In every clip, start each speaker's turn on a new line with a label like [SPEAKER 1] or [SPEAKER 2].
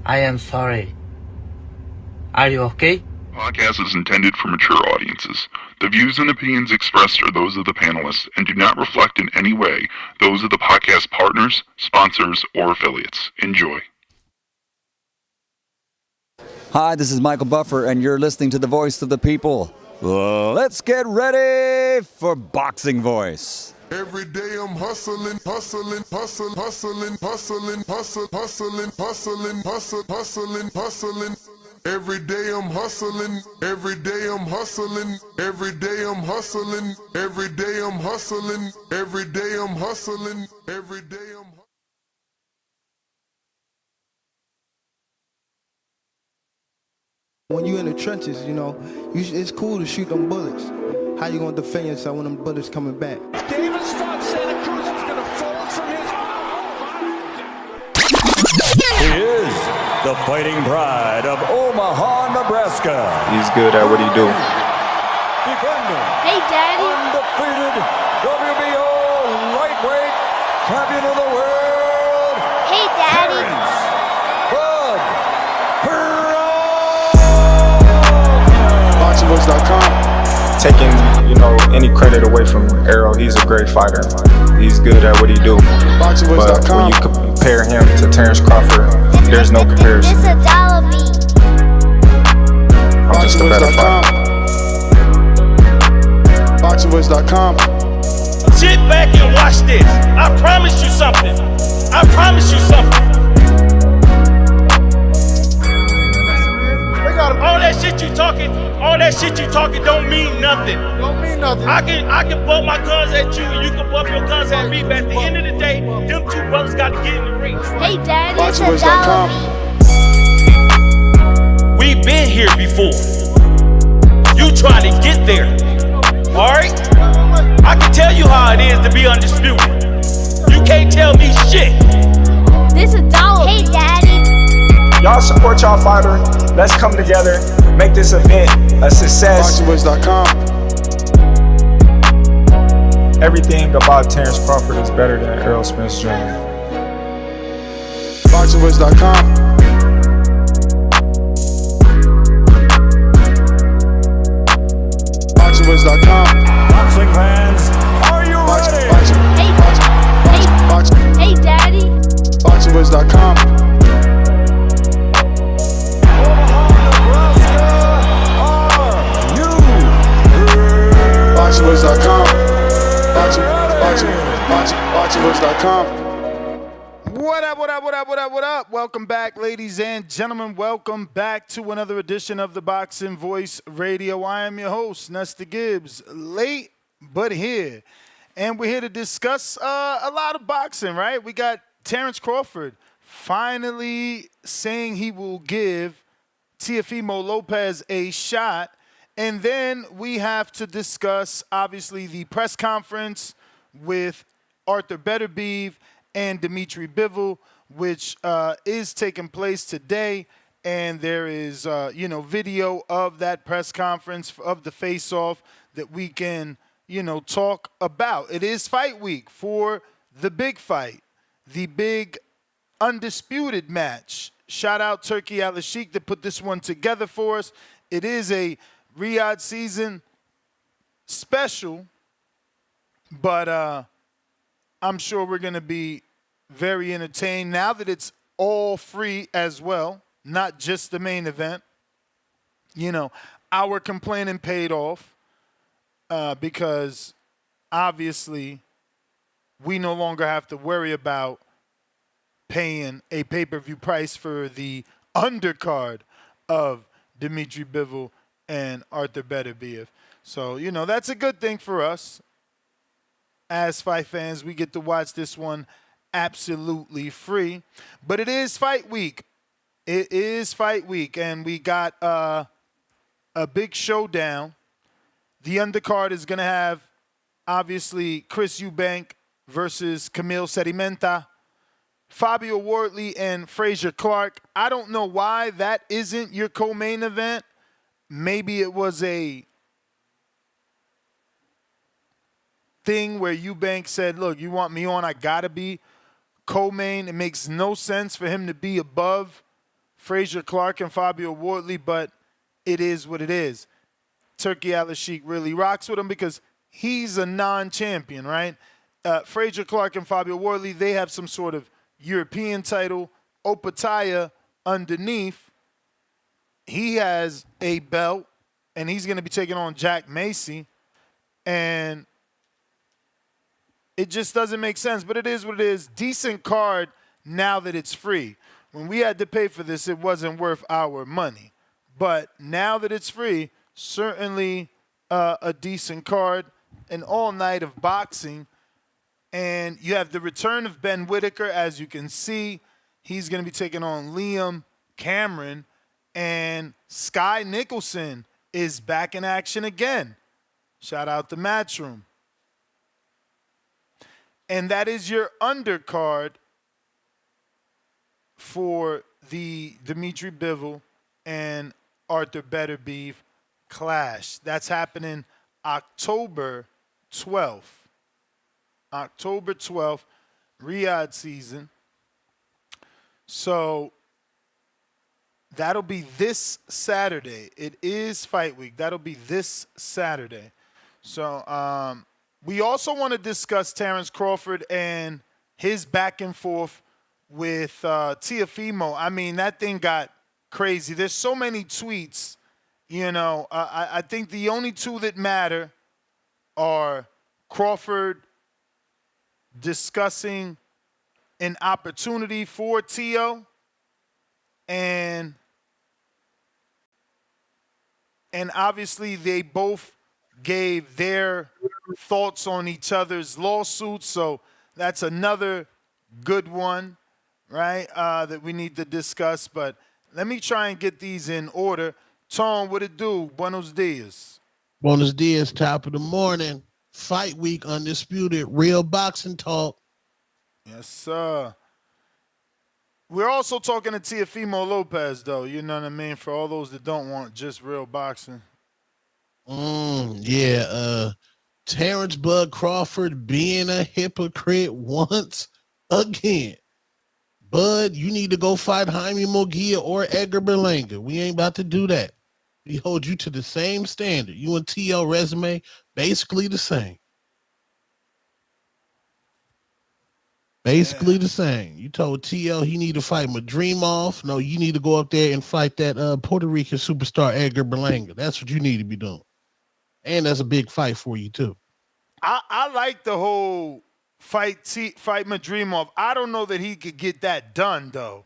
[SPEAKER 1] I am sorry. Are you okay?
[SPEAKER 2] Podcast is intended for mature audiences. The views and opinions expressed are those of the panelists and do not reflect in any way those of the podcast partners, sponsors, or affiliates. Enjoy.
[SPEAKER 3] Hi, this is Michael Buffer, and you're listening to the Voice of the People. Let's get ready for Boxing Voice.
[SPEAKER 4] Every day I'm hustling, hustling, hustling, hustling, hustling, hustling, hustling, hustling, hustling, hustling, hustling. Every day I'm hustling, every day I'm hustling, every day I'm hustling, every day I'm hustling, every day I'm hustling, every day I'm
[SPEAKER 5] When you in the trenches, you know, it's cool to shoot them bullets. How you gonna defend yourself when them bullets coming back?
[SPEAKER 6] Davis thought Santa Cruz was gonna fold from his.
[SPEAKER 3] He is the fighting pride of Omaha, Nebraska.
[SPEAKER 7] He's good at what he do.
[SPEAKER 3] Defending.
[SPEAKER 8] Hey, Daddy.
[SPEAKER 3] Undefeated WBO lightweight champion of the world.
[SPEAKER 8] Hey, Daddy.
[SPEAKER 7] BoxingVoice.com. Taking, any credit away from Arrow, he's a great fighter. He's good at what he do. But when you compare him to Terrence Crawford, there's no comparison.
[SPEAKER 8] It's a dollar beat.
[SPEAKER 7] I'm just a better fighter.
[SPEAKER 4] BoxingVoice.com.
[SPEAKER 6] Sit back and watch this. I promise you something. I promise you something. All that shit you talking don't mean nothing.
[SPEAKER 5] Don't mean nothing.
[SPEAKER 6] I can bump my guns at you, you can bump your guns at me, but at the end of the day, them two brothers got to get in the ring.
[SPEAKER 8] Hey, Daddy. It's a dollar beat.
[SPEAKER 6] We've been here before. You try to get there. Alright? I can tell you how it is to be undisputed. You can't tell me shit.
[SPEAKER 8] This a dollar. Hey, Daddy.
[SPEAKER 7] Y'all support y'all fighter. Let's come together, make this event a success.
[SPEAKER 4] BoxingVoice.com.
[SPEAKER 7] Everything about Terrence Crawford is better than Errol Spence Jr.
[SPEAKER 4] BoxingVoice.com. BoxingVoice.com.
[SPEAKER 3] Boxing fans, are you ready?
[SPEAKER 8] Hey, Daddy.
[SPEAKER 4] BoxingVoice.com. BoxingVoice.com. BoxingVoice.com.
[SPEAKER 5] What up? Welcome back, ladies and gentlemen. Welcome back to another edition of the Boxing Voice Radio. I am your host, Nestor Gibbs, late but here. And we're here to discuss a lot of boxing, right? We got Terrence Crawford finally saying he will give Teofimo Lopez a shot. And then we have to discuss, obviously, the press conference with Artur Beterbiev and Dmitry Bivol, which is taking place today. And there is, video of that press conference, of the face-off that we can, talk about. It is fight week for the big fight, the big undisputed match. Shout out Turkey Al-Sheikh that put this one together for us. It is a Riad season special, but I'm sure we're going to be very entertained now that it's all free as well, not just the main event. Our complaining paid off because obviously we no longer have to worry about paying a pay-per-view price for the undercard of Dmitry Bivol and Artur Beterbiev. So, that's a good thing for us. As fight fans, we get to watch this one absolutely free. But it is fight week. It is fight week, and we got a big showdown. The undercard is going to have, obviously, Chris Eubank versus Camille Sedimenta, Fabio Wardley and Frazier Clark. I don't know why that isn't your co-main event. Maybe it was a thing where Eubank said, look, you want me on, I got to be co-main. It makes no sense for him to be above Frazier Clark and Fabio Wardley, but it is what it is. Turkey Al-Sheikh really rocks with him because he's a non-champion, right? Frazier Clark and Fabio Wardley, they have some sort of European title. Opataya underneath, he has a belt, and he's going to be taking on Jack Macy. And it just doesn't make sense, but it is what it is. Decent card now that it's free. When we had to pay for this, it wasn't worth our money. But now that it's free, certainly a decent card, an all night of boxing. And you have the return of Ben Whitaker, as you can see. He's going to be taking on Liam Cameron. And Sky Nicholson is back in action again. Shout out to Matchroom. And that is your undercard for the Dmitry Bivol and Artur Beterbiev clash. That's happening October 12th. October 12th, Riad season. So that'll be this Saturday. It is fight week. That'll be this Saturday. So we also want to discuss Terrence Crawford and his back and forth with Teofimo. I mean, that thing got crazy. There's so many tweets. You know, I think the only two that matter are Crawford discussing an opportunity for Teo and obviously they both gave their thoughts on each other's lawsuits, so that's another good one, right, that we need to discuss. But let me try and get these in order. Tone, what it do? Buenos dias.
[SPEAKER 9] Buenos dias, top of the morning. Fight week, undisputed, real boxing talk.
[SPEAKER 5] Yes, sir. We're also talking to Teofimo Lopez, though. You know what I mean? For all those that don't want just real boxing.
[SPEAKER 9] Yeah. Terrence Bud Crawford being a hypocrite once again. Bud, you need to go fight Jaime Munguia or Edgar Berlanga. We ain't about to do that. We hold you to the same standard. You and TL resume, basically the same. Basically the same. You told TL he need to fight Madrimov. No, you need to go up there and fight that Puerto Rican superstar Edgar Berlanga. That's what you need to be doing. And that's a big fight for you, too.
[SPEAKER 5] I like the whole fight Madrimov. I don't know that he could get that done, though.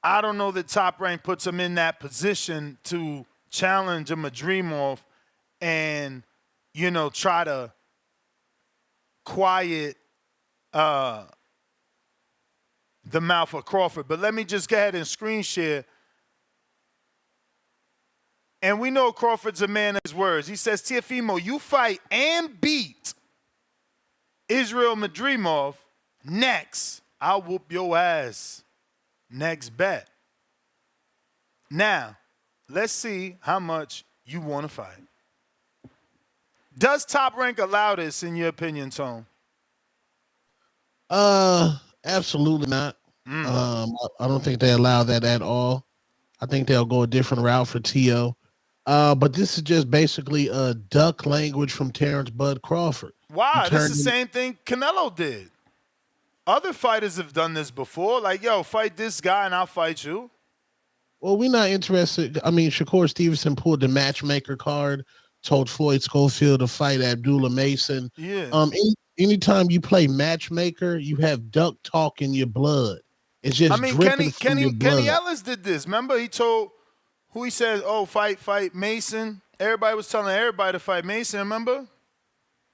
[SPEAKER 5] I don't know that Top Rank puts him in that position to challenge a Madrimov and, you know, try to quiet the mouth of Crawford. But let me just go ahead and screen share. And we know Crawford's a man of his words. He says, Teofimo, you fight and beat Israel Madrimov. Next, I'll whoop your ass. Next bet. Now, let's see how much you want to fight. Does Top Rank allow this, in your opinion, Tone?
[SPEAKER 9] Absolutely not. I don't think they allow that at all. I think they'll go a different route for T.O. But this is just basically a duck language from Terrence Bud Crawford.
[SPEAKER 5] Wow, this is the same thing Canelo did. Other fighters have done this before. Like, yo, fight this guy and I'll fight you.
[SPEAKER 9] Well, we're not interested. I mean, Shakur Stevenson pulled the matchmaker card, told Floyd Schofield to fight Abdullah Mason.
[SPEAKER 5] Yeah.
[SPEAKER 9] Anytime you play matchmaker, you have duck talk in your blood. It's just dripping from your blood.
[SPEAKER 5] Kenny Ellis did this. Remember, he told who he said, "Oh, fight Mason." Everybody was telling everybody to fight Mason. Remember?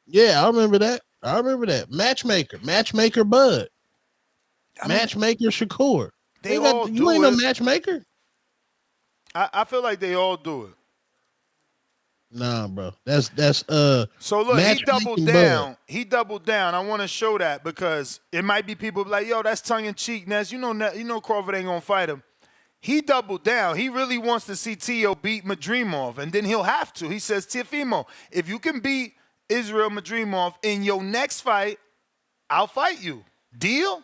[SPEAKER 9] Yeah, I remember that. Matchmaker Bud. Matchmaker Shakur. You ain't no matchmaker.
[SPEAKER 5] I feel like they all do it.
[SPEAKER 9] Nah, bro. That's
[SPEAKER 5] So look, he doubled down. Bud. He doubled down. I want to show that because it might be people like, yo, that's tongue in cheek, Ness. You know Crawford ain't gonna fight him. He doubled down. He really wants to see Teo beat Madrimov, and then he'll have to. He says, Teofimo, if you can beat Israel Madrimov in your next fight, I'll fight you. Deal?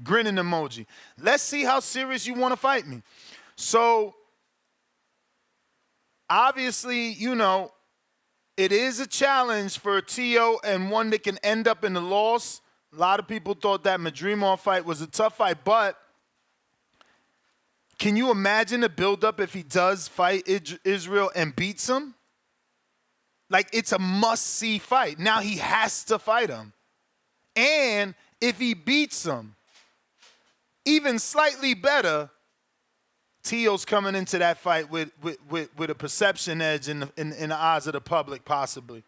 [SPEAKER 5] Grinning emoji. Let's see how serious you want to fight me. So, obviously, it is a challenge for Teo and one that can end up in the loss. A lot of people thought that Madrimov fight was a tough fight, but can you imagine the buildup if he does fight Israel and beats him? Like, it's a must-see fight. Now he has to fight him. And if he beats him, even slightly better, Teo's coming into that fight with a perception edge in the eyes of the public, possibly.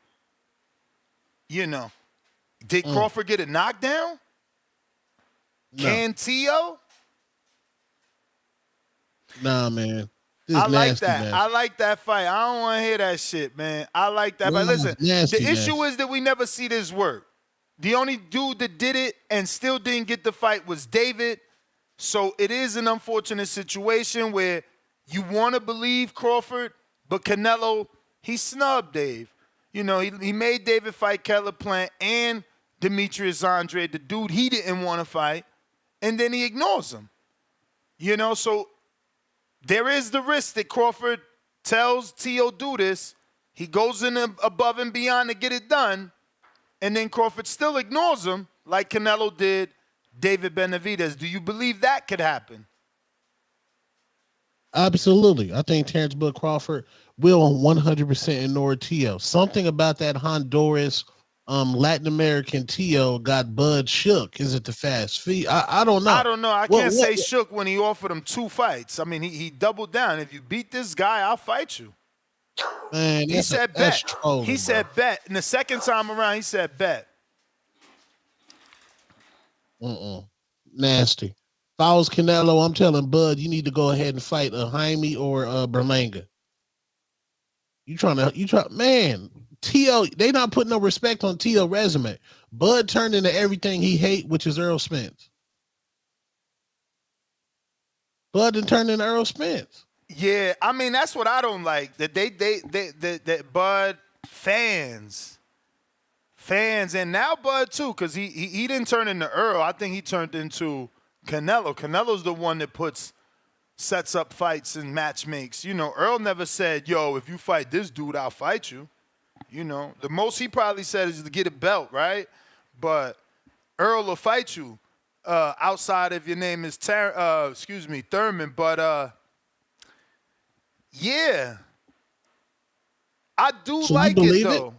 [SPEAKER 5] Did Crawford get a knockdown? No. Can Teo?
[SPEAKER 9] Nah, man.
[SPEAKER 5] I like that. Man. I like that fight. I don't want to hear that shit, man. I like that. But listen, the issue is that we never see this work. The only dude that did it and still didn't get the fight was David. So it is an unfortunate situation where you want to believe Crawford, but Canelo, he snubbed Dave. He made David fight Keller Plant and Demetrius Andre, the dude he didn't want to fight, and then he ignores him. So there is the risk that Crawford tells Teo do this. He goes in above and beyond to get it done, and then Crawford still ignores him like Canelo did David Benavidez. Do you believe that could happen?
[SPEAKER 9] Absolutely. I think Terrence Bud Crawford will 100% ignore Teo. Something about that Honduras, Latin American Teo got Bud shook. Is it the fast feet? I don't know.
[SPEAKER 5] I don't know. I can't say shook when he offered him 2 fights. I mean, he doubled down. If you beat this guy, I'll fight you.
[SPEAKER 9] Man,
[SPEAKER 5] he said bet.
[SPEAKER 9] Trolling,
[SPEAKER 5] he said bet. And the second time around, he said bet.
[SPEAKER 9] Nasty. If I was Canelo, I'm telling Bud, you need to go ahead and fight a Jaime or a Berlanga. Man, Teo, they not putting no respect on Teo's resume. Bud turned into everything he hate, which is Earl Spence. Bud done turned into Earl Spence.
[SPEAKER 5] Yeah, I mean, that's what I don't like. That that Bud fans, and now Bud too, because he didn't turn into Earl. I think he turned into Canelo. Canelo's the one that sets up fights and match makes. Earl never said, yo, if you fight this dude, I'll fight you. The most he probably said is to get a belt, right? But Earl will fight you outside if your name is Thurman. But yeah, I do like it though.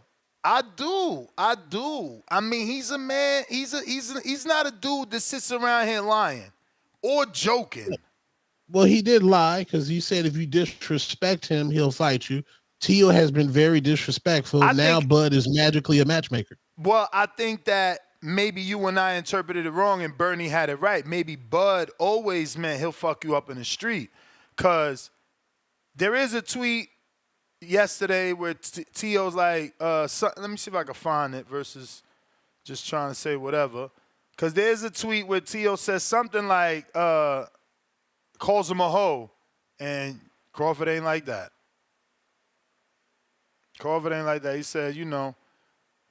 [SPEAKER 5] I do. I mean, he's a man. He's not a dude that sits around here lying or joking.
[SPEAKER 9] Well, he did lie because he said if you disrespect him, he'll fight you. Teo has been very disrespectful. Now Bud is magically a matchmaker.
[SPEAKER 5] Well, I think that maybe you and I interpreted it wrong and Bernie had it right. Maybe Bud always meant he'll fuck you up in the street. Because there is a tweet yesterday where Teo's like, let me see if I can find it versus just trying to say whatever. Because there's a tweet where Teo says something like, calls him a hoe, and Crawford ain't like that. Crawford ain't like that. He said,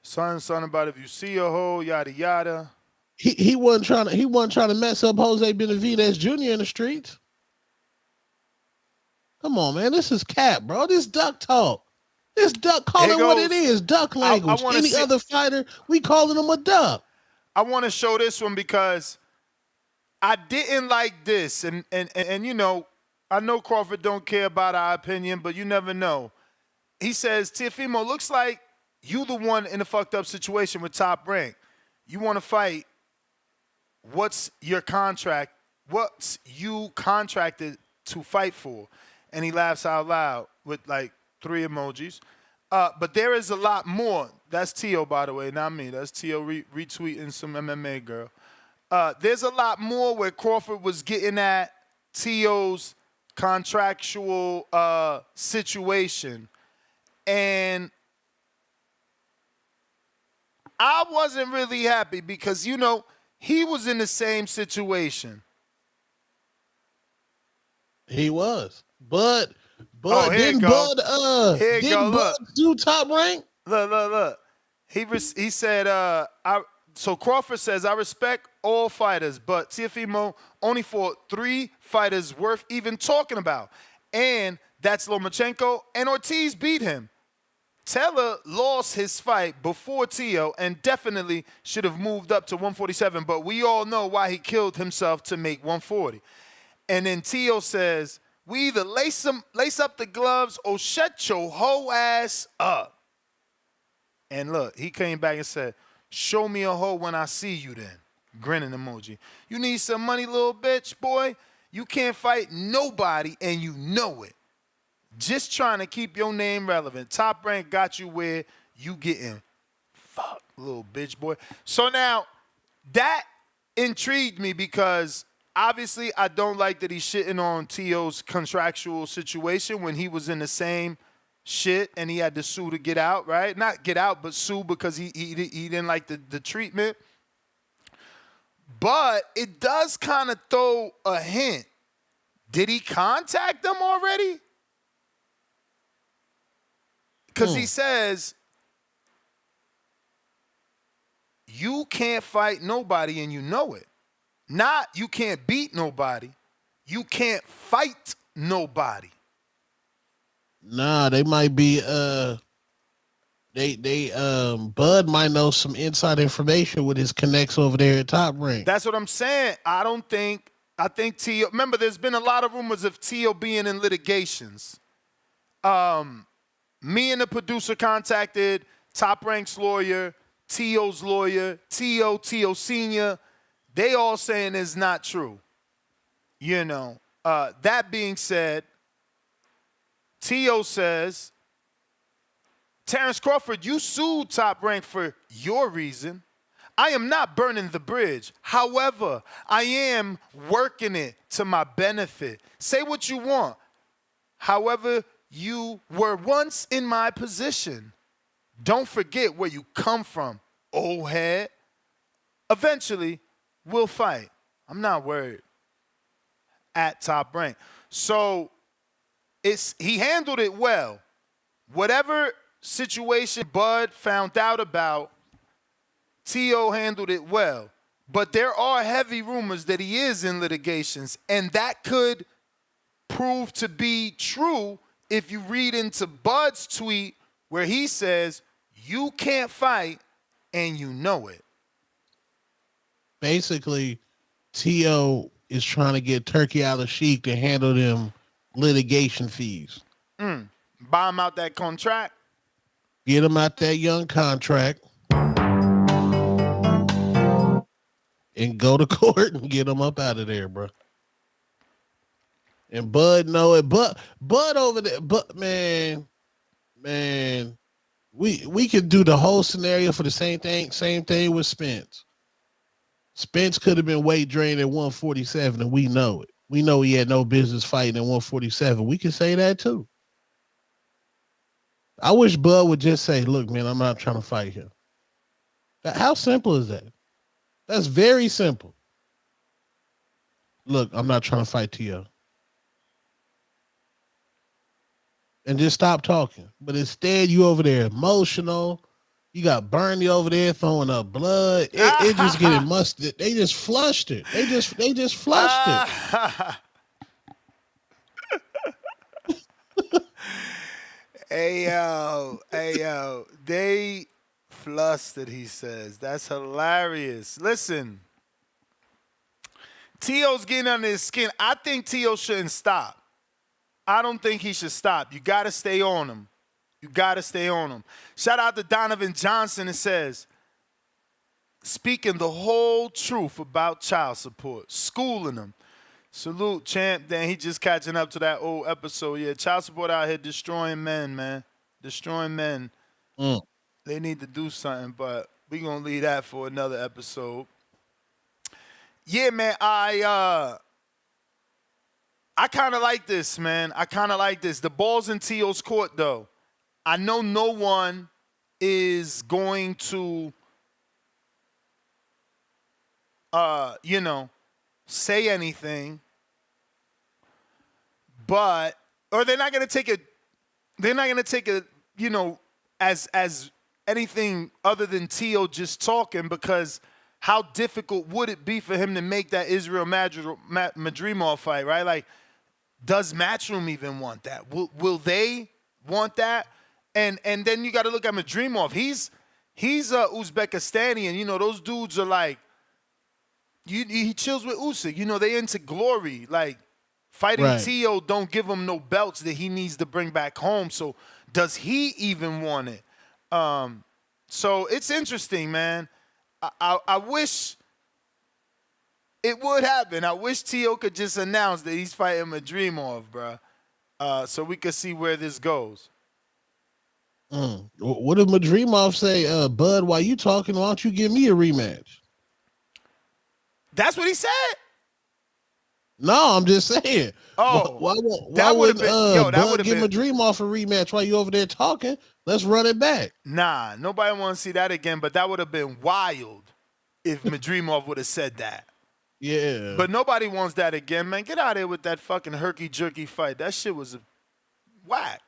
[SPEAKER 5] something about if you see a hoe, yada yada.
[SPEAKER 9] He wasn't trying to mess up Jose Benavidez Jr. in the streets. Come on, man. This is cap, bro. This duck talk. This duck, call it what it is. Duck language. Any other fighter, we calling him a duck.
[SPEAKER 5] I want to show this one because I didn't like this. And I know Crawford don't care about our opinion, but you never know. He says, Teofimo, looks like you the one in a fucked up situation with Top Rank. You want to fight. What's your contract? What's you contracted to fight for? And he laughs out loud with like 3 emojis. But there is a lot more. That's Teo, by the way, not me. That's Teo retweeting some MMA girl. There's a lot more where Crawford was getting at Teo's contractual situation. And I wasn't really happy because, he was in the same situation.
[SPEAKER 9] He was. But didn't Bud do Top Rank?
[SPEAKER 5] Look. He said, so Crawford says, I respect all fighters, but Teofimo only fought 3 fighters worth even talking about. And that's Lomachenko, and Ortiz beat him. Taylor lost his fight before Teo and definitely should have moved up to 147, but we all know why he killed himself to make 140. And then Teo says, we either lace up the gloves or shut your whole ass up. And look, he came back and said, show me a hoe when I see you then. Grinning emoji. You need some money, little bitch, boy? You can't fight nobody and you know it. Just trying to keep your name relevant. Top Rank got you where you getting fucked, little bitch boy. So now, that intrigued me because obviously I don't like that he's shitting on Teo's contractual situation when he was in the same shit and he had to sue to get out, right? Not get out, but sue because he didn't like the treatment. But it does kind of throw a hint. Did he contact them already? Because he says, you can't fight nobody and you know it. Not you can't beat nobody. You can't fight nobody.
[SPEAKER 9] Nah, they might be Bud might know some inside information with his connects over there at Top Rank.
[SPEAKER 5] That's what I'm saying. I think Teo, remember there's been a lot of rumors of Teo being in litigations. Me and the producer contacted Top Rank's lawyer, Teo's lawyer, Teo Sr. They all saying it's not true. You know, that being said, Teo says, Terrence Crawford, you sued Top Rank for your reason. I am not burning the bridge. However, I am working it to my benefit. Say what you want. However, you were once in my position. Don't forget where you come from, old head. Eventually, we'll fight. I'm not worried. At Top Rank. So, he handled it well. Whatever situation Bud found out about, Teo handled it well. But there are heavy rumors that he is in litigations, and that could prove to be true if you read into Bud's tweet where he says, you can't fight and you know it.
[SPEAKER 9] Basically, Teo is trying to get Turkey Al Sheikh to handle them litigation fees.
[SPEAKER 5] Buy him out that contract.
[SPEAKER 9] Get him out that young contract. And go to court and get him up out of there, bro. And Bud know it. Bud over there. But man, we could do the whole scenario for the same thing with Spence. Spence could have been weight drained at 147, and we know it. We know he had no business fighting at 147. We can say that too. I wish Bud would just say, look, man, I'm not trying to fight him. How simple is that? That's very simple. Look, I'm not trying to fight Teo. And just stop talking. But instead, you over there emotional. You got Bernie over there throwing up blood. It just getting mustard. They just flushed it. They just flushed it.
[SPEAKER 5] Hey yo, they flustered, he says. That's hilarious. Listen, Teo's getting under his skin. I think Teo shouldn't stop. I don't think he should stop. You got to stay on him. You got to stay on him. Shout out to Donovan Johnson. It says, speaking the whole truth about child support, schooling them. Salute, champ. Then he just catching up to that old episode. Yeah, child support out here destroying men, man. Destroying men. They need to do something, but we're going to leave that for another episode. Yeah, man, I kind of like this, man. I kind of like this. The ball's in Teo's court, though. I know no one is going to, say anything, or they're not going to take it, as anything other than Teo just talking, because how difficult would it be for him to make that Israel Madrimov fight, right? Like, does Matchroom even want that? Will they want that? And then you got to look at Madrimov. He's Uzbekistani, and you know those dudes are like, he chills with Usyk. You know, they into glory. Like, fighting
[SPEAKER 9] Right.
[SPEAKER 5] Teo don't give him no belts that he needs to bring back home. So does he even want it? So it's interesting, man. I wish it would happen. I wish Teo could just announce that he's fighting Madrimov, bro, so we could see where this goes.
[SPEAKER 9] What if Madrimov say, Bud, while you talking, why don't you give me a rematch?
[SPEAKER 5] That's what he said.
[SPEAKER 9] No, I'm just saying.
[SPEAKER 5] Oh,
[SPEAKER 9] why
[SPEAKER 5] that
[SPEAKER 9] would
[SPEAKER 5] would've been- yo, that
[SPEAKER 9] Bud
[SPEAKER 5] would've
[SPEAKER 9] give
[SPEAKER 5] been-
[SPEAKER 9] Madrimov a rematch while you over there talking? Let's run it back.
[SPEAKER 5] Nah, nobody wants to see that again, but that would have been wild if Madrimov would have said that.
[SPEAKER 9] Yeah.
[SPEAKER 5] But nobody wants that again, man. Get out of here with that fucking herky-jerky fight. That shit was whack.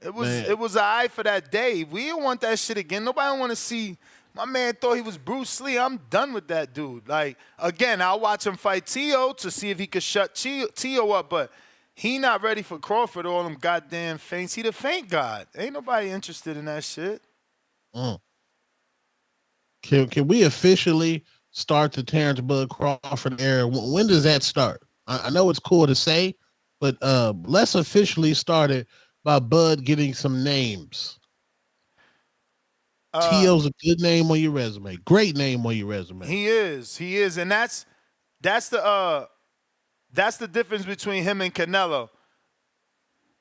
[SPEAKER 5] It was all right for that day. We don't want that shit again. Nobody want to see. My man thought he was Bruce Lee. I'm done with that dude. Like, again, I'll watch him fight Teo to see if he could shut Teo up, but he not ready for Crawford, all them goddamn feints. He the feint god. Ain't nobody interested in that shit.
[SPEAKER 9] Can we officially start the Terrence Bud Crawford era? When does that start? I know it's cool to say, but let's officially start it by Bud getting some names. Teo's a good name on your resume. Great name on your resume.
[SPEAKER 5] He is, and that's the difference between him and Canelo.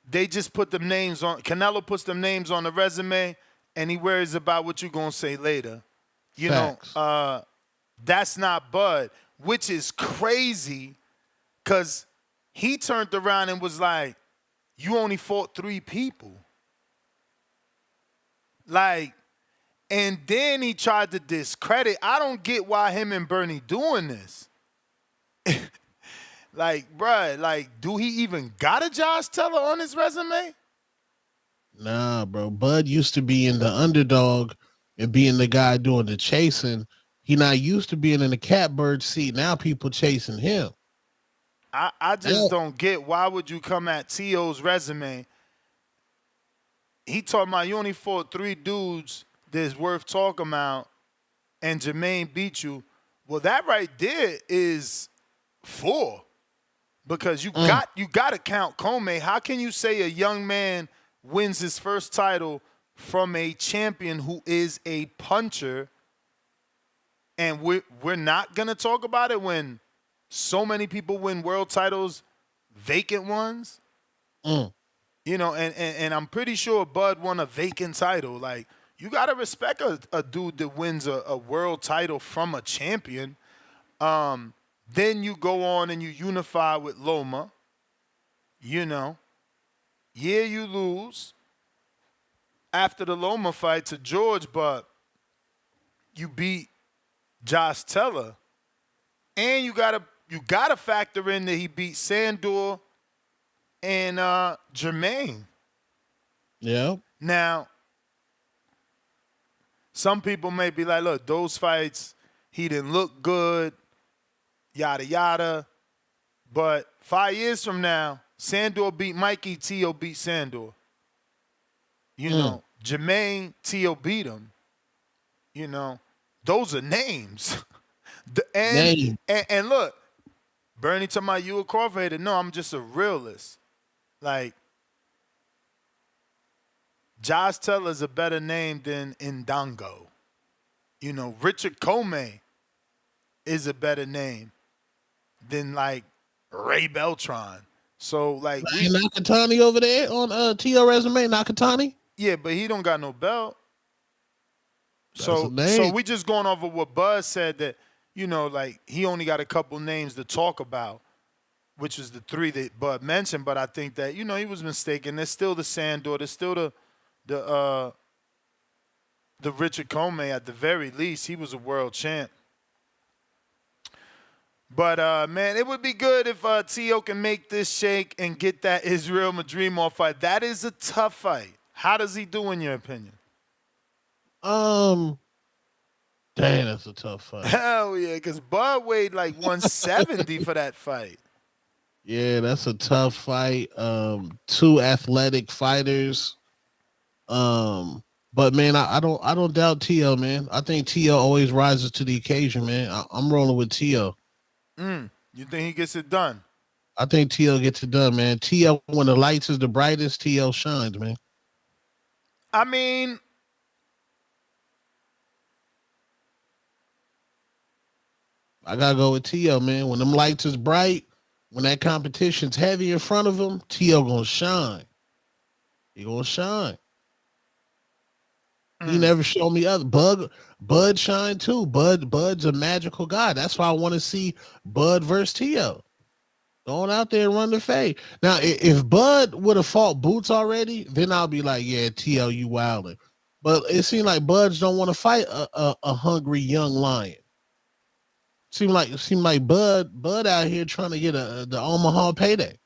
[SPEAKER 5] They just put them names on. Canelo puts them names on the resume, and he worries about what you're gonna say later. You
[SPEAKER 9] Facts.
[SPEAKER 5] know, that's not Bud, which is crazy, because he turned around and was like, "You only fought 3 people." Like. And then he tried to discredit. I don't get why him and Bernie doing this. Like, bruh, like, do he even got a Josh Teller on his resume?
[SPEAKER 9] Nah, bro. Bud used to be in the underdog and being the guy doing the chasing. He not used to being in the catbird seat. Now people chasing him.
[SPEAKER 5] I just don't get, why would you come at T.O.'s resume? He talking about you only fought 3 dudes that's worth talking about, and Jermaine beat you. Well, that right there is 4, because you got to count Comey. How can you say a young man wins his first title from a champion who is a puncher, and we're not gonna talk about it when so many people win world titles, vacant ones? You know, and I'm pretty sure Bud won a vacant title. Like, you got to respect a dude that wins a world title from a champion. Then you go on and you unify with Loma. You know. Yeah, you lose after the Loma fight to George, but you beat Josh Teller. And you gotta factor in that he beat Sandor and Jermaine.
[SPEAKER 9] Yeah.
[SPEAKER 5] Now, some people may be like, look, those fights, he didn't look good, yada, yada. But 5 years from now, Sandor beat Mikey, Teo beat Sandor. You know, Jermaine, Teo beat him. You know, those are names. And look, Bernie talking about you a Crawford hater. No, I'm just a realist. Like, Josh Teller's a better name than Ndango. You know, Richard Comey is a better name than, like, Ray Beltran. So, like,
[SPEAKER 9] Nakatani over there on Teo resume, Nakatani?
[SPEAKER 5] Yeah, but he don't got no belt. So
[SPEAKER 9] That's a name.
[SPEAKER 5] we just going over what Buzz said, that, you know, like, he only got a couple names to talk about, which is the 3 that Bud mentioned. But I think that, you know, he was mistaken. There's still the Sandor. There's still the Richard Comey at the very least. He was a world champ. But, man, it would be good if Teo can make this shake and get that Israel Madrimov fight. That is a tough fight. How does he do, in your opinion?
[SPEAKER 9] Damn, that's a tough fight.
[SPEAKER 5] Hell yeah, because Bud weighed like 170 for that fight.
[SPEAKER 9] Yeah, that's a tough fight. Two athletic fighters. But man, I don't doubt Tio, man. I think Tio always rises to the occasion, man. I'm rolling with Tio.
[SPEAKER 5] You think he gets it done?
[SPEAKER 9] I think Tio gets it done, man. Tio, when the lights is the brightest, Tio shines, man.
[SPEAKER 5] I mean,
[SPEAKER 9] I gotta go with Tio, man. When them lights is bright, when that competition's heavy in front of him, Tio gonna shine. He gonna shine. He never showed me other. Bud shine too. Bud's a magical guy. That's why I want to see Bud versus Tio. Going out there and run the fade. Now, if Bud would have fought Boots already, then I'll be like, yeah, Tio, you wildin'. But it seemed like Buds don't want to fight a hungry young lion. Seemed like Bud out here trying to get the Omaha payday.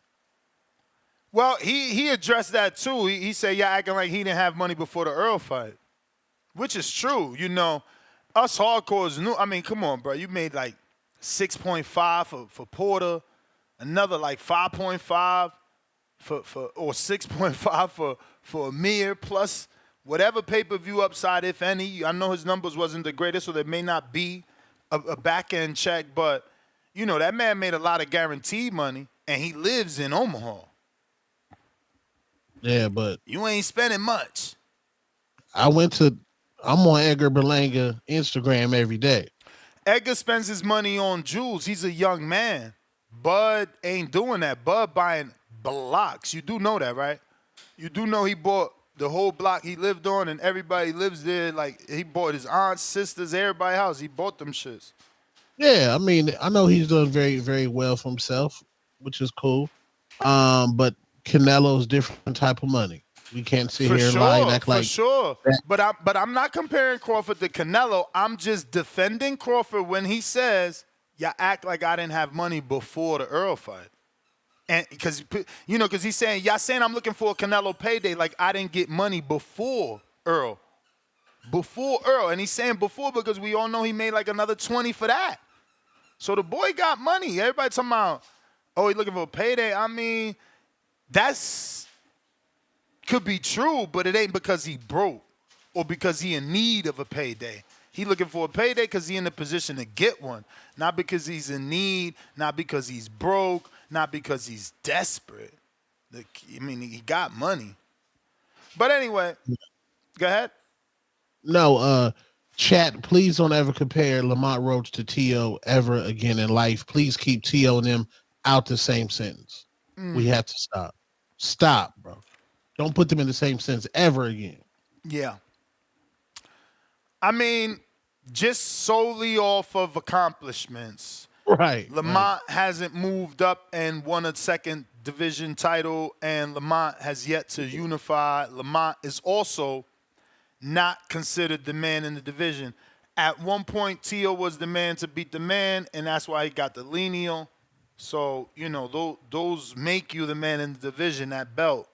[SPEAKER 5] well, he addressed that too. He said, yeah, acting like he didn't have money before the Earl fight, which is true. You know, us hardcores knew. I mean, come on, bro. You made like 6.5 for Porter, another like 5.5 or 6.5 for Amir, plus whatever pay-per-view upside, if any. I know his numbers wasn't the greatest, so there may not be a back-end check, but, you know, that man made a lot of guaranteed money, and he lives in Omaha.
[SPEAKER 9] Yeah, but
[SPEAKER 5] You ain't spending much.
[SPEAKER 9] I'm on Edgar Berlanga Instagram every day.
[SPEAKER 5] Edgar spends his money on jewels. He's a young man. Bud ain't doing that. Bud buying blocks. You do know that, right? You do know he bought the whole block he lived on, and everybody lives there. Like, he bought his aunts, sisters, everybody's house. He bought them shits.
[SPEAKER 9] Yeah, I mean, I know he's doing very, very well for himself, which is cool. But Canelo's different type of money. We can't sit here and lie and act like.
[SPEAKER 5] For sure. But I'm not comparing Crawford to Canelo. I'm just defending Crawford when he says, "You act like I didn't have money before the Earl fight." And because he's saying, y'all saying I'm looking for a Canelo payday, like I didn't get money before Earl. Before Earl. And he's saying before because we all know he made like another 20 for that. So the boy got money. Everybody talking about, oh, he's looking for a payday. I mean, could be true, but it ain't because he broke or because he in need of a payday. He looking for a payday because he in a position to get one. Not because he's in need, not because he's broke, not because he's desperate. I mean, he got money. But anyway, go ahead.
[SPEAKER 9] No, chat, please don't ever compare Lamont Roach to Tio ever again in life. Please keep Tio and them out the same sentence. We have to stop. Stop, bro. Don't put them in the same sentence ever again.
[SPEAKER 5] Yeah. I mean, just solely off of accomplishments.
[SPEAKER 9] Right.
[SPEAKER 5] Lamont hasn't moved up and won a second division title, and Lamont has yet to unify. Lamont is also not considered the man in the division. At one point, Tio was the man to beat the man, and that's why he got the lenient. So, you know, those make you the man in the division, that belt,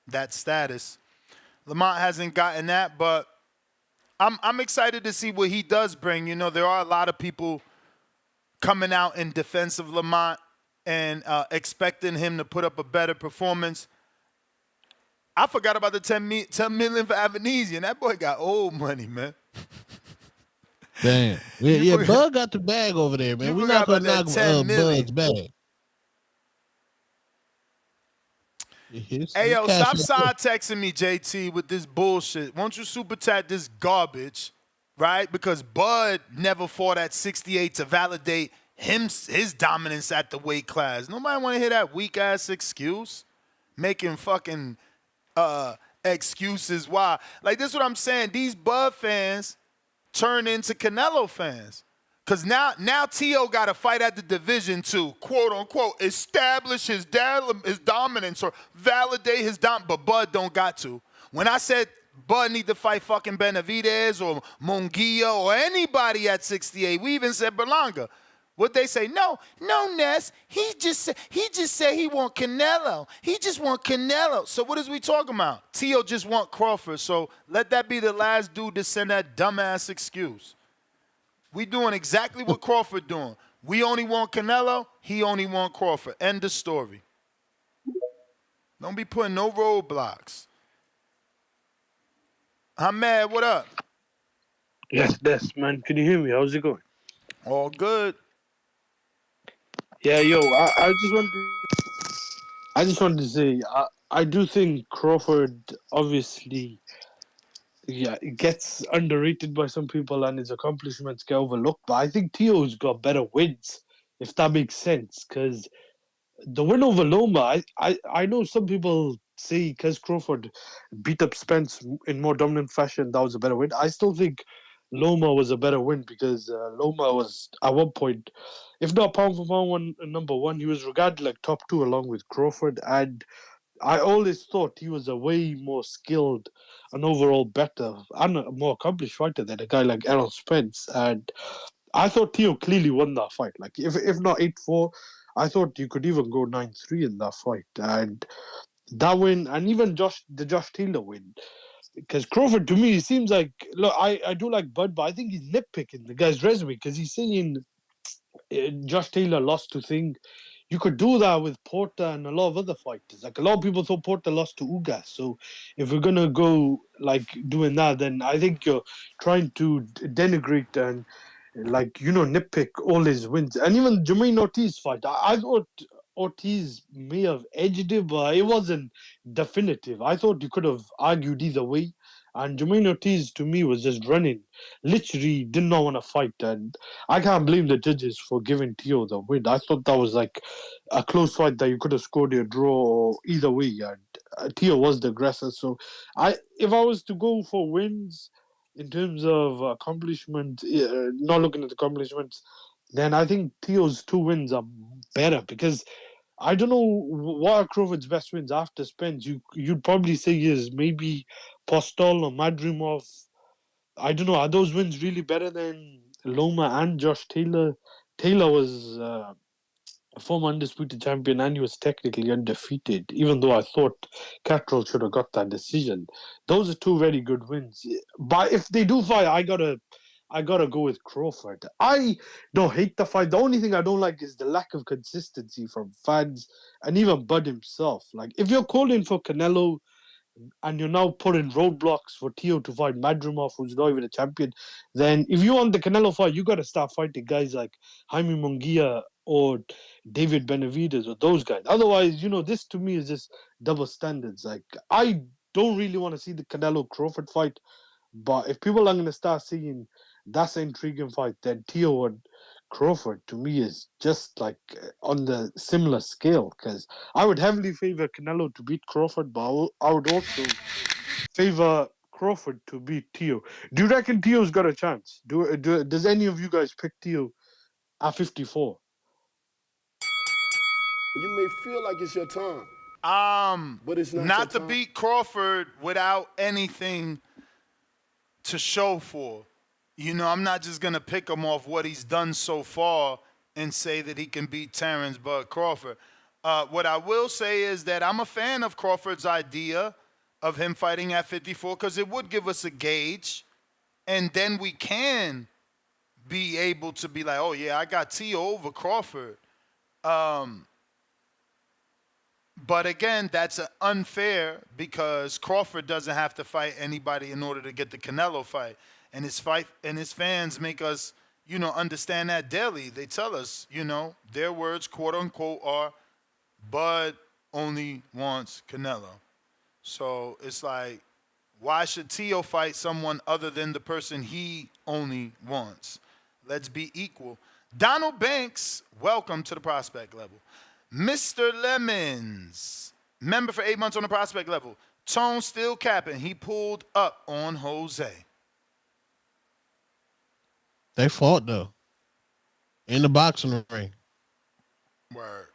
[SPEAKER 5] that status. Lamont hasn't gotten that, but I'm excited to see what he does bring. You know, there are a lot of people coming out in defense of Lamont and expecting him to put up a better performance. I forgot about the 10 million for Avanesian. That boy got old money, man.
[SPEAKER 9] Damn. Yeah, Bud got the bag over there, man. We're not going to knock Bud's bag.
[SPEAKER 5] Hey, yo, stop side texting me, JT, with this bullshit. Won't you super chat this garbage, right? Because Bud never fought at 68 to validate his dominance at the weight class. Nobody want to hear that weak-ass excuse. Making fucking excuses why. Like, this is what I'm saying. These Bud fans turn into Canelo fans. Because now Tio got to fight at the division to, quote, unquote, establish his dominance or validate his dominance. But Bud don't got to. When I said Bud need to fight fucking Benavidez or Munguia or anybody at 68, we even said Berlanga. What they say? No, Ness. He just said he want Canelo. He just want Canelo. So what is we talking about? Tio just want Crawford. So let that be the last dude to send that dumbass excuse. We doing exactly what Crawford doing. We only want Canelo. He only want Crawford. End of story. Don't be putting no roadblocks. Ahmed, what up?
[SPEAKER 10] Yes, man. Can you hear me? How's it going?
[SPEAKER 5] All good.
[SPEAKER 10] Yeah, yo, I just wanted to say, I do think Crawford obviously, yeah, gets underrated by some people and his accomplishments get overlooked. But I think Teo's got better wins, if that makes sense. Because the win over Loma, I know some people say because Crawford beat up Spence in more dominant fashion, that was a better win. I still think Loma was a better win because Loma was at one point, if not pound for pound number one, he was regarded like top two along with Crawford. And I always thought he was a way more skilled and overall better and a more accomplished fighter than a guy like Errol Spence. And I thought Teo clearly won that fight. Like if not 8-4, I thought you could even go 9-3 in that fight. And that win, and even the Josh Taylor win, because Crawford to me, it seems like, look, I do like Bud, but I think he's nitpicking the guy's resume because he's saying Josh Taylor lost to Thing. You could do that with Porter and a lot of other fighters. Like a lot of people thought Porter lost to Ugas. So if we're gonna go like doing that, then I think you're trying to denigrate and nitpick all his wins. And even Jermaine Ortiz fight, I thought Ortiz may have edged it, but it wasn't definitive. I thought you could have argued either way. And Jermaine Ortiz, to me, was just running. Literally did not want to fight. And I can't blame the judges for giving Teo the win. I thought that was like a close fight that you could have scored a draw or either way. And Teo was the aggressor. So if I was to go for wins in terms of accomplishment, not looking at the accomplishments, then I think Teo's two wins are better because I don't know what are Crawford's best wins after Spence. You'd probably say is maybe Postol or Madrimov. I don't know. Are those wins really better than Loma and Josh Taylor? Taylor was a former undisputed champion and he was technically undefeated, even though I thought Catrol should have got that decision. Those are two very good wins. But if they do fight, I gotta go with Crawford. I don't hate the fight. The only thing I don't like is the lack of consistency from fans and even Bud himself. Like if you're calling for Canelo and you're now putting roadblocks for Teo to fight Madrimov, who's not even a champion, then if you want the Canelo fight, you gotta start fighting guys like Jaime Munguia or David Benavidez or those guys. Otherwise, this to me is just double standards. Like I don't really want to see the Canelo Crawford fight. But if people are going to start seeing that's an intriguing fight, then Teo and Crawford to me is just like on the similar scale. Because I would heavily favor Canelo to beat Crawford, but I would also favor Crawford to beat Teo. Do you reckon Teo's got a chance? Does any of you guys pick Teo at 54?
[SPEAKER 11] You may feel like it's your time, but it's not
[SPEAKER 5] to beat Crawford without anything to show for. I'm not just going to pick him off what he's done so far and say that he can beat Terrence Bud Crawford. What I will say is that I'm a fan of Crawford's idea of him fighting at 54 because it would give us a gauge, and then we can be able to be like, oh, yeah, I got Teo over Crawford. But again, that's unfair because Crawford doesn't have to fight anybody in order to get the Canelo fight. And his fans make us, understand that daily. They tell us, their words, quote unquote, are Bud only wants Canelo. So it's like, why should Teo fight someone other than the person he only wants? Let's be equal. Donald Banks, welcome to the prospect level. Mr. Lemons, member for 8 months on the prospect level. Tone still capping. He pulled up on Jose.
[SPEAKER 9] They fought though. In the boxing ring.
[SPEAKER 5] Word.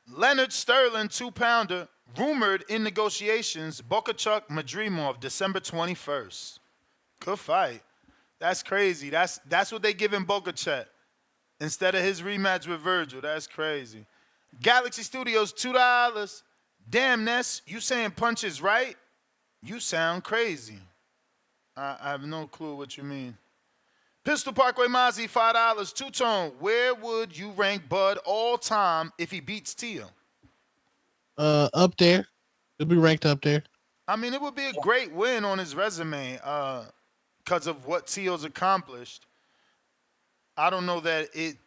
[SPEAKER 5] Leonard Sterling, 2-pounder, rumored in negotiations. Bokachuk Madrimov, December 21st. Good fight. That's crazy. That's what they give him Bokachuk instead of his rematch with Virgil. That's crazy. Galaxy Studios, $2. Damn, Ness, you saying punches right? You sound crazy. I have no clue what you mean. Pistol Parkway Mozzie, $5. Two-tone, where would you rank Bud all time if he beats Tio?
[SPEAKER 9] Up there. It'll be ranked up there.
[SPEAKER 5] I mean, it would be a great win on his resume because of what Tio's accomplished. I don't know that it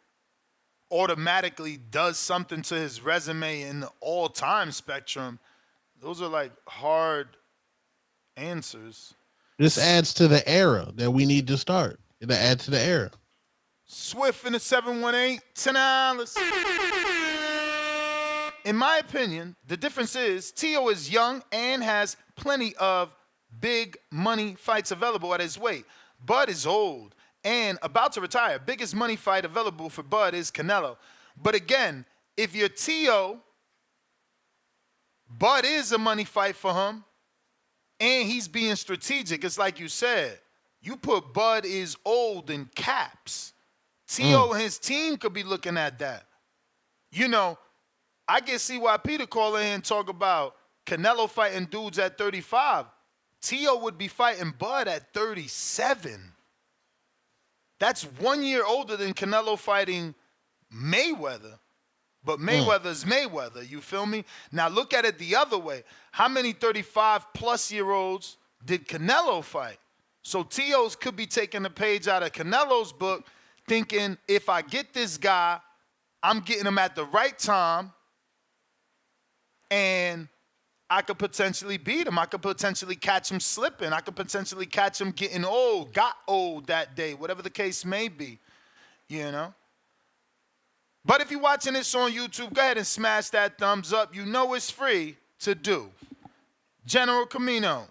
[SPEAKER 5] automatically does something to his resume in the all-time spectrum. Those are like hard answers.
[SPEAKER 9] This adds to the era that we need to start. It'll add to the era.
[SPEAKER 5] Swift in the 718, $10. In my opinion, the difference is Tio is young and has plenty of big money fights available at his weight. Bud is old and about to retire. Biggest money fight available for Bud is Canelo. But again, if you're Tio, Bud is a money fight for him, and he's being strategic. It's like you said. You put Bud is old in caps. Tio and his team could be looking at that. You know, I get CYP to call in and talk about Canelo fighting dudes at 35. Tio would be fighting Bud at 37. That's 1 year older than Canelo fighting Mayweather. But Mayweather's Mayweather, you feel me? Now look at it the other way. How many 35-plus-year-olds did Canelo fight? So Tio's could be taking a page out of Canelo's book, thinking if I get this guy, I'm getting him at the right time, and I could potentially beat him. I could potentially catch him slipping. I could potentially catch him getting old, got old that day, whatever the case may be, you know? But if you're watching this on YouTube, go ahead and smash that thumbs up. You know it's free to do. General Camino.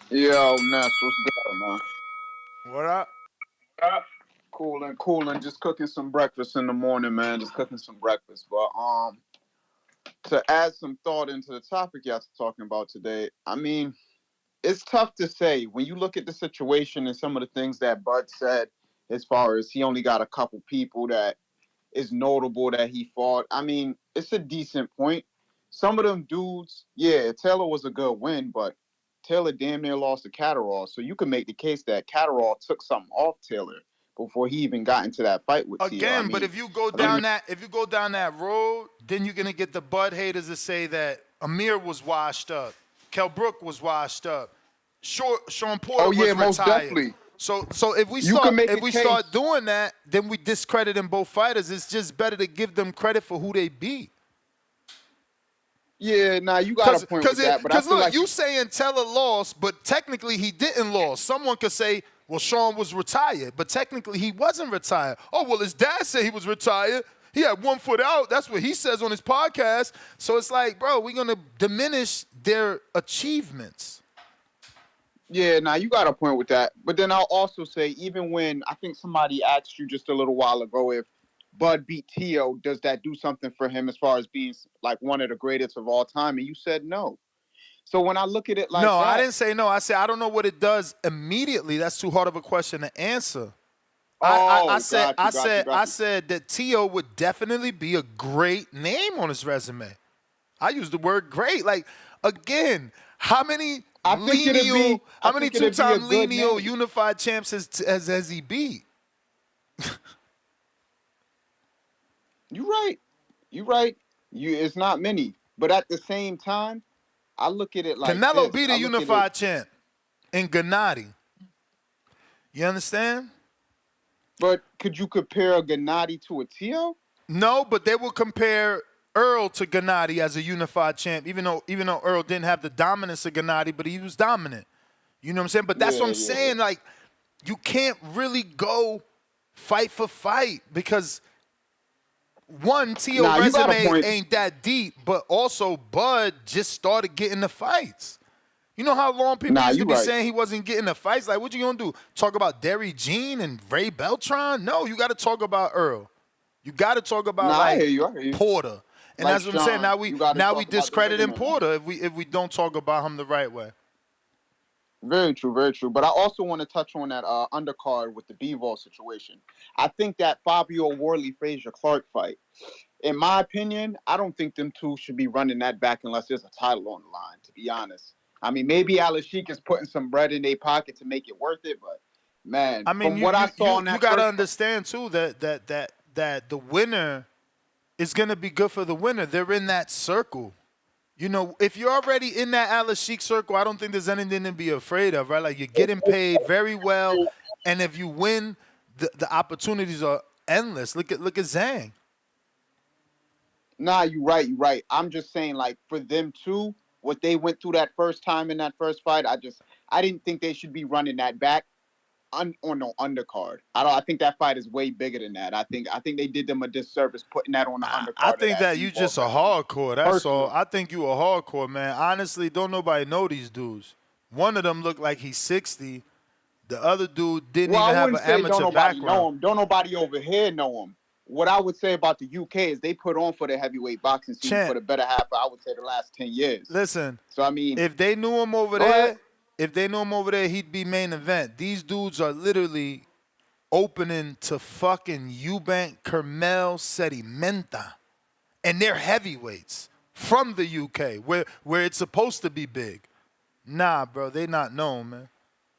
[SPEAKER 12] Yo, Ness, what's good, man?
[SPEAKER 5] What up?
[SPEAKER 12] Cooling. Just cooking some breakfast in the morning, man. Just cooking some breakfast. But to add some thought into the topic y'all talking about today, I mean, it's tough to say when you look at the situation and some of the things that Bud said, as far as he only got a couple people that is notable that he fought. I mean, it's a decent point. Some of them dudes, yeah, Taylor was a good win, but Taylor damn near lost to Catterall. So you can make the case that Catterall took something off Taylor before he even got into that fight with Tio.
[SPEAKER 5] Again, but if you go down that road, then you're gonna get the Bud haters to say that Amir was washed up, Kell Brook was washed up, Sean Porter was retired.
[SPEAKER 12] Most definitely.
[SPEAKER 5] So if we start doing that, then we discrediting both fighters. It's just better to give them credit for who they beat.
[SPEAKER 12] Yeah, you got a point with that. Because
[SPEAKER 5] look,
[SPEAKER 12] like
[SPEAKER 5] you saying Taylor lost, but technically he didn't lose. Someone could say, well, Sean was retired, but technically he wasn't retired. Oh, well, his dad said he was retired. He had 1 foot out. That's what he says on his podcast. So it's like, bro, we're going to diminish their achievements.
[SPEAKER 12] Yeah, you got a point with that. But then I'll also say, even when I think somebody asked you just a little while ago if Bud beat Tio, does that do something for him as far as being like one of the greatest of all time? And you said no. So when I look at it like
[SPEAKER 5] no,
[SPEAKER 12] that,
[SPEAKER 5] I didn't say no. I said I don't know what it does immediately. That's too hard of a question to answer. I said that Tio would definitely be a great name on his resume. I used the word great. Like, again, how many two-time lineal unified champs has he beat?
[SPEAKER 12] You're right. It's not many. But at the same time, I look at it like
[SPEAKER 5] Canelo beat a unified champ in Gennady. You understand?
[SPEAKER 12] But could you compare a Gennady to a Tio?
[SPEAKER 5] No, but they will compare Earl to Gennady as a unified champ, even though Earl didn't have the dominance of Gennady, but he was dominant. You know what I'm saying? But that's what I'm saying. Like, you can't really go fight for fight because one, Tio resume ain't that deep, but also Bud just started getting the fights. You know how long people used to be saying he wasn't getting the fights? Like, what you gonna do? Talk about Derry Jean and Ray Beltran? No, you got to talk about Earl. You got to talk about
[SPEAKER 12] I hear you.
[SPEAKER 5] Porter. And
[SPEAKER 12] like
[SPEAKER 5] that's what I'm saying. Now we discrediting Porter if we don't talk about him the right way.
[SPEAKER 12] Very true, very true. But I also want to touch on that undercard with the Bivol situation. I think that Fabio Worley Frazier Clark fight in my opinion, I don't think them two should be running that back unless there's a title on the line, to be honest. I mean, maybe Alashik is putting some bread in their pocket to make it worth it, but man,
[SPEAKER 5] I mean,
[SPEAKER 12] from what I saw in that
[SPEAKER 5] you got to
[SPEAKER 12] first-
[SPEAKER 5] understand too that the winner is going to be good for the winner. They're in that circle. You know, if you're already in that Alashik circle, I don't think there's anything to be afraid of, right? Like, you're getting paid very well, and if you win, the opportunities are endless. Look at Zhang.
[SPEAKER 12] Nah, you're right. I'm just saying, like, for them two, what they went through that first time in that first fight, I didn't think they should be running that back on no undercard. I think that fight is way bigger than that. I think they did them a disservice putting that on the undercard.
[SPEAKER 5] I think that you just a hardcore. That's all. I think you a hardcore, man. Honestly, don't nobody know these dudes. One of them looked like he's 60. The other dude didn't even have an amateur background.
[SPEAKER 12] Don't nobody over here know him. What I would say about the UK is they put on for the heavyweight boxing scene for the better half of, I would say, the last 10 years.
[SPEAKER 5] Listen.
[SPEAKER 12] So, I mean,
[SPEAKER 5] if they knew him over there, he'd be main event. These dudes are literally opening to fucking Eubank, Kermel, Sedimenta. And they're heavyweights from the UK, where it's supposed to be big. Nah, bro, they not known, man.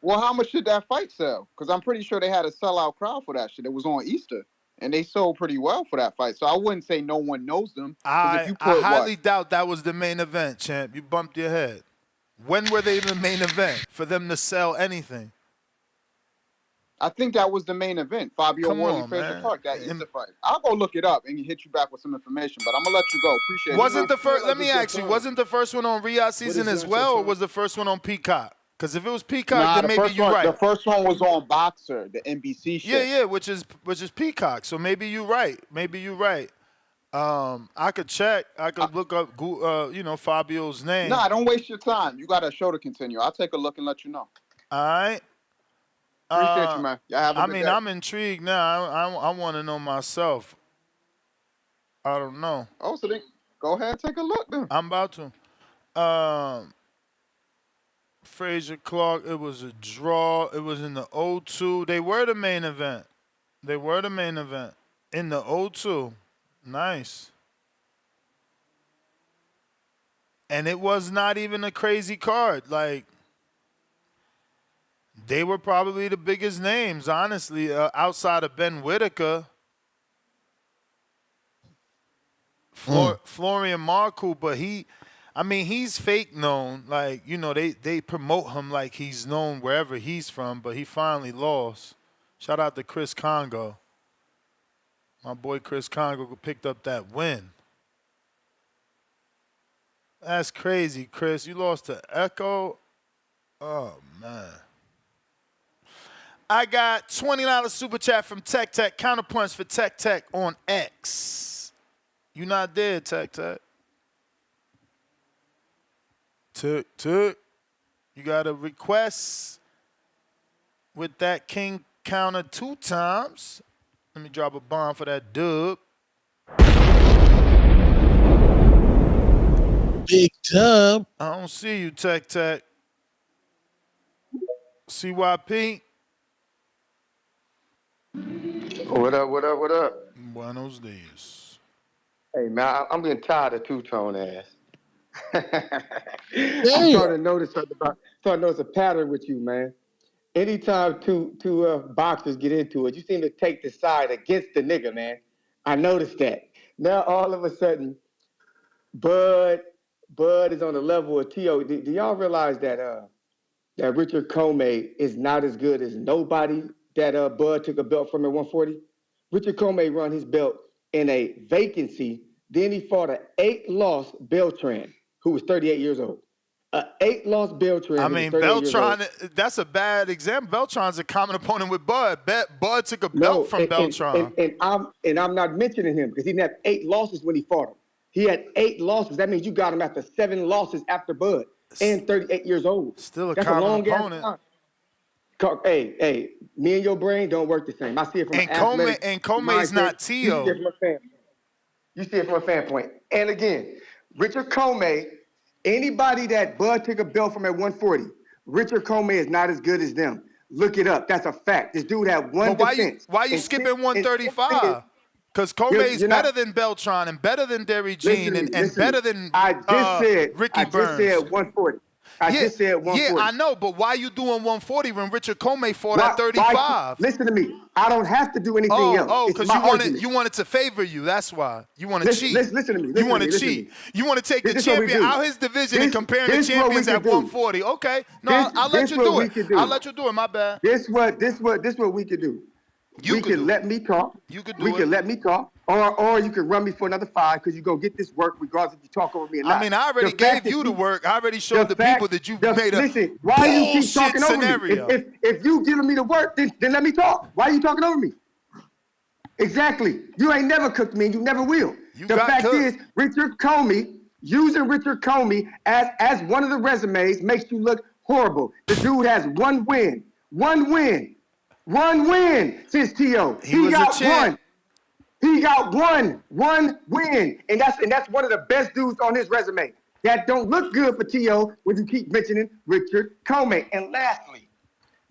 [SPEAKER 12] Well, how much did that fight sell? Because I'm pretty sure they had a sellout crowd for that shit. It was on Easter. And they sold pretty well for that fight. So I wouldn't say no one knows them.
[SPEAKER 5] I highly doubt that was the main event, champ. You bumped your head. When were they the main event for them to sell anything?
[SPEAKER 12] I think that was the main event. Fabio Worley, Fraser Clark, that Easter fight. I'll go look it up and hit you back with some information, but I'm going to let you go. Appreciate it.
[SPEAKER 5] Wasn't the first, let me ask you, wasn't the first one on Riad season as well, or was the first one on Peacock? Because if it was Peacock, then maybe you're right.
[SPEAKER 12] The first one was on Boxer, the NBC shit.
[SPEAKER 5] Yeah, which is Peacock. So maybe you're right. I could check. I could look up, Fabio's name.
[SPEAKER 12] Nah, don't waste your time. You got a show to continue. I'll take a look and let you know.
[SPEAKER 5] All right.
[SPEAKER 12] Appreciate you, man. Have a good day.
[SPEAKER 5] I'm intrigued now. I want to know myself. I don't know.
[SPEAKER 12] Oh, so then go ahead and take a look then.
[SPEAKER 5] I'm about to. Fraser Clark, it was a draw. It was in the 0-2. They were the main event. In the 0-2. Nice. And it was not even a crazy card. Like, they were probably the biggest names, honestly, outside of Ben Whitaker. Florian Marcoux, but he's fake known. Like, they promote him like he's known wherever he's from, but he finally lost. Shout out to Chris Congo. My boy Chris Congo picked up that win. That's crazy, Chris. You lost to Echo? Oh, man. I got $20 super chat from Tech. Counterpunch for Tech on X. You not there, Tech. Tick. You got a request with that king counter 2 times. Let me drop a bomb for that dub.
[SPEAKER 9] Big dub.
[SPEAKER 5] I don't see you, Tech. CYP.
[SPEAKER 13] What up?
[SPEAKER 5] Buenos dias.
[SPEAKER 13] Hey, man, I'm getting tired of two-tone ass. I'm starting to notice a pattern with you, man. Anytime two boxers get into it, you seem to take the side against the nigga, man. I noticed that. Now all of a sudden, Bud is on the level of T.O. Do y'all realize that Richard Comey is not as good as nobody that Bud took a belt from at 140? Richard Comey run his belt in a vacancy. Then he fought an 8-loss Beltran, who was 38 years old. An 8-loss Beltran.
[SPEAKER 5] I mean, Beltran, that's a bad example. Beltran's a common opponent with Bud. Bud took a belt from Beltran.
[SPEAKER 13] And I'm not mentioning him because he didn't have 8 losses when he fought him. He had 8 losses. That means you got him after 7 losses after Bud and 38 years old.
[SPEAKER 5] Still a common opponent.
[SPEAKER 13] Hey, me and your brain don't work the same. I see it from an athletic.
[SPEAKER 5] And Comey's not T.O.
[SPEAKER 13] You see it from a fan point. And again, Richard Comey, anybody that Bud took a belt from at 140, Richard Comey is not as good as them. Look it up. That's a fact. This dude had one defense.
[SPEAKER 5] Why you skipping 135? Because Comey's better than Beltran and better than Derry Jean and better than
[SPEAKER 13] I just said
[SPEAKER 5] Ricky Burns.
[SPEAKER 13] I just said 140. I just said 140.
[SPEAKER 5] Yeah, I know, but why you doing 140 when Richard Comey fought at 35?
[SPEAKER 13] Listen to me. I don't have to do anything else.
[SPEAKER 5] Oh, because you want it to favor you. That's why. You want to cheat.
[SPEAKER 13] Listen to me.
[SPEAKER 5] You want to cheat. You want to take the champion out his division and compare the champions at 140. Okay. No, I'll let you do it. I'll let you do it. My bad.
[SPEAKER 13] This what we could do. You can let me talk.
[SPEAKER 5] You could do
[SPEAKER 13] it. We can let me talk. Or you can run me for another 5 because you go get this work regardless if you talk over me or not.
[SPEAKER 5] I mean, I already gave you the work. I already showed the people that you made a
[SPEAKER 13] listen, why you keep talking
[SPEAKER 5] scenario.
[SPEAKER 13] Over me? If you giving me the work, then let me talk. Why are you talking over me? Exactly. You ain't never cooked me and you never will. The fact is, Richard Comey, using Richard Comey as one of the resumes makes you look horrible. The dude has one win since T.O. He got one. He got one win, and that's one of the best dudes on his resume. That don't look good for T.O. when you keep mentioning Richard Comey. And lastly,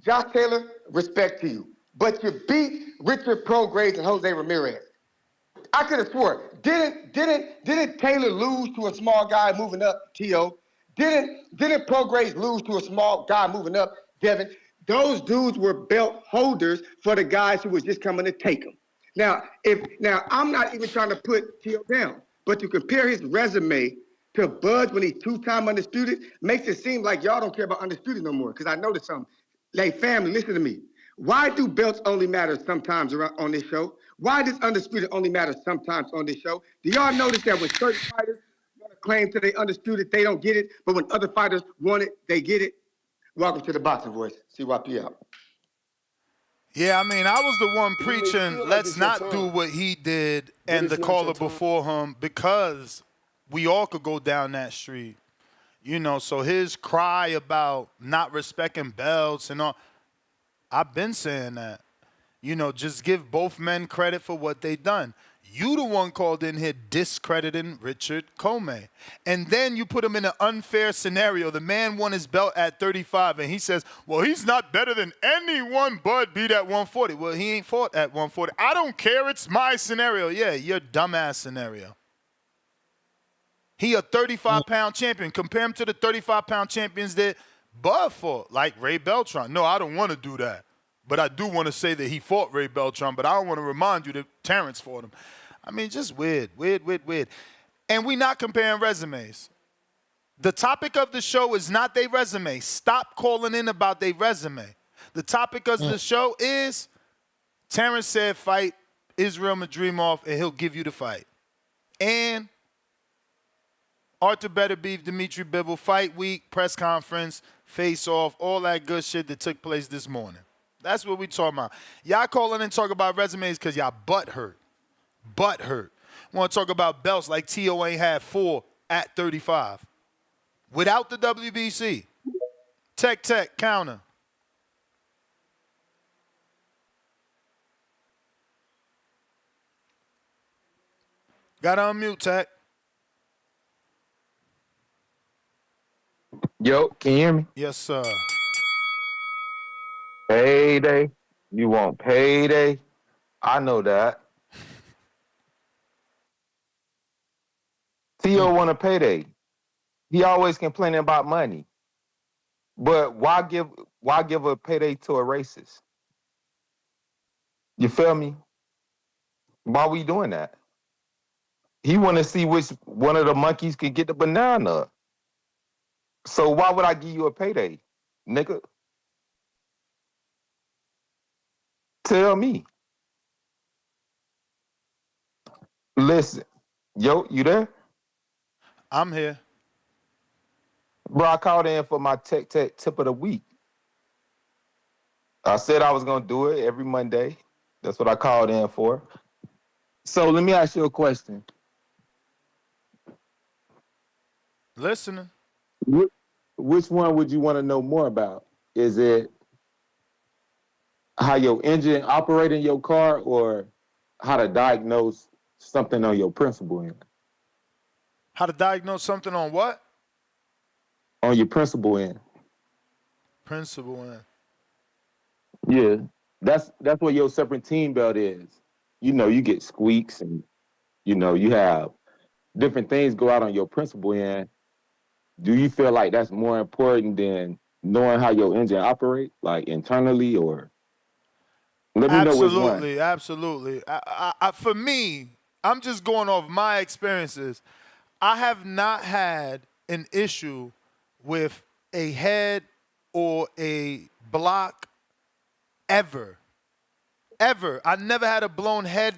[SPEAKER 13] Josh Taylor, respect to you, but you beat Richard Prograis and Jose Ramirez. I could have swore. Didn't Taylor lose to a small guy moving up, T.O.? Didn't Prograis lose to a small guy moving up, Devin? Those dudes were belt holders for the guys who was just coming to take them. Now I'm not even trying to put T.O. down, but to compare his resume to Bud's when he's 2-time undisputed makes it seem like y'all don't care about undisputed no more. Because I noticed something. Like, family, listen to me. Why do belts only matter sometimes on this show? Why does undisputed only matter sometimes on this show? Do y'all notice that when certain fighters want to claim to they undisputed, they don't get it, but when other fighters want it, they get it? Welcome to the Boxing Voice. CYP out.
[SPEAKER 5] Yeah, I mean, I was the one preaching, let's not do what he did and the caller before him because we all could go down that street. You know, so his cry about not respecting belts and all, I've been saying that. You know, just give both men credit for what they done. You the one called in here discrediting Richard Comey. And then you put him in an unfair scenario. The man won his belt at 35, and he says, well, he's not better than anyone but beat at 140. Well, he ain't fought at 140. I don't care. It's my scenario. Yeah, your dumbass scenario. He a 35-pound champion. Compare him to the 35-pound champions that Bud fought, like Ray Beltran. No, I don't want to do that. But I do want to say that he fought Ray Beltran, but I don't want to remind you that Terrence fought him. I mean, just weird. And we not comparing resumes. The topic of the show is not their resume. Stop calling in about their resume. The topic of the show is Terrence said fight Israel Madrimov and he'll give you the fight. And Artur Beterbiev Dmitry Bivol fight week, press conference, face off, all that good shit that took place this morning. That's what we talking about. Y'all calling and talk about resumes because y'all butt hurt. Want to talk about belts like T.O. ain't had 4 at 35. Without the WBC. Tech, counter. Got to unmute, Tech.
[SPEAKER 14] Yo, can you hear me?
[SPEAKER 5] Yes, sir.
[SPEAKER 14] Payday. You want payday? I know that. Theo want a payday. He always complaining about money. But why give a payday to a racist? You feel me? Why we doing that? He want to see which one of the monkeys could get the banana. So why would I give you a payday, nigga? Tell me. Listen. Yo, you there?
[SPEAKER 5] I'm here.
[SPEAKER 14] Bro, I called in for my tech tip of the week. I said I was going to do it every Monday. That's what I called in for. So let me ask you a question.
[SPEAKER 5] Listening.
[SPEAKER 14] Which one would you want to know more about? Is it how your engine operates in your car or how to diagnose something on your principal end?
[SPEAKER 5] How to diagnose something on what?
[SPEAKER 14] On your principal end.
[SPEAKER 5] Principal end.
[SPEAKER 14] Yeah. That's what your separate team belt is. you get squeaks and, you have different things go out on your principal end. Do you feel like that's more important than knowing how your engine operates, like internally, or let me know which one?
[SPEAKER 5] Absolutely. For me, I'm just going off my experiences. I have not had an issue with a head or a block ever. Ever. I never had a blown head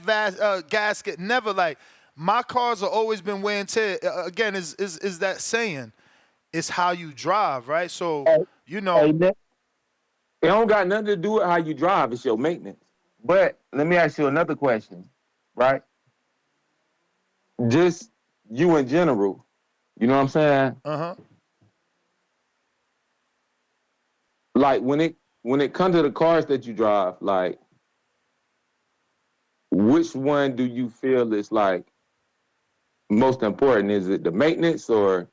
[SPEAKER 5] gasket. Never. Like, my cars have always been wear and tear. Again, is that saying? It's how you drive, right? So,
[SPEAKER 14] It don't got nothing to do with how you drive. It's your maintenance. But let me ask you another question, right? Just you in general. You know what I'm saying?
[SPEAKER 5] Uh-huh.
[SPEAKER 14] Like when it comes to the cars that you drive, like which one do you feel is like most important? Is it the maintenance or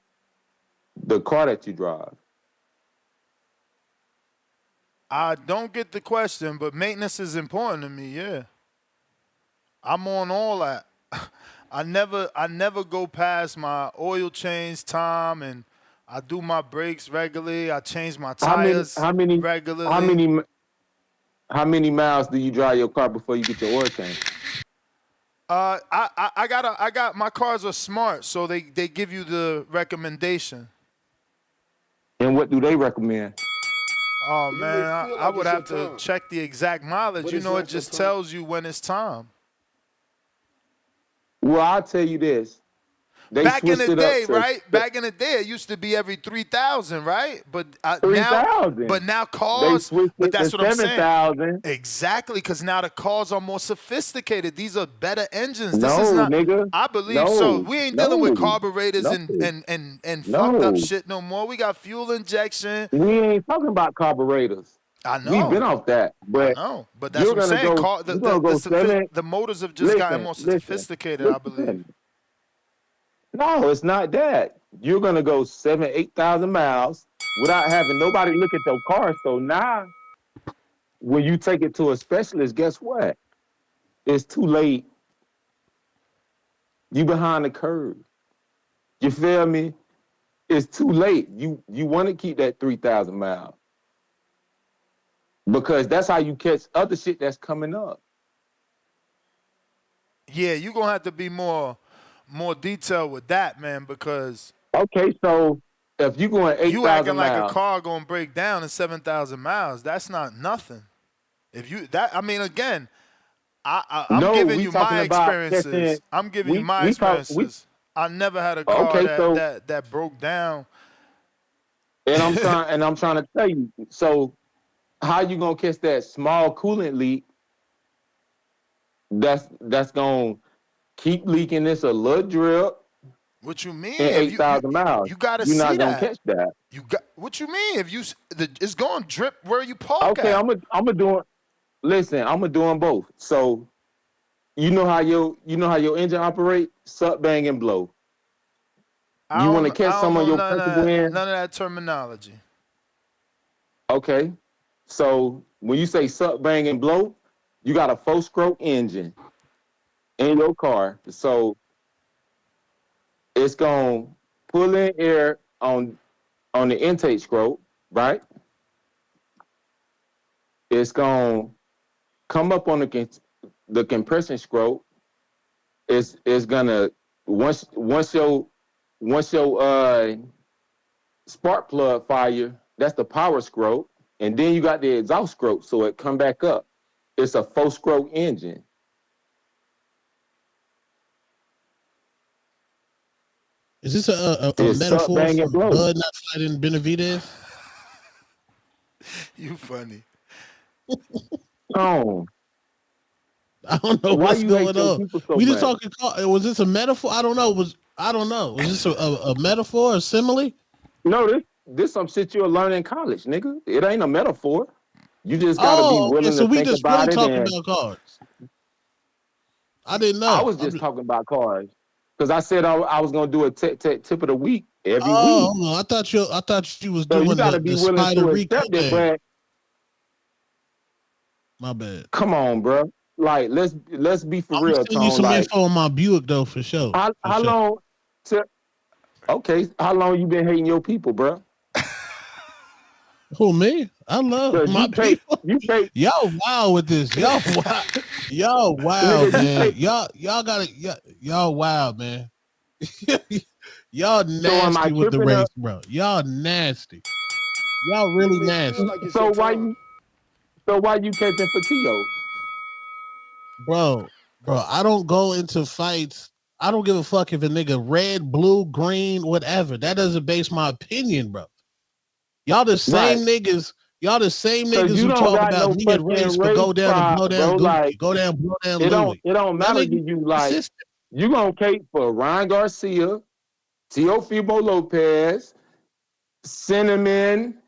[SPEAKER 14] the car that you drive?
[SPEAKER 5] I don't get the question, but maintenance is important to me, yeah. I'm on all that. I never go past my oil change time, and I do my brakes regularly. I change my tires regularly.
[SPEAKER 14] How many miles do you drive your car before you get your oil change?
[SPEAKER 5] I got my cars are smart, so they give you the recommendation.
[SPEAKER 14] And what do they recommend?
[SPEAKER 5] Oh man, I would have to check the exact mileage. It just tells you when it's time.
[SPEAKER 14] Well, I'll tell you this.
[SPEAKER 5] Back in the day, right? Back in the day, it used to be every 3,000, right? But
[SPEAKER 14] 3,000.
[SPEAKER 5] But now cars. But that's what I'm saying.
[SPEAKER 14] 7,000.
[SPEAKER 5] Exactly, because now the cars are more sophisticated. These are better engines.
[SPEAKER 14] No,
[SPEAKER 5] this is not,
[SPEAKER 14] nigga.
[SPEAKER 5] I believe
[SPEAKER 14] No,
[SPEAKER 5] so. We ain't dealing with carburetors
[SPEAKER 14] no.
[SPEAKER 5] and fucked up shit no more. We got fuel injection.
[SPEAKER 14] We ain't talking about carburetors.
[SPEAKER 5] I know.
[SPEAKER 14] We've been off that, but
[SPEAKER 5] but that's what I'm saying. The motors have just gotten more sophisticated, I believe.
[SPEAKER 14] No, it's not that. You're gonna go 7,000, 8,000 miles without having nobody look at your car. So now, when you take it to a specialist, guess what? It's too late. You behind the curve. You feel me? It's too late. You want to keep that 3,000 miles because that's how you catch other shit that's coming up.
[SPEAKER 5] Yeah, you're gonna have to be more detailed with that, man, because
[SPEAKER 14] okay, so if you going 8,000
[SPEAKER 5] you acting like
[SPEAKER 14] miles,
[SPEAKER 5] a car gonna break down in 7,000 miles, that's not nothing. Again, I'm giving you my experiences. I'm giving you my experiences. I never had a car that broke down.
[SPEAKER 14] And I'm trying to tell you. So how you gonna catch that small coolant leak? That's gonna keep leaking. This a little drip.
[SPEAKER 5] What you mean?
[SPEAKER 14] 8,000 miles.
[SPEAKER 5] You gotta
[SPEAKER 14] You're
[SPEAKER 5] see
[SPEAKER 14] not gonna
[SPEAKER 5] that.
[SPEAKER 14] catch that.
[SPEAKER 5] What you mean? It's going to drip where you park
[SPEAKER 14] okay,
[SPEAKER 5] at.
[SPEAKER 14] I'm doing both. So you know how your engine operate? Suck, bang, and blow. You want to catch some of your principal end?
[SPEAKER 5] None of that terminology.
[SPEAKER 14] Okay. So when you say suck, bang, and blow, you got a 4-stroke engine in your car. So it's going to pull in air on the intake stroke, right? It's going to come up on the compression stroke. It's going to, once your spark plug fire, that's the power stroke. And then you got the exhaust stroke, so it come back up. It's a 4-stroke engine.
[SPEAKER 9] Is this a metaphor for Bud not fighting Beterbiev?
[SPEAKER 5] You funny.
[SPEAKER 14] Oh.
[SPEAKER 9] I don't know what's going on. We just talking. Was this a metaphor? I don't know. Was this a metaphor, a simile?
[SPEAKER 14] No, this some shit you'll learn in college, nigga. It ain't a metaphor. You just gotta be willing to think about it.
[SPEAKER 9] So we just really talking about cars. I didn't know.
[SPEAKER 14] I was just talking about cars because I said I was gonna do a tip of the week every week.
[SPEAKER 9] Oh, I thought you was doing
[SPEAKER 14] you gotta be willing to accept it, but
[SPEAKER 9] my bad.
[SPEAKER 14] Come on, bro. like let's be for
[SPEAKER 9] I'm
[SPEAKER 14] real,
[SPEAKER 9] sending you
[SPEAKER 14] Tone.
[SPEAKER 9] some
[SPEAKER 14] Like,
[SPEAKER 9] info on my Buick though, for sure.
[SPEAKER 14] how long? Okay, how long you been hating your people, bro?
[SPEAKER 9] Who, me? I love my people.
[SPEAKER 14] You pay.
[SPEAKER 9] Y'all wild with this. Y'all wild. Y'all wild, man. Y'all gotta. Y'all wild, man. Y'all nasty with the race, bro. Y'all nasty. Y'all really nasty.
[SPEAKER 14] So why you caping for Tio?
[SPEAKER 9] Bro, I don't go into fights. I don't give a fuck if a nigga red, blue, green, whatever. That doesn't base my opinion, bro. Y'all the same niggas. Y'all the same niggas who talk about nigga race, but go down and blow down Gucci.
[SPEAKER 14] Like,
[SPEAKER 9] go down, blow down Louis.
[SPEAKER 14] It don't matter to you. Like, you gonna cape for Ryan Garcia, Teofimo Lopez, Cinnamon.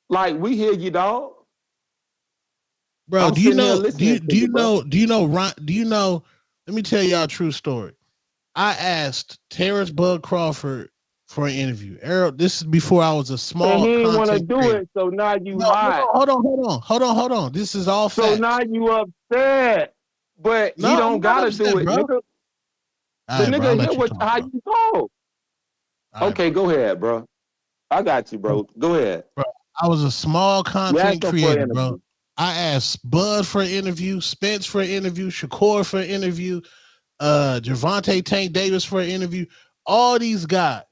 [SPEAKER 14] Like, we hear you, dog.
[SPEAKER 9] Bro, do you know? Let me tell y'all a true story. I asked Terrence Bud Crawford for an interview. Errol, this is before I was a small.
[SPEAKER 14] He didn't
[SPEAKER 9] want to
[SPEAKER 14] do it, so now you lied.
[SPEAKER 9] Hold on. This is all facts.
[SPEAKER 14] So now you upset, but he don't gotta do it,
[SPEAKER 9] bro.
[SPEAKER 14] nigga. The nigga hear how you talk. Okay, go ahead, bro. I got you, bro. Go ahead.
[SPEAKER 9] Bro, I was a small content creator, bro. I asked Bud for an interview, Spence for an interview, Shakur for an interview, Gervonta Tank Davis for an interview, all these guys.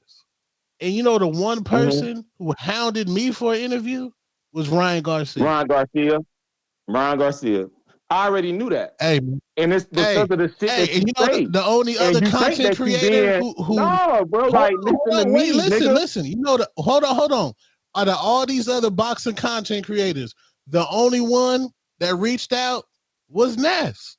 [SPEAKER 9] And you know the one person who hounded me for an interview was Ryan Garcia.
[SPEAKER 14] Ryan Garcia. I already knew that.
[SPEAKER 9] Hey,
[SPEAKER 14] and it's because of the shit that you say.
[SPEAKER 9] The only other content creator who
[SPEAKER 14] no, bro, like listen to me,
[SPEAKER 9] listen. You know hold on. Out of all these other boxing content creators, the only one that reached out was Ness.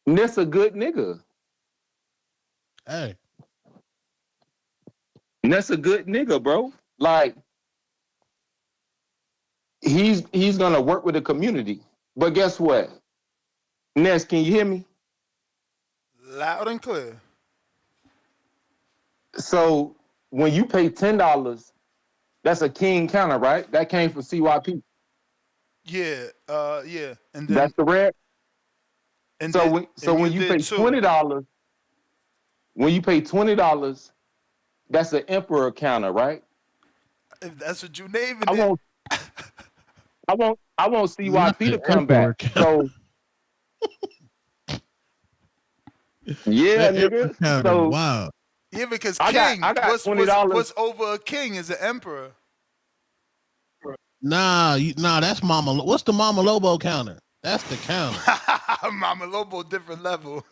[SPEAKER 14] Ness a good nigga.
[SPEAKER 9] Hey.
[SPEAKER 14] Ness a good nigga, bro. Like, he's gonna work with the community. But guess what? Ness, can you hear me?
[SPEAKER 5] Loud and clear.
[SPEAKER 14] So when you pay $10, that's a king counter, right? That came from CYP.
[SPEAKER 5] Yeah, yeah. And then
[SPEAKER 14] that's the red.
[SPEAKER 5] And
[SPEAKER 14] so
[SPEAKER 5] then,
[SPEAKER 14] when you pay $20, that's an emperor counter, right?
[SPEAKER 5] If that's what you name it.
[SPEAKER 14] I want CYP to come back. So yeah, nigga. So
[SPEAKER 9] wow.
[SPEAKER 5] Yeah, because
[SPEAKER 14] I
[SPEAKER 5] king,
[SPEAKER 14] got $20.
[SPEAKER 5] what's over a king is an emperor.
[SPEAKER 9] Nah, that's Mama. What's the Mama Lobo counter? That's the counter.
[SPEAKER 5] Mama Lobo, different level.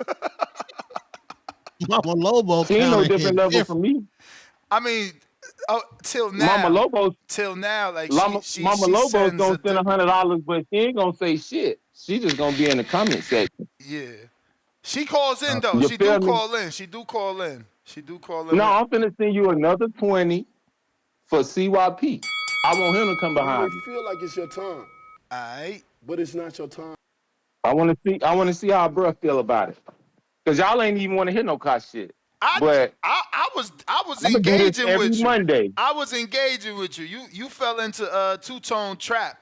[SPEAKER 9] Mama Lobo
[SPEAKER 14] counter. Ain't no different level for me.
[SPEAKER 5] I mean, till now.
[SPEAKER 14] Mama Lobo.
[SPEAKER 5] Till now, like
[SPEAKER 14] Mama Lobo's gonna send $100, but she ain't gonna say shit. She just gonna be in the comment section.
[SPEAKER 5] Yeah. She calls in though. She do call in. She do call in.
[SPEAKER 14] No, I'm finna send you another 20 for CYP. I want him to come behind me.
[SPEAKER 11] You feel like it's your time.
[SPEAKER 5] Alright.
[SPEAKER 11] But it's not your time.
[SPEAKER 14] I wanna see how bro feel about it. Cause y'all ain't even wanna hear no cop shit.
[SPEAKER 5] I was engaging with you.
[SPEAKER 14] Monday.
[SPEAKER 5] I was engaging with you. You fell into a two-tone trap.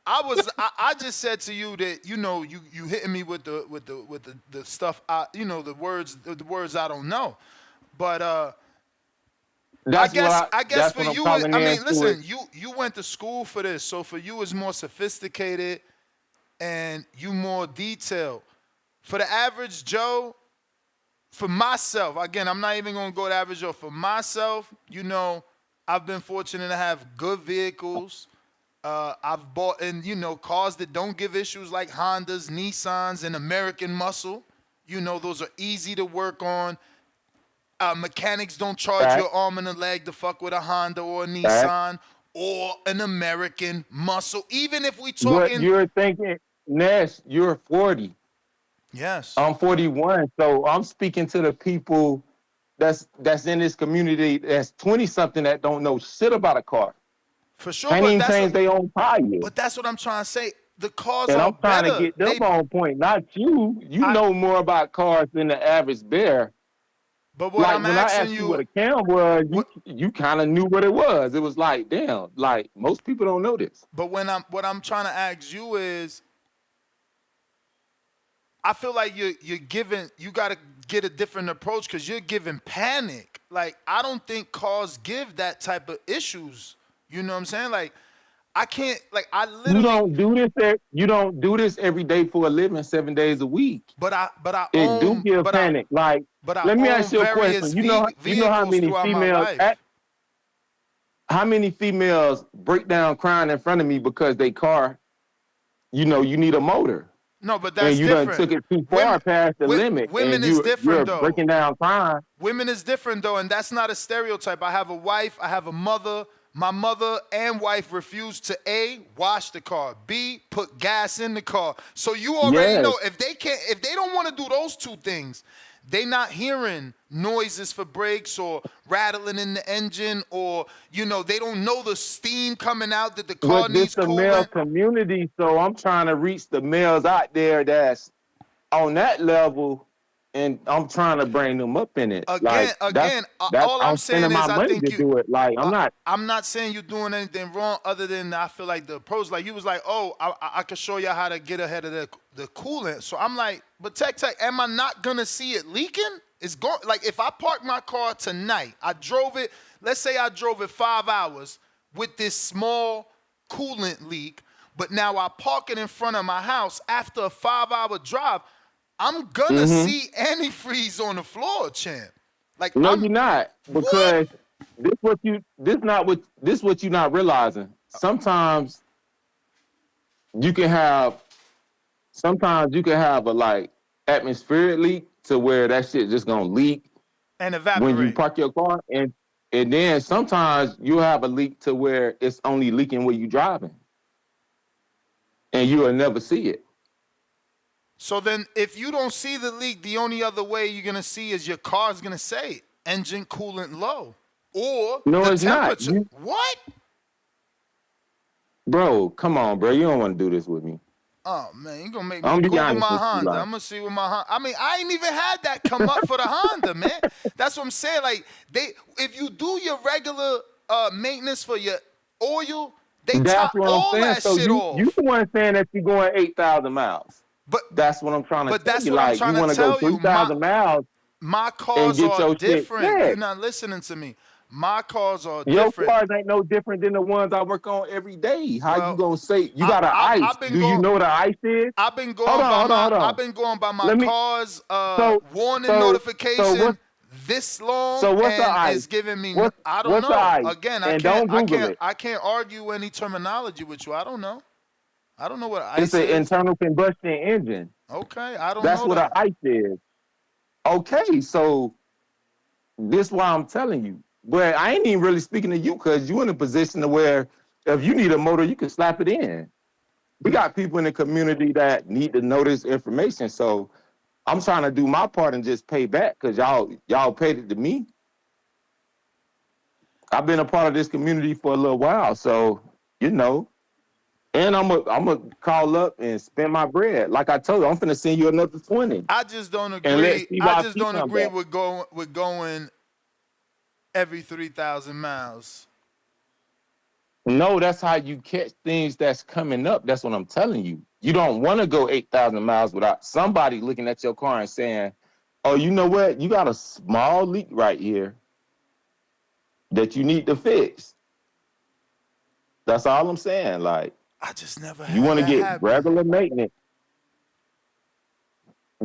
[SPEAKER 5] I just said to you that you hitting me with the stuff the words I don't know. But I guess for you, I mean, listen, you went to school for this, so for you it's more sophisticated and you more detailed. For the average Joe, for myself, again, I'm not even gonna go to average Joe. For myself, I've been fortunate to have good vehicles. I've bought cars that don't give issues like Hondas, Nissans, and American Muscle. Those are easy to work on. Mechanics don't charge your arm and a leg to fuck with a Honda or a Nissan or an American Muscle. Even if we talking,
[SPEAKER 14] but you're thinking, Ness, you're 40.
[SPEAKER 5] Yes,
[SPEAKER 14] I'm 41. So I'm speaking to the people that's in this community that's 20 something that don't know shit about a car.
[SPEAKER 5] For sure,
[SPEAKER 14] can't even change their own tire.
[SPEAKER 5] But that's what I'm trying to say. The cars
[SPEAKER 14] and
[SPEAKER 5] are
[SPEAKER 14] I'm trying
[SPEAKER 5] better.
[SPEAKER 14] to get them on point, not you. You know more about cars than the average bear.
[SPEAKER 5] But what
[SPEAKER 14] like
[SPEAKER 5] I'm
[SPEAKER 14] when I
[SPEAKER 5] asking
[SPEAKER 14] asked you what a cam was, you kind of knew what it was. It was like, damn, like most people don't know this.
[SPEAKER 5] But what I'm trying to ask you is, I feel like you got to get a different approach because you're giving panic. Like, I don't think cars give that type of issues. You know what I'm saying? Like, I can't, like, I literally.
[SPEAKER 14] You don't do this every day for a living, 7 days a week.
[SPEAKER 5] But I
[SPEAKER 14] it do give panic. Let me ask you a question. You know how many females how many females break down crying in front of me because they car, you need a motor.
[SPEAKER 5] No, but that's
[SPEAKER 14] different. And you done took it too far past the limit.
[SPEAKER 5] Women is different, though.
[SPEAKER 14] Breaking down crying.
[SPEAKER 5] Women is different, though, and that's not a stereotype. I have a wife. I have a mother. My mother and wife refuse to A, wash the car, B, put gas in the car. So you already know if they don't want to do those two things, they not hearing noises for brakes or rattling in the engine, or they don't know the steam coming out that the car needs coolant.
[SPEAKER 14] This is a male community, so I'm trying to reach the males out there that's on that level, and I'm trying to bring them up in it.
[SPEAKER 5] All I'm saying is I think you
[SPEAKER 14] do it. Like
[SPEAKER 5] I'm not saying you're doing anything wrong, other than I feel like the approach, like you was like, oh, I can show you how to get ahead of the coolant. So I'm like, but tech, am I not gonna see it leaking? It's going, like, if I park my car tonight, I drove it. Let's say I drove it 5 hours with this small coolant leak, but now I park it in front of my house after a 5-hour drive. I'm gonna see antifreeze on the floor, champ. Like,
[SPEAKER 14] no, you're not, because this what you're not realizing. Sometimes you can have a like atmospheric leak to where that shit just gonna leak
[SPEAKER 5] and evaporate
[SPEAKER 14] when you park your car, and then sometimes you have a leak to where it's only leaking where you driving, and you will never see it.
[SPEAKER 5] So then, if you don't see the leak, the only other way you're gonna see is your car's gonna say engine coolant low, or
[SPEAKER 14] no,
[SPEAKER 5] the
[SPEAKER 14] it's
[SPEAKER 5] temperature.
[SPEAKER 14] Not.
[SPEAKER 5] What?
[SPEAKER 14] Bro, come on, bro. You don't want to do this with me.
[SPEAKER 5] Oh man, you gonna make me Google my Honda. I'm gonna see what my Honda. I mean, I ain't even had that come up for the Honda, man. That's what I'm saying. Like, if you do your regular maintenance for your oil, they top all that shit off.
[SPEAKER 14] You the one saying that you're going 8,000 miles.
[SPEAKER 5] But
[SPEAKER 14] that's what I'm trying to tell you.
[SPEAKER 5] But that's what I'm trying to tell you.
[SPEAKER 14] You want to go 3,000 miles.
[SPEAKER 5] My cars are different. You're not listening to me. My cars are different.
[SPEAKER 14] Your cars ain't no different than the ones I work on every day. How you gonna say you got an ice? You know what an ice is?
[SPEAKER 5] I've been going by my car's warning notification this long.
[SPEAKER 14] So what's the ice?
[SPEAKER 5] It's giving me. I
[SPEAKER 14] don't
[SPEAKER 5] know. Again, I can't argue any terminology with you. I don't know. I don't know what ice is.
[SPEAKER 14] It's an internal combustion engine.
[SPEAKER 5] Okay, I don't know.
[SPEAKER 14] That's what an ice is. Okay, so this is why I'm telling you. But I ain't even really speaking to you, because you're in a position to where if you need a motor, you can slap it in. We got people in the community that need to know this information. So I'm trying to do my part and just pay back, because y'all paid it to me. I've been a part of this community for a little while, so and I'm a call up and spend my bread. Like I told you, I'm finna send you another 20.
[SPEAKER 5] I just don't agree. I just don't agree with going every 3,000 miles.
[SPEAKER 14] No, that's how you catch things that's coming up. That's what I'm telling you. You don't want to go 8,000 miles without somebody looking at your car and saying, oh, you know what? You got a small leak right here that you need to fix. That's all I'm saying. Like,
[SPEAKER 5] I just never
[SPEAKER 14] had. You want to get regular maintenance.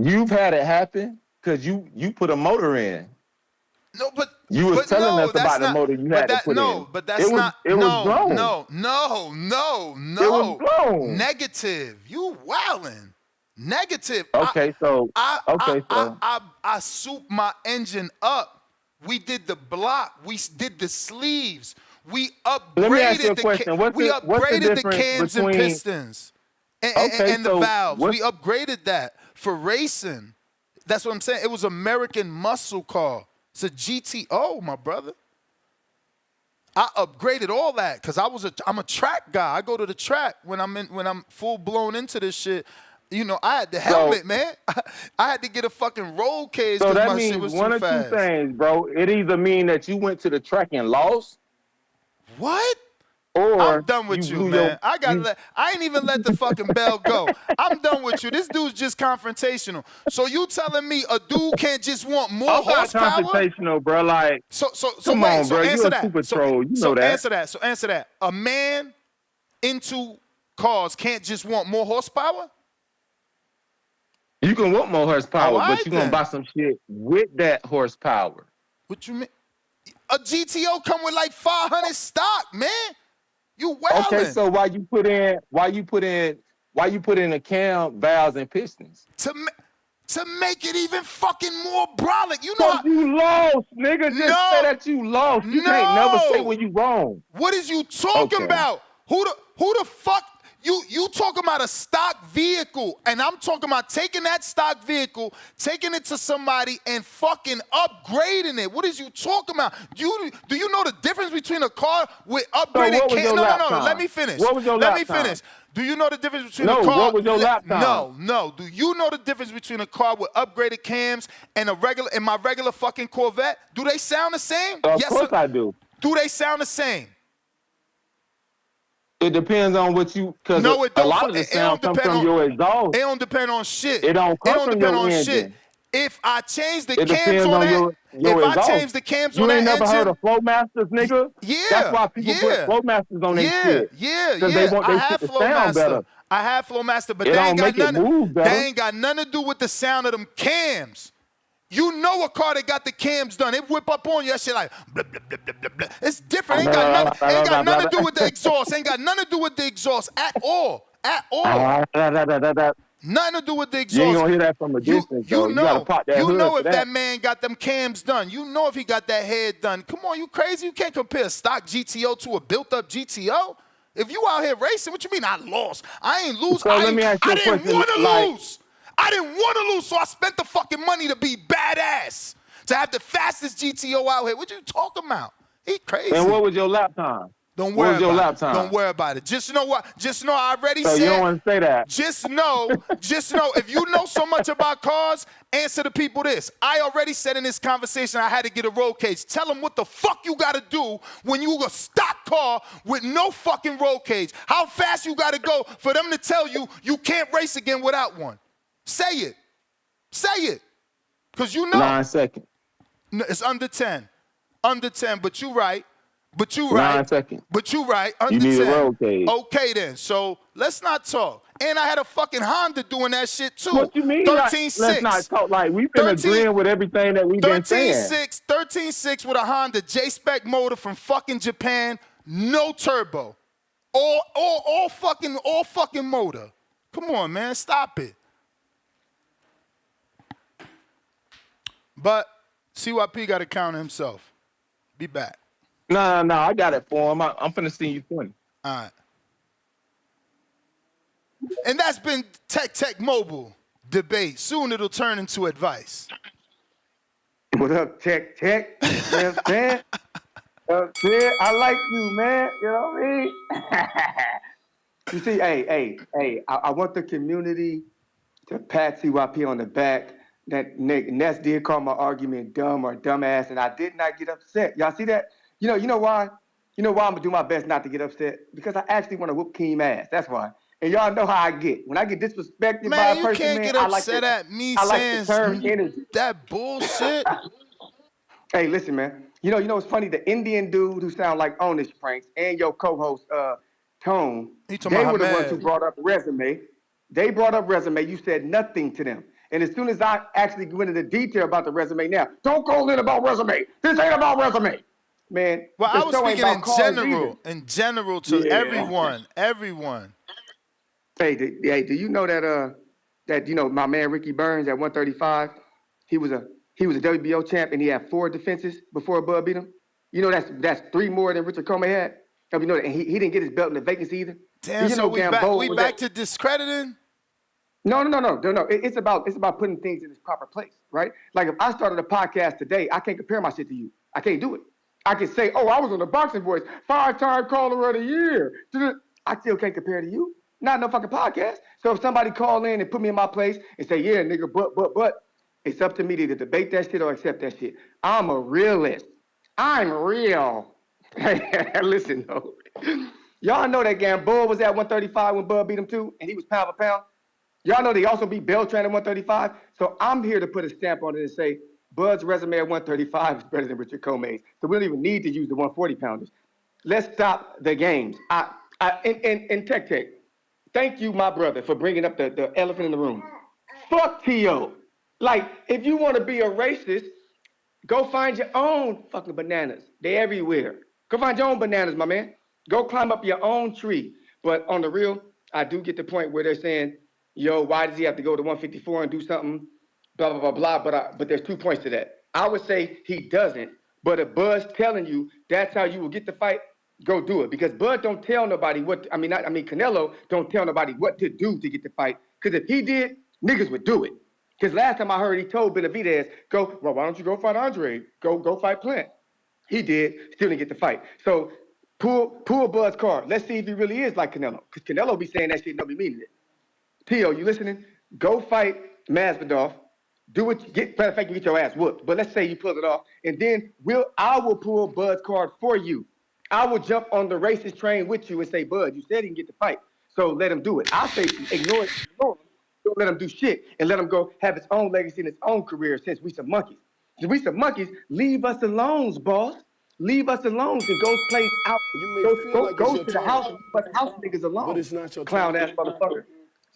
[SPEAKER 14] You've had it happen because you put a motor in.
[SPEAKER 5] No, but
[SPEAKER 14] you was telling us about the motor you had to put in.
[SPEAKER 5] No, but that's not.
[SPEAKER 14] It was blown.
[SPEAKER 5] No.
[SPEAKER 14] It was blown.
[SPEAKER 5] Negative. You wildin'. Negative.
[SPEAKER 14] Okay,
[SPEAKER 5] I souped my engine up. We did the block. We did the sleeves. We upgraded
[SPEAKER 14] Let me ask you a question. What's
[SPEAKER 5] the cams and pistons and the valves. We upgraded that for racing. That's what I'm saying. It was American muscle car. It's a GTO, my brother. I upgraded all that because I'm a track guy. I go to the track when I'm full blown into this shit. I had the helmet, man. I had to get a fucking roll cage
[SPEAKER 14] So
[SPEAKER 5] because
[SPEAKER 14] that
[SPEAKER 5] my shit
[SPEAKER 14] means
[SPEAKER 5] was
[SPEAKER 14] one
[SPEAKER 5] too
[SPEAKER 14] or
[SPEAKER 5] fast.
[SPEAKER 14] two things, bro. It either mean that you went to the track and lost.
[SPEAKER 5] What?
[SPEAKER 14] Or
[SPEAKER 5] I'm done with you, man.
[SPEAKER 14] I
[SPEAKER 5] ain't even let the fucking bell go. I'm done with you. This dude's just confrontational. So you telling me a dude can't just want more
[SPEAKER 14] I'm not
[SPEAKER 5] horsepower?
[SPEAKER 14] confrontational, bro. Like,
[SPEAKER 5] So
[SPEAKER 14] come
[SPEAKER 5] wait,
[SPEAKER 14] on, bro.
[SPEAKER 5] answer
[SPEAKER 14] You a
[SPEAKER 5] that.
[SPEAKER 14] super troll. You know that.
[SPEAKER 5] Answer that. A man into cars can't just want more horsepower?
[SPEAKER 14] You can want more horsepower,
[SPEAKER 5] All
[SPEAKER 14] but
[SPEAKER 5] right,
[SPEAKER 14] you gonna
[SPEAKER 5] then.
[SPEAKER 14] buy some shit with that horsepower.
[SPEAKER 5] What you mean? A GTO come with like 500 stock, man. You wildin'.
[SPEAKER 14] Okay, so why you put in the cam, valves, and pistons?
[SPEAKER 5] To make it even fucking more brolic. You know
[SPEAKER 14] you lost, nigga. Just say that you lost. You can't never say when you wrong.
[SPEAKER 5] What is you talking about? Who the fuck? You talking about a stock vehicle, and I'm talking about taking that stock vehicle, taking it to somebody, and fucking upgrading it. What is you talking about? Do you know the difference between a car with upgraded cams? No. Let me finish.
[SPEAKER 14] What was your
[SPEAKER 5] Let
[SPEAKER 14] lap
[SPEAKER 5] me
[SPEAKER 14] time?
[SPEAKER 5] finish. Do you know the difference between
[SPEAKER 14] No,
[SPEAKER 5] a car?
[SPEAKER 14] what was your lap time?
[SPEAKER 5] No. Do you know the difference between a car with upgraded cams and my regular fucking Corvette? Do they sound the same?
[SPEAKER 14] Of course I do.
[SPEAKER 5] Do they sound the same?
[SPEAKER 14] It depends on what you, because a lot of the sound comes from your exhaust.
[SPEAKER 5] It don't depend on shit.
[SPEAKER 14] It don't come from your engine.
[SPEAKER 5] Shit. If I change the
[SPEAKER 14] It
[SPEAKER 5] cams
[SPEAKER 14] depends
[SPEAKER 5] on
[SPEAKER 14] on
[SPEAKER 5] that,
[SPEAKER 14] your
[SPEAKER 5] if
[SPEAKER 14] exhaust.
[SPEAKER 5] I change the cams on
[SPEAKER 14] you
[SPEAKER 5] that
[SPEAKER 14] ain't never
[SPEAKER 5] engine,
[SPEAKER 14] heard of flow masters, nigga?
[SPEAKER 5] Yeah.
[SPEAKER 14] That's why people put flow masters on their shit.
[SPEAKER 5] Yeah.
[SPEAKER 14] Because they want their shit to sound better.
[SPEAKER 5] I have Flowmaster, but
[SPEAKER 14] It
[SPEAKER 5] they
[SPEAKER 14] don't
[SPEAKER 5] ain't got
[SPEAKER 14] make it move better.
[SPEAKER 5] They ain't got nothing to do with the sound of them cams. You know a car that got the cams done. It whip up on you. That shit like blah, blah, blah, blah, blah, blah. It's different. Ain't got nothing to do with the exhaust. Ain't got nothing to do with the exhaust at all. At all. Nothing to do with the exhaust.
[SPEAKER 14] You ain't gonna hear that from a distance, though. You gotta pop that hood
[SPEAKER 5] know
[SPEAKER 14] for
[SPEAKER 5] if that man got them cams done. You know if he got that head done. Come on, you crazy? You can't compare a stock GTO to a built-up GTO. If you out here racing, what you mean I lost? I ain't lose.
[SPEAKER 14] So let me ask you a
[SPEAKER 5] didn't
[SPEAKER 14] question,
[SPEAKER 5] want to
[SPEAKER 14] like-
[SPEAKER 5] lose. I didn't want to lose, so I spent the fucking money to be badass. To have the fastest GTO out here. What you talking about? He crazy.
[SPEAKER 14] And what was your lap time?
[SPEAKER 5] Don't
[SPEAKER 14] What
[SPEAKER 5] worry
[SPEAKER 14] was your
[SPEAKER 5] about
[SPEAKER 14] lap
[SPEAKER 5] it.
[SPEAKER 14] time?
[SPEAKER 5] Don't worry about it. Just know what? Just know I already
[SPEAKER 14] So
[SPEAKER 5] said.
[SPEAKER 14] you don't want to say that.
[SPEAKER 5] Just know. If you know so much about cars, answer the people this. I already said in this conversation I had to get a roll cage. Tell them what the fuck you got to do when you a stock car with no fucking roll cage. How fast you got to go for them to tell you you can't race again without one. Say it. Say it. Because you know.
[SPEAKER 14] 9 seconds.
[SPEAKER 5] No, it's under 10. Under 10, but you right.
[SPEAKER 14] 9 seconds.
[SPEAKER 5] But you right. Under
[SPEAKER 14] You need
[SPEAKER 5] 10.
[SPEAKER 14] a roll cage.
[SPEAKER 5] Okay then. So let's not talk. And I had a fucking Honda doing that shit too.
[SPEAKER 14] What you mean?
[SPEAKER 5] 13.6.
[SPEAKER 14] Let's not talk. Like, we've been agreeing with everything that we've been saying.
[SPEAKER 5] 13.6 with a Honda J-Spec motor from fucking Japan. No turbo. All fucking motor. Come on, man. Stop it. But CYP got to count himself. Be back.
[SPEAKER 14] No, I got it for him. I'm finna see you 20.
[SPEAKER 5] All right. And that's been Tech Mobile debate. Soon it'll turn into advice.
[SPEAKER 13] What up, Tech? You know what I'm saying? I like you, man. You know what I mean? You see, hey, I want the community to pat CYP on the back. That Ness did call my argument dumb or dumbass, and I did not get upset. Y'all see that? You know why? You know why I'm gonna do my best not to get upset? Because I actually want to whoop Keem ass. That's why. And y'all know how I get. When I get disrespected by a person,
[SPEAKER 5] man, you can't get upset at me saying that bullshit.
[SPEAKER 13] Hey, listen, man. You know what's funny? The Indian dude who sound like Onish Pranks and your co-host Tone, they were the ones who brought up resume. They brought up resume. You said nothing to them. And as soon as I actually went into detail about the resume now, don't go in about resume. This ain't about resume. Man.
[SPEAKER 5] Well, I was speaking in general to everyone.
[SPEAKER 13] Hey, do you know that my man Ricky Burns at 135, he was a WBO champ and he had 4 defenses before Bud beat him? You know that's 3 more than Richard Comey had? You know that, and he didn't get his belt in the vacancy either.
[SPEAKER 5] Damn, so we back to discrediting?
[SPEAKER 13] No. It's about putting things in its proper place, right? Like if I started a podcast today, I can't compare my shit to you. I can't do it. I can say, I was on the Boxing Voice, 5-time caller of the year. I still can't compare to you. Not no fucking podcast. So if somebody call in and put me in my place and say, yeah, nigga, but, it's up to me to either debate that shit or accept that shit. I'm a realist. I'm real. Listen, though. Y'all know that Gamboa was at 135 when Bud beat him too, and he was pound for pound. Y'all know they also beat Beltran at 135. So I'm here to put a stamp on it and say Bud's resume at 135 is better than Richard Come's. So we don't even need to use the 140 pounders. Let's stop the games. In Tech, thank you, my brother, for bringing up the elephant in the room. Fuck T.O. Like, if you want to be a racist, go find your own fucking bananas. They everywhere. Go find your own bananas, my man. Go climb up your own tree. But on the real, I do get the point where they're saying, yo, why does he have to go to 154 and do something? Blah, blah, blah, blah. But there's 2 points to that. I would say he doesn't. But if Bud's telling you that's how you will get the fight, go do it. Because Bud don't tell nobody Canelo don't tell nobody what to do to get the fight. Because if he did, niggas would do it. Because last time I heard he told Benavidez, why don't you go fight Andre? Go fight Plant. He did, still didn't get the fight. So pull Bud's card. Let's see if he really is like Canelo. Because Canelo be saying that shit and don't be meaning it. Tio, you listening? Go fight Masvidal. Do what you get. Matter of fact, you get your ass whooped. But let's say you pull it off. And then I will pull Bud's card for you. I will jump on the racist train with you and say, Bud, you said he can get the fight. So let him do it. I say ignore it. Don't let him do shit and let him go have his own legacy and his own career since we some monkeys. Since we some monkeys, leave us alone, boss. Leave us alone and go place out. Go to the house and leave us house niggas alone.
[SPEAKER 11] But it's not your
[SPEAKER 13] clown ass motherfucker.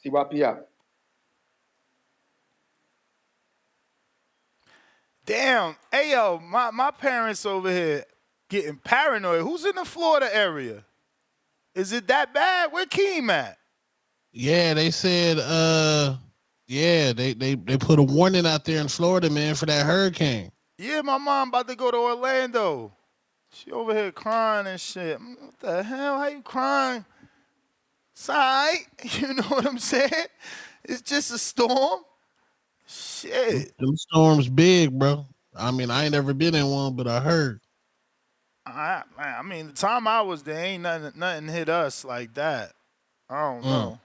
[SPEAKER 13] CYP out.
[SPEAKER 5] Damn. Hey, yo, my parents over here getting paranoid. Who's in the Florida area? Is it that bad? Where Keem at?
[SPEAKER 9] Yeah, they said, they put a warning out there in Florida, man, for that hurricane.
[SPEAKER 5] Yeah, my mom about to go to Orlando. She over here crying and shit. What the hell? How you crying? It's all right. You know what I'm saying? It's just a storm. Shit.
[SPEAKER 9] Them storms big, bro. I mean, I ain't never been in one, but I heard.
[SPEAKER 5] I mean, the time I was there, ain't nothing hit us like that. I don't know.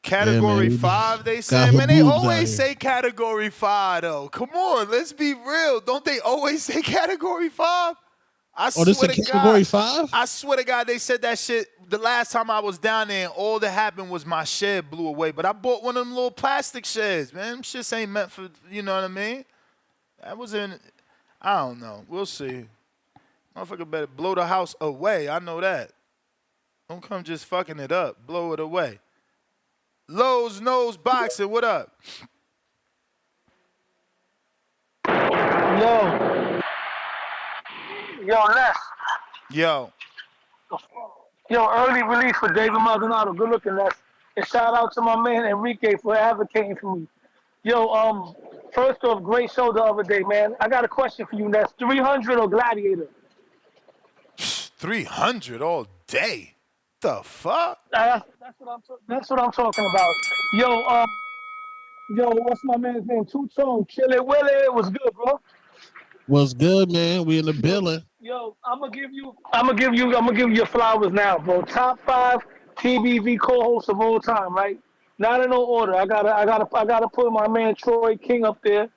[SPEAKER 5] Category 5, they say. Man, they always say Category 5, though. Come on, let's be real. Don't they always say Category 5?
[SPEAKER 9] This is Category 5?
[SPEAKER 5] I swear to God, they said that shit the last time I was down there, and all that happened was my shed blew away. But I bought one of them little plastic sheds, man. Them shits ain't meant for, you know what I mean? That was in, I don't know. We'll see. Motherfucker better blow the house away. I know that. Don't come just fucking it up. Blow it away. Lowe's Nose Boxing, what up?
[SPEAKER 15] Yo, Les.
[SPEAKER 5] Yo,
[SPEAKER 15] early release for David Maldonado. Good looking, Les. And shout out to my man Enrique for advocating for me. Yo, first off, great show the other day, man. I got a question for you, Les. 300 or Gladiator?
[SPEAKER 5] 300 all day. The fuck?
[SPEAKER 15] That's what I'm talking about. Yo, what's my man's name? Two Tone, Chili Willie. Was good, bro.
[SPEAKER 9] What's good, man? We in the building.
[SPEAKER 15] Yo, I'm gonna give you your flowers now, bro. Top 5 TBV co-hosts of all time, right? Not in no order. I gotta put my man Troy King up there,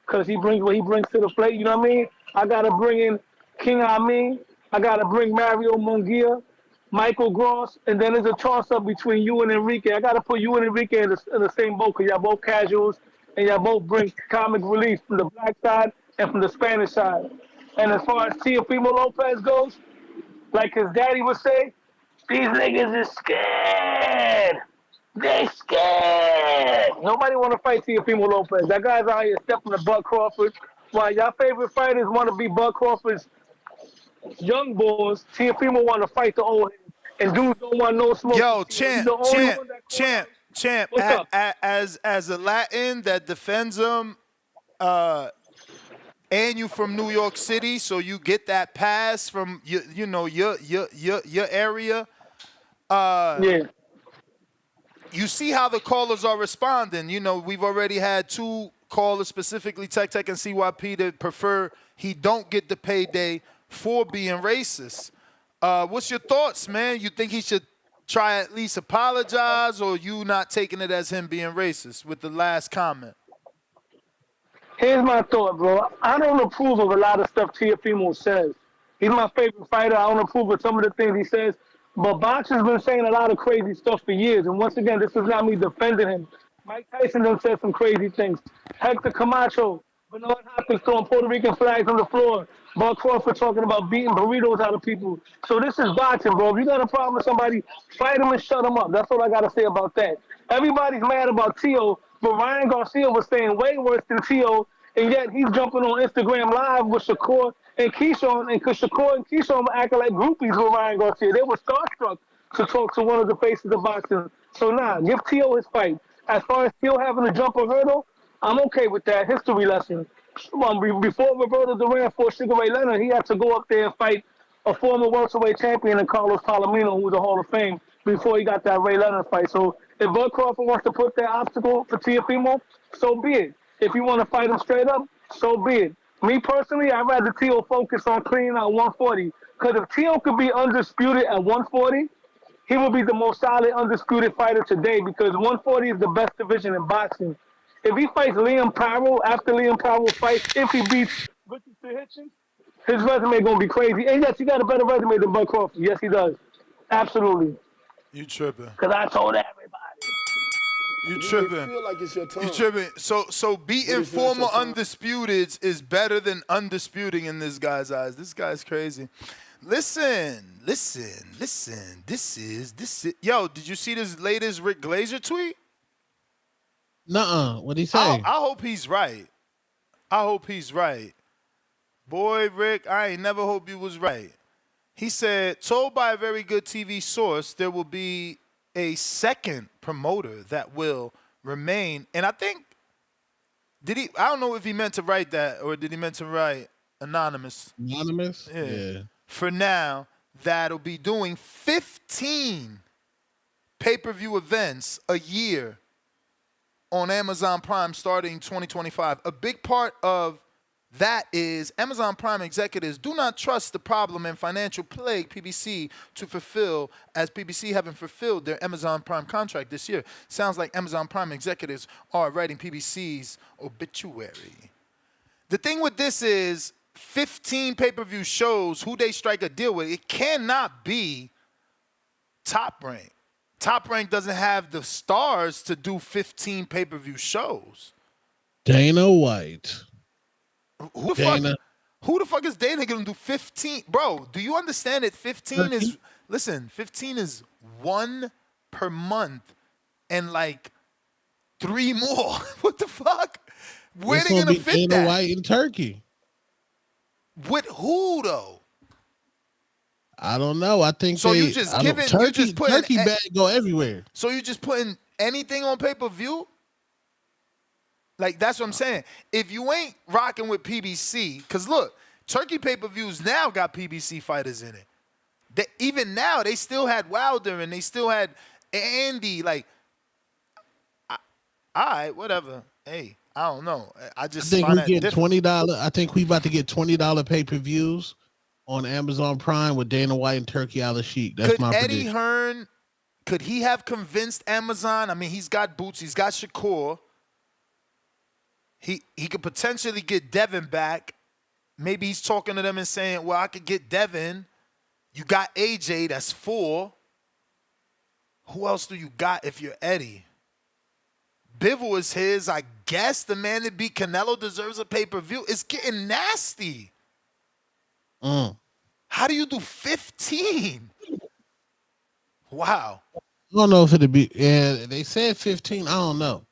[SPEAKER 15] cause he brings what he brings to the plate. You know what I mean? I gotta bring in King Amin. I gotta bring Mario Munguia, Michael Gross, and then there's a toss-up between you and Enrique. I gotta put you and Enrique in the same boat, cause y'all both casuals and y'all both bring comic relief from the black side and from the Spanish side. And as far as Teofimo Lopez goes, like his daddy would say, these niggas is scared. They scared. Nobody want to fight Teofimo Lopez. That guy's out here stepping to Bud Crawford. While y'all favorite fighters want to be Bud Crawford's young boys, Teofimo want to fight the old heads. And dudes don't want no smoke.
[SPEAKER 5] Yo, champ. As a Latin that defends him, and you from New York City, so you get that pass from your area.
[SPEAKER 15] Yeah.
[SPEAKER 5] You see how the callers are responding. You know, we've already had 2 callers, specifically Tech and CYP, that prefer he don't get the payday for being racist. What's your thoughts, man? You think he should try at least apologize, or you not taking it as him being racist with the last comment?
[SPEAKER 15] Here's my thought, bro. I don't approve of a lot of stuff Teofimo says. He's my favorite fighter. I don't approve of some of the things he says. But boxing's been saying a lot of crazy stuff for years. And once again, this is not me defending him. Mike Tyson done said some crazy things. Hector Camacho, Bernard Hopkins throwing Puerto Rican flags on the floor. Bud Crawford talking about beating burritos out of people. So this is boxing, bro. If you got a problem with somebody, fight him and shut him up. That's all I got to say about that. Everybody's mad about Tio, but Ryan Garcia was saying way worse than Tio, and yet he's jumping on Instagram Live with Shakur and Keyshawn, and because Shakur and Keyshawn were acting like groupies with Ryan Garcia. They were starstruck to talk to one of the faces of boxing. So give Tio his fight. As far as Tio having to jump a hurdle, I'm okay with that. History lesson. Before Roberto Duran fought Sugar Ray Leonard, he had to go up there and fight a former welterweight champion in Carlos Palomino, who was a Hall of Fame, before he got that Ray Leonard fight. So if Bud Crawford wants to put that obstacle for Teofimo, so be it. If you want to fight him straight up, so be it. Me personally, I'd rather Tio focus on cleaning out 140. Because if Tio could be undisputed at 140, he would be the most solid undisputed fighter today, because 140 is the best division in boxing. If he fights Liam Powell after Liam Powell fights, if he beats Richard Hitchens, his resume going to be crazy. And yes, he got a better resume than Bud Crawford. Yes, he does. Absolutely.
[SPEAKER 5] You tripping.
[SPEAKER 15] Because I told everybody.
[SPEAKER 5] You tripping.
[SPEAKER 11] I feel like it's your time.
[SPEAKER 5] You tripping. So beating former undisputeds is better than undisputing in this guy's eyes. This guy's crazy. Listen. This is. Yo, did you see this latest Rick Glazer tweet?
[SPEAKER 9] Nuh-uh. What'd he say?
[SPEAKER 5] I hope he's right. Boy, Rick, I ain't never hope you was right. He said, told by a very good TV source, there will be a second promoter that will remain. And I think, I don't know if he meant to write that, or did he meant to write anonymous?
[SPEAKER 9] Anonymous? Yeah.
[SPEAKER 5] For now, that'll be doing 15 pay-per-view events a year on Amazon Prime starting 2025. A big part of that is Amazon Prime executives do not trust the problem and financial plague PBC to fulfill, as PBC haven't fulfilled their Amazon Prime contract this year. Sounds like Amazon Prime executives are writing PBC's obituary. The thing with this is 15 pay-per-view shows, who they strike a deal with, it cannot be Top Rank. Top Rank doesn't have the stars to do 15 pay-per-view shows. Dana
[SPEAKER 9] White.
[SPEAKER 5] Who the fuck is Dana going to do 15? Bro, do you understand that 15 is, listen, 15 is one per month and like 3 more. What the fuck? Where they going to fit
[SPEAKER 9] Dana
[SPEAKER 5] that?
[SPEAKER 9] White in Turkey.
[SPEAKER 5] With who though?
[SPEAKER 9] I don't know. I think
[SPEAKER 5] so.
[SPEAKER 9] Turkey bag go everywhere.
[SPEAKER 5] So you just putting anything on pay-per-view? Like, that's what I'm saying. If you ain't rocking with PBC, because look, Turkey pay-per-views now got PBC fighters in it. Even now, they still had Wilder and they still had Andy. Like, all right, whatever. Hey, I don't know. I
[SPEAKER 9] think we get $20. I think we about to get $20 pay-per-views on Amazon Prime with Dana White and Turkey Al-Sheikh. That's my prediction.
[SPEAKER 5] Eddie Hearn, could he have convinced Amazon? I mean, he's got Boots, he's got Shakur. He could potentially get Devin back. Maybe he's talking to them and saying, well, I could get Devin. You got AJ, that's 4. Who else do you got if you're Eddie? Bivol is his. I guess the man that beat Canelo deserves a pay-per-view. It's getting nasty. How do you do 15? Wow.
[SPEAKER 9] I don't know if it'd be. Yeah, they said 15. I don't know.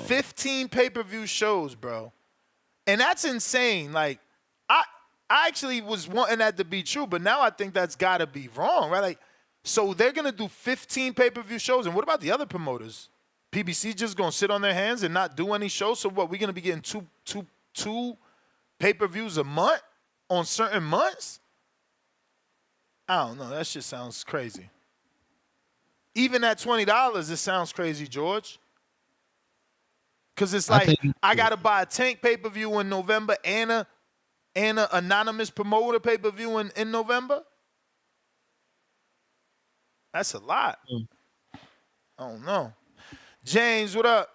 [SPEAKER 5] 15 pay-per-view shows, bro. And that's insane. Like, I actually was wanting that to be true, but now I think that's got to be wrong, right? Like, so they're going to do 15 pay-per-view shows, and what about the other promoters? PBC just going to sit on their hands and not do any shows? So what, we're going to be getting two pay-per-views a month on certain months? I don't know. That shit sounds crazy. Even at $20, it sounds crazy, George. Because it's like, I got to buy a Tank pay-per-view in November and a anonymous promoter pay-per-view in November. That's a lot. I don't know. James, what up?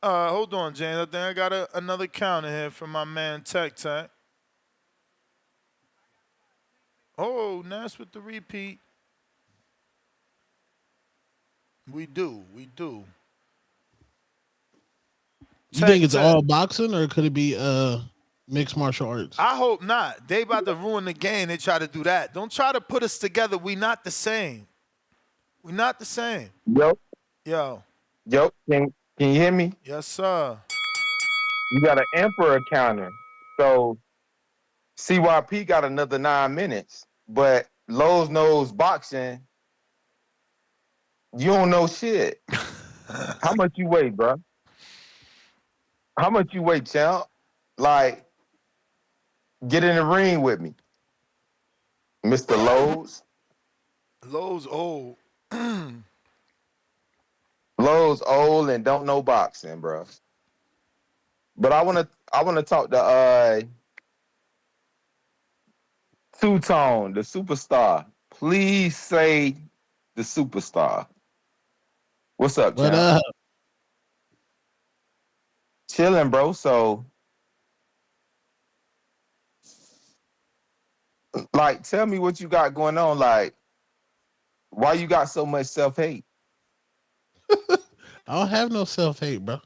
[SPEAKER 5] Hold on, James. I think I got another counter here from my man Tech. Oh, Ness with the repeat. We do.
[SPEAKER 9] You think it's all boxing, or could it be mixed martial arts?
[SPEAKER 5] I hope not. They about to ruin the game. They try to do that. Don't try to put us together. We not the same. We not the same.
[SPEAKER 14] Yo.
[SPEAKER 5] Yo.
[SPEAKER 14] Can you hear me?
[SPEAKER 5] Yes, sir.
[SPEAKER 14] You got an emperor counter. So CYP got another 9 minutes, but Lowe's knows boxing. You don't know shit. How much you weigh, bro? How much you weigh, champ? Like, get in the ring with me, Mr. Lowe's.
[SPEAKER 5] Lowe's old.
[SPEAKER 14] Lowe's old and don't know boxing, bro. But I wanna talk to Two-Tone, the superstar. Please say the superstar. What's up, champ?
[SPEAKER 9] What up?
[SPEAKER 14] Chilling, bro. So, like, tell me what you got going on. Like, why you got so much self-hate?
[SPEAKER 9] I don't have no self-hate, bro.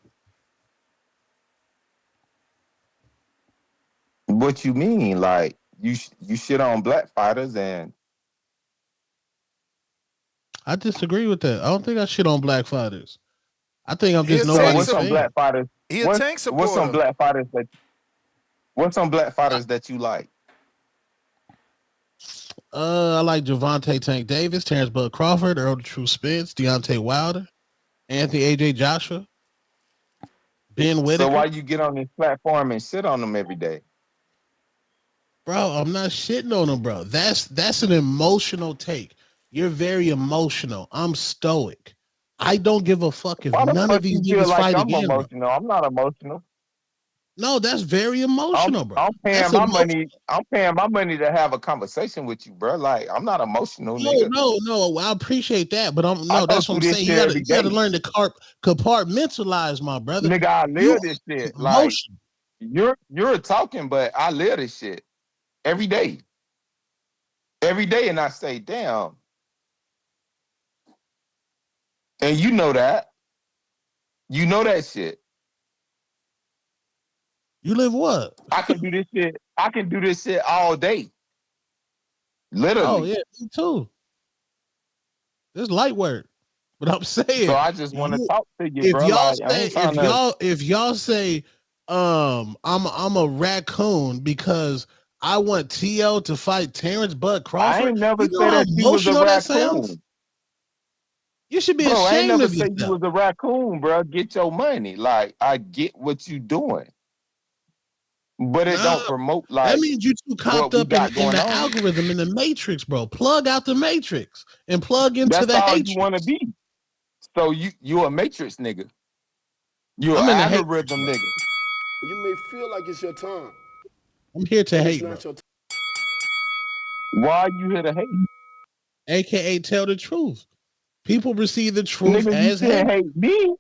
[SPEAKER 14] What you mean? Like, you shit on black fighters and...
[SPEAKER 9] I disagree with that. I don't think I shit on black fighters. I think I'm just nobody's
[SPEAKER 14] what's some
[SPEAKER 9] fan.
[SPEAKER 14] black fighters?
[SPEAKER 5] He a tank supporter.
[SPEAKER 14] What's some black fighters that you like?
[SPEAKER 9] I like Javante Tank Davis, Terrence Bud Crawford, Earl the True Spence, Deontay Wilder, Anthony AJ Joshua, Ben Whitaker.
[SPEAKER 14] So why you get on this platform and shit on them every day?
[SPEAKER 9] Bro, I'm not shitting on them, bro. That's an emotional take. You're very emotional. I'm stoic. I don't give a fuck if none of these niggas fight again.
[SPEAKER 14] Emotional? I'm not emotional.
[SPEAKER 9] No, that's very emotional, bro.
[SPEAKER 14] I'm paying my money. I'm paying my money to have a conversation with you, bro. Like, I'm not emotional.
[SPEAKER 9] No. I appreciate that, but that's what I'm saying. You gotta learn to compartmentalize, my brother.
[SPEAKER 14] Nigga, I live this shit. Like, you're talking, but I live this shit every day. Every day, and I say, damn. And you know that. You know that shit.
[SPEAKER 9] You live what?
[SPEAKER 14] I can do this shit. I can do this shit all day. Literally.
[SPEAKER 9] Oh yeah, me too. It's light work. But I'm saying.
[SPEAKER 14] So I just want to talk to you, bro.
[SPEAKER 9] If y'all say, I'm a raccoon because I want TL to fight Terrence Bud Crawford.
[SPEAKER 14] I ain't never said that you was a raccoon.
[SPEAKER 9] You should be ashamed
[SPEAKER 14] I ain't never
[SPEAKER 9] of
[SPEAKER 14] say
[SPEAKER 9] yourself.
[SPEAKER 14] you was a raccoon, bro. Get your money. Like, I get what you doing. But it don't promote, like,
[SPEAKER 9] that means you too caught up in the algorithm, in the matrix, bro. Plug out the matrix and plug into the
[SPEAKER 14] all
[SPEAKER 9] matrix.
[SPEAKER 14] You want to be. So you a matrix nigga. You an algorithm nigga.
[SPEAKER 11] You may feel like it's your time.
[SPEAKER 9] I'm here to hate, bro.
[SPEAKER 14] Why are you here to hate?
[SPEAKER 9] AKA tell the truth. People receive the truth
[SPEAKER 14] nigga,
[SPEAKER 9] as
[SPEAKER 14] hate me.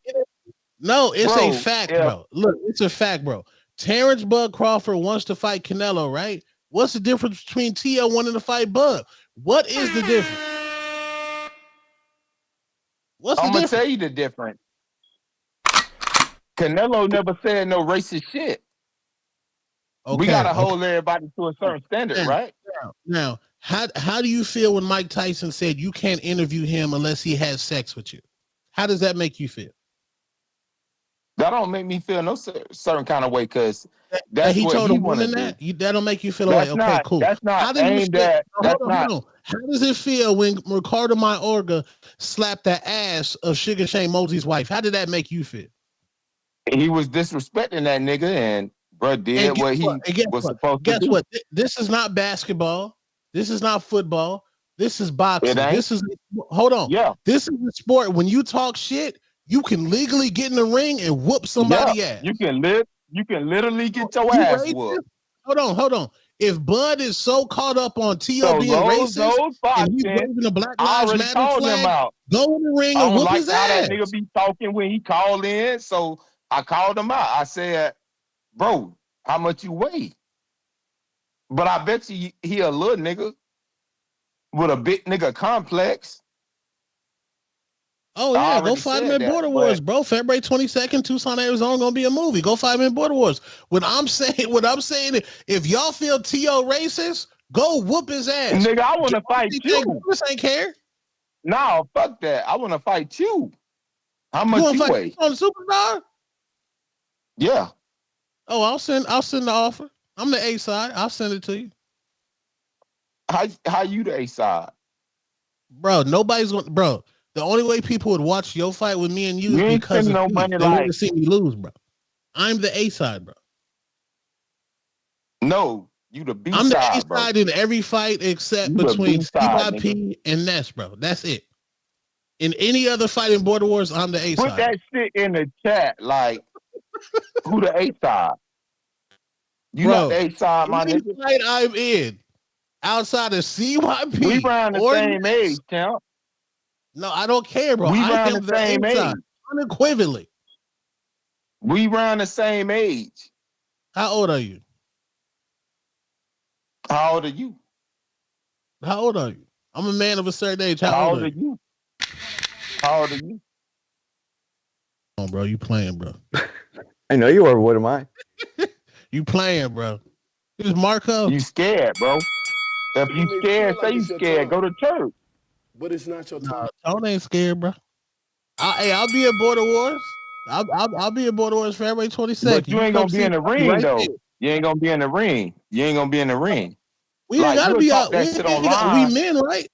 [SPEAKER 9] No, it's a fact, bro. Look, it's a fact, bro. Terrence Bud Crawford wants to fight Canelo, right? What's the difference between TL wanting to fight Bud? What is the difference?
[SPEAKER 14] I'm going to tell you the difference. Canelo never said no racist shit. Okay, we got to hold everybody to a certain standard, right?
[SPEAKER 9] Now, how do you feel when Mike Tyson said you can't interview him unless he has sex with you? How does that make you feel?
[SPEAKER 14] That don't make me feel no certain kind of way, because that's
[SPEAKER 9] he
[SPEAKER 14] what
[SPEAKER 9] told
[SPEAKER 14] he
[SPEAKER 9] a woman
[SPEAKER 14] that.
[SPEAKER 9] That don't make you feel like, okay, cool.
[SPEAKER 14] That's not
[SPEAKER 9] How does
[SPEAKER 14] aimed at.
[SPEAKER 9] Hold on. How does it feel when Ricardo Mayorga slapped the ass of Sugar Shane Mosley's wife? How did that make you feel?
[SPEAKER 14] He was disrespecting that nigga, and bro did what he was supposed to do.
[SPEAKER 9] Guess what? This is not basketball. This is not football. This is boxing. This is hold on.
[SPEAKER 14] Yeah.
[SPEAKER 9] This is a sport. When you talk shit, you can legally get in the ring and whoop somebody ass.
[SPEAKER 14] You can literally get your ass whooped.
[SPEAKER 9] Hold on. If Bud is so caught up on T.O.
[SPEAKER 14] So
[SPEAKER 9] being
[SPEAKER 14] those
[SPEAKER 9] racist and he's
[SPEAKER 14] boxing,
[SPEAKER 9] waving the Black
[SPEAKER 14] I
[SPEAKER 9] Lives
[SPEAKER 14] already
[SPEAKER 9] Matter
[SPEAKER 14] called him
[SPEAKER 9] flag,
[SPEAKER 14] out.
[SPEAKER 9] go in the ring
[SPEAKER 14] I
[SPEAKER 9] and
[SPEAKER 14] don't
[SPEAKER 9] whoop
[SPEAKER 14] like
[SPEAKER 9] his
[SPEAKER 14] how
[SPEAKER 9] ass.
[SPEAKER 14] that nigga be talking when he called in, so I called him out. I said, bro, how much you weigh? But I bet you he a little nigga with a big nigga complex.
[SPEAKER 9] Oh
[SPEAKER 14] I
[SPEAKER 9] yeah, go
[SPEAKER 14] already
[SPEAKER 9] fight him
[SPEAKER 14] said
[SPEAKER 9] at
[SPEAKER 14] that,
[SPEAKER 9] Border
[SPEAKER 14] but
[SPEAKER 9] Wars, bro. February 22nd, Tucson, Arizona, gonna be a movie. Go fight him in Border Wars. What I'm saying, if y'all feel T.O. racist, go whoop his ass.
[SPEAKER 14] nigga, I want to fight you.
[SPEAKER 9] This ain't care.
[SPEAKER 14] No, fuck that. I want to fight you. How
[SPEAKER 9] You
[SPEAKER 14] much
[SPEAKER 9] want to
[SPEAKER 14] you
[SPEAKER 9] fight
[SPEAKER 14] weigh?
[SPEAKER 9] on the Superstar?
[SPEAKER 14] Yeah.
[SPEAKER 9] Oh, I'll send the offer. I'm the A side. I'll send it to you.
[SPEAKER 14] How you the A side?
[SPEAKER 9] Bro, nobody's going. Bro, the only way people would watch your fight with me and you is
[SPEAKER 14] ain't
[SPEAKER 9] because of
[SPEAKER 14] spending no
[SPEAKER 9] me.
[SPEAKER 14] money
[SPEAKER 9] They want
[SPEAKER 14] like
[SPEAKER 9] to see me lose, bro. I'm the A side, bro.
[SPEAKER 14] no. You the B
[SPEAKER 9] I'm the
[SPEAKER 14] side,
[SPEAKER 9] A
[SPEAKER 14] bro.
[SPEAKER 9] side in every fight except
[SPEAKER 14] You the
[SPEAKER 9] between
[SPEAKER 14] B side,
[SPEAKER 9] CYP and Ness, bro. That's it. In any other fight in Border Wars, I'm the A
[SPEAKER 14] Put
[SPEAKER 9] side.
[SPEAKER 14] that shit in the chat, like who the A side? You
[SPEAKER 9] Bro,
[SPEAKER 14] not the A side, my
[SPEAKER 9] any
[SPEAKER 14] nigga.
[SPEAKER 9] fight I'm in outside of CYP,
[SPEAKER 14] We around the
[SPEAKER 9] or
[SPEAKER 14] same
[SPEAKER 9] Ness,
[SPEAKER 14] age, champ.
[SPEAKER 9] no, I don't care, bro.
[SPEAKER 14] We
[SPEAKER 9] I
[SPEAKER 14] around
[SPEAKER 9] am
[SPEAKER 14] the
[SPEAKER 9] the
[SPEAKER 14] same
[SPEAKER 9] A side,
[SPEAKER 14] age.
[SPEAKER 9] unequivocally.
[SPEAKER 14] We around the same age.
[SPEAKER 9] How old are you?
[SPEAKER 14] How old are you?
[SPEAKER 9] How old are you? I'm a man of a certain age.
[SPEAKER 14] How old are you? How old are you?
[SPEAKER 9] Come on, bro. You playing, bro.
[SPEAKER 16] I know you are. What am I?
[SPEAKER 9] You playing, bro. Who's Marco?
[SPEAKER 14] You scared, bro. If
[SPEAKER 11] You
[SPEAKER 14] you
[SPEAKER 11] may
[SPEAKER 14] scared,
[SPEAKER 11] feel like
[SPEAKER 14] say you
[SPEAKER 11] it's your
[SPEAKER 14] scared.
[SPEAKER 11] time.
[SPEAKER 14] Go to church.
[SPEAKER 11] But it's not your time.
[SPEAKER 9] Tone ain't scared, bro. I'll be at Border Wars. I'll be at Border Wars February 22nd.
[SPEAKER 14] But you ain't
[SPEAKER 9] come
[SPEAKER 14] gonna be
[SPEAKER 9] see
[SPEAKER 14] in the
[SPEAKER 9] me
[SPEAKER 14] ring
[SPEAKER 9] right
[SPEAKER 14] though.
[SPEAKER 9] there.
[SPEAKER 14] You ain't gonna be in the ring. You ain't gonna be in the ring.
[SPEAKER 9] We ain't
[SPEAKER 14] Like
[SPEAKER 9] gotta
[SPEAKER 14] you'll
[SPEAKER 9] be
[SPEAKER 14] talk
[SPEAKER 9] out.
[SPEAKER 14] that shit online.
[SPEAKER 9] We men, right?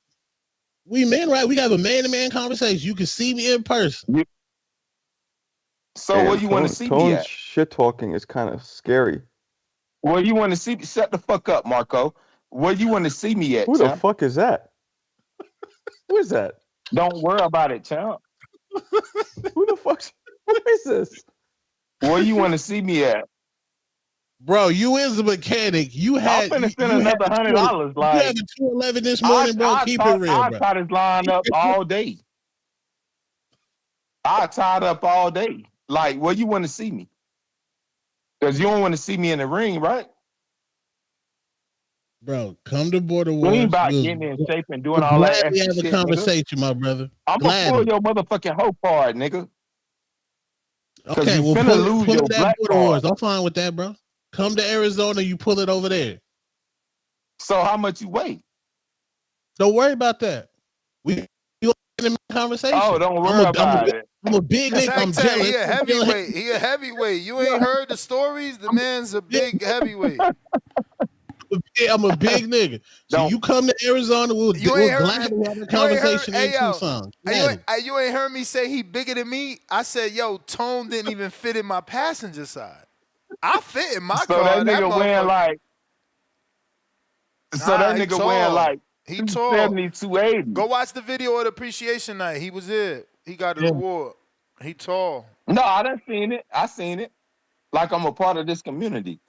[SPEAKER 9] We men, right? We have a man-to-man conversation. You can see me in person.
[SPEAKER 14] So
[SPEAKER 16] Damn,
[SPEAKER 14] where you want to see me
[SPEAKER 16] Tone's
[SPEAKER 14] at?
[SPEAKER 16] shit talking is kind of scary.
[SPEAKER 14] Where you want to see? Shut the fuck up, Marco. Where you want to see me at,
[SPEAKER 16] Who the
[SPEAKER 14] champ?
[SPEAKER 16] fuck is that? Who is that?
[SPEAKER 14] Don't worry about it, champ.
[SPEAKER 16] Who the fuck? Who is this?
[SPEAKER 14] Where you want to see me at?
[SPEAKER 9] Bro, you is a mechanic. You had
[SPEAKER 14] I'm finna spend
[SPEAKER 9] you
[SPEAKER 14] another
[SPEAKER 9] had
[SPEAKER 14] $100.
[SPEAKER 9] you
[SPEAKER 14] Like
[SPEAKER 9] had a 211 this morning, bro. Keep it real,
[SPEAKER 14] I
[SPEAKER 9] bro.
[SPEAKER 14] tie this line up all day. I tied up all day. Like, where you want to see me? Because you don't want to see me in the ring, right?
[SPEAKER 9] Bro, come to Border
[SPEAKER 14] We
[SPEAKER 9] Wars.
[SPEAKER 14] ain't about getting in shape and doing all that
[SPEAKER 9] Gladly
[SPEAKER 14] extra
[SPEAKER 9] have a
[SPEAKER 14] shit,
[SPEAKER 9] conversation,
[SPEAKER 14] nigga.
[SPEAKER 9] my brother.
[SPEAKER 14] I'm gonna pull your motherfucking hoe card, nigga. Because
[SPEAKER 9] Okay,
[SPEAKER 14] you
[SPEAKER 9] well,
[SPEAKER 14] finna lose
[SPEAKER 9] pull
[SPEAKER 14] your
[SPEAKER 9] it at
[SPEAKER 14] black
[SPEAKER 9] Border
[SPEAKER 14] card.
[SPEAKER 9] Wars. I'm fine with that, bro. Come to Arizona, you pull it over there.
[SPEAKER 14] So how much you weigh?
[SPEAKER 9] Don't worry about that. We in a conversation.
[SPEAKER 14] Oh, don't worry about it.
[SPEAKER 9] I'm a big nigga. I'm jealous.
[SPEAKER 5] He a heavyweight. He a heavyweight. You ain't heard the stories? The man's a big heavyweight.
[SPEAKER 9] I'm a big nigga. So you come to Arizona, we'll gladly have a conversation in Tucson.
[SPEAKER 5] You ain't heard me say he bigger than me? I said, yo, Tone didn't even fit in my passenger side. I fit in my
[SPEAKER 14] So
[SPEAKER 5] car.
[SPEAKER 14] that nigga wearing like. So that nigga wearing like.
[SPEAKER 5] He tall.
[SPEAKER 14] 270, 280.
[SPEAKER 5] Go watch the video of the appreciation night. He was there. He got the award. He tall.
[SPEAKER 14] No, I done seen it. I seen it. Like I'm a part of this community.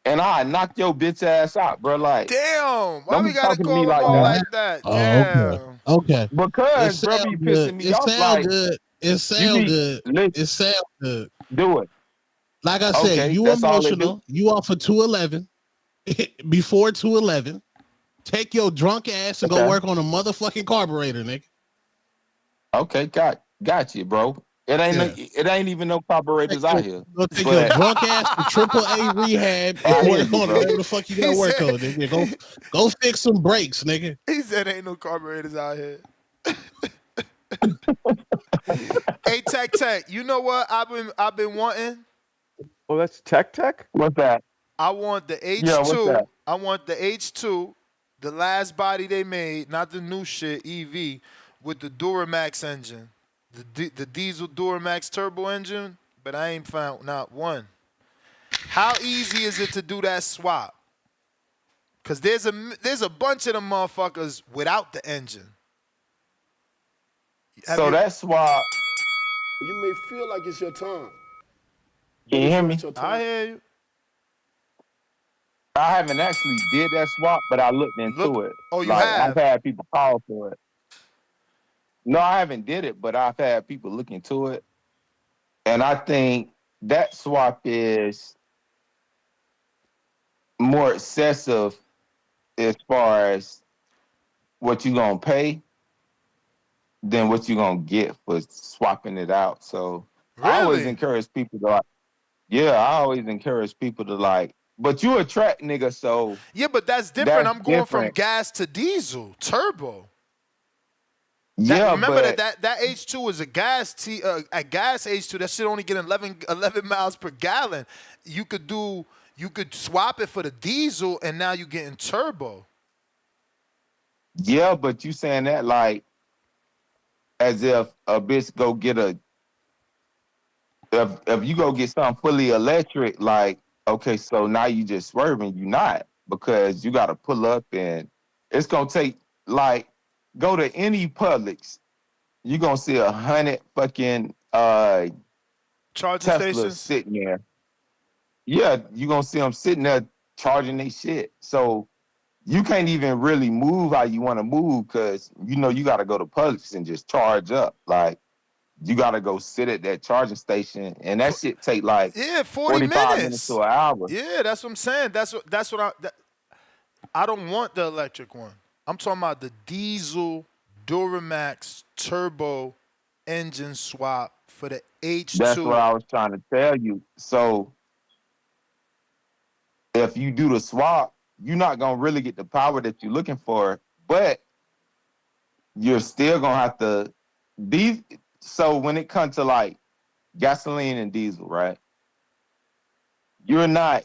[SPEAKER 14] And I knocked your bitch ass out, bro. Like,
[SPEAKER 5] damn, why
[SPEAKER 14] don't
[SPEAKER 5] we
[SPEAKER 14] be
[SPEAKER 5] gotta
[SPEAKER 14] talking to
[SPEAKER 5] call
[SPEAKER 14] me
[SPEAKER 5] him
[SPEAKER 14] like
[SPEAKER 5] out
[SPEAKER 14] that.
[SPEAKER 5] like that?
[SPEAKER 9] Oh,
[SPEAKER 5] Damn.
[SPEAKER 9] okay.
[SPEAKER 14] Because bro be pissing me off. Like,
[SPEAKER 9] good. It sound good. It sound good.
[SPEAKER 14] Do it.
[SPEAKER 9] Like I said,
[SPEAKER 14] Okay,
[SPEAKER 9] you
[SPEAKER 14] that's all they
[SPEAKER 9] emotional. You off for 211. Before 211. Take your drunk ass and go work on a motherfucking carburetor, nigga.
[SPEAKER 14] Okay, got you, bro. It ain't even no carburetors out here.
[SPEAKER 9] Go take your drunk ass to AAA rehab and work on whatever the fuck you gotta work on, nigga. Go fix some brakes, nigga.
[SPEAKER 5] He said ain't no carburetors out here. Hey, Tech, you know what I've been wanting?
[SPEAKER 16] Oh, that's Tech?
[SPEAKER 14] What's that?
[SPEAKER 5] I want the H2.
[SPEAKER 14] Yeah, what's that?
[SPEAKER 5] I want the H2, the last body they made, not the new shit, EV, with the Duramax engine. The diesel Duramax turbo engine, but I ain't found not one. How easy is it to do that swap? Because there's a bunch of them motherfuckers without the engine.
[SPEAKER 14] So that's why.
[SPEAKER 11] You may feel like it's your time.
[SPEAKER 14] Can you hear me?
[SPEAKER 5] I hear you.
[SPEAKER 14] I haven't actually did that swap, but I looked into it.
[SPEAKER 5] Oh, you
[SPEAKER 14] Like I've
[SPEAKER 5] have?
[SPEAKER 14] had people call for it. No, I haven't did it, but I've had people look into it. And I think that swap is more excessive as far as what you're gonna pay than what you're gonna get for swapping it out. So I always encourage people to but you a track nigga, so
[SPEAKER 5] yeah, but that's different. I'm going from gas to diesel, turbo. Remember that H2 is a gas H2. That shit only get 11 miles per gallon. You could swap it for the diesel, and now you're getting turbo.
[SPEAKER 14] Yeah, but you saying that like as if a bitch go get if you go get something fully electric, like, okay, so now you just swerving, you not, because you got to pull up and it's going to take, like, go to any Publix, you're going to see 100 fucking
[SPEAKER 5] charging
[SPEAKER 14] Teslas
[SPEAKER 5] stations
[SPEAKER 14] sitting there. Yeah, you're going to see them sitting there charging their shit. So you can't even really move how you want to move because, you know, you got to go to Publix and just charge up. Like, you got to go sit at that charging station, and that shit take like
[SPEAKER 5] 40
[SPEAKER 14] minutes to an hour.
[SPEAKER 5] Yeah, that's what I'm saying. That's what I don't want the electric one. I'm talking about the diesel Duramax turbo engine swap for the H2.
[SPEAKER 14] That's what I was trying to tell you. So if you do the swap, you're not going to really get the power that you're looking for, but you're still going to have to so when it comes to like gasoline and diesel, right? You're not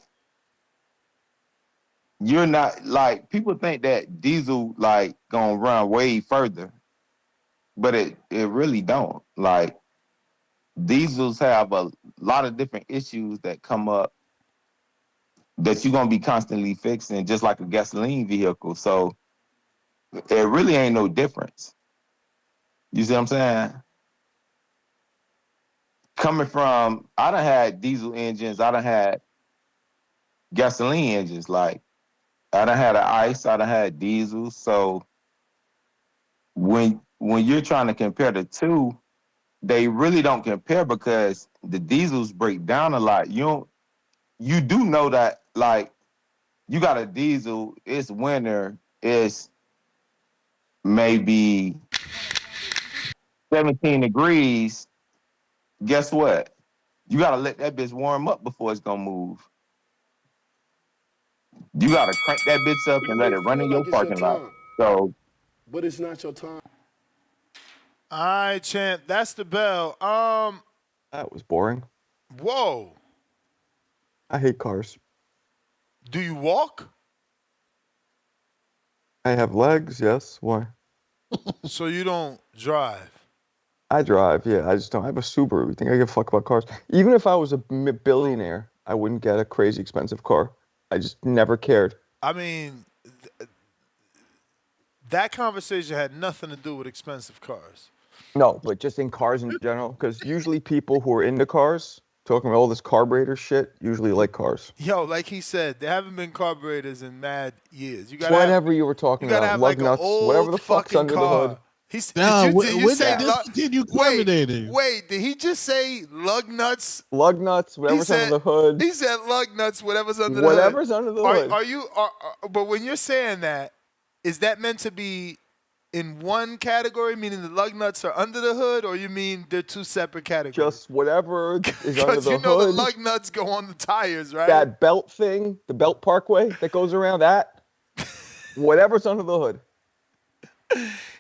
[SPEAKER 14] like, people think that diesel like gonna run way further, but it really don't. Like, diesels have a lot of different issues that come up that you're gonna be constantly fixing, just like a gasoline vehicle. So it really ain't no difference. You see what I'm saying? Coming from, I done had diesel engines, I done had gasoline engines. Like, I done had an ICE, I done had diesel. So when you're trying to compare the two, they really don't compare because the diesels break down a lot. You do know that, like, you got a diesel, it's winter, it's maybe 17 degrees. Guess what? You got to let that bitch warm up before it's going to move. You got to crank that bitch up and let it run in your parking lot. So,
[SPEAKER 11] but it's not your time.
[SPEAKER 5] All right, champ. That's the bell.
[SPEAKER 16] That was boring.
[SPEAKER 5] Whoa.
[SPEAKER 16] I hate cars.
[SPEAKER 5] Do you walk?
[SPEAKER 16] I have legs, yes. Why?
[SPEAKER 5] So you don't drive?
[SPEAKER 16] I drive, yeah. I just don't. I have a Subaru. You think I give a fuck about cars? Even if I was a billionaire, I wouldn't get a crazy expensive car. I just never cared.
[SPEAKER 5] I mean, that conversation had nothing to do with expensive cars.
[SPEAKER 16] No, but just in cars in general, because usually people who are into cars, talking about all this carburetor shit, usually like cars.
[SPEAKER 5] Yo, like he said, there haven't been carburetors in mad years. You
[SPEAKER 16] Whatever you were talking about, lug nuts, whatever the fuck's under the hood.
[SPEAKER 5] Did
[SPEAKER 9] you carburetor?
[SPEAKER 5] Wait, did he just say lug nuts?
[SPEAKER 16] Lug nuts, whatever's under the hood.
[SPEAKER 5] He said lug nuts, whatever's under the hood.
[SPEAKER 16] Whatever's under the hood.
[SPEAKER 5] But when you're saying that, is that meant to be in one category, meaning the lug nuts are under the hood, or you mean they're two separate categories?
[SPEAKER 16] Just whatever is under the hood.
[SPEAKER 5] Because you know the lug nuts go on the tires, right?
[SPEAKER 16] That belt thing, the belt parkway that goes around that, whatever's under the hood.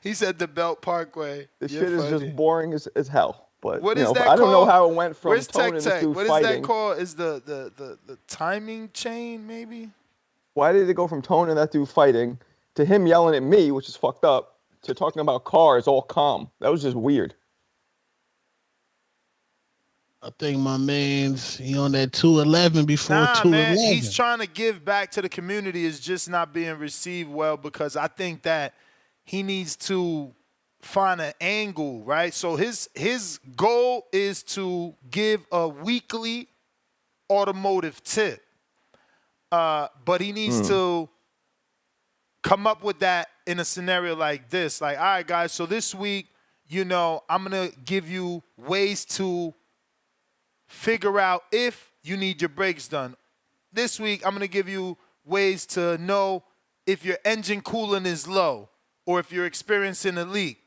[SPEAKER 5] He said the belt parkway.
[SPEAKER 16] This shit is just boring as hell. But
[SPEAKER 5] what is that
[SPEAKER 16] I don't
[SPEAKER 5] called?
[SPEAKER 16] know how it went from
[SPEAKER 5] Where's
[SPEAKER 16] Tone and this dude
[SPEAKER 5] What
[SPEAKER 16] fighting.
[SPEAKER 5] is that called? Is the timing chain, maybe?
[SPEAKER 16] Why did it go from Tone and that dude fighting to him yelling at me, which is fucked up, to talking about cars all calm? That was just weird.
[SPEAKER 9] I think my man's he on that 211 before 211.
[SPEAKER 5] Man, he's trying to give back to the community. Is just not being received well because I think that he needs to find an angle, right? So his goal is to give a weekly automotive tip. But he needs to come up with that in a scenario like this. Like, all right, guys, so this week, I'm going to give you ways to figure out if you need your brakes done. This week, I'm going to give you ways to know if your engine coolant is low or if you're experiencing a leak.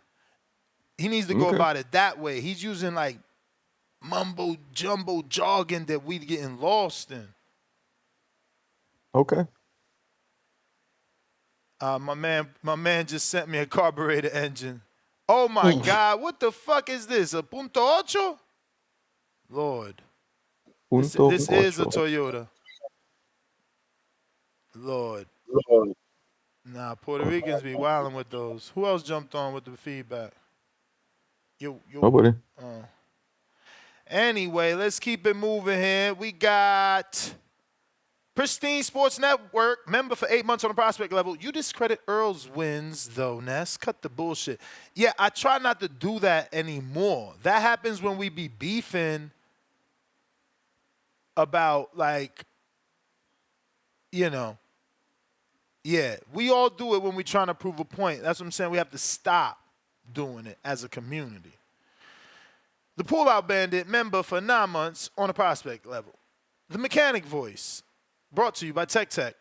[SPEAKER 5] He needs to go about it that way. He's using, like, mumbo jumbo jargon that we getting lost in.
[SPEAKER 16] Okay.
[SPEAKER 5] My man just sent me a carburetor engine. Oh my God, what the fuck is this? A Punto Ocho? Lord. This is a Toyota. Lord. Nah, Puerto Ricans be wilding with those. Who else jumped on with the feedback?
[SPEAKER 16] Nobody.
[SPEAKER 5] Anyway, let's keep it moving here. We got Pristine Sports Network, member for 8 months on the prospect level. You discredit Earl's wins, though, Ness. Cut the bullshit. Yeah, I try not to do that anymore. That happens when we be beefing about, like, yeah, we all do it when we're trying to prove a point. That's what I'm saying. We have to stop doing it as a community. The Pullout Bandit, member for 9 months on a prospect level. The Mechanic Voice, brought to you by Tech Tech.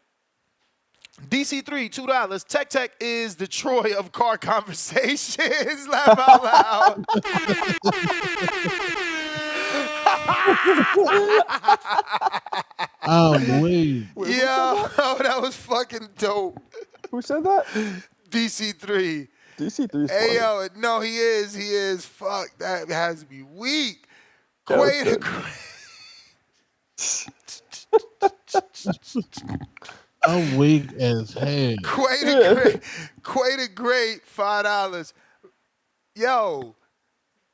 [SPEAKER 5] DC3, $2. Tech Tech is the Troy of car conversations. Laugh out loud.
[SPEAKER 9] I'm weak.
[SPEAKER 5] Yo, that was fucking dope.
[SPEAKER 16] Who said that?
[SPEAKER 5] DC3.
[SPEAKER 16] DC3's
[SPEAKER 5] Hey,
[SPEAKER 16] funny.
[SPEAKER 5] yo, no, he is. Fuck, that has to be weak. Quay
[SPEAKER 9] I'm weak as hell.
[SPEAKER 5] Quay the Great, $5. Yo,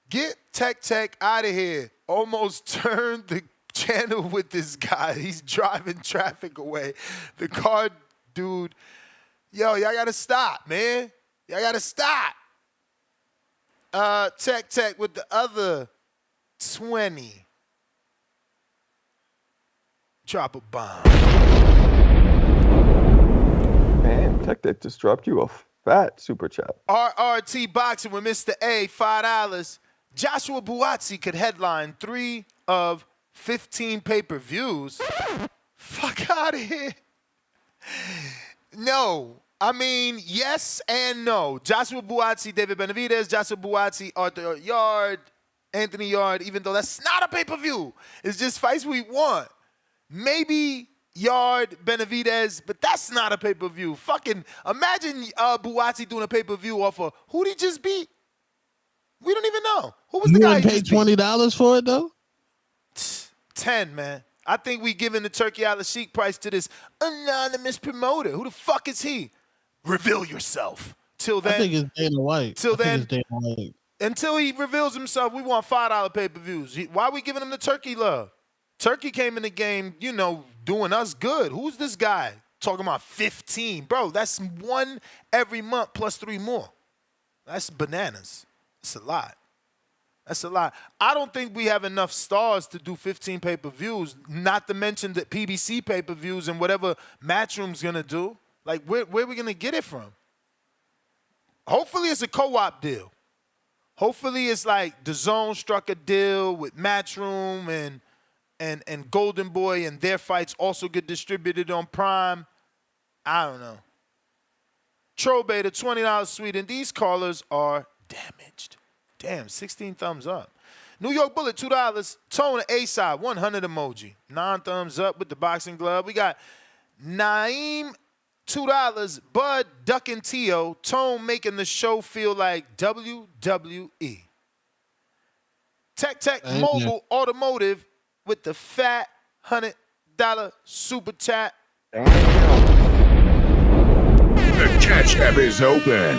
[SPEAKER 5] get Tech out of here. Almost turned the channel with this guy. He's driving traffic away. The car dude. Yo, y'all gotta stop, man. Y'all gotta stop. Tech with the other 20. Drop a bomb.
[SPEAKER 16] Man, Tech just dropped you a fat super chat.
[SPEAKER 5] RRT Boxing with Mr. A, $5. Joshua Buatsi could headline 3 of 15 pay-per-views. Fuck out of here. No. I mean, yes and no. Joshua Buatsi, David Benavidez, Joshua Buatsi, Arthur Yard, Anthony Yard, even though that's not a pay-per-view. It's just fights we want. Maybe Yard, Benavidez, but that's not a pay-per-view. Fucking imagine Buatsi doing a pay-per-view off of who did he just beat? We don't even know. Who was the guy
[SPEAKER 9] You paid $20 for it, though?
[SPEAKER 5] 10, man. I think we giving the Turkey Al Sheik price to this anonymous promoter. Who the fuck is he? Reveal yourself. Till then,
[SPEAKER 9] I think it's Dana White.
[SPEAKER 5] Until he reveals himself, we want $5 pay-per-views. Why are we giving him the Turkey love? Turkey came in the game, doing us good. Who's this guy talking about 15? Bro, that's 1 every month plus 3 more. That's bananas. That's a lot. That's a lot. I don't think we have enough stars to do 15 pay-per-views, not to mention the PBC pay-per-views and whatever Matchroom's going to do. Like, where are we going to get it from? Hopefully it's a co-op deal. Hopefully it's like DAZN struck a deal with Matchroom and Golden Boy, and their fights also get distributed on Prime. I don't know. Trobeta, $20 Sweden. These callers are damaged. Damn, 16 thumbs up. New York Bullet, $2. Tone, A-side, 100 emoji. 9 thumbs up with the boxing glove. We got Naeem, $2. Bud, Duck, and Tio. Tone making the show feel like WWE. Tech Mobile Automotive with the fat $100 super chat.
[SPEAKER 16] Damn.
[SPEAKER 17] The Cash App is open.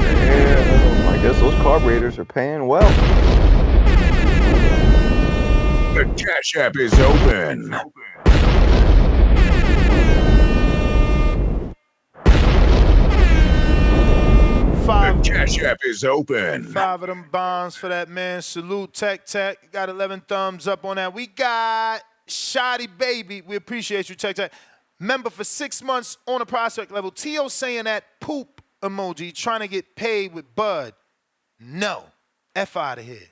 [SPEAKER 16] Damn. I guess those carburetors are paying well.
[SPEAKER 17] The Cash App is open. The Cash App is open.
[SPEAKER 5] 5 of them bombs for that man. Salute Tech. Got 11 thumbs up on that. We got Shoddy Baby, we appreciate you. Check that. Member for 6 months on a prospect level. Tio saying that poop emoji, trying to get paid with Bud. No. F out of here.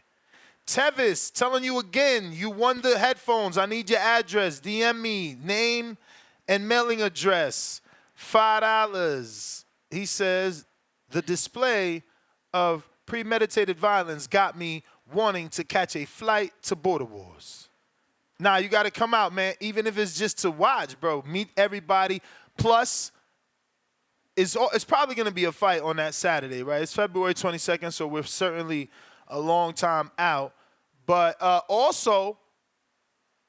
[SPEAKER 5] Tevis, telling you again, you won the headphones. I need your address. DM me, name and mailing address. $5. He says, the display of premeditated violence got me wanting to catch a flight to Border Wars. Nah, you got to come out, man, even if it's just to watch, bro. Meet everybody. Plus, it's probably going to be a fight on that Saturday, right? It's February 22nd, so we're certainly a long time out. But also,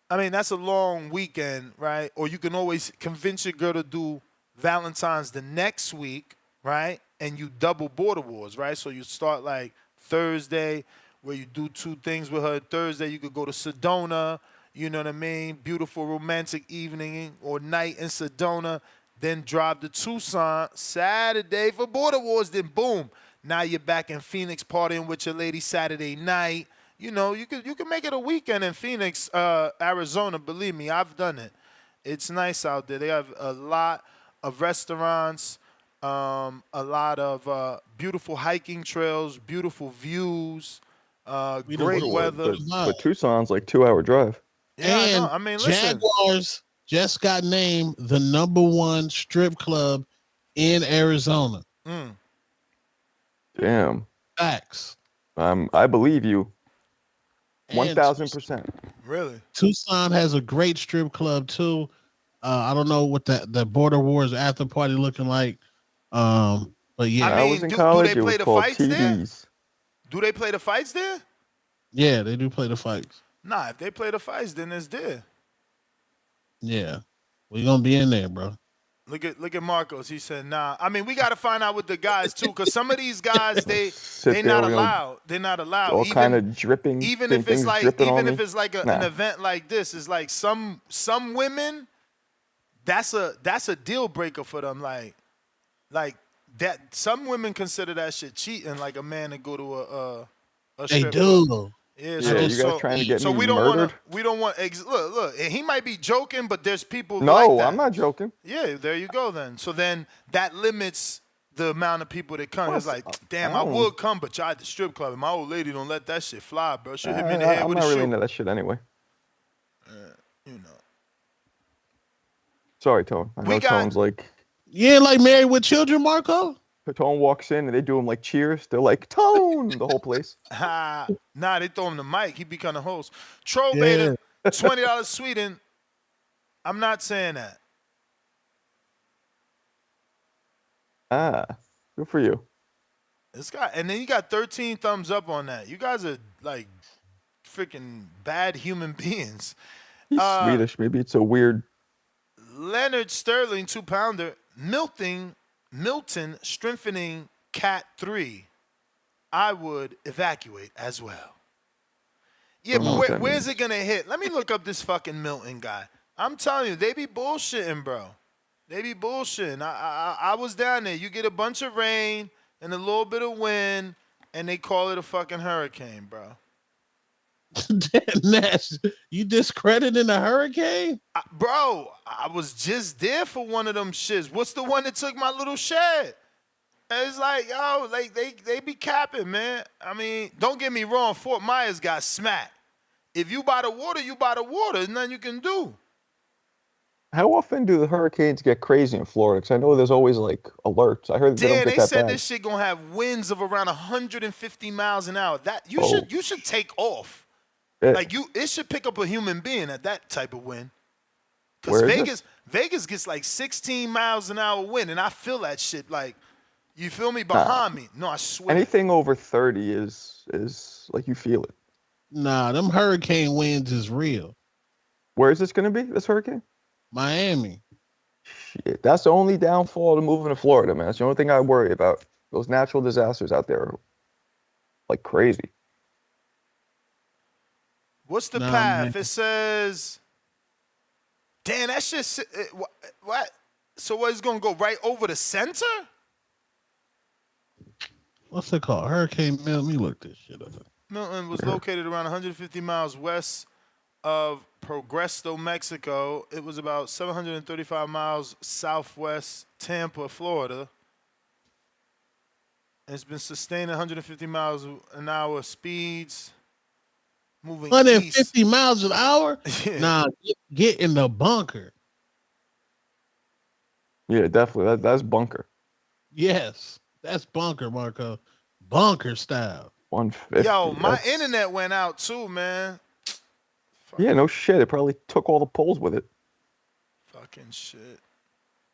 [SPEAKER 5] I mean, that's a long weekend, right? Or you can always convince your girl to do Valentine's the next week, right? And you double Border Wars, right? So you start like Thursday, where you do 2 things with her. Thursday, you could go to Sedona, you know what I mean? Beautiful romantic evening or night in Sedona. Then drive to Tucson Saturday for Border Wars. Then boom, now you're back in Phoenix partying with your lady Saturday night. You know, you can make it a weekend in Phoenix, Arizona. Believe me, I've done it. It's nice out there. They have a lot of restaurants, a lot of beautiful hiking trails, beautiful views, great weather.
[SPEAKER 16] But Tucson's like 2-hour drive.
[SPEAKER 5] Yeah, I know. I mean, listen.
[SPEAKER 9] Jaguars just got named the #1 strip club in Arizona.
[SPEAKER 16] Damn.
[SPEAKER 9] Facts.
[SPEAKER 16] I believe you. 1,000%.
[SPEAKER 5] Really?
[SPEAKER 9] Tucson has a great strip club too. I don't know what the Border Wars after party looking like. But yeah,
[SPEAKER 5] I mean,
[SPEAKER 16] was in college.
[SPEAKER 5] Do they play
[SPEAKER 16] it
[SPEAKER 5] the
[SPEAKER 16] was
[SPEAKER 5] fights
[SPEAKER 16] called
[SPEAKER 5] there?
[SPEAKER 16] TDs.
[SPEAKER 5] Do they play the fights there?
[SPEAKER 9] Yeah, they do play the fights.
[SPEAKER 5] Nah, if they play the fights, then it's there.
[SPEAKER 9] Yeah, we're gonna be in there, bro.
[SPEAKER 5] Look at Marcos. He said, "Nah." I mean, we got to find out with the guys too, because some of these guys they not allowed. They're not allowed.
[SPEAKER 16] All kind of dripping.
[SPEAKER 5] Even if it's like an
[SPEAKER 16] Nah.
[SPEAKER 5] event like this, it's like some women. That's a deal breaker for them. Like that. Some women consider that shit cheating. Like a man to go to a
[SPEAKER 9] They
[SPEAKER 5] strip
[SPEAKER 9] do.
[SPEAKER 5] club. Yeah,
[SPEAKER 16] Yeah, you guys trying to get me
[SPEAKER 5] we don't
[SPEAKER 16] murdered?
[SPEAKER 5] look, and he might be joking, but there's people
[SPEAKER 16] No,
[SPEAKER 5] like that.
[SPEAKER 16] I'm not joking.
[SPEAKER 5] Yeah, there you go then. So then that limits the amount of people that come. It's like, damn, I would come, but y'all at the strip club, and my old lady don't let that shit fly, bro. She'll hit me in the head
[SPEAKER 16] I'm
[SPEAKER 5] with
[SPEAKER 16] not
[SPEAKER 5] a
[SPEAKER 16] really
[SPEAKER 5] shoe.
[SPEAKER 16] into that shit anyway.
[SPEAKER 5] You know.
[SPEAKER 16] Sorry, Tone. I know Tone's like.
[SPEAKER 9] You ain't like Married with Children, Marco?
[SPEAKER 16] Tone walks in and they do him like cheers. They're like Tone the whole place.
[SPEAKER 5] Nah, they throw him the mic. He be kind of host. Troll Beta, $20 Sweden. I'm not saying that.
[SPEAKER 16] Good for you.
[SPEAKER 5] And then you got 13 thumbs up on that. You guys are like freaking bad human beings.
[SPEAKER 16] He's Swedish. Maybe it's a weird.
[SPEAKER 5] Leonard Sterling, 2-pounder. Milton strengthening Cat 3. I would evacuate as well. Yeah, but where's it going to hit? Let me look up this fucking Milton guy. I'm telling you, they be bullshitting, bro. They be bullshitting. I was down there. You get a bunch of rain and a little bit of wind, and they call it a fucking hurricane, bro.
[SPEAKER 9] Nash, you discrediting a hurricane?
[SPEAKER 5] Bro, I was just there for one of them shits. What's the one that took my little shed? And it's like, yo, like they be capping, man. I mean, don't get me wrong, Fort Myers got smacked. If you by the water, you by the water. There's nothing you can do.
[SPEAKER 16] How often do the hurricanes get crazy in Florida? Because I know there's always like alerts. I heard they don't get
[SPEAKER 5] they
[SPEAKER 16] that
[SPEAKER 5] said
[SPEAKER 16] bad.
[SPEAKER 5] this shit gonna have winds of around 150 miles an hour. That you should take off.
[SPEAKER 16] Yeah.
[SPEAKER 5] Like it should pick up a human being at that type of wind.
[SPEAKER 16] Where
[SPEAKER 5] Because
[SPEAKER 16] is
[SPEAKER 5] Vegas gets like 16 miles an hour wind, and I feel that shit. Like, you feel me behind me? No, I swear.
[SPEAKER 16] Anything over 30 is like you feel it.
[SPEAKER 9] Nah, them hurricane winds is real.
[SPEAKER 16] Where is this going to be? This hurricane?
[SPEAKER 9] Miami.
[SPEAKER 16] Shit, that's the only downfall to moving to Florida, man. That's the only thing I worry about. Those natural disasters out there are like crazy.
[SPEAKER 5] What's the path? Man. It says, damn, that shit, what? So what, it's going to go right over the center?
[SPEAKER 9] What's it called? Hurricane Milton. Let me look this shit up.
[SPEAKER 5] Milton was located around 150 miles west of Progreso, Mexico. It was about 735 miles southwest Tampa, Florida. It's been sustaining 150 miles an hour speeds, moving
[SPEAKER 9] 150
[SPEAKER 5] east.
[SPEAKER 9] miles an hour?
[SPEAKER 5] Yeah.
[SPEAKER 9] Nah, get in the bunker.
[SPEAKER 16] Yeah, definitely. That's bunker.
[SPEAKER 9] Yes, that's bunker, Marco. Bunker style.
[SPEAKER 16] 150.
[SPEAKER 5] Yo, my
[SPEAKER 16] that's-
[SPEAKER 5] internet went out too, man.
[SPEAKER 16] Yeah, no shit. It probably took all the poles with it.
[SPEAKER 5] Fucking shit.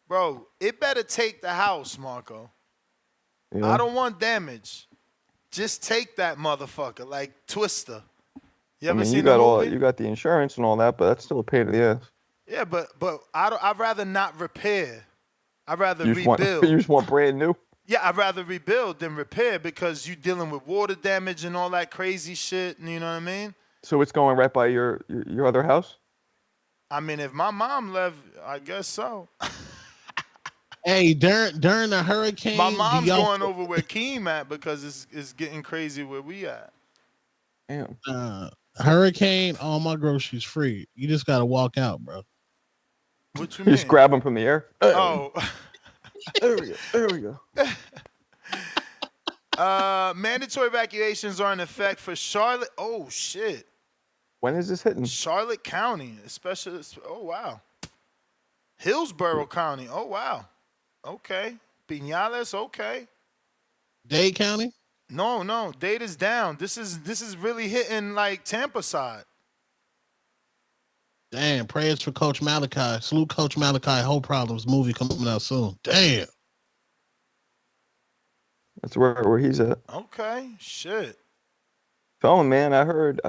[SPEAKER 5] Bro, it better take the house, Marco.
[SPEAKER 16] Yeah.
[SPEAKER 5] I don't want damage. Just take that motherfucker, like Twister. You ever seen
[SPEAKER 16] you
[SPEAKER 5] the
[SPEAKER 16] got
[SPEAKER 5] movie?
[SPEAKER 16] you got the insurance and all that, but that's still a pain in the ass.
[SPEAKER 5] Yeah, but I'd rather not repair. I'd rather
[SPEAKER 16] You just
[SPEAKER 5] rebuild.
[SPEAKER 16] want you just want brand new.
[SPEAKER 5] Yeah, I'd rather rebuild than repair because you're dealing with water damage and all that crazy shit. You know what I mean?
[SPEAKER 16] So it's going right by your other house?
[SPEAKER 5] I mean, if my mom left, I guess so.
[SPEAKER 9] Hey, during the hurricane,
[SPEAKER 5] My mom's going over where Keem at because it's getting crazy where we at.
[SPEAKER 16] Damn.
[SPEAKER 9] Hurricane, all my groceries free. You just gotta walk out, bro.
[SPEAKER 5] What you
[SPEAKER 16] You just
[SPEAKER 5] mean?
[SPEAKER 16] grab them from the air.
[SPEAKER 5] Oh.
[SPEAKER 16] There we go. There we go.
[SPEAKER 5] Mandatory evacuations are in effect for Charlotte. Oh shit.
[SPEAKER 16] When is this hitting?
[SPEAKER 5] Charlotte County, especially. Oh wow. Hillsborough County. Oh wow. Okay. Pinales. Okay.
[SPEAKER 9] Dade County?
[SPEAKER 5] No. Dade is down. This is really hitting like Tampa side.
[SPEAKER 9] Damn, prayers for Coach Malachi. Salute Coach Malachi. Whole Problems movie coming out soon. Damn.
[SPEAKER 16] That's where he's at.
[SPEAKER 5] Okay. Shit.
[SPEAKER 16] Tell him, man. I heard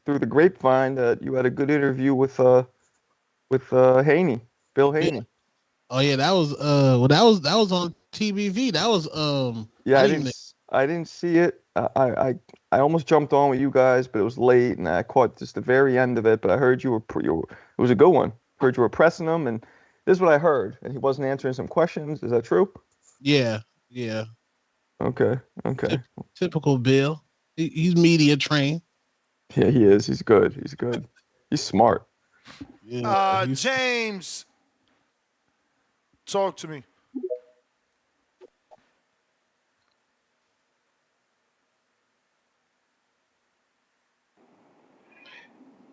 [SPEAKER 16] through the grapevine that you had a good interview with Haney, Bill Haney.
[SPEAKER 9] Oh yeah, that was that was on TBV. That was
[SPEAKER 16] Yeah, I didn't see it. I almost jumped on with you guys, but it was late, and I caught just the very end of it. But I heard you were it was a good one. Heard you were pressing him, and this is what I heard. And he wasn't answering some questions. Is that true?
[SPEAKER 9] Yeah.
[SPEAKER 16] Okay.
[SPEAKER 9] Typical Bill. He's media trained.
[SPEAKER 16] Yeah, he is. He's good. He's smart.
[SPEAKER 9] Yeah,
[SPEAKER 5] James, talk to me.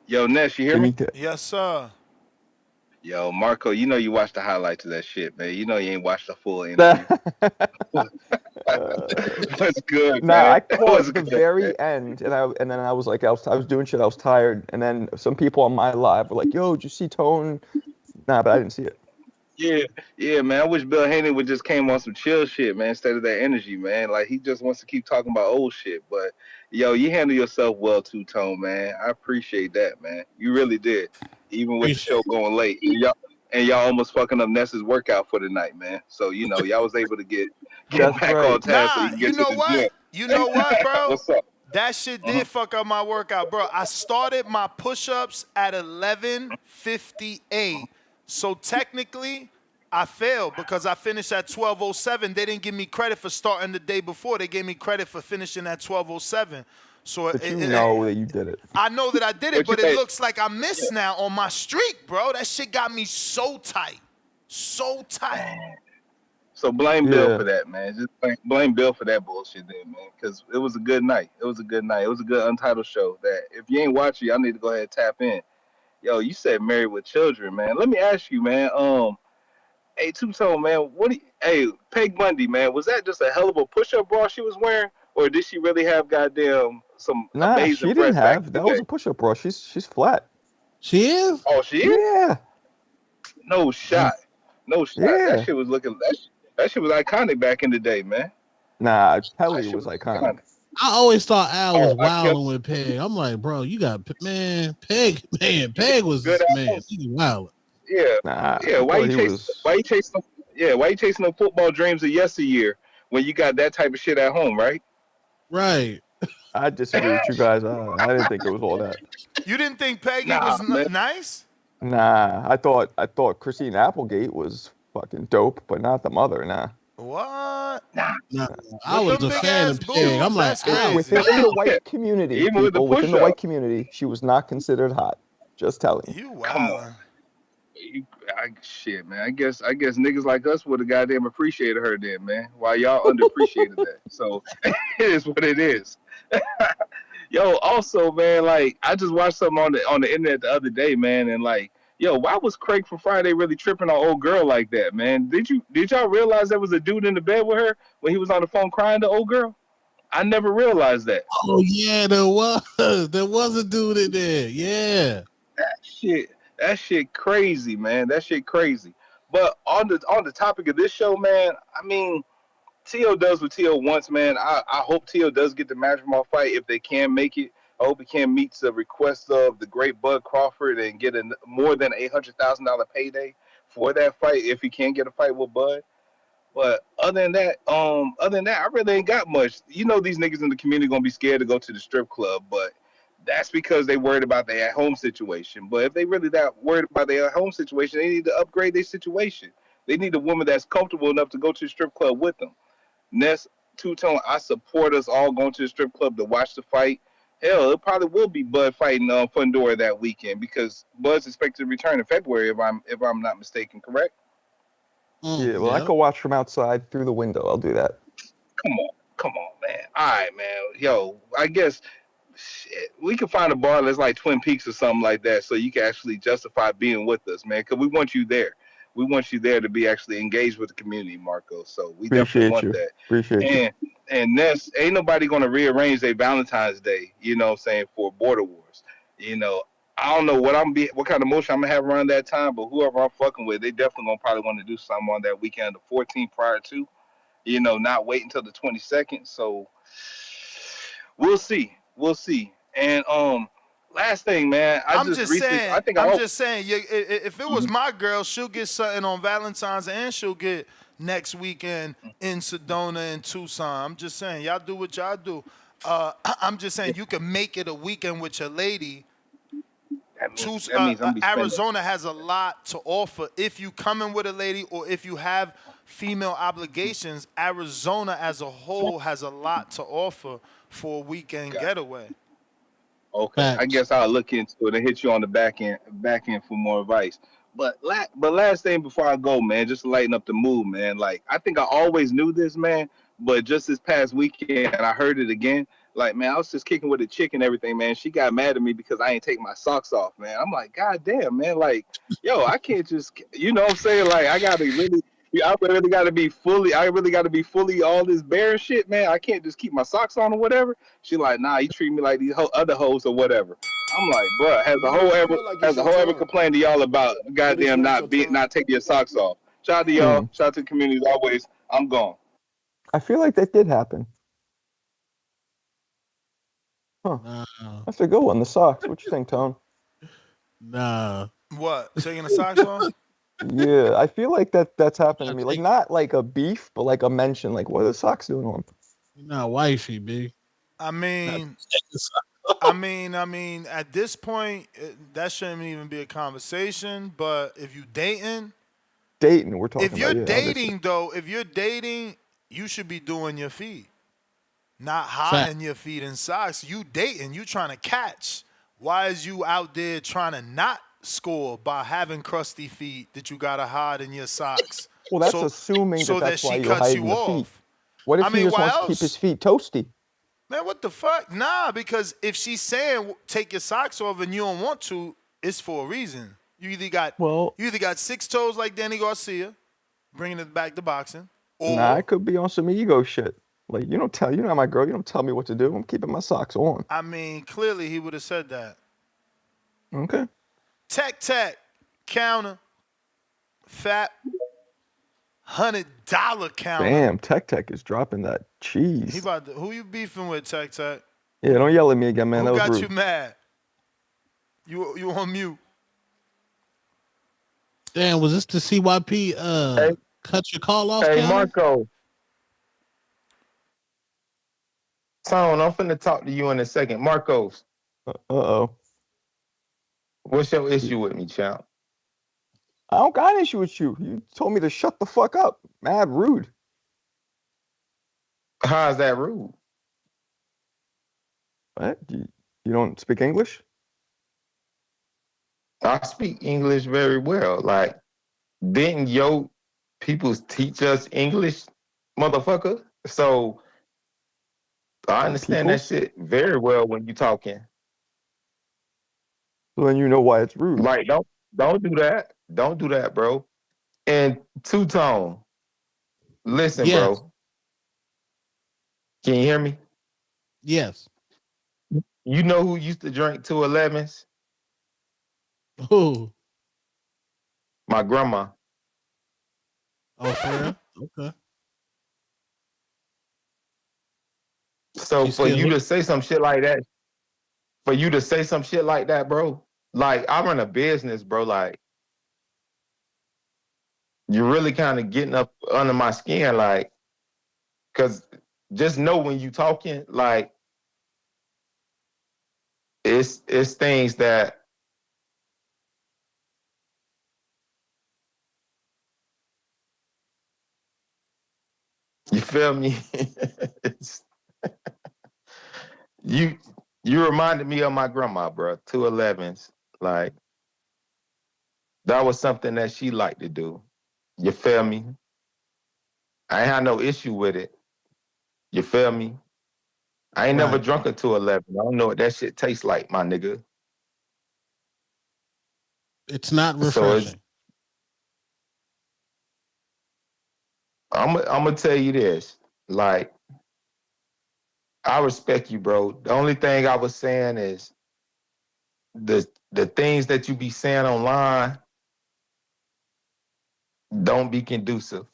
[SPEAKER 18] Yo, Ness, you hear me?
[SPEAKER 5] Yes, sir.
[SPEAKER 18] Yo, Marco, you know you watched the highlights of that shit, man. You know you ain't watched the full interview. That's good,
[SPEAKER 16] Nah,
[SPEAKER 18] man.
[SPEAKER 16] I caught the very end, and then I was like, I was doing shit. I was tired, and then some people on my live were like, "Yo, did you see Tone?" Nah, but I didn't see it.
[SPEAKER 18] Yeah, man. I wish Bill Haney would just came on some chill shit, man, instead of that energy, man. Like, he just wants to keep talking about old shit. But, yo, you handle yourself well, too, Tone, man. I appreciate that, man. You really did. Even with the show going late. And y'all almost fucking up Ness's workout for the night, man. So, you know, y'all was able to get back on task so you can get to the gym.
[SPEAKER 5] You know what, bro?
[SPEAKER 18] What's up?
[SPEAKER 5] That shit did fuck up my workout, bro. I started my push-ups at 11:58. So technically, I failed because I finished at 12:07. They didn't give me credit for starting the day before. They gave me credit for finishing at 12:07. So
[SPEAKER 16] But you know that you did it.
[SPEAKER 5] I know that I did it, but it looks like I missed now on my streak, bro. That shit got me so tight. So tight.
[SPEAKER 18] So blame Bill for that, man. Just blame Bill for that bullshit then, man. Because it was a good night. It was a good Untitled show that if you ain't watching, y'all need to go ahead and tap in. Yo, you said Married with Children, man. Let me ask you, man. Hey, Two-Tone, man. Peg Bundy, man. Was that just a hell of a push-up bra she was wearing, or did she really have goddamn some amazing
[SPEAKER 16] she didn't
[SPEAKER 18] breasts back in
[SPEAKER 16] have.
[SPEAKER 18] the
[SPEAKER 16] That
[SPEAKER 18] day?
[SPEAKER 16] was a push-up bra. She's flat.
[SPEAKER 9] She is?
[SPEAKER 18] Oh, she is?
[SPEAKER 16] Yeah.
[SPEAKER 18] No shot.
[SPEAKER 16] Yeah.
[SPEAKER 18] That shit was that shit was iconic back in the day, man.
[SPEAKER 16] Nah, Pelly was iconic.
[SPEAKER 9] I always thought Al was wilding with Peg. I'm like, bro, you got Peg was man, he was wilding.
[SPEAKER 18] Yeah. Why you chasing the football dreams of yesteryear when you got that type of shit at home, right?
[SPEAKER 9] Right.
[SPEAKER 16] I disagree with you guys. I didn't think it was all that.
[SPEAKER 5] You didn't think Peggy was nice?
[SPEAKER 16] Nah, I thought Christine Applegate was fucking dope, but not the mother. Nah.
[SPEAKER 5] What?
[SPEAKER 9] Nah. I was a fan of Peg. I'm like,
[SPEAKER 16] within the white community, within the white community, she was not considered hot. Just telling you.
[SPEAKER 5] You
[SPEAKER 18] Come
[SPEAKER 5] wow.
[SPEAKER 18] on. Shit, man. I guess niggas like us would have goddamn appreciated her then, man. While y'all underappreciated that. So it is what it is. Yo, also, man, like I just watched something on the internet the other day, man, and like, yo, why was Craig from Friday really tripping on old girl like that, man? Did y'all realize there was a dude in the bed with her when he was on the phone crying to old girl? I never realized that.
[SPEAKER 9] Oh yeah, there was. There was a dude in there. Yeah.
[SPEAKER 18] That shit crazy, man. That shit crazy. But on the topic of this show, man, I mean, Tio does what Tio wants, man. I hope Tio does get the Madrimov fight if they can make it. I hope he can meet the request of the great Bud Crawford and get a more than $800,000 payday for that fight if he can get a fight with Bud. But other than that, I really ain't got much. You know, these niggas in the community gonna be scared to go to the strip club, but that's because they worried about their at-home situation. But if they really that worried about their at-home situation, they need to upgrade their situation. They need a woman that's comfortable enough to go to the strip club with them. Ness, Two-Tone, I support us all going to the strip club to watch the fight. Hell, it probably will be Bud fighting Fundora that weekend because Bud's expected to return in February if I'm not mistaken, correct?
[SPEAKER 16] Yeah, well, I could watch from outside through the window. I'll do that.
[SPEAKER 18] Come on, man. All right, man. Yo, I guess shit, we can find a bar that's like Twin Peaks or something like that so you can actually justify being with us, man, because we want you there. We want you there to be actually engaged with the community, Marco. So we definitely want that.
[SPEAKER 16] Appreciate you.
[SPEAKER 18] And Ness, ain't nobody going to rearrange their Valentine's Day, you know what I'm saying, for Border Wars. You know, I don't know what kind of motion I'm going to have around that time, but whoever I'm fucking with, they definitely going to probably want to do something on that weekend, the 14th prior to, you know, not wait until the 22nd. So we'll see. And last thing, man,
[SPEAKER 5] I'm just saying. If it was my girl, she'll get something on Valentine's and she'll get next weekend in Sedona and Tucson. I'm just saying, y'all do what y'all do. I'm just saying, you can make it a weekend with your lady.
[SPEAKER 18] That means I'm gonna be
[SPEAKER 5] Arizona has a lot to offer. If you come in with a lady or if you have female obligations, Arizona as a whole has a lot to offer for a weekend getaway.
[SPEAKER 18] Okay, I guess I'll look into it and hit you on the back end for more advice. But last thing before I go, man, just to lighten up the mood, man. Like I think I always knew this, man, but just this past weekend I heard it again. Like, man, I was just kicking with a chick and everything, man. She got mad at me because I ain't take my socks off, man. I'm like, God damn, man. Like, yo, I can't just, you know what I'm saying? Like, I really got to be fully all this bare shit, man. I can't just keep my socks on or whatever. She like, nah, you treat me like these other hoes or whatever. I'm like, bro, has the whole ever complained to y'all about goddamn not taking your socks off? Shout out to y'all. Shout out to the community as always. I'm gone.
[SPEAKER 16] I feel like that did happen. Huh. That's a good one. The socks. What you think, Tone?
[SPEAKER 9] Nah.
[SPEAKER 5] What? Taking the socks off?
[SPEAKER 16] Yeah, I feel like that's happened to me. Like not like a beef, but like a mention. Like, what are the socks doing on?
[SPEAKER 9] You're not wifey, B.
[SPEAKER 5] I mean, at this point, that shouldn't even be a conversation. But if you dating,
[SPEAKER 16] we're talking
[SPEAKER 5] if you're
[SPEAKER 16] about.
[SPEAKER 5] If you're dating, you should be doing your feet, not hiding your feet in socks. You dating, you trying to catch. Why is you out there trying to not score by having crusty feet that you gotta hide in your socks?
[SPEAKER 16] Well, that's assuming that's why you're hiding the feet. What if he just wants to keep his feet toasty?
[SPEAKER 5] Man, what the fuck? Nah, because if she's saying take your socks off and you don't want to, it's for a reason. You either got 6 toes like Danny Garcia, bringing it back to boxing, or
[SPEAKER 16] nah, it could be on some ego shit. Like you're not my girl. You don't tell me what to do. I'm keeping my socks on.
[SPEAKER 5] I mean, clearly he would have said that.
[SPEAKER 16] Okay.
[SPEAKER 5] Tech, counter, fat, $100 counter.
[SPEAKER 16] Damn, Tech is dropping that cheese.
[SPEAKER 5] Who you beefing with, Tech?
[SPEAKER 16] Yeah, don't yell at me again, man.
[SPEAKER 5] Who
[SPEAKER 16] that was
[SPEAKER 5] got
[SPEAKER 16] rude.
[SPEAKER 5] you mad? You on mute.
[SPEAKER 9] Damn, was this the CYP cut your call off?
[SPEAKER 14] Hey,
[SPEAKER 9] counter?
[SPEAKER 14] Marco. Tone, I'm finna talk to you in a second. Marcos.
[SPEAKER 16] Uh-oh.
[SPEAKER 14] What's your issue with me, champ?
[SPEAKER 16] I don't got an issue with you. You told me to shut the fuck up. Mad rude.
[SPEAKER 14] How's that rude?
[SPEAKER 16] What? You don't speak English?
[SPEAKER 14] I speak English very well. Like, didn't your people teach us English, motherfucker? So I understand that
[SPEAKER 16] Peoples?
[SPEAKER 14] shit very well when you talking.
[SPEAKER 16] So then you know why it's rude.
[SPEAKER 14] Like, don't do that. Don't do that, bro. And two-tone. Listen,
[SPEAKER 9] Yes.
[SPEAKER 14] bro. Can you hear me?
[SPEAKER 9] Yes.
[SPEAKER 14] You know who used to drink 211s?
[SPEAKER 9] Who?
[SPEAKER 14] My grandma.
[SPEAKER 9] Oh, for real? Okay.
[SPEAKER 14] So
[SPEAKER 9] She
[SPEAKER 14] for
[SPEAKER 9] still
[SPEAKER 14] you
[SPEAKER 9] here?
[SPEAKER 14] to say some shit like that, bro, like I run a business, bro. Like you're really kind of getting up under my skin, like, cause just know when you talking, like it's things that you feel me. It's, you reminded me of my grandma, bro. 211s, like that was something that she liked to do. You feel me? I ain't had no issue with it. You feel me? I ain't never
[SPEAKER 9] Right.
[SPEAKER 14] drunk a 211. I don't know what that shit tastes like, my nigga.
[SPEAKER 9] It's not
[SPEAKER 14] So it's
[SPEAKER 9] refreshing.
[SPEAKER 14] I'm gonna tell you this. Like, I respect you, bro. The only thing I was saying is the things that you be saying online don't be conducive.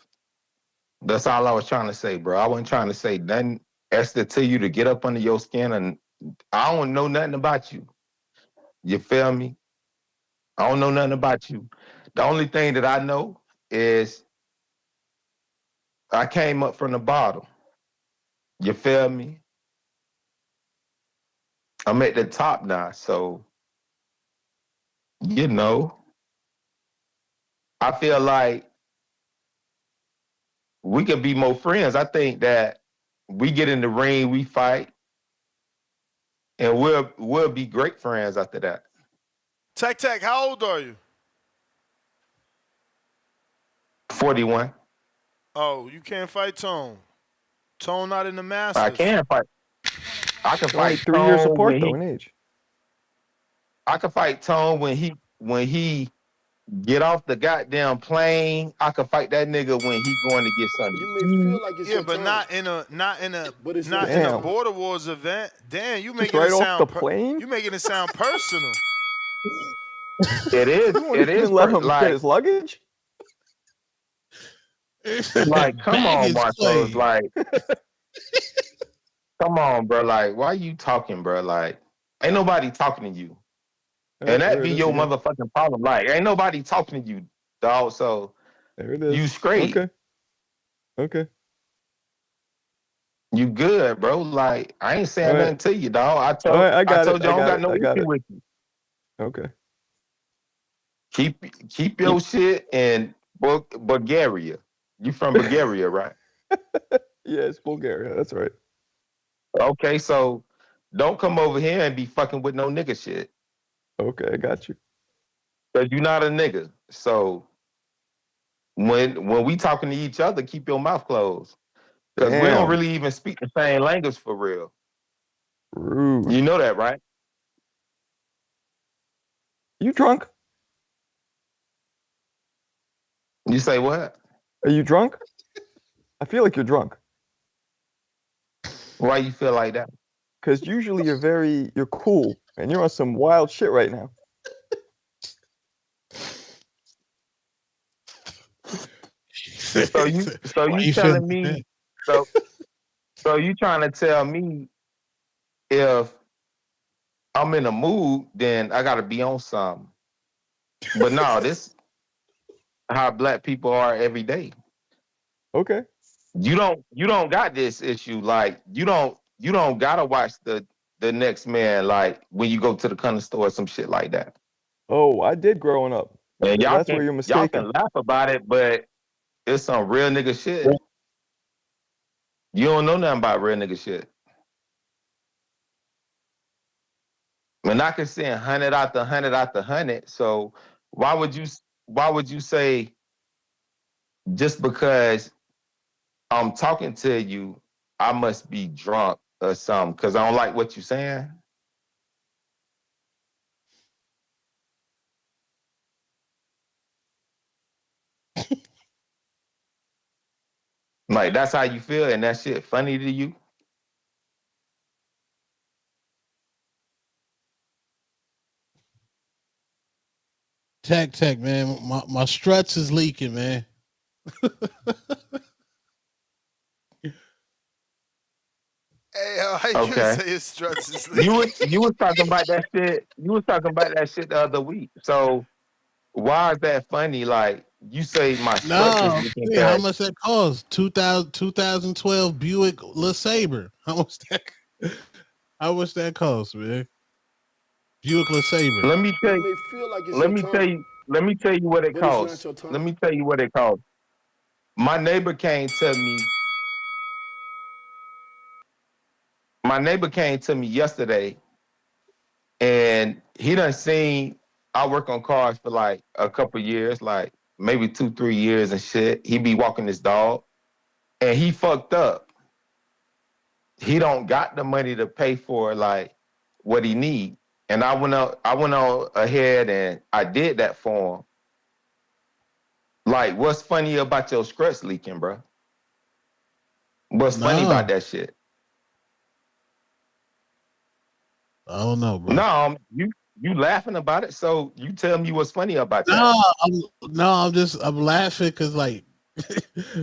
[SPEAKER 14] That's all I was trying to say, bro. I wasn't trying to say nothing extra to you to get up under your skin, and I don't know nothing about you. You feel me? I don't know nothing about you. The only thing that I know is I came up from the bottom. You feel me? I'm at the top now, so you know, I feel like we could be more friends. I think that we get in the ring, we fight, and we'll be great friends after that.
[SPEAKER 5] Tech, how old are you?
[SPEAKER 14] 41.
[SPEAKER 5] Oh, you can't fight Tone. Tone not in the
[SPEAKER 14] I
[SPEAKER 5] Masters.
[SPEAKER 14] can fight. I can
[SPEAKER 16] They're only
[SPEAKER 14] fight
[SPEAKER 16] 3 years
[SPEAKER 14] Tone
[SPEAKER 16] apart
[SPEAKER 14] when
[SPEAKER 16] though in age.
[SPEAKER 14] I can fight Tone when he get off the goddamn plane. I can fight that nigga when he going to get something
[SPEAKER 11] You
[SPEAKER 14] to
[SPEAKER 11] may
[SPEAKER 14] eat.
[SPEAKER 11] feel like it's
[SPEAKER 5] Yeah,
[SPEAKER 11] your
[SPEAKER 5] but
[SPEAKER 11] time,
[SPEAKER 5] not in a
[SPEAKER 11] but it's your
[SPEAKER 5] in a
[SPEAKER 16] Damn.
[SPEAKER 11] time.
[SPEAKER 5] Border Wars event. Damn, you
[SPEAKER 16] Just
[SPEAKER 5] making it
[SPEAKER 16] right off the
[SPEAKER 5] sound
[SPEAKER 16] plane?
[SPEAKER 5] you making it sound personal.
[SPEAKER 14] It is.
[SPEAKER 16] You won't
[SPEAKER 14] It is
[SPEAKER 16] even let him get
[SPEAKER 14] like
[SPEAKER 16] his luggage?
[SPEAKER 14] come on,
[SPEAKER 9] Baggage
[SPEAKER 14] Marcos.
[SPEAKER 9] claim.
[SPEAKER 14] Like, come on, bro. Like, why you talking, bro? Like, ain't nobody talking to you. And that
[SPEAKER 16] There
[SPEAKER 14] be
[SPEAKER 16] it is
[SPEAKER 14] your
[SPEAKER 16] again.
[SPEAKER 14] motherfucking problem. Like, ain't nobody talking to you, dog. So
[SPEAKER 16] There it
[SPEAKER 14] you
[SPEAKER 16] is.
[SPEAKER 14] straight.
[SPEAKER 16] Okay. Okay.
[SPEAKER 14] You good, bro. Like, I ain't
[SPEAKER 16] All
[SPEAKER 14] saying
[SPEAKER 16] right.
[SPEAKER 14] nothing to you, dog.
[SPEAKER 16] All right, I got it.
[SPEAKER 14] told you
[SPEAKER 16] I
[SPEAKER 14] I don't
[SPEAKER 16] got
[SPEAKER 14] got
[SPEAKER 16] it.
[SPEAKER 14] no
[SPEAKER 16] I got
[SPEAKER 14] issue
[SPEAKER 16] it.
[SPEAKER 14] with you.
[SPEAKER 16] Okay.
[SPEAKER 14] Keep your shit in Bulgaria. You from Bulgaria, right?
[SPEAKER 16] Yeah, it's Bulgaria. That's right.
[SPEAKER 14] Okay, so don't come over here and be fucking with no nigga shit.
[SPEAKER 16] Okay, I got you.
[SPEAKER 14] Cause you're not a nigga. So when we talking to each other, keep your mouth closed. Cause we don't
[SPEAKER 16] Damn.
[SPEAKER 14] really even speak the same language for real.
[SPEAKER 16] Rude.
[SPEAKER 14] You know that, right?
[SPEAKER 16] You drunk?
[SPEAKER 14] You say what?
[SPEAKER 16] Are you drunk? I feel like you're drunk.
[SPEAKER 14] Why you feel like that?
[SPEAKER 16] Because usually you're cool and you're on some wild shit right now.
[SPEAKER 14] So you
[SPEAKER 9] Why
[SPEAKER 14] telling
[SPEAKER 9] feeling
[SPEAKER 14] me so you trying to tell me if I'm in a mood, then I gotta be on something. But no, this how black people are every day.
[SPEAKER 16] Okay.
[SPEAKER 14] You don't got this issue. Like you don't gotta watch the next man like when you go to the corner store or some shit like that.
[SPEAKER 16] Oh, I did growing up.
[SPEAKER 14] And
[SPEAKER 16] That's where you're
[SPEAKER 14] y'all
[SPEAKER 16] mistaken.
[SPEAKER 14] can laugh about it, but it's some real nigga shit. You don't know nothing about real nigga shit. And I can send 100 out the 100 out the 100. So why would you say just because I'm talking to you, I must be drunk or something because I don't like what you're saying? Like, that's how you feel and that shit funny to you?
[SPEAKER 9] Tech, man. My struts is leaking, man.
[SPEAKER 5] Hey, how you
[SPEAKER 14] Okay.
[SPEAKER 5] say his struts is leaking?
[SPEAKER 14] You was talking about that shit. You was talking about that shit the other week. So why is that funny? Like, you say my struts is
[SPEAKER 9] No,
[SPEAKER 14] leaking.
[SPEAKER 9] yeah, how much that cost? 2012 Buick LeSabre. How much that cost, man? Buick LeSabre.
[SPEAKER 14] Let me tell
[SPEAKER 11] You
[SPEAKER 14] you.
[SPEAKER 11] may feel like it's
[SPEAKER 14] Let
[SPEAKER 11] your
[SPEAKER 14] me
[SPEAKER 11] time,
[SPEAKER 14] tell you. Let me tell you what it
[SPEAKER 11] but it's not
[SPEAKER 14] costs.
[SPEAKER 11] your time.
[SPEAKER 14] Let me tell you what it costs. My neighbor came to me. My neighbor came to me yesterday, and he done seen I work on cars for like a couple years, like maybe 2-3 years and shit. He be walking his dog, and he fucked up. He don't got the money to pay for like what he need, and I went on ahead and I did that for him. Like, what's funny about your struts leaking, bro? What's funny about
[SPEAKER 9] No,
[SPEAKER 14] that shit?
[SPEAKER 9] I don't know, bro.
[SPEAKER 14] No, you laughing about it, so you tell me what's funny about that.
[SPEAKER 9] I'm laughing because like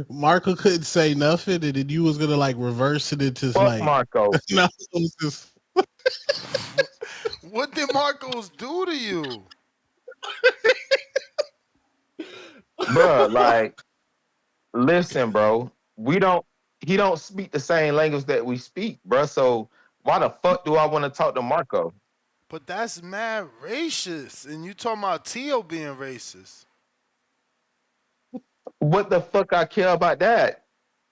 [SPEAKER 9] Marco couldn't say nothing, and then you was gonna like reverse it into
[SPEAKER 14] Fuck
[SPEAKER 9] like
[SPEAKER 14] Marco.
[SPEAKER 9] no, it was just
[SPEAKER 5] What did Marcos do to you?
[SPEAKER 14] Bro, like, listen, bro. He don't speak the same language that we speak, bro. So why the fuck do I want to talk to Marco?
[SPEAKER 5] But that's mad racist. And you talking about Tio being racist.
[SPEAKER 14] What the fuck I care about that?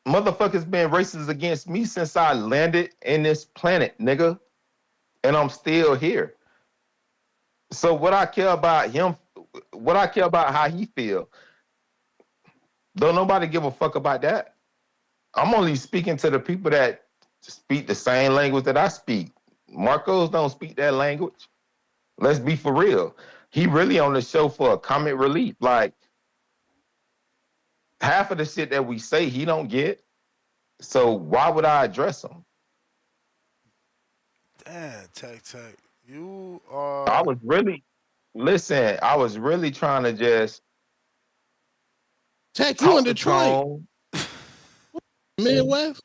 [SPEAKER 14] Motherfuckers been racist against me since I landed in this planet, nigga. And I'm still here. So what I care about him, what I care about how he feel. Don't nobody give a fuck about that. I'm only speaking to the people that speak the same language that I speak. Marcos don't speak that language. Let's be for real. He really on the show for a comic relief. Like, half of the shit that we say he don't get. So why would I address him?
[SPEAKER 5] Damn, Tech. You
[SPEAKER 14] I
[SPEAKER 5] are.
[SPEAKER 14] was really trying to just
[SPEAKER 9] Tech. You
[SPEAKER 14] talk
[SPEAKER 9] in
[SPEAKER 14] the
[SPEAKER 9] Detroit,
[SPEAKER 14] tone.
[SPEAKER 9] Midwest?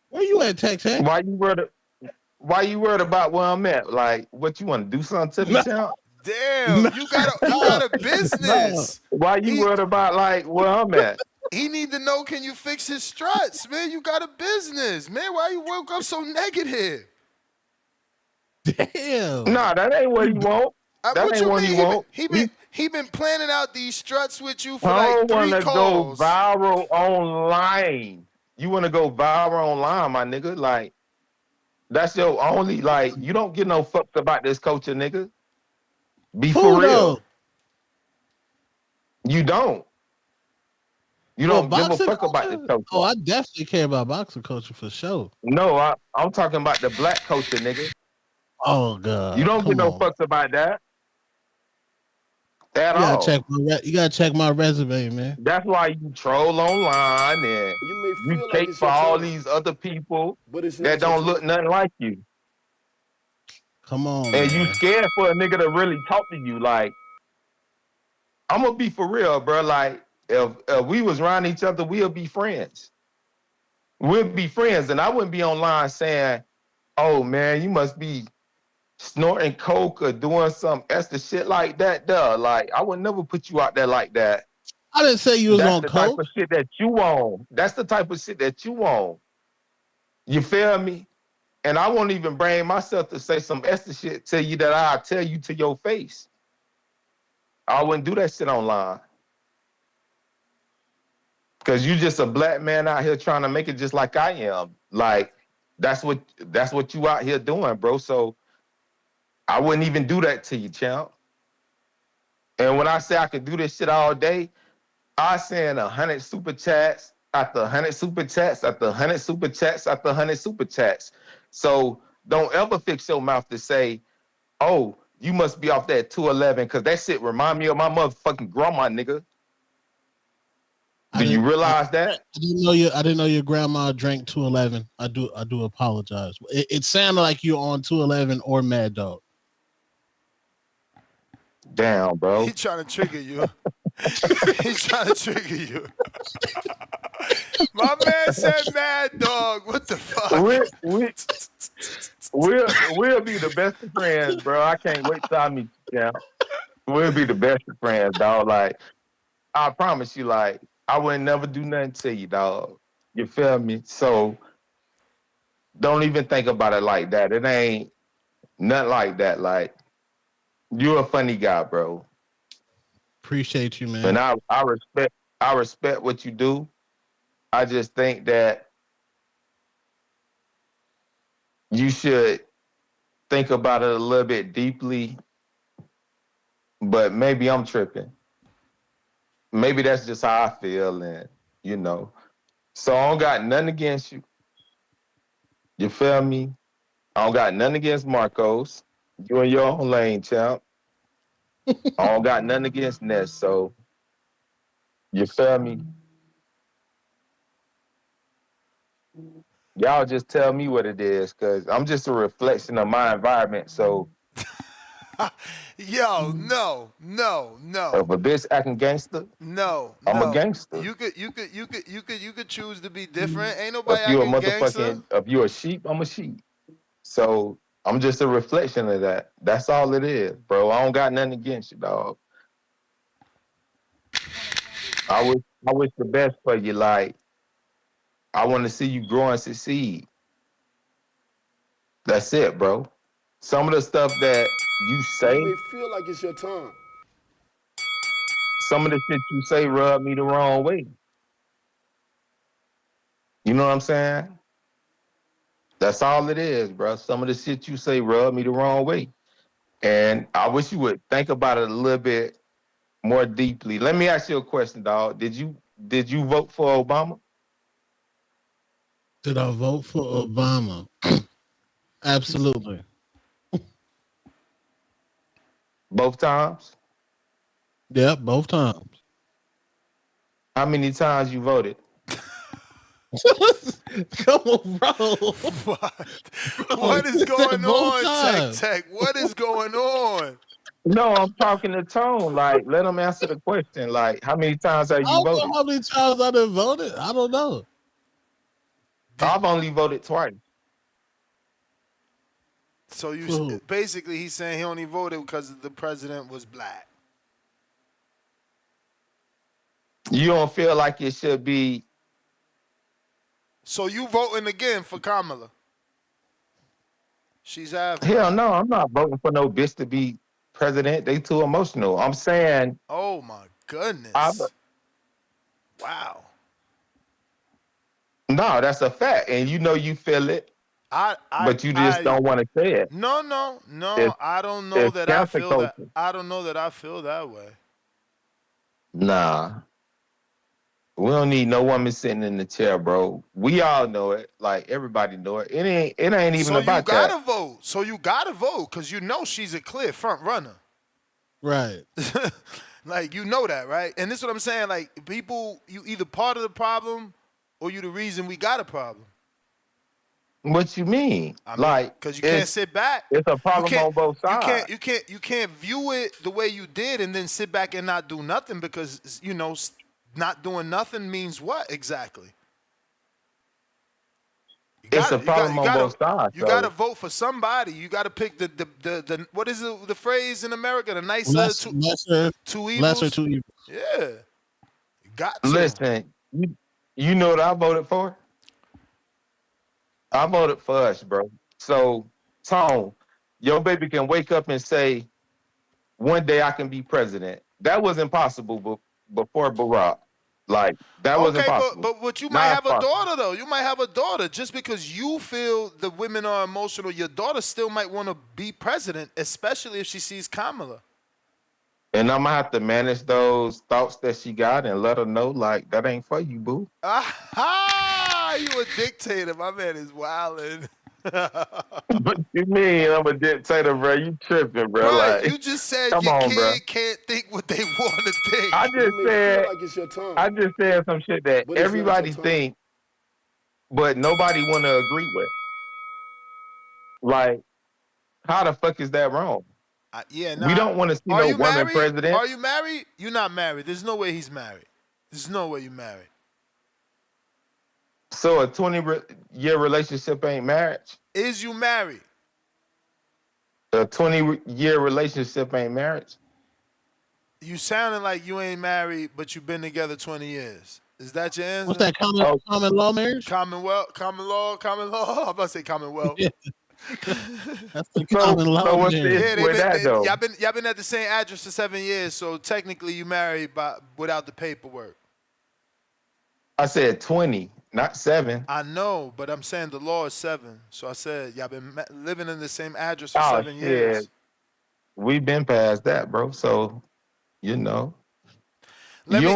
[SPEAKER 9] Where you at, Tech?
[SPEAKER 14] Why you worried about where I'm at? Like, what you want to do something to me, champ?
[SPEAKER 5] Damn, you got a business.
[SPEAKER 14] Why you worried about like where I'm at?
[SPEAKER 5] He need to know, can you fix his struts, man? You got a business, man. Why you woke up so negative?
[SPEAKER 9] Damn.
[SPEAKER 14] Nah, that ain't what he want. That
[SPEAKER 5] What
[SPEAKER 14] ain't
[SPEAKER 5] you
[SPEAKER 14] what
[SPEAKER 5] mean?
[SPEAKER 14] he want.
[SPEAKER 5] He been planning out these struts with you for
[SPEAKER 14] I
[SPEAKER 5] like
[SPEAKER 14] don't
[SPEAKER 5] 3
[SPEAKER 14] want to go
[SPEAKER 5] calls.
[SPEAKER 14] viral online. You want to go viral online, my nigga? Like, that's your only, like, you don't get no fucks about this culture, nigga. Be for real.
[SPEAKER 9] Though?
[SPEAKER 14] You don't. You
[SPEAKER 9] Well,
[SPEAKER 14] don't give a
[SPEAKER 9] boxing
[SPEAKER 14] fuck about
[SPEAKER 9] culture?
[SPEAKER 14] this culture.
[SPEAKER 9] Oh, I definitely care about boxing culture for sure.
[SPEAKER 14] No, I'm talking about the black culture, nigga.
[SPEAKER 9] Oh God.
[SPEAKER 14] You don't
[SPEAKER 9] Come
[SPEAKER 14] get no
[SPEAKER 9] on.
[SPEAKER 14] fucks about that. At
[SPEAKER 9] You gotta
[SPEAKER 14] all.
[SPEAKER 9] you gotta check my resume, man.
[SPEAKER 14] That's why you troll online and
[SPEAKER 11] You may
[SPEAKER 14] you
[SPEAKER 11] feel like
[SPEAKER 14] cake
[SPEAKER 11] it's
[SPEAKER 14] for
[SPEAKER 11] your
[SPEAKER 14] all
[SPEAKER 11] time,
[SPEAKER 14] these other people
[SPEAKER 11] but it's
[SPEAKER 14] that
[SPEAKER 11] not your
[SPEAKER 14] don't look
[SPEAKER 11] time.
[SPEAKER 14] nothing like you.
[SPEAKER 9] Come on,
[SPEAKER 14] And
[SPEAKER 9] man.
[SPEAKER 14] you scared for a nigga to really talk to you. Like, I'm gonna be for real, bro. Like, if we was around each other, we'll be friends. We'll be friends, and I wouldn't be online saying, "Oh man, you must be snorting coke or doing some extra shit like that." Duh. Like, I would never put you out there like that.
[SPEAKER 9] I didn't say you was
[SPEAKER 14] That's
[SPEAKER 9] on
[SPEAKER 14] the type
[SPEAKER 9] coke.
[SPEAKER 14] of shit that you want. That's the type of shit that you want. You feel me? And I won't even bring myself to say some extra shit to you that I'll tell you to your face. I wouldn't do that shit online. Because you just a black man out here trying to make it just like I am. Like, that's what you out here doing, bro. So I wouldn't even do that to you, champ. And when I say I could do this shit all day, I send 100 super chats after 100 super chats after 100 super chats after 100 super chats. So don't ever fix your mouth to say, oh, you must be off that 211 because that shit remind me of my motherfucking grandma, nigga. Do you realize that?
[SPEAKER 9] I didn't know your grandma drank 211. I do apologize. It sounded like you're on 211 or Mad Dog.
[SPEAKER 14] Damn, bro.
[SPEAKER 5] He's trying to trigger you. He's trying to trigger you. My man said Mad Dog. What the fuck?
[SPEAKER 14] We'll be the best of friends, bro. I can't wait till I meet you, champ. We'll be the best of friends, dog. Like, I promise you, like, I would never do nothing to you, dog. You feel me? So don't even think about it like that. It ain't nothing like that. Like, you're a funny guy, bro.
[SPEAKER 9] Appreciate you, man.
[SPEAKER 14] And I respect what you do. I just think that you should think about it a little bit deeply. But maybe I'm tripping. Maybe that's just how I feel, and you know. So I don't got nothing against you. You feel me? I don't got nothing against Marcos. You in your own lane, champ. I don't got nothing against Ness, so you feel me? Y'all just tell me what it is, because I'm just a reflection of my environment, so
[SPEAKER 5] Yo, no.
[SPEAKER 14] if a bitch acting gangster,
[SPEAKER 5] No.
[SPEAKER 14] I'm a gangster.
[SPEAKER 5] You could choose to be different. Ain't nobody
[SPEAKER 14] If you a
[SPEAKER 5] acting gangster.
[SPEAKER 14] motherfucking, if you a sheep, I'm a sheep. So I'm just a reflection of that. That's all it is, bro. I don't got nothing against you, dog. I wish the best for you. Like, I want to see you grow and succeed. That's it, bro. Some of the stuff that you say,
[SPEAKER 11] You may feel like it's your time.
[SPEAKER 14] some of the shit you say rub me the wrong way. You know what I'm saying? That's all it is, bro. Some of the shit you say rub me the wrong way. And I wish you would think about it a little bit more deeply. Let me ask you a question, dog. Did you vote for Obama?
[SPEAKER 9] Did I vote for Obama? Absolutely.
[SPEAKER 14] Both times?
[SPEAKER 9] Yeah, both times.
[SPEAKER 14] How many times you voted?
[SPEAKER 9] Come on, bro.
[SPEAKER 5] What is going on, Tech? What is going on?
[SPEAKER 14] No, I'm talking to Tone. Like, let him answer the question. Like, how many times have you
[SPEAKER 9] I don't
[SPEAKER 14] voted?
[SPEAKER 9] know how many times I done voted. I don't know.
[SPEAKER 14] I've only voted twice.
[SPEAKER 5] So basically he's saying he only voted because the president was black.
[SPEAKER 14] You don't feel like it should be?
[SPEAKER 5] So you voting again for Kamala? She's African.
[SPEAKER 14] Hell no, I'm not voting for no bitch to be president. They too emotional. I'm saying.
[SPEAKER 5] Oh my goodness. Wow.
[SPEAKER 14] No, that's a fact, and you know you feel it. But you just don't want to say it.
[SPEAKER 5] No. I don't know that I feel that. I don't know that I feel that way.
[SPEAKER 14] Nah. We don't need no woman sitting in the chair, bro. We all know it. Like, everybody know it. It ain't even about that.
[SPEAKER 5] So you gotta vote. So you gotta vote because you know she's a clear front runner.
[SPEAKER 9] Right.
[SPEAKER 5] Like, you know that, right? And this is what I'm saying. Like, people, you either part of the problem or you the reason we got a problem.
[SPEAKER 14] What you mean?
[SPEAKER 5] I mean, like, because you can't sit back.
[SPEAKER 14] It's a problem on both sides.
[SPEAKER 5] You can't view it the way you did and then sit back and not do nothing because, you know, not doing nothing means what exactly?
[SPEAKER 14] It's a problem on both sides.
[SPEAKER 5] You got to vote for somebody. You got to pick the what is the phrase in America? The nicer two evils.
[SPEAKER 9] Lesser two evils.
[SPEAKER 5] Yeah. Got to.
[SPEAKER 14] Listen, you know what I voted for? I voted for us, bro. So, Tone, your baby can wake up and say, one day I can be president. That was impossible before Barack. Like that wasn't
[SPEAKER 5] Okay,
[SPEAKER 14] possible.
[SPEAKER 5] but you
[SPEAKER 14] Now
[SPEAKER 5] might
[SPEAKER 14] it's
[SPEAKER 5] have a
[SPEAKER 14] possible.
[SPEAKER 5] daughter though. You might have a daughter. Just because you feel the women are emotional, your daughter still might want to be president, especially if she sees Kamala.
[SPEAKER 14] And I'm gonna have to manage those thoughts that she got and let her know like that ain't for you, boo.
[SPEAKER 5] Ah, you a dictator. My man is wildin'.
[SPEAKER 14] What you mean I'm a dictator, bro? You tripping, bro?
[SPEAKER 5] Right,
[SPEAKER 14] Like,
[SPEAKER 5] you just said
[SPEAKER 14] come
[SPEAKER 5] your
[SPEAKER 14] on,
[SPEAKER 5] kid
[SPEAKER 14] bro.
[SPEAKER 5] can't think what they want to think.
[SPEAKER 14] I just said,
[SPEAKER 11] like it's your time.
[SPEAKER 14] I just said some shit that
[SPEAKER 11] But it's not
[SPEAKER 14] everybody
[SPEAKER 11] your time.
[SPEAKER 14] think, but nobody want to agree with. Like, how the fuck is that wrong?
[SPEAKER 5] Yeah,
[SPEAKER 14] We don't want to see
[SPEAKER 5] Are
[SPEAKER 14] no
[SPEAKER 5] you
[SPEAKER 14] woman
[SPEAKER 5] married?
[SPEAKER 14] president.
[SPEAKER 5] Are you married? You're not married. There's no way he's married. There's no way you're married.
[SPEAKER 14] So a 20-year relationship ain't marriage.
[SPEAKER 5] Is you married?
[SPEAKER 14] A 20-year relationship ain't marriage.
[SPEAKER 5] You sounding like you ain't married, but you've been together 20 years. Is that your answer?
[SPEAKER 9] What's that common law marriage?
[SPEAKER 5] Commonwealth, common law. I'm about to say Commonwealth.
[SPEAKER 9] Yeah. That's the common law
[SPEAKER 14] so what's
[SPEAKER 9] marriage.
[SPEAKER 14] the issue with that though?
[SPEAKER 5] Y'all been at the same address for 7 years, so technically you married without the paperwork.
[SPEAKER 14] I said 20, not 7.
[SPEAKER 5] I know, but I'm saying the law is 7. So I said y'all been living in the same address for 7 years.
[SPEAKER 14] We've been past that, bro. So, you know.
[SPEAKER 5] Hold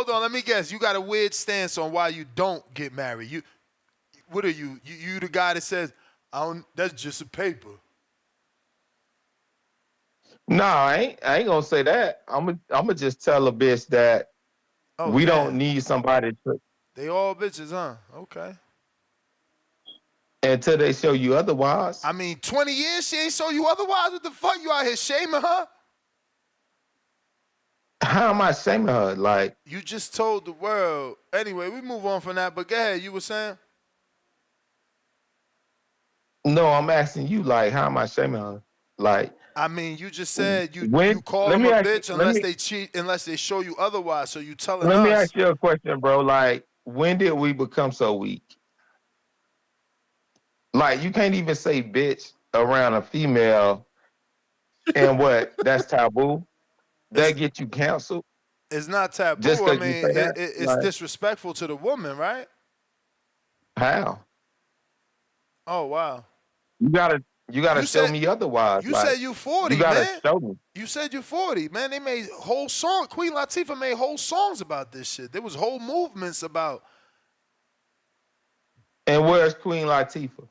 [SPEAKER 5] on. Let me guess. You got a weird stance on why you don't get married. What are you? You the guy that says, that's just a paper.
[SPEAKER 14] No, I ain't gonna say that. I'm gonna just tell a bitch that we don't need somebody to.
[SPEAKER 5] They all bitches, huh? Okay.
[SPEAKER 14] Until they show you otherwise.
[SPEAKER 5] I mean, 20 years she ain't show you otherwise. What the fuck? You out here shaming her?
[SPEAKER 14] How am I shaming her? Like,
[SPEAKER 5] you just told the world. Anyway, we move on from that. But go ahead. You were saying?
[SPEAKER 14] No, I'm asking you. Like, how am I shaming her? Like,
[SPEAKER 5] I mean, you just said you call them a bitch unless they cheat, unless they show you otherwise. So you telling us.
[SPEAKER 14] Let me ask you a question, bro. Like, when did we become so weak? Like, you can't even say bitch around a female, and what? That's taboo. That get you canceled.
[SPEAKER 5] It's not taboo.
[SPEAKER 14] Just
[SPEAKER 5] I
[SPEAKER 14] 'cause
[SPEAKER 5] mean,
[SPEAKER 14] you say that?
[SPEAKER 5] it's
[SPEAKER 14] Like,
[SPEAKER 5] disrespectful to the woman, right?
[SPEAKER 14] how?
[SPEAKER 5] Oh wow.
[SPEAKER 14] You gotta show me otherwise.
[SPEAKER 5] You
[SPEAKER 14] like,
[SPEAKER 5] said you 40,
[SPEAKER 14] you gotta
[SPEAKER 5] man.
[SPEAKER 14] show me.
[SPEAKER 5] You said you 40, man. They made whole songs. Queen Latifah made whole songs about this shit. There was whole movements about.
[SPEAKER 14] And where's Queen Latifah?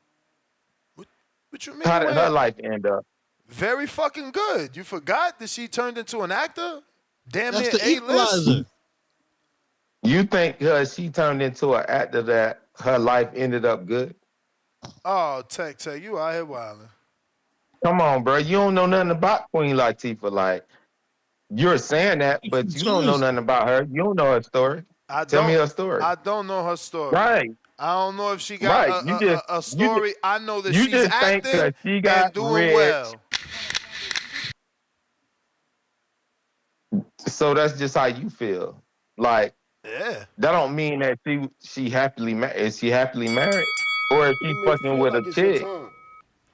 [SPEAKER 5] What you mean?
[SPEAKER 14] How did her life end up?
[SPEAKER 5] Very fucking good. You forgot that she turned into an actor? Damn
[SPEAKER 9] That's
[SPEAKER 5] near
[SPEAKER 9] the
[SPEAKER 5] A-list.
[SPEAKER 9] equalizer.
[SPEAKER 14] You think she turned into an actor that her life ended up good?
[SPEAKER 5] Oh, Tech, you out here wilding.
[SPEAKER 14] Come on, bro. You don't know nothing about Queen Latifah. Like, you're saying that, but you don't know nothing about her. You don't know her story. Tell me her story.
[SPEAKER 5] I don't know her story.
[SPEAKER 14] Right.
[SPEAKER 5] I don't know if she got a story. I know that she's acting and doing well.
[SPEAKER 14] So that's just how you feel. Like,
[SPEAKER 5] yeah.
[SPEAKER 14] That don't mean that she happily married. Is she happily married, or is she fucking with a chick?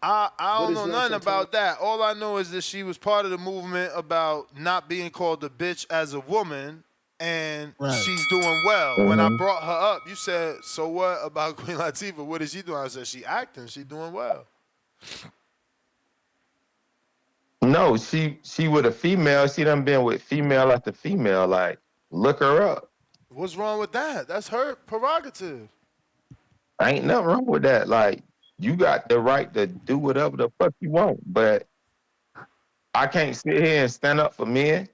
[SPEAKER 5] I don't know nothing about that. All I know is that she was part of the movement about not being called a bitch as a woman, and she's doing well. When I brought her up, you said, so what about Queen Latifah? What is she doing? I said, she acting. She doing well.
[SPEAKER 14] No, she with a female. She done been with female after female. Like, look her up.
[SPEAKER 5] What's wrong with that? That's her prerogative.
[SPEAKER 14] Ain't nothing wrong with that. Like, you got the right to do whatever the fuck you want, but I can't sit here and stand up for men.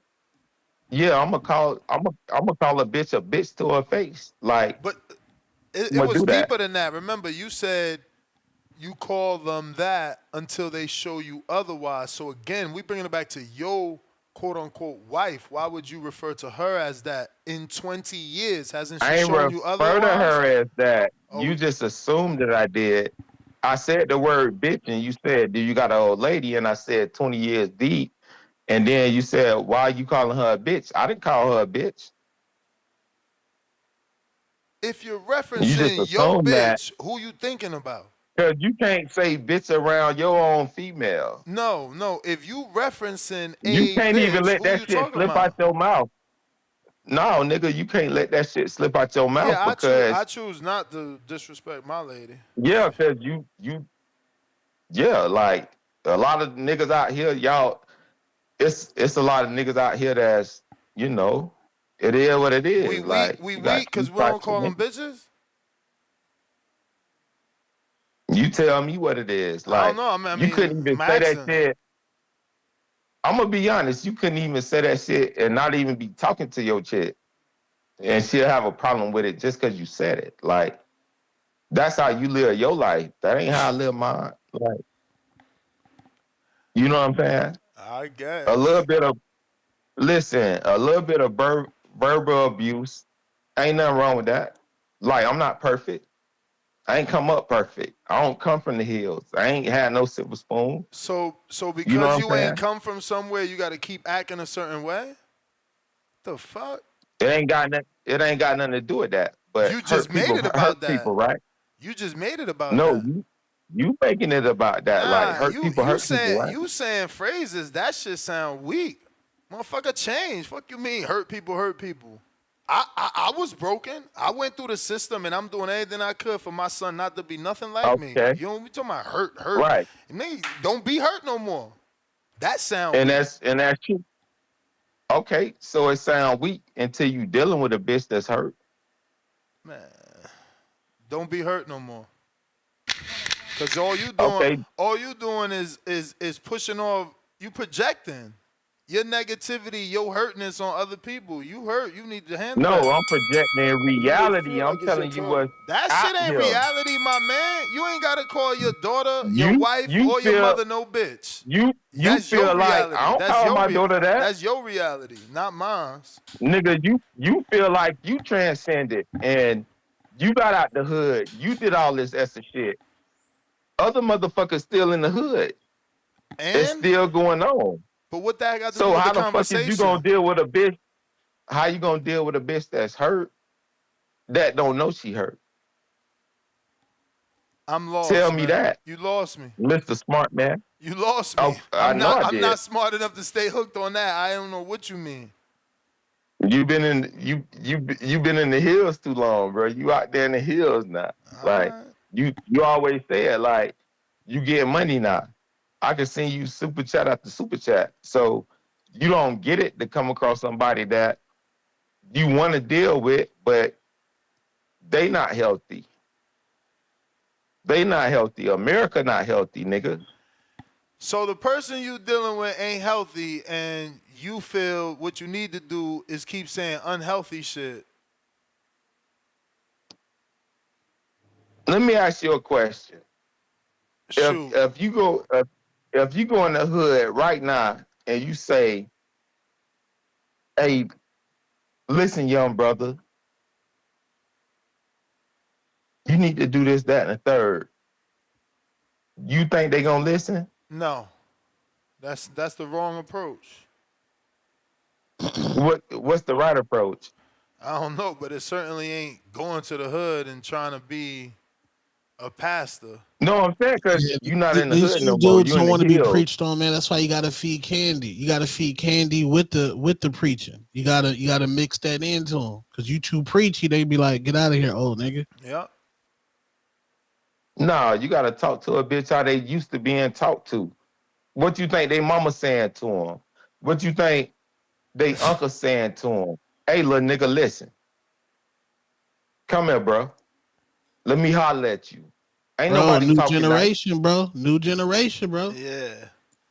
[SPEAKER 14] Yeah, I'm gonna call a bitch to her face. Like,
[SPEAKER 5] but it was deeper than that. Remember, you said you call them that until they show you otherwise. So again, we bringing it back to your quote unquote wife. Why would you refer to her as that? In 20 years, hasn't she shown you otherwise?
[SPEAKER 14] I ain't refer to her as that. Oh. You just assumed that I did. I said the word bitch, and you said, do you got an old lady? And I said 20 years deep. And then you said, why are you calling her a bitch? I didn't call her a bitch.
[SPEAKER 5] If you're referencing your bitch, who you thinking about?
[SPEAKER 14] Because you can't say bitch around your own female.
[SPEAKER 5] No. If you referencing
[SPEAKER 14] you can't
[SPEAKER 5] bitch,
[SPEAKER 14] even let that shit slip out your mouth. no, nigga, you can't let that shit slip out your mouth
[SPEAKER 5] Yeah,
[SPEAKER 14] because
[SPEAKER 5] I choose not to disrespect my lady.
[SPEAKER 14] yeah, because yeah, like a lot of niggas out here, y'all. It's a lot of niggas out here that's you know, it is what it is.
[SPEAKER 5] We
[SPEAKER 14] like you got
[SPEAKER 5] because
[SPEAKER 14] two
[SPEAKER 5] we don't
[SPEAKER 14] types of
[SPEAKER 5] call them
[SPEAKER 14] niggas.
[SPEAKER 5] bitches.
[SPEAKER 14] You tell me what it is.
[SPEAKER 5] I don't
[SPEAKER 14] Like
[SPEAKER 5] know. I mean,
[SPEAKER 14] you couldn't even say that shit. I'm gonna be honest. You couldn't even say that shit and not even be talking to your chick, and she'll have a problem with it just because you said it. Like that's how you live your life. That ain't how I live mine. Like you know what I'm saying?
[SPEAKER 5] I guess
[SPEAKER 14] A little bit of verbal abuse. Ain't nothing wrong with that. Like I'm not perfect. I ain't come up perfect. I don't come from the hills. I ain't had no silver spoon.
[SPEAKER 5] So because
[SPEAKER 14] You know what
[SPEAKER 5] you
[SPEAKER 14] I'm saying?
[SPEAKER 5] ain't come from somewhere, you got to keep acting a certain way. The fuck?
[SPEAKER 14] It ain't got nothing to do with that. But
[SPEAKER 5] You just made it about that.
[SPEAKER 14] People, right?
[SPEAKER 5] You just made it about
[SPEAKER 14] No,
[SPEAKER 5] that.
[SPEAKER 14] you making it about that.
[SPEAKER 5] Nah,
[SPEAKER 14] Like hurt people, right?
[SPEAKER 5] You saying phrases that shit sound weak. Motherfucker, change. Fuck you mean hurt people, hurt people. I was broken. I went through the system, and I'm doing everything I could for my son not to be nothing like me. You know, we talking about hurt.
[SPEAKER 14] Right.
[SPEAKER 5] Nigga, don't be hurt no more. That sound
[SPEAKER 14] And
[SPEAKER 5] weak.
[SPEAKER 14] that's true. Okay, so it sounds weak until you dealing with a bitch that's hurt.
[SPEAKER 5] Man, don't be hurt no more. Cause all you doing is pushing off. You projecting your negativity, your hurtness on other people. You hurt. You need to handle that.
[SPEAKER 14] No, I'm projecting in reality. I'm telling you what.
[SPEAKER 5] That shit ain't reality, my man. You ain't gotta call your daughter, your wife, or your mother no bitch.
[SPEAKER 14] You
[SPEAKER 5] That's
[SPEAKER 14] feel
[SPEAKER 5] your
[SPEAKER 14] like
[SPEAKER 5] reality.
[SPEAKER 14] I don't
[SPEAKER 5] That's
[SPEAKER 14] call
[SPEAKER 5] your
[SPEAKER 14] my daughter that.
[SPEAKER 5] That's your reality, not mine.
[SPEAKER 14] Nigga, you feel like you transcended and you got out the hood. You did all this extra shit. Other motherfuckers still in the hood.
[SPEAKER 5] And
[SPEAKER 14] it's still going on.
[SPEAKER 5] But what that got to do
[SPEAKER 14] So
[SPEAKER 5] with
[SPEAKER 14] how
[SPEAKER 5] the
[SPEAKER 14] the fuck is
[SPEAKER 5] conversation?
[SPEAKER 14] you gonna deal with a bitch? How you gonna deal with a bitch that's hurt that don't know she hurt?
[SPEAKER 5] I'm lost.
[SPEAKER 14] Tell me that.
[SPEAKER 5] You lost me,
[SPEAKER 14] Mr. Smart Man.
[SPEAKER 5] You lost me.
[SPEAKER 14] Oh, I'm
[SPEAKER 5] not smart enough to stay hooked on that. I don't know what you mean.
[SPEAKER 14] You've been in you've been in the hills too long, bro. You out there in the hills now. Like you always said, like you get money now. I can send you super chat after super chat. So you don't get it to come across somebody that you want to deal with, but they not healthy. They not healthy. America not healthy, nigga.
[SPEAKER 5] So the person you dealing with ain't healthy, and you feel what you need to do is keep saying unhealthy shit.
[SPEAKER 14] Let me ask you a question.
[SPEAKER 5] Shoot.
[SPEAKER 14] If you go in the hood right now and you say, "Hey, listen, young brother, you need to do this, that, and the third," you think they gonna listen?
[SPEAKER 5] No, that's the wrong approach.
[SPEAKER 14] What's the right approach?
[SPEAKER 5] I don't know, but it certainly ain't going to the hood and trying to be a pastor.
[SPEAKER 14] No, I'm saying because you're not in the
[SPEAKER 9] These
[SPEAKER 14] hood no more.
[SPEAKER 9] dudes
[SPEAKER 14] You
[SPEAKER 9] don't
[SPEAKER 14] in
[SPEAKER 9] want
[SPEAKER 14] the
[SPEAKER 9] to be
[SPEAKER 14] hills.
[SPEAKER 9] preached on, man. That's why you got to feed candy. You got to feed candy with the preaching. You gotta mix that into them. Because you too preachy, they be like, "Get out of here, old nigga."
[SPEAKER 5] Yeah.
[SPEAKER 14] No, you gotta talk to a bitch how they used to being talked to. What you think they mama saying to them? What you think they uncle saying to them? Hey, little nigga, listen. Come here, bro. Let me holler at you. Ain't
[SPEAKER 9] Bro,
[SPEAKER 14] nobody
[SPEAKER 9] new
[SPEAKER 14] talking
[SPEAKER 9] generation, bro. New generation, bro.
[SPEAKER 5] Yeah.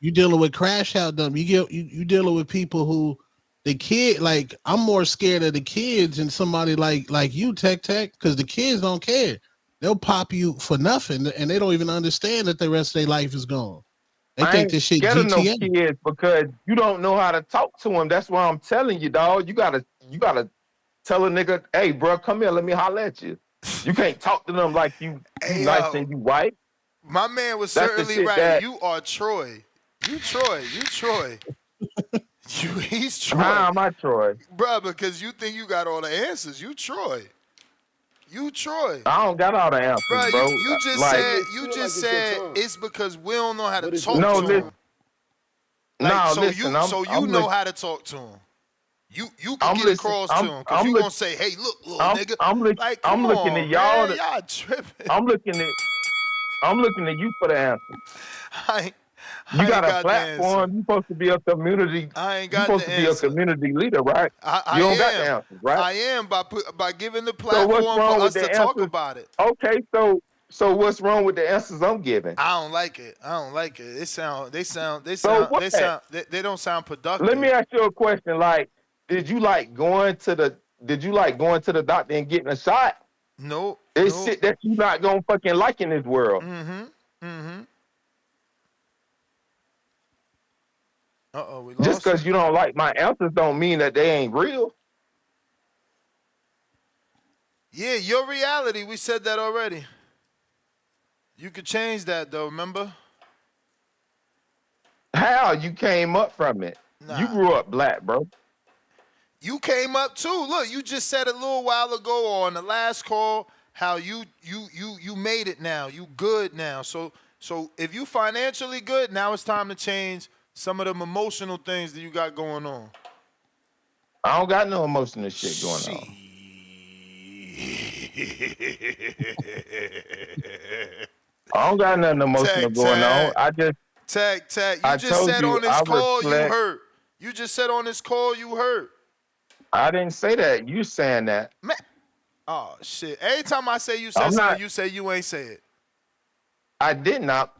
[SPEAKER 9] You dealing with crash out dumb. You dealing with people who the kid, like, I'm more scared of the kids and somebody like you, Tech, because the kids don't care. They'll pop you for nothing, and they don't even understand that the rest of their life is gone. They
[SPEAKER 14] I
[SPEAKER 9] think
[SPEAKER 14] ain't
[SPEAKER 9] this shit
[SPEAKER 14] scared of no
[SPEAKER 9] GTA.
[SPEAKER 14] kids because you don't know how to talk to them. That's why I'm telling you, dog. You gotta tell a nigga, hey, bro, come here, let me holler at you. You can't talk to them like you nice and you white.
[SPEAKER 5] My man was
[SPEAKER 14] That's the
[SPEAKER 5] certainly
[SPEAKER 14] shit
[SPEAKER 5] right.
[SPEAKER 14] that-
[SPEAKER 5] You are Troy. You Troy. He's Troy.
[SPEAKER 14] How am I Troy?
[SPEAKER 5] Bruh, because you think you got all the answers. You Troy.
[SPEAKER 14] I don't got all the answers,
[SPEAKER 5] Bruh,
[SPEAKER 14] bro.
[SPEAKER 5] you just
[SPEAKER 14] Like-
[SPEAKER 5] said it's because we don't know how to talk
[SPEAKER 14] No,
[SPEAKER 5] to
[SPEAKER 14] listen.
[SPEAKER 5] him.
[SPEAKER 14] No,
[SPEAKER 5] so
[SPEAKER 14] listen.
[SPEAKER 5] you know how to talk to him. You can get across to him because you gonna say, "Hey, look, little nigga." Like, come
[SPEAKER 14] looking
[SPEAKER 5] on,
[SPEAKER 14] at y'all.
[SPEAKER 5] man. Y'all tripping.
[SPEAKER 14] I'm looking at you for the answer. You got a platform. You supposed to be a community.
[SPEAKER 5] I ain't
[SPEAKER 14] You
[SPEAKER 5] got
[SPEAKER 14] supposed
[SPEAKER 5] the
[SPEAKER 14] to be a
[SPEAKER 5] answer.
[SPEAKER 14] community leader, right?
[SPEAKER 5] I
[SPEAKER 14] You don't
[SPEAKER 5] am.
[SPEAKER 14] got the answers, right?
[SPEAKER 5] I am by giving the
[SPEAKER 14] So what's
[SPEAKER 5] platform
[SPEAKER 14] wrong
[SPEAKER 5] for
[SPEAKER 14] with
[SPEAKER 5] us
[SPEAKER 14] the
[SPEAKER 5] to talk
[SPEAKER 14] answers?
[SPEAKER 5] about it.
[SPEAKER 14] Okay, so what's wrong with the answers I'm giving?
[SPEAKER 5] I don't like it. I don't like it. They don't sound productive.
[SPEAKER 14] Let me ask you a question. Like, did you like going to the doctor and getting a shot?
[SPEAKER 5] No.
[SPEAKER 14] It's shit that you not gonna fucking like in this world.
[SPEAKER 5] We
[SPEAKER 14] Just
[SPEAKER 5] lost.
[SPEAKER 14] because you don't like my answers don't mean that they ain't real.
[SPEAKER 5] Yeah, your reality. We said that already. You could change that though. Remember?
[SPEAKER 14] How you came up from it? You grew up black, bro.
[SPEAKER 5] You came up too. Look, you just said a little while ago on the last call how you made it now. You good now. So if you financially good, now it's time to change some of them emotional things that you got going on.
[SPEAKER 14] I don't got no emotional shit going on. I don't got nothing emotional going on. I just
[SPEAKER 5] Tag. You just said on this call you hurt. You just said on this call you hurt.
[SPEAKER 14] I didn't say that. You saying that.
[SPEAKER 5] Man. Oh shit. Every time I say you said something, you say you ain't say it.
[SPEAKER 14] I did not.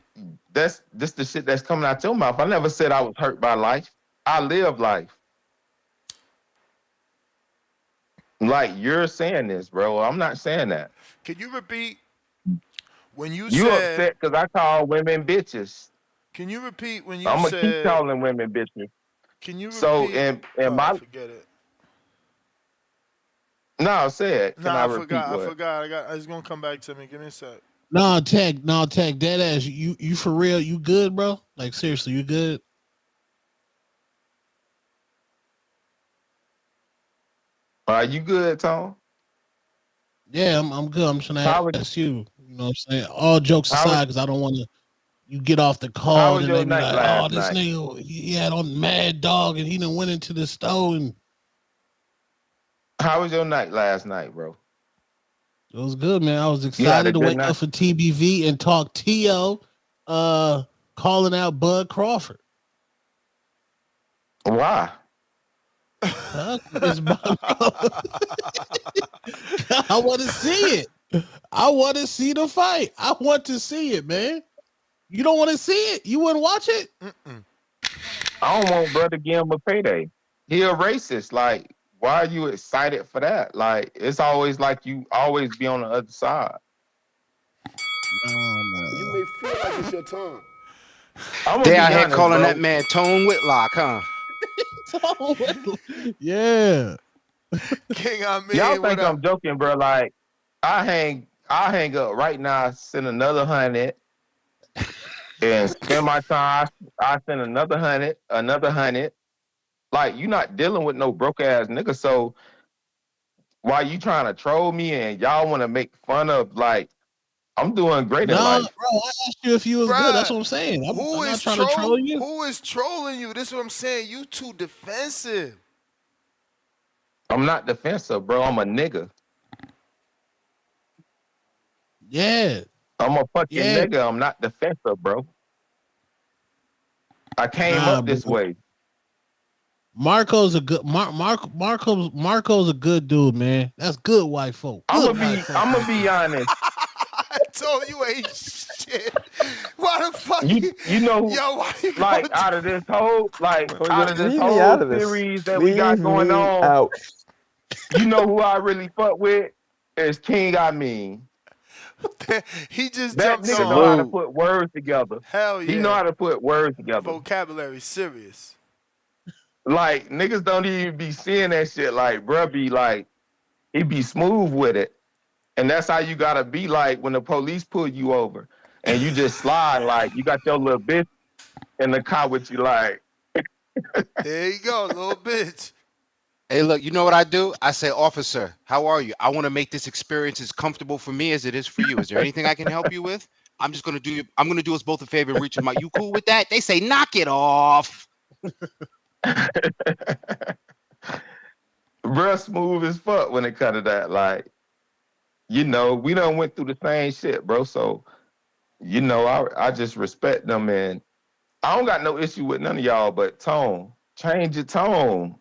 [SPEAKER 14] This the shit that's coming out your mouth. I never said I was hurt by life. I live life. Like you're saying this, bro. I'm not saying that.
[SPEAKER 5] Can you repeat when you
[SPEAKER 14] said upset because I call women bitches.
[SPEAKER 5] Can you repeat when you
[SPEAKER 14] I'm
[SPEAKER 5] said?
[SPEAKER 14] I'm gonna keep calling women bitches.
[SPEAKER 5] Can you repeat?
[SPEAKER 14] So and my
[SPEAKER 5] forget it.
[SPEAKER 14] No, say it. Can I
[SPEAKER 5] forgot. It's gonna come back to me. Give me a sec.
[SPEAKER 9] No, Tech, dead ass. You for real? You good, bro? Like seriously, you good?
[SPEAKER 14] Are you good, Tom?
[SPEAKER 9] Yeah, I'm good. I'm trying to ask you. You know what I'm saying? All jokes aside, because I don't want to. You get off the call and they be like, "Oh, this nigga, he had on Mad Dog and he done went into the store and."
[SPEAKER 14] How was your night last night, bro?
[SPEAKER 9] It was good, man. I was excited to wake up for TBV and talk T.O. Calling out Bud Crawford.
[SPEAKER 14] Why?
[SPEAKER 9] I want to see it. I want to see the fight. I want to see it, man. You don't want to see it? You wouldn't watch it?
[SPEAKER 14] I don't want Bud to give him a payday. He a racist. Like, why are you excited for that? Like, it's always like you always be on the other side.
[SPEAKER 11] You may feel like it's your time.
[SPEAKER 19] They out here calling that man Tone Whitlock, huh?
[SPEAKER 9] Yeah.
[SPEAKER 5] King, I mean,
[SPEAKER 14] y'all think I'm joking, bro? Like, I hang up right now, send another 100, and spend my time. I send another 100. Like, you not dealing with no broke ass nigga. So why you trying to troll me and y'all want to make fun of, like, I'm doing great in life.
[SPEAKER 9] Bro, I asked you if you was good. That's what I'm saying. I'm not trying to troll you.
[SPEAKER 5] Who is trolling you? This is what I'm saying. You too defensive.
[SPEAKER 14] I'm not defensive, bro. I'm a nigga.
[SPEAKER 9] Yeah.
[SPEAKER 14] I'm a fucking nigga. I'm not defensive, bro. I came up this way.
[SPEAKER 9] Marco's a good Marco's a good dude, man. That's good white folk.
[SPEAKER 14] I'm gonna be honest.
[SPEAKER 5] I told you ain't shit. Why the fuck
[SPEAKER 14] you know,
[SPEAKER 5] yo, why you
[SPEAKER 14] like out of this whole series that we got going on,
[SPEAKER 16] out.
[SPEAKER 14] You know who I really fuck with is King. I mean,
[SPEAKER 5] he just
[SPEAKER 14] that
[SPEAKER 5] jumped
[SPEAKER 14] nigga
[SPEAKER 5] on.
[SPEAKER 14] know how to put words together.
[SPEAKER 5] Hell yeah,
[SPEAKER 14] he know how to put words together.
[SPEAKER 5] Vocabulary serious.
[SPEAKER 14] Like niggas don't even be seeing that shit. Like bruh be like, he be smooth with it. And that's how you gotta be like when the police pull you over and you just slide like you got your little bitch in the car with you like.
[SPEAKER 5] There you go, little bitch.
[SPEAKER 19] Hey, look, you know what I do? I say, officer, how are you? I want to make this experience as comfortable for me as it is for you. Is there anything I can help you with? I'm gonna do us both a favor and reach them out. You cool with that? They say, knock it off.
[SPEAKER 14] Real smooth as fuck when it comes to that. Like, we done went through the same shit, bro. So, I just respect them, and I don't got no issue with none of y'all, but tone. Change your tone.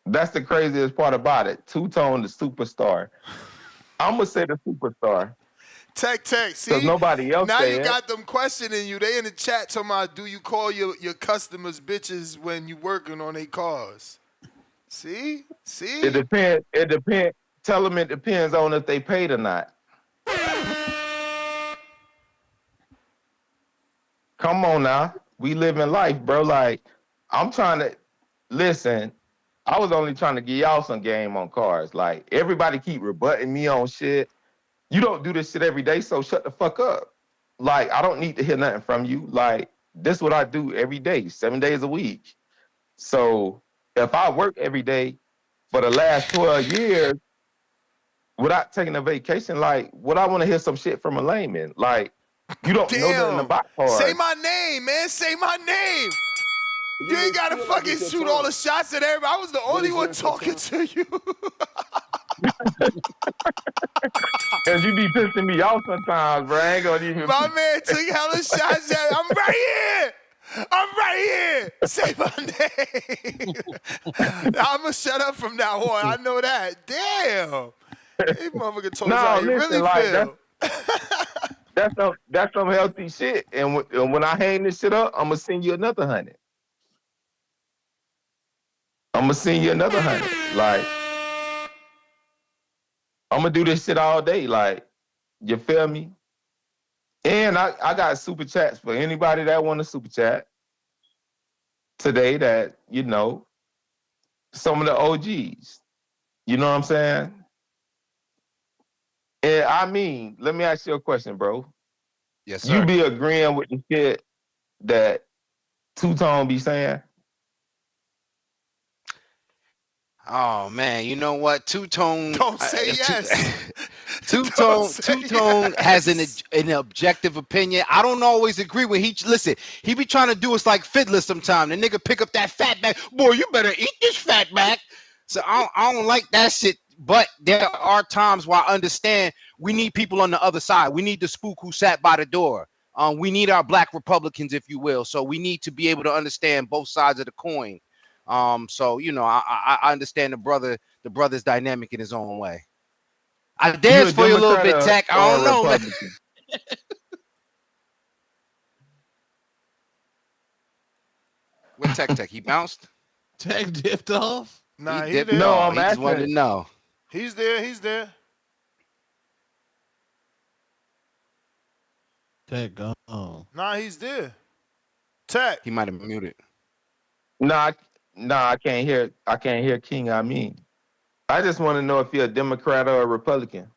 [SPEAKER 14] That's the craziest part about it. Two-Tone, the superstar. I'm going to say the superstar.
[SPEAKER 5] Tech, see?
[SPEAKER 14] Nobody else
[SPEAKER 5] now you
[SPEAKER 14] said.
[SPEAKER 5] got them questioning you. They in the chat talking about, do you call your customers bitches when you working on their cars? See?
[SPEAKER 14] It depends. Tell them it depends on if they paid or not. Come on now. We live in life, bro. Like, I'm trying to listen. I was only trying to give y'all some game on cars. Like, everybody keep rebutting me on shit. You don't do this shit every day, so shut the fuck up. Like, I don't need to hear nothing from you. Like, this is what I do every day, 7 days a week. So if I work every day for the last 12 years without taking a vacation, like, would I want to hear some shit from a layman? Like, you don't know nothing about cars.
[SPEAKER 5] Say my name, man. Say my name. You ain't gotta fucking shoot all the shots at everybody. I was the only one talking to you.
[SPEAKER 14] Cause you be pissing me off sometimes, bro. I ain't gonna even.
[SPEAKER 5] My man took hella shots at me. I'm right here. Say my name. I'm gonna shut up from now on. I know that. Damn. Hey, motherfucker told us how you really feel.
[SPEAKER 14] That's some healthy shit. And when I hang this shit up, I'm gonna send you another 100. Like, I'm gonna do this shit all day. Like, you feel me? And I got super chats for anybody that want to super chat today that, some of the OGs. You know what I'm saying? And I mean, let me ask you a question, bro.
[SPEAKER 19] Yes, sir.
[SPEAKER 14] You be agreeing with the shit that Two-Tone be saying?
[SPEAKER 19] Oh man, you know what? Two-Tone.
[SPEAKER 5] Don't say yes.
[SPEAKER 19] Two-Tone has an objective opinion. I don't always agree with he be trying to do us like Fiddler sometime. The nigga pick up that fat back. Boy, you better eat this fat back. So I don't like that shit. But there are times where I understand we need people on the other side. We need the spook who sat by the door. We need our black Republicans, if you will. So we need to be able to understand both sides of the coin. So I understand the brother's dynamic in his own way. I dance for you a little bit, Tech. I don't know, man. Where Tech? He bounced?
[SPEAKER 9] Tech dipped off?
[SPEAKER 5] Nah,
[SPEAKER 19] he dipped
[SPEAKER 5] there.
[SPEAKER 19] off. He just wanted to know.
[SPEAKER 5] He's there.
[SPEAKER 9] Tech gone.
[SPEAKER 5] Nah, he's there. Tech.
[SPEAKER 19] He might have muted.
[SPEAKER 14] Nah, I can't hear. I can't hear King. I just want to know if you're a Democrat or a Republican.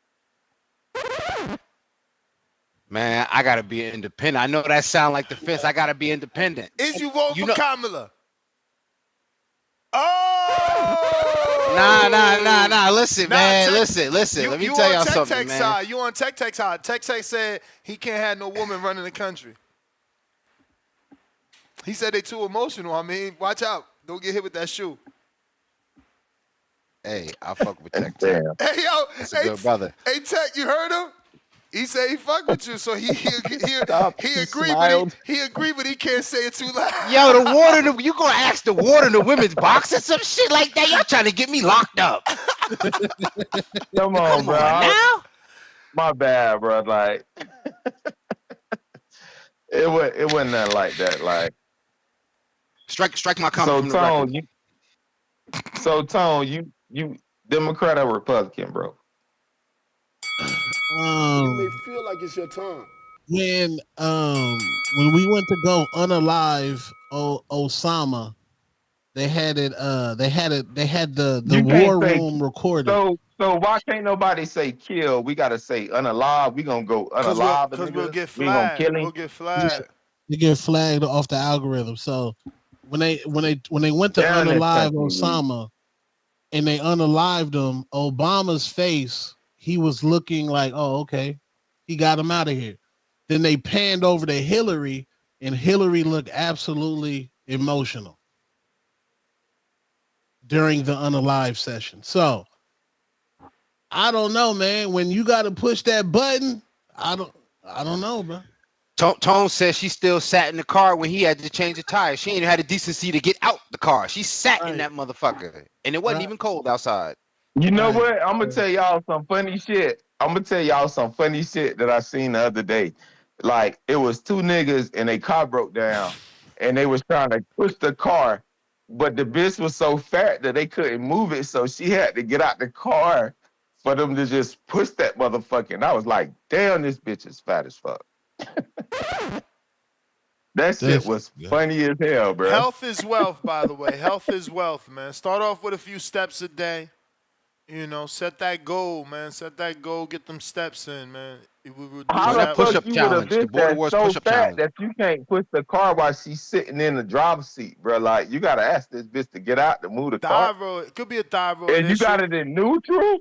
[SPEAKER 19] Man, I gotta be independent. I know that sound like the fence. I gotta be independent.
[SPEAKER 5] Is you voting for Kamala?
[SPEAKER 19] Nah. Listen, man. Listen. Let me tell y'all something, man.
[SPEAKER 5] Side. You on Tech side. Tech said he can't have no woman running the country. He said they too emotional. I mean, watch out. Don't get hit with that shoe.
[SPEAKER 19] Hey, I fuck with Tech.
[SPEAKER 5] Hey, yo.
[SPEAKER 19] That's a good brother.
[SPEAKER 5] Hey, Tech, you heard him? He said he fuck with you, so he agreed, but he can't say it too loud.
[SPEAKER 19] Yo, the water, you gonna ask the water in the women's box or some shit like that? Y'all trying to get me locked up.
[SPEAKER 14] Come on, bro.
[SPEAKER 19] Now?
[SPEAKER 14] My bad, bro. Like, it wasn't nothing like that. Like,
[SPEAKER 19] strike my comment from the record.
[SPEAKER 14] Tone, you Democrat or Republican, bro?
[SPEAKER 11] You may feel like it's your time.
[SPEAKER 9] When we went to go unalive Osama, they had it. They had the war room recorded.
[SPEAKER 14] So why can't nobody say kill? We gotta say unalive. We gonna go unalive
[SPEAKER 5] because we'll get flagged.
[SPEAKER 14] We gonna kill him.
[SPEAKER 5] We'll get flagged.
[SPEAKER 9] Yeah, they get flagged off the algorithm. So when they went to unalive Osama, and they unalived him, Obama's face, he was looking like, oh, okay, he got him out of here. Then they panned over to Hillary, and Hillary looked absolutely emotional. during the unalive session. So I don't know, man. When you got to push that button, I don't know, bro.
[SPEAKER 19] Tone says she still sat in the car when he had to change the tires. She ain't had the decency to get out the car. She sat in that motherfucker, and it wasn't even cold outside.
[SPEAKER 14] You know what? I'm gonna tell y'all some funny shit. I'm gonna tell y'all some funny shit that I seen the other day. Like, it was two niggas and their car broke down, and they was trying to push the car, but the bitch was so fat that they couldn't move it, so she had to get out the car for them to just push that motherfucker. And I was like, damn, this bitch is fat as fuck. That shit was funny as hell, bro.
[SPEAKER 5] Health is wealth, by the way. Health is wealth, man. Start off with a few steps a day. You know, set that goal, man. Set that goal. Get them steps in, man. It will reduce
[SPEAKER 14] How the
[SPEAKER 5] that
[SPEAKER 14] fuck you with a bitch that's so fat that you can't push the car while she's sitting in the driver's seat, bro? Like, you gotta ask this bitch to get out to move the car.
[SPEAKER 5] Thyroid. It could be a thyroid
[SPEAKER 14] And
[SPEAKER 5] issue.
[SPEAKER 14] you got it in neutral?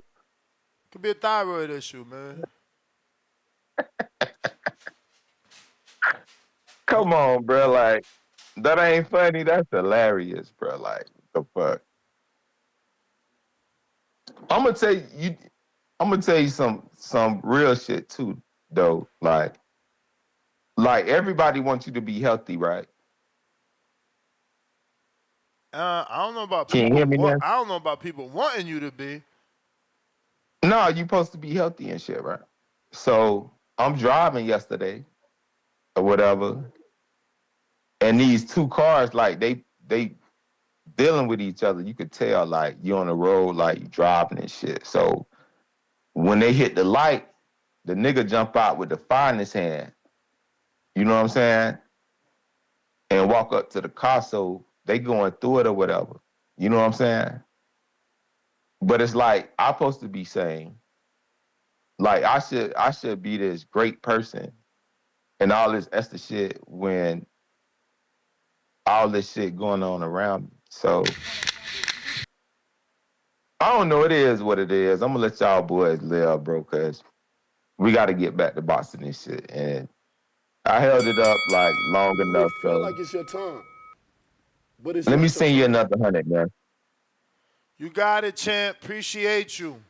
[SPEAKER 5] Could be a thyroid issue, man.
[SPEAKER 14] Come on, bro. Like, that ain't funny. That's hilarious, bro. Like, the fuck. I'm gonna tell you some real shit too, though. Like everybody wants you to be healthy, right?
[SPEAKER 5] I don't know about
[SPEAKER 14] Can you
[SPEAKER 5] people.
[SPEAKER 14] hear me now?
[SPEAKER 5] I don't know about people wanting you to be.
[SPEAKER 14] No, you supposed to be healthy and shit, right? So I'm driving yesterday or whatever, and these two cars, like they dealing with each other. You could tell, like, you on the road, like, you driving and shit. So when they hit the light, the nigga jump out with the fire in his hand. You know what I'm saying? And walk up to the car, so they going through it or whatever. You know what I'm saying? But it's like, I'm supposed to be saying, like, I should be this great person and all this extra shit when all this shit going on around me. So I don't know. It is what it is. I'm gonna let y'all boys live, bro, because we got to get back to boxing and shit. And I held it up like long enough.
[SPEAKER 11] Feel
[SPEAKER 14] So
[SPEAKER 11] like it's your time. But it's
[SPEAKER 14] let me
[SPEAKER 11] your
[SPEAKER 14] send you another 100, man.
[SPEAKER 5] You got it, champ. Appreciate you.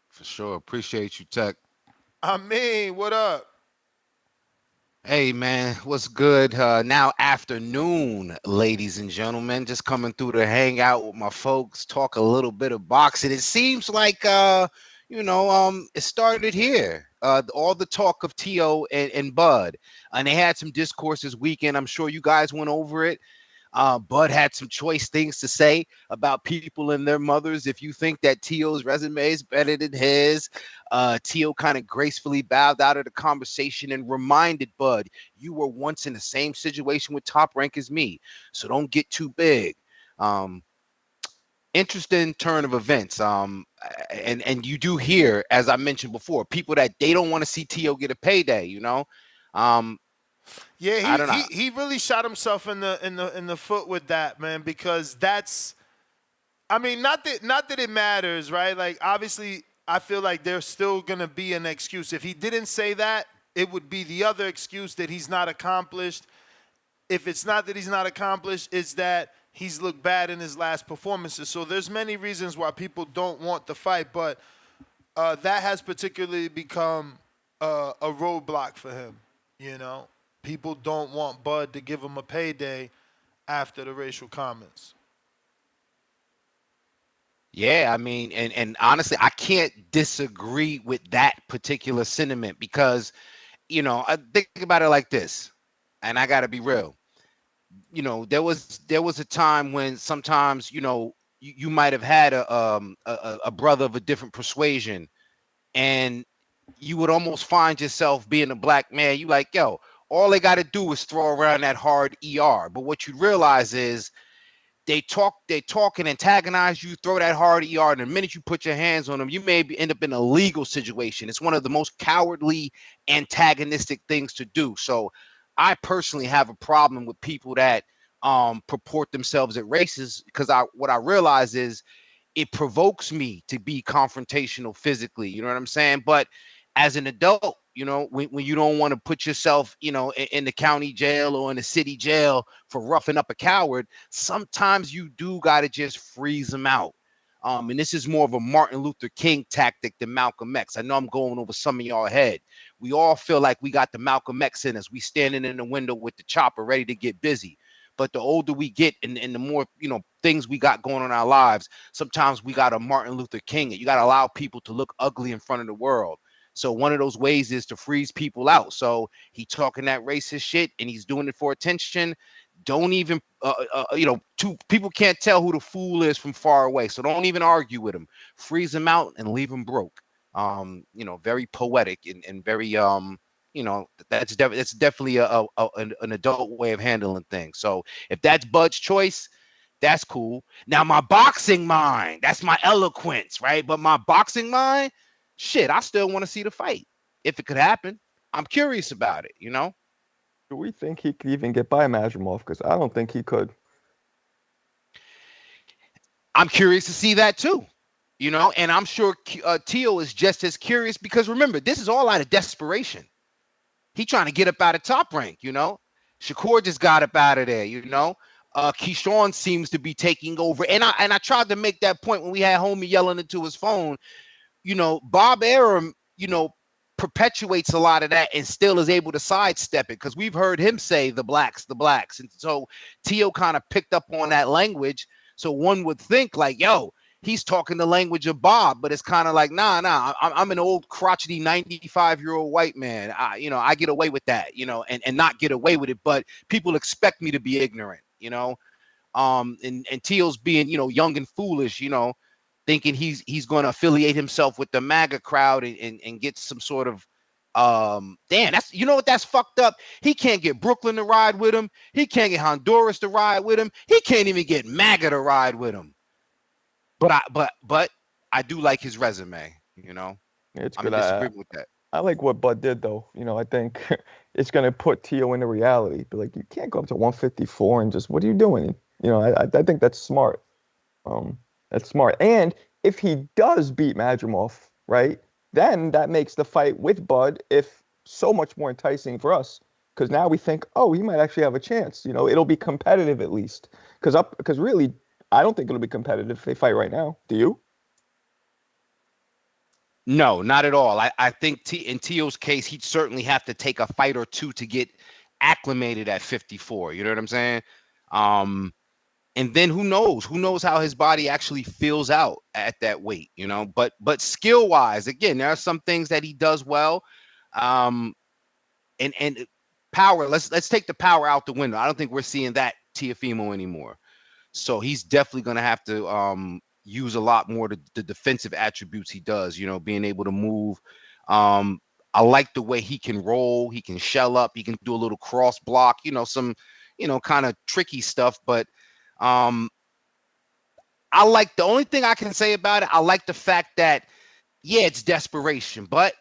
[SPEAKER 19] For sure. Appreciate you, Tech.
[SPEAKER 5] I mean, what up?
[SPEAKER 19] Hey, man, what's good? Now afternoon, ladies and gentlemen. Just coming through to hang out with my folks, talk a little bit of boxing. It seems like, it started here. All the talk of Tio and Bud. And they had some discourse this weekend. I'm sure you guys went over it. Bud had some choice things to say about people and their mothers. If you think that Tio's resume is better than his, Tio kind of gracefully bowed out of the conversation and reminded Bud, you were once in the same situation with Top Rank as me, so don't get too big. Interesting turn of events. And you do hear, as I mentioned before, people that they don't want to see Tio get a payday, you know?
[SPEAKER 5] Yeah, he really shot himself in the foot with that, man, because that's, I mean, not that it matters, right? Like, obviously, I feel like there's still gonna be an excuse. If he didn't say that, it would be the other excuse that he's not accomplished. If it's not that he's not accomplished, it's that he's looked bad in his last performances. So there's many reasons why people don't want the fight, but that has particularly become a roadblock for him, you know? People don't want Bud to give him a payday after the racial comments.
[SPEAKER 19] Yeah, I mean, and honestly, I can't disagree with that particular sentiment because, I think about it like this, and I got to be real. There was a time when sometimes, you might have had a brother of a different persuasion, and you would almost find yourself being a black man. You like, yo, all they got to do is throw around that hard ER. But what you realize is they talk and antagonize you, throw that hard ER, and the minute you put your hands on them, you may end up in a legal situation. It's one of the most cowardly, antagonistic things to do. So I personally have a problem with people that purport themselves at races because what I realize is it provokes me to be confrontational physically. You know what I'm saying? But as an adult, You know, when you don't want to put yourself, you know, in the county jail or in the city jail for roughing up a coward, sometimes you do got to just freeze them out. And this is more of a Martin Luther King tactic than Malcolm X. I know I'm going over some of y'all head. We all feel like we got the Malcolm X in us. We standing in the window with the chopper ready to get busy. But the older we get and the more, you know, things we got going on in our lives, sometimes we got a Martin Luther King. You got to allow people to look ugly in front of the world. So one of those ways is to freeze people out. So he talking that racist shit and he's doing it for attention. Don't even, you know, people can't tell who the fool is from far away. So don't even argue with him. Freeze him out and leave him broke. You know, very poetic and very, you know, that's definitely an adult way of handling things. So if that's Bud's choice, that's cool. Now my boxing mind, that's my eloquence, right? But my boxing mind, shit, I still want to see the fight if it could happen. I'm curious about it, you know.
[SPEAKER 16] Do we think he could even get by Madrimov? Because I don't think he could.
[SPEAKER 19] I'm curious to see that too, you know, and I'm sure Teo is just as curious because remember, this is all out of desperation. He trying to get up out of Top Rank, you know. Shakur just got up out of there, you know. Keyshawn seems to be taking over, and I tried to make that point when we had homie yelling into his phone. You know, Bob Arum, you know, perpetuates a lot of that and still is able to sidestep it because we've heard him say the blacks. And so Teo kind of picked up on that language. So one would think like, yo, he's talking the language of Bob, but it's kind of like, nah, I'm an old crotchety 95-year-old white man. I get away with that, you know, and not get away with it, but people expect me to be ignorant, you know. And Teo's being, you know, young and foolish, you know, thinking he's going to affiliate himself with the MAGA crowd and get some sort of damn, that's, you know what, that's fucked up. He can't get Brooklyn to ride with him. He can't get Honduras to ride with him. He can't even get MAGA to ride with him. But I do like his resume, you know.
[SPEAKER 16] It's
[SPEAKER 19] I'm
[SPEAKER 16] good.
[SPEAKER 19] disagreeing with that.
[SPEAKER 16] I like what Bud did though. You know, I think it's gonna put Teo into reality. But like, you can't go up to 154 and just, what are you doing? You know, I think that's smart. That's smart. And if he does beat Madrimov, right, then that makes the fight with Bud so much more enticing for us. Because now we think, oh, he might actually have a chance. You know, it'll be competitive at least. Because really, I don't think it'll be competitive if they fight right now. Do you?
[SPEAKER 19] No, not at all. I think in Teo's case, he'd certainly have to take a fight or two to get acclimated at 54. You know what I'm saying? And then who knows? Who knows how his body actually feels out at that weight, you know? But skill wise, again, there are some things that he does well. And power. Let's take the power out the window. I don't think we're seeing that Teofimo anymore. So he's definitely going to have to use a lot more the defensive attributes he does. You know, being able to move. I like the way he can roll. He can shell up. He can do a little cross block. You know, some, you know, kind of tricky stuff, but. I like, the only thing I can say about it, I like the fact that, yeah, it's desperation, but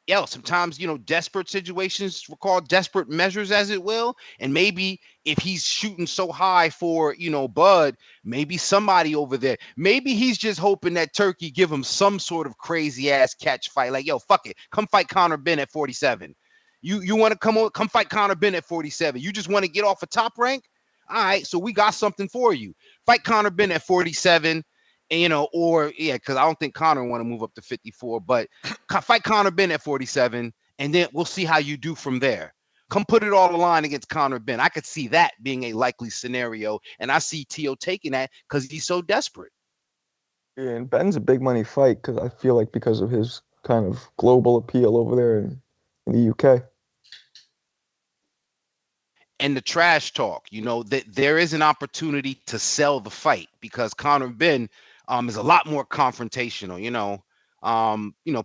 [SPEAKER 19] yo, sometimes, you know, desperate situations recall desperate measures, as it will. And maybe if he's shooting so high for, you know, Bud, maybe somebody over there, maybe he's just hoping that Turkey give him some sort of crazy ass catch fight. Like, yo, fuck it. Come fight Conor Benn at 47. You want to come fight Conor Benn at 47. You just want to get off a Top Rank? All right, so we got something for you. Fight Conor Benn at 47, and, you know, or yeah, because I don't think Conor want to move up to 54, but fight Conor Benn at 47, and then we'll see how you do from there. Come put it all on the line against Conor Benn. I could see that being a likely scenario, and I see Teo taking that because he's so desperate.
[SPEAKER 16] Yeah, and Ben's a big money fight because I feel like because of his kind of global appeal over there in the UK.
[SPEAKER 19] And the trash talk, you know, that there is an opportunity to sell the fight because Conor Benn is a lot more confrontational, you know.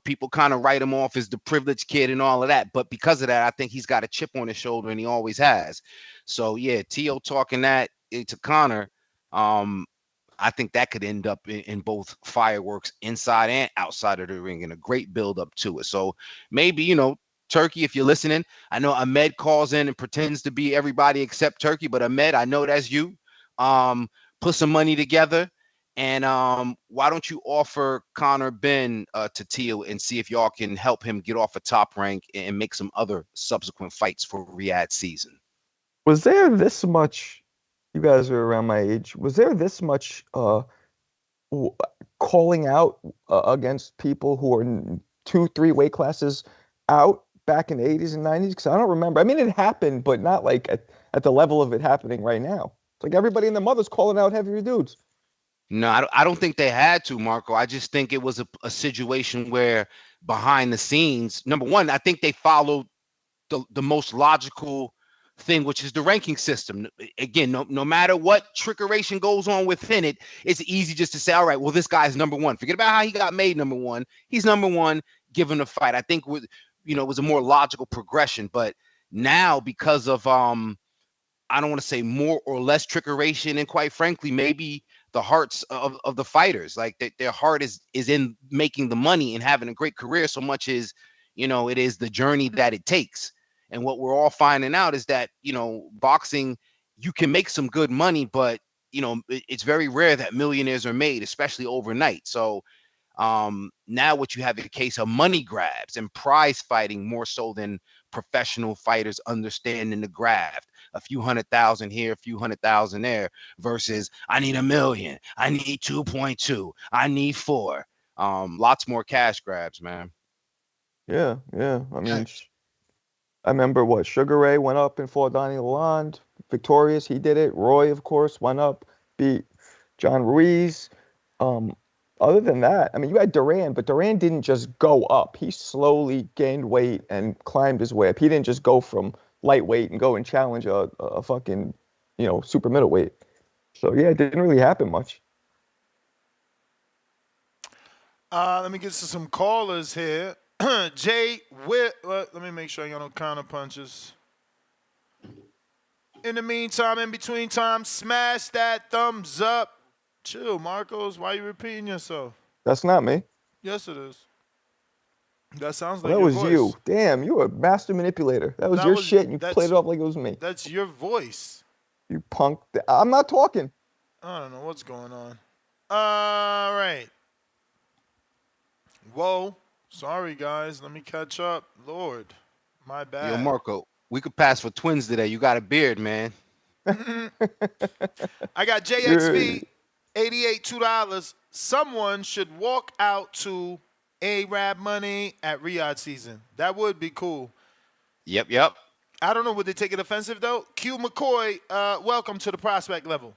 [SPEAKER 19] People kind of write him off as the privileged kid and all of that, but because of that, I think he's got a chip on his shoulder and he always has. So yeah, Teo talking that to Conor, I think that could end up in both fireworks inside and outside of the ring and a great build up to it. So maybe, you know, Turkey, if you're listening, I know Ahmed calls in and pretends to be everybody except Turkey, but Ahmed, I know that's you. Put some money together And why don't you offer Conor Ben to Teo and see if y'all can help him get off a top rank and make some other subsequent fights for Riad season?
[SPEAKER 16] Was there this much? You guys are around my age. Was there this much calling out against people who are 2-3 weight classes out back in the 80s and 90s? Because I don't remember. I mean, it happened, but not like at the level of it happening right now. It's like everybody and their mother's calling out heavier dudes.
[SPEAKER 19] No, I don't think they had to, Marco. I just think it was a situation where behind the scenes, number one, I think they followed the most logical thing, which is the ranking system. Again, no matter what trickeration goes on within it, it's easy just to say, all right, well, this guy's number one. Forget about how he got made number one. He's number one, give him a fight. I think it was a more logical progression. But now, because of I don't want to say more or less trickeration, and quite frankly, maybe the hearts of the fighters, like their heart is in making the money and having a great career so much as, it is the journey that it takes. And what we're all finding out is that, boxing, you can make some good money, but, it's very rare that millionaires are made, especially overnight. So now what you have is a case of money grabs and prize fighting more so than professional fighters understanding the graft. A few 100,000 here, a few 100,000 there, versus I need 1 million, I need 2.2, I need 4. Lots more cash grabs, man.
[SPEAKER 16] Yeah. I mean, I remember Sugar Ray went up and fought Donnie Lalonde, victorious. He did it. Roy, of course, went up, beat John Ruiz. Other than that, I mean, you had Duran, but Duran didn't just go up. He slowly gained weight and climbed his way up. He didn't just go from lightweight and go and challenge a fucking, super middleweight. So, yeah, it didn't really happen much.
[SPEAKER 5] Let me get to some callers here. Jay, let me make sure I got no counter punches. In the meantime, in between time, smash that thumbs up. Chill, Marcos. Why are you repeating yourself?
[SPEAKER 16] That's not me.
[SPEAKER 5] Yes, it is. That sounds like
[SPEAKER 16] that
[SPEAKER 5] your
[SPEAKER 16] was
[SPEAKER 5] voice.
[SPEAKER 16] You. Damn, you were a master manipulator. That was your shit, and you played it off like it was me.
[SPEAKER 5] That's your voice.
[SPEAKER 16] You punk. I'm not talking.
[SPEAKER 5] I don't know what's going on. All right. Whoa. Sorry, guys. Let me catch up. Lord, my bad.
[SPEAKER 19] Yo, Marco, we could pass for twins today. You got a beard, man.
[SPEAKER 5] I got JXV, 88, $2. Someone should walk out to Arab money at Riad season. That would be cool.
[SPEAKER 19] Yep.
[SPEAKER 5] I don't know. Would they take it offensive, though? Q McCoy, welcome to the prospect level.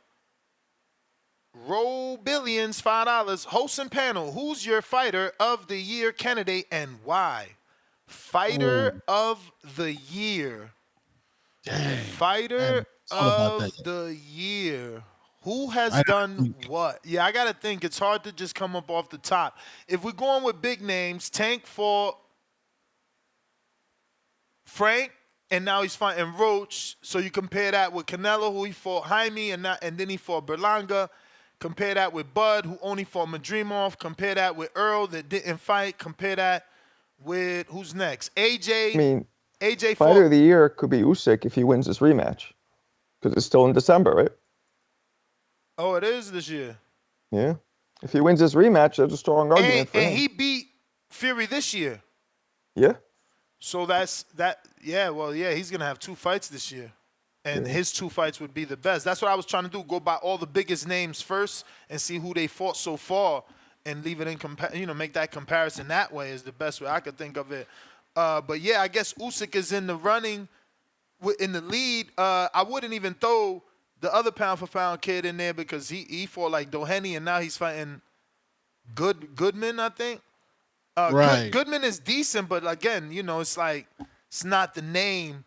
[SPEAKER 5] Roll Billions, $5. Host and panel, who's your fighter of the year candidate and why? Fighter of the year.
[SPEAKER 9] Dang.
[SPEAKER 5] Fighter of the year. Who has done what? Yeah, I got to think. It's hard to just come up off the top. If we're going with big names, Tank fought Frank, and now he's fighting Roach. So you compare that with Canelo, who he fought Jaime, and then he fought Berlanga. Compare that with Bud, who only fought Madrimov. Compare that with Earl, that didn't fight. Compare that with, who's next? AJ.
[SPEAKER 16] I mean,
[SPEAKER 5] AJ
[SPEAKER 16] fighter of the year could be Usyk if he wins this rematch, because it's still in December, right?
[SPEAKER 5] Oh, it is this year.
[SPEAKER 16] Yeah. If he wins this rematch, there's a strong argument for him.
[SPEAKER 5] And he beat Fury this year.
[SPEAKER 16] Yeah.
[SPEAKER 5] So that's that. Yeah, well, yeah, he's going to have 2 fights this year. And his 2 fights would be the best. That's what I was trying to do. Go by all the biggest names first and see who they fought so far and leave it in, make that comparison that way is the best way I could think of it. But, yeah, I guess Usyk is in the running, in the lead. I wouldn't even throw the other pound-for-pound kid in there because he fought like Doheny, and now he's fighting Goodman, I think.
[SPEAKER 9] Right.
[SPEAKER 5] Goodman is decent, but, again, it's like it's not the name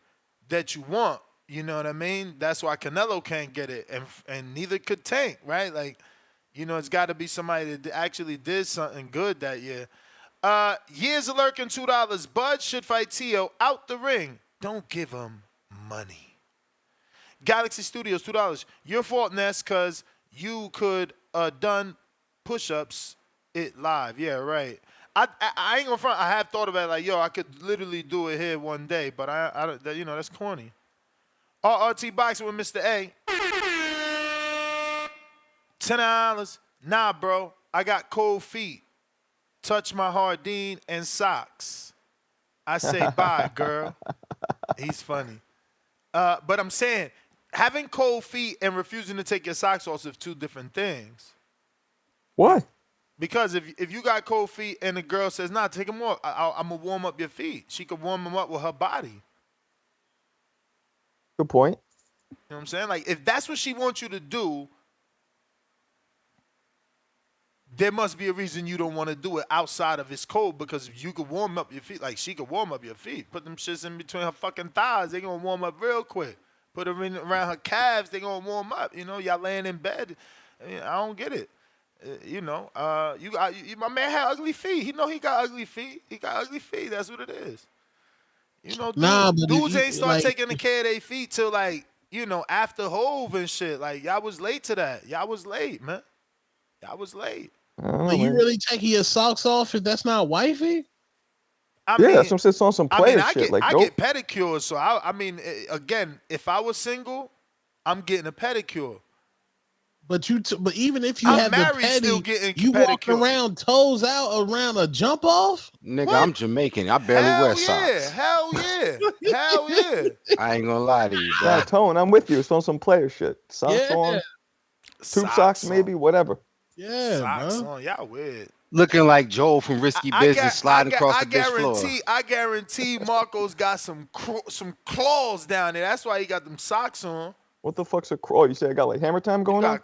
[SPEAKER 5] that you want. You know what I mean? That's why Canelo can't get it, and neither could Tank, right? Like, it's got to be somebody that actually did something good that year. Years of lurking, $2. Bud should fight Teo out the ring. Don't give him money. Galaxy Studios, $2. Your fault, Ness, because you could done push-ups it live. Yeah, right. I ain't gonna front. I have thought about it, like, I could literally do it here one day, but I don't, that's corny. RRT Boxing with Mr. A. $10. Nah, bro. I got cold feet. Touch my Hardin and socks. I say bye, girl. He's funny. But I'm saying, having cold feet and refusing to take your socks off is two different things.
[SPEAKER 16] Why?
[SPEAKER 5] Because if you got cold feet and the girl says, nah, take them off, I'm going to warm up your feet. She could warm them up with her body.
[SPEAKER 16] Good point.
[SPEAKER 5] You know what I'm saying? Like, if that's what she wants you to do, there must be a reason you don't want to do it outside of it's cold, because you could warm up your feet. Like, she could warm up your feet. Put them shits in between her fucking thighs. They going to warm up real quick. Put her around her calves. They going to warm up. You know, y'all laying in bed. I don't get it. My man had ugly feet. He know he got ugly feet. He got ugly feet. That's what it is. You know, dudes ain't start taking care of their feet till, like, you know, after Hove and shit. Like, y'all was late to that. Y'all was late, man. Y'all was late.
[SPEAKER 9] But you really taking your socks off if that's not wifey?
[SPEAKER 5] I mean,
[SPEAKER 16] that's what I'm saying. On some player shit.
[SPEAKER 5] I get pedicures. So, I mean, again, if I was single, I'm getting a pedicure.
[SPEAKER 9] But even if you have the pedi, you walk around toes out around a jump off?
[SPEAKER 19] Nigga, what? I'm Jamaican. I barely wear socks.
[SPEAKER 5] Hell yeah. Hell yeah.
[SPEAKER 19] I ain't gonna lie to you, bro.
[SPEAKER 16] Nah, Tone, I'm with you. It's on some player shit. Socks on. Tube socks maybe, whatever.
[SPEAKER 9] Yeah,
[SPEAKER 5] socks
[SPEAKER 9] bro.
[SPEAKER 5] on. Y'all weird.
[SPEAKER 19] Looking like Joel from Risky Business sliding across the bitch floor.
[SPEAKER 5] I guarantee Marco's got some claws down there. That's why he got them socks on.
[SPEAKER 16] What the fuck's a claw? You say I got like hammer time going on?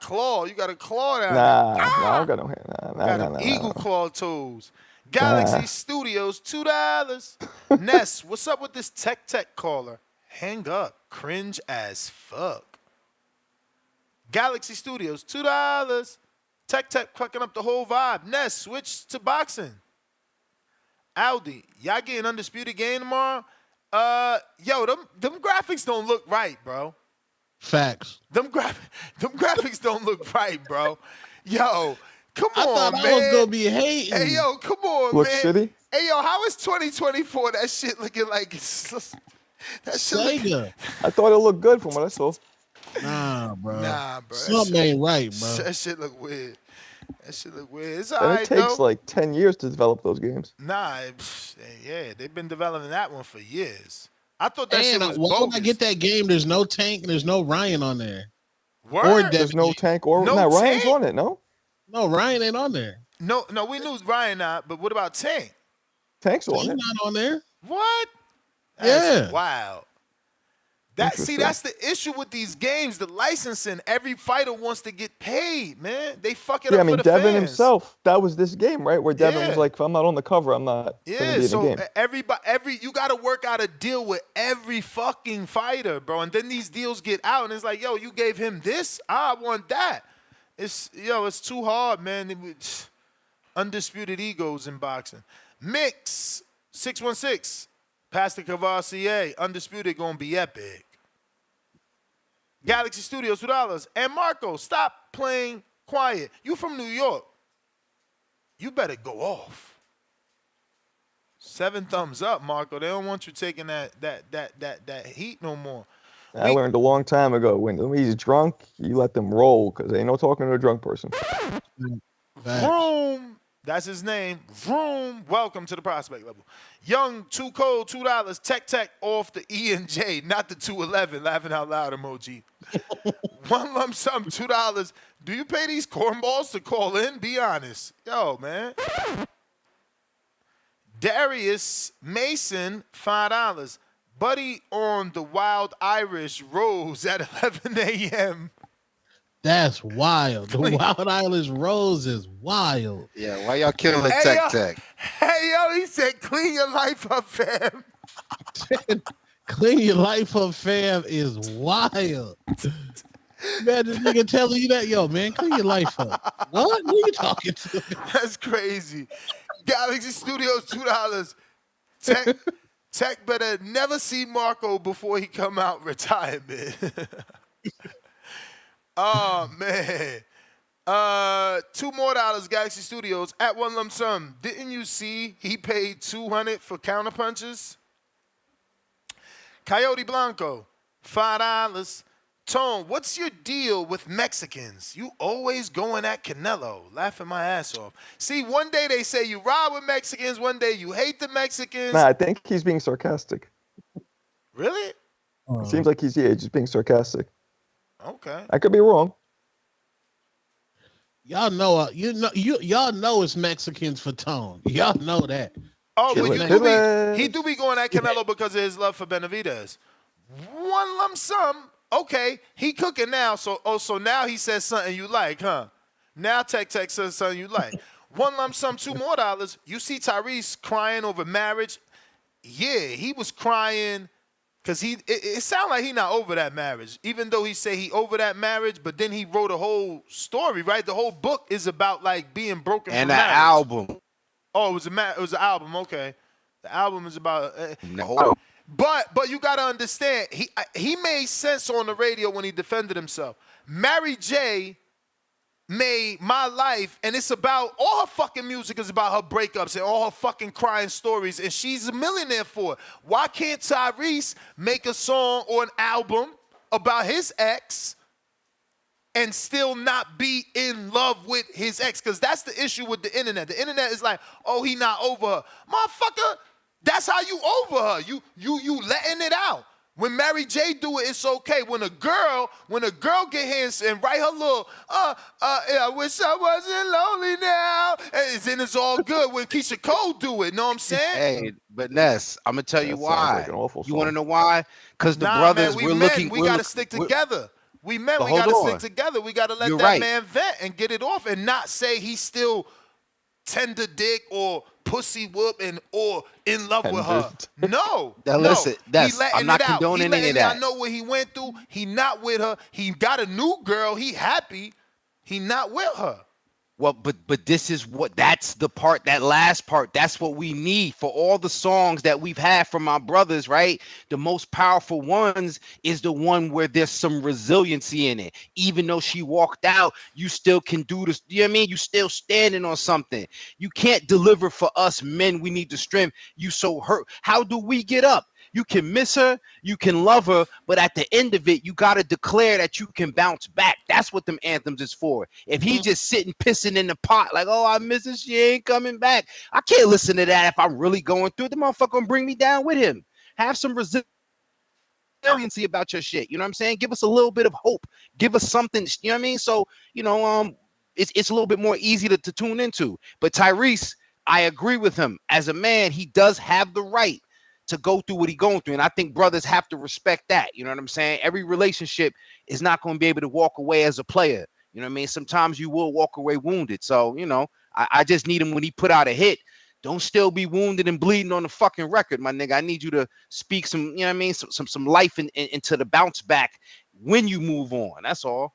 [SPEAKER 5] You got a claw down there.
[SPEAKER 16] Nah, I don't got no hand.
[SPEAKER 5] Got eagle claw toes. Galaxy Studios, $2. Ness, what's up with this tech caller? Hang up. Cringe as fuck. Galaxy Studios, $2. Tech fucking up the whole vibe. Ness, switch to boxing. Aldi, y'all getting Undisputed Game tomorrow? Yo, them graphics don't look right, bro.
[SPEAKER 9] Facts.
[SPEAKER 5] Them graphics don't look right, bro. Yo, come on, man.
[SPEAKER 9] I thought I was gonna be hating.
[SPEAKER 5] Hey, yo, come on,
[SPEAKER 16] look
[SPEAKER 5] man.
[SPEAKER 16] Shitty?
[SPEAKER 5] Hey, yo, how is 2024? That shit looking like it's that shit.
[SPEAKER 16] I thought it looked good from what I saw.
[SPEAKER 9] Nah, bro.
[SPEAKER 5] bro.
[SPEAKER 9] Something ain't right, bro.
[SPEAKER 5] That shit look weird. It's all
[SPEAKER 16] and
[SPEAKER 5] right,
[SPEAKER 16] it takes
[SPEAKER 5] though.
[SPEAKER 16] like 10 years to develop those games.
[SPEAKER 5] Nah, they've been developing that one for years. I thought that shit was
[SPEAKER 9] why
[SPEAKER 5] bogus.
[SPEAKER 9] when I get that game, there's no Tank and there's no Ryan on there.
[SPEAKER 5] Word?
[SPEAKER 9] Or
[SPEAKER 16] there's no Tank or Ryan's on it, no?
[SPEAKER 9] No, Ryan ain't on there.
[SPEAKER 5] No, we knew Ryan not, but what about Tank?
[SPEAKER 16] Tank's on
[SPEAKER 9] He's
[SPEAKER 16] it.
[SPEAKER 9] not on there.
[SPEAKER 5] What? That's
[SPEAKER 9] Yeah.
[SPEAKER 5] Wild. That's the issue with these games, the licensing. Every fighter wants to get paid, man. They fuck it up for the
[SPEAKER 16] Devin
[SPEAKER 5] fans.
[SPEAKER 16] himself, that was this game, right? Where Devin was like, if I'm not on the cover, I'm not going to be in the game.
[SPEAKER 5] Everybody, you got to work out a deal with every fucking fighter, bro. And then these deals get out, and it's like, yo, you gave him this, I want that. It's too hard, man. Undisputed egos in boxing. Mix 616, Pastor Cavassier, Undisputed gonna be epic. Galaxy Studios, $2. And Marco, stop playing quiet. You from New York. You better go off. 7 thumbs up, Marco. They don't want you taking that heat no more.
[SPEAKER 16] I learned a long time ago, when he's drunk, you let them roll, because ain't no talking to a drunk person.
[SPEAKER 5] Vroom. That's his name. Vroom. Welcome to the prospect level. Young, too cold, $2. Tech off the E and J, not the 211. Laughing out loud emoji. One lump sum, $2. Do you pay these cornballs to call in? Be honest. Yo, man. Darius Mason, $5. Buddy on the Wild Irish Rose at 11 a.m.
[SPEAKER 9] That's wild. The Wild Irish Rose is wild.
[SPEAKER 19] Yeah, why y'all killing Tech?
[SPEAKER 5] Hey, yo, he said, clean your life up, fam.
[SPEAKER 9] Clean your life up, fam, is wild. Man, this nigga telling you that, yo, man, clean your life up. What? Who you talking to?
[SPEAKER 5] That's crazy. Galaxy Studios, $2. Tech better never see Marco before he come out retirement. Oh, man. $2 more, Galaxy Studios, at 1 lump sum. Didn't you see he paid $200 for counter punches? Coyote Blanco, $5. Tone, what's your deal with Mexicans? You always going at Canelo, laughing my ass off. See, one day they say you ride with Mexicans, one day you hate the Mexicans.
[SPEAKER 16] Nah, I think he's being sarcastic.
[SPEAKER 5] Really?
[SPEAKER 16] It seems like he's just being sarcastic.
[SPEAKER 5] Okay.
[SPEAKER 16] I could be wrong.
[SPEAKER 9] Y'all know, y'all know it's Mexicans for Tone. Y'all know that.
[SPEAKER 5] Oh, but he do be going at Canelo because of his love for Benavidez. One lump sum. Okay, he cooking now. So now he says something you like, huh? Now Tech says something you like. One lump sum, $2 more. You see Tyrese crying over marriage. Yeah, he was crying because it sounded like he not over that marriage. Even though he say he over that marriage, but then he wrote a whole story, right? The whole book is about like being broken
[SPEAKER 19] and
[SPEAKER 5] from
[SPEAKER 19] an
[SPEAKER 5] marriage.
[SPEAKER 19] album.
[SPEAKER 5] Oh, it was an album. Okay, the album is about.
[SPEAKER 19] No.
[SPEAKER 5] But you gotta understand, he made sense on the radio when he defended himself. Mary J made My Life, and it's about all her fucking music is about her breakups and all her fucking crying stories, and she's a millionaire for it. Why can't Tyrese make a song or an album about his ex and still not be in love with his ex? Because that's the issue with the internet. The internet is like, oh, he not over her. Motherfucker, that's how you over her. You letting it out. When Mary J do it, it's okay. When a girl get hands and write her little, I wish I wasn't lonely now, and then it's all good. When Keisha Cole do it, know what I'm saying?
[SPEAKER 19] Hey, but Ness, I'm gonna tell you why.
[SPEAKER 16] Like an awful
[SPEAKER 19] You want to know why? Because the
[SPEAKER 5] man,
[SPEAKER 19] brothers,
[SPEAKER 5] we gotta stick together. We gotta stick together. We gotta let that man vent and get it off, and not say he's still tender dick or pussy whoop or in love with her. No.
[SPEAKER 19] Listen, I'm not
[SPEAKER 5] condoning
[SPEAKER 19] any of that.
[SPEAKER 5] I know what he went through. He not with her. He got a new girl. He happy. He not with her.
[SPEAKER 19] Well, but this is that's the part, that last part. That's what we need for all the songs that we've had from our brothers, right? The most powerful ones is the one where there's some resiliency in it. Even though she walked out, you still can do this. You know what I mean? You still standing on something. You can't deliver for us men. We need the strength. You so hurt. How do we get up? You can miss her, you can love her, but at the end of it, you got to declare that you can bounce back. That's what them anthems is for. If he just sitting pissing in the pot like, oh, I miss her, she ain't coming back, I can't listen to that if I'm really going through it. The motherfucker gonna bring me down with him. Have some resiliency about your shit. You know what I'm saying? Give us a little bit of hope. Give us something. You know what I mean? So, it's a little bit more easy to tune into. But Tyrese, I agree with him. As a man, he does have the right to go through what he's going through. And I think brothers have to respect that. You know what I'm saying? Every relationship is not going to be able to walk away as a player. You know what I mean? Sometimes you will walk away wounded. So, I just need him when he put out a hit. Don't still be wounded and bleeding on the fucking record, my nigga. I need you to speak some, you know what I mean? Some life into the bounce back when you move on. That's all.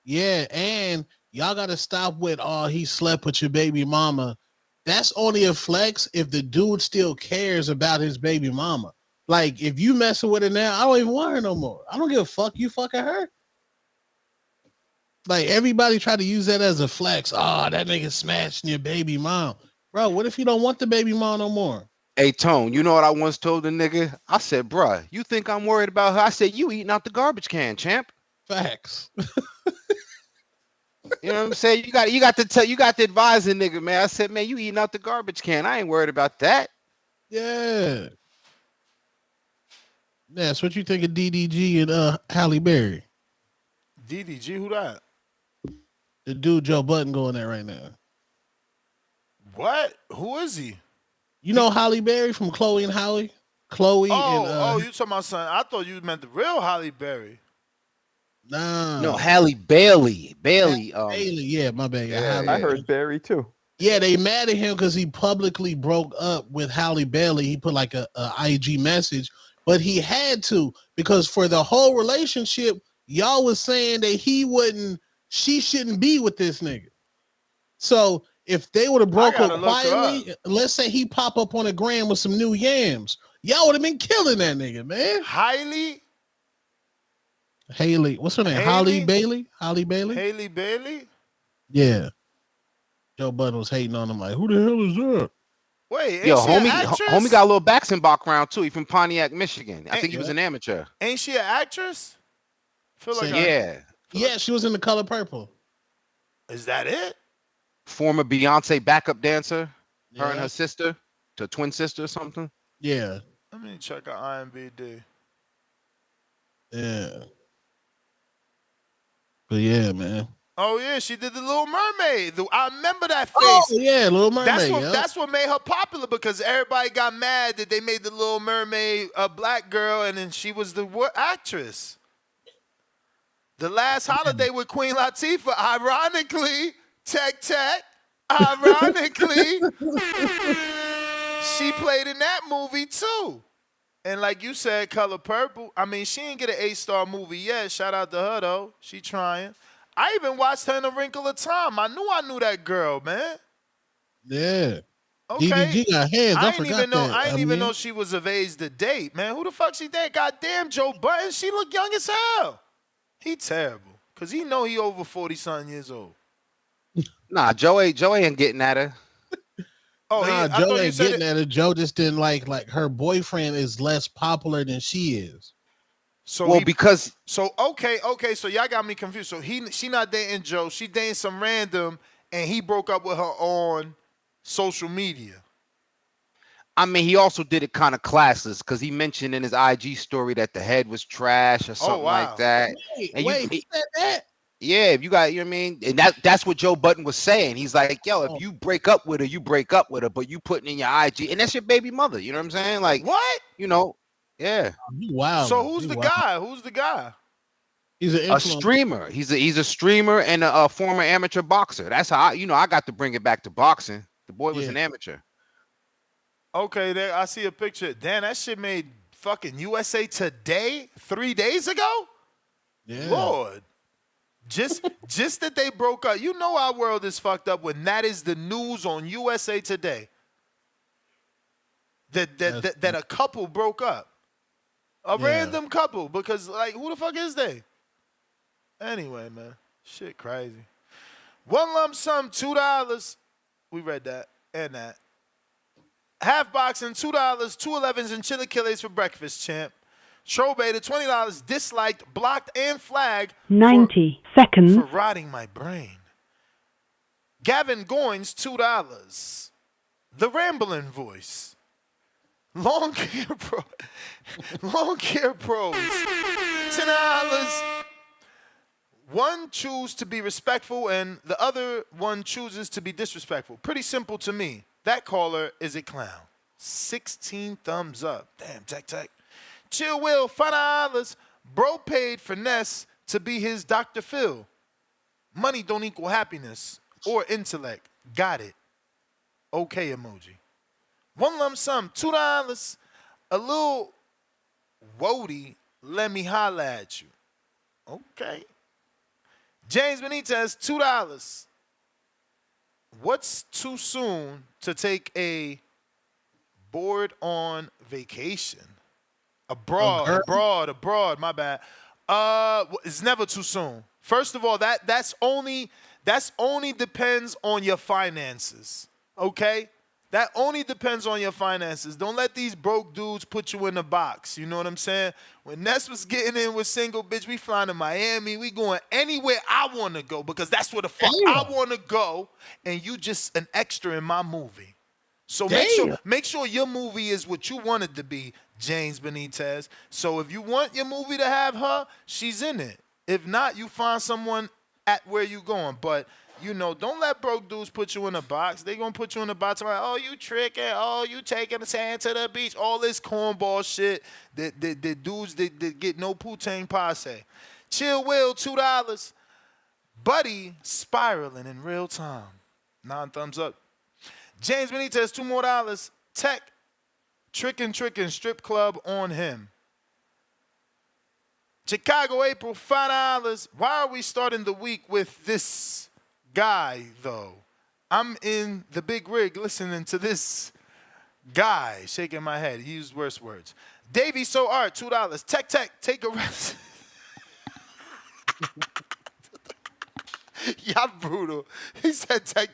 [SPEAKER 9] Yeah, and y'all got to stop with, he slept with your baby mama. That's only a flex if the dude still cares about his baby mama. Like, if you messing with her now, I don't even want her no more. I don't give a fuck. You fucking her. Like, everybody try to use that as a flex. Oh, that nigga smashing your baby mom. Bro, what if you don't want the baby mom no more?
[SPEAKER 19] Hey, Tone, you know what I once told the nigga? I said, bruh, you think I'm worried about her? I said, you eating out the garbage can, champ.
[SPEAKER 9] Facts.
[SPEAKER 19] You know what I'm saying? You got to advise the nigga, man. I said, man, you eating out the garbage can. I ain't worried about that.
[SPEAKER 9] Yeah. That's what you think of DDG and Halle Berry.
[SPEAKER 5] DDG, who that?
[SPEAKER 9] The dude Joe Budden going there right now.
[SPEAKER 5] What? Who is he?
[SPEAKER 9] You know Halle Berry from Chloe and Halle? Chloe and
[SPEAKER 5] you talking about son? I thought you meant the real Halle Berry.
[SPEAKER 9] Nah.
[SPEAKER 19] No, Halle Bailey.
[SPEAKER 9] Bailey, yeah, my bad.
[SPEAKER 16] Yeah, I heard Barry too.
[SPEAKER 9] Yeah, they mad at him because he publicly broke up with Halle Bailey. He put like a IG message, but he had to because for the whole relationship, y'all was saying that she shouldn't be with this nigga. So if they would have broke up quietly, let's say he pop up on a gram with some new yams, y'all would have been killing that nigga, man. Haley, what's her name? Halle Bailey?
[SPEAKER 5] Halle Bailey?
[SPEAKER 9] Yeah. Joe Budden was hating on him like, who the hell is that?
[SPEAKER 5] Wait,
[SPEAKER 19] yo, homie got a little boxing background too. He from Pontiac, Michigan. I think he was an amateur.
[SPEAKER 5] Ain't she an actress? Feel like
[SPEAKER 9] Yeah, she was in The Color Purple.
[SPEAKER 5] Is that it?
[SPEAKER 19] Former Beyonce backup dancer. Her and
[SPEAKER 9] Yeah.
[SPEAKER 19] her sister, her twin sister or something.
[SPEAKER 9] Yeah.
[SPEAKER 5] Let me check out IMBD.
[SPEAKER 9] Yeah. But yeah, man.
[SPEAKER 5] Oh yeah, she did the Little Mermaid. I remember that face.
[SPEAKER 9] Oh yeah, Little Mermaid.
[SPEAKER 5] That's what made her popular because everybody got mad that they made the Little Mermaid a black girl and then she was the actress. The Last Holiday with Queen Latifah, ironically, ironically, she played in that movie too. And like you said, Color Purple. I mean, she didn't get an 8-star movie yet. Shout out to her though. She trying. I even watched her in A Wrinkle of Time. I knew that girl, man.
[SPEAKER 9] Yeah.
[SPEAKER 5] Okay.
[SPEAKER 9] DDG got hands. I
[SPEAKER 5] didn't even know she was of age to date, man. Who the fuck she date? Goddamn, Joe Budden. She look young as hell. He terrible. Cause he know he over 40-something years old.
[SPEAKER 19] Nah, Joe ain't getting at her.
[SPEAKER 9] Joe ain't getting at her. Joe just didn't like her boyfriend is less popular than she is.
[SPEAKER 5] So okay, so y'all got me confused. So she not dating Joe, she dating some random, and he broke up with her on social media.
[SPEAKER 19] I mean, he also did it kind of classless because he mentioned in his IG story that the head was trash or something like that.
[SPEAKER 9] Wait, he said that?
[SPEAKER 19] Yeah, if you got, you know what I mean? And that's what Joe Budden was saying. He's like, yo, if you break up with her, you break up with her, but you putting in your IG, and that's your baby mother. You know what I'm saying? Like,
[SPEAKER 5] what?
[SPEAKER 19] You know, yeah.
[SPEAKER 9] Wow.
[SPEAKER 5] So who's the guy? Who's the guy?
[SPEAKER 9] He's
[SPEAKER 19] a streamer. He's a streamer and a former amateur boxer. That's how I got to bring it back to boxing. The boy was an amateur.
[SPEAKER 5] Okay, there I see a picture. Damn, that shit made fucking USA Today 3 days ago?
[SPEAKER 9] Yeah.
[SPEAKER 5] Lord. Just that they broke up. You know our world is fucked up when that is the news on USA Today. That a couple broke up. A random couple. Because, like, who the fuck is they? Anyway, man. Shit crazy. One lump sum, $2. We read that and that. Half boxing, $2, 211s and chilaquiles for breakfast, champ. Trobe to $20, disliked, blocked, and flagged
[SPEAKER 20] 90 seconds
[SPEAKER 5] for rotting my brain. Gavin Goins, $2. The Rambling Voice. Long Care Pros, $10. One chooses to be respectful and the other one chooses to be disrespectful. Pretty simple to me. That caller is a clown. 16 thumbs up. Damn, tech. Chill Will, $5. Bro paid finesse to be his Dr. Phil. Money don't equal happiness or intellect. Got it. Okay emoji. One lump sum, $2. A little woody, let me holla at you. Okay. James Benitez, $2. What's too soon to take a board on vacation? Abroad, my bad. It's never too soon. First of all, that's only depends on your finances. Okay? That only depends on your finances. Don't let these broke dudes put you in a box. You know what I'm saying? When Ness was getting in with single, bitch, we flying to Miami. We going anywhere I want to go because that's where the fuck I want to go. And you just an extra in my movie. So make sure your movie is what you want it to be, James Benitez. So if you want your movie to have her, she's in it. If not, you find someone at where you going. But you know, don't let broke dudes put you in a box. They gonna put you in a box like, oh, you tricking, oh, you taking the sand to the beach, all this cornball shit that dudes that get no poutine passe. Chill Will, $2. Buddy spiraling in real time. 9 thumbs up. James Benitez, $2 more. Tech, tricking, strip club on him. Chicago April, $5. Why are we starting the week with this guy, though? I'm in the big rig listening to this guy, shaking my head. He used worse words. Davey So Art, $2. Tech, take a rest. Y'all brutal. He said, take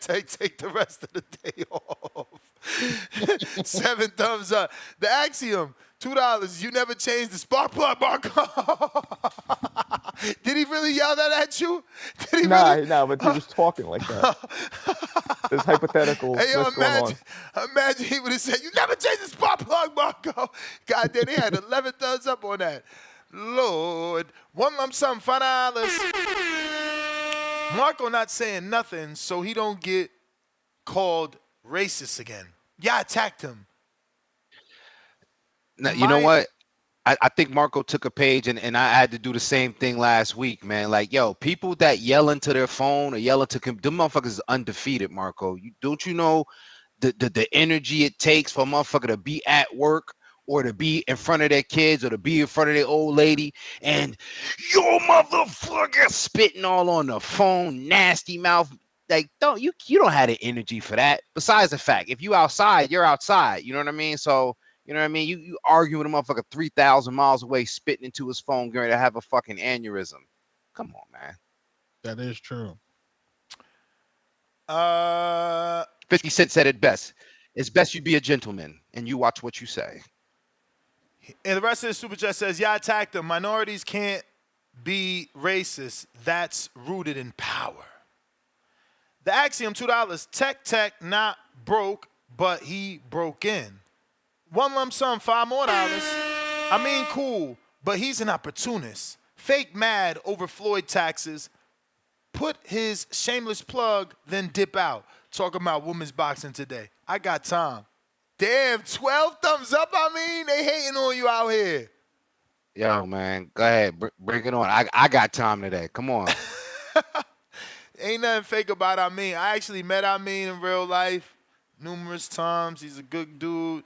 [SPEAKER 5] the rest of the day off. 7 thumbs up. The Axiom, $2. You never change the spark plug, Marco. Did he really yell that at you? Did he
[SPEAKER 16] Nah,
[SPEAKER 5] really?
[SPEAKER 16] nah, but he was talking like that. There's hypothetical.
[SPEAKER 5] Hey, yo,
[SPEAKER 16] What's going on?
[SPEAKER 5] imagine he would have said, "You never change the spark plug, Marco." God damn, he had 11 thumbs up on that. Lord, one lump sum, $5. Marco not saying nothing, so he don't get called racist again. Yeah, I attacked him.
[SPEAKER 19] Now, you know what? I think Marco took a page, and I had to do the same thing last week, man. Like, yo, people that yell into their phone or yell into them motherfuckers is undefeated, Marco. Don't you know the energy it takes for a motherfucker to be at work or to be in front of their kids or to be in front of their old lady and your motherfucker spitting all on the phone, nasty mouth. Like, you don't have the energy for that. Besides the fact, if you outside, you're outside. You know what I mean? So, you know what I mean? You argue with a motherfucker 3,000 miles away, spitting into his phone, going to have a fucking aneurysm. Come on, man.
[SPEAKER 9] That is true.
[SPEAKER 19] 50 Cent said it best. It's best you be a gentleman and you watch what you say.
[SPEAKER 5] And the rest of the super chat says, yeah, I attacked them. Minorities can't be racist. That's rooted in power. The Axiom, $2. Tech not broke, but he broke in. One lump sum, $5 more. I mean, cool, but he's an opportunist. Fake mad over Floyd taxes. Put his shameless plug, then dip out. Talking about women's boxing today. I got time. Damn, 12 thumbs up. I mean, they hating on you out here.
[SPEAKER 19] Yo, man, go ahead, bring it on. I got time today. Come on.
[SPEAKER 5] Ain't nothing fake about Amin. I actually met Amin in real life numerous times. He's a good dude.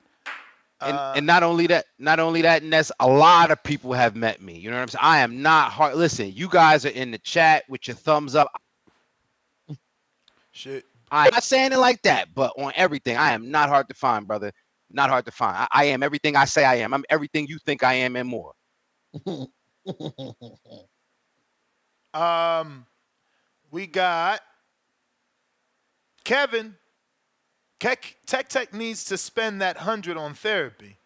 [SPEAKER 19] And not only that, and that's a lot of people have met me. You know what I'm saying? I am not hard. Listen, you guys are in the chat with your thumbs up.
[SPEAKER 5] Shit.
[SPEAKER 19] I'm not saying it like that, but on everything, I am not hard to find, brother. Not hard to find. I am everything I say I am. I'm everything you think I am and more.
[SPEAKER 5] We got Kevin. Tech needs to spend that 100 on therapy.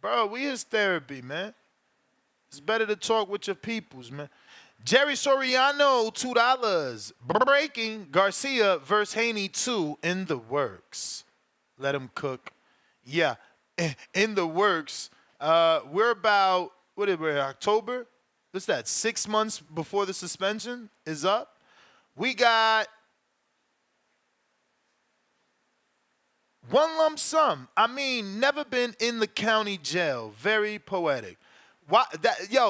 [SPEAKER 5] Bro, we is therapy, man. It's better to talk with your peoples, man. Jerry Soriano, $2. Breaking Garcia versus Haney 2 in the works. Let him cook. Yeah, in the works. We're about, October? What's that, 6 months before the suspension is up? We got one lump sum. I mean, never been in the county jail. Very poetic. Why?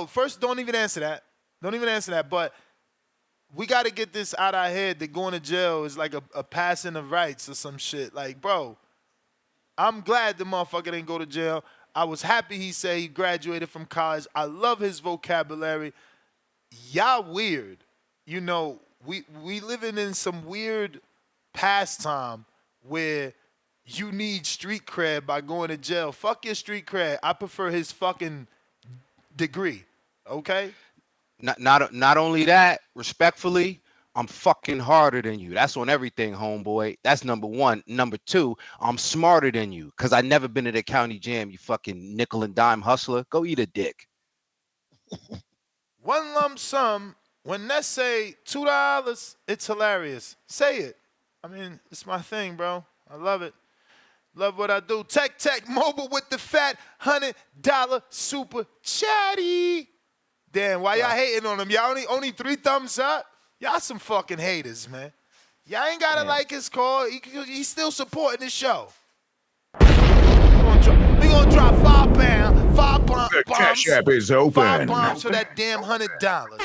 [SPEAKER 5] First, don't even answer that. Don't even answer that. But we got to get this out of our head that going to jail is like a passing of rights or some shit. Like, bro, I'm glad the motherfucker didn't go to jail. I was happy he said he graduated from college. I love his vocabulary. Y'all weird. You know, we living in some weird pastime where you need street cred by going to jail. Fuck your street cred. I prefer his fucking degree. Okay?
[SPEAKER 19] Not only that, respectfully, I'm fucking harder than you. That's on everything, homeboy. That's number one. Number two, I'm smarter than you because I never been to the county jam, you fucking nickel and dime hustler. Go eat a dick.
[SPEAKER 5] One lump sum. When they say $2, it's hilarious. Say it. I mean, it's my thing, bro. I love it. Love what I do. Tech Mobile with the fat $100 super chatty. Damn, why y'all hating on him? Y'all only 3 thumbs up? Y'all some fucking haters, man. Y'all ain't gotta like his call. He's still supporting the show. We gonna drop £5, 5 bombs.
[SPEAKER 17] The Cash App is open.
[SPEAKER 5] 5 bombs for that damn $100.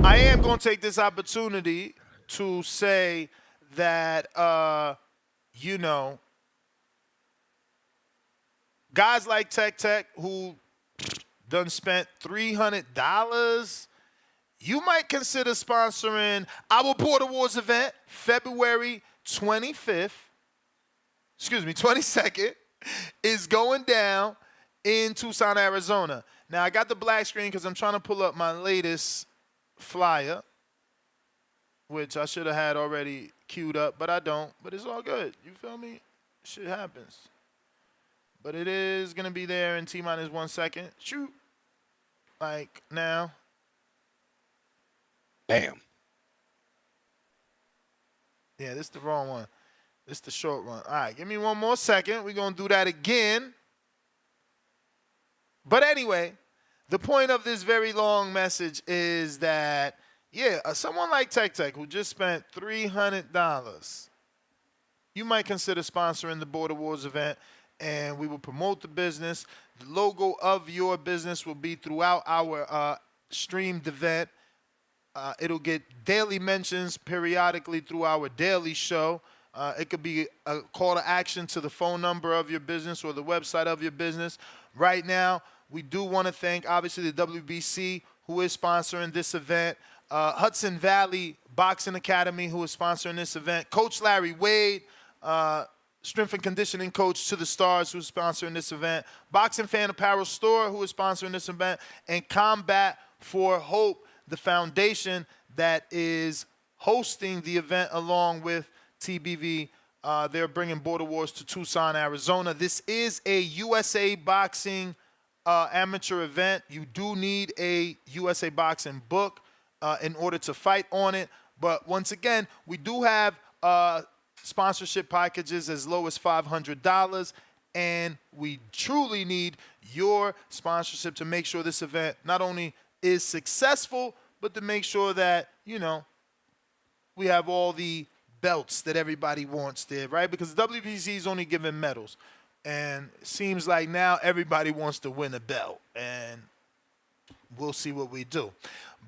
[SPEAKER 5] I am going to take this opportunity to say that, guys like Tech who done spent $300, you might consider sponsoring our Border Wars event, February 22nd, is going down in Tucson, Arizona. Now, I got the black screen because I'm trying to pull up my latest flyer, which I should have had already queued up, but I don't. But it's all good. You feel me? Shit happens. But it is going to be there in T-minus 1 second. Shoot. Like now.
[SPEAKER 19] Bam.
[SPEAKER 5] Yeah, this is the wrong one. This is the short one. All right, give me 1 more second. We're going to do that again. But anyway, the point of this very long message is that, yeah, someone like Tech who just spent $300, you might consider sponsoring the Border Wars event, and we will promote the business. The logo of your business will be throughout our streamed event. It'll get daily mentions periodically through our daily show. It could be a call to action to the phone number of your business or the website of your business. Right now, we do want to thank, obviously, the WBC, who is sponsoring this event. Hudson Valley Boxing Academy, who is sponsoring this event. Coach Larry Wade, strength and conditioning coach to the Stars, who is sponsoring this event. Boxing Fan Apparel Store, who is sponsoring this event. And Combat for Hope, the foundation that is hosting the event along with TBV. They're bringing Border Wars to Tucson, Arizona. This is a USA Boxing amateur event. You do need a USA Boxing book in order to fight on it. But once again, we do have sponsorship packages as low as $500. And we truly need your sponsorship to make sure this event not only is successful, but to make sure that, you know, we have all the belts that everybody wants there, right? Because WBC is only giving medals. And it seems like now everybody wants to win a belt. And we'll see what we do.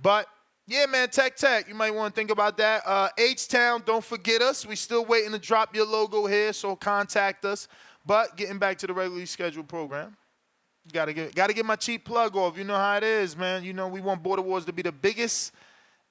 [SPEAKER 5] But, yeah, man, Tech, you might want to think about that. H-Town, don't forget us. We still waiting to drop your logo here, so contact us. But getting back to the regularly scheduled program. Gotta get my cheap plug off. You know how it is, man. You know we want Border Wars to be the biggest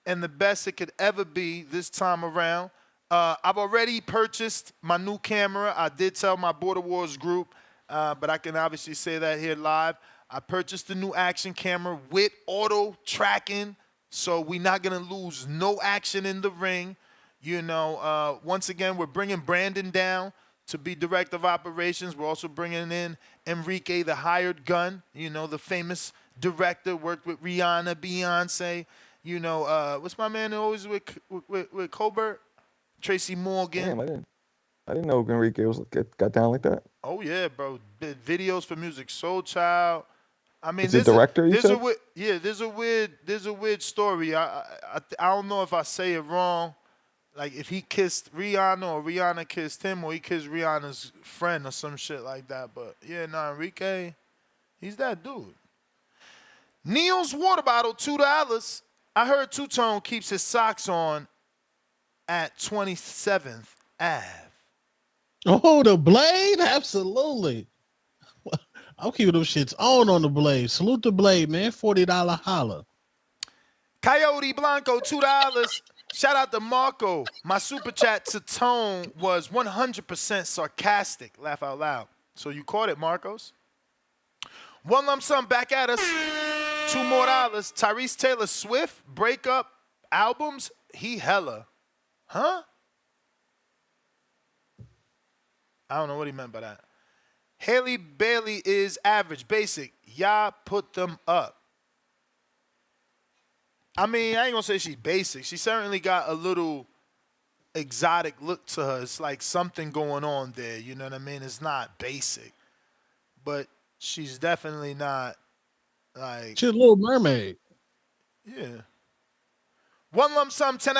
[SPEAKER 5] and the best it could ever be this time around. I've already purchased my new camera. I did tell my Border Wars group, but I can obviously say that here live. I purchased the new action camera with auto tracking, so we're not gonna lose no action in the ring. You know, once again, we're bringing Brandon down to be director of operations. We're also bringing in Enrique, the hired gun, you know, the famous director, worked with Rihanna, Beyonce, you know, what's my man always with Colbert? Tracy Morgan.
[SPEAKER 16] Damn, I didn't know Enrique got down like that.
[SPEAKER 5] Oh yeah, bro. Did videos for Music Soul Child. I mean,
[SPEAKER 16] Is it director,
[SPEAKER 5] there's a weird story. I don't know if I say it wrong. Like, if he kissed Rihanna or Rihanna kissed him or he kissed Rihanna's friend or some shit like that. But, yeah, Enrique, he's that dude. Neil's water bottle, $2. I heard Two-Tone keeps his socks on at 27th Ave.
[SPEAKER 9] Oh, the Blade? Absolutely. I'm keeping them shits on the Blade. Salute the Blade, man. $40 holla.
[SPEAKER 5] Coyote Blanco, $2. Shout out to Marco. My super chat to Tone was 100% sarcastic. Laugh out loud. So you caught it, Marcos. One lump sum back at us. $2 more. Tyrese Taylor Swift breakup albums. He hella. Huh? I don't know what he meant by that. Haley Bailey is average, basic. Y'all put them up. I mean, I ain't gonna say she's basic. She certainly got a little exotic look to her. It's like something going on there. You know what I mean? It's not basic, but she's definitely not like.
[SPEAKER 9] She's a Little Mermaid.
[SPEAKER 5] Yeah. One lump sum, $10.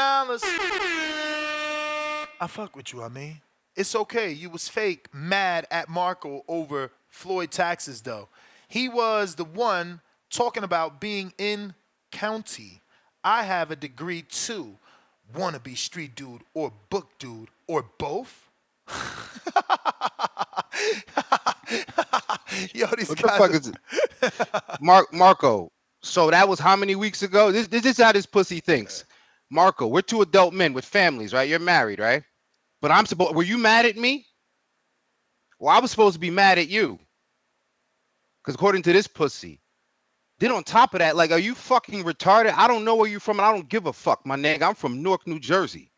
[SPEAKER 5] I fuck with you. I mean, it's okay. You was fake mad at Marco over Floyd taxes, though. He was the one talking about being in county. I have a degree too. Wanna be street dude or book dude or both? Yo, these
[SPEAKER 19] What
[SPEAKER 5] guys.
[SPEAKER 19] the fuck is it? Marco. So that was how many weeks ago? This is how this pussy thinks. Marco, we're two adult men with families, right? You're married, right? But were you mad at me? Well, I was supposed to be mad at you. Because according to this pussy, Then on top of that, like, are you fucking retarded? I don't know where you're from, and I don't give a fuck, my nigga. I'm from Newark, New Jersey.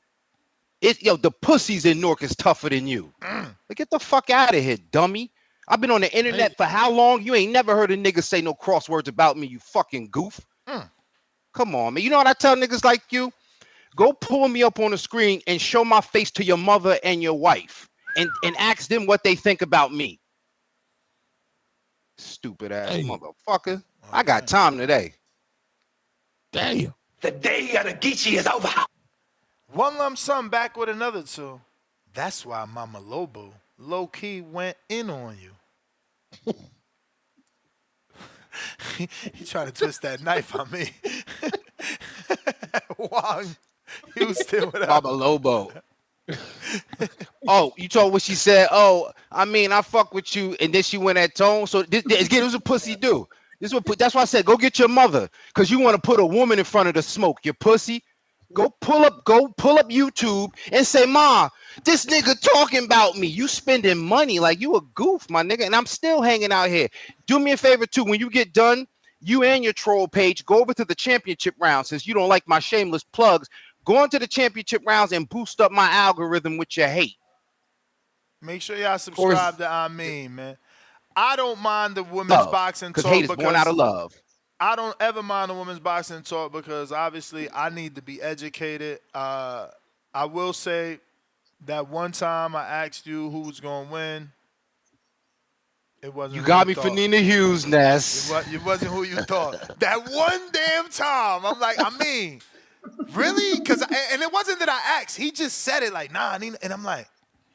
[SPEAKER 19] The pussies in Newark is tougher than you. Like, get the fuck out of here, dummy. I've been on the internet for how long? You ain't never heard a nigga say no crosswords about me, you fucking goof. Come on, man. You know what I tell niggas like you? Go pull me up on the screen and show my face to your mother and your wife and ask them what they think about me. Stupid ass motherfucker. I got time today.
[SPEAKER 9] Damn.
[SPEAKER 15] The day of the Geechee is over.
[SPEAKER 5] One lump sum back with another two. That's why Mama Lobo low-key went in on you. He trying to twist that knife on me. Wong Houston, what up?
[SPEAKER 19] Mama Lobo. Oh, you told what she said. Oh, I mean, I fuck with you, and then she went at tone. So again, it was a pussy do. That's why I said, go get your mother, because you want to put a woman in front of the smoke. You pussy. Go pull up YouTube and say, Ma, this nigga talking about me. You spending money like you a goof, my nigga, and I'm still hanging out here. Do me a favor too. When you get done, you and your troll page, go over to the championship round. Since you don't like my shameless plugs, go into the championship rounds and boost up my algorithm with your hate.
[SPEAKER 5] Make sure y'all subscribe to I Mean, man. I don't mind the women's boxing talk
[SPEAKER 19] hate is born out of love.
[SPEAKER 5] I don't ever mind the women's boxing talk because obviously I need to be educated. I will say that one time I asked you who was going to win. It wasn't.
[SPEAKER 19] You got me for Nina Hughes, Ness.
[SPEAKER 5] It wasn't who you thought. That one damn time, I'm like, I mean, really? And it wasn't that I asked. He just said it like, nah, Nina. And I'm like,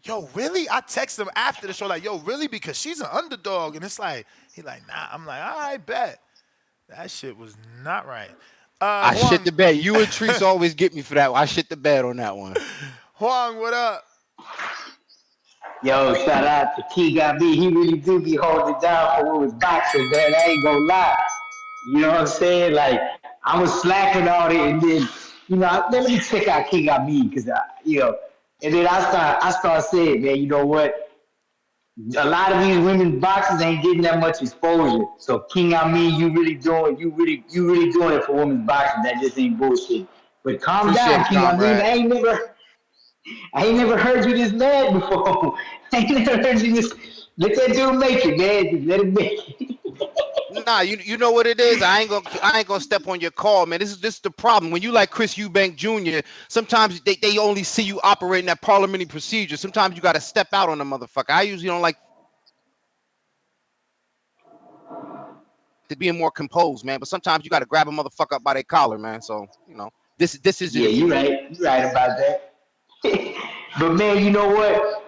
[SPEAKER 5] yo, really? I texted him after the show like, yo, really? Because she's an underdog. And it's like, he like, nah. I'm like, all right, bet. That shit was not right.
[SPEAKER 19] I shit the bed. You and Treese always get me for that. I shit the bed on that one.
[SPEAKER 5] Huang, what up?
[SPEAKER 13] Yo, shout out to Key Got Me. He really do be holding it down for women's boxing, man. I ain't gonna lie. You know what I'm saying? Like, I was slacking on it, and then, let me check out Key Got Me, because, and then I start saying, man, you know what? A lot of these women's boxers ain't getting that much exposure. So King I mean, you really doing it for women's boxing. That just ain't bullshit. But calm down, King I mean. I ain't never heard you this mad before. I ain't never heard you this. Let that dude make it, man. Just let him make it.
[SPEAKER 19] Nah, you know what it is. I ain't gonna step on your call, man. This is the problem. When you like Chris Eubank Jr., sometimes they only see you operating that parliamentary procedure. Sometimes you got to step out on the motherfucker. I usually don't like to being more composed, man. But sometimes you got to grab a motherfucker up by their collar, man. So this is.
[SPEAKER 13] Yeah, you right. You right about that. But man, you know what?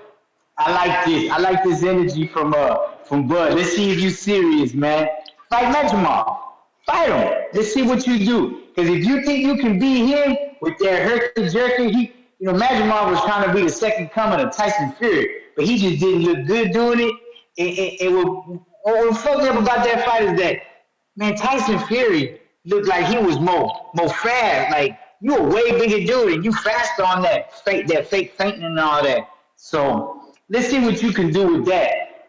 [SPEAKER 13] I like this. I like this energy from Bud. Let's see if you serious, man. Fight Madrimov. Fight him. Let's see what you do. Because if you think you can beat him with that herky jerky, Madrimov was trying to be the second coming of Tyson Fury, but he just didn't look good doing it. And what fucked up about that fight is that, man, Tyson Fury looked like he was more fast. Like, you a way bigger dude, and you faster on that fake fainting and all that. So let's see what you can do with that.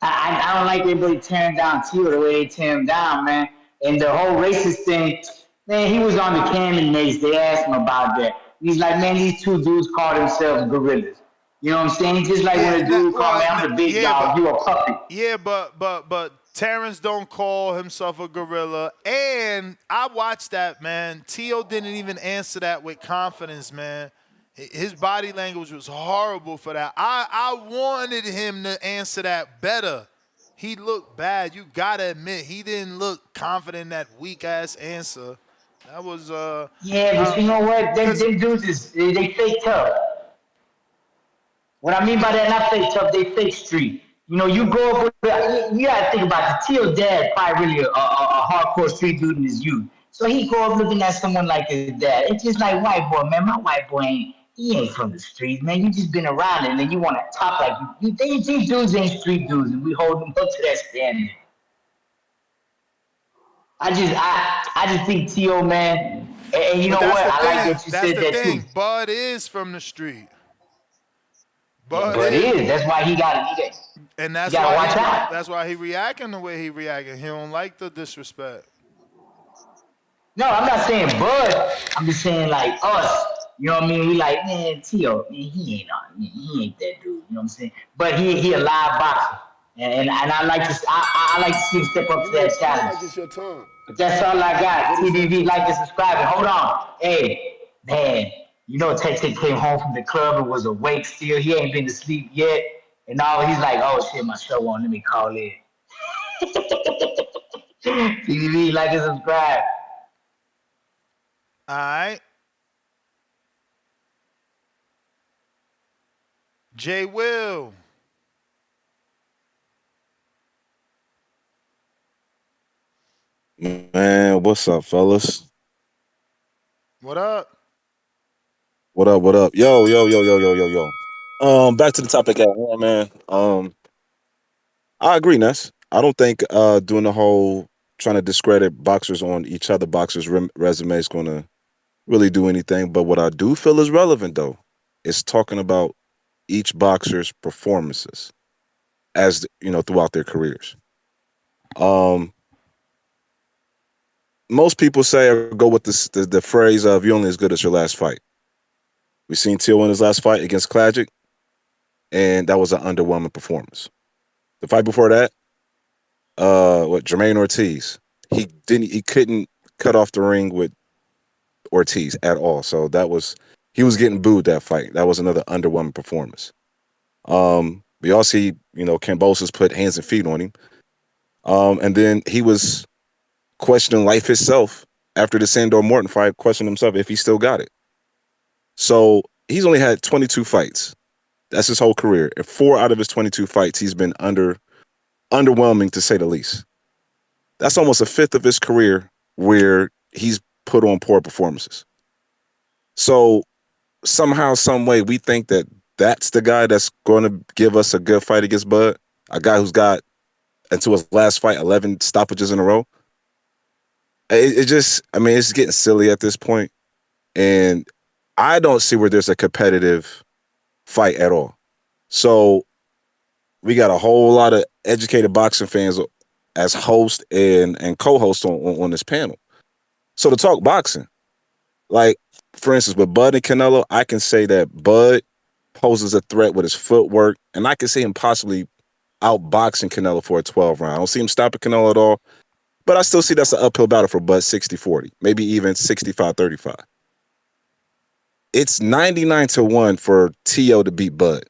[SPEAKER 13] I don't like everybody tearing down Tio the way they tear him down, man. And the whole racist thing, man, he was on the Cam and Mace. They asked him about that. He's like, man, these two dudes call themselves gorillas. You know what I'm saying? Just like when a dude called me, I'm the big dog, you a puppy.
[SPEAKER 5] Yeah, but Terrence don't call himself a gorilla. And I watched that, man. Tio didn't even answer that with confidence, man. His body language was horrible for that. I wanted him to answer that better. He looked bad. You gotta admit, he didn't look confident in that weak-ass answer. That was
[SPEAKER 13] Yeah, but you know what? Them dudes they fake tough. What I mean by that, not fake tough, they fake street. You go up with, you gotta think about it. Tio's dad probably really a hardcore street dude in his youth. So he go up looking at someone like his dad. It's just like white boy, man. My white boy ain't from the streets, man. You just been around it, and then you want to talk like these dudes ain't street dudes, and we hold them up to that standard. I just think Tio, man, and you know what? I like that you said that too.
[SPEAKER 5] Bud is from the street. But
[SPEAKER 20] is. That's why he got
[SPEAKER 5] and that's
[SPEAKER 20] gotta
[SPEAKER 5] why
[SPEAKER 20] watch out.
[SPEAKER 5] that's why he reacting the way he reacting. He don't like the disrespect.
[SPEAKER 20] No, I'm not saying Bud. I'm just saying like us. You know what I mean? We like, man, Tio, man, he ain't that dude. You know what I'm saying? But he a live boxer, and I like to I like to see him step up to that challenge.
[SPEAKER 11] Like it's your time.
[SPEAKER 20] But that's all I got. TBV, like and subscribe. Hold on, hey man, you know Tay came home from the club and was awake still. He ain't been to sleep yet, and now he's like, oh shit, my show on. Let me call in. TBV, like and subscribe.
[SPEAKER 5] All right. J. Will.
[SPEAKER 21] Man, what's up, fellas?
[SPEAKER 5] What up?
[SPEAKER 21] What up? What up? Yo. Back to the topic at hand, man. I agree, Ness. I don't think doing the whole trying to discredit boxers on each other boxers' resume is going to really do anything. But what I do feel is relevant, though, is talking about each boxer's performances as throughout their careers. Most people say or go with the phrase of "you're only as good as your last fight." We've seen Teal in his last fight against Klajic, and that was an underwhelming performance. The fight before that, Jermaine Ortiz, he couldn't cut off the ring with Ortiz at all. So he was getting booed that fight. That was another underwhelming performance. We all see, Kambosos put hands and feet on him. And then he was questioning life itself after the Sandor Morton fight, questioning himself if he still got it. So he's only had 22 fights. That's his whole career. And 4 out of his 22 fights, he's been underwhelming, to say the least. That's almost a fifth of his career where he's put on poor performances. So somehow, some way, we think that that's the guy that's going to give us a good fight against Bud, a guy who's got, until his last fight, 11 stoppages in a row. It's getting silly at this point. And I don't see where there's a competitive fight at all. So we got a whole lot of educated boxing fans as host and co-host on this panel. So to talk boxing, like, for instance, with Bud and Canelo, I can say that Bud poses a threat with his footwork, and I can see him possibly outboxing Canelo for a 12 round. I don't see him stopping Canelo at all, but I still see that's an uphill battle for Bud, 60-40, maybe even 65-35. It's 99-1 for T.O. to beat Bud.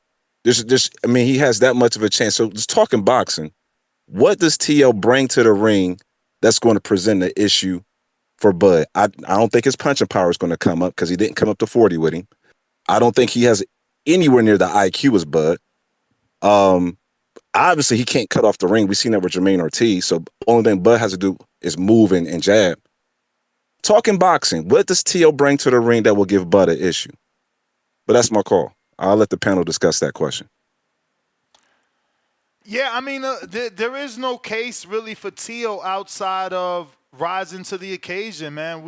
[SPEAKER 21] He has that much of a chance. So just talking boxing, what does T.O. bring to the ring that's going to present the issue for Bud? I don't think his punching power is going to come up because he didn't come up to 40 with him. I don't think he has anywhere near the IQ as Bud. Obviously, he can't cut off the ring. We've seen that with Jermaine Ortiz. So the only thing Bud has to do is move and jab. Talking boxing, what does T.O. bring to the ring that will give Bud an issue? But that's my call. I'll let the panel discuss that question.
[SPEAKER 5] Yeah, there is no case really for T.O. outside of rising to the occasion, man.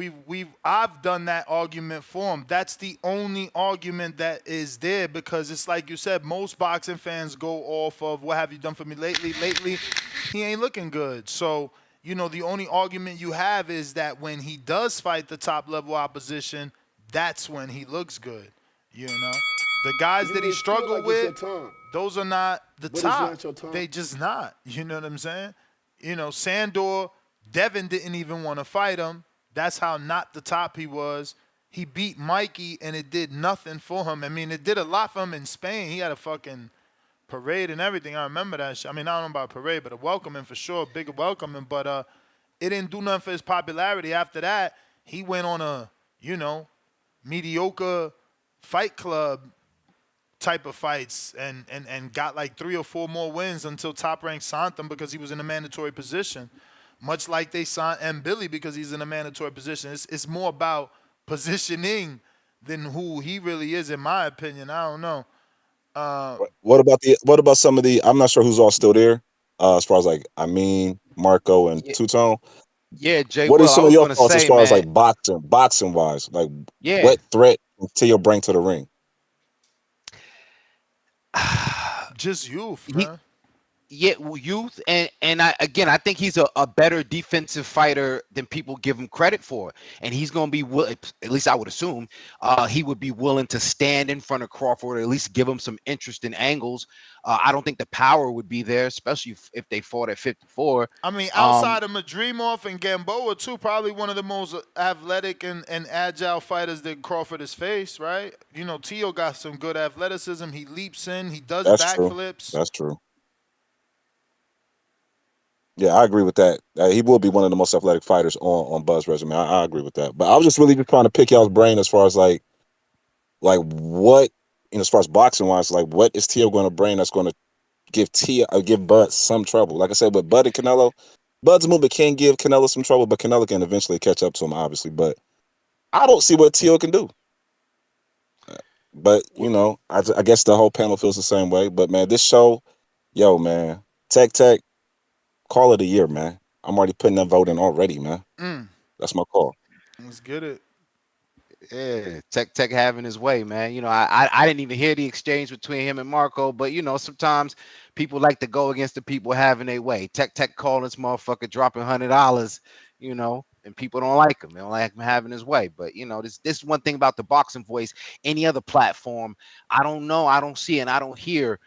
[SPEAKER 5] I've done that argument for him. That's the only argument that is there, because it's like you said, most boxing fans go off of what have you done for me lately. Lately, he ain't looking good. So, the only argument you have is that when he does fight the top level opposition, that's when he looks good. The guys that he struggled with, those are not the top. They just not. You know what I'm saying? Sandor, Devin didn't even want to fight him. That's how not the top he was. He beat Mikey, and it did nothing for him. It did a lot for him in Spain. He had a fucking parade and everything. I remember that shit. I don't know about parade, but a welcoming for sure, bigger welcoming. But it didn't do nothing for his popularity. After that, he went on a, mediocre Fight Club type of fights and got like 3 or 4 more wins until Top Rank signed him because he was in a mandatory position. Much like they signed M. Billy because he's in a mandatory position. It's more about positioning than who he really is, in my opinion. I don't know.
[SPEAKER 21] What about some of the? I'm not sure who's all still there. As far as like Marco and Two-Tone.
[SPEAKER 19] Yeah, Jay.
[SPEAKER 21] What are some of your thoughts as far as like boxing wise? Like, what threat can Tio bring to the ring?
[SPEAKER 5] Just youth, man.
[SPEAKER 19] Youth, and I think he's a better defensive fighter than people give him credit for, and he's going to be at least I would assume he would be willing to stand in front of Crawford or at least give him some interesting angles. I don't think the power would be there, especially if they fought at 54.
[SPEAKER 5] I mean, outside of Madrimov and Gamboa too, probably one of the most athletic and agile fighters that Crawford has faced, right? You know, Teo got some good athleticism. He leaps in, he does backflips.
[SPEAKER 21] That's true. Yeah, I agree with that. He will be one of the most athletic fighters on Buzz resume. I agree with that. But I was just really just trying to pick y'all's brain as far as like what, as far as boxing wise, like what is Teo going to bring that's going to give Bud some trouble? Like I said, with Bud and Canelo, Bud's movement can give Canelo some trouble, but Canelo can eventually catch up to him, obviously. But I don't see what Teo can do. But I guess the whole panel feels the same way. But man, this show, man, Tech. Call it a year, man. I'm already putting that vote in already, man. That's my call.
[SPEAKER 5] Let's get it.
[SPEAKER 19] Yeah, Tech having his way, man. I didn't even hear the exchange between him and Marco, but sometimes people like to go against the people having their way. Tech calling this motherfucker dropping $100, and people don't like him. They don't like him having his way. But this is one thing about the Boxing Voice. Any other platform, I don't know, I don't see, and I don't hear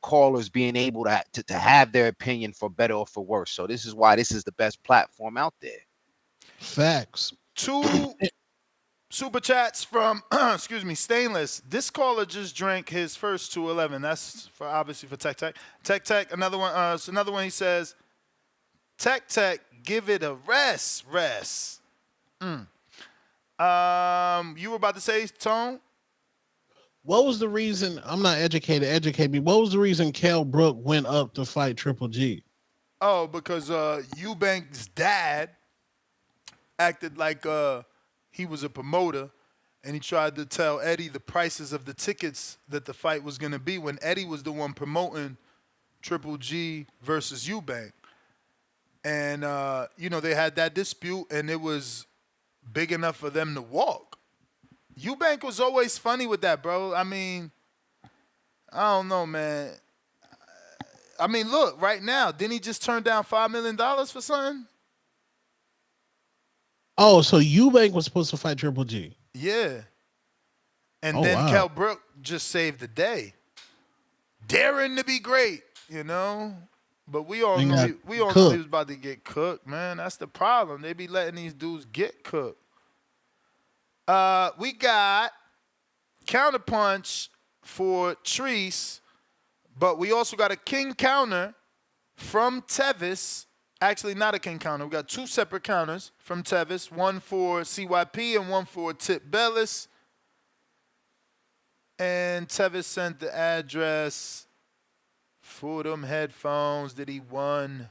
[SPEAKER 19] callers being able to have their opinion for better or for worse. So this is why this is the best platform out there.
[SPEAKER 9] Facts.
[SPEAKER 5] 2 super chats from Stainless. This caller just drank his first 211. That's obviously for Tech. Tech. Another one. Another one. He says, Tech, give it a rest. You were about to say, Tone?
[SPEAKER 9] What was the reason? I'm not educated. Educate me. What was the reason Kell Brook went up to fight Triple G?
[SPEAKER 5] Oh, because Eubank's dad acted like he was a promoter, and he tried to tell Eddie the prices of the tickets that the fight was going to be when Eddie was the one promoting Triple G versus Eubank. And, they had that dispute, and it was big enough for them to walk. Eubank was always funny with that, bro. I mean, I don't know, man. I mean, look, right now, didn't he just turn down $5 million for something?
[SPEAKER 9] Oh, so Eubank was supposed to fight Triple G.
[SPEAKER 5] Yeah. And then Kell Brook just saved the day. Daring to be great, But we all know he was about to get cooked, man. That's the problem. They be letting these dudes get cooked. We got counterpunch for Treese, but we also got a king counter from Tevis. Actually, not a king counter. We got 2 separate counters from Tevis, one for CYP and one for Tip Bellis. And Tevis sent the address for them headphones that he won.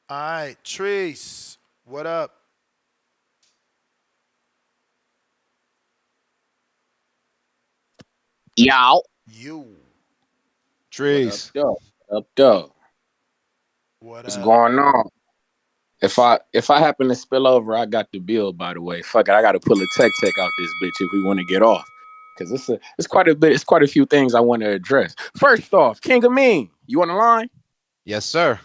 [SPEAKER 5] All right, Treese, what up?
[SPEAKER 1] Y'all.
[SPEAKER 19] Trees.
[SPEAKER 1] Up, dog. What's going on? If I happen to spill over, I got the bill, by the way. Fuck it, I got to pull a tech out this bitch if we want to get off. Because it's quite a bit. It's quite a few things I want to address. First off, King Amin, you on the line?
[SPEAKER 19] Yes, sir.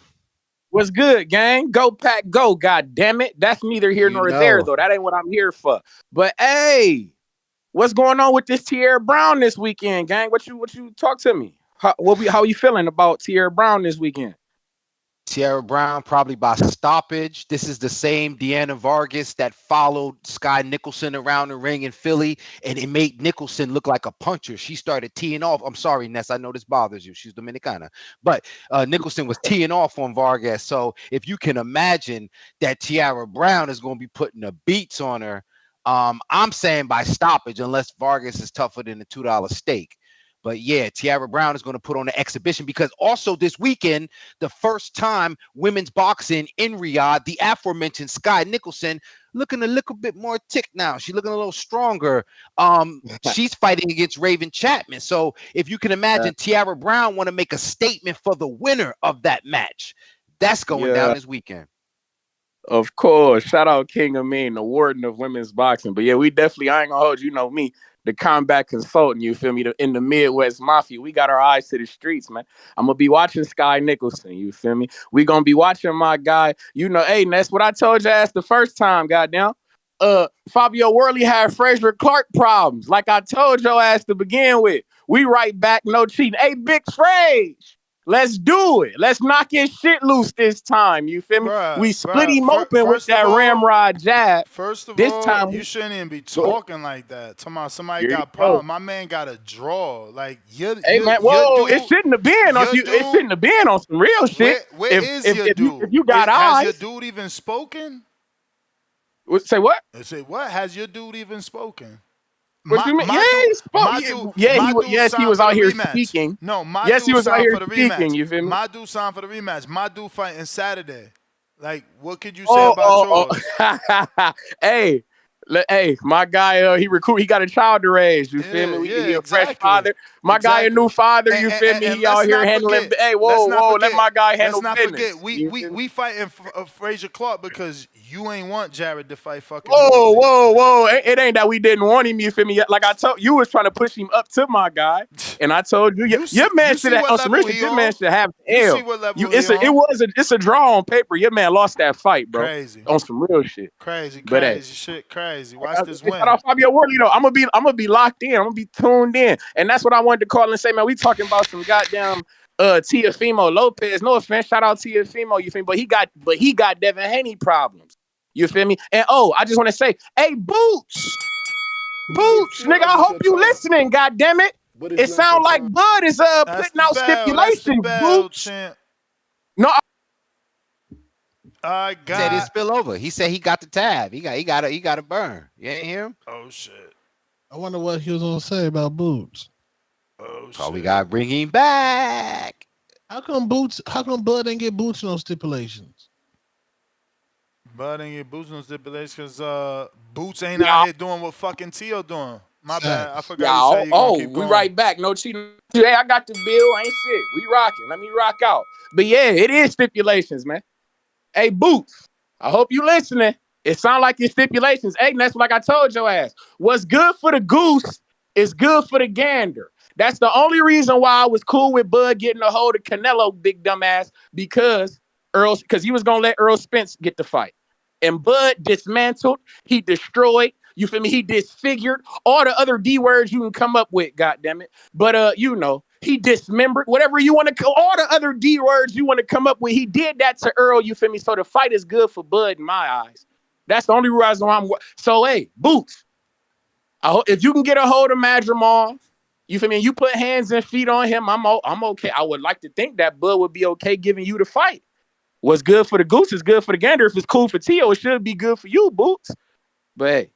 [SPEAKER 1] What's good, gang? Go Pack, go! God damn it, that's neither here nor there, though. That ain't what I'm here for. But hey, what's going on with this Tierra Brown this weekend, gang? What you talk to me? How you feeling about Tierra Brown this weekend?
[SPEAKER 19] Tierra Brown probably by stoppage. This is the same Deanna Vargas that followed Sky Nicholson around the ring in Philly, and it made Nicholson look like a puncher. She started teeing off. I'm sorry, Ness, I know this bothers you. She's Dominicana. But Nicholson was teeing off on Vargas. So if you can imagine that Tierra Brown is going to be putting the beats on her, I'm saying by stoppage, unless Vargas is tougher than the $2 steak. But yeah, Tierra Brown is going to put on an exhibition because also this weekend, the first time women's boxing in Riyadh, the aforementioned Sky Nicholson looking a little bit more tick now. She's looking a little stronger. She's fighting against Raven Chapman. So if you can imagine, Tierra Brown want to make a statement for the winner of that match. That's going down this weekend.
[SPEAKER 1] Of course. Shout out King Amin, the warden of women's boxing. But yeah, we definitely, I ain't gonna hold you, me. the combat consultant, you feel me? In the Midwest Mafia, we got our eyes to the streets, man. I'm gonna be watching Sky Nicholson, you feel me? We gonna be watching my guy, hey, that's what I told you ass the first time, goddamn. Fabio Worley had Frazier Clark problems, like I told your ass to begin with. We right back, no cheating. Hey, Big Frage, let's do it. Let's knock his shit loose this time. You feel me? We split him open with that ramrod jab.
[SPEAKER 5] First of
[SPEAKER 1] this
[SPEAKER 5] all,
[SPEAKER 1] time
[SPEAKER 5] you shouldn't even be talking like that. Talking about somebody got problem. My man got a draw. Like
[SPEAKER 1] man, it shouldn't have been on you. It shouldn't have been on some real shit.
[SPEAKER 5] Where is your dude?
[SPEAKER 1] If you got eyes,
[SPEAKER 5] has your dude even spoken?
[SPEAKER 1] Say what?
[SPEAKER 5] Say what? Has your dude even spoken?
[SPEAKER 1] What you mean? He spoke. Yes, he was out here speaking.
[SPEAKER 5] No, my
[SPEAKER 1] yes,
[SPEAKER 5] dude
[SPEAKER 1] he was out
[SPEAKER 5] signed
[SPEAKER 1] here
[SPEAKER 5] for the
[SPEAKER 1] speaking.
[SPEAKER 5] rematch.
[SPEAKER 1] You feel me?
[SPEAKER 5] My dude signed for the rematch. My dude fighting Saturday. Like, what could you say about yours?
[SPEAKER 1] Hey, my guy, he got a child to raise. You feel me? He a fresh father. My guy, a new father. You feel me? He out here handling. Hey, whoa, let my guy handle business.
[SPEAKER 5] We fighting Frazier Clark because you ain't want Jared to fight fucking.
[SPEAKER 1] Whoa! It ain't that we didn't want him. You feel me? Like I told you, was trying to push him up to my guy, and I told you, your man should have. Your man should have L. It's a draw on paper. Your man lost that fight, bro.
[SPEAKER 5] Crazy
[SPEAKER 1] on some real shit.
[SPEAKER 5] Crazy. Watch this win.
[SPEAKER 1] Shout out Fabio Worley though. I'm gonna be locked in. I'm gonna be tuned in, and that's what I wanted to call and say, man. We talking about some goddamn Teofimo Lopez. No offense, shout out Teofimo. You feel me? But he got Devin Haney problems. You feel me? And I just want to say, hey, Boots, nigga, I hope you listening. God damn it! It sound like Bud is putting out stipulations. Boots. No.
[SPEAKER 19] He said it spill over. He said he got the tab. He got a burn. You ain't hear him?
[SPEAKER 5] Oh shit!
[SPEAKER 9] I wonder what he was gonna say about Boots.
[SPEAKER 5] Oh shit!
[SPEAKER 19] Oh, we gotta bring him back.
[SPEAKER 9] How come Bud didn't get Boots no stipulations?
[SPEAKER 5] Bud ain't get Boots no stipulations because Boots ain't out here doing what fucking Tio doing. My bad. I forgot to say keep going.
[SPEAKER 1] We right back. No cheating. Hey, I got the bill. Ain't shit. We rocking. Let me rock out. But yeah, it is stipulations, man. Hey, Boots, I hope you listening. It sound like your stipulations. Hey, that's like I told your ass. What's good for the goose is good for the gander. That's the only reason why I was cool with Bud getting a hold of Canelo, big dumbass, because he was going to let Earl Spence get the fight. And Bud dismantled, he destroyed, you feel me? He disfigured all the other D words you can come up with, goddammit. But, he dismembered, whatever you want to call, all the other D words you want to come up with. He did that to Earl, you feel me? So the fight is good for Bud in my eyes. That's the only reason why So, hey, Boots, if you can get a hold of Madrimov, you feel me? You put hands and feet on him, I'm okay. I would like to think that Bud would be okay giving you the fight. What's good for the goose is good for the gander. If it's cool for Tio, it should be good for you, Boots. But hey,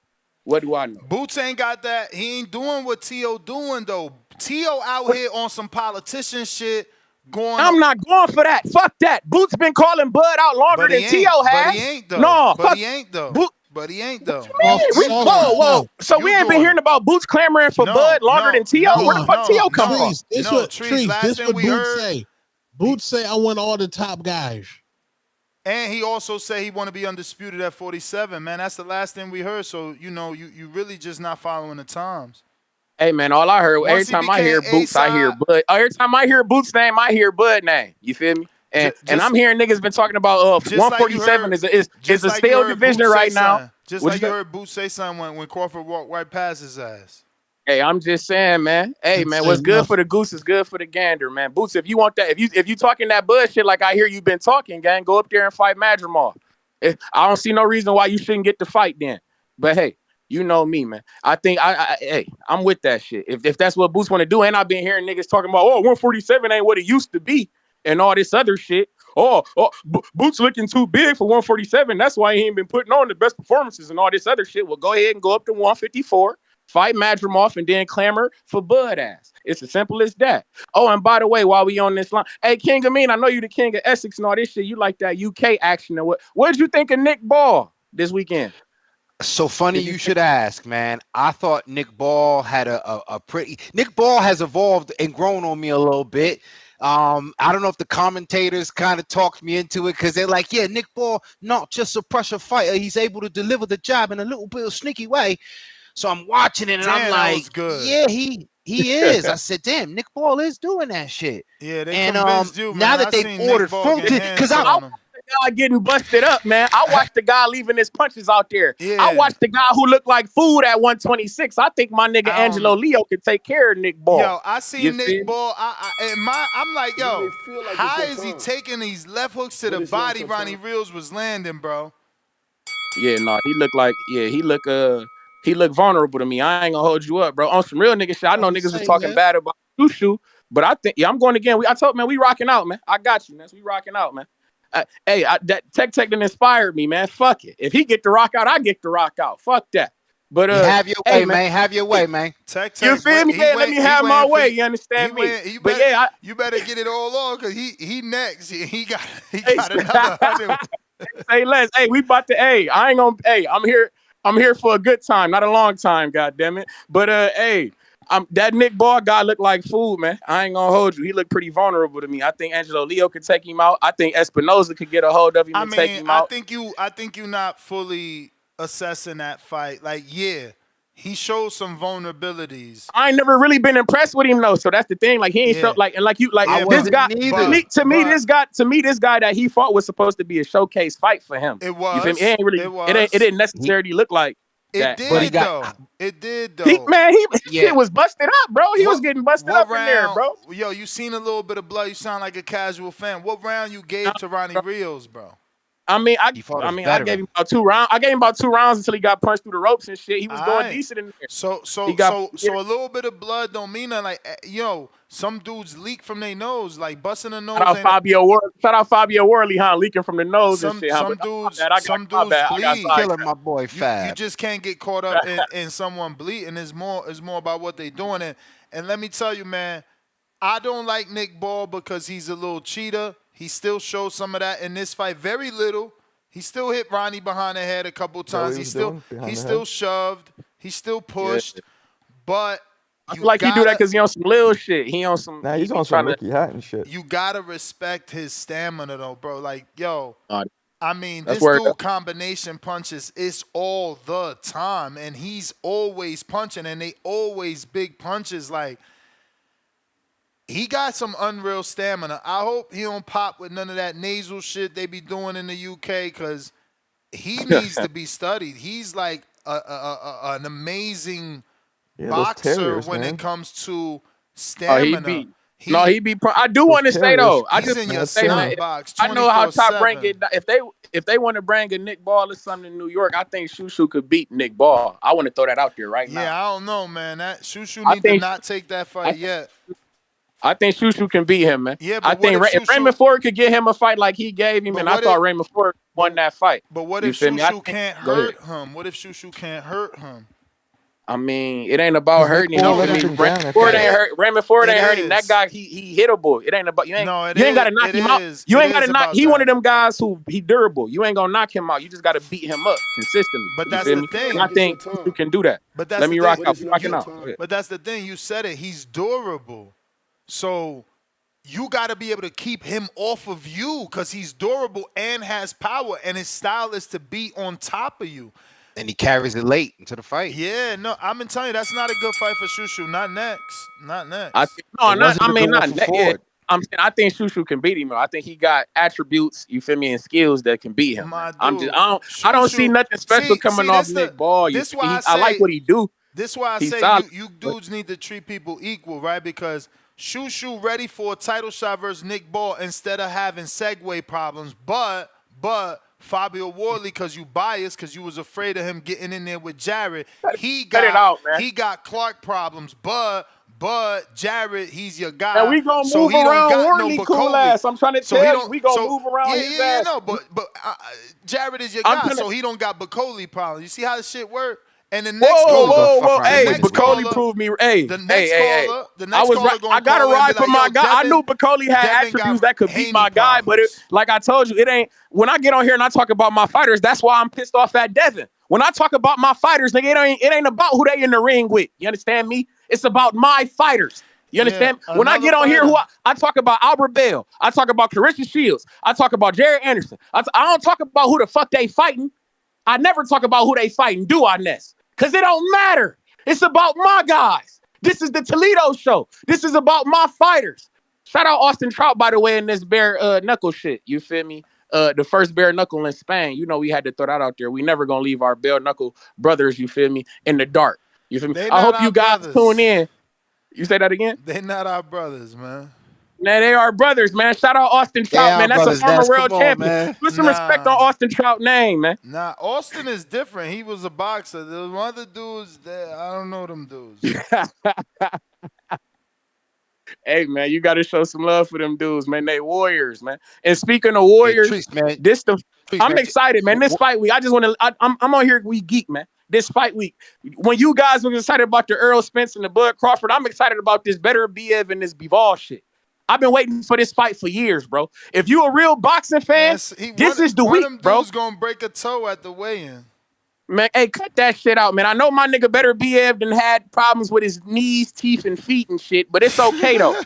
[SPEAKER 1] what do I know?
[SPEAKER 5] Boots ain't got that. He ain't doing what Tio doing, though. Tio out here on some politician shit going.
[SPEAKER 1] I'm not going for that. Fuck that. Boots been calling Bud out longer than Tio has.
[SPEAKER 5] But he ain't, though.
[SPEAKER 1] No,
[SPEAKER 5] but he ain't, though. But he ain't, though.
[SPEAKER 1] Whoa. So we ain't been hearing about Boots clamoring for Bud longer than Tio? Where the fuck Tio come from?
[SPEAKER 9] This what Boots say. Boots say, I want all the top guys.
[SPEAKER 5] And he also said he want to be undisputed at 47, man. That's the last thing we heard. So, you really just not following the times.
[SPEAKER 1] Hey, man, all I heard, every time I hear Boots, I hear Bud. Every time I hear Boots' name, I hear Bud name. You feel me? And I'm hearing niggas been talking about 147 is a stale division right now.
[SPEAKER 5] Just like you heard Boots say something when Crawford walked right past his ass.
[SPEAKER 1] Hey, I'm just saying, man. Hey, man, what's good for the goose is good for the gander, man. Boots, if you want that, if you talking that bullshit like I hear you been talking, gang, go up there and fight Madrimov. I don't see no reason why you shouldn't get the fight then. But hey, you know me, man. I think I'm with that shit. If that's what Boots want to do, and I've been hearing niggas talking about, 147 ain't what it used to be, and all this other shit. Boots looking too big for 147. That's why he ain't been putting on the best performances and all this other shit. Well, go ahead and go up to 154. Fight Madrimov and then clamor for Bud ass. It's as simple as that. Oh, and by the way, while we on this line, hey, King Amin, I know you the king of Essex and all this shit. You like that UK action and what did you think of Nick Ball this weekend?
[SPEAKER 19] So funny you should ask, man. I thought Nick Ball had Nick Ball has evolved and grown on me a little bit. I don't know if the commentators kind of talked me into it because they're like, yeah, Nick Ball, not just a pressure fighter. He's able to deliver the jab in a little bit of sneaky way. So I'm watching it and
[SPEAKER 5] Damn,
[SPEAKER 19] I'm
[SPEAKER 5] that
[SPEAKER 19] like,
[SPEAKER 5] was good.
[SPEAKER 19] yeah, he is. I said, damn, Nick Ball is doing that shit.
[SPEAKER 5] Yeah, they
[SPEAKER 19] and
[SPEAKER 5] convinced you,
[SPEAKER 19] now
[SPEAKER 5] man.
[SPEAKER 19] that
[SPEAKER 5] I
[SPEAKER 19] they've
[SPEAKER 5] seen
[SPEAKER 19] ordered
[SPEAKER 5] Nick Ball
[SPEAKER 19] film,
[SPEAKER 5] get hands
[SPEAKER 19] because
[SPEAKER 5] put
[SPEAKER 19] I
[SPEAKER 5] on him.
[SPEAKER 1] The guy getting busted up, man. I watched the guy leaving his punches out there.
[SPEAKER 5] Yeah.
[SPEAKER 1] I watched the guy who looked like food at 126. I think my nigga Angelo Leo could take care of Nick Ball.
[SPEAKER 5] Yo, I seen Nick Ball. I'm like, yo,
[SPEAKER 11] feel like
[SPEAKER 5] how
[SPEAKER 11] it's
[SPEAKER 5] is
[SPEAKER 11] your
[SPEAKER 5] he
[SPEAKER 11] time.
[SPEAKER 5] taking these left hooks to the
[SPEAKER 11] it's not
[SPEAKER 5] body
[SPEAKER 11] your
[SPEAKER 5] Ronnie
[SPEAKER 11] time.
[SPEAKER 5] Reels was landing, bro?
[SPEAKER 1] Yeah, no, he looked like, he looked vulnerable to me. I ain't gonna hold you up, bro. On some real nigga shit, I know niggas was talking bad about Shushu, but I think, I'm going again. I told, man, we rocking out, man. I got you, man. We rocking out, man. That Tech done inspired me, man. Fuck it. If he get to rock out, I get to rock out. Fuck that. But
[SPEAKER 19] have your way, man. Have your way, man.
[SPEAKER 5] Tech,
[SPEAKER 1] you feel me? Yeah, let me have my way. You understand me?
[SPEAKER 5] You better get it all on because he next. He got another 100.
[SPEAKER 1] Say less. Hey, we about to. Hey, I ain't gonna. Hey, I'm here for a good time, not a long time. God damn it. But hey, that Nick Ball guy looked like food, man. I ain't gonna hold you. He looked pretty vulnerable to me. I think Angelo Leo could take him out. I think Espinoza could get a hold of him and take him out.
[SPEAKER 5] I think you not fully assessing that fight. Like, yeah, he showed some vulnerabilities.
[SPEAKER 1] I ain't never really been impressed with him though. So that's the thing. Like he ain't so like, and like you like this guy. To me, this guy that he fought was supposed to be a showcase fight for him.
[SPEAKER 5] It was.
[SPEAKER 1] You feel me? It didn't necessarily look like that.
[SPEAKER 5] It did though.
[SPEAKER 1] Shit was busted up, bro. He was getting busted up in there, bro.
[SPEAKER 5] Yo, you seen a little bit of blood. You sound like a casual fan. What round you gave to Ronnie Reels, bro?
[SPEAKER 1] I gave him about 2 rounds. I gave him about 2 rounds until he got punched through the ropes and shit. He was going decent in there.
[SPEAKER 5] So a little bit of blood don't mean nothing. Like, some dudes leak from their nose, like busting a nose.
[SPEAKER 1] Shout out Fabio Worley, leaking from the nose and shit.
[SPEAKER 5] Some dudes bleed.
[SPEAKER 19] Killing my boy Fab.
[SPEAKER 5] You just can't get caught up in someone bleeding. It's more about what they doing. And let me tell you, man, I don't like Nick Ball because he's a little cheater. He still showed some of that in this fight. Very little. He still hit Ronnie behind the head a couple times. He still shoved. He still pushed. Yeah. But
[SPEAKER 1] I feel like he do that because he on some little shit. He on some.
[SPEAKER 16] Nah, he's on some Ricky Hatton shit.
[SPEAKER 5] You gotta respect his stamina though, bro. Like, yo, I mean, this
[SPEAKER 1] dude
[SPEAKER 5] combination punches is all the time, and he's always punching, and they always big punches. Like, he got some unreal stamina. I hope he don't pop with none of that nasal shit they be doing in the UK because he needs to be studied. He's like an amazing boxer when it comes to stamina.
[SPEAKER 1] I do want to say though,
[SPEAKER 5] he's in your sandbox.
[SPEAKER 1] I know how Top Rank it. If they want to bring a Nick Ball or something in New York, I think Shushu could beat Nick Ball. I want to throw that out there right now.
[SPEAKER 5] Yeah, I don't know, man. That Shushu need to not take that fight yet.
[SPEAKER 1] I think Shushu can beat him, man.
[SPEAKER 5] Yeah, but
[SPEAKER 1] I think if Raymond Ford could get him a fight like he gave him, and I thought Raymond Ford won that fight.
[SPEAKER 5] But what if Shushu can't hurt him? What if Shushu can't hurt him?
[SPEAKER 1] I mean, it ain't about hurting him. Raymond Ford ain't hurt. Raymond Ford ain't hurting that guy. He hittable. It ain't about you ain't gotta knock him out. You ain't gotta knock. He one of them guys who he durable. You ain't gonna knock him out. You just gotta beat him up consistently.
[SPEAKER 5] But that's the thing.
[SPEAKER 1] And I think you can do that.
[SPEAKER 5] But that's
[SPEAKER 1] let me rock out.
[SPEAKER 5] But that's the thing. You said it. He's durable. So you got to be able to keep him off of you because he's durable and has power, and his style is to be on top of you.
[SPEAKER 19] And he carries it late into the fight.
[SPEAKER 5] Yeah, no, I'm been telling you, that's not a good fight for Shushu. Not next. Not next.
[SPEAKER 1] I think Shushu can beat him. I think he got attributes, you feel me, and skills that can beat him. I don't see nothing special coming off Nick Ball. I like what he do.
[SPEAKER 5] This is why I say you dudes need to treat people equal, right? Because Shushu ready for a title shot versus Nick Ball instead of having segue problems. But Fabio Worley, because you biased, because you was afraid of him getting in there with Jared, he got Clark problems. But Jared, he's your guy.
[SPEAKER 1] And we gonna move around Worley cool ass. I'm trying to tell you, we gonna move around his ass.
[SPEAKER 5] No, but Jared is your guy, so he don't got Bacoli problems. You see how this shit work? And the next caller,
[SPEAKER 1] hey, Bacoli proved me. Hey,
[SPEAKER 5] the next caller,
[SPEAKER 1] I got to ride for my guy. I knew Bacoli had attributes that could beat my guy, but like I told you, it ain't. When I get on here and I talk about my fighters, that's why I'm pissed off at Devin. When I talk about my fighters, nigga, it ain't about who they in the ring with. You understand me? It's about my fighters. You understand? When I get on here, I talk about Albert Bell. I talk about Clarissa Shields. I talk about Jared Anderson. I don't talk about who the fuck they fighting. I never talk about who they fighting, do I, Ness? Because it don't matter. It's about my guys. This is the Toledo show. This is about my fighters. Shout out Austin Trout, by the way, in this bare knuckle shit. You feel me? The first bare knuckle in Spain. You know we had to throw that out there. We never gonna leave our bare knuckle brothers, you feel me, in the dark. You feel me? I hope you guys tune in. You say that again?
[SPEAKER 5] They not our brothers, man.
[SPEAKER 1] Nah, they are brothers, man. Shout out Austin Trout, man. That's a former world champion. Put some respect on Austin Trout name, man.
[SPEAKER 5] Nah, Austin is different. He was a boxer. There was other dudes that I don't know them dudes.
[SPEAKER 1] Hey, man, you got to show some love for them dudes, man. They warriors, man. And speaking of warriors, I'm excited, man. This fight week, I just want to. I'm on here. We geek, man. This fight week, when you guys were excited about the Earl Spence and the Bud Crawford, I'm excited about this Beterbiev and this Bivol shit. I've been waiting for this fight for years, bro. If you a real boxing fan, this is the week, bro.
[SPEAKER 5] Who's gonna break a toe at the weigh-in?
[SPEAKER 1] Man, hey, cut that shit out, man. I know my nigga Beterbiev done had problems with his knees, teeth, and feet and shit, but it's okay though.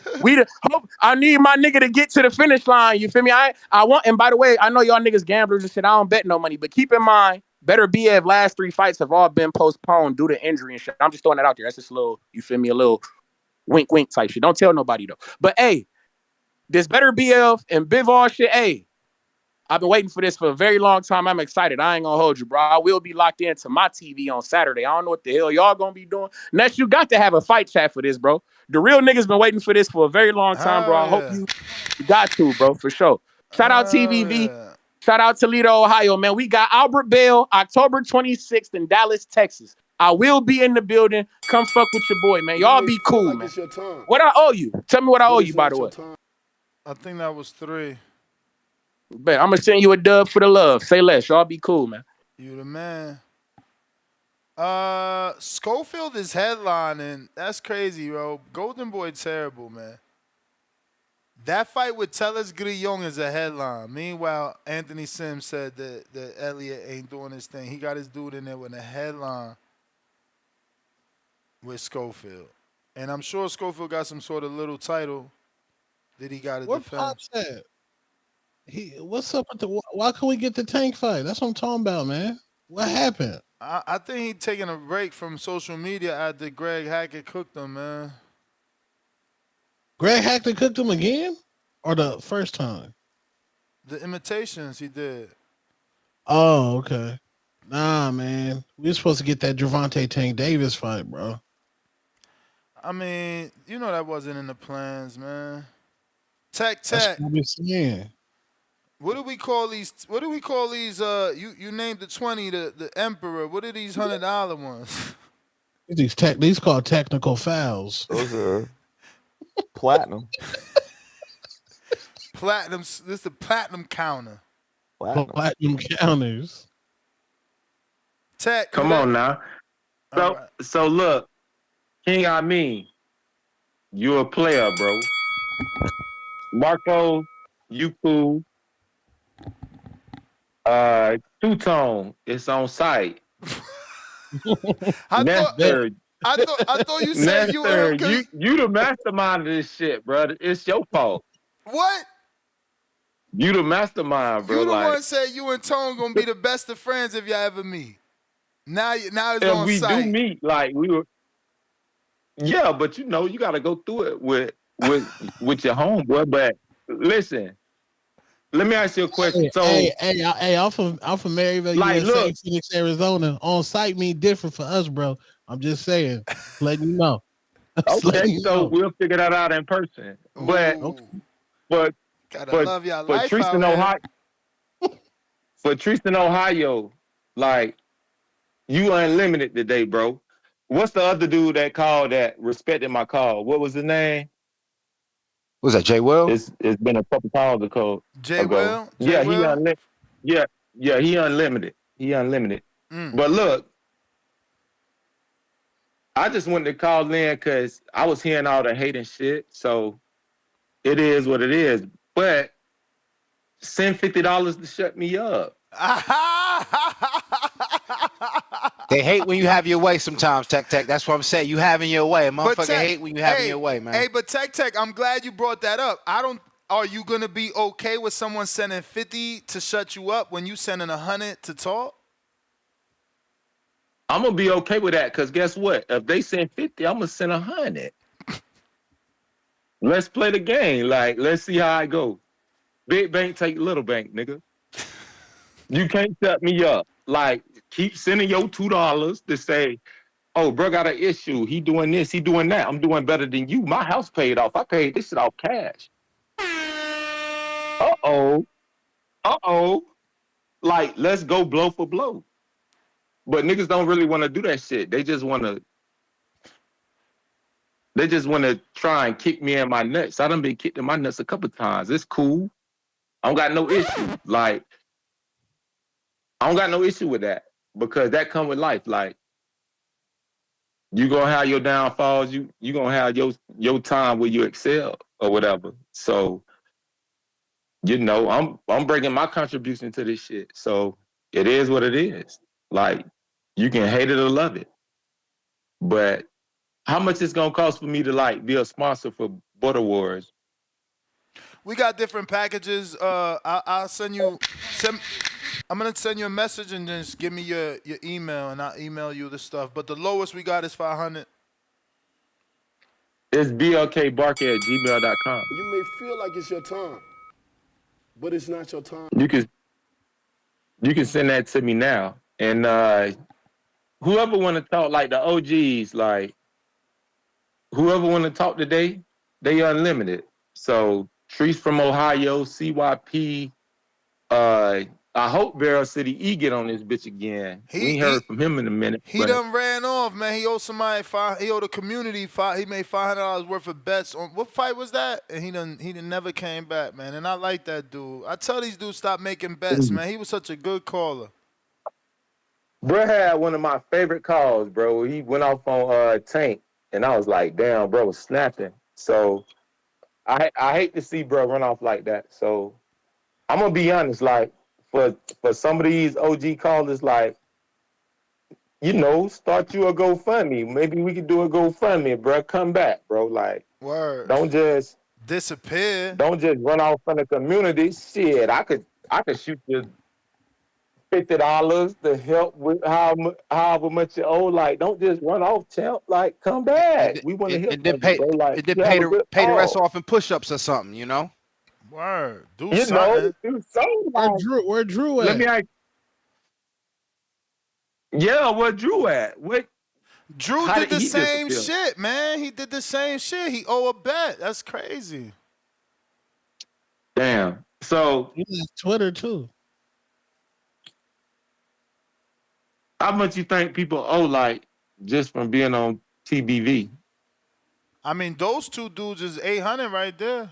[SPEAKER 1] I need my nigga to get to the finish line. You feel me? I want, and by the way, I know y'all niggas gamblers and shit. I don't bet no money, but keep in mind, Beterbiev last 3 fights have all been postponed due to injury and shit. I'm just throwing that out there. That's just a little, you feel me, a little wink, wink type shit. Don't tell nobody though. But hey, this Beterbiev and Bivol shit, hey, I've been waiting for this for a very long time. I'm excited. I ain't gonna hold you, bro. I will be locked into my TV on Saturday. I don't know what the hell y'all gonna be doing. Next, you got to have a fight chat for this, bro. The real niggas been waiting for this for a very long time, bro. I hope you got to, bro, for sure. Shout out TVV. Yeah. Shout out Toledo, Ohio, man. We got Albert Bell, October 26th in Dallas, Texas. I will be in the building. Come fuck with your boy, man. Y'all be cool, man. What I owe you? Tell me what I owe you, by the way.
[SPEAKER 5] I think that was 3.
[SPEAKER 1] Bet I'm gonna send you a dub for the love. Say less. Y'all be cool, man.
[SPEAKER 5] You the man. Schofield is headlining. That's crazy, bro. Golden Boy terrible, man. That fight with Tellez Grillon is a headline. Meanwhile, Anthony Sims said that Elliott ain't doing his thing. He got his dude in there with a headline with Schofield. And I'm sure Schofield got some sort of little title that he got to defend.
[SPEAKER 9] What Pop said? What's up with the? Why can't we get the tank fight? That's what I'm talking about, man. What happened?
[SPEAKER 5] I think he taking a break from social media after Greg Hackett cooked him, man.
[SPEAKER 9] Greg Hackett cooked him again, or the first time?
[SPEAKER 5] The imitations he did.
[SPEAKER 9] Oh, okay. Nah, man, we're supposed to get that Gervonta Tank Davis fight, bro.
[SPEAKER 5] I mean, you know that wasn't in the plans, man. Tech.
[SPEAKER 9] That's what I'm saying.
[SPEAKER 5] What do we call these? You named the 20 the Emperor. What are these $100 ones?
[SPEAKER 9] These called technical fouls.
[SPEAKER 16] Those are platinum.
[SPEAKER 5] Platinum. This is the platinum counter.
[SPEAKER 9] Platinum counters.
[SPEAKER 5] Tech.
[SPEAKER 14] Come on now. So look, King Amin, you a player, bro. Marco, you cool. Two-tone, it's on site.
[SPEAKER 5] I thought you said you were
[SPEAKER 14] you the mastermind of this shit, bro. It's your fault.
[SPEAKER 5] What?
[SPEAKER 14] You the mastermind, bro.
[SPEAKER 5] You the one said you and Tone gonna be the best of friends if y'all ever meet. Now it's on
[SPEAKER 14] we
[SPEAKER 5] site.
[SPEAKER 14] do meet, like we were. Yeah, but you gotta go through it with your homeboy. But listen. Let me ask you a question.
[SPEAKER 9] Hey, I'm from Maryville, USA, Phoenix, Arizona. On site mean different for us, bro. I'm just saying, letting you know.
[SPEAKER 14] Okay, so we'll figure that out in person. But
[SPEAKER 5] love y'all life
[SPEAKER 14] Tristan, Ohio. For Tristan, Ohio, like you unlimited today, bro. What's the other dude that called that respected my call? What was his name?
[SPEAKER 19] Was that Jay Will?
[SPEAKER 14] It's been a couple calls ago.
[SPEAKER 5] Jay Will?
[SPEAKER 14] Yeah, he unlimited. Yeah, he unlimited. But look, I just wanted to call in because I was hearing all the hate and shit. So it is what it is. But send $50 to shut me up.
[SPEAKER 19] They hate when you have your way sometimes, Tech. That's what I'm saying. You having your way. Motherfucker hate when you having your way, man.
[SPEAKER 5] Hey, but Tech, I'm glad you brought that up. Are you going to be okay with someone sending 50 to shut you up when you sending 100 to talk?
[SPEAKER 14] I'm gonna be okay with that because guess what? If they send 50, I'm gonna send 100. Let's play the game. Like, let's see how I go. Big bank take little bank, nigga. You can't shut me up. Like, keep sending your $2 to say, oh, bro got an issue. He doing this, he doing that. I'm doing better than you. My house paid off. I paid this shit off cash. Uh-oh. Like, let's go blow for blow. But niggas don't really want to do that shit. They just want to try and kick me in my nuts. I done been kicked in my nuts a couple times. It's cool. I don't got no issue. Like, I don't got no issue with that because that come with life. Like, you gonna have your downfalls. You gonna have your time where you excel or whatever. So, you know, I'm bringing my contribution to this shit. So it is what it is. Like, you can hate it or love it, but how much it's gonna cost for me to like be a sponsor for Butter Wars?
[SPEAKER 5] We got different packages. I'll send you. I'm gonna send you a message and just give me your email, and I'll email you the stuff. But the lowest we got is 500.
[SPEAKER 14] It's blkbarker@gmail.com.
[SPEAKER 11] You may feel like it's your time, but it's not your time.
[SPEAKER 14] You can send that to me now, and whoever want to talk, like the OGs, like whoever want to talk today, they unlimited. So Trees from Ohio, CYP. I hope Barrel City E get on this bitch again. We ain't heard from him in a minute.
[SPEAKER 5] He done ran off, man. He owed somebody he owed the community he made $500 worth of bets on what fight was that? And he done never came back, man. And I like that dude. I tell these dudes stop making bets, man. He was such a good caller.
[SPEAKER 14] Bro had one of my favorite calls, bro. He went off on Tank, and I was like, damn, bro was snapping. So I hate to see bro run off like that. So I'm gonna be honest, like for some of these OG callers, like, you know, start you a GoFundMe. Maybe we could do a GoFundMe, bro. Come back, bro. Like,
[SPEAKER 5] word.
[SPEAKER 14] Don't just
[SPEAKER 5] disappear.
[SPEAKER 14] Don't just run off from the community. Shit, I could shoot you $50 to help with however much you owe. Like, don't just run off, champ. Like, come back. We want to hear from you, bro. Like,
[SPEAKER 19] pay the rest off in push-ups or something, you know?
[SPEAKER 5] Word. Do
[SPEAKER 14] you
[SPEAKER 5] something.
[SPEAKER 14] Do something.
[SPEAKER 9] Where Drew at?
[SPEAKER 14] Let me ask. Yeah, where Drew at?
[SPEAKER 5] Drew did the same shit, man. He did the same shit. He owe a bet. That's crazy.
[SPEAKER 14] Damn. So
[SPEAKER 9] he left Twitter too.
[SPEAKER 14] How much you think people owe, like, just from being on TBV?
[SPEAKER 5] I mean, those two dudes is 800 right there.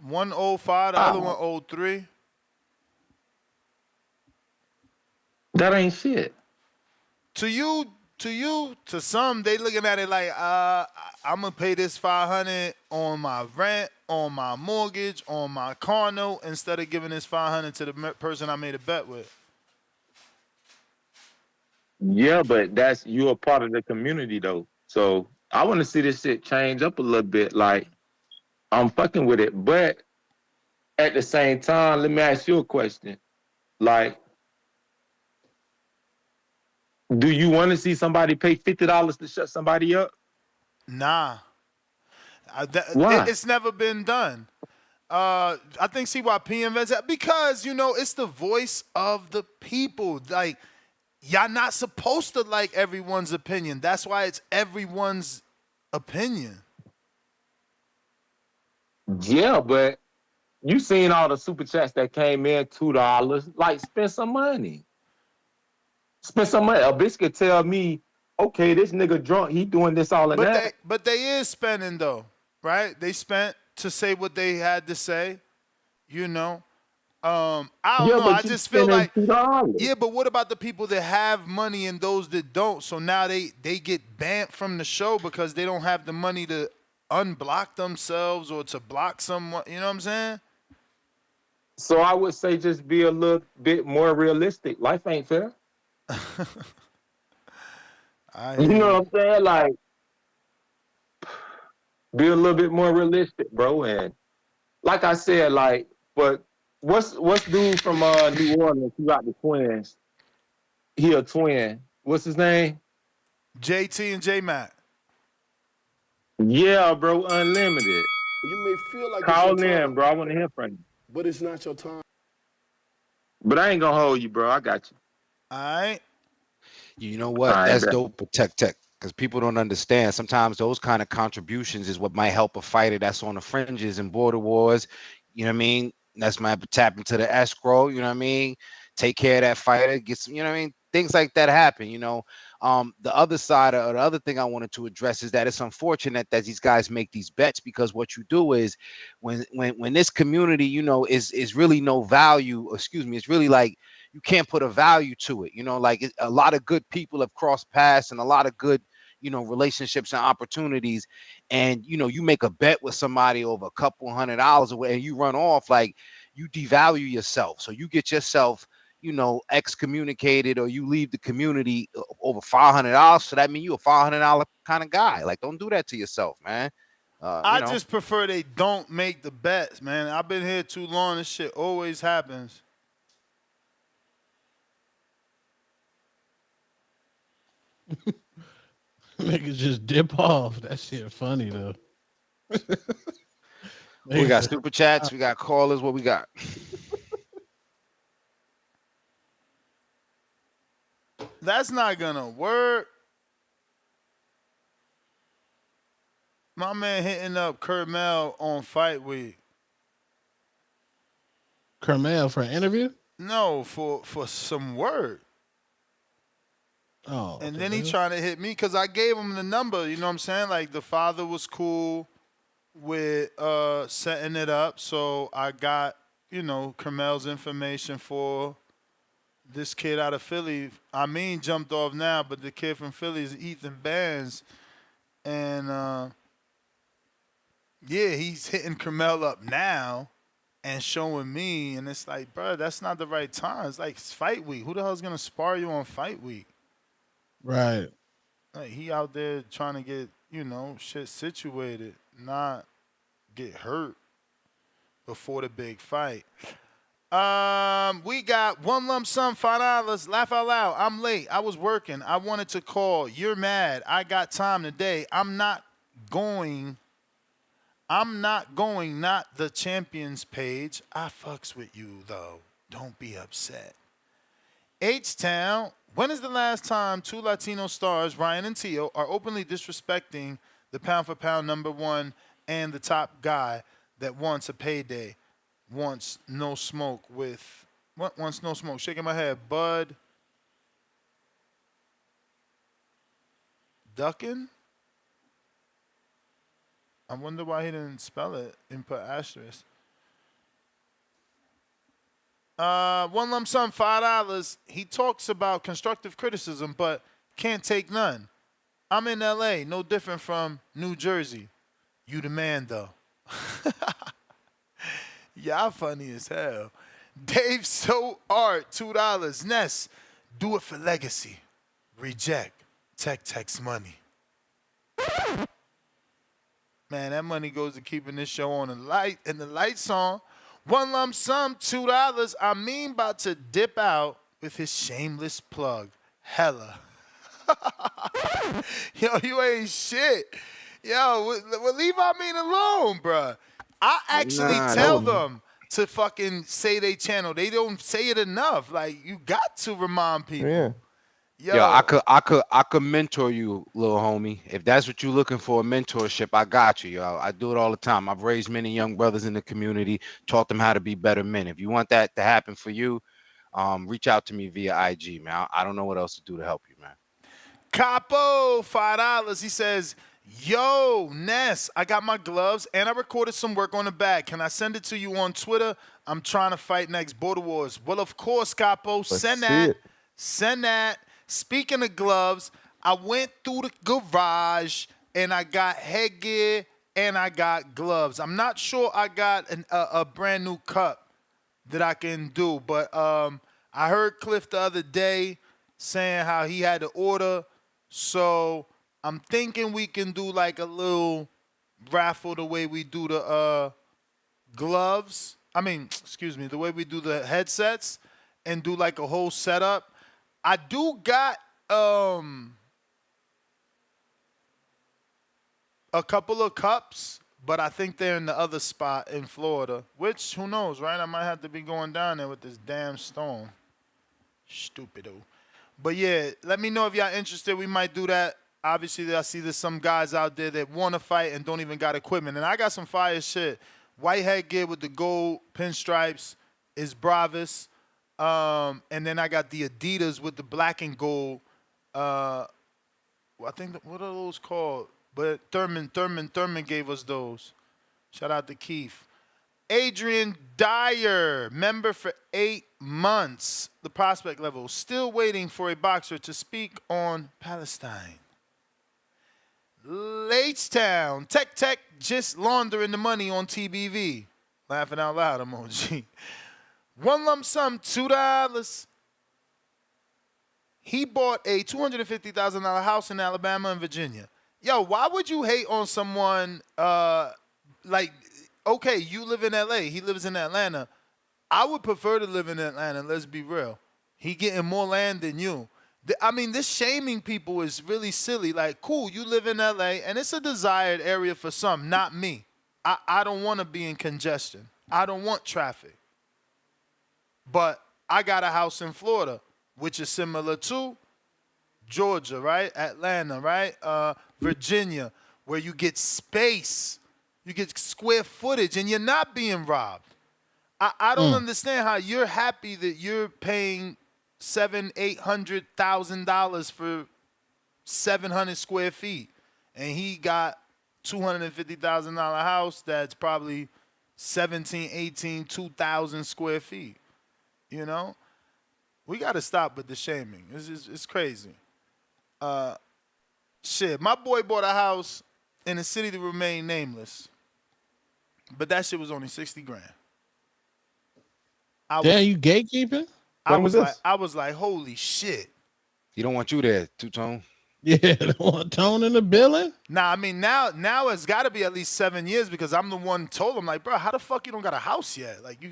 [SPEAKER 5] One 05, the other one 03.
[SPEAKER 14] That ain't shit.
[SPEAKER 5] To some, they looking at it like, I'm gonna pay this 500 on my rent, on my mortgage, on my car note, instead of giving this 500 to the person I made a bet with.
[SPEAKER 14] Yeah, but you're a part of the community though. So I want to see this shit change up a little bit. Like, I'm fucking with it, but at the same time, let me ask you a question. Like, do you want to see somebody pay $50 to shut somebody up?
[SPEAKER 5] Nah.
[SPEAKER 14] Why?
[SPEAKER 5] It's never been done. I think CYP invents that because, you know, it's the voice of the people. Like, y'all not supposed to like everyone's opinion. That's why it's everyone's opinion.
[SPEAKER 14] Yeah, but you seen all the super chats that came in, $2. Like, spend some money. Spend some money. A bitch could tell me, okay, this nigga drunk, he doing this all of that.
[SPEAKER 5] But they is spending though, right? They spent to say what they had to say, you know. I don't know. I just feel like
[SPEAKER 14] $2.
[SPEAKER 5] Yeah, but what about the people that have money and those that don't? So now they get banned from the show because they don't have the money to unblock themselves or to block someone. You know what I'm saying?
[SPEAKER 14] So I would say just be a little bit more realistic. Life ain't fair. You know what I'm saying? Like, be a little bit more realistic, bro. And like I said, like, but what's dude from New Orleans who got the twins? He a twin. What's his name?
[SPEAKER 5] JT and J-Mac.
[SPEAKER 14] Yeah, bro, Unlimited.
[SPEAKER 11] You may feel like
[SPEAKER 14] Call
[SPEAKER 11] it's your
[SPEAKER 14] in,
[SPEAKER 11] time,
[SPEAKER 14] bro. I want to hear from you.
[SPEAKER 11] but it's not your time.
[SPEAKER 14] But I ain't gonna hold you, bro. I got you.
[SPEAKER 5] All right.
[SPEAKER 19] You know what? That's dope with Tech because people don't understand. Sometimes those kind of contributions is what might help a fighter that's on the fringes in border wars. You know what I mean? That's my tap into the escrow. You know what I mean? Take care of that fighter. Get some. You know what I mean? Things like that happen. You know. The other side or the other thing I wanted to address is that it's unfortunate that these guys make these bets, because what you do is when this community, you know, is really no value. Excuse me. It's really like you can't put a value to it. You know, like a lot of good people have crossed paths and a lot of good, you know, relationships and opportunities. And, you know, you make a bet with somebody over a couple $100 away and you run off, like you devalue yourself. So you get yourself, you know, excommunicated, or you leave the community over $500. So that means you a $500 kind of guy. Like, don't do that to yourself, man.
[SPEAKER 5] I just prefer they don't make the bets, man. I've been here too long. This shit always happens.
[SPEAKER 9] Niggas just dip off. That shit funny though.
[SPEAKER 19] We got super chats. We got callers. What we got?
[SPEAKER 5] That's not gonna work. My man hitting up Kermel on Fight Week.
[SPEAKER 9] Kermel for an interview?
[SPEAKER 5] No, for some work.
[SPEAKER 9] Oh.
[SPEAKER 5] And then he trying to hit me because I gave him the number. You know what I'm saying? Like, the father was cool with setting it up. So I got, you know, Kermel's information for this kid out of Philly. I mean, jumped off now, but the kid from Philly is Ethan Bands. And, yeah, he's hitting Kermel up now and showing me. And it's like, bro, that's not the right time. It's like, it's Fight Week. Who the hell is going to spar you on Fight Week?
[SPEAKER 9] Right.
[SPEAKER 5] Like, he out there trying to get, you know, shit situated, not get hurt before the big fight. We got one lump sum, $5. Laugh out loud. I'm late. I was working. I wanted to call. You're mad. I got time today. I'm not going. Not the champions page. I fucks with you though. Don't be upset. H-Town. When is the last time two Latino stars, Ryan and Tio, are openly disrespecting the pound-for-pound #1 and the top guy that wants a payday, wants no smoke with... What wants no smoke? Shaking my head. Bud... Duckin? I wonder why he didn't spell it and put asterisk. One lump sum, $5. He talks about constructive criticism, but can't take none. I'm in LA, no different from New Jersey. You the man, though. Y'all funny as hell. Dave So Art, $2. Ness, do it for legacy. Reject. Text money. Man, that money goes to keeping this show on the light and the lights on. One lump sum, $2. I mean, about to dip out with his shameless plug. Hella. Yo, you ain't shit. Yo, leave I mean alone, bruh. I actually tell them to fucking say they channel. They don't say it enough. Like, you got to remind people.
[SPEAKER 16] Yeah.
[SPEAKER 19] Yo, I could mentor you, little homie. If that's what you're looking for, a mentorship, I got you, yo. I do it all the time. I've raised many young brothers in the community, taught them how to be better men. If you want that to happen for you, reach out to me via IG, man. I don't know what else to do to help you, man.
[SPEAKER 5] Capo, $5. He says, yo, Ness, I got my gloves and I recorded some work on the back. Can I send it to you on Twitter? I'm trying to fight next Border Wars. Well, of course, Capo. Send that. Speaking of gloves, I went through the garage and I got headgear and I got gloves. I'm not sure I got a brand new cup that I can do, but I heard Cliff the other day saying how he had to order, so I'm thinking we can do like a little raffle the way we do the gloves. I mean, excuse me, the way we do the headsets and do like a whole setup. I do got a couple of cups, but I think they're in the other spot in Florida, which, who knows, right? I might have to be going down there with this damn storm. Stupido. But yeah, let me know if y'all interested. We might do that. Obviously, I see there's some guys out there that want to fight and don't even got equipment. And I got some fire shit. White headgear with the gold pinstripes is Bravis. And then I got the Adidas with the black and gold. I think, what are those called? But Thurman gave us those. Shout out to Keith. Adrian Dyer, member for 8 months. The prospect level. Still waiting for a boxer to speak on Palestine. Latestown. Tech just laundering the money on TBV. Laughing out loud emoji. One lump sum, $2. He bought a $250,000 house in Alabama and Virginia. Yo, why would you hate on someone like, okay, you live in L.A., he lives in Atlanta. I would prefer to live in Atlanta, let's be real. He getting more land than you. I mean, this shaming people is really silly. Like, cool, you live in L.A., and it's a desired area for some, not me. I don't want to be in congestion. I don't want traffic. But I got a house in Florida, which is similar to Georgia, right? Atlanta, right? Virginia, where you get space. You get square footage, and you're not being robbed. I don't understand how you're happy that you're paying $700,000-$800,000 for 700 square feet, and he got $250,000 house that's probably 17, 18, 2,000 square feet. You know, we got to stop with the shaming. It's crazy. Shit, my boy bought a house in a city to remain nameless, but that shit was only $60,000.
[SPEAKER 9] Damn, you gatekeeping?
[SPEAKER 5] I was like, holy shit.
[SPEAKER 19] He don't want you there, Two-Tone.
[SPEAKER 9] Yeah, don't want Tone in the building?
[SPEAKER 5] Nah, I mean, now it's got to be at least 7 years because I'm the one told him, like, bro, how the fuck you don't got a house yet? Like, you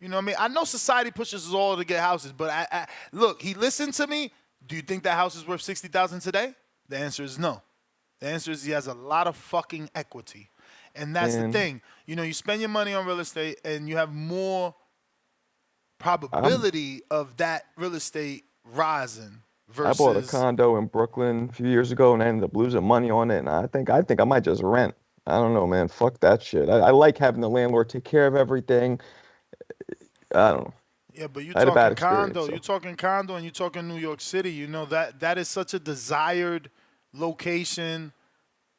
[SPEAKER 5] know what I mean? I know society pushes us all to get houses, but I look, he listened to me. Do you think that house is worth $60,000 today? The answer is no. The answer is he has a lot of fucking equity. And that's the thing. You know, you spend your money on real estate and you have more probability of that real estate rising versus...
[SPEAKER 16] I bought a condo in Brooklyn a few years ago and I ended up losing money on it. And I think I might just rent. I don't know, man. Fuck that shit. I like having the landlord take care of everything. I don't know.
[SPEAKER 5] Yeah, but you're talking condo. You're talking condo and you're talking New York City. You know, that is such a desired location.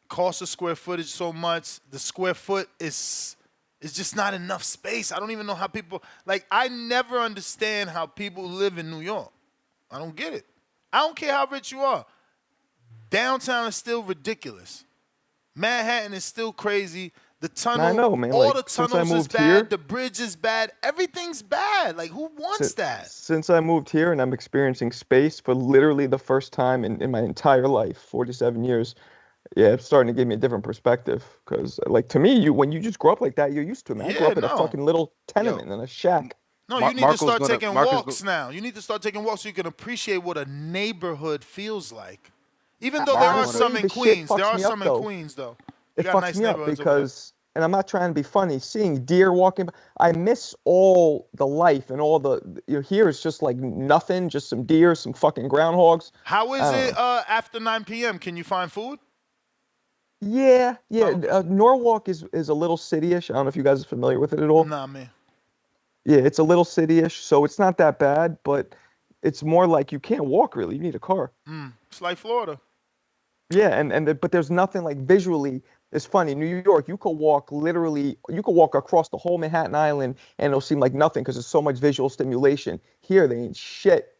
[SPEAKER 5] Cost of square footage so much. The square foot is just not enough space. I don't even know how people, like, I never understand how people live in New York. I don't get it. I don't care how rich you are. Downtown is still ridiculous. Manhattan is still crazy. The tunnel,
[SPEAKER 16] I know, man.
[SPEAKER 5] all
[SPEAKER 16] like,
[SPEAKER 5] the tunnels is bad. Here, the bridge is bad. Everything's bad. Like, who wants that?
[SPEAKER 16] Since I moved here and I'm experiencing space for literally the first time in my entire life, 47 years, yeah, it's starting to give me a different perspective. Because, like, to me, when you just grow up like that, you're used to it, man. I grew up in a fucking little tenement in a shack.
[SPEAKER 5] No, you need to start taking walks now. You need to start taking walks so you can appreciate what a neighborhood feels like. Even though there are some in Queens. There are some in Queens, though.
[SPEAKER 16] It fucks me up because, and I'm not trying to be funny, seeing deer walking, I miss all the life and all the, here it's just like nothing, just some deer, some fucking groundhogs.
[SPEAKER 5] How is it after 9 p.m.? Can you find food?
[SPEAKER 16] Yeah. Norwalk is a little city-ish. I don't know if you guys are familiar with it at all.
[SPEAKER 5] Nah, man.
[SPEAKER 16] Yeah, it's a little city-ish, so it's not that bad, but it's more like you can't walk really. You need a car.
[SPEAKER 5] It's like Florida.
[SPEAKER 16] Yeah, but there's nothing like visually. It's funny. New York, you could walk across the whole Manhattan Island and it'll seem like nothing because there's so much visual stimulation. Here, they ain't shit.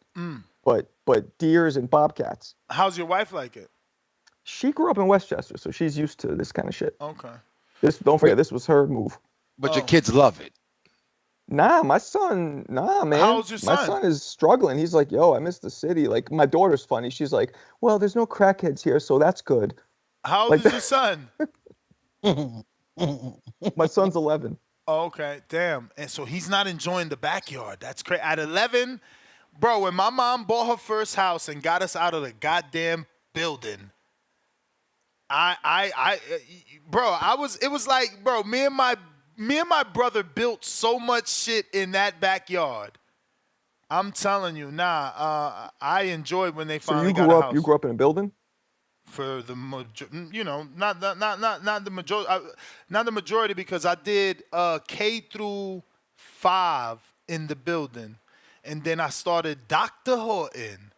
[SPEAKER 16] But deers and bobcats.
[SPEAKER 5] How's your wife like it?
[SPEAKER 16] She grew up in Westchester, so she's used to this kind of shit.
[SPEAKER 5] Okay.
[SPEAKER 16] Don't forget, this was her move.
[SPEAKER 19] But your kids love it.
[SPEAKER 16] Nah, my son, man.
[SPEAKER 5] How old's your son?
[SPEAKER 16] My son is struggling. He's like, yo, I miss the city. Like, my daughter's funny. She's like, well, there's no crackheads here, so that's good.
[SPEAKER 5] How old is your son?
[SPEAKER 16] My son's 11.
[SPEAKER 5] Oh, okay, damn. And so he's not enjoying the backyard. That's crazy. At 11, Bro, when my mom bought her first house and got us out of the goddamn building, it was like, bro, me and my brother built so much shit in that backyard. I'm telling you, I enjoyed when they finally got a house.
[SPEAKER 16] You grew up in a building?
[SPEAKER 5] For the not the majority, not the majority, because I did K through 5 in the building, and then I started Dr. Horton,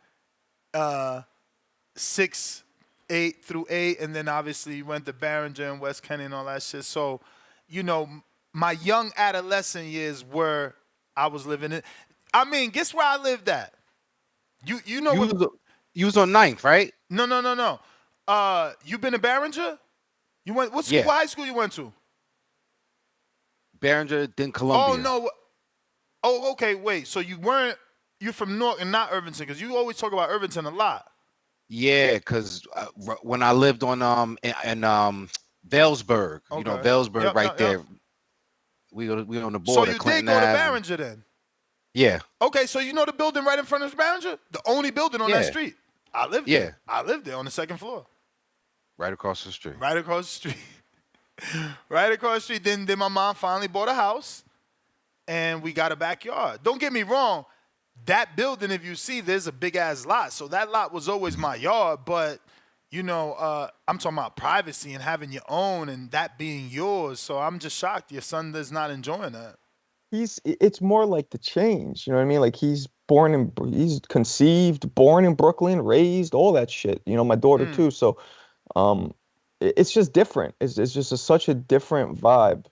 [SPEAKER 5] 6, 8 through 8, and then obviously went to Barringer and West Kenny and all that shit. So, my young adolescent years were I was living in. I mean, guess where I lived at? You
[SPEAKER 19] was on 9th, right?
[SPEAKER 5] No. You been to Barringer? You went what high school you went to?
[SPEAKER 19] Barringer, then Columbia.
[SPEAKER 5] Oh no. Oh, okay, wait. So you're from North and not Irvington, because you always talk about Irvington a lot.
[SPEAKER 19] Yeah, because when I lived on in Vailsburg, Vailsburg right there. We on the border.
[SPEAKER 5] So you did go to Barringer then?
[SPEAKER 19] Yeah.
[SPEAKER 5] Okay, so you know the building right in front of Barringer? The only building on that street. I lived there. I lived there on the 2nd floor.
[SPEAKER 19] Right across the street.
[SPEAKER 5] Right across the street. Right across the street. Then my mom finally bought a house, and we got a backyard. Don't get me wrong. That building, if you see, there's a big-ass lot. So that lot was always my yard, but, I'm talking about privacy and having your own and that being yours. So I'm just shocked your son is not enjoying that.
[SPEAKER 16] It's more like the change, you know what I mean? Like he's conceived, born in Brooklyn, raised, all that shit. My daughter too. So, it's just different. It's just such a different vibe.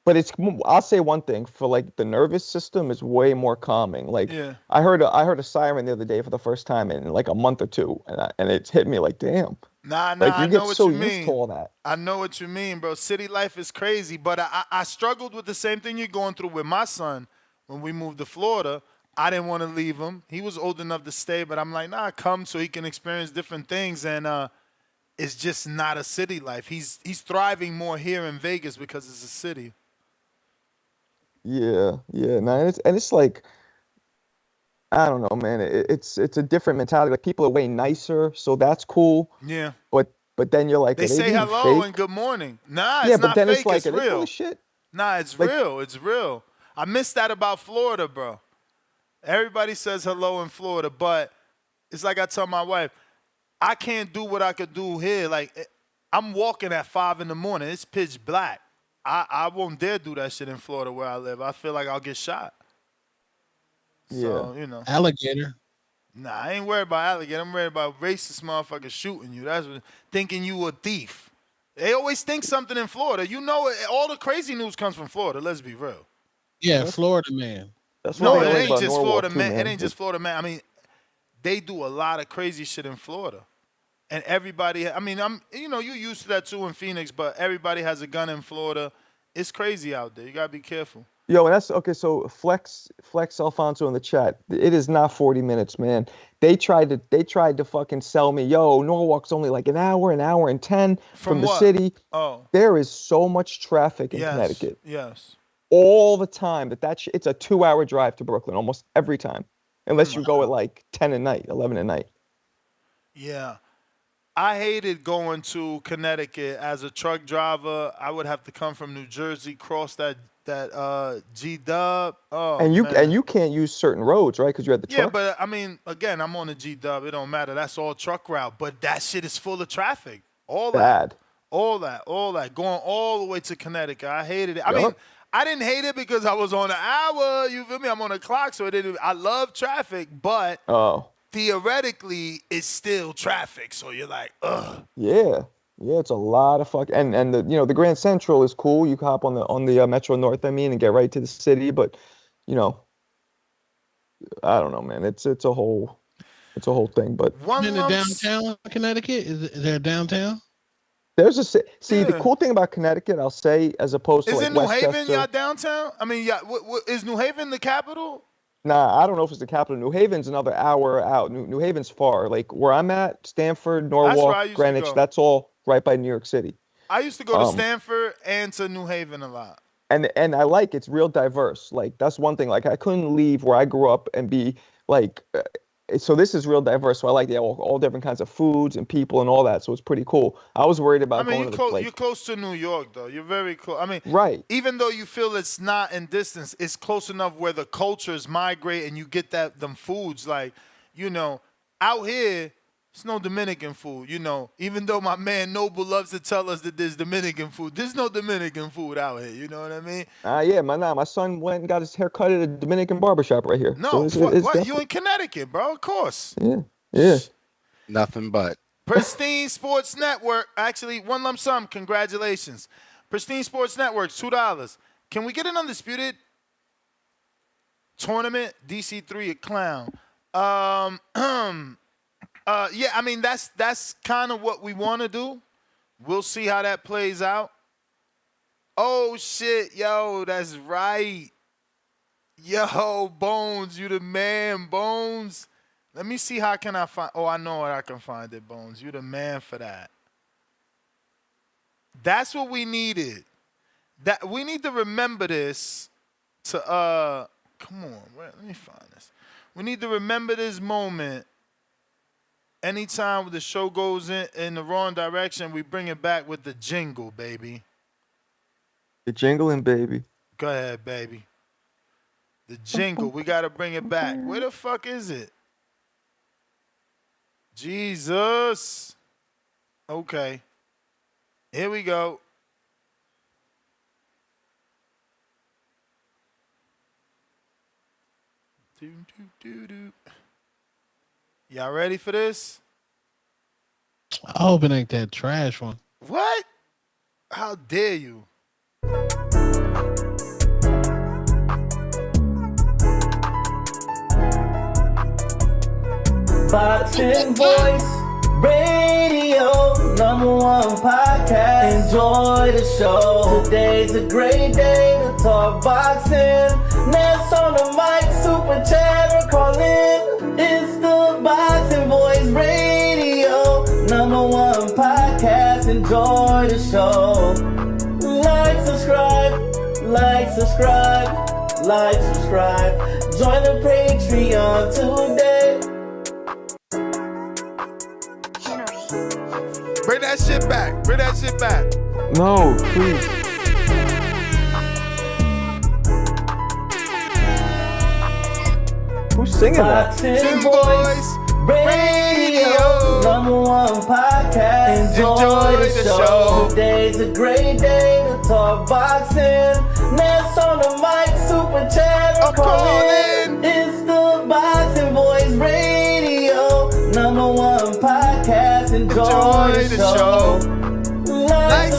[SPEAKER 16] But I'll say one thing, for like the nervous system is way more calming. Like I heard a siren the other day for the first time in like a month or two, and it's hit me like, damn.
[SPEAKER 5] Nah,
[SPEAKER 16] like,
[SPEAKER 5] I know what you mean.
[SPEAKER 16] Used to all that.
[SPEAKER 5] I know what you mean, bro. City life is crazy, but I struggled with the same thing you're going through with my son when we moved to Florida. I didn't want to leave him. He was old enough to stay, but I'm like, nah, come so he can experience different things, and it's just not a city life. He's thriving more here in Vegas because it's a city.
[SPEAKER 16] Yeah. No, it's like, I don't know, man. It's a different mentality. Like people are way nicer, so that's cool.
[SPEAKER 5] Yeah.
[SPEAKER 16] But then you're like,
[SPEAKER 5] they say hello and good morning. Nah, it's not fake. It's like, it's real.
[SPEAKER 16] Shit?
[SPEAKER 5] Nah, it's real. It's real. I miss that about Florida, bro. Everybody says hello in Florida, but it's like I tell my wife, I can't do what I could do here. Like I'm walking at 5 a.m. It's pitch black. I won't dare do that shit in Florida where I live. I feel like I'll get shot. So,
[SPEAKER 9] Alligator.
[SPEAKER 5] Nah, I ain't worried about alligator. I'm worried about racist motherfuckers shooting you. That's what, thinking you a thief. They always think something in Florida. All the crazy news comes from Florida. Let's be real.
[SPEAKER 9] Yeah, Florida man.
[SPEAKER 16] That's
[SPEAKER 5] no, it ain't just Florida man. It ain't just Florida man. I mean, they do a lot of crazy shit in Florida. And everybody, I mean, you used to that too in Phoenix, but everybody has a gun in Florida. It's crazy out there. You gotta be careful.
[SPEAKER 16] Yo, and that's okay. So Flex Alfonso in the chat. It is not 40 minutes, man. They tried to fucking sell me. Yo, Norwalk's only like an hour and 10 from the city.
[SPEAKER 5] Oh,
[SPEAKER 16] there is so much traffic in Connecticut.
[SPEAKER 5] Yes.
[SPEAKER 16] All the time. It's a 2-hour drive to Brooklyn almost every time, unless you go at like 10 at night, 11 at night.
[SPEAKER 5] Yeah. I hated going to Connecticut as a truck driver. I would have to come from New Jersey, cross that G-Dub. Oh,
[SPEAKER 16] and you can't use certain roads, right? Because you had the truck.
[SPEAKER 5] Yeah, but I mean, again, I'm on the G-Dub. It don't matter. That's all truck route. But that shit is full of traffic. All that. Going all the way to Connecticut. I hated it. I mean, I didn't hate it because I was on an hour. You feel me? I'm on a clock, so I love traffic, but theoretically, it's still traffic. So you're like, ugh.
[SPEAKER 16] Yeah, it's a lot of and the Grand Central is cool. You can hop on the Metro North, and get right to the city. But I don't know, man. It's a whole thing. But
[SPEAKER 9] in the downtown Connecticut, is there a downtown?
[SPEAKER 16] There's the cool thing about Connecticut, I'll say, as opposed to
[SPEAKER 5] New Haven, y'all downtown? I mean, is New Haven the capital?
[SPEAKER 16] Nah, I don't know if it's the capital. New Haven's another hour out. New Haven's far. Like where I'm at, Stamford, Norwalk, Greenwich, that's all right by New York City.
[SPEAKER 5] I used to go to Stamford and to New Haven a lot.
[SPEAKER 16] and I like it's real diverse. Like that's one thing. Like I couldn't leave where I grew up and be like. So this is real diverse. So I like all different kinds of foods and people and all that. So it's pretty cool. I was worried about going to the
[SPEAKER 5] you're close to New York though. You're very close. I mean,
[SPEAKER 16] right.
[SPEAKER 5] Even though you feel it's not in distance, it's close enough where the cultures migrate and you get them foods. Like, out here, it's no Dominican food. Even though my man Noble loves to tell us that there's Dominican food, there's no Dominican food out here. You know what I mean?
[SPEAKER 16] Yeah, my son went and got his hair cut at a Dominican barbershop right here.
[SPEAKER 5] No,
[SPEAKER 16] so
[SPEAKER 5] what? You in Connecticut, bro? Of course.
[SPEAKER 16] Yeah.
[SPEAKER 19] Nothing but.
[SPEAKER 5] Pristine Sports Network. Actually, one lump sum. Congratulations. Pristine Sports Network, $2. Can we get an undisputed tournament? DC3 a clown. Yeah, I mean that's kind of what we want to do. We'll see how that plays out. Oh shit, yo, that's right. Yo, Bones, you the man, Bones. Let me see how can I find. Oh, I know where I can find it, Bones. You the man for that. That's what we needed. That we need to remember this. Come on, let me find this. We need to remember this moment. Anytime the show goes in the wrong direction, we bring it back with the jingle, baby.
[SPEAKER 16] The jingling, baby.
[SPEAKER 5] Go ahead, baby. The jingle, we got to bring it back. Where the fuck is it? Jesus. Okay. Here we go. Y'all ready for this?
[SPEAKER 9] I hope it ain't that trash one.
[SPEAKER 5] What? How dare you?
[SPEAKER 2] Boxing Voice Radio, #1 podcast. Enjoy the show. Today's a great day to talk boxing. Ness on the mic, super chat or call in. It's the Boxing Voice Radio, #1 podcast. Enjoy the show. Like, subscribe. Join the Patreon today.
[SPEAKER 5] Bring that shit back.
[SPEAKER 16] No, please. Who's singing that?
[SPEAKER 2] Boxing Voice Radio, #1 podcast. Enjoy the show. Today's a great day to talk boxing. Ness on the mic, super chat or call in. It's the Boxing Voice Radio, #1 podcast. Enjoy the show. Like,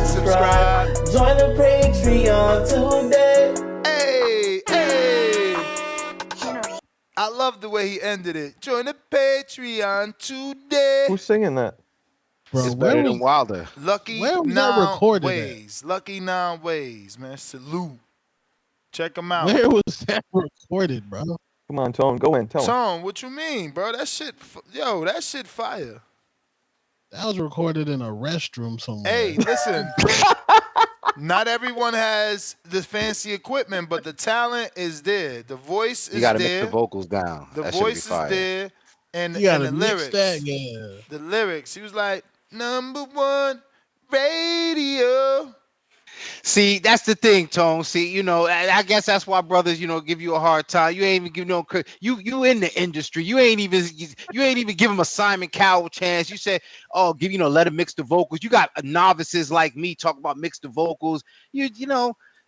[SPEAKER 2] subscribe. Join the Patreon today.
[SPEAKER 5] Hey. I love the way he ended it. Join the Patreon today.
[SPEAKER 16] Who's singing that?
[SPEAKER 9] Bro,
[SPEAKER 19] It's better than Wilder.
[SPEAKER 5] Lucky
[SPEAKER 9] Where was that recorded
[SPEAKER 5] Ways. Lucky 9 Ways, man. Salute. Check them out.
[SPEAKER 9] Where was that recorded, bro?
[SPEAKER 16] Come on, Tone. Go in. Tell him.
[SPEAKER 5] Tone, what you mean, bro? That shit fire.
[SPEAKER 9] That was recorded in a restroom somewhere.
[SPEAKER 5] Hey, listen. Not everyone has the fancy equipment, but the talent is there. The voice is there.
[SPEAKER 19] You got to mix the vocals down.
[SPEAKER 5] The
[SPEAKER 19] That
[SPEAKER 5] voice
[SPEAKER 19] should be fire.
[SPEAKER 5] is there. And
[SPEAKER 9] You gotta
[SPEAKER 5] the
[SPEAKER 9] mix
[SPEAKER 5] lyrics.
[SPEAKER 9] that, yeah.
[SPEAKER 5] The lyrics. He was like, #1 radio.
[SPEAKER 19] See, that's the thing, Tone. See, I guess that's why brothers, give you a hard time. You ain't even give no credit. You in the industry. You ain't even give him a Simon Cowell chance. You said, oh, let him mix the vocals. You got novices like me talk about mix the vocals.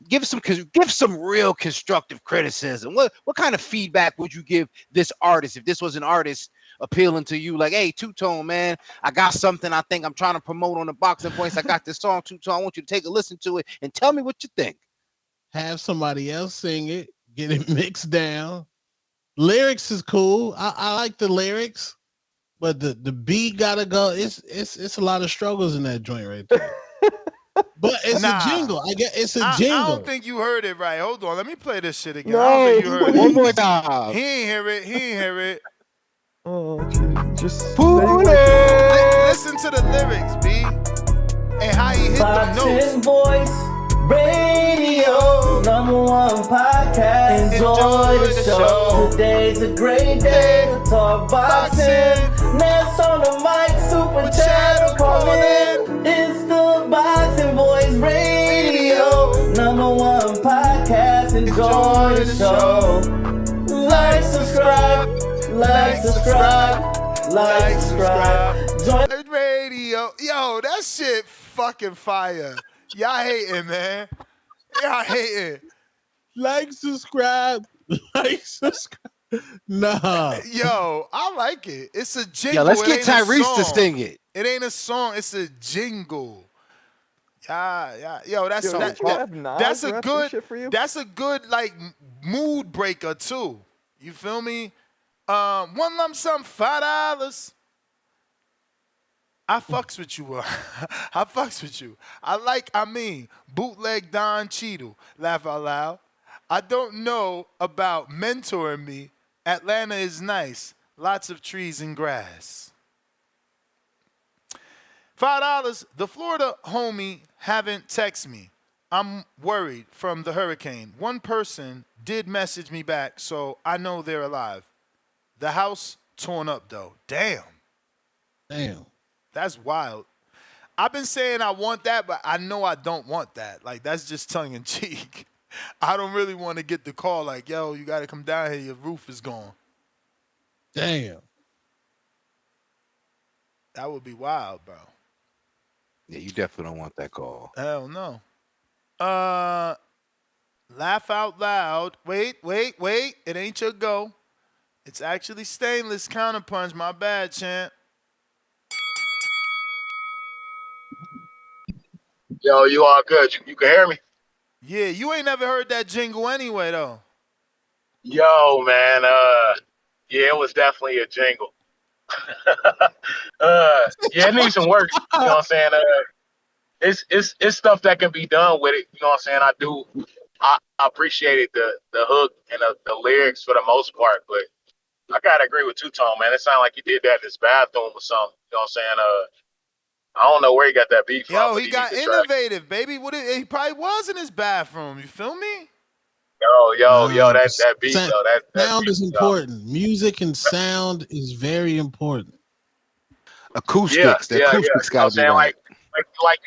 [SPEAKER 19] Give some real constructive criticism. What kind of feedback would you give this artist if this was an artist appealing to you? Like, hey, Two-Tone, man, I got something I think I'm trying to promote on the Boxing Voice. I got this song, Two-Tone. I want you to take a listen to it and tell me what you think.
[SPEAKER 9] Have somebody else sing it, get it mixed down. Lyrics is cool. I like the lyrics, but the beat gotta go. It's a lot of struggles in that joint right there. But it's a jingle. I guess it's a jingle.
[SPEAKER 5] I don't think you heard it right. Hold on. Let me play this shit again.
[SPEAKER 16] No.
[SPEAKER 5] I don't think you heard it.
[SPEAKER 19] One more time.
[SPEAKER 5] He ain't hear it.
[SPEAKER 16] Oh, just
[SPEAKER 5] Listen to the lyrics, B. and how he hit them
[SPEAKER 2] Boxing
[SPEAKER 5] notes.
[SPEAKER 2] Voice Radio, #1 podcast. Enjoy the show. Today's a great day to talk boxing. Ness on the mic, super chat, call in. It's the Boxing Voice Radio, #1 podcast. Enjoy the show. Like, subscribe,
[SPEAKER 5] Join radio. Yo, that shit fucking fire. Y'all hating, man. Y'all hating.
[SPEAKER 9] Like, subscribe. Nah.
[SPEAKER 5] Yo, I like it. It's a jingle.
[SPEAKER 19] Yo, let's get Tyrese to sing it.
[SPEAKER 5] It ain't a song. It's a jingle. Yeah. Yo, that's a good like mood breaker too. You feel me? One lump sum, $5. I fucks with you. I fucks with you. Bootleg Don Cheadle. Laugh out loud. I don't know about mentoring me. Atlanta is nice. Lots of trees and grass. $5. The Florida homie haven't texted me. I'm worried from the hurricane. One person did message me back, so I know they're alive. The house torn up, though. Damn. That's wild. I've been saying I want that, but I know I don't want that. Like, that's just tongue in cheek. I don't really want to get the call like, yo, you got to come down here. Your roof is gone.
[SPEAKER 9] Damn.
[SPEAKER 5] That would be wild, bro.
[SPEAKER 19] Yeah, you definitely don't want that call.
[SPEAKER 5] Hell no. Laugh out loud. Wait. It ain't your go. It's actually stainless counterpunch. My bad, champ.
[SPEAKER 6] Yo, you all good? You can hear me?
[SPEAKER 5] Yeah, you ain't never heard that jingle anyway, though.
[SPEAKER 6] Yo, man. Yeah, it was definitely a jingle. Yeah, it needs some work. You know what I'm saying? It's stuff that can be done with it. You know what I'm saying? I appreciated the hook and the lyrics for the most part, but I gotta agree with Two-Tone, man. It sounded like he did that in his bathroom or something. You know what I'm saying? I don't know where he got that beat from.
[SPEAKER 5] Yo, he got innovative, baby. He probably was in his bathroom. You feel me?
[SPEAKER 6] Yo, that beat, though. That
[SPEAKER 9] sound is important. Music and sound is very important.
[SPEAKER 19] Acoustics. The acoustics gotta be right.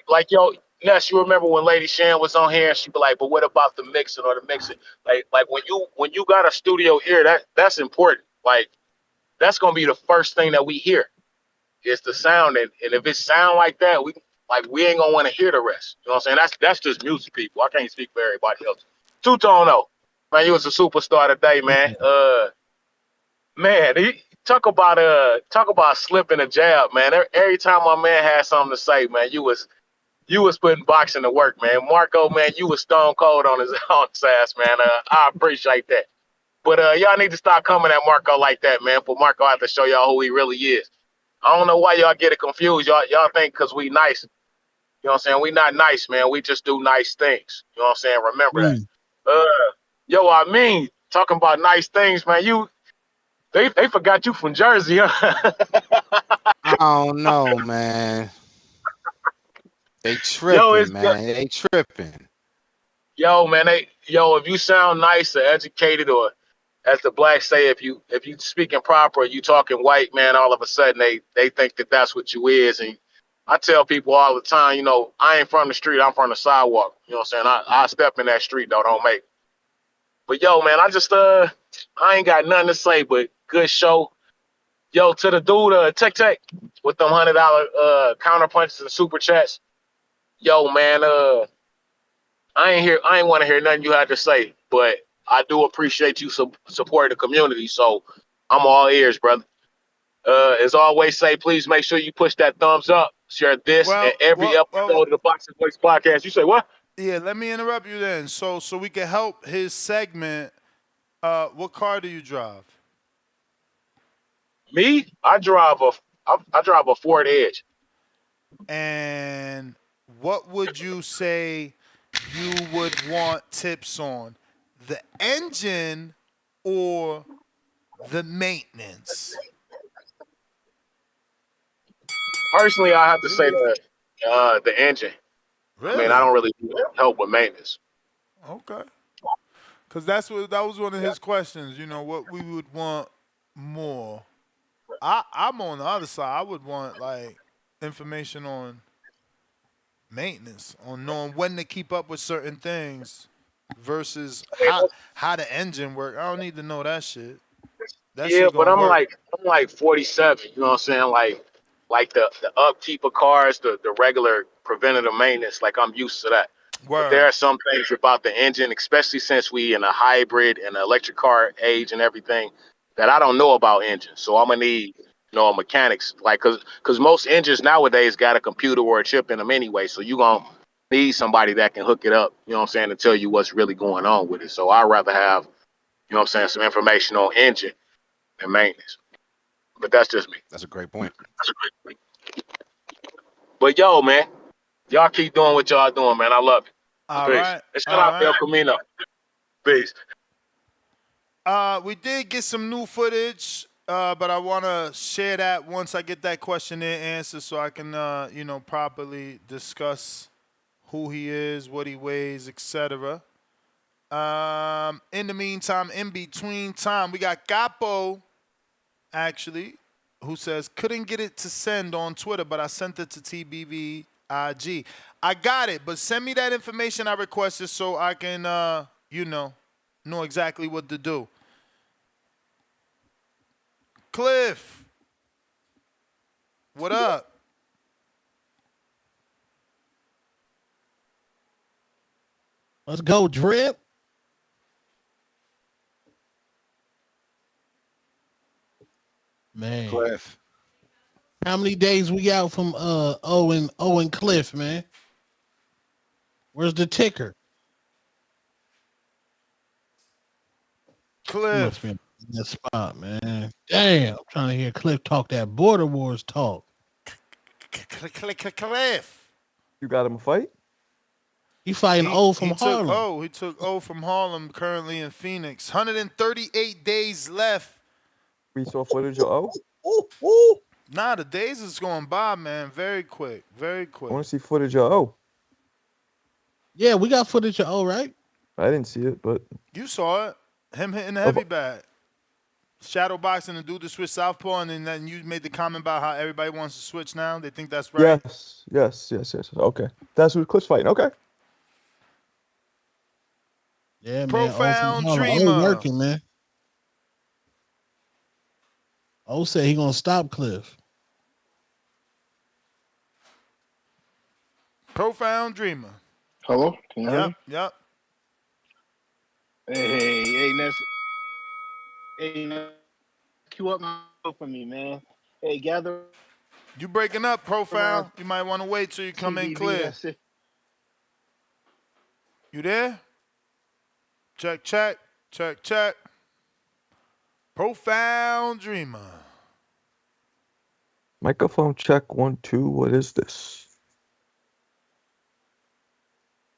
[SPEAKER 6] Like, yo, Ness, you remember when Lady Shan was on here and she'd be like, but what about the mixing or the mixing? Like when you got a studio ear, that's important. Like, that's gonna be the first thing that we hear. It's the sound, and if it sound like that, we ain't gonna want to hear the rest. You know what I'm saying? That's just music people. I can't speak for everybody else. Two-Tone though, man, you was a superstar today, man. Man, talk about slipping a jab, man. Every time my man had something to say, man, you was putting boxing to work, man. Marco, man, you was stone cold on his ass, man. I appreciate that. But y'all need to stop coming at Marco like that, man. For Marco, I have to show y'all who he really is. I don't know why y'all get it confused. Y'all think because we nice. You know what I'm saying? We not nice, man. We just do nice things. You know what I'm saying? Remember that. Talking about nice things, man. They forgot you from Jersey, huh?
[SPEAKER 19] I don't know, man. They tripping, man. They tripping.
[SPEAKER 6] Yo, man. If you sound nice or educated, or as the blacks say, if you speaking proper, you talking white, man, all of a sudden they think that that's what you is. And I tell people all the time, you know, I ain't from the street, I'm from the sidewalk. You know what I'm saying? I step in that street, though, don't make it. But yo, man, I ain't got nothing to say, but good show. Yo, to the dude, Tech with them $100 counter punches and super chats. Yo, man, I ain't want to hear nothing you had to say, but I do appreciate you supporting the community, so I'm all ears, brother. As always, please make sure you push that thumbs up, share this and every episode of the Boxing Voice podcast. You say what?
[SPEAKER 5] Yeah, let me interrupt you then. So we can help his segment. What car do you drive?
[SPEAKER 6] Me? I drive a Ford Edge.
[SPEAKER 5] And what would you say you would want tips on? The engine or the maintenance?
[SPEAKER 6] Personally, I have to say The engine.
[SPEAKER 5] Really?
[SPEAKER 6] I mean, I don't really help with maintenance.
[SPEAKER 5] Okay. Because that was one of his questions. You know what we would want more. I'm on the other side. I would want like information on maintenance, on knowing when to keep up with certain things versus how the engine work. I don't need to know that shit. That
[SPEAKER 6] Yeah,
[SPEAKER 5] shit
[SPEAKER 6] but
[SPEAKER 5] gonna work.
[SPEAKER 6] I'm like 47. You know what I'm saying? Like the upkeep of cars, the regular preventative maintenance. Like I'm used to that. But there
[SPEAKER 5] Word.
[SPEAKER 6] are some things about the engine, especially since we in a hybrid and electric car age and everything, that I don't know about engines. So I'm gonna need a mechanics, like cause most engines nowadays got a computer or a chip in them anyway. So you gonna need somebody that can hook it up. You know what I'm saying, to tell you what's really going on with it. So I'd rather have what I'm saying, some information on engine and maintenance. But that's just me.
[SPEAKER 19] That's a great point.
[SPEAKER 6] But yo, man, y'all keep doing what y'all doing, man. I love it.
[SPEAKER 5] All
[SPEAKER 6] Peace.
[SPEAKER 5] right.
[SPEAKER 6] And shout
[SPEAKER 5] All
[SPEAKER 6] out to El
[SPEAKER 5] right.
[SPEAKER 6] Camino. Peace.
[SPEAKER 5] We did get some new footage, but I want to share that once I get that questionnaire answered so I can, properly discuss who he is, what he weighs, etc. In the meantime, in between time, we got Capo, actually, who says, couldn't get it to send on Twitter, but I sent it to TBV IG. I got it, but send me that information I requested so I can, know exactly what to do. Cliff, what up?
[SPEAKER 9] Let's go, Drip. Man.
[SPEAKER 19] Cliff.
[SPEAKER 9] How many days we out from Owen Cliff, man? Where's the ticker?
[SPEAKER 5] Cliff.
[SPEAKER 9] He must be in that spot, man. Damn, I'm trying to hear Cliff talk that Border Wars talk.
[SPEAKER 5] Cliff.
[SPEAKER 16] You got him a fight?
[SPEAKER 9] He fighting O from Harlem.
[SPEAKER 5] He took O from Harlem, currently in Phoenix. 138 days left.
[SPEAKER 16] We saw footage of O?
[SPEAKER 5] Nah, the days is going by, man. Very quick. Very
[SPEAKER 16] I
[SPEAKER 5] quick.
[SPEAKER 16] want to see footage of O.
[SPEAKER 9] Yeah, we got footage of O, right?
[SPEAKER 16] I didn't see it, but
[SPEAKER 5] You saw it. Him hitting the heavy bag. Shadow boxing and do the switch southpaw, and then you made the comment about how everybody wants to switch now. They think that's right.
[SPEAKER 16] Yes. Okay. That's who Cliff's fighting. Okay.
[SPEAKER 9] Yeah, man.
[SPEAKER 5] Profound
[SPEAKER 9] O
[SPEAKER 5] Dreamer.
[SPEAKER 9] working, man. O said he gonna stop Cliff.
[SPEAKER 5] Profound Dreamer.
[SPEAKER 18] Hello? Can you hear me?
[SPEAKER 5] Yep.
[SPEAKER 18] Hey, Nancy. Hey, Nancy. Cue up my for me, man. Hey, gather.
[SPEAKER 5] You breaking up, Profound. You might want to wait till you come in clear. You there? Check. Profound Dreamer.
[SPEAKER 16] Microphone check 1 2. What is this?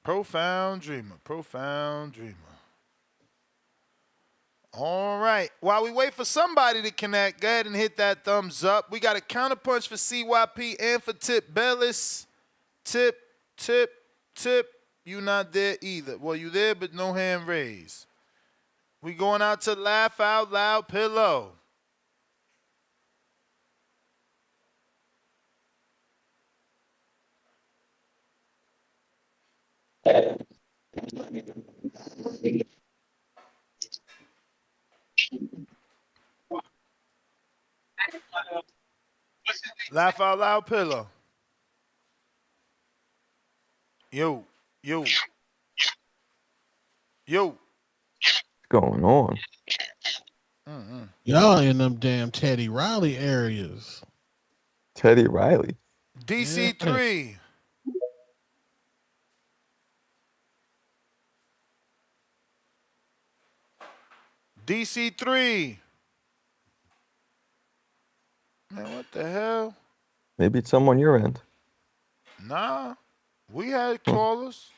[SPEAKER 5] Profound Dreamer. All right. While we wait for somebody to connect, go ahead and hit that thumbs up. We got a counterpunch for CYP and for Tip Bellis. Tip. You not there either. Well, you there, but no hand raised. We going out to Laugh Out Loud Pillow. Laugh Out Loud Pillow. Yo.
[SPEAKER 16] What's going on?
[SPEAKER 9] Y'all in them damn Teddy Riley areas.
[SPEAKER 16] Teddy Riley.
[SPEAKER 5] DC3. DC3. Man, what the hell?
[SPEAKER 16] Maybe it's some on your end.
[SPEAKER 5] Nah. We had callers.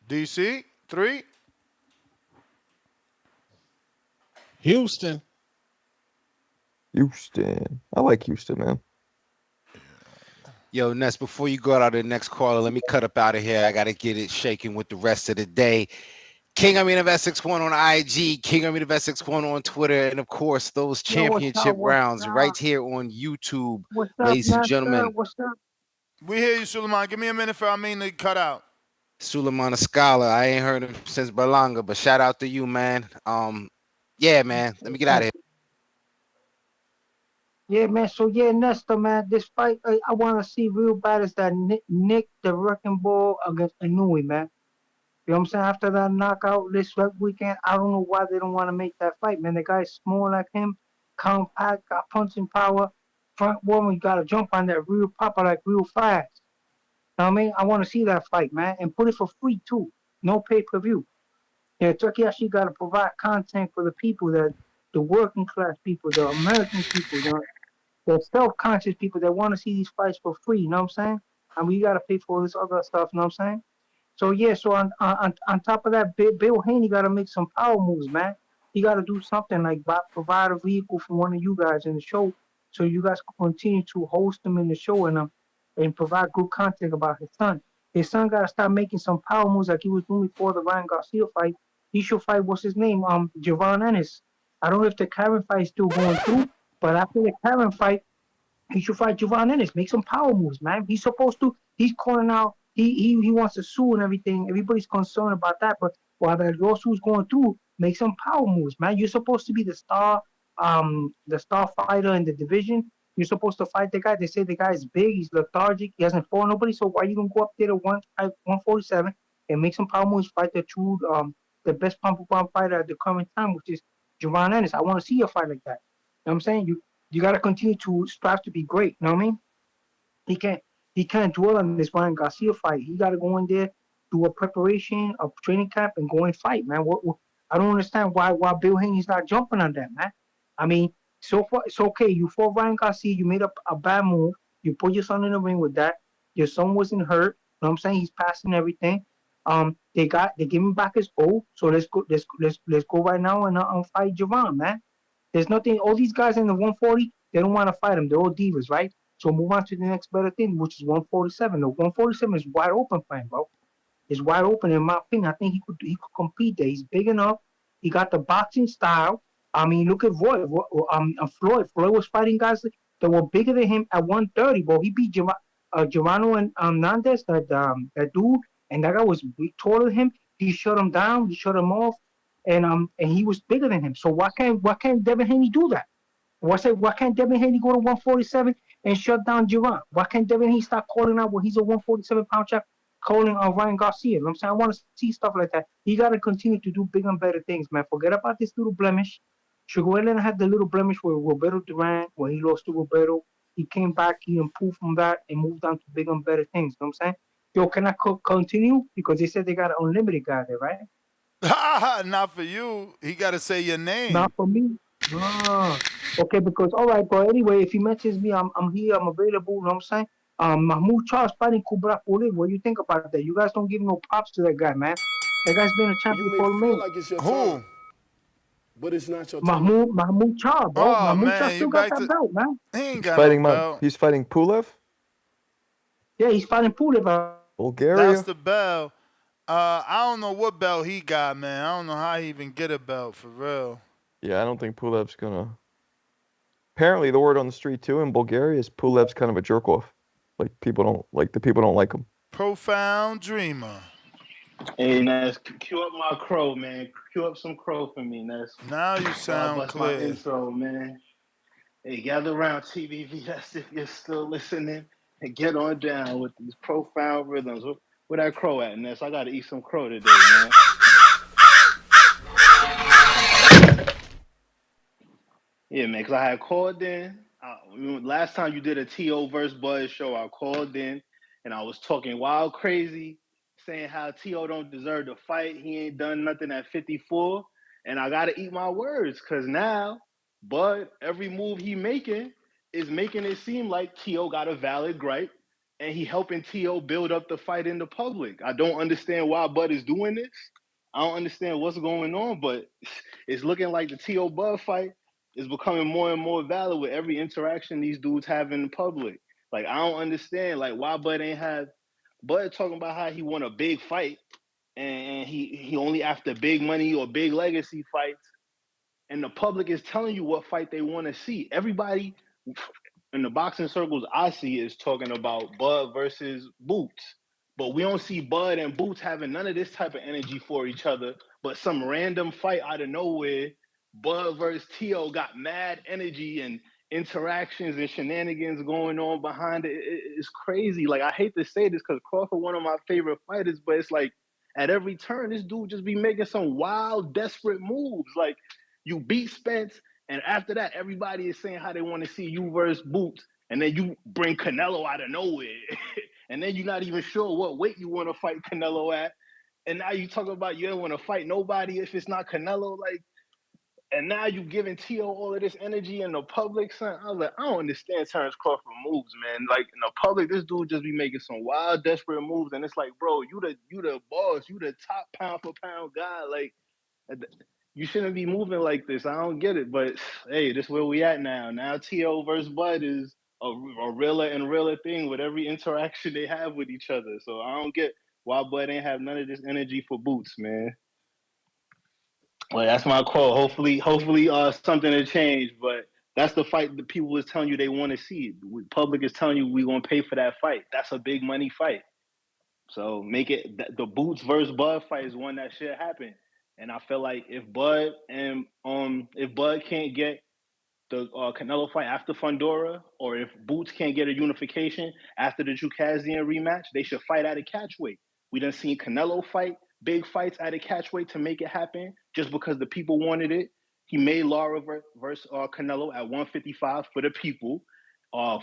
[SPEAKER 5] DC3.
[SPEAKER 9] Houston.
[SPEAKER 16] I like Houston, man.
[SPEAKER 19] Yo, Ness, before you go out to the next caller, let me cut up out of here. I got to get it shaking with the rest of the day. King Amin of Essex1 on IG, King Amin of Essex1 on Twitter, and of course, those
[SPEAKER 15] Yo, what's
[SPEAKER 19] championship
[SPEAKER 15] up? What's
[SPEAKER 19] rounds
[SPEAKER 15] up?
[SPEAKER 19] right here on YouTube,
[SPEAKER 15] What's up,
[SPEAKER 19] ladies and
[SPEAKER 15] Master?
[SPEAKER 19] gentlemen.
[SPEAKER 15] What's up?
[SPEAKER 5] We hear you, Suleiman. Give me a minute for Amin to cut out.
[SPEAKER 19] Suleiman Scala. I ain't heard him since Berlanga, but shout out to you, man. Yeah, man. Let me get out of here.
[SPEAKER 15] Yeah, man. So yeah, Nestor, man. This fight, I want to see real bad is that Nick the Wrecking Ball against Inouye, man. You know what I'm saying? After that knockout this weekend, I don't know why they don't want to make that fight, man. The guy's small like him, compact, got punching power. Front woman, you got to jump on that real proper, like real fast. You know what I mean? I want to see that fight, man. And put it for free, too. No pay-per-view. Yeah, Turkey actually got to provide content for the people, the working class people, the American people, the self-conscious people that want to see these fights for free. You know what I'm saying? I mean, you got to pay for all this other stuff. You know what I'm saying? So yeah, so on top of that, Bill Haney got to make some power moves, man. He got to do something like provide a vehicle for one of you guys in the show, so you guys can continue to host him in the show and provide good content about his son. His son got to start making some power moves like he was doing before the Ryan Garcia fight. He should fight, what's his name? Javon Ennis. I don't know if the Karen fight is still going through, but after the Karen fight, he should fight Javon Ennis. Make some power moves, man. He's supposed to. He's calling out. He wants to sue and everything. Everybody's concerned about that. But while the lawsuit's going through, make some power moves, man. You're supposed to be the star fighter in the division. You're supposed to fight the guy. They say the guy is big. He's lethargic. He hasn't fought nobody. So why you gonna go up there to 147 and make some power moves? Fight the best pump fighter at the current time, which is Javon Ennis. I want to see a fight like that. You know what I'm saying? You got to continue to strive to be great. You know what I mean? He can't dwell on this Ryan Garcia fight. He got to go in there, do a preparation, a training camp, and go and fight, man. I don't understand why Bill Haney's not jumping on that, man. I mean, so far it's okay. You fought Ryan Garcia. You made a bad move. You put your son in the ring with that. Your son wasn't hurt. You know what I'm saying? He's passing everything. They give him back his O. So let's go right now and fight Javon, man. There's nothing. All these guys in the 140, they don't want to fight him. They're all divas, right? So move on to the next better thing, which is 147. The 147 is wide open for him, bro. It's wide open in my opinion. I think he could compete there. He's big enough. He got the boxing style. I mean, look at Floyd. Floyd was fighting guys that were bigger than him at 130, bro. He beat Germano and Hernandez, that dude, and that guy was taller than him. He shut him down. He shut him off, and he was bigger than him. So why can't Devin Haney do that? Why can't Devin Haney go to 147 and shut down Javon? Why can't Devin Haney start calling out when he's a 147-pound champ, calling on Ryan Garcia? You know what I'm saying? I want to see stuff like that. He got to continue to do bigger and better things, man. Forget about this little blemish. Chiguelen had the little blemish with Roberto Duran when he lost to Roberto. He came back, he improved from that, and moved on to bigger and better things. You know what I'm saying? Yo, can I continue? Because they said they got an unlimited guy there, right?
[SPEAKER 5] Not for you. He got to say your name.
[SPEAKER 15] Not for me. Okay, because all right, but anyway, if he mentions me, I'm here, I'm available. You know what I'm saying? Mahmoud Charles fighting Kubra Pulev. What do you think about that? You guys don't give no props to that guy, man. That guy's been a champion for a minute.
[SPEAKER 11] Like it's your time, but it's not your time.
[SPEAKER 15] Mahmoud Charles, bro.
[SPEAKER 5] Oh,
[SPEAKER 15] Mahmoud
[SPEAKER 5] man,
[SPEAKER 15] Charles still got that belt, man.
[SPEAKER 5] He ain't
[SPEAKER 16] He's
[SPEAKER 5] got
[SPEAKER 16] fighting
[SPEAKER 5] no belt.
[SPEAKER 16] He's fighting Pulev.
[SPEAKER 15] Yeah, he's fighting Pulev.
[SPEAKER 16] Bulgaria.
[SPEAKER 5] That's the belt. I don't know what belt he got, man. I don't know how he even get a belt for real.
[SPEAKER 16] Yeah, I don't think Pulev's gonna. Apparently, the word on the street too in Bulgaria is Pulev's kind of a jerk off. Like the people don't like him.
[SPEAKER 5] Profound dreamer.
[SPEAKER 10] Hey, Ness, cue up my crow, man. Cue up some crow for me, Ness.
[SPEAKER 5] Now you sound
[SPEAKER 10] bust
[SPEAKER 5] clear.
[SPEAKER 10] My intro, man. Hey, gather around TVV. That's if you're still listening, and get on down with these profound rhythms. Where that crow at, Ness? I gotta eat some crow today, man. Yeah, man, because I had called in. Last time you did a T.O. versus Buzz show, I called in, and I was talking wild crazy, saying how T.O. don't deserve to fight. He ain't done nothing at 54. And I got to eat my words, because now, Bud, every move he making is making it seem like T.O. got a valid gripe, and he helping T.O. build up the fight in the public. I don't understand why Bud is doing this. I don't understand what's going on, but it's looking like the T.O. Bud fight is becoming more and more valid with every interaction these dudes have in the public.
[SPEAKER 7] Like, I don't understand, like, why Bud ain't have Bud talking about how he won a big fight and he only after big money or big legacy fights, and the public is telling you what fight they want to see. Everybody in the boxing circles I see is talking about Bud versus Boots. But we don't see Bud and Boots having none of this type of energy for each other. But some random fight out of nowhere, Bud versus Tio got mad energy and interactions and shenanigans going on behind it. It's crazy. Like, I hate to say this because Crawford one of my favorite fighters, but it's like at every turn, this dude just be making some wild, desperate moves. Like, you beat Spence, and after that, everybody is saying how they want to see you versus Boots, and then you bring Canelo out of nowhere, and then you're not even sure what weight you want to fight Canelo at, and now you talk about you don't want to fight nobody if it's not Canelo, like, and now you giving Tio all of this energy in the public, son. I was like, I don't understand Terrence Crawford moves, man. Like, in the public, this dude just be making some wild, desperate moves, and it's like, bro, you the boss, you the top pound for pound guy, like. You shouldn't be moving like this. I don't get it, but hey, this is where we at now. Now T.O. versus Bud is a realer and realer thing with every interaction they have with each other. So I don't get why Bud ain't have none of this energy for Boots, man. Well, that's my call. Hopefully, something will change. But that's the fight that people is telling you they want to see. The public is telling you we gonna pay for that fight. That's a big money fight. So make it the Boots versus Bud fight is one that should happen. And I feel like if Bud can't get the Canelo fight after Fundora, or if Boots can't get a unification after the Chukazian rematch, they should fight at a catchweight. We done seen Canelo fight big fights at a catchweight to make it happen, just because the people wanted it. He made Lara versus Canelo at 155 for the people.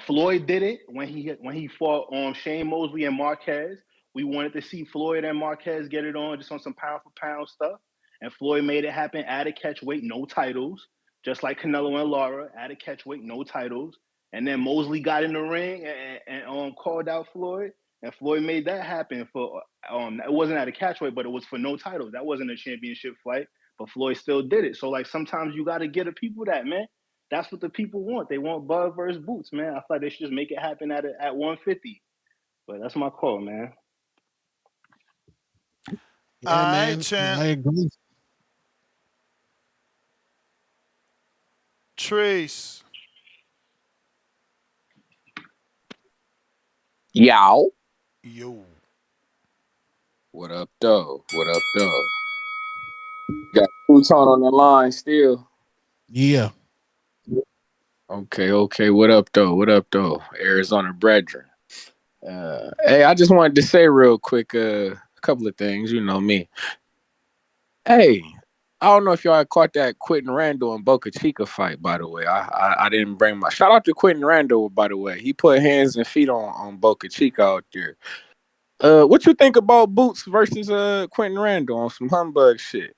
[SPEAKER 7] Floyd did it when he fought Shane Mosley and Marquez. We wanted to see Floyd and Marquez get it on just on some pound for pound stuff. And Floyd made it happen at a catchweight, no titles. Just like Canelo and Lara, at a catchweight, no titles. And then Mosley got in the ring and called out Floyd. And Floyd made that happen for, it wasn't at a catchweight, but it was for no titles. That wasn't a championship fight, but Floyd still did it. So, like, sometimes you got to get the people that, man. That's what the people want. They want Bud versus Boots, man. I feel like they should just make it happen at 150. But that's my call, man.
[SPEAKER 9] Yeah, man, I agree.
[SPEAKER 5] Trace.
[SPEAKER 1] Yow.
[SPEAKER 5] Yo.
[SPEAKER 1] What up, though? What up, though? Got Pluton on the line still.
[SPEAKER 9] Yeah.
[SPEAKER 1] Okay. What up, though? What up, though? Arizona brethren. Hey, I just wanted to say real quick a couple of things. You know me. Hey, I don't know if y'all caught that Quentin Randall and Boca Chica fight, by the way. I didn't bring my... Shout out to Quentin Randall, by the way. He put hands and feet on Boca Chica out there. What you think about Boots versus Quentin Randall on some humbug shit?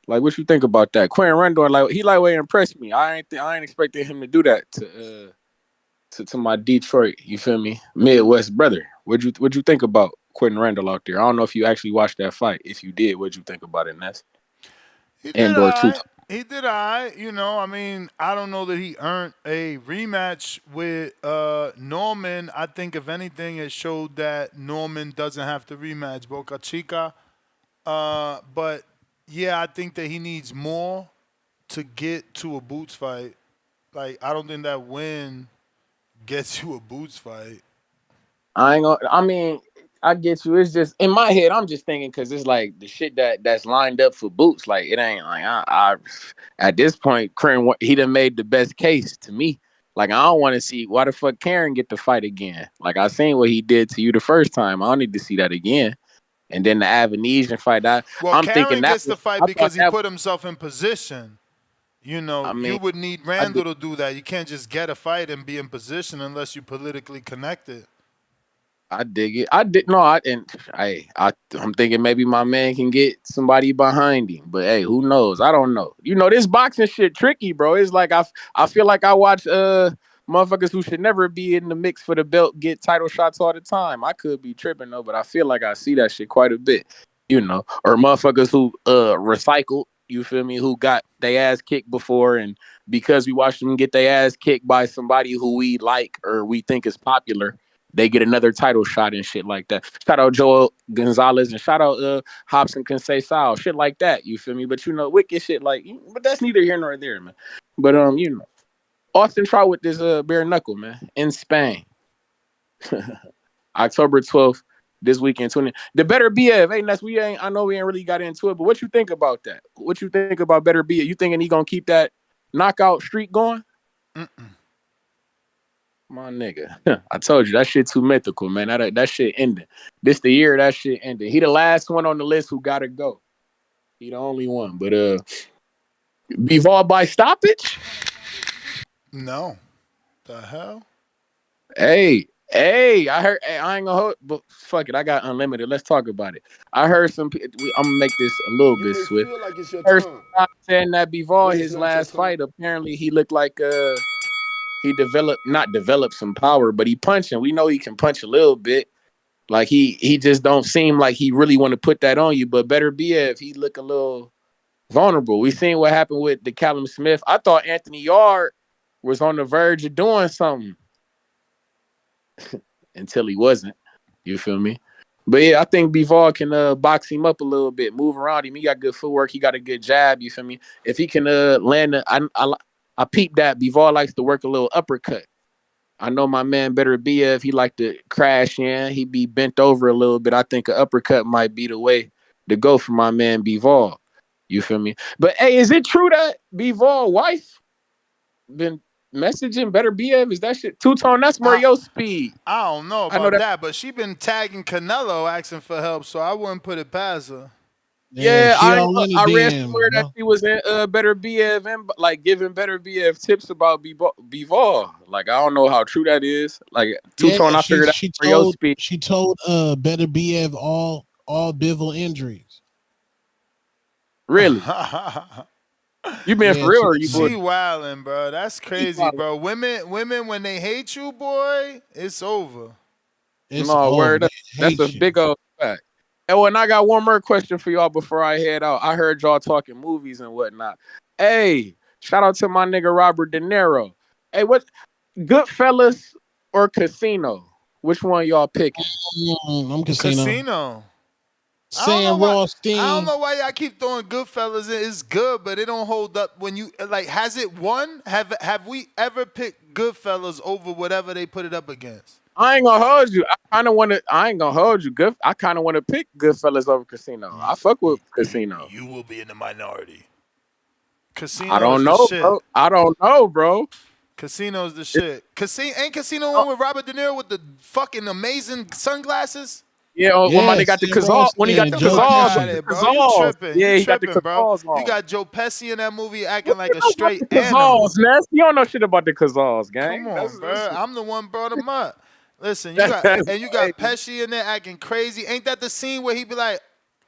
[SPEAKER 1] Like, what you think about that? Quentin Randall, like, he lightweight impressed me. I ain't expecting him to do that to my Detroit, you feel me, Midwest brother. What'd you think about Quentin Randall out there? I don't know if you actually watched that fight. If you did, what'd you think about it, Ness?
[SPEAKER 5] He did all right. You know, I mean, I don't know that he earned a rematch with Norman. I think, if anything, it showed that Norman doesn't have to rematch Boca Chica. But, yeah, I think that he needs more to get to a Boots fight. Like, I don't think that win gets you a Boots fight.
[SPEAKER 1] I get you. It's just in my head. I'm just thinking because it's like the shit that's lined up for Boots. Like, it ain't like I at this point, Karen, he done made the best case to me. Like, I don't want to see why the fuck Karen get the fight again. Like, I seen what he did to you the first time. I don't need to see that again. And then the Avanesian fight. I'm
[SPEAKER 5] Karen
[SPEAKER 1] thinking that
[SPEAKER 5] gets the fight because he put himself in position. You know, you would need Randall to do that. You can't just get a fight and be in position unless you're politically connected.
[SPEAKER 1] I dig it. I'm thinking maybe my man can get somebody behind him, but hey, who knows? I don't know. You know, this boxing shit tricky, bro. It's like I feel like I watch motherfuckers who should never be in the mix for the belt get title shots all the time. I could be tripping though, but I feel like I see that shit quite a bit. You know, or motherfuckers who recycled you feel me, who got their ass kicked before, and because we watched them get their ass kicked by somebody who we like or we think is popular, they get another title shot and shit like that. Shout out Joel Gonzalez and shout out Hobson Conceição, shit like that, you feel me? But wicked shit like, but that's neither here nor there, man. But Austin Trout with this bare knuckle, man, in Spain. October 12th, this weekend. The Beterbiev, I know we ain't really got into it, but what you think about that? What you think about Beterbiev? You thinking he gonna keep that knockout streak going? My nigga, I told you that shit too mythical, man. That shit ended. This the year that shit ended. He the last one on the list who gotta go. He the only one. But Bivol by stoppage?
[SPEAKER 5] No. The hell?
[SPEAKER 1] Hey, I heard. Hey, I ain't gonna hold, but fuck it. I got unlimited. Let's talk about it. I heard some. I'm gonna make this a little bit swift.
[SPEAKER 11] Feel like it's your
[SPEAKER 1] First,
[SPEAKER 11] time.
[SPEAKER 1] saying that Bivol,
[SPEAKER 11] But it's
[SPEAKER 1] his
[SPEAKER 11] not
[SPEAKER 1] last
[SPEAKER 11] your time.
[SPEAKER 1] fight, apparently he looked like he not developed some power, but he punching. We know he can punch a little bit. Like he just don't seem like he really want to put that on you. But Beterbiev, he look a little vulnerable. We seen what happened with the Callum Smith. I thought Anthony Yard was on the verge of doing something until he wasn't. You feel me? But yeah, I think Bivol can box him up a little bit, move around him. He got good footwork. He got a good jab. You feel me? If he can land, I peeped that Bivol likes to work a little uppercut. I know my man Beterbiev, he like to crash in. He be bent over a little bit. I think an uppercut might be the way to go for my man Bivol. You feel me? But hey, is it true that Bivol wife been messaging Beterbiev? Is that shit two-tone? That's Mario speed.
[SPEAKER 5] I don't know about that, but she been tagging Canelo asking for help, so I wouldn't put it past her.
[SPEAKER 1] Yeah, I read somewhere that she was in Beterbiev and like giving Beterbiev tips about Bivol. Like I don't know how true that is. Like two-tone, I figured out Mario speed.
[SPEAKER 9] She told Beterbiev all Bivol injuries.
[SPEAKER 1] Really? You been for real or you?
[SPEAKER 5] She wildin', bro. That's crazy, bro. Women when they hate you, boy, it's over.
[SPEAKER 1] Word. That's a big old fact. And when I got one more question for y'all before I head out, I heard y'all talking movies and whatnot. Hey, shout out to my nigga Robert De Niro. Hey, what Goodfellas or Casino? Which one y'all picking?
[SPEAKER 9] I'm Casino.
[SPEAKER 5] Sam Rothstein. I don't know why y'all keep throwing Goodfellas in. It's good, but it don't hold up when you like. Has it won? Have we ever picked Goodfellas over whatever they put it up against?
[SPEAKER 1] I ain't gonna hold you. I ain't gonna hold you. I kind of want to pick Goodfellas over Casino. I fuck with Casino.
[SPEAKER 5] You will be in the minority. Casino.
[SPEAKER 1] I don't know, bro. I don't know, bro.
[SPEAKER 5] Casino's the shit. Ain't Casino one with Robert De Niro with the fucking amazing sunglasses?
[SPEAKER 1] Yeah, when they got the Cazals, when he got the Cazals,
[SPEAKER 5] yeah,
[SPEAKER 1] he got the Cazals on.
[SPEAKER 5] You got Joe Pesci in that movie acting like a straight animal.
[SPEAKER 1] Cazals, you don't know shit about the Cazals, gang.
[SPEAKER 5] Come on, bro. I'm the one brought him up. Listen, you got Pesci in there acting crazy. Ain't that the scene where he be like,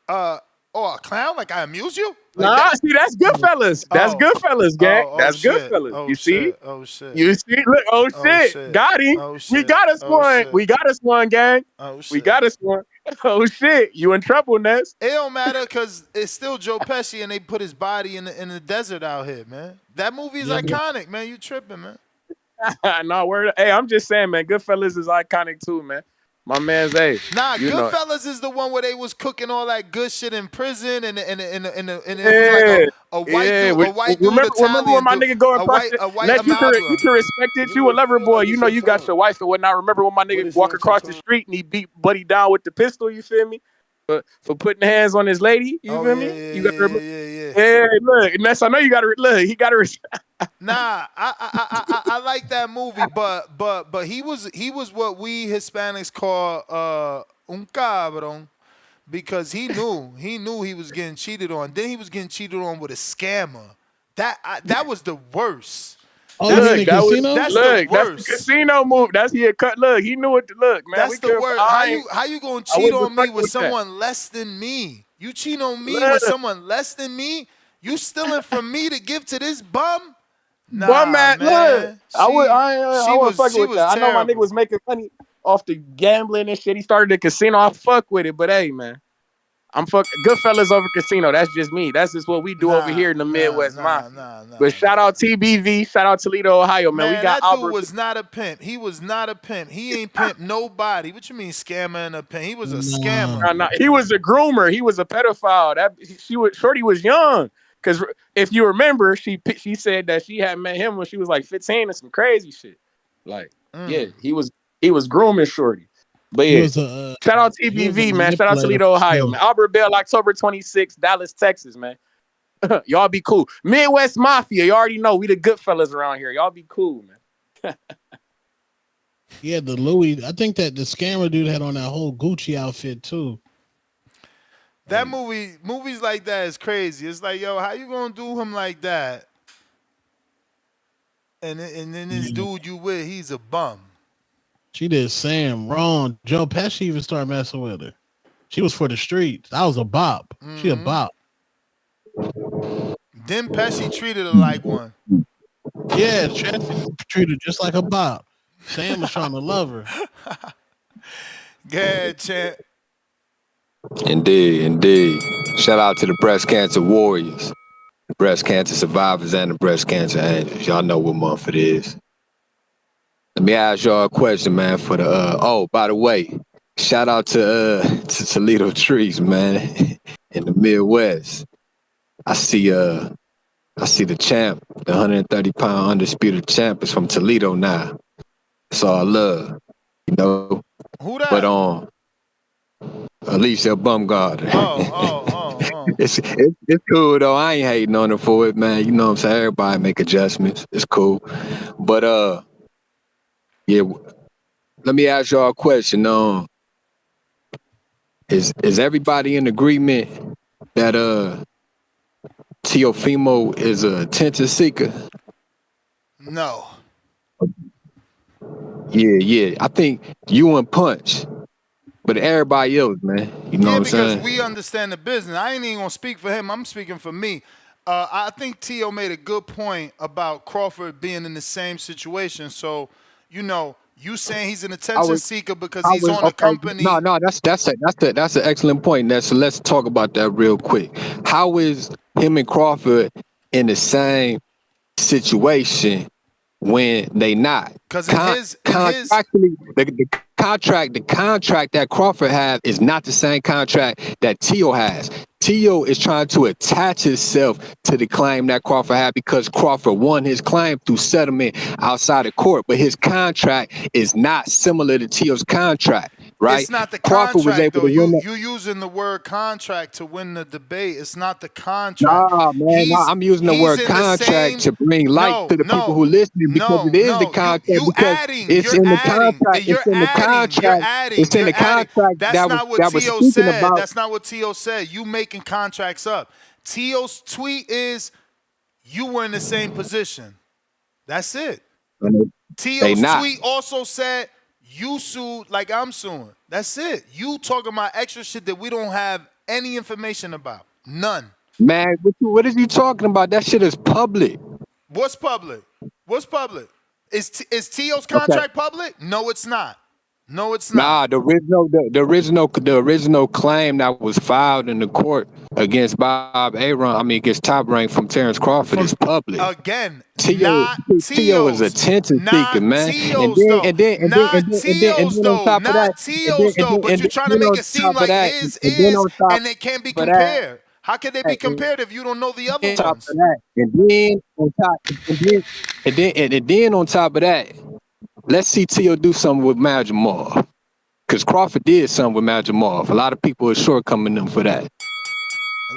[SPEAKER 5] a clown? Like I amuse you? Like
[SPEAKER 1] see, that's Goodfellas. That's Goodfellas, gang. That's Goodfellas. You see?
[SPEAKER 5] Oh shit.
[SPEAKER 1] You see? Look, shit. Got him. We got us one. We got us one, gang. We got us one. Oh shit. You in trouble, Ness.
[SPEAKER 5] It don't matter because it's still Joe Pesci and they put his body in the desert out here, man. That movie is iconic, man. You tripping, man.
[SPEAKER 1] No word. Hey, I'm just saying, man. Goodfellas is iconic too, man. My man's
[SPEAKER 5] Goodfellas is the one where they was cooking all that good shit in prison, and it was like a white dude.
[SPEAKER 1] Remember when my nigga go across you can respect it. You a lover boy. You know you got your wife and whatnot. Remember when my nigga walk across the street and he beat Buddy down with the pistol? You feel me? For putting hands on his lady. You feel me? You got to remember. Yeah, look, Ness, I know you got to look. He got to.
[SPEAKER 5] Nah, I like that movie, but he was what we Hispanics call un cabrón, because he knew he was getting cheated on. Then he was getting cheated on with a scammer. That was the worst.
[SPEAKER 9] Oh, look, that's
[SPEAKER 5] the worst.
[SPEAKER 1] That's the Casino move. That's he had cut. Look, he knew what to look, man.
[SPEAKER 5] That's the worst. How you gonna cheat on me with someone less than me? You cheat on me with someone less than me? You stealing from me to give to this bum? Nah, man.
[SPEAKER 1] Look, I would fuck with that. I know my nigga was making money off the gambling and shit. He started the casino. I fuck with it, but hey, man, Goodfellas over Casino. That's just me. That's just what we do over here in the Midwest Mafia. But shout out TBV. Shout out Toledo, Ohio, man. We got
[SPEAKER 5] that dude
[SPEAKER 1] Artur.
[SPEAKER 5] was not a pimp. He was not a pimp. He ain't pimp nobody. What you mean scammer and a pimp? He was a scammer.
[SPEAKER 1] No, he was a groomer. He was a pedophile. Shorty was young. Because if you remember, she said that she had met him when she was like 15 and some crazy shit. Like, yeah, he was grooming Shorty. But yeah, shout out TBV, man. Shout out Toledo, Ohio, man. Albert Bell, October 26th, Dallas, Texas, man. Y'all be cool. Midwest Mafia, you already know we the good fellas around here. Y'all be cool, man.
[SPEAKER 9] Yeah, the Louis. I think that the scammer dude had on that whole Gucci outfit too.
[SPEAKER 5] That movies like that is crazy. It's like, yo, how you gonna do him like that? And then this dude you with, he's a bum.
[SPEAKER 9] She did Sam wrong. Joe Pesci even started messing with her. She was for the streets. I was a bop. She a bop.
[SPEAKER 5] Then Pesci treated her like one.
[SPEAKER 9] Yeah, Pesci treated her just like a bop. Sam was trying to love her.
[SPEAKER 5] Go ahead, champ.
[SPEAKER 3] Indeed. Shout out to the breast cancer warriors, the breast cancer survivors, and the breast cancer angels. Y'all know what month it is. Let me ask y'all a question, man. For the by the way, shout out to Toledo Trees, man, in the Midwest. I see the champ, the 130-pound undisputed champ, is from Toledo now. It's all love, you know.
[SPEAKER 5] Who that?
[SPEAKER 3] But Alicia Bumgarner.
[SPEAKER 5] Oh.
[SPEAKER 3] It's cool though. I ain't hating on her for it, man. You know what I'm saying? Everybody make adjustments. It's cool. But yeah. Let me ask y'all a question. Is everybody in agreement that Teofimo is a attention seeker?
[SPEAKER 5] No.
[SPEAKER 3] Yeah. I think you and Punch. But everybody else, man, you know what I'm saying?
[SPEAKER 5] Because we understand the business. I ain't even gonna speak for him. I'm speaking for me. I think Teo made a good point about Crawford being in the same situation. So, you know, you saying he's an attention seeker because he's on a company.
[SPEAKER 3] No, that's an excellent point. So let's talk about that real quick. How is him and Crawford in the same situation when they not?
[SPEAKER 5] Because
[SPEAKER 3] the contract that Crawford has is not the same contract that Teo has. Teo is trying to attach himself to the claim that Crawford had because Crawford won his claim through settlement outside of court, but his contract is not similar to Teo's contract. Right?
[SPEAKER 5] It's not the
[SPEAKER 3] Crawford
[SPEAKER 5] contract,
[SPEAKER 3] was able
[SPEAKER 5] though.
[SPEAKER 3] to
[SPEAKER 5] You using the word contract to win the debate. It's not the contract.
[SPEAKER 3] Nah, man. I'm using the word contract to bring light to the people who listening because it is the contract. It's in the contract. It's in the contract. It's in the contract.
[SPEAKER 5] That's not what Teo said. That's not what Teo said. You making contracts up. Teo's tweet is you were in the same position. That's it. Teo's tweet also said you sued like I'm suing. That's it. You talking about extra shit that we don't have any information about. None.
[SPEAKER 3] Man, what is you talking about? That shit is public.
[SPEAKER 5] What's public? What's public? Is Teo's contract public? No, it's not. No, it's not.
[SPEAKER 3] Nah, the original claim that was filed in the court against against Top Rank from Terrence Crawford is public.
[SPEAKER 5] Again,
[SPEAKER 3] Teo is a attention seeker, man.
[SPEAKER 5] Not Teo's though. But you're trying to make it seem like his is, and they can't be compared. How can they be compared if you don't know the other ones?
[SPEAKER 3] And then on top of that, let's see Teo do something with Madrimov. Because Crawford did something with Madrimov. A lot of people are shortcoming him for that.
[SPEAKER 5] A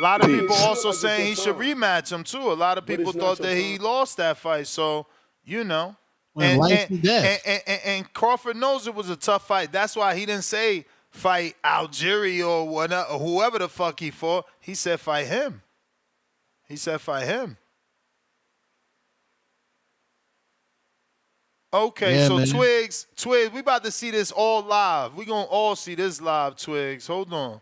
[SPEAKER 5] lot of people also saying he should rematch him too. A lot of people thought that he lost that fight. So, you know. And Crawford knows it was a tough fight. That's why he didn't say fight Algeria or whatever, or whoever the fuck he fought. He said fight him. Okay, yeah, so man. Twigs, we about to see this all live. We gonna all see this live, Twigs. Hold on.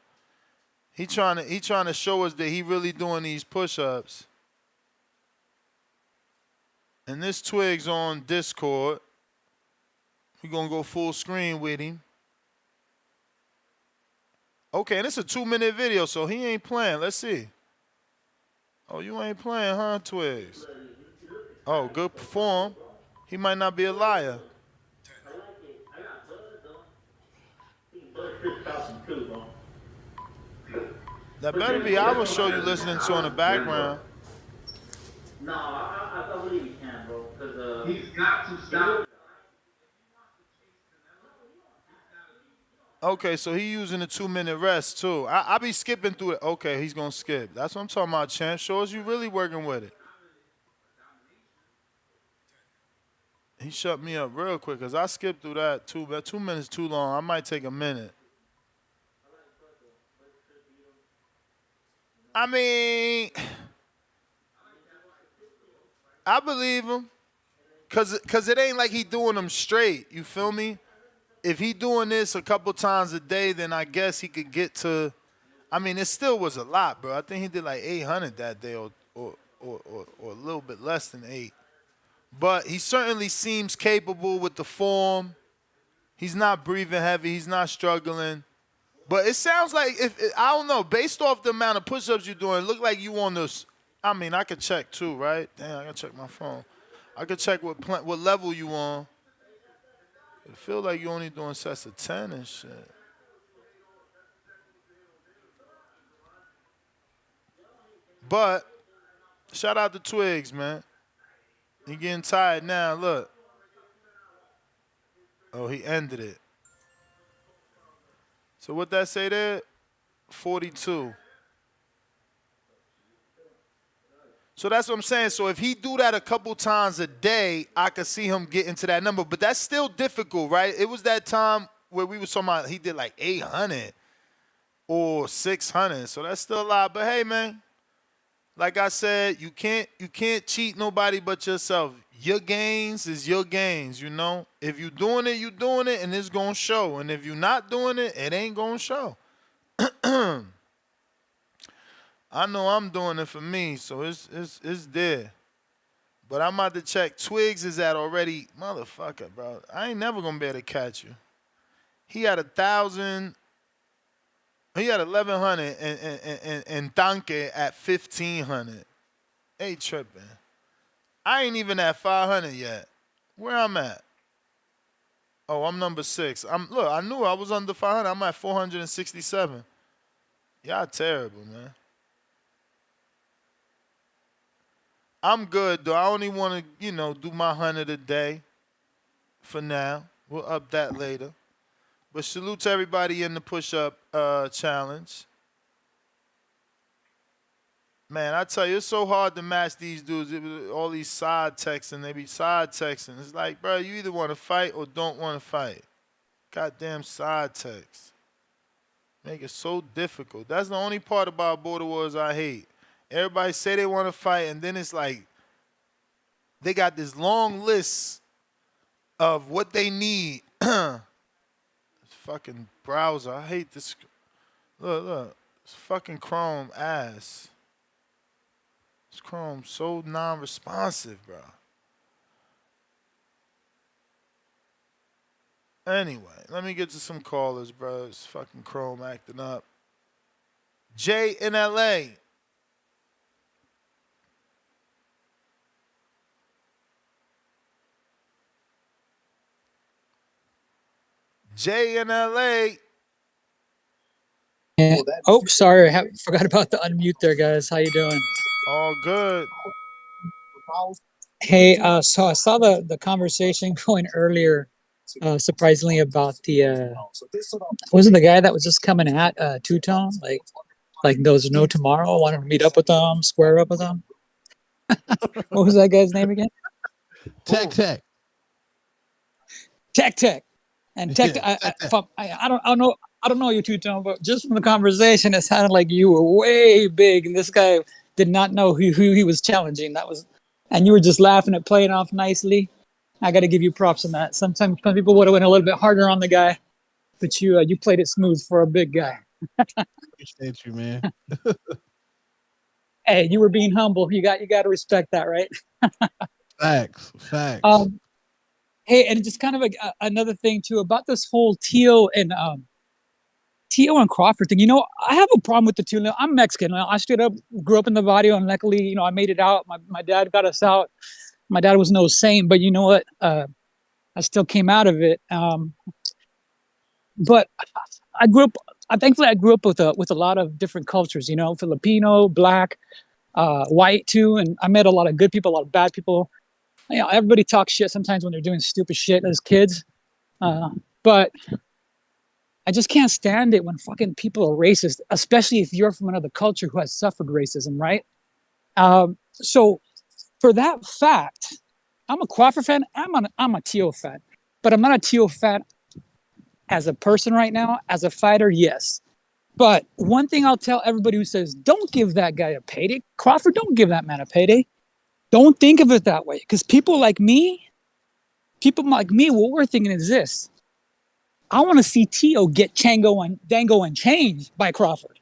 [SPEAKER 5] He trying to show us that he really doing these push-ups. And this Twigs on Discord. We gonna go full screen with him. Okay, and it's a 2-minute video, so he ain't playing. Let's see. Oh, you ain't playing, huh, Twigs? Oh, good perform. He might not be a liar. That better be I will show you listening to in the background.
[SPEAKER 2] No, I believe he can, bro. Because he's got to stop.
[SPEAKER 5] Okay, so he using a 2-minute rest too. I be skipping through it. Okay, he's gonna skip. That's what I'm talking about, champ. Shows you really working with it. He shut me up real quick because I skipped through that too. But 2 minutes too long. I might take a minute. I mean, I believe him. Cause it ain't like he doing them straight. You feel me? If he doing this a couple times a day, then I guess he could get to. I mean, it still was a lot, bro. I think he did like 800 that day, or a little bit less than 8. But he certainly seems capable with the form. He's not breathing heavy. He's not struggling. But it sounds like I don't know. Based off the amount of push-ups you're doing, it look like you on this. I mean, I could check too, right? Damn, I gotta check my phone. I could check what level you on. It feel like you only doing sets of 10 and shit. But shout out to Twigs, man. He getting tired now. Look. Oh, he ended it. So what that say there? 42. So that's what I'm saying. So if he do that a couple times a day, I could see him getting to that number. But that's still difficult, right? It was that time where we was talking about he did like 800 or 600. So that's still a lot. But hey, man, like I said, you can't cheat nobody but yourself. Your gains is your gains, you know? If you doing it, and it's going to show. And if you're not doing it, it ain't going to show. I know I'm doing it for me, so it's there. But I'm about to check. Twigs is at already, motherfucker, bro. I ain't never gonna be able to catch you. He had 1,000. He had 1,100 and Danke at 1,500. Hey, tripping. I ain't even at 500 yet. Where I'm at? Oh, I'm number 6. Look, I knew I was under 500. I'm at 467. Y'all terrible, man. I'm good, though. I only want to, do my 100 a day for now. We'll up that later. But salute to everybody in the push-up challenge. Man, I tell you, it's so hard to match these dudes. All these side texting, they be side texting. It's like, bro, you either want to fight or don't want to fight. Goddamn side text. Make it so difficult. That's the only part about Border Wars I hate. Everybody say they want to fight, and then it's like they got this long list of what they need. This fucking browser. I hate this. Look. It's fucking Chrome ass. This Chrome so non-responsive, bro. Anyway, let me get to some callers, bro. It's fucking Chrome acting up. Jay in LA. Jay in LA.
[SPEAKER 8] Yeah. Oh, sorry, I forgot about the unmute there, guys. How you doing?
[SPEAKER 5] All good.
[SPEAKER 8] Hey, so I saw the conversation going earlier, surprisingly, about the wasn't the guy that was just coming at Two-Tone, like there was no tomorrow, wanted to meet up with them, square up with them. What was that guy's name again?
[SPEAKER 9] Tech.
[SPEAKER 8] And Tech. Yeah, I don't know you, Two-Tone, but just from the conversation, it sounded like you were way big, and this guy did not know who he was challenging. And you were just laughing at playing off nicely. I got to give you props on that. Sometimes some people would have went a little bit harder on the guy, but you played it smooth for a big guy.
[SPEAKER 9] Appreciate you, man.
[SPEAKER 8] Hey, you were being humble. You got to respect that, right?
[SPEAKER 9] Facts.
[SPEAKER 8] Hey, and just kind of another thing too about this whole Teo and Tio and Crawford thing, I have a problem with the two. I'm Mexican. I straight up grew up in the barrio, and luckily, I made it out. My dad got us out. My dad was no saint, but you know what? I still came out of it. But thankfully I grew up with a lot of different cultures, Filipino, Black, white too. And I met a lot of good people, a lot of bad people. Everybody talks shit sometimes when they're doing stupid shit as kids. But I just can't stand it when fucking people are racist, especially if you're from another culture who has suffered racism, right? So for that fact, I'm a Crawford fan. I'm a Tio fan, but I'm not a Tio fan as a person right now. As a fighter, yes. But one thing I'll tell everybody who says, don't give that guy a payday. Crawford, don't give that man a payday. Don't think of it that way. Because people like me, what we're thinking is this. I want to see Tio get Chango and Dango and changed by Crawford.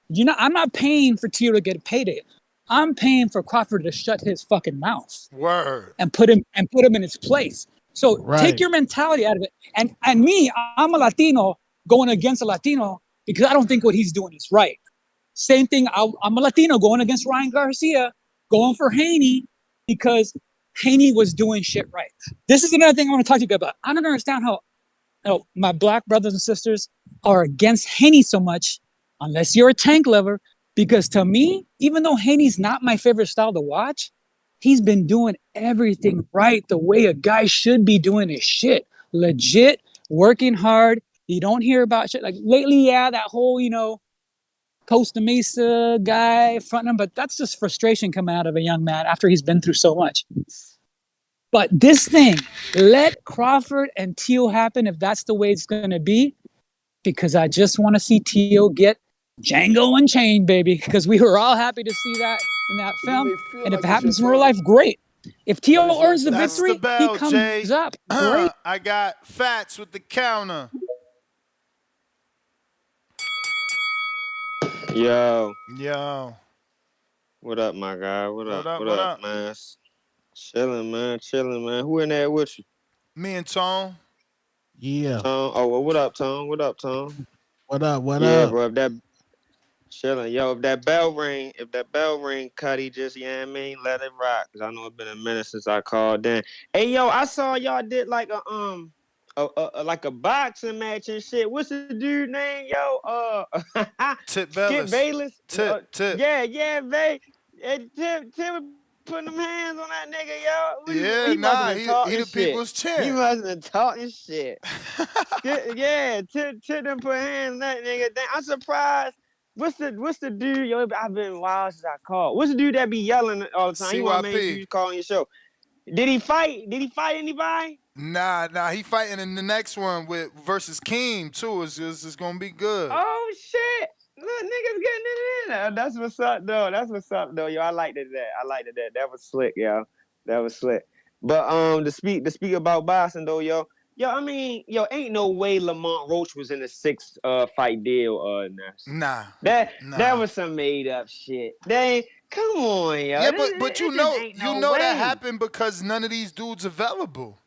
[SPEAKER 8] I'm not paying for Tio to get a payday. I'm paying for Crawford to shut his fucking mouth.
[SPEAKER 5] Word.
[SPEAKER 8] And put him in his place. So take your mentality out of it. And me, I'm a Latino going against a Latino because I don't think what he's doing is right. Same thing, I'm a Latino going against Ryan Garcia, going for Haney because Haney was doing shit right. This is another thing I want to talk to you about. I don't understand how my Black brothers and sisters are against Haney so much unless you're a tank lover, because to me, even though Haney's not my favorite style to watch, he's been doing everything right the way a guy should be doing his shit. Legit, working hard. You don't hear about shit. Like lately, that whole, Costa Mesa guy fronting him, but that's just frustration coming out of a young man after he's been through so much. But this thing, let Crawford and Tio happen if that's the way it's going to be, because I just want to see Tio get Django Unchained, baby, because we were all happy to see that in that film. And if it happens in real life, great. If Tio earns the victory,
[SPEAKER 5] the bell,
[SPEAKER 8] he comes
[SPEAKER 5] Jay.
[SPEAKER 8] up. Great.
[SPEAKER 5] I got Fats with the counter.
[SPEAKER 4] Yo.
[SPEAKER 5] What
[SPEAKER 4] up, my guy? What up, man? Chilling, man. Who in there with you?
[SPEAKER 5] Me and Tone.
[SPEAKER 9] Yeah.
[SPEAKER 4] Tone. Oh, well, what up, Tone? What up?
[SPEAKER 9] What up?
[SPEAKER 4] Yeah, bro. If that chilling, if that bell ring, Cuddy, just let it rock. Cause I know it's been a minute since I called in. Hey, yo, I saw y'all did like a boxing match and shit. What's the dude name, yo?
[SPEAKER 5] Tip
[SPEAKER 4] Skip Bayless.
[SPEAKER 5] Tip.
[SPEAKER 4] Yeah, Bay. Tip putting them hands on that nigga, yo.
[SPEAKER 5] Yeah,
[SPEAKER 4] he must have been talking
[SPEAKER 5] he the
[SPEAKER 4] shit.
[SPEAKER 5] people's champ.
[SPEAKER 4] He must have been talking shit. Tip them put hands on that nigga. I'm surprised. What's the dude? Yo, I've been wild since I called. What's the dude that be yelling all the time? You want to you calling your show? Did he fight? Did he fight anybody?
[SPEAKER 5] Nah. He fighting in the next one versus Keem too. It's gonna be good.
[SPEAKER 4] Oh shit! Look, niggas getting it in there. That's what's up, though. Yo, I liked it. That was slick, yo. That was slick. But to speak about boxing though, yo. I mean, ain't no way Lamont Roach was in a 6 fight deal.
[SPEAKER 5] Nah.
[SPEAKER 4] That was some made up shit. Come on, yo.
[SPEAKER 5] Yeah, but you know that happened because none of these dudes available.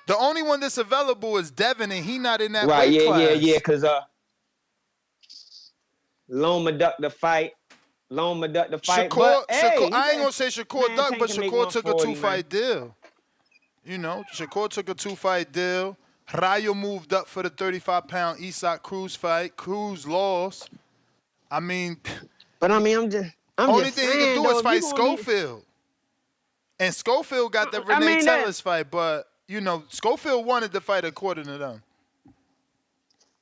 [SPEAKER 5] The only one that's available is Devin, and he not in that weight class.
[SPEAKER 4] Yeah, because Loma ducked the fight.
[SPEAKER 5] Shakur, I ain't gonna say Shakur ducked, but Shakur took a 2-fight deal. Shakur took a 2-fight deal. Rayo moved up for the 35-pound Isak Cruz fight. Cruz lost. I mean,
[SPEAKER 4] I'm just
[SPEAKER 5] only thing
[SPEAKER 4] saying,
[SPEAKER 5] he can do is fight Schofield. And Schofield got the Renee Tellis fight, but Schofield wanted the fight according to them.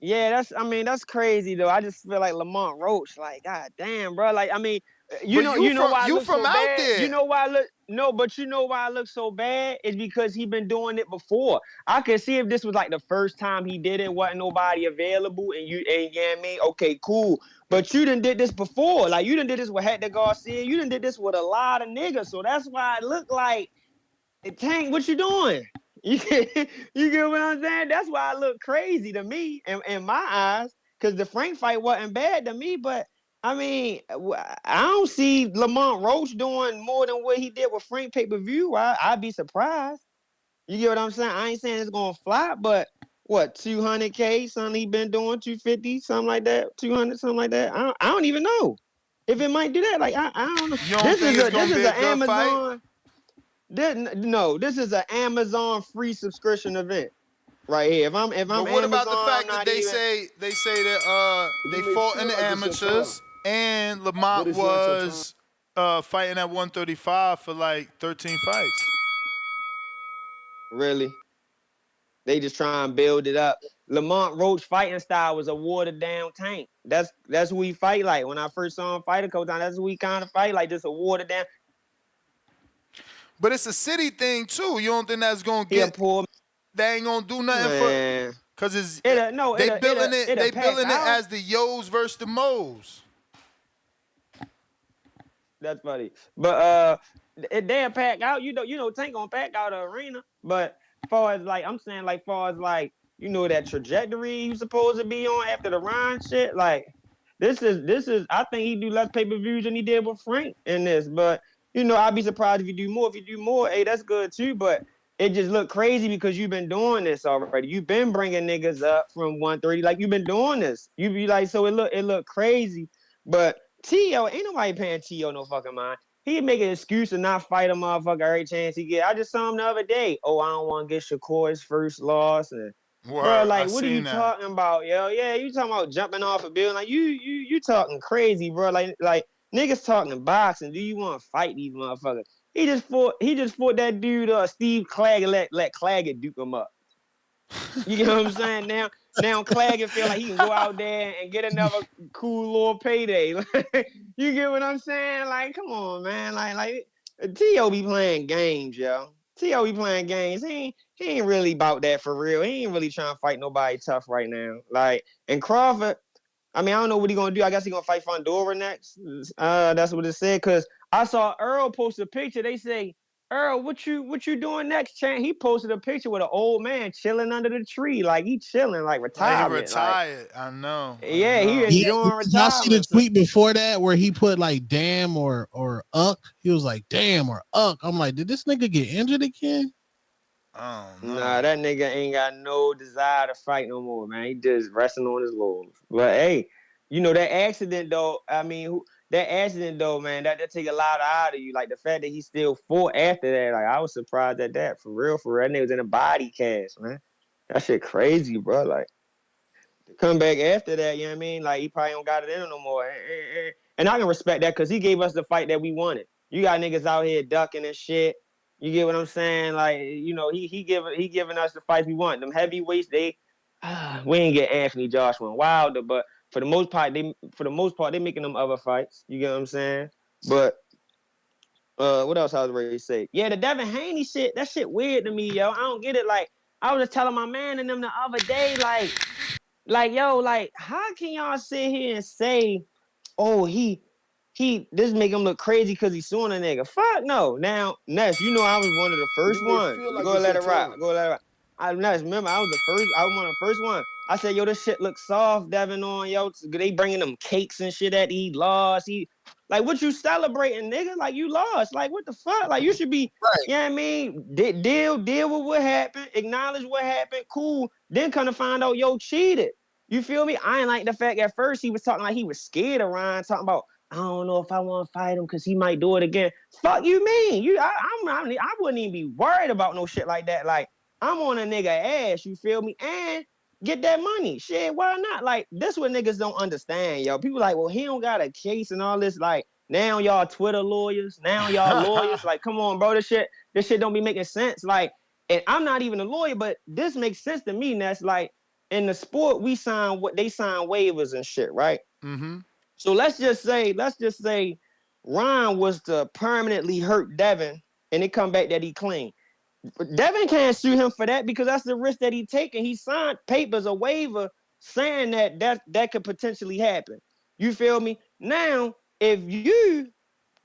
[SPEAKER 4] Yeah, that's crazy though. I just feel like Lamont Roach, like, god damn, bro. Like, I mean, you know why I look so bad?
[SPEAKER 5] There.
[SPEAKER 4] You know why I look so bad? It's because he been doing it before. I could see if this was like the first time he did it, wasn't nobody available, and you know what I mean? Okay, cool. But you done did this before. Like, you done did this with Hector Garcia. You done did this with a lot of niggas. So that's why it look like, Tank, what you doing? You get what I'm saying? That's why I look crazy to me in my eyes, because the Frank fight wasn't bad to me. But, I mean, I don't see Lamont Roach doing more than what he did with Frank pay-per-view. I'd be surprised. You get what I'm saying? I ain't saying it's going to flop, but what, 200K, something he been doing, 250, something like that, 200, something like that. I don't even know if it might do that. Like I don't know.
[SPEAKER 5] You don't think it's gonna be a good
[SPEAKER 4] Amazon.
[SPEAKER 5] fight?
[SPEAKER 4] No, this is an Amazon free subscription event right here. If I'm
[SPEAKER 5] But what
[SPEAKER 4] Amazon,
[SPEAKER 5] about the fact
[SPEAKER 4] I'm
[SPEAKER 5] that they say that they fought in the amateurs and Lamont was fighting at 135 for like 13 fights?
[SPEAKER 4] Really? They just try and build it up. Lamont Roach fighting style was a watered down tank. That's who he fight like. When I first saw him fight a couple times, that's who he kind of fight like, just a watered down.
[SPEAKER 5] But it's a city thing too. You don't think that's gonna get? They ain't gonna do nothing for. Cause it's they billing it as the Yos versus the Mo's.
[SPEAKER 4] That's funny. But they'll pack out. You know, Tank gonna pack out the arena. But far as like, I'm saying, like, far as like, you know, that trajectory you supposed to be on after the Ryan shit, like, this is I think he do less pay-per-views than he did with Frank in this. But you know, I'd be surprised if you do more. If you do more, hey, that's good too. But it just look crazy because you've been doing this already. You've been bringing niggas up from 130, like you've been doing this. You be like, so it look crazy. But Tio, ain't nobody paying Tio no fucking mind. He make an excuse to not fight a motherfucker every chance he get. I just saw him the other day. Oh, I don't want to get Shakur's first loss. And bro, like, what are you talking about, yo? Yeah, you talking about jumping off a building? Like, you talking crazy, bro. Like niggas talking boxing. Do you want to fight these motherfuckers? He just fought that dude, Steve Claggett. Let Claggett duke him up. You know what I'm saying? Now Claggett feel like he can go out there and get another cool little payday. You get what I'm saying? Like, come on, man. Like T.O. be playing games, yo. T.O. be playing games. He ain't really about that for real. He ain't really trying to fight nobody tough right now. Like, and Crawford, I mean, I don't know what he gonna do. I guess he gonna fight Fondora next. That's what it said. Cause I saw Earl post a picture. They say, Earl, what you doing next, Chan? He posted a picture with an old man chilling under the tree, like he chilling, like retirement.
[SPEAKER 5] Like he retired. I know.
[SPEAKER 4] Yeah, he enjoying retirement.
[SPEAKER 9] Y'all see the tweet before that where he put like damn or uck? He was like damn or uck. I'm like, did this nigga get injured again?
[SPEAKER 5] Oh
[SPEAKER 4] no. Nah, that nigga ain't got no desire to fight no more, man. He just resting on his laurels. But hey, you know that accident though. I mean, man, that take a lot out of you. Like the fact that he still fought after that. Like I was surprised at that. For real. That nigga was in a body cast, man. That shit crazy, bro. Like to come back after that, you know what I mean? Like he probably don't got it in him no more. And I can respect that because he gave us the fight that we wanted. You got niggas out here ducking and shit. You get what I'm saying? Like, you know, he giving us the fights we want. Them heavyweights, we ain't get Anthony Joshua and Wilder, but for the most part, they making them other fights. You get what I'm saying? But what else I was ready to say? Yeah, the Devin Haney shit, that shit weird to me, yo. I don't get it. Like, I was just telling my man and them the other day, like, yo, like, how can y'all sit here and say, oh, this make him look crazy because he's suing a nigga? Fuck no. Now, Ness, you know I was one of the first ones. Go let it rock. Ness, remember, I was one of the first ones. I said, yo, this shit looks soft, Devin on, yo. They bringing them cakes and shit that he lost. Like, what you celebrating, nigga? Like, you lost. Like, what the fuck? Like, you should be, you know what I mean? Deal with what happened. Acknowledge what happened. Cool. Then come to find out, yo, cheated. You feel me? I ain't like the fact at first he was talking like he was scared of Ryan, talking about, I don't know if I want to fight him because he might do it again. Fuck you mean? I wouldn't even be worried about no shit like that. Like, I'm on a nigga ass, you feel me? And get that money. Shit, why not? Like, this what niggas don't understand, yo. People like, well, he don't got a case and all this. Like, now y'all Twitter lawyers. Now y'all lawyers. Like, come on, bro. This shit don't be making sense. Like, and I'm not even a lawyer, but this makes sense to me. And that's like, in the sport, they sign waivers and shit, right?
[SPEAKER 5] Mm-hmm.
[SPEAKER 4] So let's just say Ron was to permanently hurt Devin and it come back that he clean. Devin can't sue him for that because that's the risk that he taking. He signed papers, a waiver, saying that could potentially happen. You feel me? Now, if you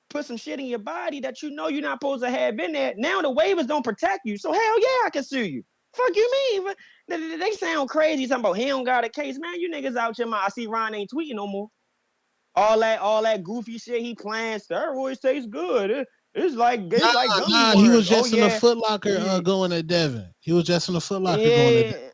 [SPEAKER 4] put some shit in your body that you know you're not supposed to have in there, now the waivers don't protect you. So hell yeah, I can sue you. Fuck you mean? They sound crazy talking about he don't got a case. Man, you niggas out your mind. I see Ron ain't tweeting no more. All that goofy shit he playing, steroids taste good. It's like
[SPEAKER 9] he was just in the Foot Locker going at Devin. He was just in the Foot Locker going at Devin.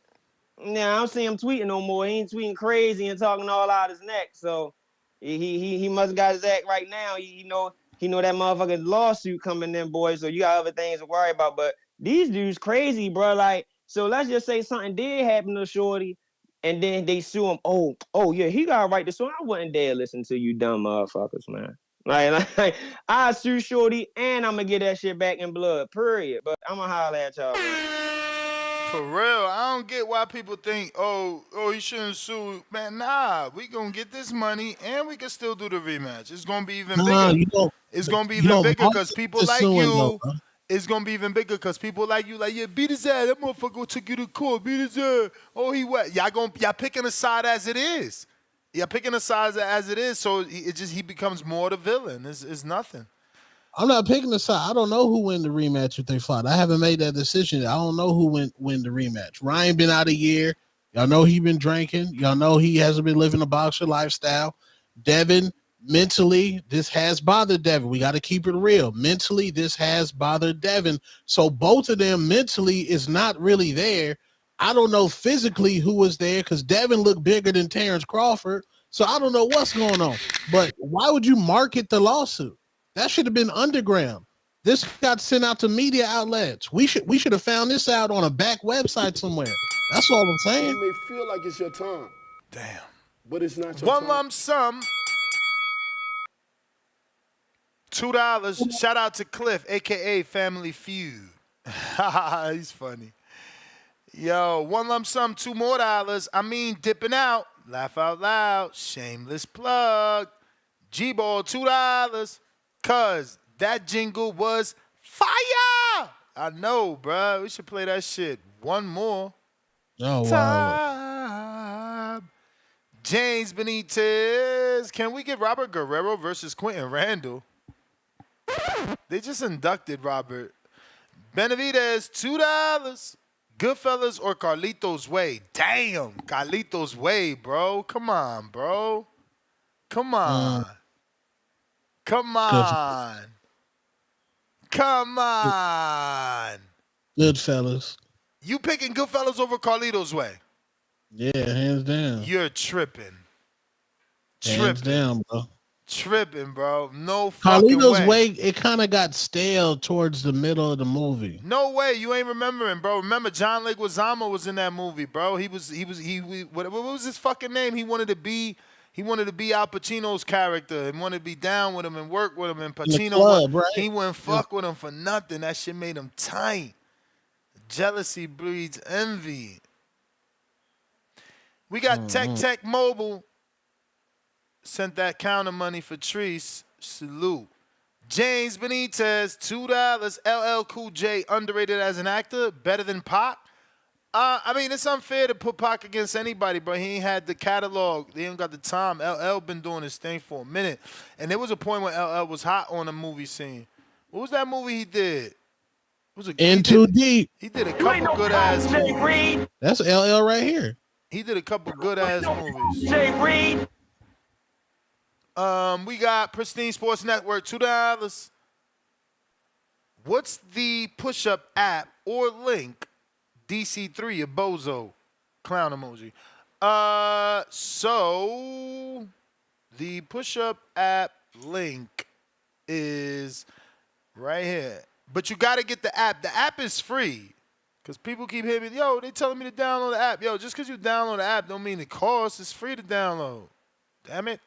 [SPEAKER 4] Nah, I don't see him tweeting no more. He ain't tweeting crazy and talking all out his neck. So he must got his act right now. He know that motherfucking lawsuit coming in, boy. So you got other things to worry about. But these dudes crazy, bro. Like, so let's just say something did happen to Shorty, and then they sue him. Oh yeah, he got a right to sue. I wouldn't dare listen to you dumb motherfuckers, man. Like I sue Shorty, and I'm gonna get that shit back in blood. Period. But I'm gonna holler at y'all.
[SPEAKER 5] For real, I don't get why people think, oh, you shouldn't sue. Man, nah, we gonna get this money and we can still do the rematch. It's gonna be even bigger. It's gonna be even bigger because people like you. It's gonna be even bigger because people like you, like, yeah, beat his ass. That motherfucker took you to court. Beat his ass. Oh, he what? Y'all picking a side as it is. Y'all picking a side as it is. So he becomes more the villain. It's nothing.
[SPEAKER 9] I'm not picking a side. I don't know who win the rematch if they fought. I haven't made that decision yet. I don't know who win the rematch. Ryan been out a year. Y'all know he been drinking. Y'all know he hasn't been living a boxer lifestyle. Devin, mentally, this has bothered Devin. We got to keep it real. Mentally, this has bothered Devin. So both of them mentally is not really there. I don't know physically who was there because Devin looked bigger than Terrence Crawford. So I don't know what's going on. But why would you market the lawsuit? That should have been underground. This got sent out to media outlets. We should have found this out on a back website somewhere. That's all I'm saying.
[SPEAKER 11] You may feel like it's your time.
[SPEAKER 5] Damn.
[SPEAKER 11] But it's not your
[SPEAKER 5] One
[SPEAKER 11] time.
[SPEAKER 5] lump sum. $2. Shout out to Cliff, a.k.a. Family Feud. He's funny. Yo, one lump sum, $2 more. I mean, dipping out. Laugh out loud. Shameless plug. G-Ball, $2. Cause that jingle was fire. I know, bro. We should play that shit one more time. James Benitez. Can we get Robert Guerrero versus Quentin Randall? They just inducted Robert. Benavidez, $2. Goodfellas or Carlitos Way? Damn, Carlitos Way, bro. Come on, bro. Come on. Come on. Come on.
[SPEAKER 9] Goodfellas.
[SPEAKER 5] You picking Goodfellas over Carlitos Way?
[SPEAKER 9] Yeah, hands down.
[SPEAKER 5] You're tripping.
[SPEAKER 9] Hands down, bro.
[SPEAKER 5] Tripping, bro. No fucking
[SPEAKER 9] Carlitos
[SPEAKER 5] way.
[SPEAKER 9] It kind of got stale towards the middle of the movie.
[SPEAKER 5] No way. You ain't remembering, bro. Remember, John Leguizamo was in that movie, bro. What was his fucking name? He wanted to be Al Pacino's character and wanted to be down with him and work with him. And Pacino, he wouldn't fuck with him for nothing. That shit made him tight. Jealousy breeds envy. We got Tech Mobile. Sent that counter money for Treese. Salute. James Benitez, $2. LL Cool J, underrated as an actor, better than Pac. I mean, it's unfair to put Pac against anybody, but he ain't had the catalog. He ain't got the time. LL been doing his thing for a minute. And there was a point when LL was hot on the movie scene. What was that movie he did? It was
[SPEAKER 9] In Too Deep.
[SPEAKER 5] He did a couple good-ass movies.
[SPEAKER 9] That's LL right here.
[SPEAKER 5] He did a couple good-ass movies.
[SPEAKER 15] Jay Reed.
[SPEAKER 5] We got Pristine Sports Network, $2. What's the push-up app or link? DC3, a bozo. Clown emoji. So the push-up app link is right here. But you got to get the app. The app is free. Because people keep hitting me, yo, they telling me to download the app. Yo, just because you download the app don't mean it costs. It's free to download. Damn it.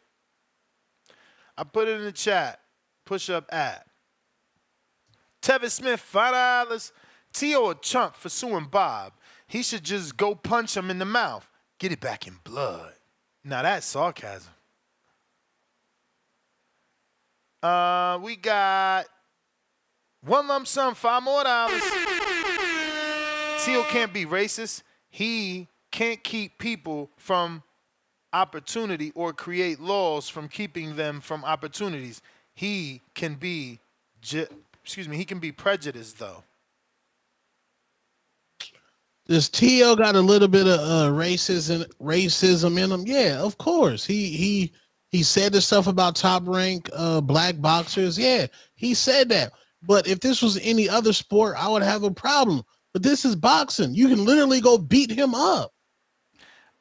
[SPEAKER 5] I put it in the chat. Push-up app. Tevin Smith, $5. Tio a chump for suing Bob. He should just go punch him in the mouth. Get it back in blood. Now that's sarcasm. We got one lump sum, $5 more. Tio can't be racist. He can't keep people from opportunity or create laws from keeping them from opportunities. He can be, he can be prejudiced though.
[SPEAKER 9] Does Tio got a little bit of racism in him? Yeah, of course. He said the stuff about top rank black boxers. Yeah, he said that. But if this was any other sport, I would have a problem. But this is boxing. You can literally go beat him up.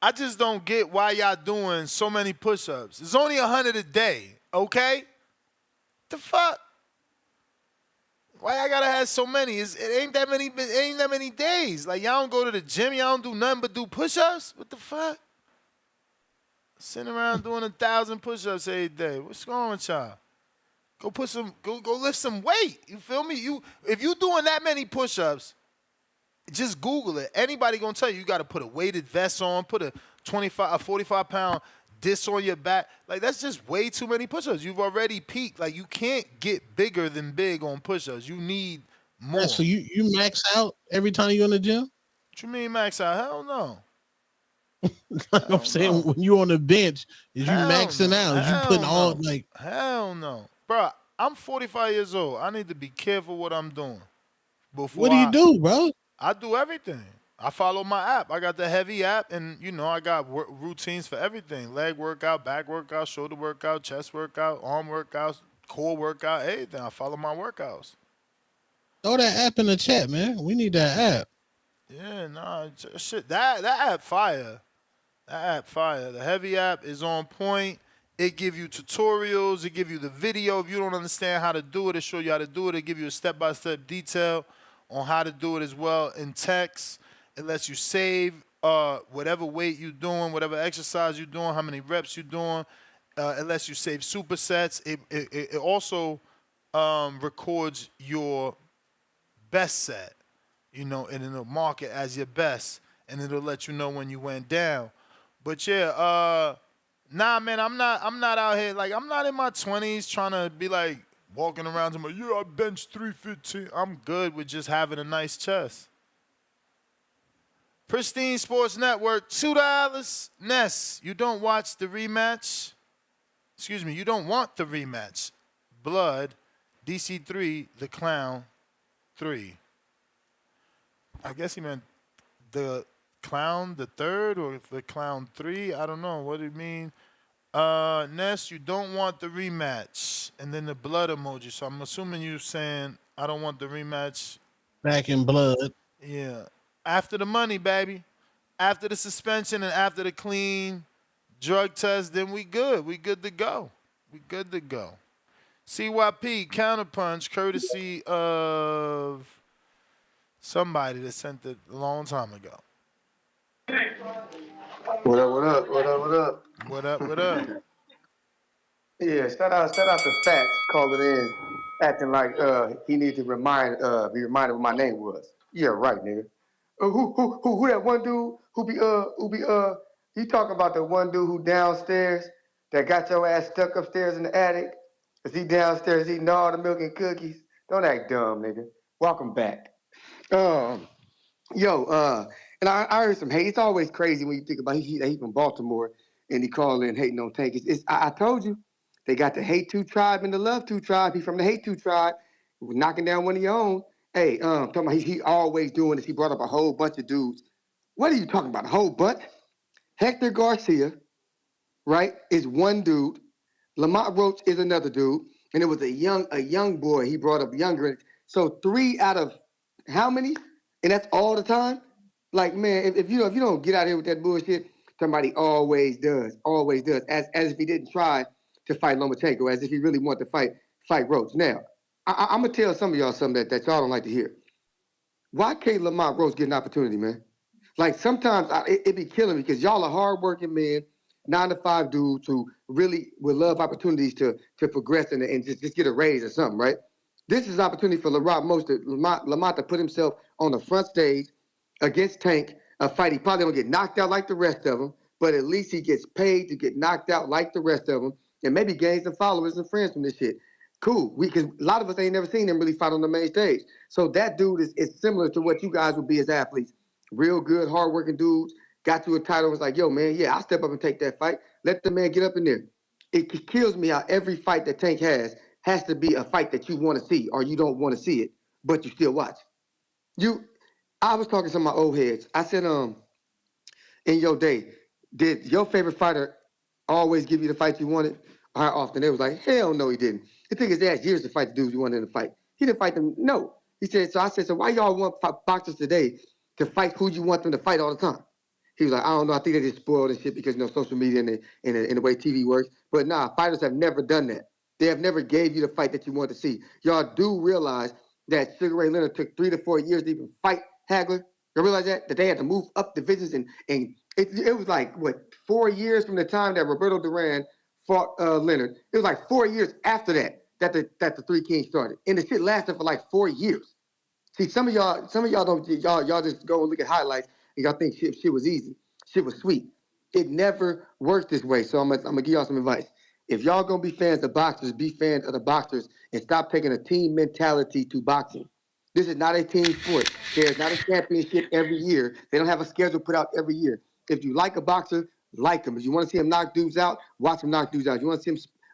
[SPEAKER 5] I just don't get why y'all doing so many push-ups. It's only 100 a day, okay? The fuck? Why y'all gotta have so many? It ain't that many days. Like y'all don't go to the gym, y'all don't do nothing but do push-ups? What the fuck? Sitting around doing 1,000 push-ups every day. What's going on with y'all? Go lift some weight. You feel me? If you doing that many push-ups, just Google it. Anybody gonna tell you gotta put a weighted vest on, put a 45-pound disc on your back. Like that's just way too many push-ups. You've already peaked. Like you can't get bigger than big on push-ups. You need more.
[SPEAKER 9] So you max out every time you in the gym?
[SPEAKER 5] What you mean max out? Hell no.
[SPEAKER 9] Like I'm saying, when you on the bench, is you maxing out? Is you putting all like?
[SPEAKER 5] Hell no, bro. I'm 45 years old. I need to be careful what I'm doing.
[SPEAKER 9] What do you do, bro?
[SPEAKER 5] I do everything. I follow my app. I got the heavy app, and I got routines for everything: leg workout, back workout, shoulder workout, chest workout, arm workouts, core workout, everything. I follow my workouts.
[SPEAKER 9] Throw that app in the chat, man. We need that app.
[SPEAKER 5] Yeah, nah, shit. That app fire. That app fire. The heavy app is on point. It give you tutorials. It give you the video. If you don't understand how to do it, it show you how to do it. It give you a step-by-step detail on how to do it as well in text. It lets you save whatever weight you're doing, whatever exercise you're doing, how many reps you're doing. It lets you save supersets. It also records your best set, and it'll mark it as your best, and it'll let you know when you went down. But yeah, nah, man, I'm not out here, like, I'm not in my 20s trying to be like walking around to I bench 315. I'm good with just having a nice chest. Pristine Sports Network, $2. Ness, you don't watch the rematch? Excuse me, you don't want the rematch. Blood, DC3, the Clown 3. I guess he meant the Clown the third or the Clown 3. I don't know. What do you mean? Ness, you don't want the rematch. And then the blood emoji. So I'm assuming you're saying I don't want the rematch.
[SPEAKER 9] Back in blood.
[SPEAKER 5] Yeah. After the money, baby. After the suspension and after the clean drug test, then we good. We good to go. We good to go. CYP, counterpunch, courtesy of somebody that sent it a long time ago.
[SPEAKER 13] What up?
[SPEAKER 5] What up?
[SPEAKER 13] Yeah, shout out to Fats calling in, acting like he needs to be reminded what my name was. Yeah, right, nigga. Who that one dude you talking about the one dude who downstairs that got your ass stuck upstairs in the attic? Is he downstairs eating all the milk and cookies? Don't act dumb, nigga. Welcome back. And I heard some hate. It's always crazy when you think about he from Baltimore and he called in hating on Tank. I told you, they got the Hate 2 tribe and the Love 2 tribe. He from the Hate 2 tribe, knocking down one of your own. Hey, talking about he always doing this. He brought up a whole bunch of dudes. What are you talking about? A whole bunch? Hector Garcia, right, is one dude. Lamont Roach is another dude. And it was a young boy. He brought up younger. So 3 out of how many? And that's all the time? Like, man, if you don't get out here with that bullshit, somebody always does. As if he didn't try to fight Lomachenko, as if he really wanted to fight Roach. Now, I'm going to tell some of y'all something that y'all don't like to hear. Why can't Lamont Roach get an opportunity, man? Like, sometimes it be killing me because y'all are hardworking men, 9-to-5 dudes who really would love opportunities to progress and just get a raise or something, right? This is an opportunity for Lamont to put himself on the front stage against Tank, a fight he probably don't get knocked out like the rest of them, but at least he gets paid to get knocked out like the rest of them, and maybe gain some followers and friends from this shit. Cool, because a lot of us ain't never seen him really fight on the main stage. So that dude is similar to what you guys would be as athletes. Real good, hardworking dudes, got to a title, was like, yo, man, yeah, I'll step up and take that fight. Let the man get up in there. It kills me how every fight that Tank has to be a fight that you want to see or you don't want to see it, but you still watch. I was talking to my old heads. I said, in your day, did your favorite fighter always give you the fight you wanted? Or how often? They was like, hell no, he didn't. It took his ass years to fight the dudes you wanted to fight. He didn't fight them. No. He said, so I said, so why y'all want boxers today to fight who you want them to fight all the time? He was like, I don't know. I think they just spoiled and shit because social media and the way TV works. But nah, fighters have never done that. They have never gave you the fight that you want to see. Y'all do realize that Sugar Ray Leonard took 3 to 4 years to even fight Hagler. You realize that they had to move up divisions and it was like what 4 years from the time that Roberto Duran fought Leonard. It was like 4 years after that the Three Kings started, and the shit lasted for like 4 years. See, some of y'all don't y'all just go and look at highlights and y'all think shit was easy, shit was sweet. It never worked this way. So I'm gonna give y'all some advice. If y'all gonna be fans of boxers, be fans of the boxers and stop taking a team mentality to boxing. This is not a team sport. There's not a championship every year. They don't have a schedule put out every year. If you like a boxer, like him. If you want to see him knock dudes out, watch him knock dudes out. If you want to see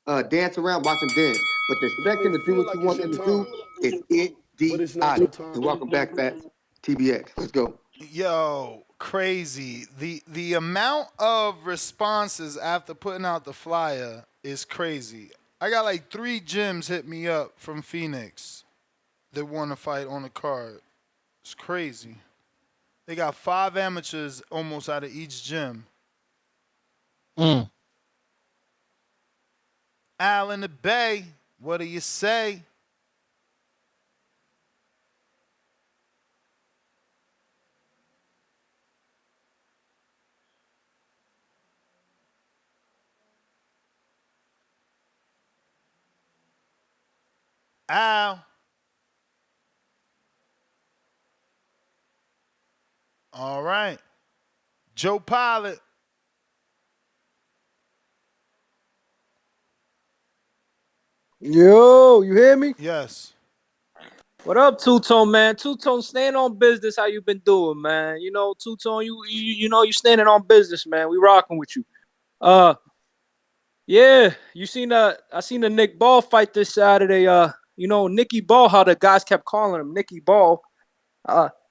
[SPEAKER 13] him dance around, watch him dance. But to expect him to do what you want him to do is idiotic. And welcome back, Fats. TBX. Let's go.
[SPEAKER 5] Yo, crazy. The amount of responses after putting out the flyer is crazy. I got like 3 gyms hit me up from Phoenix that want to fight on the card. It's crazy. They got 5 amateurs almost out of each gym. Al in the Bay, what do you say? Al. All right. Joe Pilot.
[SPEAKER 12] Yo, you hear me?
[SPEAKER 5] Yes.
[SPEAKER 12] What up, Two-Tone, man? Two-Tone, staying on business. How you been doing, man? You know, Two-Tone, you know, you standing on business, man. We rocking with you. Yeah, I seen the Nick Ball fight this Saturday. You know, Nicky Ball, how the guys kept calling him Nicky Ball.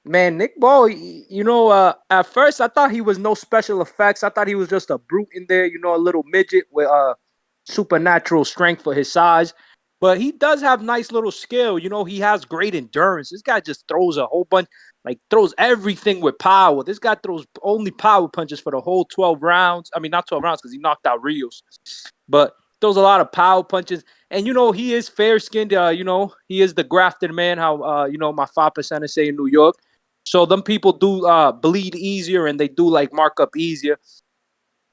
[SPEAKER 12] Man, Nick Ball, you know, at first I thought he was no special effects. I thought he was just a brute in there, you know, a little midget with supernatural strength for his size. But he does have nice little skill. You know, he has great endurance. This guy just throws a whole bunch, like throws everything with power. This guy throws only power punches for the whole 12 rounds. I mean, not 12 rounds because he knocked out Rios. But throws a lot of power punches. And, you know, he is fair-skinned. You know, he is the grafted man, how, you know, my 5%ers say in New York. So them people do bleed easier and they do, like, mark up easier.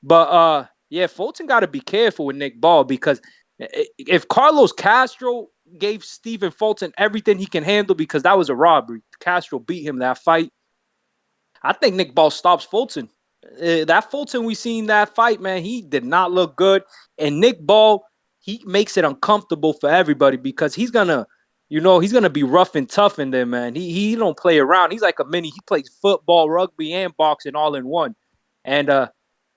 [SPEAKER 12] But, yeah, Fulton got to be careful with Nick Ball because if Carlos Castro gave Stephen Fulton everything he can handle because that was a robbery, Castro beat him that fight, I think Nick Ball stops Fulton. That Fulton we seen that fight, man, he did not look good. And Nick Ball, he makes it uncomfortable for everybody because he's gonna be rough and tough in there, man. He don't play around. He's like a mini. He plays football, rugby, and boxing all in one. And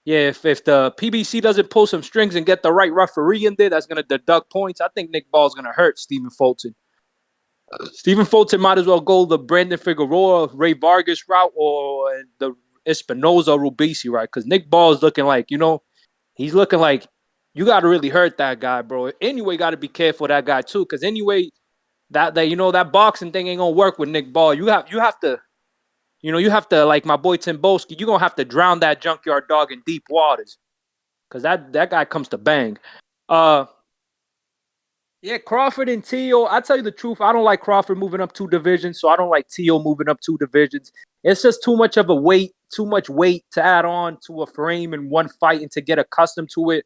[SPEAKER 12] yeah, if the PBC doesn't pull some strings and get the right referee in there, that's gonna deduct points. I think Nick Ball's gonna hurt Stephen Fulton. Stephen Fulton might as well go the Brandon Figueroa, Ray Vargas route or the Espinoza Rubisi route because Nick Ball is looking like, you know, he's looking like you got to really hurt that guy, bro. Anyway, got to be careful of that guy too because anyway, that you know that boxing thing ain't gonna work with Nick Ball. You have to, you know, you have to like my boy Tim Bolski. You're gonna have to drown that junkyard dog in deep waters because that guy comes to bang. Yeah, Crawford and Teo. I tell you the truth, I don't like Crawford moving up 2 divisions, so I don't like Teo moving up 2 divisions. It's just too much weight to add on to a frame in one fight and to get accustomed to it.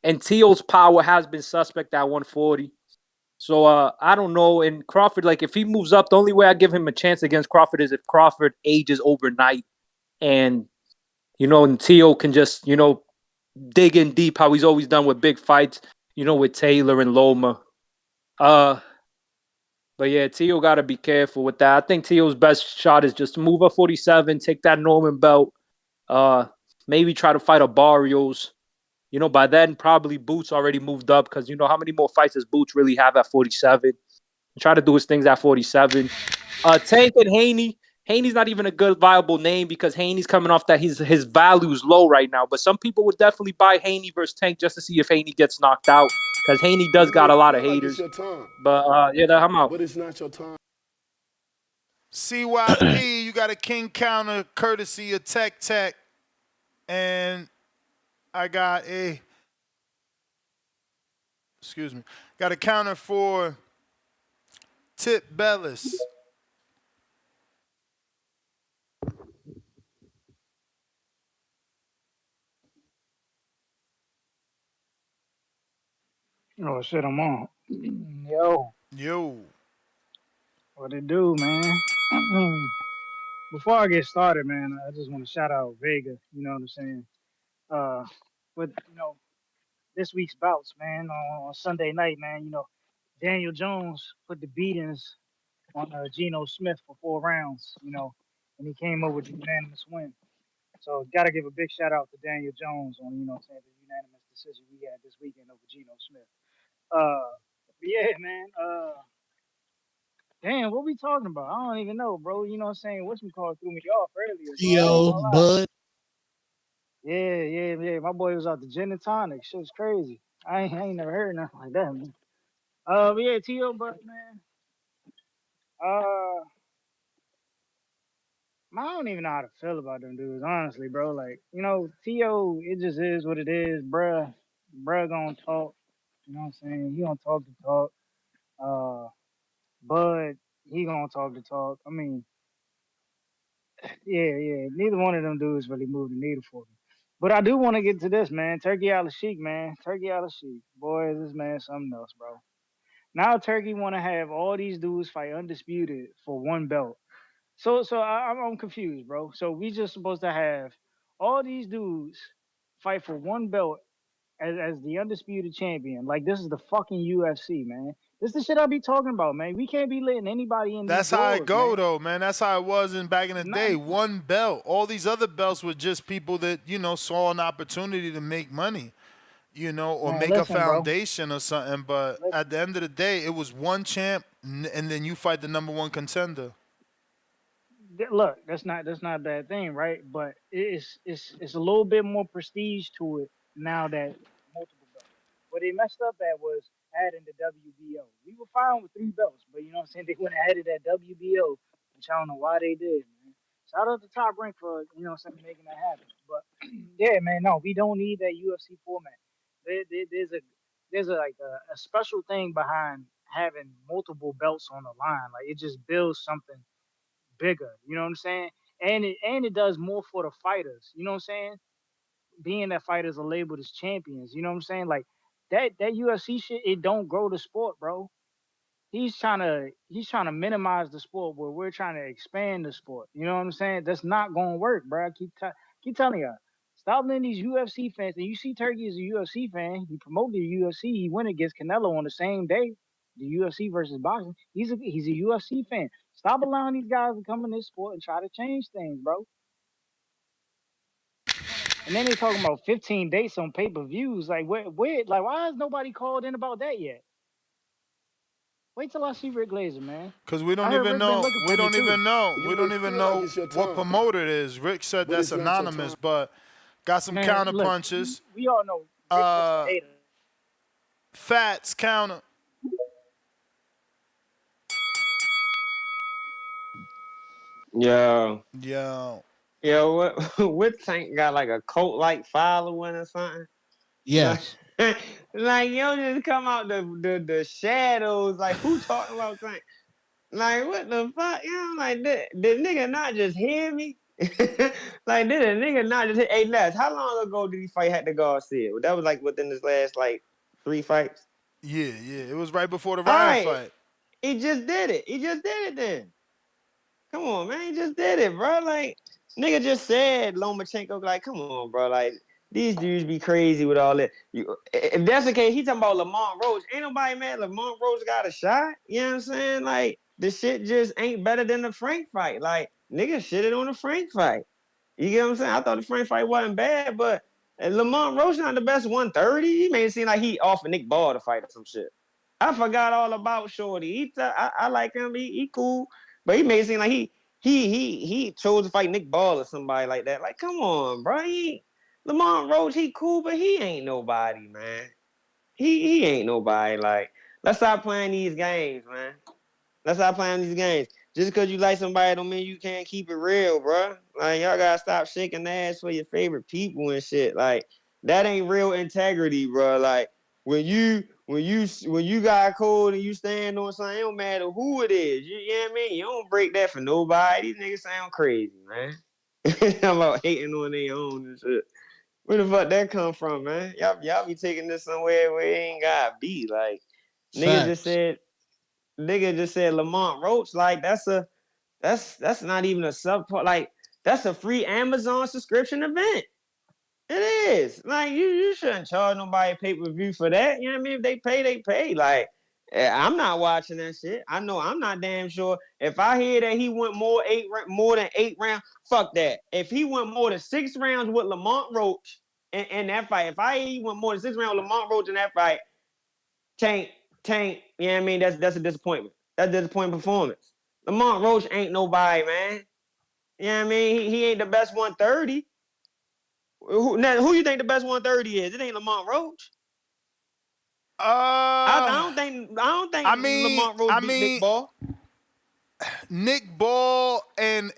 [SPEAKER 12] And Teo's power has been suspect at 140. So I don't know. And Crawford, like if he moves up, the only way I give him a chance against Crawford is if Crawford ages overnight and, you know, and Teo can just, you know, dig in deep how he's always done with big fights. You know, with Taylor and Loma. But yeah, Teo got to be careful with that. I think Teo's best shot is just to move up 47, take that Norman belt. Maybe try to fight a Barrios. You know, by then, probably Boots already moved up because, you know, how many more fights does Boots really have at 47? Try to do his things at 47. Tank and Haney. Haney's not even a good, viable name because Haney's coming off that his value's low right now. But some people would definitely buy Haney versus Tank just to see if Haney gets knocked out because Haney does got a lot of haters. But, yeah, I'm out.
[SPEAKER 11] But it's not your time.
[SPEAKER 5] CYP, you got a king counter courtesy of Tech Tech. And I got a counter for Tip Bellis.
[SPEAKER 17] Oh shit, I'm on. Yo,
[SPEAKER 5] Yo.
[SPEAKER 17] what it do, man? Before I get started, man, I just want to shout out Vega. You know what I'm saying? With this week's bouts, man, on Sunday night, man. Daniel Jones put the beatings on Geno Smith for 4 rounds. And he came up with a unanimous win. So gotta give a big shout out to Daniel Jones on what I'm saying, the unanimous decision he had this weekend over Geno Smith. But yeah, man. Damn, what we talking about? I don't even know, bro. You know what I'm saying? Whatchamacallit threw me off earlier, so I ain't
[SPEAKER 9] Theo,
[SPEAKER 17] gonna lie.
[SPEAKER 9] Bud.
[SPEAKER 17] Yeah. My boy was out the gin and tonic. Shit's crazy. I ain't never heard nothing like that, man. But yeah, T.O. But man. I don't even know how to feel about them dudes, honestly, bro. Like, T.O., it just is what it is, bruh. Bruh gonna talk. You know what I'm saying? He gonna talk to talk. Bud, he gonna talk to talk. I mean, yeah. Neither one of them dudes really moved the needle for me. But I do want to get to this, man. Turkey Al-Sheikh, man. Turkey Al-Sheikh. Boy, is this man something else, bro. Now Turkey want to have all these dudes fight undisputed for one belt. So I'm confused, bro. So we just supposed to have all these dudes fight for one belt as the undisputed champion. Like, this is the fucking UFC, man. This is the shit I be talking about, man. We can't be letting anybody in these
[SPEAKER 5] That's how it
[SPEAKER 17] doors,
[SPEAKER 5] go,
[SPEAKER 17] man.
[SPEAKER 5] though, man. That's how it was back in the
[SPEAKER 17] Nah,
[SPEAKER 5] day. One belt. All these other belts were just people that, saw an opportunity to make money, or
[SPEAKER 17] man,
[SPEAKER 5] make a
[SPEAKER 17] listen, bro.
[SPEAKER 5] foundation or something. But
[SPEAKER 17] Listen.
[SPEAKER 5] at the end of the day, it was one champ, and then you fight the number one contender.
[SPEAKER 17] Look, that's not a bad thing, right? But it's a little bit more prestige to it now that multiple belts. What they messed up at was adding the WBO. We were fine with 3 belts, but you know what I'm saying? They went and added that WBO, which I don't know why they did, man. Shout out to Top Rank for making that happen. But yeah, man, no, we don't need that UFC format. There's a special thing behind having multiple belts on the line. Like, it just builds something bigger. You know what I'm saying? And it does more for the fighters. You know what I'm saying? Being that fighters are labeled as champions. You know what I'm saying? Like, that UFC shit, it don't grow the sport, bro. He's trying to minimize the sport where we're trying to expand the sport. You know what I'm saying? That's not gonna work, bro. I keep telling you. Stop letting these UFC fans. And you see Turkey as a UFC fan. He promoted the UFC. He went against Canelo on the same day. The UFC versus boxing. He's a UFC fan. Stop allowing these guys to come in this sport and try to change things, bro. And then they talking about 15 dates on pay-per-views. Like, where, like, why has nobody called in about that yet? Wait till I see Rick Glazer, man.
[SPEAKER 5] Because we don't
[SPEAKER 17] I heard
[SPEAKER 5] even
[SPEAKER 17] Rick been
[SPEAKER 5] know.
[SPEAKER 17] looking
[SPEAKER 5] We
[SPEAKER 17] for me
[SPEAKER 5] don't
[SPEAKER 17] too.
[SPEAKER 5] even know.
[SPEAKER 11] You
[SPEAKER 5] We don't
[SPEAKER 11] may
[SPEAKER 5] even
[SPEAKER 11] feel
[SPEAKER 5] know
[SPEAKER 11] like it's your
[SPEAKER 5] what
[SPEAKER 11] time,
[SPEAKER 5] promoter it is. Rick said
[SPEAKER 11] but
[SPEAKER 5] that's
[SPEAKER 11] it's not your
[SPEAKER 5] anonymous,
[SPEAKER 11] time.
[SPEAKER 5] but got some
[SPEAKER 17] Man,
[SPEAKER 5] counter
[SPEAKER 17] look,
[SPEAKER 5] punches.
[SPEAKER 17] we all know Rick just a hater.
[SPEAKER 5] Fats counter.
[SPEAKER 4] Yo.
[SPEAKER 5] Yo.
[SPEAKER 4] What what Tank got like a cult like following or something?
[SPEAKER 9] Yes.
[SPEAKER 4] Like yo just come out the shadows. Like, who talking about Tank? Like, what the fuck? Like, did nigga not just hear me? Like, did a nigga not just hear? Hey, Les, how long ago did he fight Hector Garcia? That was like within his last like 3 fights.
[SPEAKER 5] Yeah. It was right before the
[SPEAKER 4] All
[SPEAKER 5] Riad
[SPEAKER 4] right,
[SPEAKER 5] fight.
[SPEAKER 4] he just did it then. Come on, man, he just did it, bro. Like, nigga just said Lomachenko. Like, come on, bro. Like, these dudes be crazy with all that. If that's the case, he talking about Lamont Roach. Ain't nobody mad Lamont Roach got a shot. You know what I'm saying? Like, the shit just ain't better than the Frank fight. Like, nigga shitted on the Frank fight. You get what I'm saying? I thought the Frank fight wasn't bad, but Lamont Roach not the best 130. He made it seem like he offered Nick Ball to fight or some shit. I forgot all about Shorty. I like him. He cool. But he made it seem like he chose to fight Nick Ball or somebody like that. Like, come on, bro. Lamont Roach, he cool, but he ain't nobody, man. He ain't nobody. Like, let's stop playing these games, man. Let's stop playing these games. Just because you like somebody don't mean you can't keep it real, bro. Like, y'all gotta stop shaking ass for your favorite people and shit. Like, that ain't real integrity, bro. Like, when you got cold and you stand on something, it don't matter who it is. You know what I mean? You don't break that for nobody. These niggas sound crazy, man. I'm about hating on their own and shit. Where the fuck that come from, man? Y'all be taking this somewhere where it ain't gotta be. Like, nigga just said Lamont Roach. Like, that's not even a subpart. Like, that's a free Amazon subscription event. It is. Like, you shouldn't charge nobody pay-per-view for that. You know what I mean? If they pay, they pay. Like, I'm not watching that shit. I know I'm not damn sure. If I hear that he went more than 8 rounds, fuck that. If he went more than 6 rounds with Lamont Roach in that fight, if I hear he went more than 6 rounds with Lamont Roach in that fight, Tank, you know what I mean? That's a disappointment. That's a disappointing performance. Lamont Roach ain't nobody, man. You know what I mean? He ain't the best 130. Who you think the best 130 is? It ain't Lamont Roach. I don't think Lamont Roach beat Nick Ball.
[SPEAKER 5] Nick Ball and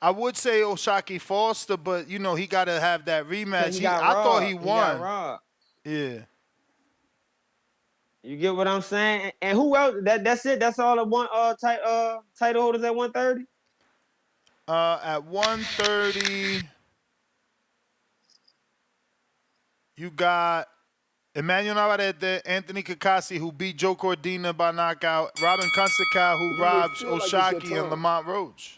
[SPEAKER 5] I would say O'Shaquie Foster, but you know he got to have that rematch. I thought he won.
[SPEAKER 4] He got robbed.
[SPEAKER 5] Yeah.
[SPEAKER 4] You get what I'm saying? And who else? That's it. That's all the one title holders at 130.
[SPEAKER 5] At 130, you got Emmanuel Navarrete, Anthony Kakasi, who beat Joe Cordina by knockout, Robin Kunsakow, who robbed O'Shaquie, and Lamont Roach.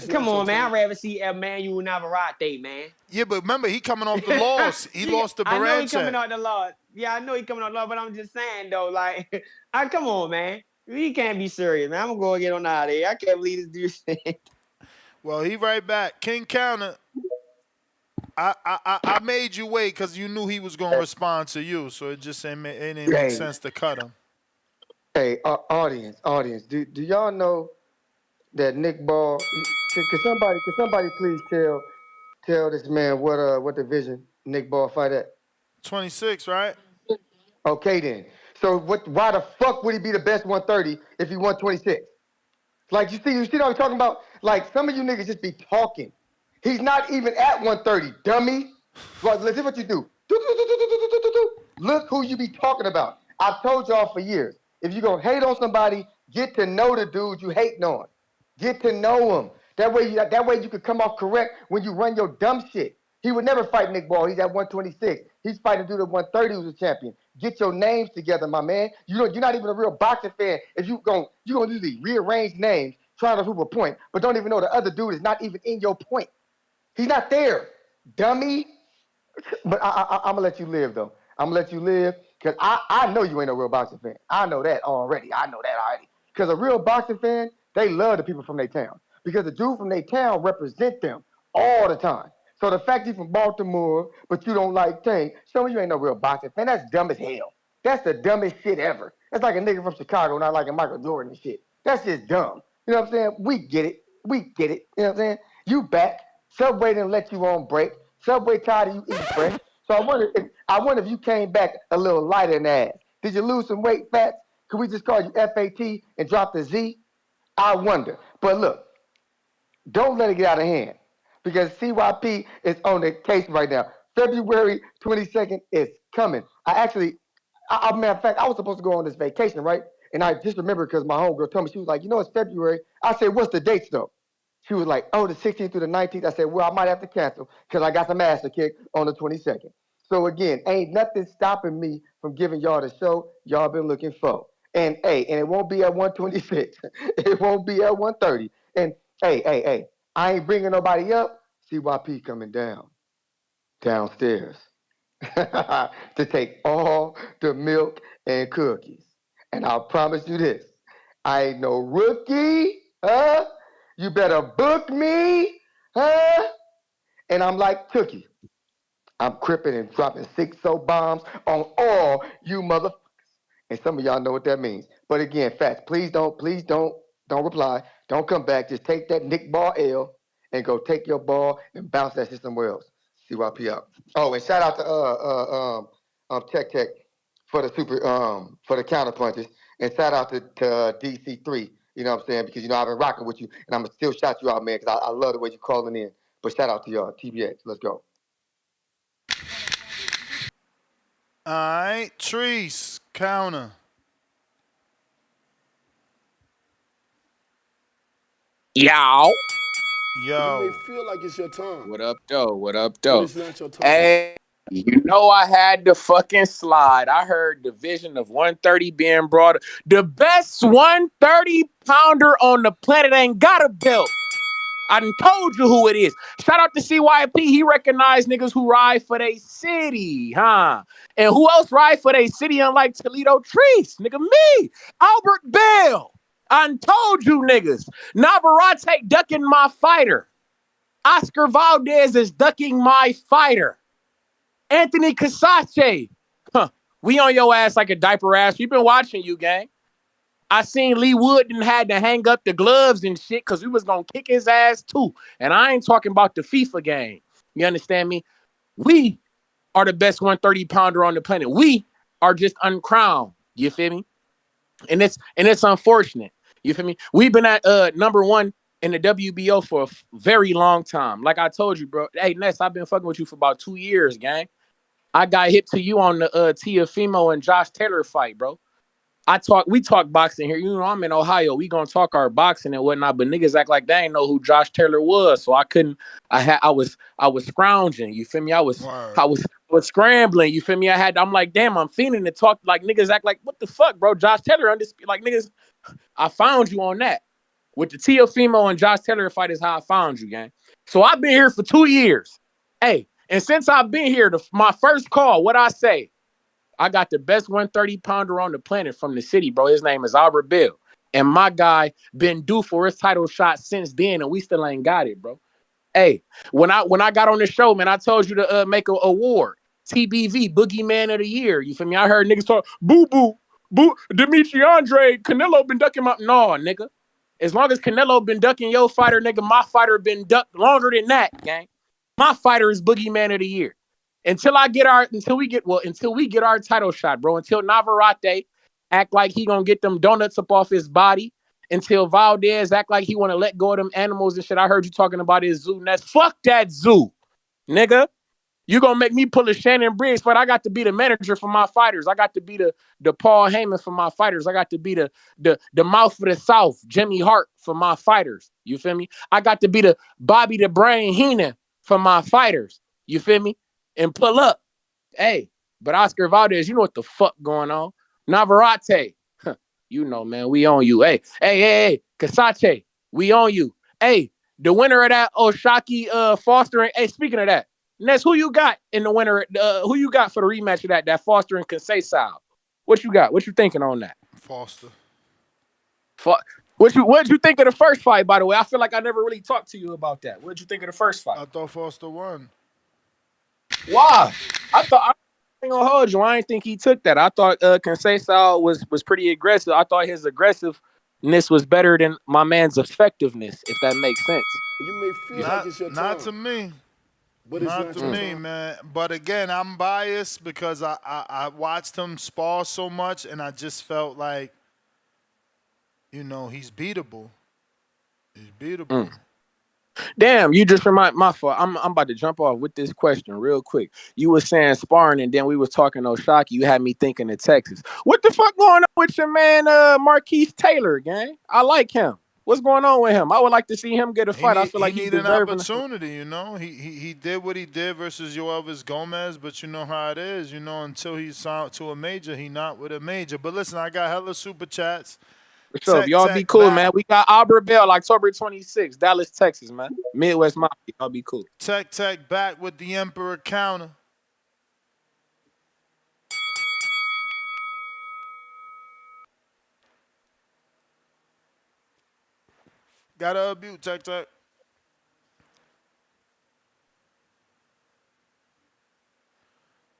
[SPEAKER 4] Come on, man. I'd rather see Emmanuel Navarrete, man.
[SPEAKER 5] Yeah, but remember, he coming off the loss. He lost to Baranchek.
[SPEAKER 4] I know he coming off the loss. Yeah, I know he coming off the loss, but I'm just saying, though, like, come on, man. We can't be serious, man. I'm going to get on out of here. I can't believe this dude said.
[SPEAKER 5] Well, he right back. King Counter, I made you wait because you knew he was going to respond to you, so it just ain't make sense to cut him.
[SPEAKER 13] Hey, audience, do y'all know that Nick Ball? Can somebody please tell this man what division Nick Ball fight at?
[SPEAKER 5] 26, right?
[SPEAKER 13] Okay then. So why the fuck would he be the best 130 if he won 26? Like you see what I'm talking about? Like some of you niggas just be talking. He's not even at 130, dummy. Well, listen what you do. Look who you be talking about. I've told y'all for years. If you gonna hate on somebody, get to know the dude you hating on. Get to know him. That way you can come off correct when you run your dumb shit. He would never fight Nick Ball. He's at 126. He's fighting dude at 130 who's a champion. Get your names together, my man. You're not even a real boxing fan if you gonna do these rearranged names trying to prove a point, but don't even know the other dude is not even in your point. He's not there, dummy. But I'm gonna let you live though. I'm gonna let you live because I know you ain't a real boxing fan. I know that already. Because a real boxing fan, they love the people from their town. Because the dude from their town represent them all the time. So the fact you from Baltimore, but you don't like Tank, showing you ain't no real boxing fan. That's dumb as hell. That's the dumbest shit ever. That's like a nigga from Chicago not liking Michael Jordan and shit. That's just dumb. You know what I'm saying? We get it. You know what I'm saying? You back. Subway didn't let you on break. Subway tired of you eating fresh. So I wonder if you came back a little lighter than ass. Did you lose some weight, Fats? Could we just call you FAT and drop the Z? I wonder. But look, don't let it get out of hand because CYP is on the case right now. February 22nd is coming. Matter of fact, I was supposed to go on this vacation, right? And I just remember because my homegirl told me, she was like, it's February. I said, what's the dates though? She was like, the 16th through the 19th. I said, well, I might have to cancel because I got some ass to kick on the 22nd. So again, ain't nothing stopping me from giving y'all the show y'all been looking for. And it won't be at 126. It won't be at 130. And hey, I ain't bringing nobody up. CYP coming downstairs to take all the milk and cookies. And I'll promise you this, I ain't no rookie, huh? You better book me, huh? And I'm like Cookie. I'm cripping and dropping 6-0 bombs on all you motherfuckers. And some of y'all know what that means. But again, Fats, please don't reply. Don't come back. Just take that Nick Ball L and go take your ball and bounce that shit somewhere else. CYP out. Oh, and shout out to Tech for the for the counter punches. And shout out to DC3. You know what I'm saying? Because, you know, I've been rocking with you, and I'm going to still shout you out, man, because I love the way you calling in. But shout out to y'all. TBX. Let's go.
[SPEAKER 5] All right, Treese, counter.
[SPEAKER 1] Yow.
[SPEAKER 11] You may feel like it's your time,
[SPEAKER 1] What up, though? What up,
[SPEAKER 11] but
[SPEAKER 1] though?
[SPEAKER 11] it's not your time.
[SPEAKER 1] Hey, you know I had to fucking slide. I heard division of 130 being brought. The best 130-pounder on the planet ain't got a belt. I done told you who it is. Shout out to CYP. He recognized niggas who ride for they city, huh? And who else ride for they city unlike Toledo Treese? Nigga, me. Albert Bell. I done told you niggas. Navarrete ducking my fighter. Oscar Valdez is ducking my fighter. Anthony Casace. Huh. We on your ass like a diaper ass. We've been watching you, gang. I seen Lee Wood and had to hang up the gloves and shit because we was going to kick his ass too. And I ain't talking about the FIFA game. You understand me? We are the best 130-pounder on the planet. We are just uncrowned. You feel me? And it's unfortunate. You feel me? We've been at number one in the WBO for a very long time. Like I told you, bro. Hey, Ness, I've been fucking with you for about 2 years, gang. I got hit to you on the Teofimo and Josh Taylor fight, bro. We talk boxing here. You know, I'm in Ohio. We gonna talk our boxing and whatnot, but niggas act like they ain't know who Josh Taylor was. So I was scrounging. You feel me? I was scrambling. You feel me? I'm like, damn, I'm feeling to talk like niggas act like, what the fuck, bro? Josh Taylor undisputed. Like niggas, I found you on that. With the Teofimo and Josh Taylor fight is how I found you, gang. So I've been here for 2 years. Hey, and since I've been here, my first call, what I say? I got the best 130-pounder on the planet from the city, bro. His name is Albert Bell. And my guy been due for his title shot since then, and we still ain't got it, bro. Hey, when I got on the show, man, I told you to make an award. TBV, Boogeyman of the Year. You feel me? I heard niggas talk, boo, Dimitri Andre, Canelo been ducking my... No, nigga. As long as Canelo been ducking your fighter, nigga, my fighter been ducked longer than that, gang. My fighter is Boogeyman of the Year. Until we get our title shot, bro. Until Navarrete act like he gonna get them donuts up off his body. Until Valdez act like he wanna let go of them animals and shit. I heard you talking about his zoo nest. Fuck that zoo, nigga. You gonna make me pull a Shannon Briggs, but I got to be the manager for my fighters. I got to be the Paul Heyman for my fighters. I got to be the mouth for the South, Jimmy Hart for my fighters. You feel me? I got to be the Bobby the Brain Heenan for my fighters. You feel me? And pull up. Hey, but Oscar Valdez, you know what the fuck going on. Navarrete, you know, man, we on you. Hey, Casace, we on you. Hey, the winner of that Oshaki Foster. Hey, speaking of that, Ness, who you got in the winner? Who you got for the rematch of that Foster and Casace? What you got? What you thinking on that?
[SPEAKER 5] Foster. What'd
[SPEAKER 1] you think of the first fight, by the way? I feel like I never really talked to you about that. What'd you think of the first fight?
[SPEAKER 5] I thought Foster won.
[SPEAKER 1] Why? I ain't gonna hold you. I didn't think he took that. I thought Conceição was pretty aggressive. I thought his aggressiveness was better than my man's effectiveness, if that makes sense.
[SPEAKER 11] You may feel like it's your time.
[SPEAKER 5] Not to me.
[SPEAKER 11] But it's
[SPEAKER 5] not to me, man. But again, I'm biased because I watched him spar so much, and I just felt like, you know, he's beatable. He's beatable.
[SPEAKER 1] Damn, you just remind my fault. I'm about to jump off with this question real quick. You were saying sparring, and then we was talking Oshaki. You had me thinking of Texas. What the fuck going on with your man Marquise Taylor, gang? I like him. What's going on with him? I would like to see him get a fight. I feel like
[SPEAKER 5] he
[SPEAKER 1] he's
[SPEAKER 5] need an opportunity, you know. He did what he did versus Yoelvis Gomez, but you know how it is, you know, until he's signed to a major, he not with a major. But listen, I got hella super chats.
[SPEAKER 1] So y'all be cool, man. We got Albert Bell, October 26th, Dallas, Texas, man. Midwest Mafia. Y'all be cool.
[SPEAKER 5] Tech back with the Emperor counter. Gotta unmute Tech.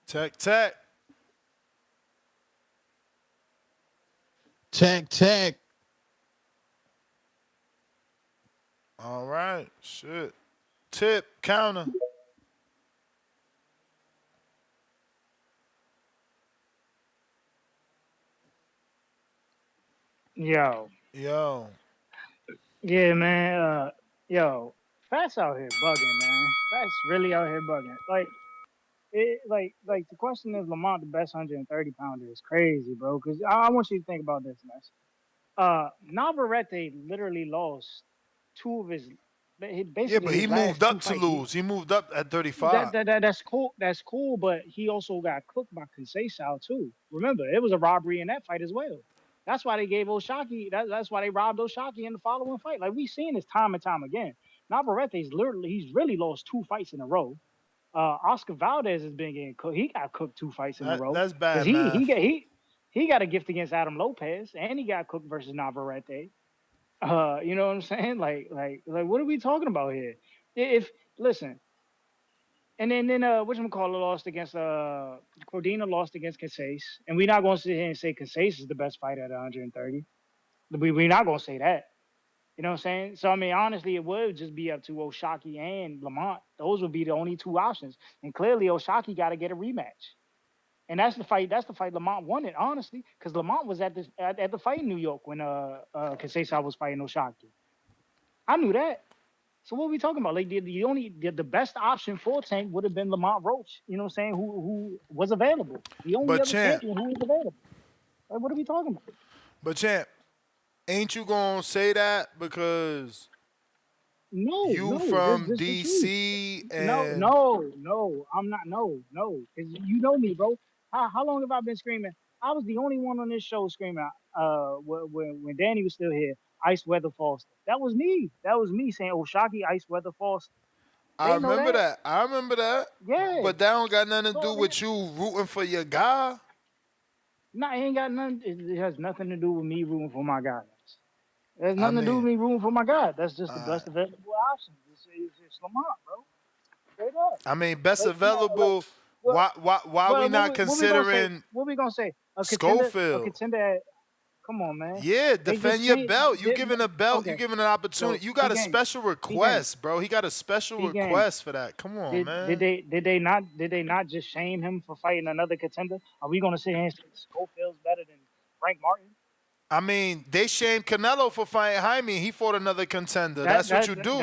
[SPEAKER 5] Tech.
[SPEAKER 9] Tech.
[SPEAKER 5] All right, shit. Tip counter.
[SPEAKER 17] Yo. Yeah, man. Yo, Fat's out here bugging, man. Fat's really out here bugging. Like the question is Lamont the best 130 pounder is crazy, bro. Because I want you to think about this, Ness. Navarrete literally lost two of his,
[SPEAKER 5] Yeah, but
[SPEAKER 17] basically
[SPEAKER 5] he
[SPEAKER 17] his
[SPEAKER 5] moved
[SPEAKER 17] last two
[SPEAKER 5] up to
[SPEAKER 17] fights.
[SPEAKER 5] lose. He moved up at 35.
[SPEAKER 17] That's cool. That's cool. But he also got cooked by Conceição too. Remember, it was a robbery in that fight as well. That's why they gave Oshaki. That's why they robbed Oshaki in the following fight. Like we've seen this time and time again. Navarrete's literally he's really lost two fights in a row. Oscar Valdez has been getting cooked. He got cooked two fights in a row
[SPEAKER 5] That's
[SPEAKER 17] because
[SPEAKER 5] bad math.
[SPEAKER 17] he got a gift against Adam Lopez and he got cooked versus Navarrete. You know what I'm saying? Like what are we talking about here? If listen, and then whatchamacallit lost against Cordina lost against Caceres. And we're not gonna sit here and say Caceres is the best fighter at 130. We're not gonna say that. You know what I'm saying? So I mean, honestly, it would just be up to Oshaki and Lamont. Those would be the only two options. And clearly Oshaki gotta get a rematch. And that's the fight Lamont wanted, honestly, because Lamont was at the fight in New York when Caceres was fighting Oshaki. I knew that. So what are we talking about? Like the best option for Tank would have been Lamont Roach. You know what I'm saying? Who was available? The only
[SPEAKER 5] But
[SPEAKER 17] other
[SPEAKER 5] champ,
[SPEAKER 17] champion who was available. Like what are we talking about?
[SPEAKER 5] but champ, ain't you gonna say that because you
[SPEAKER 17] No, this
[SPEAKER 5] from
[SPEAKER 17] the truth.
[SPEAKER 5] DC
[SPEAKER 17] No,
[SPEAKER 5] and
[SPEAKER 17] no, no, I'm not. No, no, because you know me, bro. How long have I been screaming? I was the only one on this show screaming. When Danny was still here, Ice Weather Foster. That was me. That was me saying Oshaki Ice Weather Foster.
[SPEAKER 5] I
[SPEAKER 17] They know
[SPEAKER 5] remember
[SPEAKER 17] that.
[SPEAKER 5] that. I remember that.
[SPEAKER 17] Yeah.
[SPEAKER 5] But that don't got nothing to do
[SPEAKER 17] So
[SPEAKER 5] with you rooting for your guy.
[SPEAKER 17] nah, it ain't got nothing. It has nothing to do with me rooting for my guy. It has
[SPEAKER 5] I
[SPEAKER 17] nothing to do with
[SPEAKER 5] mean,
[SPEAKER 17] me rooting for my guy. That's just the best available option. It's Lamont, bro. Straight up.
[SPEAKER 5] best
[SPEAKER 17] Like, come on, like,
[SPEAKER 5] available.
[SPEAKER 17] what,
[SPEAKER 5] Why we not
[SPEAKER 17] what we gonna say?
[SPEAKER 5] considering
[SPEAKER 17] What we gonna say? A
[SPEAKER 5] Schofield?
[SPEAKER 17] contender. Come on, man.
[SPEAKER 5] Yeah,
[SPEAKER 17] They just
[SPEAKER 5] defend your
[SPEAKER 17] changed.
[SPEAKER 5] belt. You giving a belt. You
[SPEAKER 17] Okay,
[SPEAKER 5] giving an
[SPEAKER 17] so
[SPEAKER 5] opportunity. You got a special
[SPEAKER 17] P game,
[SPEAKER 5] request, bro. He got a special
[SPEAKER 17] P game.
[SPEAKER 5] request for that. Come on,
[SPEAKER 17] Did
[SPEAKER 5] man.
[SPEAKER 17] they not just shame him for fighting another contender? Are we gonna sit here and say Schofield's better than Frank Martin?
[SPEAKER 5] I mean, they shamed Canelo for fighting Jaime. He fought another contender. That's what you do.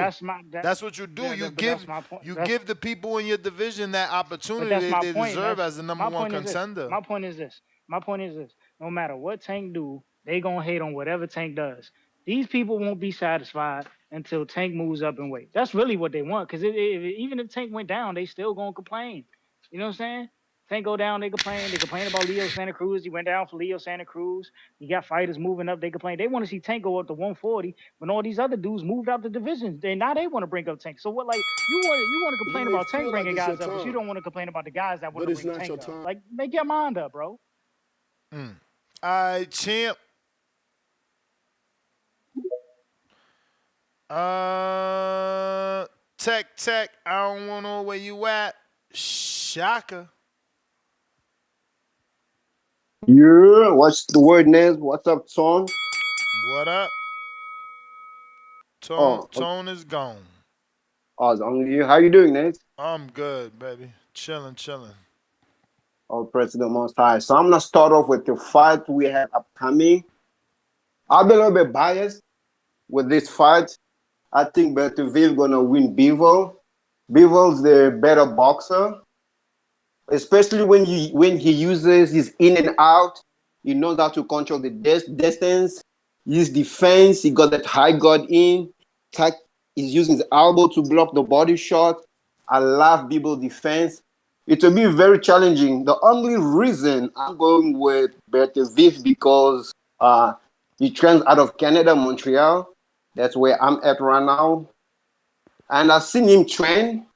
[SPEAKER 5] That's what you do. You
[SPEAKER 17] but
[SPEAKER 5] give
[SPEAKER 17] that's my point.
[SPEAKER 5] you give the people in your division that
[SPEAKER 17] But that's
[SPEAKER 5] opportunity
[SPEAKER 17] my
[SPEAKER 5] they
[SPEAKER 17] point.
[SPEAKER 5] deserve as the number
[SPEAKER 17] My
[SPEAKER 5] one
[SPEAKER 17] point is this.
[SPEAKER 5] contender.
[SPEAKER 17] My point is this. My point is this. No matter what Tank do, they gonna hate on whatever Tank does. These people won't be satisfied until Tank moves up in weight. That's really what they want. Because even if Tank went down, they still gonna complain. You know what I'm saying? Tank go down, they complain. They complain about Leo Santa Cruz. He went down for Leo Santa Cruz. You got fighters moving up. They complain. They want to see Tank go up to 140 when all these other dudes moved out the divisions. Now they want to bring up Tank. So what? Like you want to complain
[SPEAKER 11] You may
[SPEAKER 17] about Tank
[SPEAKER 11] feel like
[SPEAKER 17] bringing
[SPEAKER 11] it's your
[SPEAKER 17] guys up, but you
[SPEAKER 11] time,
[SPEAKER 17] don't want to complain about the guys that want
[SPEAKER 11] but
[SPEAKER 17] to
[SPEAKER 11] it's
[SPEAKER 17] bring
[SPEAKER 11] not your
[SPEAKER 17] Tank up.
[SPEAKER 11] time.
[SPEAKER 17] Like make your mind up, bro.
[SPEAKER 5] All right, champ. Tech. I don't want to know where you at. Shaka.
[SPEAKER 20] Yeah, what's the word, Nez? What's up, Tone?
[SPEAKER 5] What up?
[SPEAKER 20] Oh,
[SPEAKER 5] Tone is gone.
[SPEAKER 20] it's only you. How you doing, Nez?
[SPEAKER 5] I'm good, baby. Chilling.
[SPEAKER 20] Oh, President Most High. So I'm gonna start off with the fight we have upcoming. I'll be a little bit biased with this fight. I think Beterbiev gonna win Bivol. Bivol's the better boxer, especially when he uses his in and out. He knows how to control the distance. His defense, he got that high guard in. He's using his elbow to block the body shot. I love Bivol's defense. It will be very challenging. The only reason I'm going with Beterbiev because he trains out of Canada, Montreal. That's where I'm at right now. And I've seen him train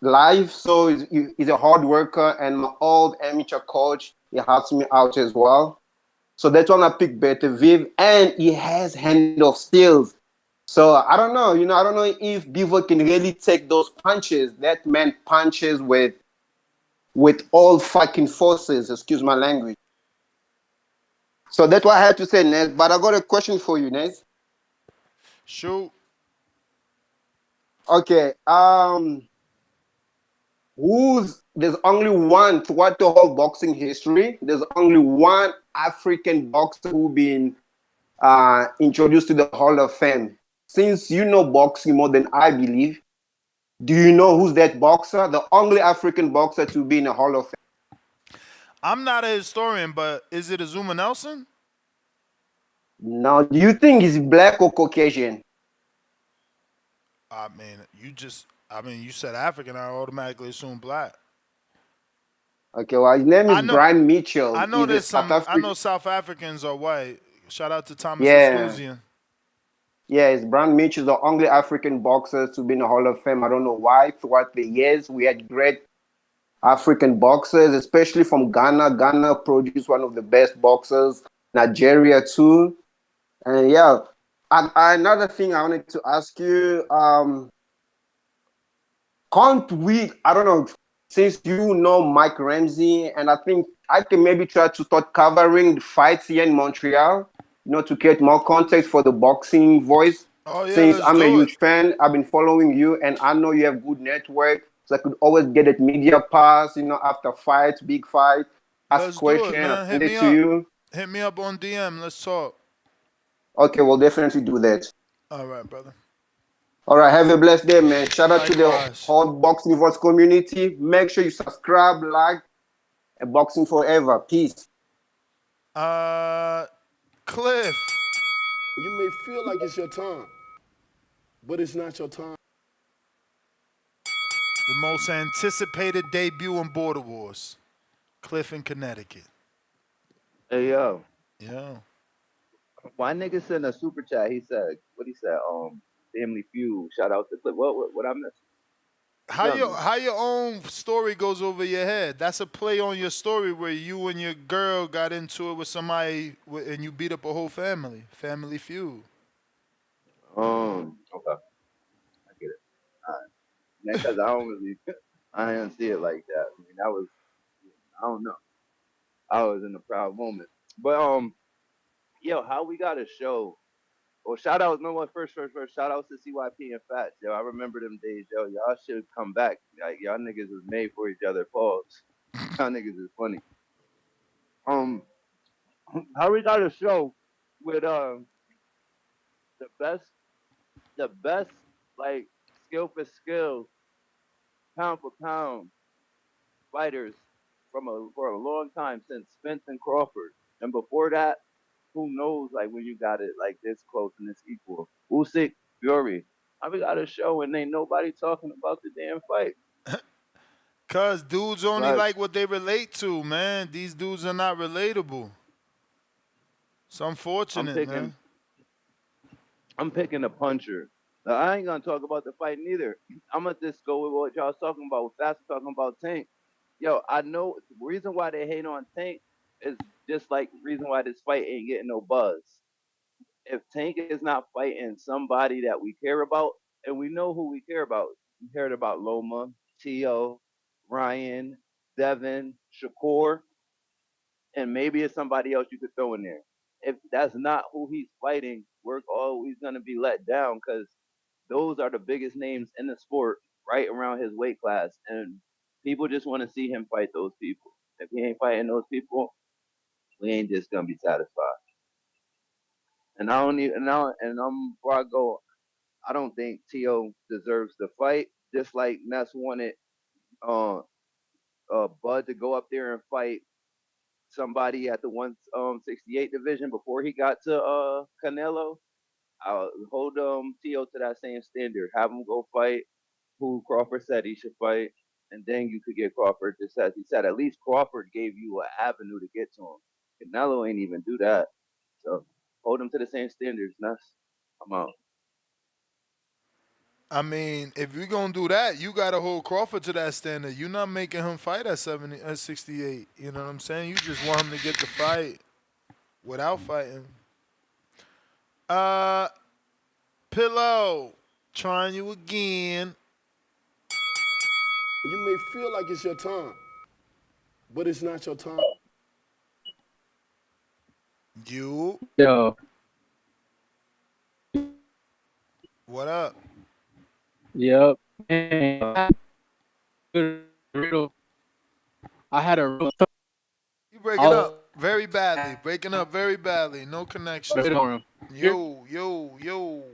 [SPEAKER 20] live, so he's a hard worker, and my old amateur coach, he helps me out as well. So that's why I pick Beterbiev, and he has hand of steals. So I don't know, I don't know if Bivol can really take those punches. That man punches with all fucking forces, excuse my language. So that's what I had to say, Nez. But I got a question for you, Nez.
[SPEAKER 5] Shoot.
[SPEAKER 20] Okay. There's only one throughout the whole boxing history. There's only one African boxer who's been introduced to the Hall of Fame. since you know boxing more than I believe, do you know who's that boxer? The only African boxer to be in a Hall of Fame.
[SPEAKER 5] I'm not a historian, but is it Azuma Nelson?
[SPEAKER 20] Now, do you think he's black or Caucasian?
[SPEAKER 5] I mean, you said African, I automatically assume black.
[SPEAKER 20] Okay, well, his name is Brian Mitchell.
[SPEAKER 5] I know
[SPEAKER 20] He's a
[SPEAKER 5] there's
[SPEAKER 20] South
[SPEAKER 5] some. I
[SPEAKER 20] African.
[SPEAKER 5] know South Africans are white. Shout out to Thomas
[SPEAKER 20] Yeah.
[SPEAKER 5] Estuzian.
[SPEAKER 20] Yeah, it's Brian Mitchell, the only African boxer to be in the Hall of Fame. I don't know why. Throughout the years, we had great African boxers, especially from Ghana. Ghana produced one of the best boxers. Nigeria too. And yeah, another thing I wanted to ask you, can't we, I don't know, since you know Mike Ramsey, and I think I can maybe try to start covering the fights here in Montreal, to get more context for the boxing voice.
[SPEAKER 5] Oh, yeah,
[SPEAKER 20] Since
[SPEAKER 5] let's
[SPEAKER 20] I'm a
[SPEAKER 5] do
[SPEAKER 20] huge fan, I've been following you, and I know you have good network, so I could always get that media pass, after fights, big fight, ask
[SPEAKER 5] Let's do it,
[SPEAKER 20] question,
[SPEAKER 5] man.
[SPEAKER 20] I
[SPEAKER 5] Hit
[SPEAKER 20] send
[SPEAKER 5] me
[SPEAKER 20] it to
[SPEAKER 5] up.
[SPEAKER 20] you.
[SPEAKER 5] Hit me up on DM. Let's talk.
[SPEAKER 20] Okay, we'll definitely do that.
[SPEAKER 5] All right, brother.
[SPEAKER 20] All right, have a blessed day, man. Shout out to the
[SPEAKER 5] Likewise.
[SPEAKER 20] whole Boxing Voice community. Make sure you subscribe, like, and Boxing Forever. Peace.
[SPEAKER 5] Cliff.
[SPEAKER 11] You may feel like it's your time, but it's not your time.
[SPEAKER 5] The most anticipated debut in Border Wars. Cliff in Connecticut.
[SPEAKER 21] Hey yo.
[SPEAKER 5] Yeah.
[SPEAKER 21] Why nigga sent a super chat? He said, what he said? Family Feud. Shout out to Cliff. What I missed?
[SPEAKER 5] How your own story goes over your head? That's a play on your story where you and your girl got into it with somebody and you beat up a whole family. Family Feud.
[SPEAKER 21] Okay. I get it. Alright. Yeah, because I didn't see it like that. I mean, that was, I don't know. I was in a proud moment. But yo, how we got a show? Well, shout out, no one first. Shout out to CYP and Fats, yo. I remember them days, yo. Y'all should come back. Like y'all niggas was made for each other. Pause. Y'all niggas is funny. How we got a show with the best like skill for skill, pound for pound fighters for a long time since Spence and Crawford, and before that, who knows? Like when you got it like this close and this equal. Usyk, Fury. How we got a show and ain't nobody talking about the damn fight?
[SPEAKER 5] Cause dudes only like what they relate to, man. These dudes are not relatable. It's unfortunate, man.
[SPEAKER 21] I'm picking a puncher. Now, I ain't gonna talk about the fight neither. I'm gonna just go with what y'all was talking about. Fast talking about Tank. Yo, I know the reason why they hate on Tank is just like the reason why this fight ain't getting no buzz. If Tank is not fighting somebody that we care about, and we know who we care about, we cared about Loma, Tio, Ryan, Devin, Shakur, and maybe it's somebody else you could throw in there. If that's not who he's fighting, we're always gonna be let down because those are the biggest names in the sport right around his weight class, and people just want to see him fight those people. If he ain't fighting those people, we ain't just gonna be satisfied. And I don't even now, and before I go, I don't think Tio deserves the fight. Just like Ness wanted Bud to go up there and fight somebody at the 168 division before he got to Canelo. I'll hold Tio to that same standard. Have him go fight who Crawford said he should fight, and then you could get Crawford just as he said. At least Crawford gave you an avenue to get to him. Canelo ain't even do that. So hold him to the same standards, Ness. I'm out.
[SPEAKER 5] I mean, if you're gonna do that, you gotta hold Crawford to that standard. You're not making him fight at 68. You know what I'm saying? You just want him to get the fight without fighting. Pillow, trying you again.
[SPEAKER 11] You may feel like it's your time, but it's not your time.
[SPEAKER 5] You.
[SPEAKER 22] Yo.
[SPEAKER 5] What up?
[SPEAKER 22] Yep. I had a real.
[SPEAKER 5] You breaking up very badly. Breaking up very badly. No connection. Yo.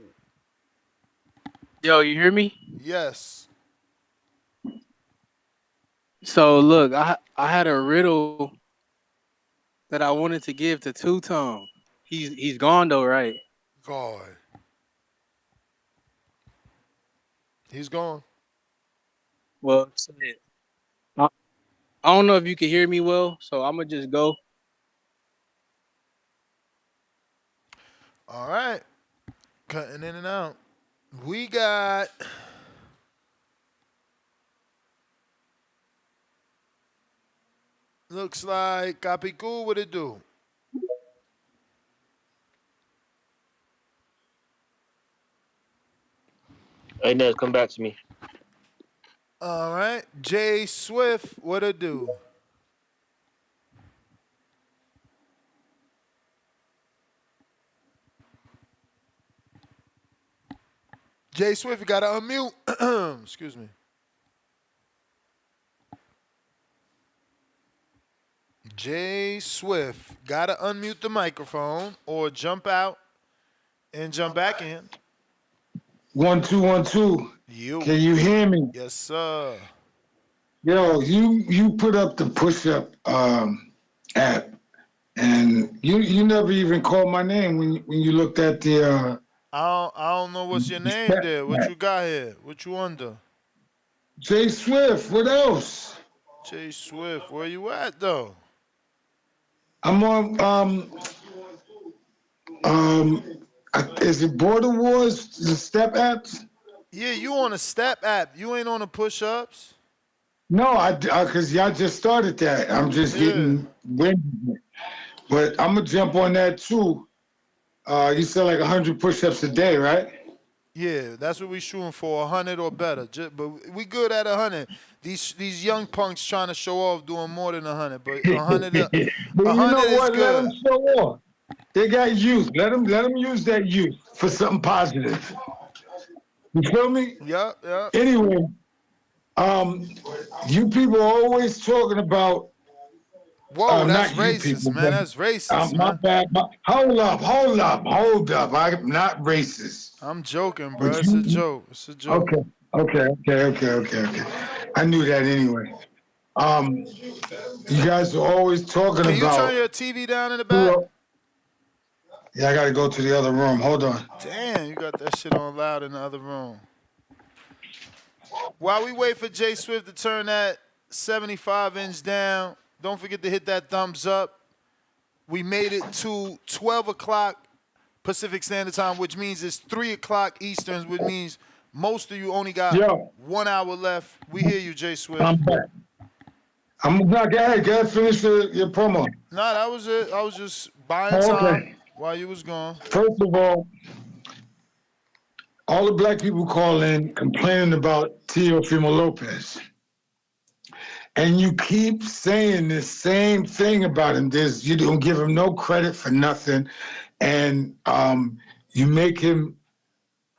[SPEAKER 22] Yo, you hear me?
[SPEAKER 5] Yes.
[SPEAKER 22] So look, I had a riddle that I wanted to give to Two Tone. He's gone though, right?
[SPEAKER 5] God. He's gone.
[SPEAKER 22] Well, shit. I don't know if you can hear me well, so I'm gonna just go.
[SPEAKER 5] All right. Cutting in and out. We got looks like Capicu, what it do?
[SPEAKER 4] Hey, Nez, come back to me.
[SPEAKER 5] All right. Jay Swift, what it do? Jay Swift, you gotta unmute. Excuse me. Jay Swift, gotta unmute the microphone or jump out and jump back in.
[SPEAKER 6] 1 2 1 2. Can you hear me?
[SPEAKER 5] Yes, sir.
[SPEAKER 6] Yo, you put up the push-up app, and you never even called my name when you looked at the.
[SPEAKER 5] I don't know what's your name there. What you got here? What you under?
[SPEAKER 6] Jay Swift. What else?
[SPEAKER 5] Jay Swift. Where you at though?
[SPEAKER 6] I'm on is it Border Wars? The step apps?
[SPEAKER 5] Yeah, you on a step app. You ain't on the push-ups.
[SPEAKER 6] No, I because y'all just started that. I'm just getting wind. But I'm gonna jump on that too. You said like 100 push-ups a day, right?
[SPEAKER 5] Yeah, that's what we shooting for, 100 or better. But we good at 100. These young punks trying to show off doing more than 100, but 100,
[SPEAKER 6] But you
[SPEAKER 5] 100
[SPEAKER 6] know
[SPEAKER 5] is
[SPEAKER 6] what? Let
[SPEAKER 5] good.
[SPEAKER 6] them show off. They got youth. Let them use that youth for something positive. You feel me?
[SPEAKER 5] Yeah.
[SPEAKER 6] Anyway, you people are always talking about.
[SPEAKER 5] Whoa, that's
[SPEAKER 6] not you
[SPEAKER 5] racist,
[SPEAKER 6] people,
[SPEAKER 5] man.
[SPEAKER 6] but,
[SPEAKER 5] That's racist,
[SPEAKER 6] my
[SPEAKER 5] man.
[SPEAKER 6] bad. Hold up. I'm not racist.
[SPEAKER 5] I'm joking, bro. It's a joke. It's a joke.
[SPEAKER 6] Okay. I knew that anyway. You guys are always talking
[SPEAKER 5] Can you
[SPEAKER 6] about.
[SPEAKER 5] turn your TV down in the back?
[SPEAKER 6] Yeah, I got to go to the other room. Hold on.
[SPEAKER 5] Damn, you got that shit on loud in the other room. While we wait for Jay Swift to turn that 75-inch down, don't forget to hit that thumbs up. We made it to 12 o'clock Pacific Standard Time, which means it's 3 o'clock Eastern, which means most of you only got 1 hour left. We hear you, Jay Swift.
[SPEAKER 6] I'm back. Go ahead, finish your promo.
[SPEAKER 5] Nah, that was it. I was just buying time while you was gone.
[SPEAKER 6] First of all the black people call in complaining about Teofimo Lopez. And you keep saying the same thing about him. You don't give him no credit for nothing. And you make him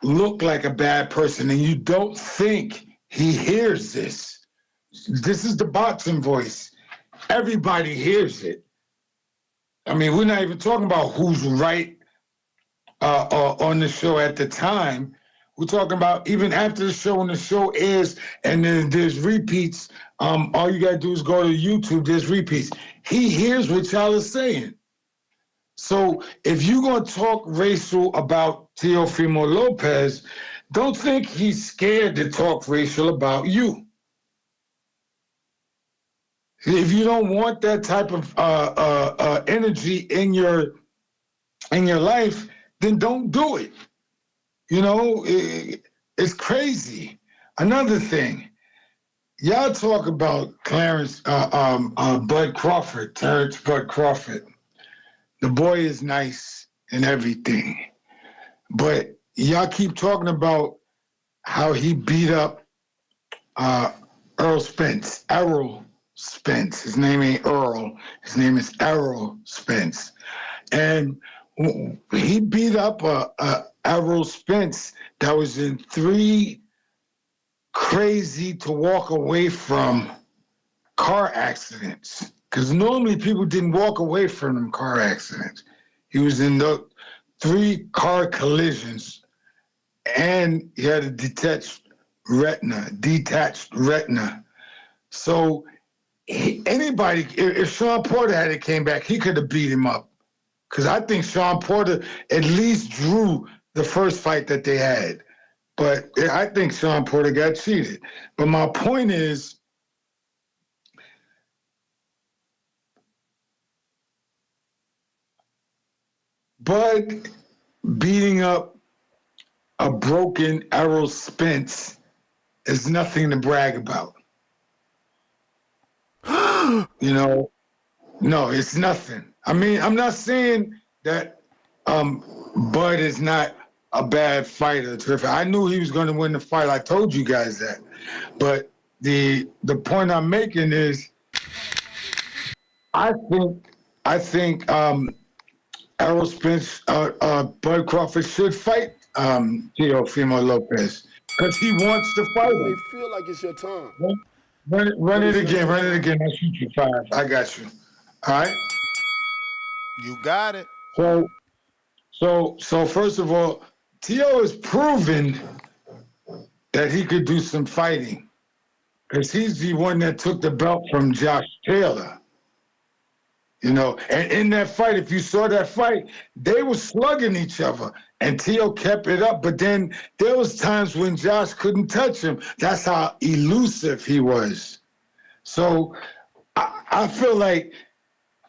[SPEAKER 6] look like a bad person. And you don't think he hears this. This is the boxing voice. Everybody hears it. I mean, we're not even talking about who's right on the show at the time. We're talking about even after the show, when the show airs and then there's repeats, all you got to do is go to YouTube, there's repeats. He hears what y'all are saying. So if you're going to talk racial about Teofimo Lopez, don't think he's scared to talk racial about you. If you don't want that type of energy in your life, then don't do it. You know, it's crazy. Another thing, y'all talk about Terrence Bud Crawford. The boy is nice and everything, but y'all keep talking about how he beat up Errol Spence. His name ain't Earl. His name is Errol Spence. And he beat up Errol Spence that was in 3 crazy to walk away from car accidents. Because normally people didn't walk away from them car accidents. He was in the 3 car collisions and he had a detached retina. So anybody, if Sean Porter had it came back, he could have beat him up. Because I think Sean Porter at least drew the first fight that they had. But I think Sean Porter got cheated. But my point is, Bud beating up a broken Errol Spence is nothing to brag about. No, it's nothing. I mean, I'm not saying that Bud is not a bad fighter. I knew he was going to win the fight. I told you guys that. But the point I'm making is, I think Errol Spence, Bud Crawford should fight Teofimo Lopez because he wants to fight him.
[SPEAKER 11] You may feel like it's your time.
[SPEAKER 6] Run it again. I'll shoot you 5. I got you. All right.
[SPEAKER 5] You got it.
[SPEAKER 6] So first of all, Teo has proven that he could do some fighting because he's the one that took the belt from Josh Taylor. And in that fight, if you saw that fight, they were slugging each other, and Teo kept it up. But then there was times when Josh couldn't touch him. That's how elusive he was. So I feel like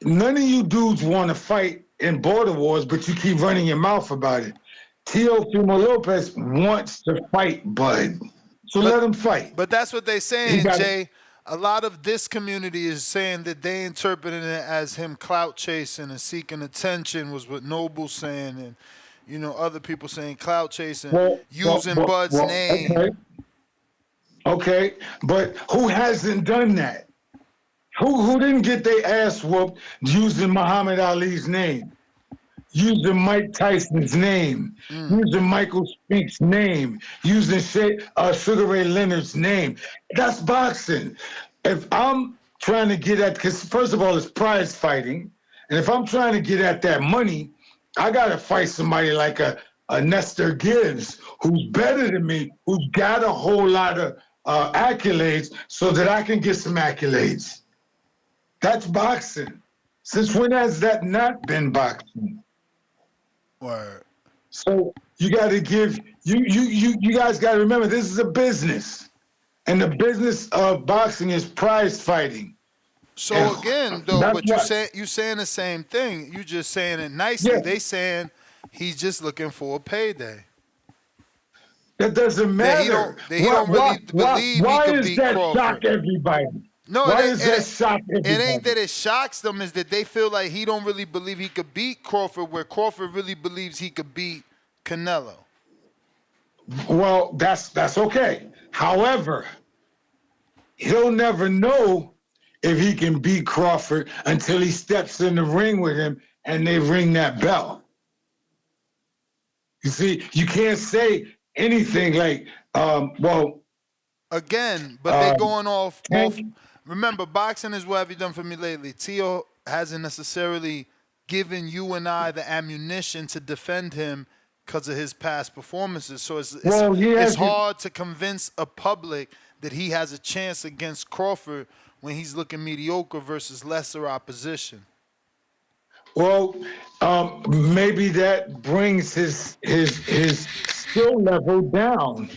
[SPEAKER 6] none of you dudes want to fight in border wars, but you keep running your mouth about it. Teofimo Lopez wants to fight Bud, so let him fight.
[SPEAKER 5] But that's what they're saying, Jay. A lot of this community is saying that they interpreted it as him clout chasing and seeking attention, was what Noble's saying, and other people saying clout chasing, using Bud's name.
[SPEAKER 6] Okay, but who hasn't done that? Who didn't get their ass whooped using Muhammad Ali's name, using Mike Tyson's name, using Michael Spink's name, using Sugar Ray Leonard's name? That's boxing. If I'm trying to get at, because first of all, it's prize fighting, and if I'm trying to get at that money, I got to fight somebody like a Nestor Gibbs, who's better than me, who's got a whole lot of accolades, so that I can get some accolades. That's boxing. Since when has that not been boxing?
[SPEAKER 5] Word.
[SPEAKER 6] So you got to give you guys got to remember, this is a business, and the business of boxing is prize fighting.
[SPEAKER 5] So again, though, but you saying the same thing. You just saying it nicely. Yeah. They saying he's just looking for a payday.
[SPEAKER 6] That doesn't matter.
[SPEAKER 5] He don't really believe
[SPEAKER 6] why
[SPEAKER 5] he could
[SPEAKER 6] is
[SPEAKER 5] beat
[SPEAKER 6] that
[SPEAKER 5] Crawford.
[SPEAKER 6] shock everybody?
[SPEAKER 5] No,
[SPEAKER 6] why is that shock everybody?
[SPEAKER 5] It ain't that it shocks them. Is that they feel like he don't really believe he could beat Crawford, where Crawford really believes he could beat Canelo.
[SPEAKER 6] Well, that's okay. However, he'll never know if he can beat Crawford until he steps in the ring with him and they ring that bell. You see, you can't say anything like,
[SPEAKER 5] Again, but they're going off. Remember, boxing is what have you done for me lately. Teo hasn't necessarily given you and I the ammunition to defend him because of his past performances. So it's hard to convince a public that he has a chance against Crawford when he's looking mediocre versus lesser opposition.
[SPEAKER 6] Well, maybe that brings his skill level down.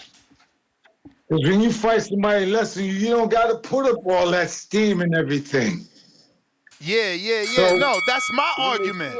[SPEAKER 6] Because when you fight somebody less than you don't got to put up all that steam and everything.
[SPEAKER 5] Yeah.
[SPEAKER 6] So,
[SPEAKER 5] no, that's my argument.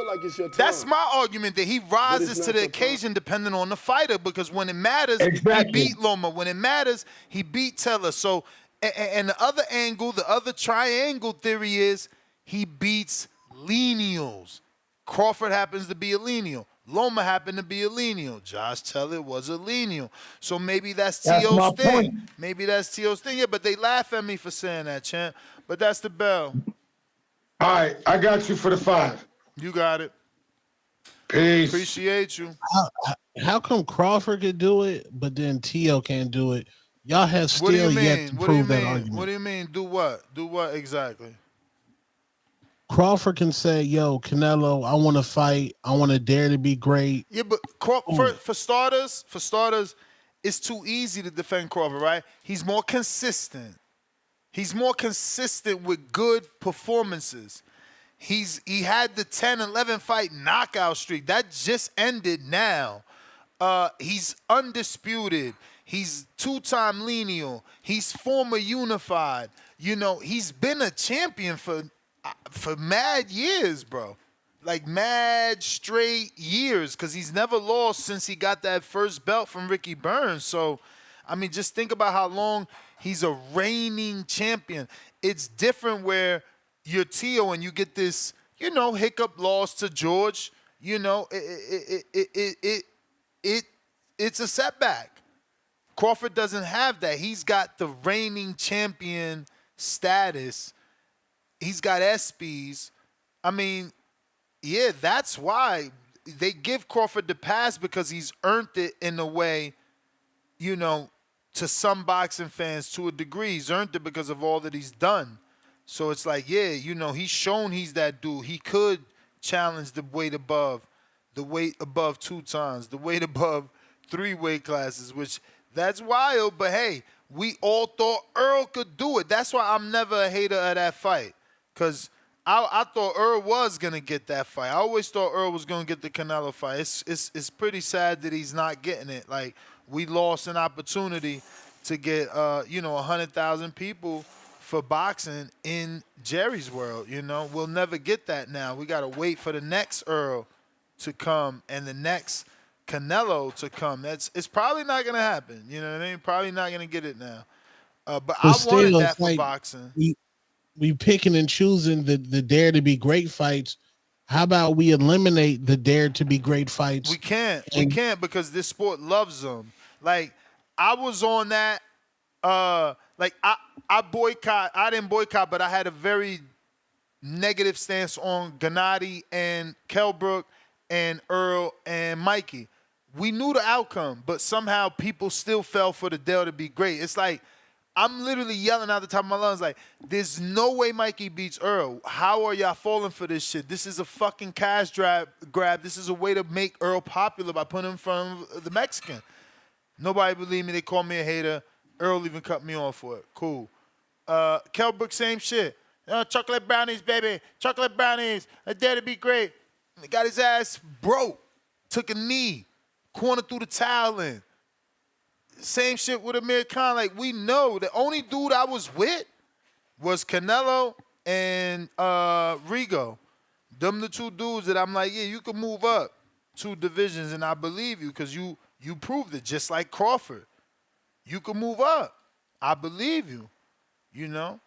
[SPEAKER 5] That's my argument, that he rises to the occasion depending on the fighter, because when it matters, he beat Loma. When it matters, he beat Teller. So, and the other angle, the other triangle theory is he beats lineals. Crawford happens to be a lineal. Loma happened to be a lineal. Josh Teller was a lineal. So maybe that's Teo's thing.
[SPEAKER 6] Point.
[SPEAKER 5] Maybe that's Teo's thing. Yeah, but they laugh at me for saying that, champ. But that's the bell.
[SPEAKER 6] All right, I got you for the 5.
[SPEAKER 5] You got it.
[SPEAKER 6] Peace.
[SPEAKER 5] Appreciate you.
[SPEAKER 9] How come Crawford could do it, but then Teo can't do it? Y'all have still yet to prove that argument.
[SPEAKER 5] What do you mean? Do what? Do what exactly?
[SPEAKER 9] Crawford can say, "Yo, Canelo, I want to fight. I want to dare to be great."
[SPEAKER 5] Yeah, but for starters, it's too easy to defend Crawford, right? He's more consistent. He's more consistent with good performances. He had the 10-11 fight knockout streak. That just ended now. He's undisputed. He's two-time lineal. He's former unified. You know, he's been a champion for mad years, bro. Like mad straight years, because he's never lost since he got that first belt from Ricky Burns. So, I mean, just think about how long he's a reigning champion. It's different where you're Tio and you get this, you know, hiccup loss to George. You know, it's a setback. Crawford doesn't have that. He's got the reigning champion status. He's got ESPYs. I mean, yeah, that's why they give Crawford the pass, because he's earned it in a way, you know, to some boxing fans to a degree. He's earned it because of all that he's done. So it's like, yeah, you know, he's shown he's that dude. He could challenge the weight above 2 times, the weight above 3 weight classes, which that's wild. But hey, we all thought Earl could do it. That's why I'm never a hater of that fight, because I thought Earl was gonna get that fight. I always thought Earl was gonna get the Canelo fight. It's pretty sad that he's not getting it. Like, we lost an opportunity to get 100,000 people for boxing in Jerry's world. You know, we'll never get that now. We gotta wait for the next Earl to come and the next Canelo to come. It's probably not gonna happen. You know what I mean? Probably not gonna get it now. But I wanted that for boxing.
[SPEAKER 9] We picking and choosing the dare to be great fights. How about we eliminate the dare to be great fights?
[SPEAKER 5] We can't because this sport loves them. Like, I was on that. Like, I boycott. I didn't boycott, but I had a very negative stance on Gennady and Kelbrook and Earl and Mikey. We knew the outcome, but somehow people still fell for the dare to be great. It's like, I'm literally yelling out the top of my lungs like, there's no way Mikey beats Earl. How are y'all falling for this shit? This is a fucking cash grab. This is a way to make Earl popular by putting him in front of the Mexican. Nobody believed me. They called me a hater. Earl even cut me off for it. Cool. Kelbrook, same shit. Chocolate brownies, baby. Chocolate brownies. A dare to be great. He got his ass broke. Took a knee. Corner through the towel in. Same shit with Amir Khan. Like, we know the only dude I was with was Canelo and Rigo. Them the 2 dudes that I'm like, yeah, you can move up 2 divisions and I believe you, because you proved it, just like Crawford. You can move up. I believe you. You know?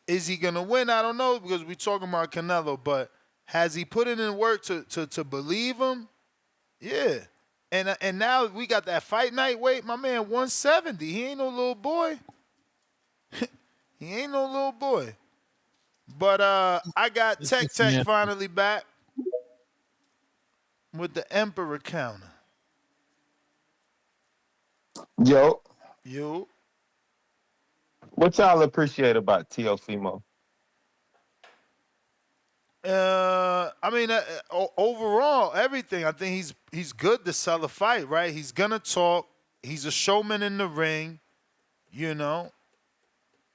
[SPEAKER 5] Is he gonna win? I don't know, because we're talking about Canelo, but has he put in work to believe him? Yeah. And now we got that fight night weight. My man, 170. He ain't no little boy. He ain't no little boy. But I got Tech finally back with the Emperor counter.
[SPEAKER 14] Yo.
[SPEAKER 5] Yo.
[SPEAKER 14] What y'all appreciate about Teofimo?
[SPEAKER 5] I mean, overall, everything. I think he's good to sell a fight, right? He's gonna talk. He's a showman in the ring. You know,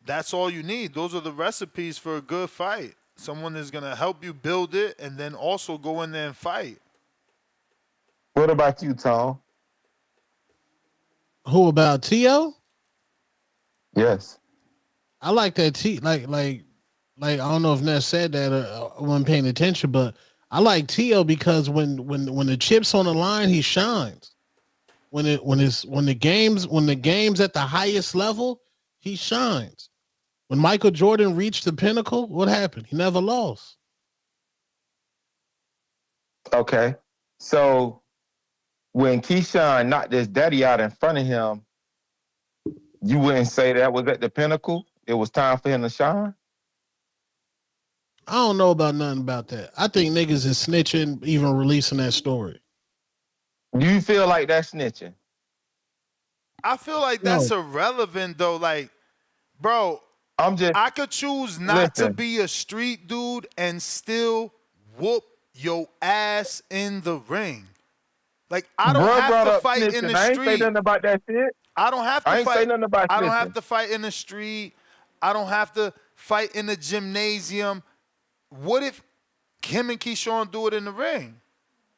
[SPEAKER 5] that's all you need. Those are the recipes for a good fight. Someone is gonna help you build it, and then also go in there and fight.
[SPEAKER 14] What about you, Tom?
[SPEAKER 9] Who about Tio?
[SPEAKER 14] Yes,
[SPEAKER 9] I like that. Like, I don't know if Ness said that or I wasn't paying attention, but I like Tio because when the chip's on the line, he shines. When the game's at the highest level, he shines. When Michael Jordan reached the pinnacle, what happened? He never lost.
[SPEAKER 14] Okay. So when Keyshawn knocked his daddy out in front of him, you wouldn't say that was at the pinnacle? It was time for him to shine?
[SPEAKER 9] I don't know about nothing about that. I think niggas is snitching, even releasing that story.
[SPEAKER 14] Do you feel like that's snitching?
[SPEAKER 5] I feel like that's irrelevant, though. Like, bro. I could choose not to be a street dude and still whoop your ass in the ring. Like, I don't
[SPEAKER 14] Bro
[SPEAKER 5] have
[SPEAKER 14] brought
[SPEAKER 5] to
[SPEAKER 14] up
[SPEAKER 5] fight in
[SPEAKER 14] snitching.
[SPEAKER 5] the
[SPEAKER 14] I ain't say
[SPEAKER 5] street.
[SPEAKER 14] nothing about that shit.
[SPEAKER 5] I don't have to
[SPEAKER 14] I ain't
[SPEAKER 5] fight.
[SPEAKER 14] say nothing about
[SPEAKER 5] I don't
[SPEAKER 14] snitching.
[SPEAKER 5] have to fight in the street. I don't have to fight in the gymnasium. What if him and Keyshawn do it in the ring?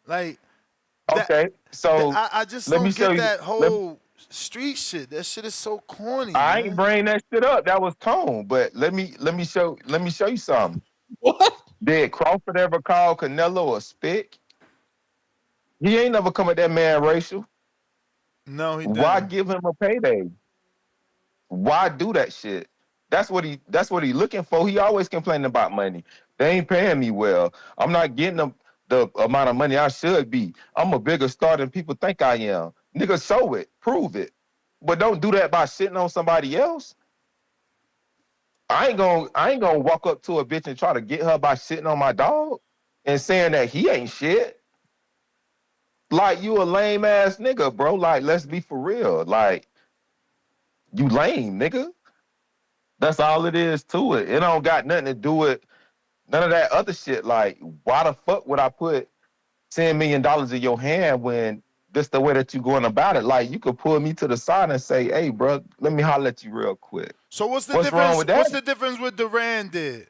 [SPEAKER 5] Like,
[SPEAKER 14] Okay, so
[SPEAKER 5] I just
[SPEAKER 14] let me
[SPEAKER 5] don't
[SPEAKER 14] show
[SPEAKER 5] get
[SPEAKER 14] you.
[SPEAKER 5] that whole street shit. That shit is so corny.
[SPEAKER 14] I
[SPEAKER 5] man.
[SPEAKER 14] ain't bring that shit up. That was Tone. But let me show you something.
[SPEAKER 9] What?
[SPEAKER 14] Did Crawford ever call Canelo a spick? He ain't never come at that man racial.
[SPEAKER 5] No, he
[SPEAKER 14] Why
[SPEAKER 5] didn't.
[SPEAKER 14] give him a payday? Why do that shit? That's what he looking for. He always complaining about money. They ain't paying me well. I'm not getting the amount of money I should be. I'm a bigger star than people think I am. Nigga, show it. Prove it. But don't do that by sitting on somebody else. I ain't gonna walk up to a bitch and try to get her by sitting on my dog and saying that he ain't shit. Like, you a lame ass nigga, bro. Like, let's be for real. Like, you lame, nigga. That's all it is to it. It don't got nothing to do with none of that other shit. Like, why the fuck would I put $10 million in your hand when this the way that you going about it? Like, you could pull me to the side and say, hey, bro, let me holler at you real quick.
[SPEAKER 5] So what's the
[SPEAKER 14] What's
[SPEAKER 5] difference?
[SPEAKER 14] wrong with that?
[SPEAKER 5] What's the difference with Duran did?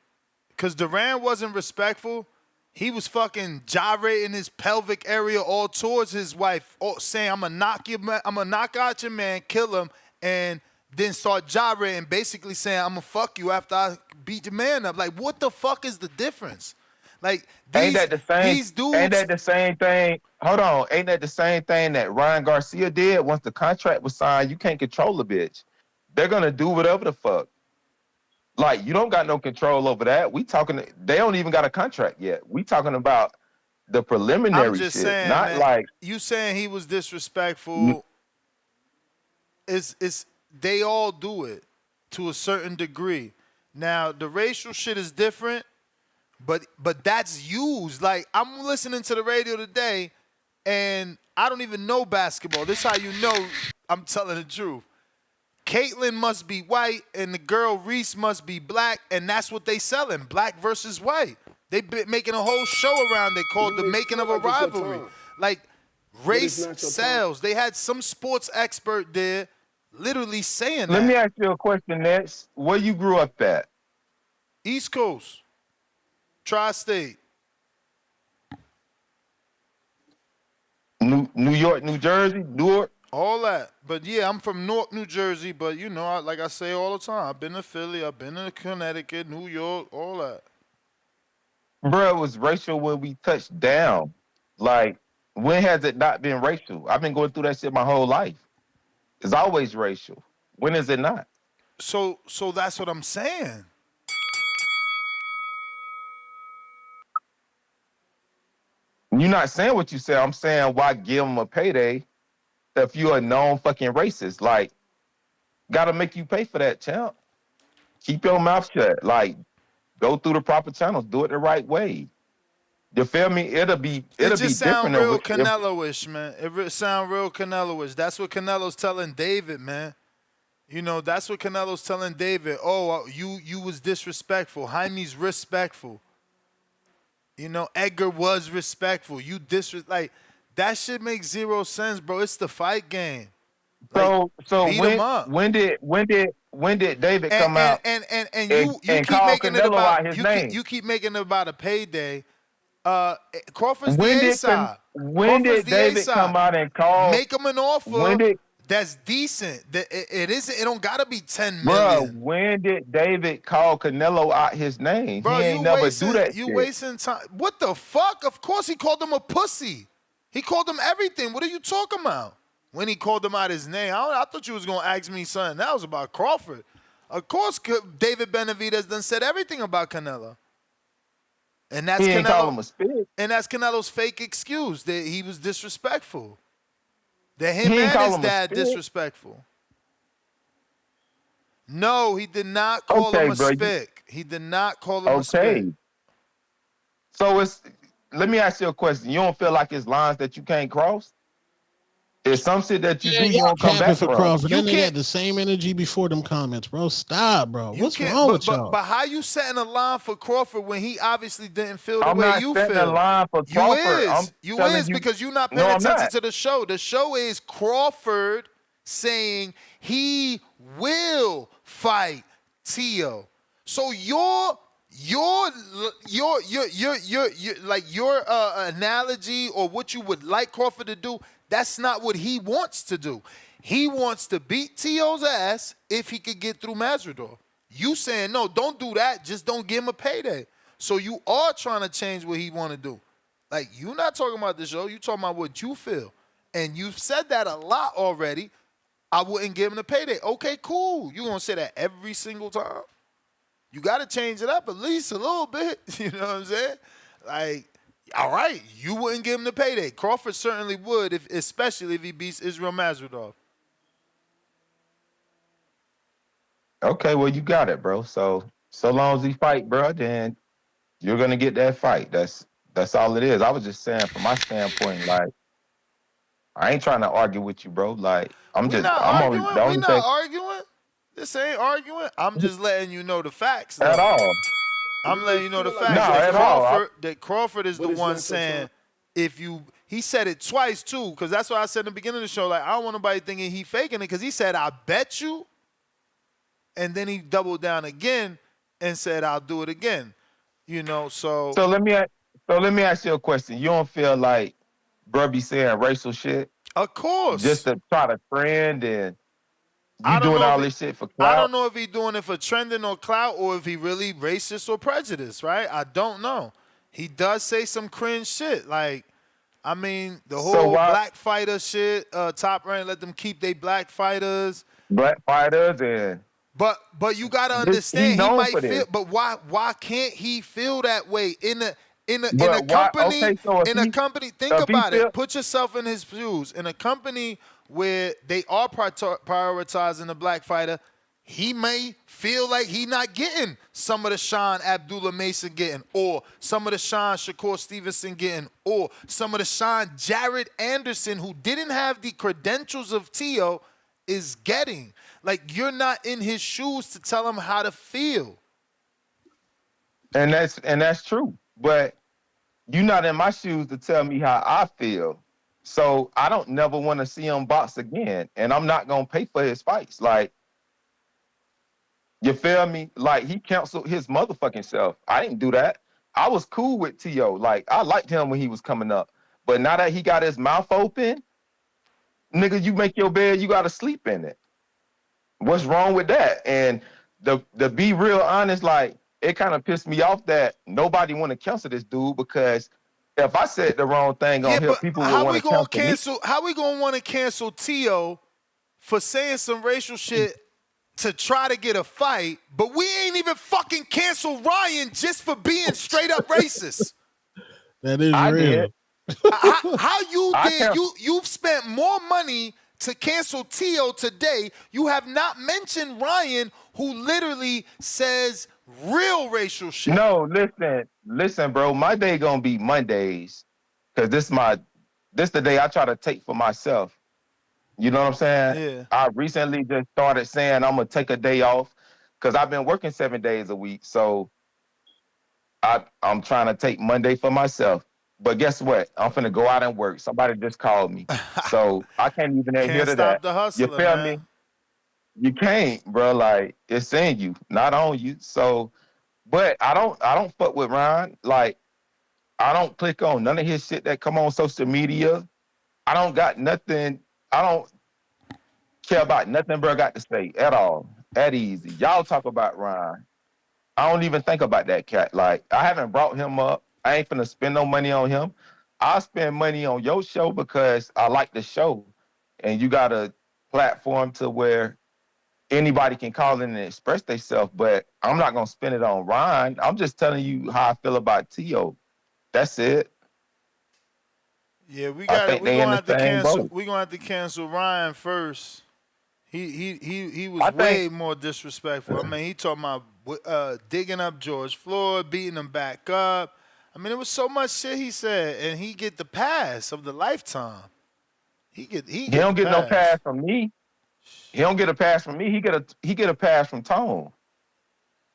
[SPEAKER 5] Because Duran wasn't respectful. He was fucking gyrating his pelvic area all towards his wife, saying, I'm gonna knock out your man, kill him, and then start gyrating, basically saying, I'm gonna fuck you after I beat your man up. Like, what the fuck is the difference? Like,
[SPEAKER 14] Ain't that the same?
[SPEAKER 5] these dudes.
[SPEAKER 14] Ain't that the same thing? Hold on. Ain't that the same thing that Ryan Garcia did? Once the contract was signed, you can't control the bitch. They're gonna do whatever the fuck. Like, you don't got no control over that. They don't even got a contract yet. We talking about the preliminary
[SPEAKER 5] I'm just
[SPEAKER 14] shit,
[SPEAKER 5] saying,
[SPEAKER 14] not
[SPEAKER 5] man,
[SPEAKER 14] like
[SPEAKER 5] you saying he was disrespectful. It's they all do it to a certain degree. Now the racial shit is different, but that's used. Like, I'm listening to the radio today, and I don't even know basketball. This is how you know I'm telling the truth. Caitlyn must be white, and the girl Reese must be black, and that's what they selling, black versus white. They been making a whole show around it called The Making of a Rivalry. Like, race sells. They had some sports expert there literally saying that.
[SPEAKER 14] Let me ask you a question next. Where you grew up at?
[SPEAKER 5] East Coast. Tri-State.
[SPEAKER 14] New York, New Jersey, Newark?
[SPEAKER 5] All that. But yeah, I'm from Newark, New Jersey, but you know, like I say all the time, I've been to Philly, I've been to Connecticut, New York, all that.
[SPEAKER 14] Bro, it was racial when we touched down. Like, when has it not been racial? I've been going through that shit my whole life. It's always racial. When is it not?
[SPEAKER 5] So that's what I'm saying.
[SPEAKER 14] You're not saying what you said. I'm saying, why give them a payday if you're a known fucking racist? Like, gotta make you pay for that, champ. Keep your mouth shut. Like, go through the proper channels. Do it the right way. You feel me? It'll be
[SPEAKER 5] It just sound real
[SPEAKER 14] different.
[SPEAKER 5] Canelo-ish, man. It sound real Canelo-ish. That's what Canelo's telling David, man. You know, that's what Canelo's telling David. Oh, you was disrespectful. Jaime's respectful. You know, Edgar was respectful. You like, that shit makes zero sense, bro. It's the fight game.
[SPEAKER 14] So
[SPEAKER 5] beat him up.
[SPEAKER 14] when did David come out
[SPEAKER 5] and
[SPEAKER 14] and
[SPEAKER 5] keep
[SPEAKER 14] call
[SPEAKER 5] making it
[SPEAKER 14] Canelo
[SPEAKER 5] about
[SPEAKER 14] out his name?
[SPEAKER 5] you keep making it about a payday. Crawford's
[SPEAKER 14] When
[SPEAKER 5] the
[SPEAKER 14] did
[SPEAKER 5] A-side.
[SPEAKER 14] when
[SPEAKER 5] Crawford's
[SPEAKER 14] did
[SPEAKER 5] the
[SPEAKER 14] David
[SPEAKER 5] A-side.
[SPEAKER 14] come out and call?
[SPEAKER 5] Make him an offer
[SPEAKER 14] When did
[SPEAKER 5] that's decent. It isn't. It don't gotta be 10
[SPEAKER 14] Bro,
[SPEAKER 5] million.
[SPEAKER 14] when did David call Canelo out his name?
[SPEAKER 5] Bro,
[SPEAKER 14] he ain't never do that
[SPEAKER 5] you
[SPEAKER 14] shit.
[SPEAKER 5] wasting time. What the fuck? Of course he called him a pussy. He called him everything. What are you talking about? When he called him out his name, I thought you was gonna ask me something that was about Crawford. Of course, David Benavidez done said everything about Canelo. And that's
[SPEAKER 14] He ain't
[SPEAKER 5] Canelo.
[SPEAKER 14] call him a spit.
[SPEAKER 5] And that's Canelo's fake excuse that he was disrespectful. That him
[SPEAKER 14] He ain't
[SPEAKER 5] and
[SPEAKER 14] call
[SPEAKER 5] his
[SPEAKER 14] him a
[SPEAKER 5] dad
[SPEAKER 14] spit.
[SPEAKER 5] disrespectful. No, he did not call him a
[SPEAKER 14] bro,
[SPEAKER 5] spick. He did not call him a spick.
[SPEAKER 14] Okay. So let me ask you a question. You don't feel like it's lines that you can't cross? It's some shit that you
[SPEAKER 9] Yeah,
[SPEAKER 14] do you
[SPEAKER 9] y'all
[SPEAKER 14] won't come
[SPEAKER 9] capping
[SPEAKER 14] back
[SPEAKER 9] for
[SPEAKER 14] from.
[SPEAKER 9] Crawford. That nigga had the same energy before them comments, bro. Stop, bro.
[SPEAKER 5] You
[SPEAKER 9] What's
[SPEAKER 5] can't,
[SPEAKER 9] wrong with y'all?
[SPEAKER 5] but how you setting a line for Crawford when he obviously didn't feel the
[SPEAKER 14] I'm
[SPEAKER 5] way
[SPEAKER 14] not
[SPEAKER 5] you
[SPEAKER 14] setting a
[SPEAKER 5] feel?
[SPEAKER 14] line for
[SPEAKER 5] You
[SPEAKER 14] Crawford. I'm
[SPEAKER 5] is. You
[SPEAKER 14] telling
[SPEAKER 5] is
[SPEAKER 14] you.
[SPEAKER 5] because you're not
[SPEAKER 14] No,
[SPEAKER 5] paying
[SPEAKER 14] I'm
[SPEAKER 5] attention
[SPEAKER 14] not.
[SPEAKER 5] to the show. The show is Crawford saying he will fight Tio. So your like your analogy or what you would like Crawford to do, that's not what he wants to do. He wants to beat Tio's ass if he could get through Masvidal. You saying no, don't do that. Just don't give him a payday. So you are trying to change what he want to do. Like, you're not talking about the show. You talking about what you feel. And you've said that a lot already. I wouldn't give him the payday. Okay, cool. You going to say that every single time? You got to change it up at least a little bit. You know what I'm saying? Like, all right, you wouldn't give him the payday. Crawford certainly would, especially if he beats Israel Masvidal.
[SPEAKER 14] Okay, well you got it, bro. So long as he fight, bro, then you're gonna get that fight. That's all it is. I was just saying from my standpoint, like I ain't trying to argue with you, bro. Like I'm
[SPEAKER 5] We not
[SPEAKER 14] only the
[SPEAKER 5] arguing. We
[SPEAKER 14] only
[SPEAKER 5] not
[SPEAKER 14] thing
[SPEAKER 5] arguing. This ain't arguing. I'm just letting you know the facts,
[SPEAKER 14] at
[SPEAKER 5] though.
[SPEAKER 14] all.
[SPEAKER 5] I'm letting you know the
[SPEAKER 14] No,
[SPEAKER 5] facts that
[SPEAKER 14] at all.
[SPEAKER 5] Crawford is the one saying he said it twice too, because that's what I said in the beginning of the show. Like, I don't want nobody thinking he faking it, because he said, I bet you, and then he doubled down again and said, I'll do it again. You know, so
[SPEAKER 14] let me ask you a question. You don't feel like bro be saying racial shit?
[SPEAKER 5] Of course.
[SPEAKER 14] Just to try to trend and
[SPEAKER 5] I
[SPEAKER 14] you
[SPEAKER 5] don't
[SPEAKER 14] doing
[SPEAKER 5] know
[SPEAKER 14] all
[SPEAKER 5] if
[SPEAKER 14] this shit for
[SPEAKER 5] I
[SPEAKER 14] clout?
[SPEAKER 5] don't know if he's doing it for trending or clout, or if he really racist or prejudiced, right? I don't know. He does say some cringe shit. Like, I mean, the whole black fighter shit, Top Rank, let them keep they black fighters.
[SPEAKER 14] Black fighters and
[SPEAKER 5] But you gotta understand, he might feel, but why can't he feel that way in a company? Think about it. Put yourself in his shoes. In a company where they are prioritizing the black fighter, he may feel like he not getting some of the Sean Abdullah Mason getting, or some of the Sean Shakur Stevenson getting, or some of the Sean Jared Anderson, who didn't have the credentials of Tio, is getting. Like, you're not in his shoes to tell him how to feel.
[SPEAKER 14] And that's true. But you're not in my shoes to tell me how I feel. So I don't never want to see him box again. And I'm not gonna pay for his fights. Like, you feel me? Like, he canceled his motherfucking self. I didn't do that. I was cool with T.O. Like, I liked him when he was coming up. But now that he got his mouth open, nigga, you make your bed, you gotta sleep in it. What's wrong with that? And the be real honest, like, it kind of pissed me off that nobody want to cancel this dude, because if I said the wrong thing on here, people would want to cancel me.
[SPEAKER 5] How we gonna want to cancel Tio for saying some racial shit to try to get a fight, but we ain't even fucking cancel Ryan just for being straight up racist?
[SPEAKER 9] That is real.
[SPEAKER 5] How you did? You've spent more money to cancel Tio today. You have not mentioned Ryan, who literally says real racial shit.
[SPEAKER 14] No, listen, bro. My day gonna be Mondays, cause this the day I try to take for myself. You know what I'm saying?
[SPEAKER 5] Yeah.
[SPEAKER 14] I recently just started saying I'm gonna take a day off, cause I've been working 7 days a week. So I'm trying to take Monday for myself. But guess what? I'm finna go out and work. Somebody just called me, so I can't even adhere to that.
[SPEAKER 5] Can't stop the hustler,
[SPEAKER 14] you feel
[SPEAKER 5] man.
[SPEAKER 14] me? You can't, bro. Like, it's in you, not on you. So, but I don't fuck with Ryan. Like, I don't click on none of his shit that come on social media. I don't got nothing. I don't care about nothing bro got to say at all. At easy. Y'all talk about Ryan. I don't even think about that cat. Like, I haven't brought him up. I ain't finna spend no money on him. I'll spend money on your show because I like the show. And you got a platform to where anybody can call in and express themselves, but I'm not gonna spend it on Ryan. I'm just telling you how I feel about Tio. That's it.
[SPEAKER 5] Yeah, we gonna have to cancel Ryan first. He was way more disrespectful. I mean, he talking about digging up George Floyd, beating him back up. I mean, it was so much shit he said, and he get the pass of the lifetime. He
[SPEAKER 14] don't get no pass from me. He don't get a pass from me. He get a pass from Tone.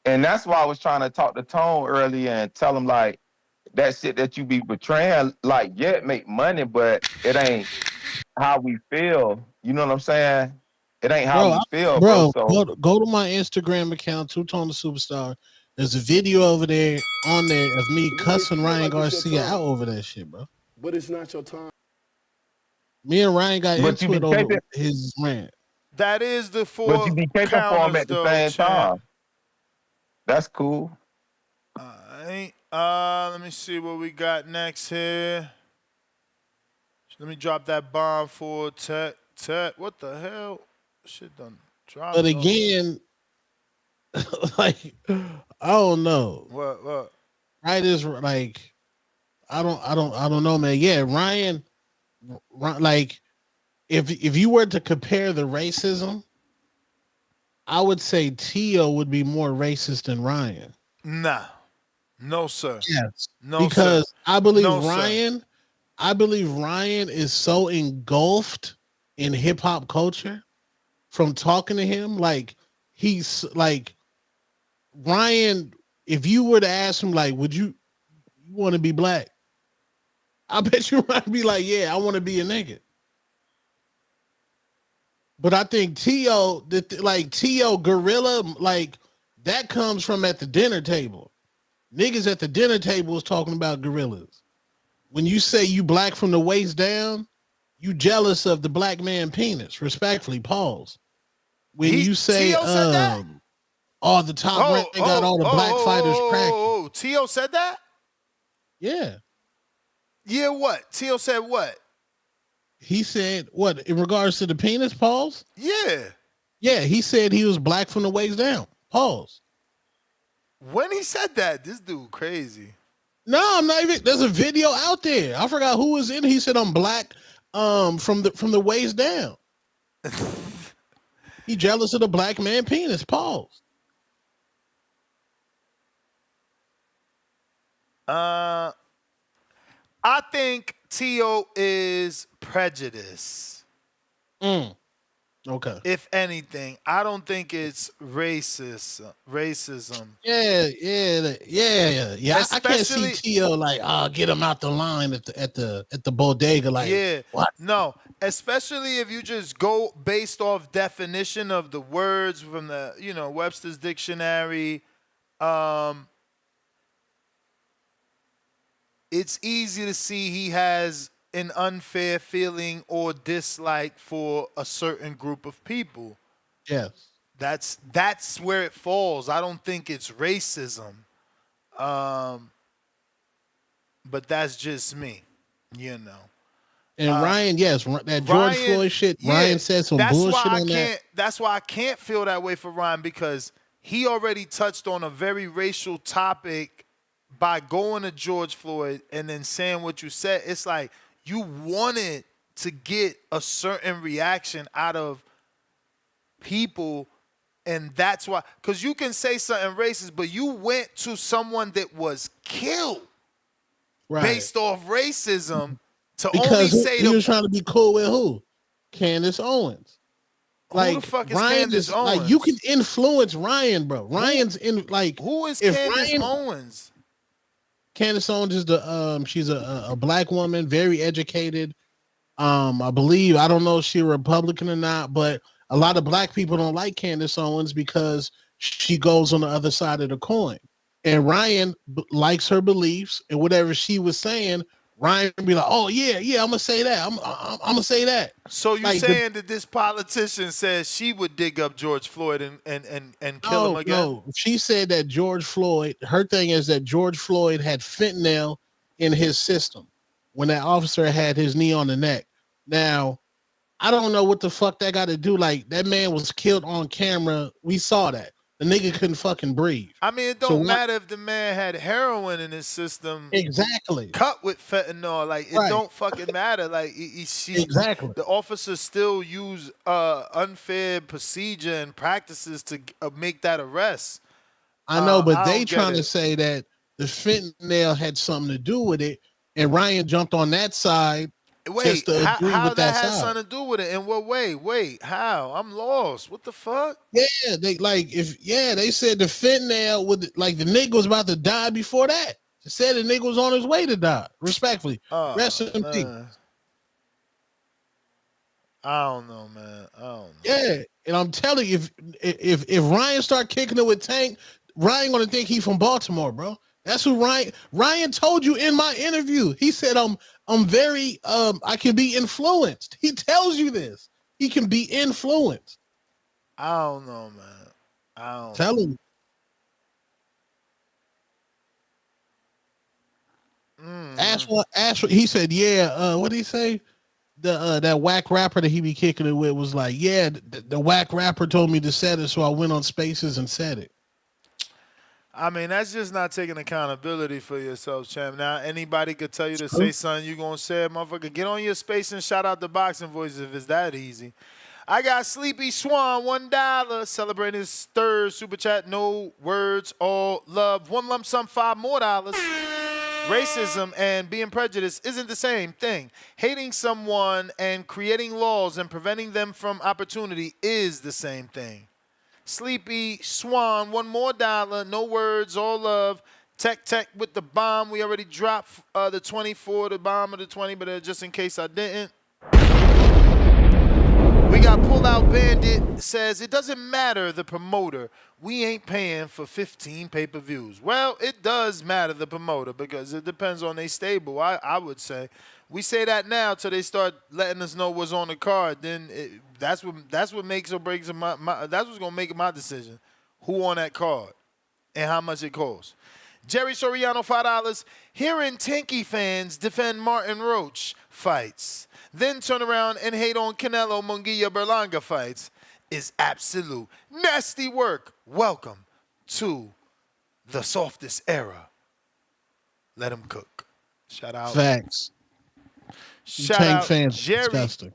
[SPEAKER 14] And that's why I was trying to talk to Tone earlier and tell him like that shit that you be betraying, like, yeah, it make money, but it ain't how we feel. You know what I'm saying? It ain't how we feel, bro. So
[SPEAKER 9] go to my Instagram account, Two Tone the Superstar. There's a video over there on there of me cussing Ryan Garcia out over that shit, bro.
[SPEAKER 11] But it's not your time.
[SPEAKER 9] Me and Ryan got into it over his rant.
[SPEAKER 5] That is the four
[SPEAKER 14] but you be caping for him at the same time. That's cool.
[SPEAKER 5] Let me see what we got next here. Let me drop that bomb for Tet. What the hell? Shit done dropped.
[SPEAKER 9] But again, like, I don't know.
[SPEAKER 5] What?
[SPEAKER 9] Right is like, I don't know, man. Yeah, Ryan, like, if you were to compare the racism, I would say Tio would be more racist than Ryan.
[SPEAKER 5] Nah. No, sir.
[SPEAKER 9] Yes.
[SPEAKER 5] No,
[SPEAKER 9] because
[SPEAKER 5] sir.
[SPEAKER 9] I believe
[SPEAKER 5] No,
[SPEAKER 9] Ryan,
[SPEAKER 5] sir.
[SPEAKER 9] I believe Ryan is so engulfed in hip hop culture from talking to him. Like, he's like, Ryan, if you were to ask him, like, would you want to be black? I bet you Ryan be like, yeah, I want to be a nigga. But I think Tio, Tio Gorilla, like, that comes from at the dinner table. Niggas at the dinner table is talking about gorillas. When you say you black from the waist down, you jealous of the black man penis. Respectfully, pause. When you say, oh, the top rank got all the black fighters cracking.
[SPEAKER 5] Tio said that?
[SPEAKER 9] Yeah.
[SPEAKER 5] Yeah, what? Tio said what?
[SPEAKER 9] He said, what, in regards to the penis, pause?
[SPEAKER 5] Yeah.
[SPEAKER 9] Yeah, he said he was black from the waist down. Pause.
[SPEAKER 5] When he said that, this dude crazy.
[SPEAKER 9] No, I'm not even. There's a video out there. I forgot who was in. He said I'm black from the waist down. He jealous of the black man penis. Pause.
[SPEAKER 5] I think Tio is prejudice.
[SPEAKER 9] Okay.
[SPEAKER 5] If anything, I don't think it's racism.
[SPEAKER 9] Yeah. I can't see Tio like, get him out the line at the bodega. Like,
[SPEAKER 5] yeah,
[SPEAKER 9] what?
[SPEAKER 5] No, especially if you just go based off definition of the words from the Webster's dictionary. It's easy to see he has an unfair feeling or dislike for a certain group of people.
[SPEAKER 9] Yes.
[SPEAKER 5] That's where it falls. I don't think it's racism. But that's just me, And
[SPEAKER 9] Ryan, yes, that George Floyd shit, yeah, Ryan said some bullshit on that.
[SPEAKER 5] That's why I can't feel that way for Ryan, because he already touched on a very racial topic by going to George Floyd and then saying what you said. It's like you wanted to get a certain reaction out of people, and that's why. Because you can say something racist, but you went to someone that was killed based off racism to
[SPEAKER 9] because
[SPEAKER 5] only say
[SPEAKER 9] he was trying to be cool with who? Candace Owens. Like,
[SPEAKER 5] who the fuck is
[SPEAKER 9] Ryan
[SPEAKER 5] Candace Owens?
[SPEAKER 9] Like, you can influence Ryan, bro. Ryan's in like.
[SPEAKER 5] Who is Candace Owens?
[SPEAKER 9] Candace Owens is she's a black woman, very educated. I believe, I don't know if she's a Republican or not, but a lot of black people don't like Candace Owens because she goes on the other side of the coin. And Ryan likes her beliefs, and whatever she was saying, Ryan would be like, "Oh yeah, I'm gonna say that. I'm gonna say that."
[SPEAKER 5] So you like saying that this politician says she would dig up George Floyd and kill him again?
[SPEAKER 9] No, she said that George Floyd. Her thing is that George Floyd had fentanyl in his system when that officer had his knee on the neck. Now, I don't know what the fuck that got to do. Like, that man was killed on camera. We saw that. The nigga couldn't fucking breathe.
[SPEAKER 5] I mean, it don't matter if the man had heroin in his system.
[SPEAKER 9] Exactly.
[SPEAKER 5] Cut with fentanyl. Like, it don't fucking matter. Like,
[SPEAKER 9] exactly.
[SPEAKER 5] The officers still use unfair procedure and practices to make that arrest.
[SPEAKER 9] I know, but they trying to say that the fentanyl had something to do with it, and Ryan jumped on that side
[SPEAKER 5] Wait,
[SPEAKER 9] to agree
[SPEAKER 5] how
[SPEAKER 9] with
[SPEAKER 5] that
[SPEAKER 9] that
[SPEAKER 5] had
[SPEAKER 9] side.
[SPEAKER 5] something to do with it? In what way? Wait, how? I'm lost. What the fuck?
[SPEAKER 9] Yeah, they said the fentanyl with like the nigga was about to die before that. They said the nigga was on his way to die. Respectfully, rest in peace.
[SPEAKER 5] I don't know, man. I don't know.
[SPEAKER 9] Yeah, and I'm telling you, if Ryan start kicking it with Tank, Ryan gonna think he from Baltimore, bro. That's who Ryan told you in my interview. He said I'm very I can be influenced. He tells you this. He can be influenced.
[SPEAKER 5] I don't know, man. I don't
[SPEAKER 9] tell him. Ash, he said, yeah, what did he say? That whack rapper that he be kicking it with was like, yeah, the whack rapper told me to set it, so I went on Spaces and said it.
[SPEAKER 5] I mean, that's just not taking accountability for yourself, champ. Now, anybody could tell you to say something, you gonna say it, motherfucker. Get on your space and shout out the boxing voices if it's that easy. I got Sleepy Swan, $1, celebrating his third super chat. No words, all love. One lump sum, $5 more. Racism and being prejudiced isn't the same thing. Hating someone and creating laws and preventing them from opportunity is the same thing. Sleepy Swan, $1 more. No words, all love. Tech with the bomb. We already dropped the 24, the bomb of the 20, but just in case I didn't. We got Pull Out Bandit says, it doesn't matter the promoter. We ain't paying for 15 pay-per-views. Well, it does matter the promoter because it depends on their stable, I would say. We say that now till they start letting us know what's on the card. Then that's what makes or breaks that's what's going to make my decision. Who on that card and how much it costs. Jerry Soriano, $5. Hearing Tanky fans defend Martin Roach fights, then turn around and hate on Canelo Munguia Berlanga fights is absolute nasty work. Welcome to the softest era. Let him cook. Shout out.
[SPEAKER 9] Facts.
[SPEAKER 5] Shout
[SPEAKER 9] Tank
[SPEAKER 5] out
[SPEAKER 9] fans,
[SPEAKER 5] Jerry.
[SPEAKER 9] disgusting.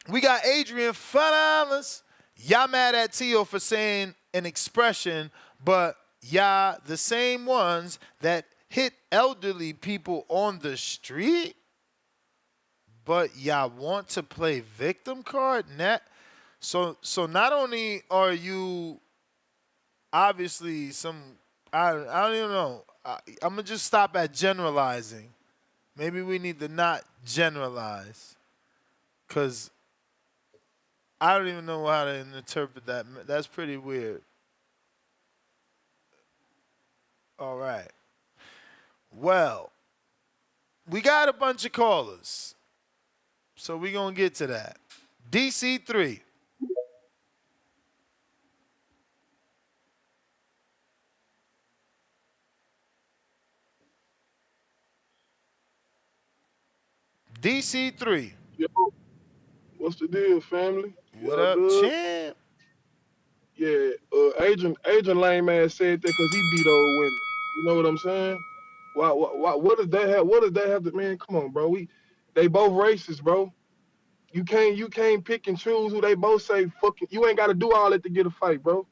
[SPEAKER 5] We got Adrian, $5. Y'all mad at Tio for saying an expression, but y'all the same ones that hit elderly people on the street? But y'all want to play victim card? So not only are you obviously I don't even know. I'm going to just stop at generalizing. Maybe we need to not generalize. Because I don't even know how to interpret that. That's pretty weird. All right. Well, we got a bunch of callers. So we're going to get to that. DC3. DC3.
[SPEAKER 11] Yo, what's the deal, family?
[SPEAKER 5] What up, champ?
[SPEAKER 11] Yeah, Adrian lame ass said that because he beat old women. You know what I'm saying? Why, what does that have? What does that have to, man? Come on, bro. They both racist, bro. You can't pick and choose who they both say fucking. You ain't got to do all that to get a fight, bro.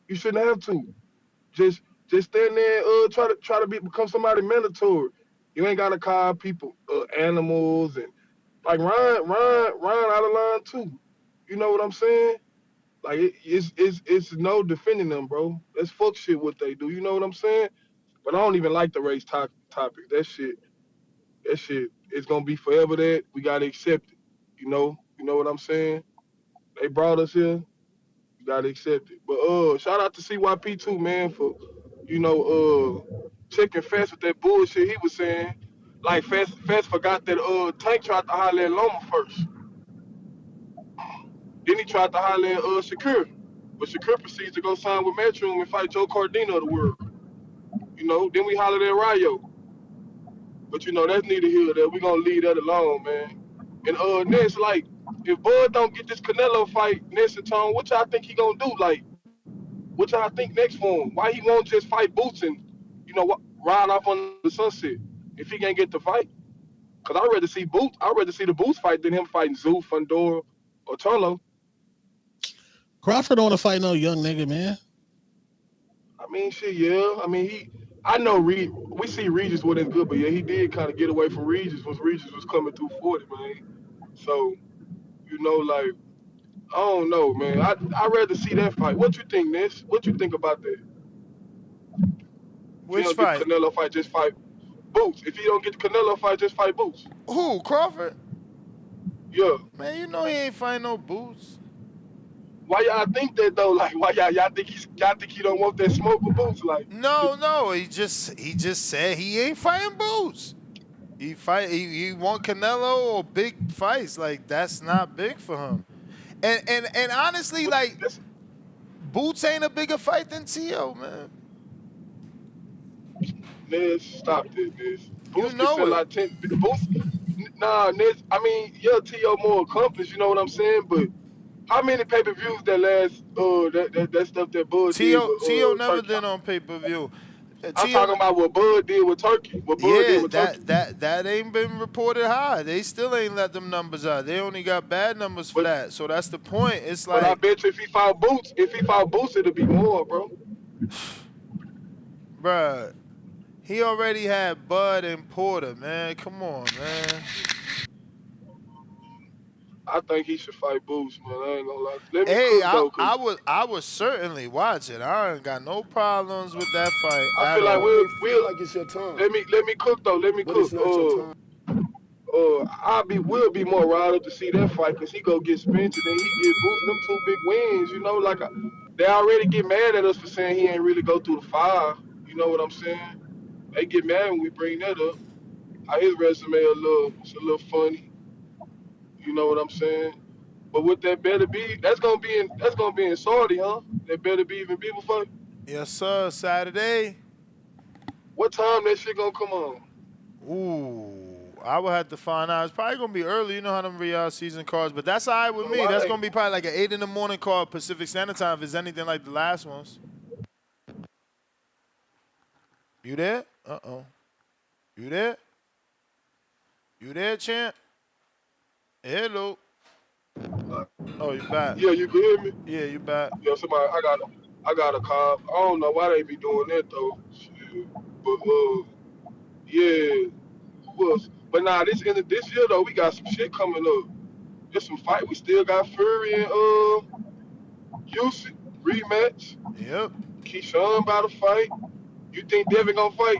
[SPEAKER 11] You shouldn't have to. Just stand there and try to become somebody mandatory. You ain't got to call people animals and like Ryan out of line too. You know what I'm saying? Like it's no defending them, bro. That's fuck shit what they do. You know what I'm saying? But I don't even like the race topic. That shit it's gonna be forever that we gotta accept it. You know what I'm saying? They brought us here, you gotta accept it. But shout out to CYP too, man, for checking Fast with that bullshit he was saying. Like Fast forgot that Tank tried to holler at Loma first. Then he tried to holler at Shakur. But Shakur proceeds to go sign with Matchroom and fight Joe Cardino of the world. Then we hollered at Rayo. But that's neither here nor there. We gonna leave that alone, man. And next, like, if Bud don't get this Canelo fight next in Tone, what y'all think he gonna do? Like, what y'all think next for him? Why he won't just fight Boots and, ride off on the sunset if he can't get the fight? Cause I'd rather see the Boots fight than him fighting Zoo, Fundora, or Tolo.
[SPEAKER 9] Crawford don't want to fight no young nigga, man.
[SPEAKER 11] I mean, shit, yeah. I mean, I know we see Regis wasn't good, but yeah, he did kind of get away from Regis when Regis was coming through 40, man. So, like, I don't know, man. I'd rather see that fight. What you think, Ness? What you think about that? If he
[SPEAKER 5] Which
[SPEAKER 11] don't get the
[SPEAKER 5] fight?
[SPEAKER 11] Canelo fight, just fight Boots. If he don't get the Canelo fight, just fight Boots.
[SPEAKER 5] Who? Crawford?
[SPEAKER 11] Yeah.
[SPEAKER 5] Man, he ain't fighting no Boots.
[SPEAKER 11] Why y'all think that though? Like, why y'all think he don't want that smoke with Boots? Like,
[SPEAKER 5] No. He just said he ain't fighting Boots. He want Canelo or big fights. Like, that's not big for him. And honestly, like, Boots ain't a bigger fight than Tio, man.
[SPEAKER 11] Nez, stop this, Nez. Boots
[SPEAKER 5] You
[SPEAKER 11] can
[SPEAKER 5] know
[SPEAKER 11] sell
[SPEAKER 5] it.
[SPEAKER 11] out 10. Boots, nah, Nez. I mean, yeah, T.O. more accomplished. You know what I'm saying? But how many pay-per-views that last? That stuff that Bud did
[SPEAKER 5] Tio
[SPEAKER 11] with
[SPEAKER 5] never
[SPEAKER 11] Turkey.
[SPEAKER 5] did on pay-per-view.
[SPEAKER 11] I'm talking about what Bud did with Turkey. What Bud did
[SPEAKER 5] Yeah,
[SPEAKER 11] with Turkey.
[SPEAKER 5] that ain't been reported high. They still ain't let them numbers out. They only got bad numbers for that. So that's the point. It's
[SPEAKER 11] But I
[SPEAKER 5] like,
[SPEAKER 11] bet you if he fought Boots, it'd be more, bro.
[SPEAKER 5] bruh, he already had Bud and Porter, man. Come on, man.
[SPEAKER 11] I think he should fight Boots, man. I ain't gonna lie. Let me
[SPEAKER 5] Hey,
[SPEAKER 11] cook though, cause
[SPEAKER 5] I would certainly watch it. I ain't got no problems with that fight
[SPEAKER 11] I
[SPEAKER 5] at
[SPEAKER 11] feel like
[SPEAKER 5] all.
[SPEAKER 11] we'll like it's your time. Let me cook though. Let me cook. We'll be more riled up to see that fight because he go get Spencer, then he get Boots. Them two big wins, like they already get mad at us for saying he ain't really go through the 5. You know what I'm saying? They get mad when we bring that up. How his resume it's a little funny. You know what I'm saying? But with that better be, that's gonna be in Saudi, huh? That better be even people fight.
[SPEAKER 5] Yes, sir. Saturday.
[SPEAKER 11] What time that shit gonna come on?
[SPEAKER 5] Ooh, I would have to find out. It's probably gonna be early. You know how them Riad season cards, but that's all right with me. That's gonna be probably like an 8 in the morning card Pacific Standard Time if it's anything like the last ones. You there? Uh-oh. You there? You there, champ? Hello. Oh, you back?
[SPEAKER 11] Yeah, you can hear me?
[SPEAKER 5] Yeah, you back.
[SPEAKER 11] Yeah, somebody, I got a call. I don't know why they be doing that though. Shit. But yeah, but nah, this year though, we got some shit coming up. There's some fight. We still got Fury and Houston rematch.
[SPEAKER 5] Yep.
[SPEAKER 11] Keyshawn about to fight. You think Devin gonna fight?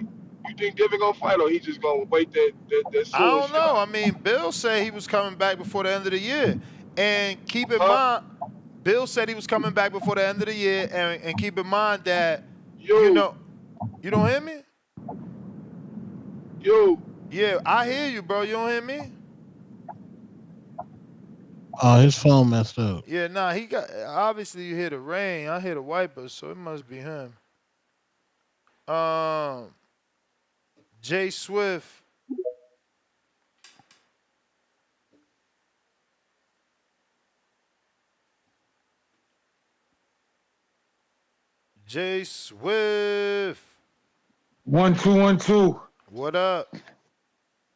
[SPEAKER 11] Or he just gonna wait that
[SPEAKER 5] I
[SPEAKER 11] soon
[SPEAKER 5] don't
[SPEAKER 11] shit
[SPEAKER 5] know.
[SPEAKER 11] out?
[SPEAKER 5] I mean, Bill said he was coming back before the end of the year. And keep in
[SPEAKER 11] Huh?
[SPEAKER 5] mind, Bill said he was coming back before the end of the year. And keep in mind that,
[SPEAKER 11] Yo.
[SPEAKER 5] You don't hear me?
[SPEAKER 11] Yo.
[SPEAKER 5] Yeah, I hear you, bro. You don't hear me?
[SPEAKER 9] Oh, his phone messed up.
[SPEAKER 5] Yeah, nah, he got, obviously you hear the rain. I hear the wipers, so it must be him. Jay Swift. Jay Swift.
[SPEAKER 6] 1 2 1 2.
[SPEAKER 5] What up?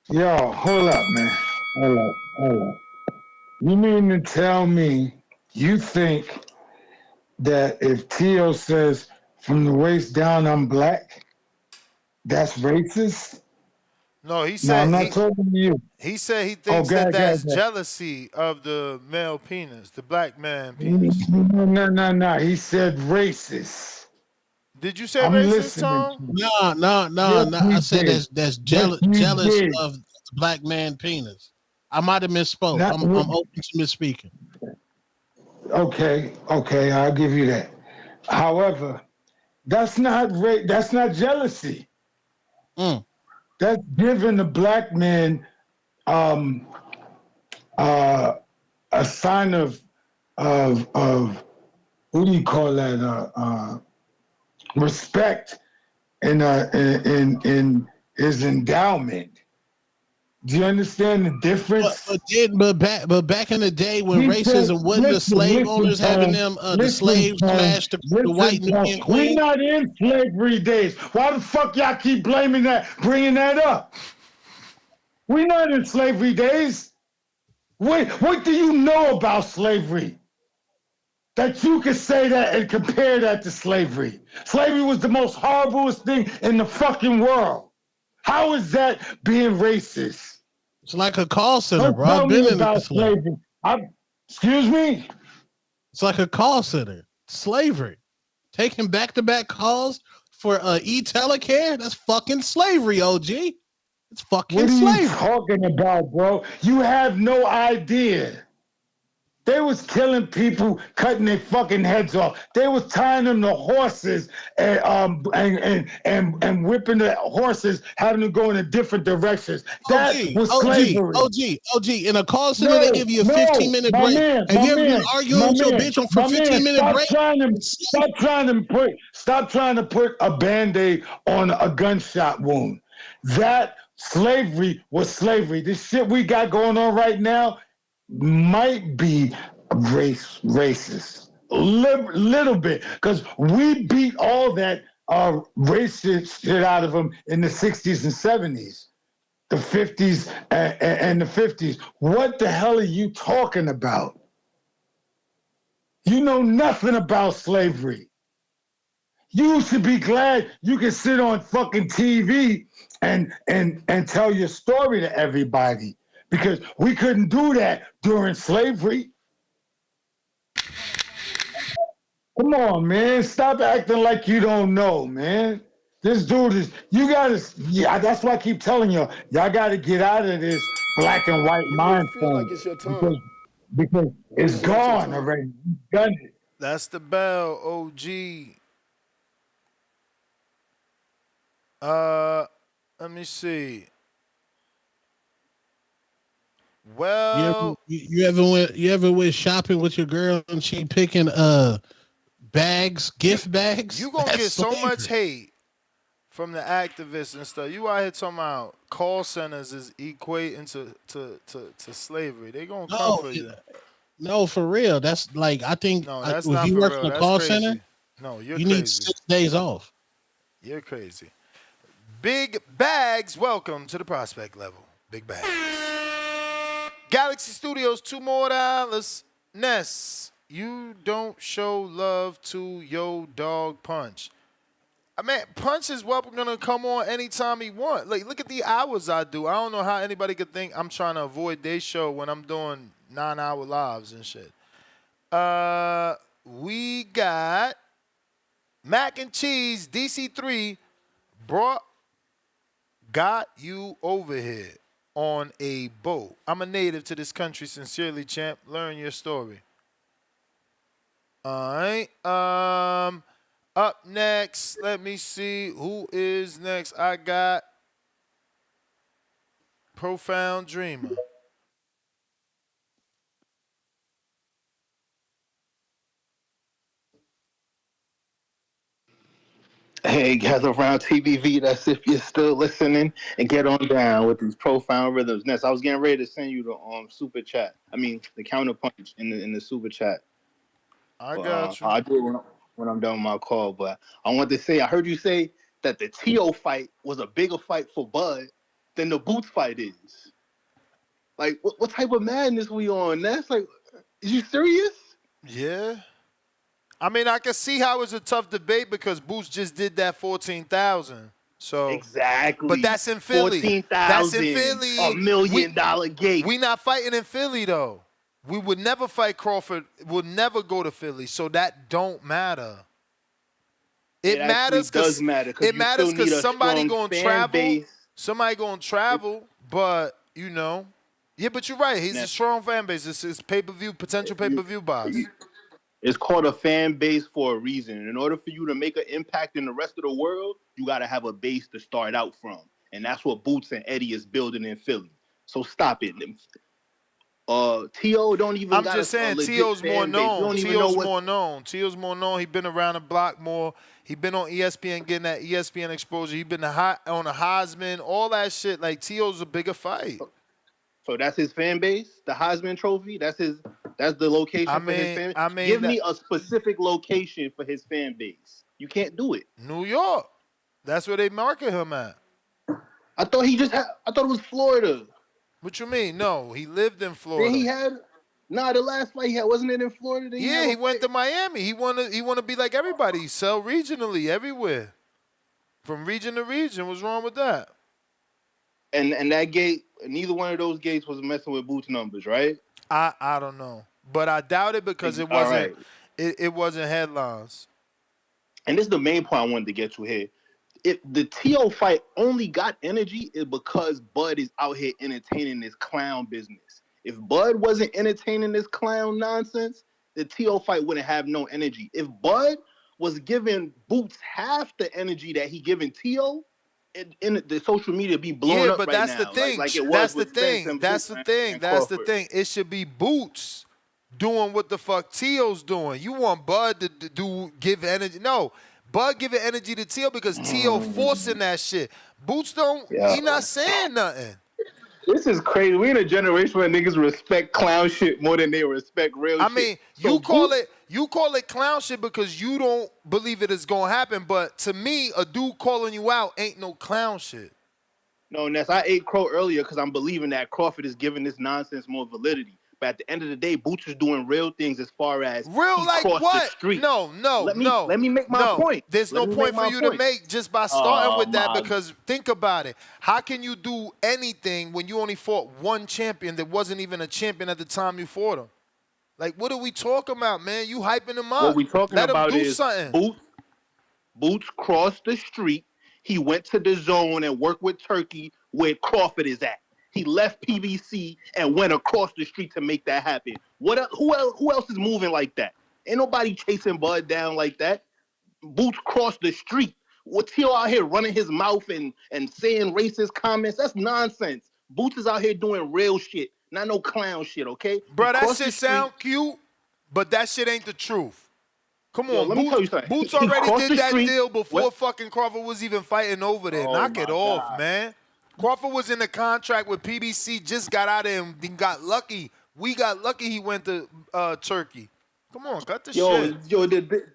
[SPEAKER 6] Yo, hold up, man. Hold up. You mean to tell me you think that if Tio says from the waist down I'm black, that's racist?
[SPEAKER 5] No, he
[SPEAKER 6] No,
[SPEAKER 5] said
[SPEAKER 6] I'm not talking to you.
[SPEAKER 5] he said he thinks that's jealousy of the male penis, the black man penis.
[SPEAKER 6] No. He said racist.
[SPEAKER 5] Did you say
[SPEAKER 6] I'm
[SPEAKER 5] racist,
[SPEAKER 6] listening.
[SPEAKER 5] Tom?
[SPEAKER 9] No. I said that's jealous
[SPEAKER 6] did.
[SPEAKER 9] of the black man penis. I might have misspoke. I'm open to misspeaking.
[SPEAKER 6] Okay, I'll give you that. However, that's not jealousy. That's giving the black man a sign of what do you call that? Respect in his endowment. Do you understand the difference?
[SPEAKER 9] But back in the day when racism wasn't the slave owners having them the slaves smash the white men and queen.
[SPEAKER 6] We're not in slavery days. Why the fuck y'all keep bringing that up? We're not in slavery days. What do you know about slavery? that you can say that and compare that to slavery. Slavery was the most horriblest thing in the fucking world. How is that being racist?
[SPEAKER 9] It's like a call center,
[SPEAKER 6] Don't
[SPEAKER 9] bro.
[SPEAKER 6] tell
[SPEAKER 9] I've been
[SPEAKER 6] me
[SPEAKER 9] in
[SPEAKER 6] about
[SPEAKER 9] this life.
[SPEAKER 6] slavery. Excuse me?
[SPEAKER 9] It's like a call center. Slavery. Taking back-to-back calls for e-telecare? That's fucking slavery, OG. It's fucking
[SPEAKER 6] What are
[SPEAKER 9] slavery.
[SPEAKER 6] you talking about, bro? You have no idea. They was killing people, cutting their fucking heads off. They was tying them to horses and whipping the horses, having them go in a different directions. That was slavery.
[SPEAKER 9] OG. In a call center, they give you a 15-minute break. Have you ever been arguing with your bitch for a 15-minute break?
[SPEAKER 6] Stop trying to put a Band-Aid on a gunshot wound. That slavery was slavery. This shit we got going on right now might be racist. Little bit. Because we beat all that racist shit out of them in the 60s and 70s. The 50s and the 50s. What the hell are you talking about? You know nothing about slavery. You should be glad you can sit on fucking TV and tell your story to everybody, because we couldn't do that during slavery. Come on, man. Stop acting like you don't know, man. This dude is, that's why I keep telling y'all gotta get out of this black and white mind
[SPEAKER 5] feel like
[SPEAKER 6] frame,
[SPEAKER 5] it's your time.
[SPEAKER 6] because it's gone already. You done it.
[SPEAKER 5] That's the bell, OG. Let me see. Well,
[SPEAKER 9] you ever went shopping with your girl and she picking bags, gift bags?
[SPEAKER 5] You gonna
[SPEAKER 9] That's
[SPEAKER 5] get so
[SPEAKER 9] slavery.
[SPEAKER 5] much hate from the activists and stuff. You out here talking about call centers is equating to slavery. They gonna come for you.
[SPEAKER 9] No, for real. That's like, I think
[SPEAKER 5] that's
[SPEAKER 9] if
[SPEAKER 5] not
[SPEAKER 9] you
[SPEAKER 5] for
[SPEAKER 9] work
[SPEAKER 5] real.
[SPEAKER 9] in a
[SPEAKER 5] That's
[SPEAKER 9] call
[SPEAKER 5] crazy.
[SPEAKER 9] center,
[SPEAKER 5] No, you're
[SPEAKER 9] you
[SPEAKER 5] crazy.
[SPEAKER 9] need 6 days off.
[SPEAKER 5] You're crazy. Big Bags, welcome to the prospect level. Big Bags. Galaxy Studios, $2 more. Ness, you don't show love to yo dog Punch. I mean, Punch is welcome gonna come on anytime he want. Like, look at the hours I do. I don't know how anybody could think I'm trying to avoid their show when I'm doing 9-hour lives and shit. We got Mac and Cheese, DC3, got you over here on a boat. I'm a native to this country, sincerely, champ. Learn your story. All right. Up next, let me see who is next. I got Profound Dreamer.
[SPEAKER 7] Hey, gather around TBV. That's if you're still listening, and get on down with these profound rhythms. Ness, I was getting ready to send you the super chat. I mean, the counter punch in the super chat.
[SPEAKER 5] I got you.
[SPEAKER 7] I'll do it when I'm done with my call. But I want to say, I heard you say that the Tio fight was a bigger fight for Bud than the Boots fight is. Like, what type of madness we on? That's like, is you serious?
[SPEAKER 5] Yeah. I mean, I can see how it's a tough debate because Boots just did that 14,000. So
[SPEAKER 7] exactly.
[SPEAKER 5] But that's in Philly.
[SPEAKER 7] 14,000.
[SPEAKER 5] That's in Philly.
[SPEAKER 7] $1 million gate.
[SPEAKER 5] We not fighting in Philly though. We would never fight Crawford. We'll never go to Philly. So that don't matter. It matters because somebody gonna travel. Base. Somebody gonna travel, but you know. Yeah, but you're right. He's a strong fan base. This is pay-per-view, potential pay-per-view buys.
[SPEAKER 7] It's called a fan base for a reason. In order for you to make an impact in the rest of the world, you got to have a base to start out from. And that's what Boots and Eddie is building in Philly. So stop it. T.O. don't even
[SPEAKER 5] I'm just saying, T.O.'s more known. T.O.'s more known. He been around the block more. He been on ESPN getting that ESPN exposure. He been on a Heisman, all that shit. Like, T.O.'s a bigger fight.
[SPEAKER 7] So that's his fan base, the Heisman Trophy. That's the location for his fan base. Give me a specific location for his fan base. You can't do it.
[SPEAKER 5] New York. That's where they market him at.
[SPEAKER 7] I thought it was Florida.
[SPEAKER 5] What you mean? No, he lived in Florida.
[SPEAKER 7] Then Nah, the last fight he had, wasn't it in Florida?
[SPEAKER 5] Yeah, he went to Miami. He wanna be like everybody. Sell regionally everywhere. From region to region. What's wrong with that?
[SPEAKER 7] And that gate, neither one of those gates was messing with Boots numbers, right?
[SPEAKER 5] I don't know. But I doubt it because it wasn't it wasn't headlines.
[SPEAKER 7] And this is the main point I wanted to get to here. If the T.O. fight only got energy is because Bud is out here entertaining this clown business. If Bud wasn't entertaining this clown nonsense, the T.O. fight wouldn't have no energy. If Bud was giving Boots half the energy that he giving T.O., in the social media be blown up right now. Yeah, but that's the thing. Like it was
[SPEAKER 5] that's the thing. That's the thing. That's the thing. It should be Boots doing what the fuck T.O.'s doing. You want Bud to give energy. No, Bud giving energy to T.O. because T.O. forcing that shit. Boots don't, he not saying nothing.
[SPEAKER 7] This is crazy. We in a generation where niggas respect clown shit more than they respect real shit.
[SPEAKER 5] I mean, you call it clown shit because you don't believe it is gonna happen. But to me, a dude calling you out ain't no clown shit.
[SPEAKER 7] No, Ness, I ate crow earlier because I'm believing that Crawford is giving this nonsense more validity. But at the end of the day, Boots is doing real things as far as
[SPEAKER 5] real, like what? The street. No.
[SPEAKER 7] Let me make my point.
[SPEAKER 5] There's no point for you to make just by starting with that because think about it. How can you do anything when you only fought one champion that wasn't even a champion at the time you fought him? Like, what are we talking about, man? You hyping him up.
[SPEAKER 7] What we talking
[SPEAKER 5] Let
[SPEAKER 7] about
[SPEAKER 5] him do
[SPEAKER 7] is
[SPEAKER 5] something.
[SPEAKER 7] Boots crossed the street. He went to the zone and worked with Turkey where Crawford is at. He left PBC and went across the street to make that happen. Who else is moving like that? Ain't nobody chasing Bud down like that. Boots crossed the street. With T.O. out here running his mouth and saying racist comments, that's nonsense. Boots is out here doing real shit, not no clown shit, okay?
[SPEAKER 5] Bro, that shit sound cute, but that shit ain't the truth. Come on,
[SPEAKER 7] let me tell you something.
[SPEAKER 5] Boots already did that deal before fucking Crawford was even fighting over there. Knock it off, man. Crawford was in the contract with PBC, just got out of him, then got lucky. We got lucky he went to Turkey. Come on, cut the shit.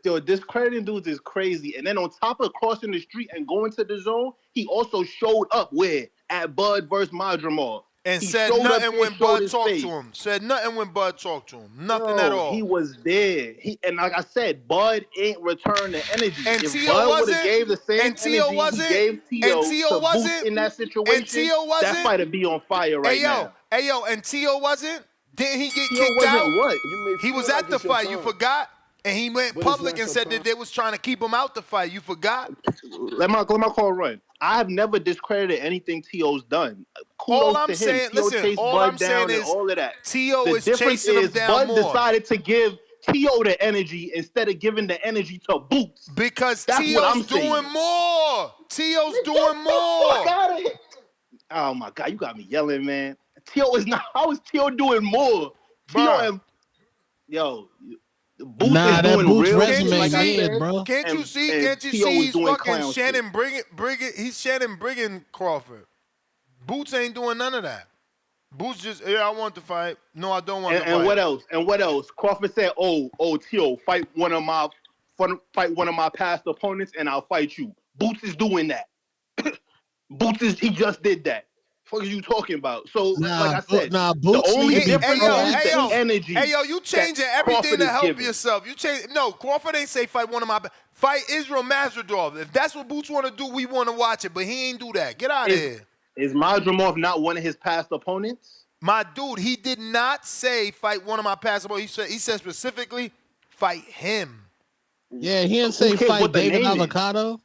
[SPEAKER 7] Yo, discrediting dudes is crazy. And then on top of crossing the street and going to the zone, he also showed up where? At Bud versus Madrimov.
[SPEAKER 5] And said nothing when Bud talked to him. Said nothing when Bud talked to him. Nothing at all.
[SPEAKER 7] He was there. And like I said, Bud ain't returned the energy.
[SPEAKER 5] And
[SPEAKER 7] if
[SPEAKER 5] T.O.
[SPEAKER 7] Bud
[SPEAKER 5] wasn't.
[SPEAKER 7] would have gave the same
[SPEAKER 5] and T.O.
[SPEAKER 7] energy
[SPEAKER 5] wasn't.
[SPEAKER 7] he gave T.O.
[SPEAKER 5] And T.O.
[SPEAKER 7] to
[SPEAKER 5] wasn't.
[SPEAKER 7] Boots in that situation,
[SPEAKER 5] and T.O. wasn't.
[SPEAKER 7] that fight would be on fire right now.
[SPEAKER 5] Hey, yo, and T.O. wasn't? Didn't he get
[SPEAKER 7] T.O.
[SPEAKER 5] kicked
[SPEAKER 7] wasn't
[SPEAKER 5] out?
[SPEAKER 7] What?
[SPEAKER 5] He was at the fight. You forgot? And he went public and said that they was trying to keep him out the fight. You forgot?
[SPEAKER 7] Let my call run. I've never discredited anything T.O.'s done.
[SPEAKER 5] All I'm saying, listen, all I'm saying is
[SPEAKER 7] all of that.
[SPEAKER 5] T.O. is chasing him down
[SPEAKER 7] Bud
[SPEAKER 5] more.
[SPEAKER 7] decided to give T.O. the energy instead of giving the energy to Boots.
[SPEAKER 5] Because T.O.'s doing more. T.O.'s doing more.
[SPEAKER 7] Oh, my God. You got me yelling, man. T.O. is not. How is T.O. doing more? T.O. Yo. Boots is doing
[SPEAKER 9] Boots
[SPEAKER 7] real
[SPEAKER 9] resume
[SPEAKER 7] like
[SPEAKER 9] mad, bro.
[SPEAKER 5] Can't you see he's fucking Shannon he's Shannon Briggen Crawford. Boots ain't doing none of that. Boots just, I want to fight. No, I don't want to fight.
[SPEAKER 7] And what else? And what else? Crawford said, "Oh, T.O., fight one of my past opponents, and I'll fight you." Boots is doing that. He just did that. What are you talking about? So, like I said,
[SPEAKER 9] Boots
[SPEAKER 7] the only difference is the energy.
[SPEAKER 5] Hey, yo, you changing everything to help yourself. You change. No, Crawford ain't say fight one of my. Fight Israel Madrimov. If that's what Boots want to do, we want to watch it. But he ain't do that. Get out of here.
[SPEAKER 7] Is Madrimov not one of his past opponents?
[SPEAKER 5] My dude, he did not say fight one of my past opponents. He said specifically fight him.
[SPEAKER 9] Yeah, he didn't say fight David Avocado.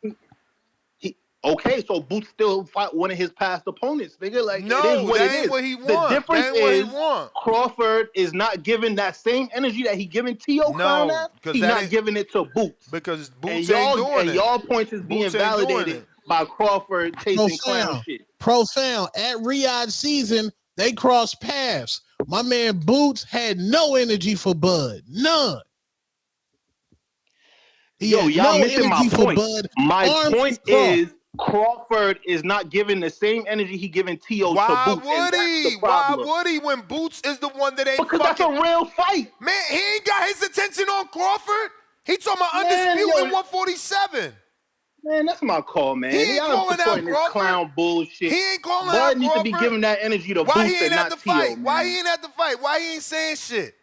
[SPEAKER 7] Okay, so Boots still fight one of his past opponents, nigga. Like,
[SPEAKER 5] no,
[SPEAKER 7] it is what
[SPEAKER 5] that
[SPEAKER 7] it
[SPEAKER 5] ain't
[SPEAKER 7] is.
[SPEAKER 5] What he want.
[SPEAKER 7] The difference
[SPEAKER 5] that ain't what he
[SPEAKER 7] is
[SPEAKER 5] want.
[SPEAKER 7] Crawford is not giving that same energy that he giving T.O.
[SPEAKER 5] No,
[SPEAKER 7] he's not giving it to Boots.
[SPEAKER 5] Because Boots ain't doing it.
[SPEAKER 7] And y'all points is being validated by Crawford chasing clown shit.
[SPEAKER 9] Profound. At Riad season, they crossed paths. My man Boots had no energy for Bud. None.
[SPEAKER 7] Y'all missing my point. My point is Crawford is not giving the same energy he giving T.O. to Boots.
[SPEAKER 5] Why would he when Boots is the one that ain't
[SPEAKER 7] because that's a real fight.
[SPEAKER 5] Man, he ain't got his attention on Crawford. He talking about undisputed 147.
[SPEAKER 7] Man, that's my call, man.
[SPEAKER 5] He ain't calling out Crawford.
[SPEAKER 7] Clown bullshit.
[SPEAKER 5] He ain't calling
[SPEAKER 7] out Crawford. Bud needs to be giving that energy to Boots and not T.O.
[SPEAKER 5] Why he ain't at the fight? Why he ain't saying shit?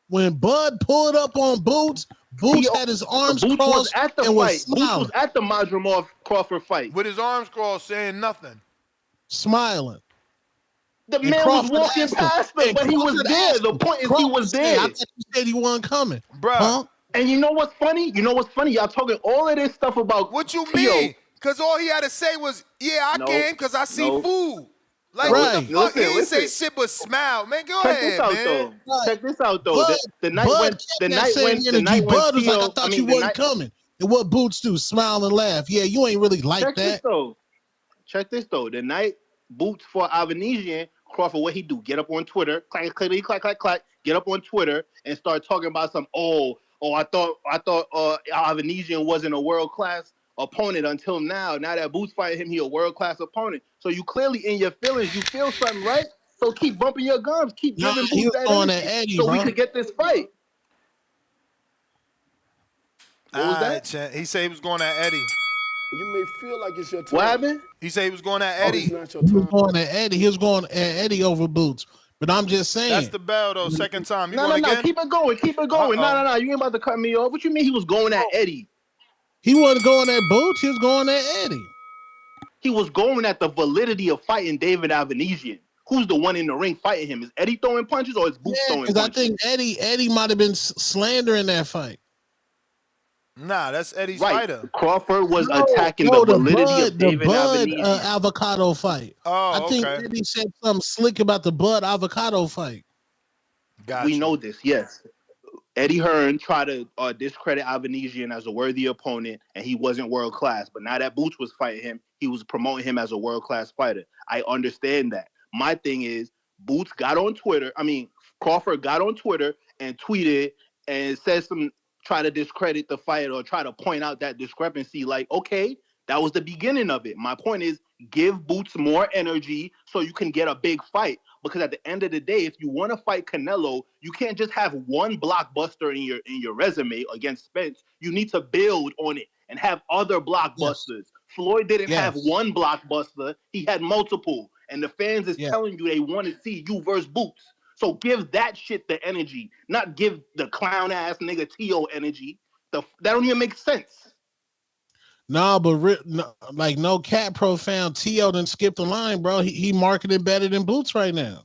[SPEAKER 9] When Bud pulled up on Boots, Boots had his arms
[SPEAKER 7] Boots
[SPEAKER 9] crossed
[SPEAKER 7] was at the
[SPEAKER 9] and was
[SPEAKER 7] fight. Boots
[SPEAKER 9] smiling.
[SPEAKER 7] was at the Madrimov Crawford fight.
[SPEAKER 5] With his arms crossed, saying nothing.
[SPEAKER 9] Smiling.
[SPEAKER 7] The
[SPEAKER 9] And
[SPEAKER 7] man
[SPEAKER 9] Crawford
[SPEAKER 7] was walking
[SPEAKER 9] asked him,
[SPEAKER 7] past him, but he was
[SPEAKER 9] Crawford
[SPEAKER 7] there.
[SPEAKER 9] asked
[SPEAKER 7] The
[SPEAKER 9] him.
[SPEAKER 7] point is he
[SPEAKER 9] Crawford
[SPEAKER 7] was
[SPEAKER 9] said,
[SPEAKER 7] there.
[SPEAKER 9] I thought you said he wasn't coming.
[SPEAKER 5] Bruh.
[SPEAKER 9] Huh?
[SPEAKER 7] And you know what's funny? Y'all talking all of this stuff about
[SPEAKER 5] what you
[SPEAKER 7] Tio.
[SPEAKER 5] mean? Because all he had to say was, yeah, I came because I see food. Like,
[SPEAKER 9] Right.
[SPEAKER 5] what the fuck?
[SPEAKER 7] Listen,
[SPEAKER 5] he didn't say shit but smile. Man, go
[SPEAKER 7] Check
[SPEAKER 5] ahead,
[SPEAKER 7] this out,
[SPEAKER 5] man.
[SPEAKER 7] though.
[SPEAKER 9] Right.
[SPEAKER 7] Check this out, though.
[SPEAKER 9] Bud,
[SPEAKER 7] The night
[SPEAKER 9] Bud
[SPEAKER 7] when
[SPEAKER 9] kept
[SPEAKER 7] the
[SPEAKER 9] that
[SPEAKER 7] night
[SPEAKER 9] same
[SPEAKER 7] when the
[SPEAKER 9] energy.
[SPEAKER 7] night when
[SPEAKER 9] Bud was like, I
[SPEAKER 7] Tio,
[SPEAKER 9] thought
[SPEAKER 7] mean,
[SPEAKER 9] you
[SPEAKER 7] the
[SPEAKER 9] wasn't
[SPEAKER 7] night.
[SPEAKER 9] coming. And what Boots do? Smile and laugh. Yeah, you ain't really like
[SPEAKER 7] Check
[SPEAKER 9] that.
[SPEAKER 7] this though. Check this though. The night Boots for Avanesian, Crawford, what he do? Get up on Twitter, clack, clack, clack, clack, clack. Get up on Twitter and start talking about some. I thought Avanesian wasn't a world class opponent until now. Now that Boots fighting him, he a world class opponent. So you clearly in your feelings. You feel something, right? So keep bumping your gums. Keep giving
[SPEAKER 9] he
[SPEAKER 7] Boots
[SPEAKER 9] was
[SPEAKER 7] that
[SPEAKER 9] going
[SPEAKER 7] energy,
[SPEAKER 9] at Eddie,
[SPEAKER 7] so
[SPEAKER 9] bro.
[SPEAKER 7] we could get this fight. What was that?
[SPEAKER 5] Chan. He said he was going at Eddie.
[SPEAKER 11] You may feel like it's your turn.
[SPEAKER 7] What happened?
[SPEAKER 5] He said he was going at
[SPEAKER 11] But
[SPEAKER 5] Eddie.
[SPEAKER 11] it's not your
[SPEAKER 9] He was
[SPEAKER 11] turn.
[SPEAKER 9] going at Eddie. He was going at Eddie over Boots. But I'm just saying.
[SPEAKER 5] That's the bell, though. Second time. You
[SPEAKER 7] No,
[SPEAKER 5] going again?
[SPEAKER 7] keep it going. Keep it going. No. You ain't about to cut me off. What you mean he was going at Eddie?
[SPEAKER 9] He wasn't going at Boots. He was going at Eddie.
[SPEAKER 7] He was going at the validity of fighting David Avanesian. Who's the one in the ring fighting him? Is Eddie throwing punches or is Boots throwing punches?
[SPEAKER 9] Because I think Eddie might have been slandering that fight.
[SPEAKER 5] Nah, that's Eddie's
[SPEAKER 7] right.
[SPEAKER 5] fighter.
[SPEAKER 7] Crawford was attacking the validity of David
[SPEAKER 9] Bud
[SPEAKER 7] Avanesian.
[SPEAKER 9] avocado fight.
[SPEAKER 5] Oh,
[SPEAKER 9] I think Eddie said something slick about the Bud avocado fight.
[SPEAKER 5] Gotcha.
[SPEAKER 7] We know this, yes. Eddie Hearn tried to discredit Avanesian as a worthy opponent, and he wasn't world class. But now that Boots was fighting him, he was promoting him as a world class fighter. I understand that. My thing is, Boots got on Twitter. Crawford got on Twitter and tweeted and said try to discredit the fight or try to point out that discrepancy. Like, okay, that was the beginning of it. My point is, give Boots more energy so you can get a big fight. Because at the end of the day, if you want to fight Canelo, you can't just have one blockbuster in your resume against Spence. You need to build on it and have other blockbusters. Yes. Floyd didn't have one blockbuster; he had multiple, and the fans is telling you they want to see you versus Boots. So give that shit the energy, not give the clown ass nigga Tio energy. That don't even make sense.
[SPEAKER 9] Nah, but no cat profound. Tio done skipped the line, bro. He marketed better than Boots right now.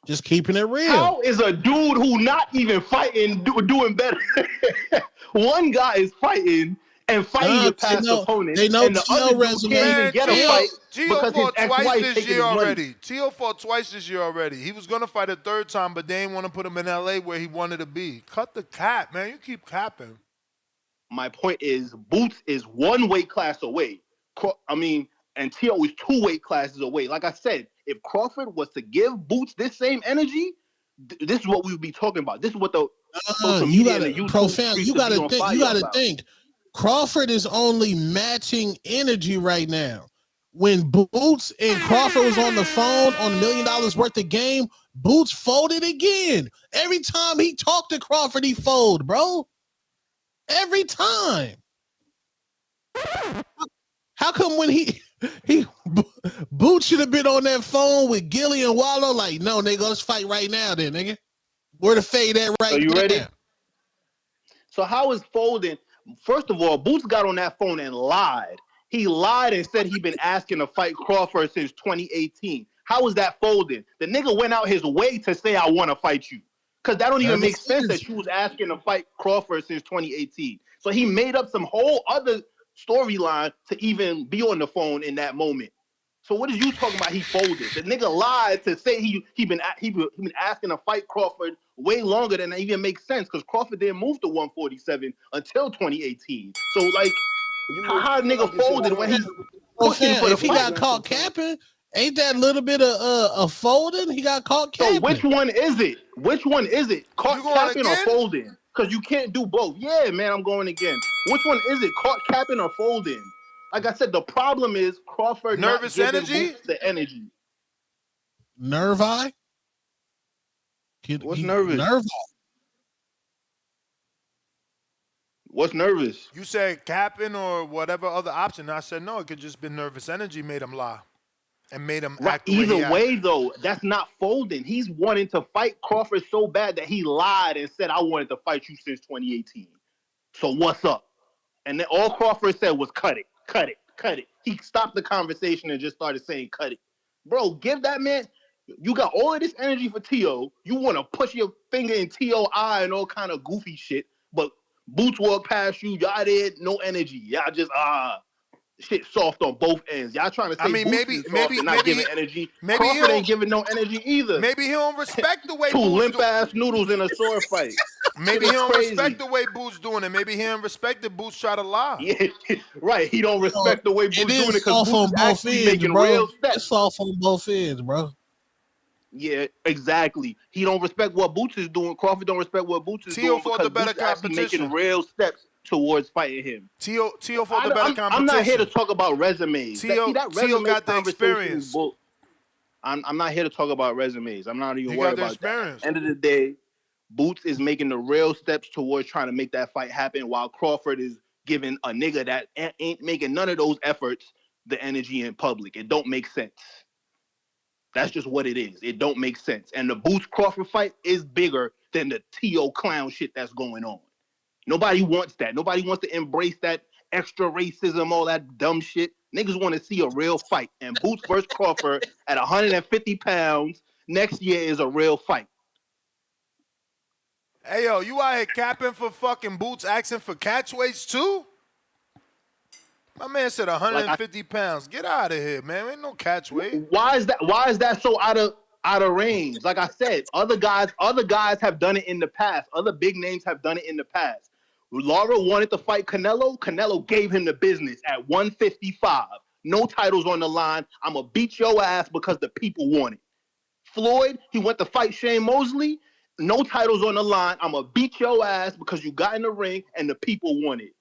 [SPEAKER 9] Just keeping it real.
[SPEAKER 7] How is a dude who not even fighting doing better? One guy is fighting and fighting your past opponent,
[SPEAKER 9] they know
[SPEAKER 7] and the other dude can't even get a fight because his ex-wife taking his money.
[SPEAKER 5] Tio fought twice this year already. He was gonna fight a third time, but they didn't want to put him in LA where he wanted to be. Cut the cap, man. You keep capping.
[SPEAKER 7] My point is, Boots is one weight class away. And Tio is 2 weight classes away. Like I said, if Crawford was to give Boots this same energy, this is what we would be talking about. This is what the social media and the YouTube
[SPEAKER 9] profound. You gotta think. Crawford is only matching energy right now. When Boots and Crawford was on the phone on $1 million worth of game, Boots folded again. Every time he talked to Crawford, he folded, bro. Every time. How come when Boots should have been on that phone with Gilly and Wallow? Like, no, nigga, let's fight right now, then, nigga. Where the fade at right now?
[SPEAKER 7] Are you ready? So how is folding? First of all, Boots got on that phone and lied. He lied and said he'd been asking to fight Crawford since 2018. How is that folding? The nigga went out his way to say, I want to fight you. Because that don't even make sense that you was asking to fight Crawford since 2018. So he made up some whole other storyline to even be on the phone in that moment. So what is you talking about? He folded. The nigga lied to say he been asking to fight Crawford way longer than that even makes sense because Crawford didn't move to 147 until 2018. So like, how nigga folded when he's pushing for the
[SPEAKER 9] if he got caught capping, ain't that a little bit of folding? He got caught capping.
[SPEAKER 7] So which one is it? Which one is it? Caught capping or folding? Because you can't do both. Yeah, man, I'm going again. Which one is it? Caught capping or folding? Like I said, the problem is Crawford
[SPEAKER 5] nervous
[SPEAKER 7] not giving
[SPEAKER 5] energy.
[SPEAKER 7] Boots the energy.
[SPEAKER 9] Nerve-eye?
[SPEAKER 7] What's nervous?
[SPEAKER 9] Nerve-eye.
[SPEAKER 7] What's nervous?
[SPEAKER 5] You said capping or whatever other option. I said no. It could just be nervous energy made him lie. And made him
[SPEAKER 7] Right.
[SPEAKER 5] act the way
[SPEAKER 7] Either
[SPEAKER 5] he
[SPEAKER 7] way, though, that's not folding. He's wanting to fight Crawford so bad that he lied and said, "I wanted to fight you since 2018. So what's up?" And then all Crawford said was, "Cut it, cut it, cut it." He stopped the conversation and just started saying, "Cut it." Bro, give that man. You got all of this energy for T.O. You want to push your finger in T.O. eye and all kind of goofy shit, but Boots walk past you. Y'all did no energy. Y'all just shit soft on both ends. Y'all trying to say Boots is soft and not giving energy. Crawford ain't giving no energy either.
[SPEAKER 5] Maybe he don't respect the way
[SPEAKER 7] Two
[SPEAKER 5] Boots
[SPEAKER 7] limp ass noodles in a sword fight.
[SPEAKER 5] Maybe
[SPEAKER 7] Shit
[SPEAKER 5] he
[SPEAKER 7] is
[SPEAKER 5] don't
[SPEAKER 7] crazy.
[SPEAKER 5] respect the way Boots doing it. Maybe he don't respect that Boots try to lie.
[SPEAKER 7] Yeah, right. He don't respect the way Boots doing it because
[SPEAKER 9] soft
[SPEAKER 7] Boots
[SPEAKER 9] on
[SPEAKER 7] is
[SPEAKER 9] both
[SPEAKER 7] actually
[SPEAKER 9] ends,
[SPEAKER 7] making
[SPEAKER 9] bro.
[SPEAKER 7] real steps.
[SPEAKER 9] It's soft on both ends, bro.
[SPEAKER 7] Yeah, exactly. He don't respect what Boots is doing. Crawford don't respect what Boots is doing because Boots is actually making real steps towards fighting him.
[SPEAKER 5] T.O. fought the better competition.
[SPEAKER 7] I'm not here to talk about resumes.
[SPEAKER 5] T.O.
[SPEAKER 7] That resume
[SPEAKER 5] got the
[SPEAKER 7] conversation
[SPEAKER 5] experience.
[SPEAKER 7] is bull. I'm not here to talk about resumes. I'm not even
[SPEAKER 5] He
[SPEAKER 7] worried
[SPEAKER 5] got the
[SPEAKER 7] about
[SPEAKER 5] experience.
[SPEAKER 7] that. At the end of the day, Boots is making the real steps towards trying to make that fight happen, while Crawford is giving a nigga that ain't making none of those efforts the energy in public. It don't make sense. That's just what it is. It don't make sense. And the Boots Crawford fight is bigger than the T.O. clown shit that's going on. Nobody wants that. Nobody wants to embrace that extra racism, all that dumb shit. Niggas want to see a real fight. And Boots versus Crawford at 150 pounds next year is a real fight.
[SPEAKER 5] Hey, yo, you out here capping for fucking Boots, asking for catch weights too? My man said 150 pounds. Get out of here, man. Ain't no catch weight.
[SPEAKER 7] Why is that so out of range? Like I said, other guys have done it in the past. Other big names have done it in the past. Lara wanted to fight Canelo. Canelo gave him the business at 155. No titles on the line. I'm going to beat your ass because the people want it. Floyd, he went to fight Shane Mosley. No titles on the line. I'm going to beat your ass because you got in the ring and the people want it.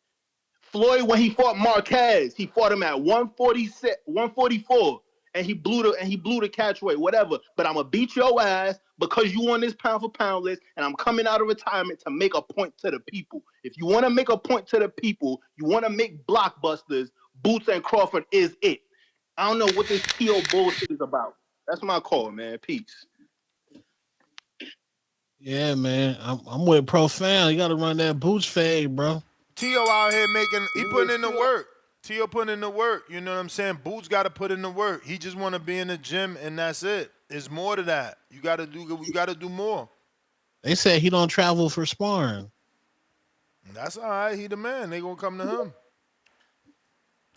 [SPEAKER 7] Floyd, when he fought Marquez, he fought him at 146, 144, and he blew the catch weight, whatever. But I'm gonna beat your ass because you on this pound for pound list, and I'm coming out of retirement to make a point to the people. If you want to make a point to the people, you want to make blockbusters. Boots and Crawford is it. I don't know what this T.O. bullshit is about. That's my call, man. Peace.
[SPEAKER 9] Yeah, man. I'm with Profound. You got to run that Boots fade, bro.
[SPEAKER 5] T.O. out here putting in the work. T.O. putting in the work. You know what I'm saying? Boots got to put in the work. He just want to be in the gym and that's it. There's more to that. You got to do more.
[SPEAKER 9] They said he don't travel for sparring.
[SPEAKER 5] That's all right. He the man. They gonna come to him.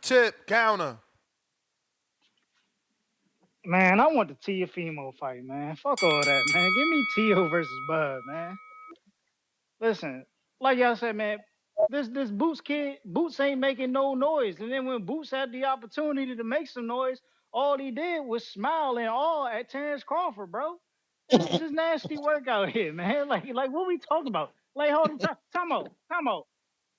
[SPEAKER 5] Tip counter.
[SPEAKER 17] Man, I want the Teofimo fight, man. Fuck all that, man. Give me Teo versus Bud, man. Listen, like y'all said, man, this Boots kid, Boots ain't making no noise. And then when Boots had the opportunity to make some noise, all he did was smile and awe at Terrence Crawford, bro. It's just nasty work out here, man. Like what we talking about? Like, hold on, time out.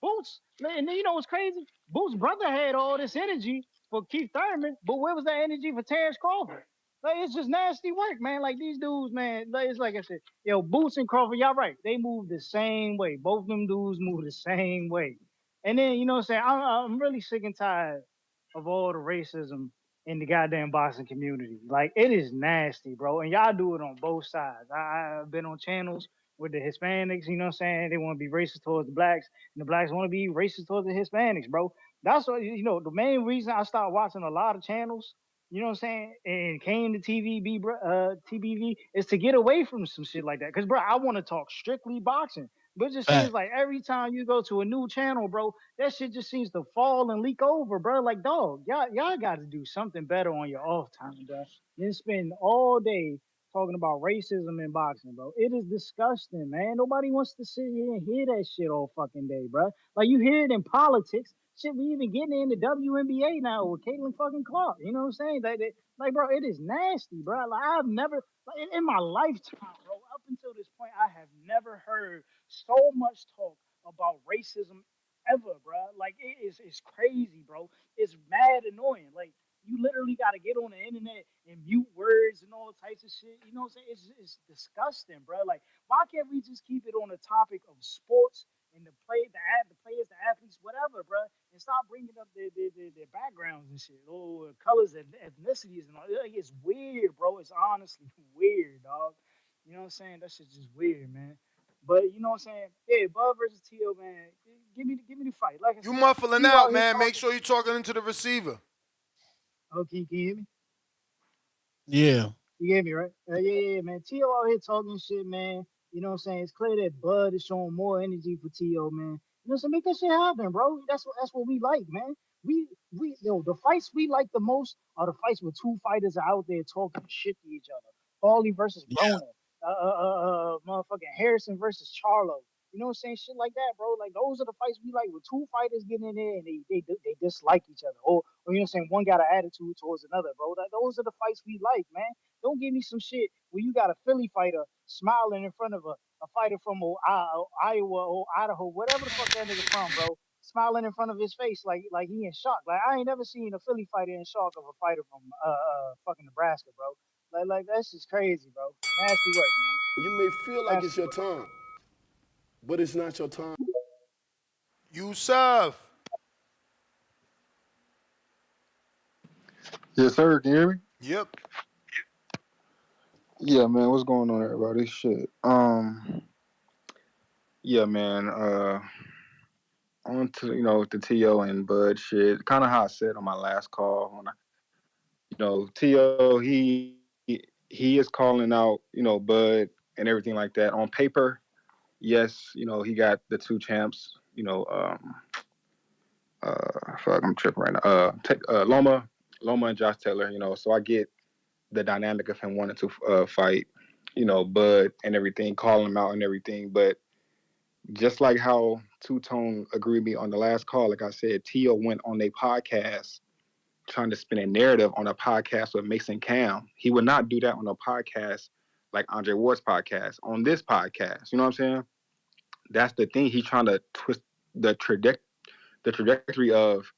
[SPEAKER 17] Boots, and you know what's crazy? Boots' brother had all this energy for Keith Thurman, but where was that energy for Terrence Crawford? Like, it's just nasty work, man. Like, these dudes, man, like, it's like I said, yo, Boots and Crawford, y'all right. They move the same way. Both of them dudes move the same way. And then, you know what I'm saying? I'm really sick and tired of all the racism in the goddamn boxing community. Like, it is nasty, bro. And y'all do it on both sides. I've been on channels with the Hispanics, you know what I'm saying? They want to be racist towards the blacks, and the blacks want to be racist towards the Hispanics, bro. That's what, you know, the main reason I started watching a lot of channels, you know what I'm saying, and came to TBV is to get away from some shit like that. Because, bro, I want to talk strictly boxing. But it just seems like every time you go to a new channel, bro, that shit just seems to fall and leak over, bro. Like, dog, y'all got to do something better on your off time, bro. Then spend all day talking about racism in boxing, bro. It is disgusting, man. Nobody wants to sit here and hear that shit all fucking day, bro. Like, you hear it in politics. Shit, we even getting it in the WNBA now with Caitlin fucking Clark. You know what I'm saying? Like, bro, it is nasty, bro. Like, I've never, like, in my lifetime, bro, up until this point, I have never heard so much talk about racism ever, bro. Like, it's crazy, bro. It's mad annoying. Like, you literally got to get on the internet and mute words and all types of shit. You know what I'm saying? It's disgusting, bro. Like, why can't we just keep it on the topic of sports and the players, the athletes, whatever, bro, and stop bringing up their backgrounds and shit, or colors and ethnicities and all. Like, it's weird, bro. It's honestly weird, dog. You know what I'm saying? That shit's just weird, man. But you know what I'm saying? Yeah, Bud versus T.O., man. Give me the fight. Like I
[SPEAKER 5] You
[SPEAKER 17] said,
[SPEAKER 5] muffling
[SPEAKER 17] T.O.
[SPEAKER 5] out,
[SPEAKER 17] out here
[SPEAKER 5] man. Make
[SPEAKER 17] talking.
[SPEAKER 5] sure you're talking into the receiver.
[SPEAKER 17] Okay, can you hear me?
[SPEAKER 9] Yeah.
[SPEAKER 17] You get me, right? Yeah, man. T.O. out here talking shit, man. You know what I'm saying? It's clear that Bud is showing more energy for T.O., man. You know what I'm saying? Make that shit happen, bro. That's what we like, man. The fights we like the most are the fights where two fighters are out there talking shit to each other. Paulie versus Broner. Motherfucking Harrison versus Charlo. You know what I'm saying? Shit like that, bro. Like those are the fights we like, with two fighters getting in there and they dislike each other. Or you know what I'm saying? One got an attitude towards another, bro. Like, those are the fights we like, man. Don't give me some shit where you got a Philly fighter smiling in front of a fighter from Iowa or Idaho, whatever the fuck that nigga from, bro. Smiling in front of his face like he in shock. Like, I ain't never seen a Philly fighter in shock of a fighter from fucking Nebraska, bro. Like that's just crazy, bro. Nasty work, man.
[SPEAKER 18] You may feel like
[SPEAKER 17] Nasty
[SPEAKER 18] it's your
[SPEAKER 17] work.
[SPEAKER 18] time, but it's not your time.
[SPEAKER 5] Yusuf.
[SPEAKER 19] Yes, sir. Can you hear me?
[SPEAKER 5] Yep.
[SPEAKER 19] Yeah, man. What's going on, everybody? Shit. Yeah, man. On to the T.O. and Bud shit. Kind of how I said on my last call. T.O. he is calling out Bud and everything like that. On paper, yes, he got the two champs. Fuck, I'm tripping right now. Loma and Josh Taylor. So I get the dynamic of him wanting to fight, Bud and everything, calling him out and everything. But just like how Two Tone agreed with me on the last call, like I said, Tio went on a podcast trying to spin a narrative on a podcast with Mason Cam. He would not do that on a podcast like Andre Ward's podcast. On this podcast, you know what I'm saying? That's the thing. He's trying to twist the trajectory of,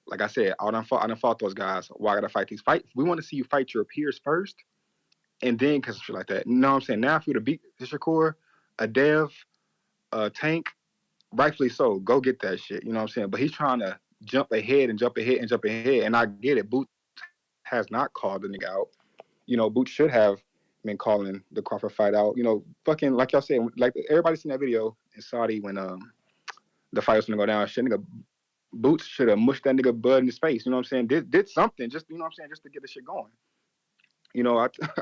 [SPEAKER 19] like I said, I done fought those guys. Why gotta fight these fights? We want to see you fight your peers first, and then because shit like that. You know what I'm saying? Now if you were to beat Shakur, a Dev, a Tank, rightfully so, go get that shit. You know what I'm saying? But he's trying to jump ahead, and I get it. Boots has not called the nigga out. Boots should have been calling the Crawford fight out. Fucking like y'all said, like everybody seen that video in Saudi when the fight was gonna go down. Shit, nigga, Boots should have mushed that nigga Bud in his face. You know what I'm saying? Did something, just just to get the shit going.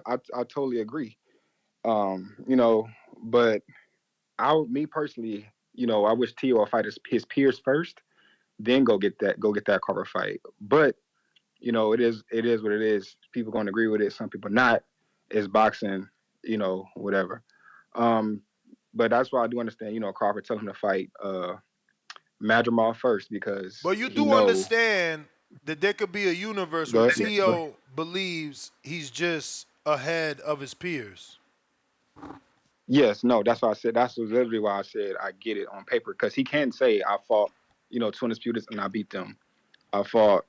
[SPEAKER 19] I totally agree. But me personally, I wish Tio would fight his peers first, then go get that cover fight. But it is what it is. People gonna agree with it, some people not. It's boxing, whatever. But that's why I do understand, Crawford telling him to fight Madrimov first, because
[SPEAKER 5] But you
[SPEAKER 19] he
[SPEAKER 5] do
[SPEAKER 19] know.
[SPEAKER 5] understand that there could be a universe
[SPEAKER 19] Go
[SPEAKER 5] where
[SPEAKER 19] ahead.
[SPEAKER 5] T.O. believes he's just ahead of his peers.
[SPEAKER 19] Yes, no, that's why I said, that's literally why I said I get it on paper, because he can say I fought, two undisputeds and I beat them. I fought,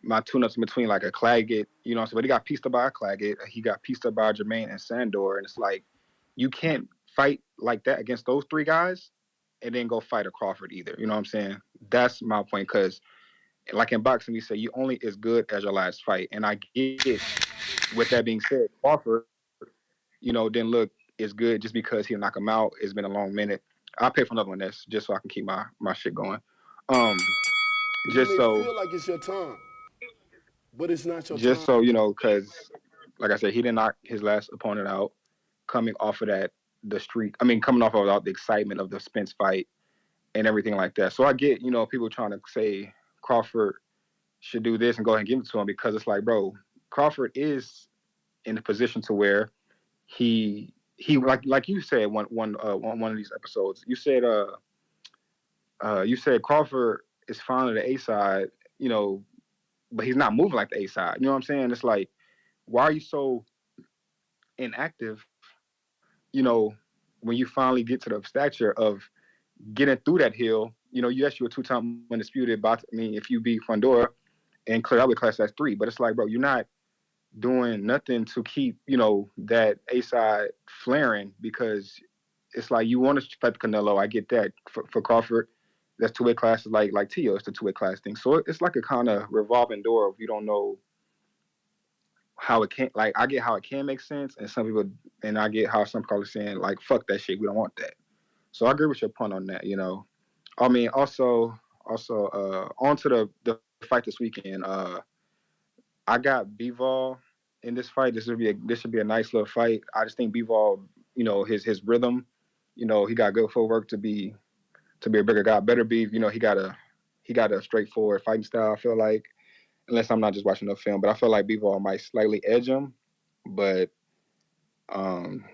[SPEAKER 19] my tune-ups in between, like a Claggett, but he got pieced up by a Claggett. He got pieced up by Jermaine and Sandor, and it's like, you can't fight like that against those three guys and then go fight a Crawford either. You know what I'm saying? That's my point, because like in boxing, we say you only as good as your last fight. And I get, with that being said, Crawford, didn't look as good just because he'll knock him out. It's been a long minute. I'll pay for another one that's just so I can keep my shit going.
[SPEAKER 18] You
[SPEAKER 19] Just
[SPEAKER 18] may
[SPEAKER 19] so
[SPEAKER 18] feel like it's your time, but it's not your
[SPEAKER 19] just
[SPEAKER 18] time.
[SPEAKER 19] so because like I said, he didn't knock his last opponent out coming off of that, coming off of the excitement of the Spence fight and everything like that. So I get, people trying to say Crawford should do this and go ahead and give it to him, because it's like, bro, Crawford is in a position to where he like you said one of these episodes, you said Crawford is finally the A side, but he's not moving like the A side. You know what I'm saying? It's like, why are you so inactive? When you finally get to the stature of getting through that hill, yes, you're a two-time undisputed. But if you beat Fundora and clear out with class, that's 3. But it's like, bro, you're not doing nothing to keep that A side flaring, because it's like you want to fight Canelo. I get that for Crawford. that's two-way classes like Tio. It's the two-way class thing. So it's like a kind of revolving door if you don't know how it can. Like I get how it can make sense, and some people, and I get how some people are saying like, "Fuck that shit, we don't want that." So I agree with your point on that. I mean, also, on to the fight this weekend. I got Bivol in this fight. This should be a nice little fight. I just think Bivol, his rhythm, he got good footwork to be a bigger guy. Beterbiev, he got a straightforward fighting style. I feel like, unless I'm not just watching the film, but I feel like Bivol might slightly edge him. But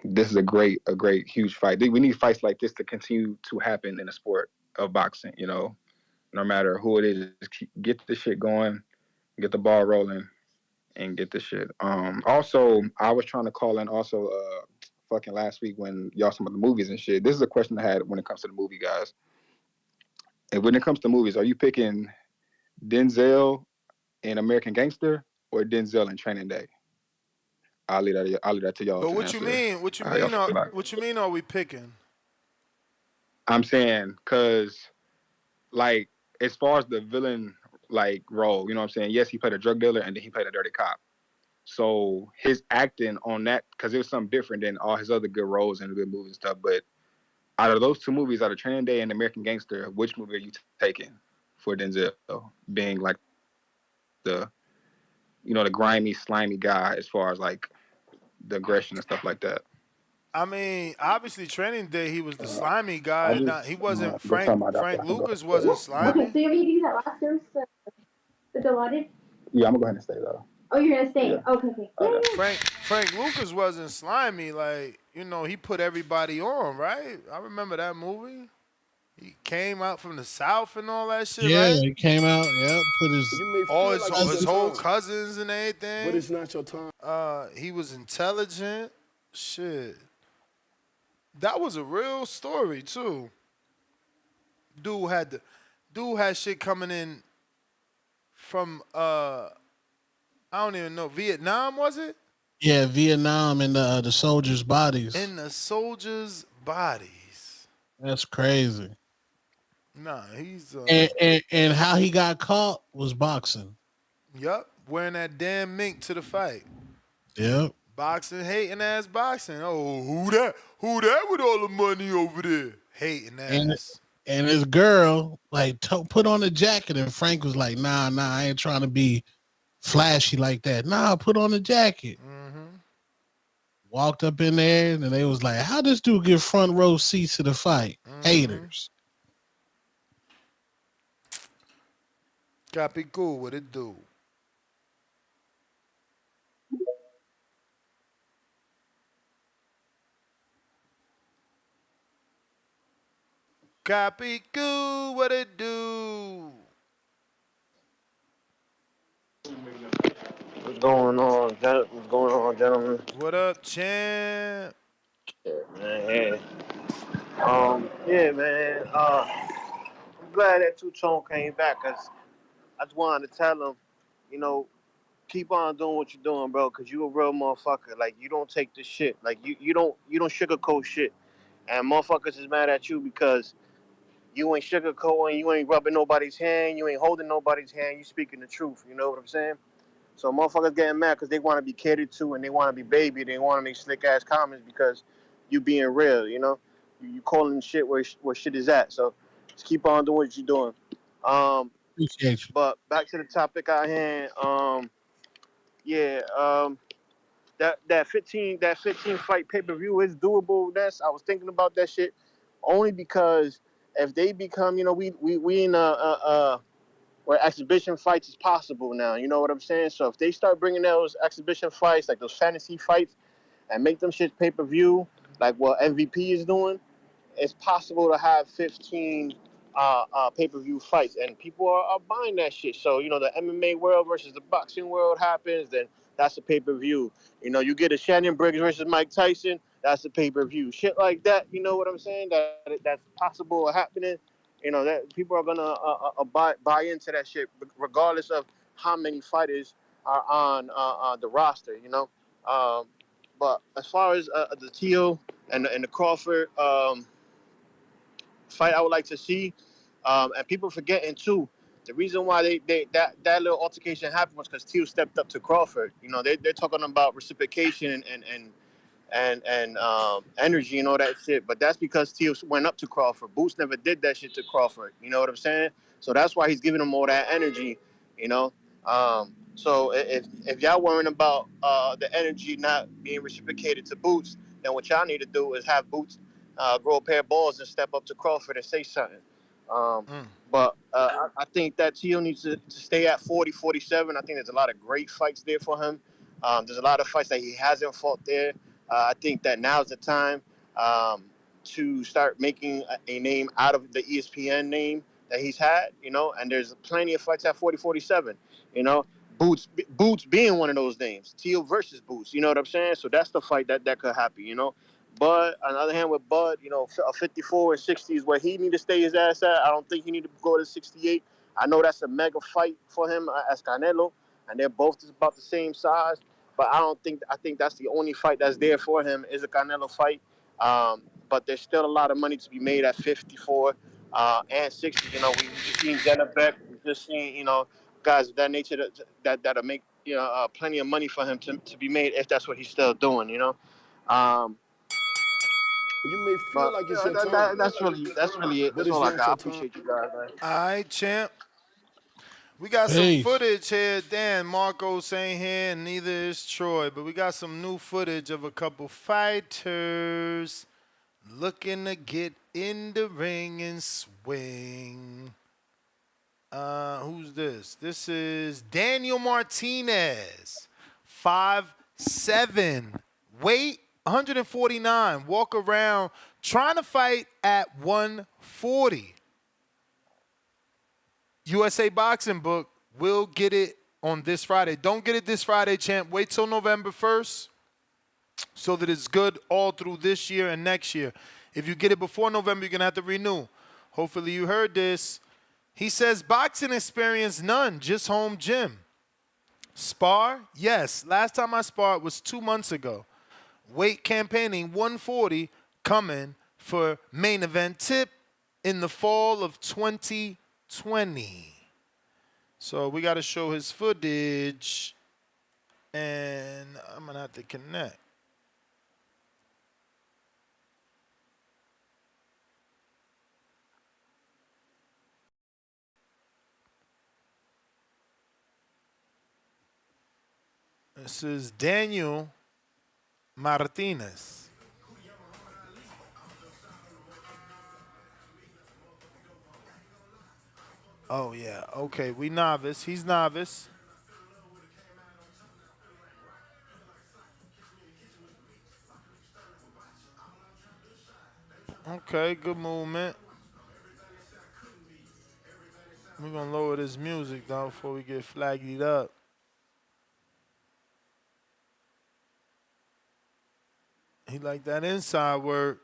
[SPEAKER 19] this is a great, huge fight. We need fights like this to continue to happen in the sport of boxing. No matter who it is, just get the shit going, get the ball rolling, and get the shit. Also, I was trying to call in also fucking last week when y'all some of the movies and shit. This is a question I had when it comes to the movie, guys. And when it comes to movies, are you picking Denzel in American Gangster or Denzel in Training Day? I'll leave that to y'all.
[SPEAKER 5] But what you mean? What you mean? Are we picking?
[SPEAKER 19] I'm saying because, like, as far as the villain like role, you know what I'm saying? Yes, he played a drug dealer and then he played a dirty cop. So his acting on that, because it was something different than all his other good roles and good movies and stuff. But out of those two movies, out of Training Day and American Gangster, which movie are you taking for Denzel being like the grimy, slimy guy as far as like the aggression and stuff like that?
[SPEAKER 5] I mean, obviously, Training Day, he was the slimy guy. He wasn't Frank Lucas wasn't slimy.
[SPEAKER 10] Okay, so you're going to do that last dose, the Dilaudid?
[SPEAKER 19] Yeah, I'm going to go ahead and stay, though.
[SPEAKER 10] Oh, you're going to stay? Yeah. Okay.
[SPEAKER 5] Frank Lucas wasn't slimy. Like, he put everybody on, right? I remember that movie. He came out from the South and all that shit,
[SPEAKER 9] yeah,
[SPEAKER 5] right?
[SPEAKER 9] he came out, put his
[SPEAKER 5] his whole cousins and everything.
[SPEAKER 18] But it's not your time.
[SPEAKER 5] He was intelligent. Shit. That was a real story too. Dude had shit coming in from I don't even know, Vietnam, was it?
[SPEAKER 9] Yeah, Vietnam and the soldiers' bodies.
[SPEAKER 5] In the soldiers' bodies.
[SPEAKER 9] That's crazy.
[SPEAKER 5] Nah, he's
[SPEAKER 9] and how he got caught was boxing.
[SPEAKER 5] Yup, wearing that damn mink to the fight.
[SPEAKER 9] Yep.
[SPEAKER 5] Boxing, hating ass boxing. Oh, who that? Who that with all the money over there? Hating ass.
[SPEAKER 9] And his girl put on a jacket, and Frank was like, "Nah, I ain't trying to be flashy like that. Nah, put on a jacket."
[SPEAKER 5] Mm-hmm.
[SPEAKER 9] Walked up in there, and they was like, "How this dude get front row seats to the fight?" Mm-hmm. Haters.
[SPEAKER 5] Copy cool. What it do? Copy cool. What it do?
[SPEAKER 16] What's going on, gentlemen?
[SPEAKER 5] What up, champ?
[SPEAKER 16] Yeah, man. Yeah, man. I'm glad that Two-Tone came back, because I just wanted to tell him, keep on doing what you're doing, bro, because you a real motherfucker. Like, you don't take this shit. Like, you don't sugarcoat shit. And motherfuckers is mad at you because you ain't sugarcoating, you ain't rubbing nobody's hand, you ain't holding nobody's hand, you speaking the truth. You know what I'm saying? So motherfuckers getting mad because they want to be catered to and they want to be baby. They want to make slick ass comments because you being real, you calling shit where shit is at. So just keep on doing what you're doing.
[SPEAKER 9] Appreciate you.
[SPEAKER 16] But back to the topic at hand. That 15 fight pay-per-view is doable. I was thinking about that shit only because if they become, we in where exhibition fights is possible now. You know what I'm saying? So if they start bringing those exhibition fights, like those fantasy fights, and make them shit pay-per-view, like what MVP is doing, it's possible to have 15 pay-per-view fights, and people are buying that shit. So, the MMA world versus the boxing world happens, then that's a pay-per-view. You get a Shannon Briggs versus Mike Tyson, that's a pay-per-view. Shit like that, you know what I'm saying? That's possible happening. That people are gonna buy into that shit, regardless of how many fighters are on the roster. But as far as the Teo and the Crawford fight, I would like to see. And people forgetting too. The reason why that little altercation happened was because Teal stepped up to Crawford. You know, they're talking about reciprocation and energy and all that shit. But that's because Teal went up to Crawford. Boots never did that shit to Crawford. You know what I'm saying? So that's why he's giving him all that energy. You know. So if y'all worrying about the energy not being reciprocated to Boots, then what y'all need to do is have Boots grow a pair of balls and step up to Crawford and say something. But I think that Teal needs to stay at 40, 47. I think there's a lot of great fights there for him. There's a lot of fights that he hasn't fought there. I think that now's the time to start making a name out of the ESPN name that he's had, you know, and there's plenty of fights at 40, 47, you know. Boots being one of those names. Teal versus Boots, you know what I'm saying? So that's the fight that could happen, you know. But on the other hand, with Bud, you know, a 54 and 60 is where he need to stay his ass at. I don't think he need to go to 68. I know that's a mega fight for him as Canelo, and they're both just about the same size. But I think that's the only fight that's there for him is a Canelo fight. But there's still a lot of money to be made at 54 and 60. You know, we just seen Jenna Beck. We just seen, you know, guys of that nature that'll make, you know, plenty of money for him to be made if that's what he's still doing, you know.
[SPEAKER 18] You may feel like it's your time.
[SPEAKER 16] That's really it. That's all I got. I appreciate you guys, man.
[SPEAKER 5] All right, champ. We got some footage here. Dan Marco saying here, neither is Troy, but we got some new footage of a couple fighters looking to get in the ring and swing. Who's this? This is Daniel Martinez, 5'7", weight 149, walk around, trying to fight at 140. USA Boxing Book will get it on this Friday. Don't get it this Friday, champ. Wait till November 1st so that it's good all through this year and next year. If you get it before November, you're going to have to renew. Hopefully you heard this. He says, boxing experience, none, just home gym. Spar? Yes. Last time I sparred was 2 months ago. Weight campaigning, 140, coming for main event tip in the fall of 2020. So we got to show his footage, and I'm going to have to connect. This is Daniel Martinez. Oh, yeah. Okay, we novice. He's novice. Okay, good movement. We're going to lower this music, though, before we get flagged up. He like that inside work.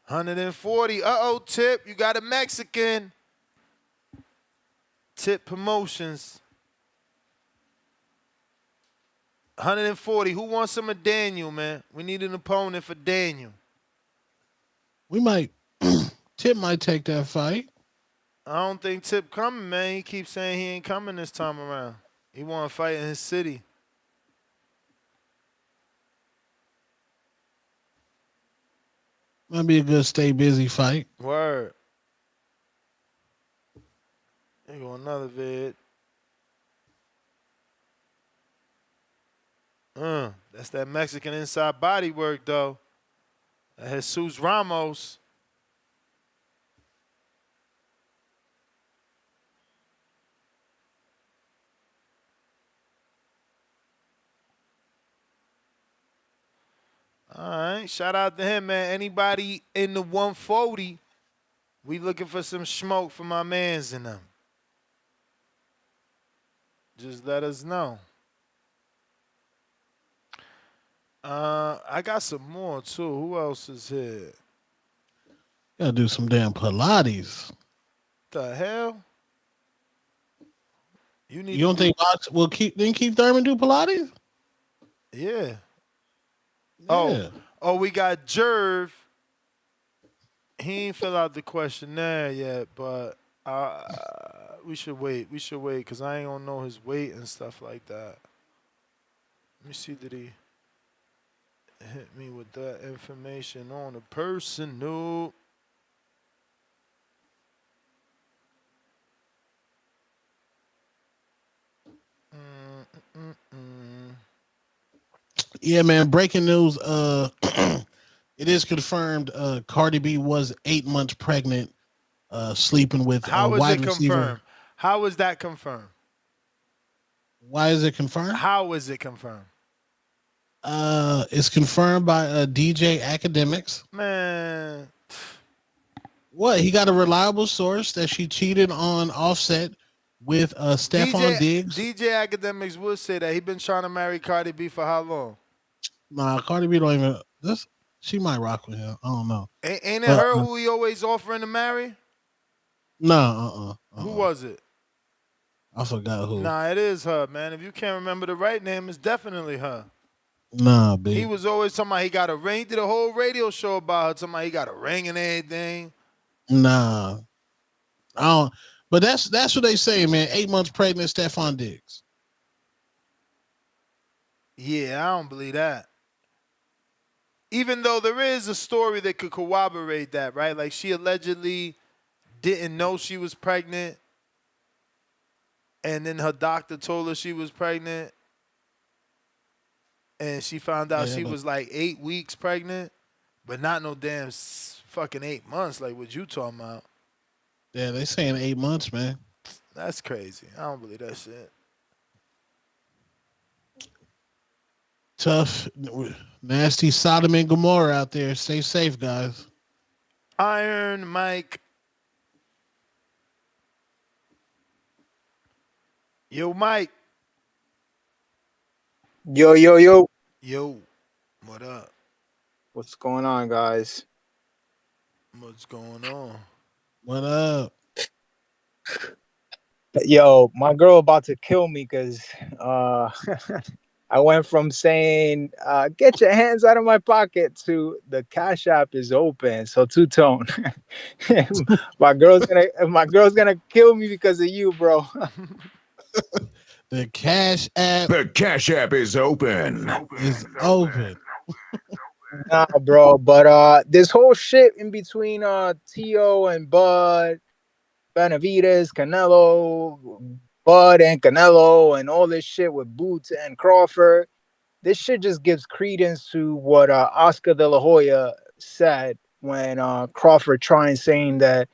[SPEAKER 5] 140. Uh-oh, Tip. You got a Mexican. Tip Promotions. 140. Who wants some of Daniel, man? We need an opponent for Daniel.
[SPEAKER 9] We might. Tip might take that fight.
[SPEAKER 5] I don't think Tip coming, man. He keeps saying he ain't coming this time around. He want to fight in his city.
[SPEAKER 9] Might be a good stay busy fight.
[SPEAKER 5] Word. Here go another vid. That's that Mexican inside body work, though. That Jesus Ramos. All right, shout out to him, man. Anybody in the 140, we looking for some smoke for my mans in them. Just let us know. I got some more, too. Who else is here?
[SPEAKER 9] Gotta do some damn Pilates.
[SPEAKER 5] The hell?
[SPEAKER 9] You don't think Box will keep Thurman do Pilates?
[SPEAKER 5] Yeah.
[SPEAKER 9] Yeah.
[SPEAKER 5] Oh, we got Jerv. ain't fill out the questionnaire yet, but we should wait. We should wait because I ain't gonna know his weight and stuff like that. Let me see, did he hit me with that information on a person? No.
[SPEAKER 9] Yeah, man. Breaking news. It is confirmed. Cardi B was 8 months pregnant, sleeping with
[SPEAKER 5] How is
[SPEAKER 9] wide
[SPEAKER 5] it
[SPEAKER 9] receiver.
[SPEAKER 5] confirmed? How is that confirmed?
[SPEAKER 9] Why is it confirmed?
[SPEAKER 5] How is it confirmed?
[SPEAKER 9] It's confirmed by DJ Academics.
[SPEAKER 5] Man.
[SPEAKER 9] What? He got a reliable source that she cheated on Offset with Stephon Diggs.
[SPEAKER 5] DJ Academics would say that he been trying to marry Cardi B for how long?
[SPEAKER 9] Nah, Cardi B don't even. She might rock with him. I don't know.
[SPEAKER 5] Ain't it her who he always offering to marry?
[SPEAKER 9] No,
[SPEAKER 5] Who was it?
[SPEAKER 9] I forgot who.
[SPEAKER 5] Nah, it is her, man. If you can't remember the right name, it's definitely her.
[SPEAKER 9] Nah, B.
[SPEAKER 5] He was always talking about he got a ring. He did a whole radio show about her, talking about he got a ring and everything.
[SPEAKER 9] Nah, I don't. But that's what they say, man. 8 months pregnant, Stephon Diggs.
[SPEAKER 5] Yeah, I don't believe that. Even though there is a story that could corroborate that, right? Like she allegedly didn't know she was pregnant, and then her doctor told her she was pregnant, and she found out she was like 8 weeks pregnant, but not no damn fucking 8 months like what you talking about.
[SPEAKER 9] Yeah, they saying 8 months, man.
[SPEAKER 5] That's crazy. I don't believe that shit.
[SPEAKER 9] Tough, nasty Sodom and Gomorrah out there. Stay safe, guys.
[SPEAKER 5] Iron Mike. Yo, Mike.
[SPEAKER 2] Yo.
[SPEAKER 5] Yo, what up?
[SPEAKER 2] What's going on, guys?
[SPEAKER 5] What's going on?
[SPEAKER 9] What up?
[SPEAKER 2] Yo, my girl about to kill me because I went from saying get your hands out of my pocket to the Cash App is open. So two-tone. my girl's gonna kill me because of you, bro.
[SPEAKER 9] The Cash App.
[SPEAKER 3] The Cash App is open.
[SPEAKER 9] It's open.
[SPEAKER 2] Nah, bro. But this whole shit in between Tio and Bud, Benavides, Canelo, Bud and Canelo, and all this shit with Boots and Crawford. This shit just gives credence to what Oscar De La Hoya said when Crawford tried saying that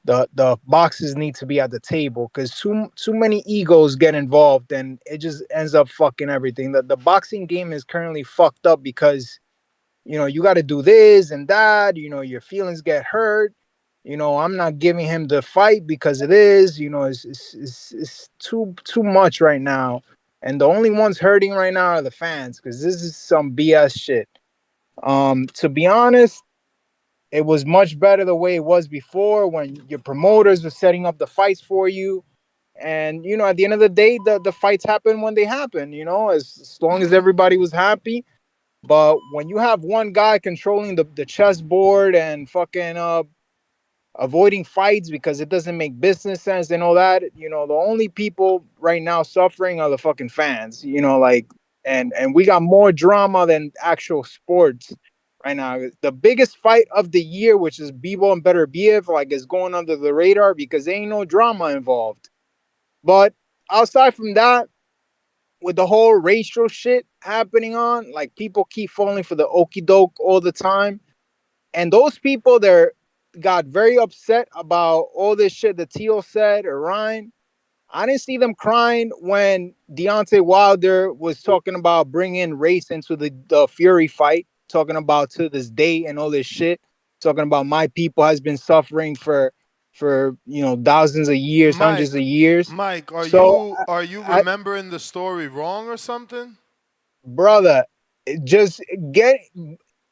[SPEAKER 2] the boxers need to be at the table because too many egos get involved and it just ends up fucking everything. The boxing game is currently fucked up because you got to do this and that. Your feelings get hurt. I'm not giving him the fight because it is. It's too much right now. And the only ones hurting right now are the fans because this is some BS shit. To be honest, it was much better the way it was before when your promoters were setting up the fights for you. And, at the end of the day, the fights happen when they happen, as long as everybody was happy. But when you have one guy controlling the chessboard and fucking avoiding fights because it doesn't make business sense and all that, the only people right now suffering are the fucking fans, and we got more drama than actual sports right now. The biggest fight of the year, which is Bivol and Beterbiev, is going under the radar because there ain't no drama involved. But outside from that, with the whole racial shit happening on, people keep falling for the okie doke all the time. And those people got very upset about all this shit that Tio said or Ryan. I didn't see them crying when Deontay Wilder was talking about bringing race into the Fury fight, talking about to this day and all this shit, talking about my people has been suffering for thousands of years, hundreds of years.
[SPEAKER 5] Mike, are you remembering the story wrong or something?
[SPEAKER 2] Brother, just get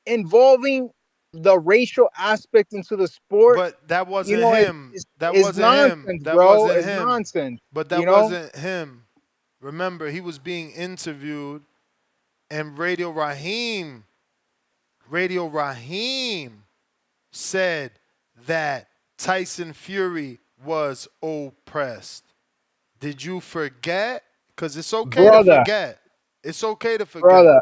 [SPEAKER 2] involving the racial aspect into the sport.
[SPEAKER 5] But that wasn't him. That wasn't
[SPEAKER 2] nonsense,
[SPEAKER 5] him. That
[SPEAKER 2] bro.
[SPEAKER 5] wasn't
[SPEAKER 2] It's
[SPEAKER 5] him.
[SPEAKER 2] nonsense.
[SPEAKER 5] But that wasn't him. Remember, he was being interviewed, and Radio Raheem said that Tyson Fury was oppressed? Did you forget? Because it's okay to
[SPEAKER 2] Brother,
[SPEAKER 5] forget. It's okay to forget.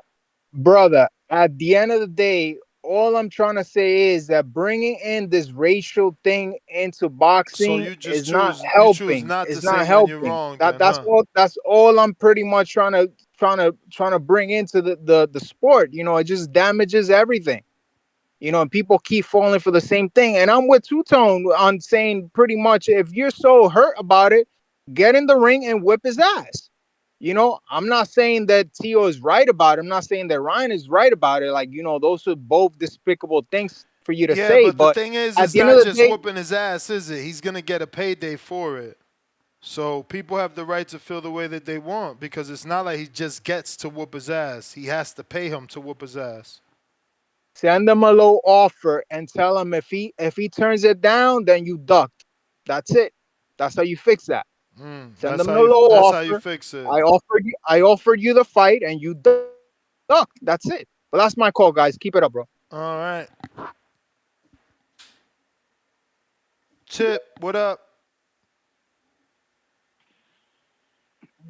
[SPEAKER 2] brother, at the end of the day, all I'm trying to say is that bringing in this racial thing into
[SPEAKER 5] So
[SPEAKER 2] boxing
[SPEAKER 5] you
[SPEAKER 2] is
[SPEAKER 5] just
[SPEAKER 2] not
[SPEAKER 5] choose
[SPEAKER 2] helping.
[SPEAKER 5] not to
[SPEAKER 2] It's
[SPEAKER 5] say
[SPEAKER 2] not
[SPEAKER 5] when you're
[SPEAKER 2] helping.
[SPEAKER 5] wrong,
[SPEAKER 2] That
[SPEAKER 5] then,
[SPEAKER 2] that's
[SPEAKER 5] huh?
[SPEAKER 2] all. That's all I'm pretty much trying to bring into the sport. You know, it just damages everything. You know, and people keep falling for the same thing. And I'm with Two Tone on saying pretty much if you're so hurt about it, get in the ring and whip his ass. You know, I'm not saying that Tio is right about it. I'm not saying that Ryan is right about it. Like, you know, those are both despicable things for you to
[SPEAKER 5] Yeah,
[SPEAKER 2] say.
[SPEAKER 5] but the
[SPEAKER 2] But
[SPEAKER 5] thing is,
[SPEAKER 2] at
[SPEAKER 5] it's
[SPEAKER 2] the end of
[SPEAKER 5] not
[SPEAKER 2] the
[SPEAKER 5] just
[SPEAKER 2] day,
[SPEAKER 5] whooping his ass, is it? He's going to get a payday for it. So people have the right to feel the way that they want because it's not like he just gets to whoop his ass. He has to pay him to whoop his ass.
[SPEAKER 2] send him a low offer and tell him if he turns it down, then you duck. That's it. That's how you fix that. Send them the low
[SPEAKER 5] That's how you
[SPEAKER 2] offer.
[SPEAKER 5] fix it.
[SPEAKER 2] I offered you the fight and you duck. That's it. But that's my call, guys. Keep it up, bro.
[SPEAKER 5] All right. Chip, what up?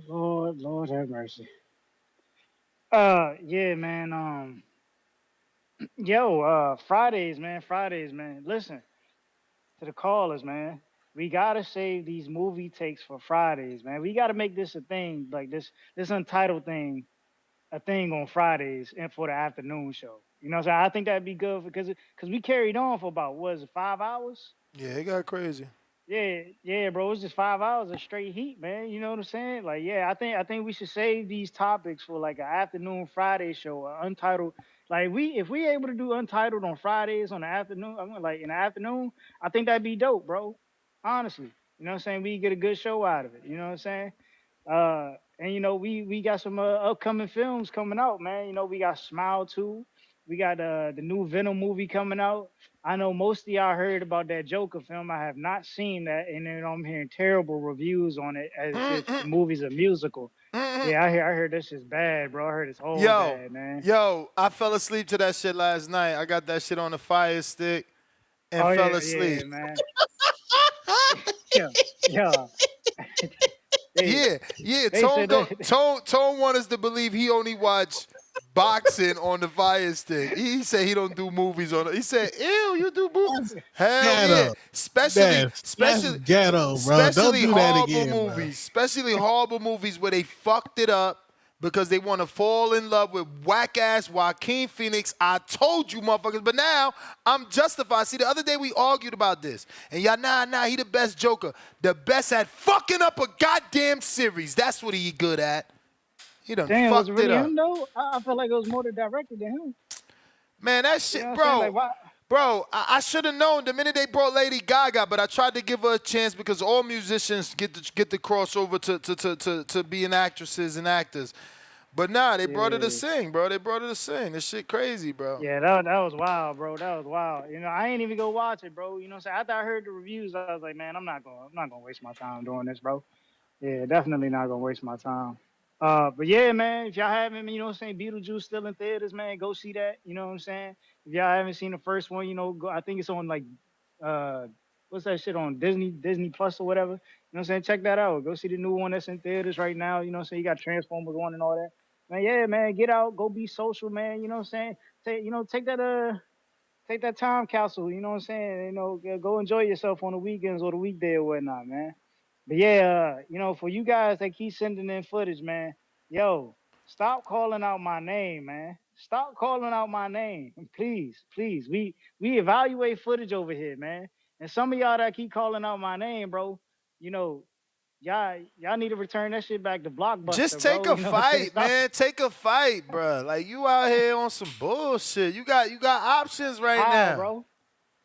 [SPEAKER 17] Lord have mercy. Yeah, man. Fridays, man. Listen to the callers, man. We gotta save these movie takes for Fridays, man. We gotta make this a thing, like this untitled thing, a thing on Fridays and for the afternoon show. You know what I'm saying? I think that'd be good because we carried on for about what is it, 5 hours?
[SPEAKER 5] Yeah, it got crazy.
[SPEAKER 17] Yeah, bro. It's just 5 hours of straight heat, man. You know what I'm saying? Like, yeah, I think we should save these topics for like an afternoon Friday show, untitled. Like, if we able to do untitled on Fridays on the afternoon, I mean, like in the afternoon, I think that'd be dope, bro. Honestly, you know what I'm saying? We get a good show out of it. You know what I'm saying? And you know, we got some upcoming films coming out, man. You know, we got Smile 2. We got the new Venom movie coming out. I know most of y'all heard about that Joker film. I have not seen that, and then I'm hearing terrible reviews on it as if the movie's a musical. Yeah, I heard this is bad, bro. I heard it's whole bad, man.
[SPEAKER 5] I fell asleep to that shit last night. I got that shit on the Fire Stick and
[SPEAKER 17] Oh
[SPEAKER 5] fell
[SPEAKER 17] yeah,
[SPEAKER 5] asleep.
[SPEAKER 17] man. yeah.
[SPEAKER 5] Yeah.
[SPEAKER 17] They said that.
[SPEAKER 5] Tone want us to believe he only watched boxing on the Fire Stick. He said he don't do movies on it. He said, "Ew, you do movies? Hell yeah!"
[SPEAKER 9] Ghetto. That's ghetto, bro. Don't do that again, bro.
[SPEAKER 5] Especially horrible movies where they fucked it up because they want to fall in love with whack ass Joaquin Phoenix. I told you, motherfuckers, but now I'm justified. See, the other day we argued about this, and y'all, nah, he the best Joker, the best at fucking up a goddamn series. That's what he good at. He done
[SPEAKER 17] Damn, was it
[SPEAKER 5] fucked it
[SPEAKER 17] really
[SPEAKER 5] up.
[SPEAKER 17] him though? I felt like it was more the director than him.
[SPEAKER 5] Man, that
[SPEAKER 17] You
[SPEAKER 5] shit,
[SPEAKER 17] know what I'm saying? Like, why?
[SPEAKER 5] Bro, I should have known the minute they brought Lady Gaga, but I tried to give her a chance because all musicians get the crossover to being actresses and actors. But nah, they brought her to sing, bro. They brought her to sing. This shit crazy, bro.
[SPEAKER 17] Yeah, that was wild, bro. That was wild. You know, I ain't even go watch it, bro. You know what I'm saying? After I heard the reviews, I was like, man, I'm not gonna waste my time doing this, bro. Yeah, definitely not gonna waste my time. But yeah, man, if y'all haven't, you know what I'm saying, Beetlejuice still in theaters, man, go see that. You know what I'm saying? If y'all haven't seen the first one, you know, go, I think it's on like what's that shit on Disney Plus or whatever. You know what I'm saying? Check that out. Go see the new one that's in theaters right now. You know what I'm saying? You got Transformers 1 and all that. Man, yeah, man, get out, go be social, man. You know what I'm saying? Take that time capsule, you know what I'm saying? You know, go enjoy yourself on the weekends or the weekday or whatnot, man. But yeah, you know, for you guys that keep sending in footage, man, yo, stop calling out my name, man. Stop calling out my name. Please. We evaluate footage over here, man. And some of y'all that keep calling out my name, bro, you know, y'all need to return that shit back to
[SPEAKER 5] Just
[SPEAKER 17] Blockbuster,
[SPEAKER 5] take
[SPEAKER 17] bro.
[SPEAKER 5] a
[SPEAKER 17] You know what I'm saying?
[SPEAKER 5] fight, man. Take a fight, bro. Like you out here on some bullshit. You got options right
[SPEAKER 17] How,
[SPEAKER 5] now.
[SPEAKER 17] bro?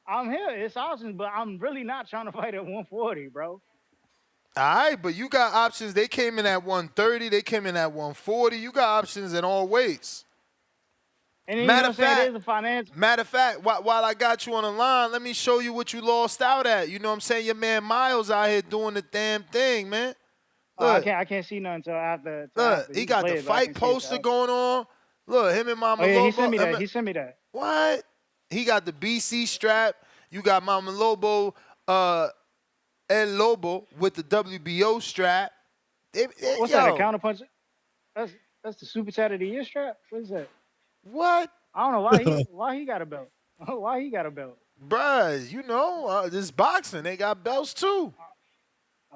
[SPEAKER 17] I'm here. It's options, but I'm really not trying to fight at 140, bro.
[SPEAKER 5] All right, but you got options. They came in at 130. They came in at 140. You got options in all weights.
[SPEAKER 17] And then, you know what I'm saying? There's a financial.
[SPEAKER 5] Matter of fact, while I got you on the line, let me show you what you lost out at. You know what I'm saying? Your man Miles out here doing the damn thing, man. Look,
[SPEAKER 17] I can't see nothing until after.
[SPEAKER 5] look, he got the fight poster going on. Look, him and Mama
[SPEAKER 17] Oh yeah,
[SPEAKER 5] Lobo.
[SPEAKER 17] he sent me that.
[SPEAKER 5] What? He got the BC strap. You got Mama Lobo, El Lobo with the WBO strap.
[SPEAKER 17] What's that? A counterpunch? That's the super chat of the year strap. What is that?
[SPEAKER 5] What?
[SPEAKER 17] I don't know why he got a belt. Why he got a belt?
[SPEAKER 5] Bruh, you know, this boxing, they got belts too.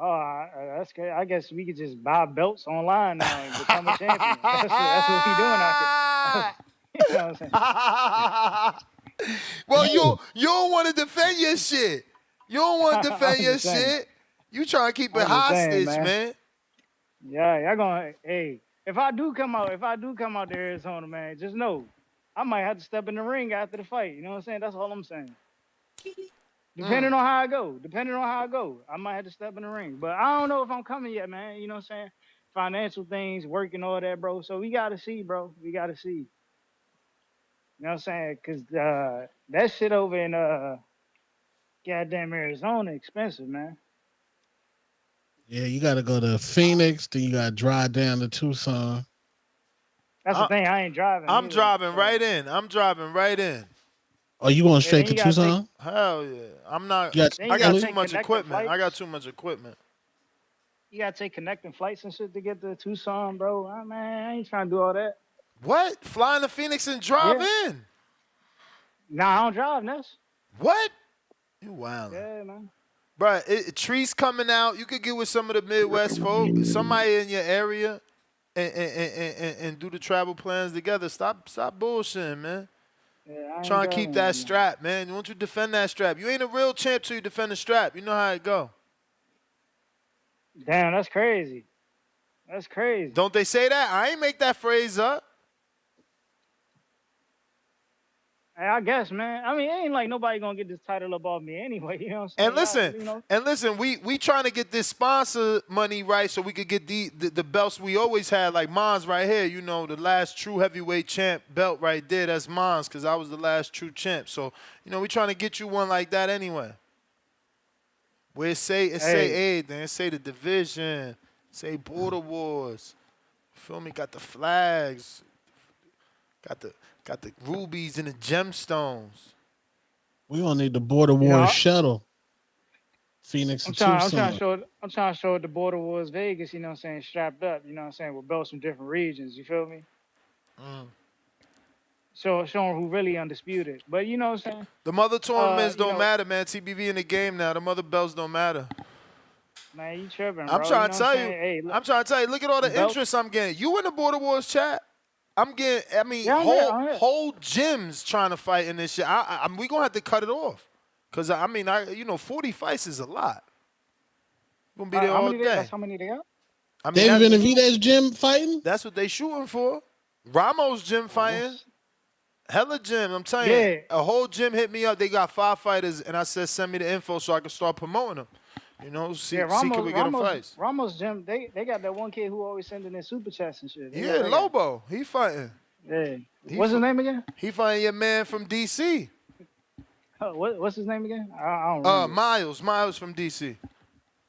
[SPEAKER 17] Oh, that's good. I guess we could just buy belts online now and become a champion. That's what we doing out here. You know what I'm saying?
[SPEAKER 5] Well, you don't want to defend your shit. You don't want to defend
[SPEAKER 17] I'm
[SPEAKER 5] your
[SPEAKER 17] just saying.
[SPEAKER 5] shit. You trying to keep it
[SPEAKER 17] I'm just
[SPEAKER 5] hostage,
[SPEAKER 17] saying,
[SPEAKER 5] man.
[SPEAKER 17] Yeah, y'all gonna. Hey, if I do come out to Arizona, man, just know I might have to step in the ring after the fight. You know what I'm saying? That's all I'm saying. Depending on how I go, I might have to step in the ring. But I don't know if I'm coming yet, man. You know what I'm saying? Financial things, working, all that, bro. So we gotta see, bro. We gotta see. You know what I'm saying? Cause that shit over in goddamn Arizona expensive, man.
[SPEAKER 9] Yeah, you got to go to Phoenix, then you got to drive down to Tucson.
[SPEAKER 17] That's the thing. I ain't driving.
[SPEAKER 5] I'm
[SPEAKER 17] either,
[SPEAKER 5] driving
[SPEAKER 17] so.
[SPEAKER 5] right in. I'm driving right in.
[SPEAKER 9] Oh, you going straight to
[SPEAKER 17] then you gotta
[SPEAKER 9] Tucson?
[SPEAKER 5] Hell yeah. I'm not.
[SPEAKER 9] You got
[SPEAKER 17] Then you
[SPEAKER 5] I
[SPEAKER 17] gotta
[SPEAKER 5] got
[SPEAKER 17] take
[SPEAKER 5] too much
[SPEAKER 17] connecting
[SPEAKER 5] equipment. I got
[SPEAKER 17] flights.
[SPEAKER 5] too much equipment.
[SPEAKER 17] You gotta take connecting flights and shit to get to Tucson, bro. Man, I ain't trying to do all that.
[SPEAKER 5] What? Flying to Phoenix and drive in?
[SPEAKER 17] Nah, I don't drive, Ness.
[SPEAKER 5] What? You wild.
[SPEAKER 17] Yeah, man.
[SPEAKER 5] Bruh, trees coming out. You could get with some of the Midwest folk, somebody in your area, and do the travel plans together. Stop bullshitting, man.
[SPEAKER 17] Yeah, I ain't
[SPEAKER 5] Trying to keep
[SPEAKER 17] driving
[SPEAKER 5] that
[SPEAKER 17] right now.
[SPEAKER 5] strap, man. Won't you defend that strap? You ain't a real champ till you defend the strap. You know how it go.
[SPEAKER 17] Damn, that's crazy. That's crazy.
[SPEAKER 5] Don't they say that? I ain't make that phrase up.
[SPEAKER 17] Hey, I guess, man. I mean, it ain't like nobody gonna get this title above me anyway. You know what I'm saying?
[SPEAKER 5] And listen, we trying to get this sponsor money right so we could get the belts we always had, like mine's right here. You know, the last true heavyweight champ belt right there. That's mine's because I was the last true champ. So you know, we trying to get you one like that anyway. Where it say everything. It say the division. Say border wars. Feel me? Got the flags. Got the rubies and the gemstones.
[SPEAKER 9] We gonna need the Border Wars shuttle. Phoenix and Tucson.
[SPEAKER 17] I'm trying to show the Border Wars Vegas, you know what I'm saying, strapped up, you know what I'm saying, with belts from different regions, you feel me? Showing who really undisputed. But you know what I'm saying?
[SPEAKER 5] The mother tournaments don't matter, man. TBV in the game now. The mother belts don't matter.
[SPEAKER 17] Man, you tripping, bro.
[SPEAKER 5] I'm trying to tell you.
[SPEAKER 17] Hey,
[SPEAKER 5] I'm trying to tell you. Look at all the interest I'm getting. You in the Border Wars chat? I'm getting. I mean, whole gyms trying to fight in this shit. We gonna have to cut it off, cause I mean, 40 fights is a lot. We're gonna be there all day.
[SPEAKER 17] That's how many they got?
[SPEAKER 5] I mean,
[SPEAKER 9] David Benavidez gym fighting?
[SPEAKER 5] That's what they shooting for. Ramos gym fighting. Hella gym. I'm telling you, a whole gym hit me up. They got 5 fighters, and I said send me the info so I can start promoting them. You know, see can we get them fights.
[SPEAKER 17] Ramos gym, they got that one kid who always sending in super chats and shit.
[SPEAKER 5] Yeah, Lobo. He fighting.
[SPEAKER 17] Yeah. What's his name again?
[SPEAKER 5] He fighting your man from DC.
[SPEAKER 17] What's his name again? I don't remember.
[SPEAKER 5] Miles from DC.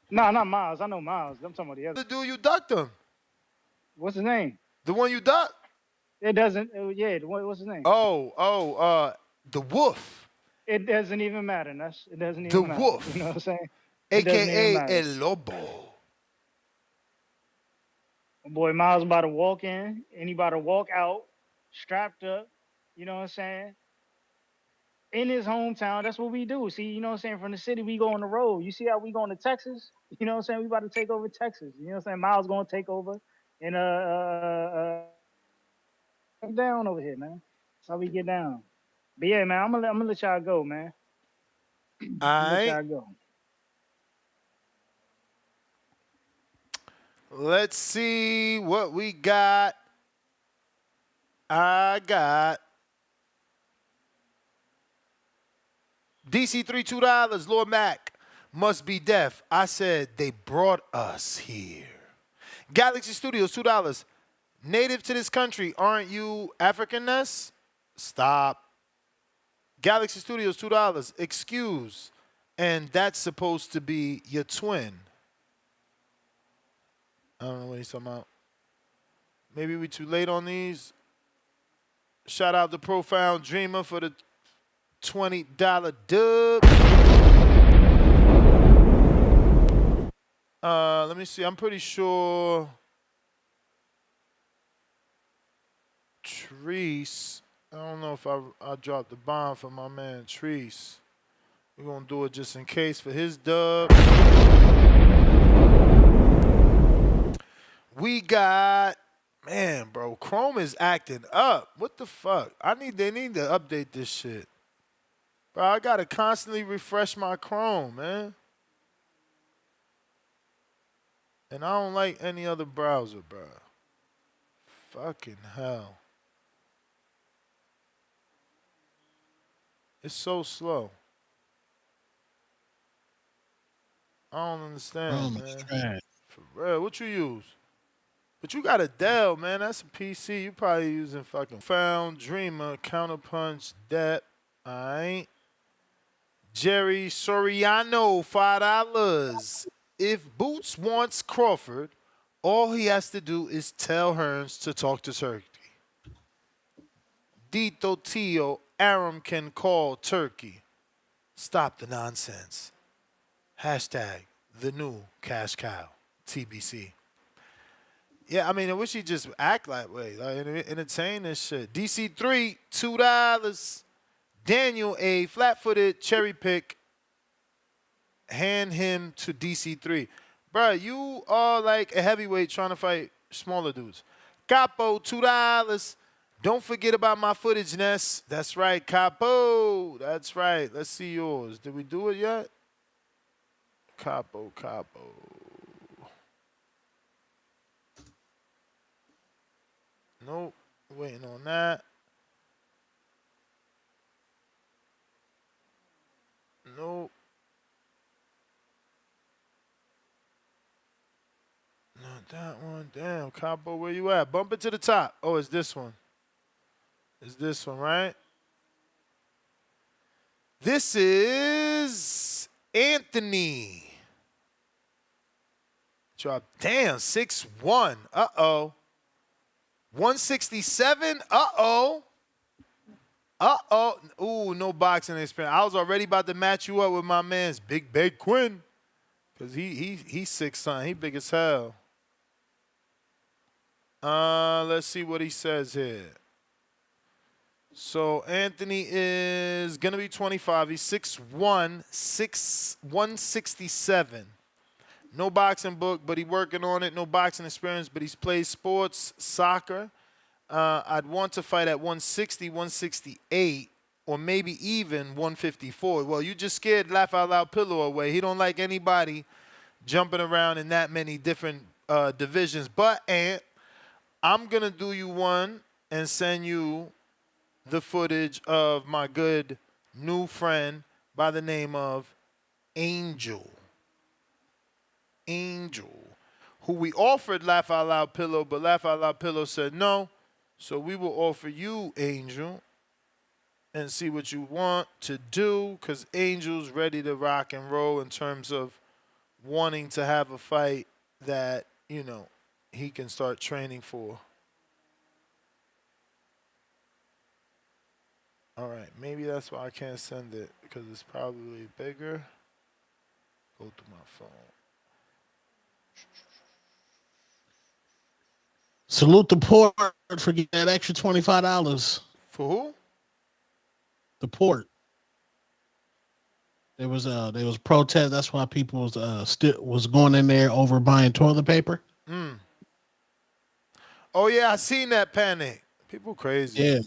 [SPEAKER 17] No, not Miles. I know Miles. I'm talking about the other.
[SPEAKER 5] The dude you ducked him.
[SPEAKER 17] What's his name?
[SPEAKER 5] The one you ducked?
[SPEAKER 17] It doesn't. Yeah. What's his name?
[SPEAKER 5] The Wolf.
[SPEAKER 17] It doesn't even matter. It doesn't even matter.
[SPEAKER 5] The Wolf.
[SPEAKER 17] You know what I'm saying?
[SPEAKER 5] AKA El Lobo.
[SPEAKER 17] Boy, Miles about to walk in, and he about to walk out, strapped up. You know what I'm saying? In his hometown, that's what we do. See, you know what I'm saying? From the city, we go on the road. You see how we going to Texas? You know what I'm saying? We about to take over Texas. You know what I'm saying? Miles going to take over and down over here, man. That's how we get down. But yeah, man, I'm gonna let y'all go, man.
[SPEAKER 5] All right.
[SPEAKER 17] Let y'all go.
[SPEAKER 5] Let's see what we got. I got DC3 $2. Lord Mac must be deaf. I said they brought us here. Galaxy Studios $2. Native to this country, aren't you African-ness? Stop. Galaxy Studios $2. Excuse. And that's supposed to be your twin. I don't know what he's talking about. Maybe we too late on these. Shout out to Profound Dreamer for the $20 dub. Let me see. I'm pretty sure Treese. I don't know if I dropped the bomb for my man Treese. We're going to do it just in case for his dub. We got, man, bro, Chrome is acting up. What the fuck? They need to update this shit. Bro, I got to constantly refresh my Chrome, man. And I don't like any other browser, bro. Fucking hell. It's so slow. I don't understand, man. For real, what you use? But you got a Dell, man. That's a PC. You probably using fucking Found, Dreamer, Counterpunch, Dep. Alright. Jerry Soriano, $5. If Boots wants Crawford, all he has to do is tell Hearns to talk to Turkey. Dito Tio, Aram can call Turkey. Stop the nonsense. Hashtag the new cash cow. TBC. Yeah, I mean, I wish he'd just act that way. Like, entertain this shit. DC3, $2. Daniel, a flat-footed cherry pick. Hand him to DC3. Bruh, you are like a heavyweight trying to fight smaller dudes. Capo, $2. Don't forget about my footage, Ness. That's right, Capo. That's right. Let's see yours. Did we do it yet? Capo. Nope. Waiting on that. Nope. Not that one. Damn, Capo, where you at? Bump it to the top. Oh, it's this one. It's this one, right? This is Anthony. Drop. Damn, 6'1". Uh-oh. 167. Uh-oh. Uh-oh. Ooh, no boxing experience. I was already about to match you up with my man's Big Big Quinn. Because he's 6', he big as hell. Let's see what he says here. So Anthony is going to be 25. He's 6'1", 167. No boxing book, but he's working on it. No boxing experience, but he's played sports, soccer. I'd want to fight at 160, 168, or maybe even 154. Well, you just scared Laugh Out Loud Pillow away. He don't like anybody jumping around in that many different divisions. But, Ant, I'm going to do you one and send you the footage of my good new friend by the name of Angel. Who we offered Laugh Out Loud Pillow, but Laugh Out Loud Pillow said no. So we will offer you Angel and see what you want to do, because Angel's ready to rock and roll in terms of wanting to have a fight that, you know, he can start training for. All right, maybe that's why I can't send it, because it's probably bigger. Go to my phone.
[SPEAKER 9] Salute the port for getting that extra $25.
[SPEAKER 5] For who?
[SPEAKER 9] The port. There was protest. That's why people was going in there over buying toilet paper.
[SPEAKER 5] Oh yeah, I seen that panic. People crazy.
[SPEAKER 9] Yeah.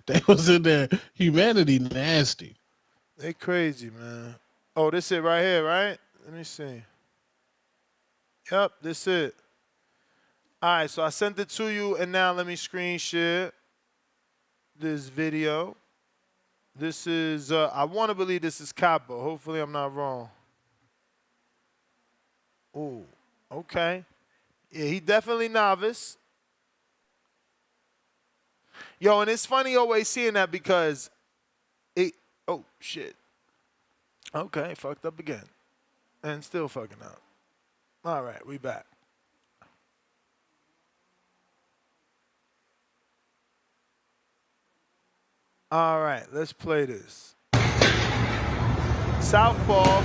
[SPEAKER 9] They was in there. Humanity nasty.
[SPEAKER 5] They crazy, man. Oh, this it right here, right? Let me see. Yep, this it. All right, so I sent it to you, and now let me screen share this video. This is, I want to believe this is Capo. Hopefully I'm not wrong. Ooh, okay. Yeah, he definitely novice. Yo, and it's funny always seeing that because oh, shit. Okay, fucked up again. And still fucking up. All right, we back. All right, let's play this. Southpaw.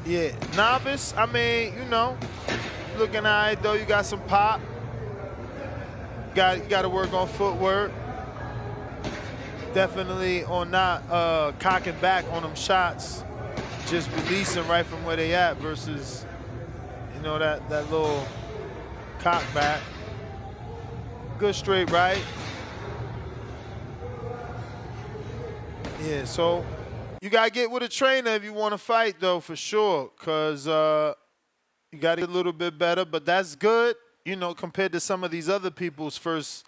[SPEAKER 5] Yeah, novice, I mean, you know, looking all right, though. You got some pop. You got to work on footwork. Definitely on not cocking back on them shots. Just releasing right from where they at versus, you know, that little cock back. Good straight right. Yeah, so you got to get with a trainer if you want to fight, though, for sure, because you got to get a little bit better, but that's good, you know, compared to some of these other people's first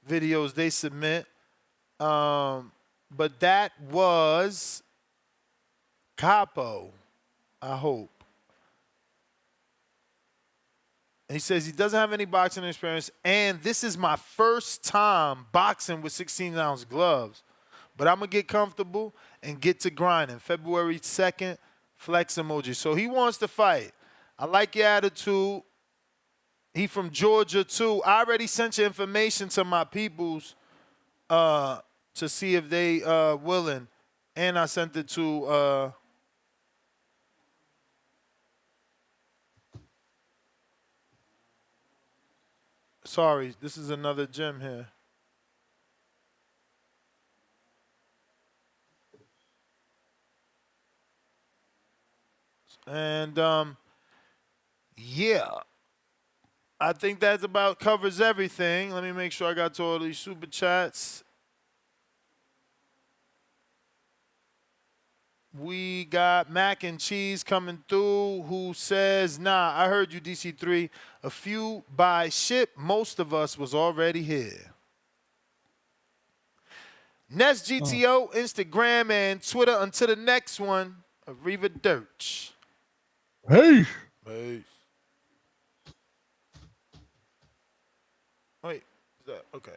[SPEAKER 5] videos they submit. But that was Capo, I hope. He says he doesn't have any boxing experience, and this is my first time boxing with 16-ounce gloves. But I'm going to get comfortable and get to grinding. February 2nd, flex emoji. So he wants to fight. I like your attitude. He from Georgia, too. I already sent your information to my peoples to see if they willing. And I sent it to... sorry, this is another gym here. And, yeah. I think that's about covers everything. Let me make sure I got to all these super chats. We got Mac and Cheese coming through who says, nah, I heard you, DC3. A few by ship. Most of us was already here. Next GTO, Instagram, and Twitter. Until the next one, Arrivederci.
[SPEAKER 9] Hey.
[SPEAKER 5] Peace. Wait, is that okay?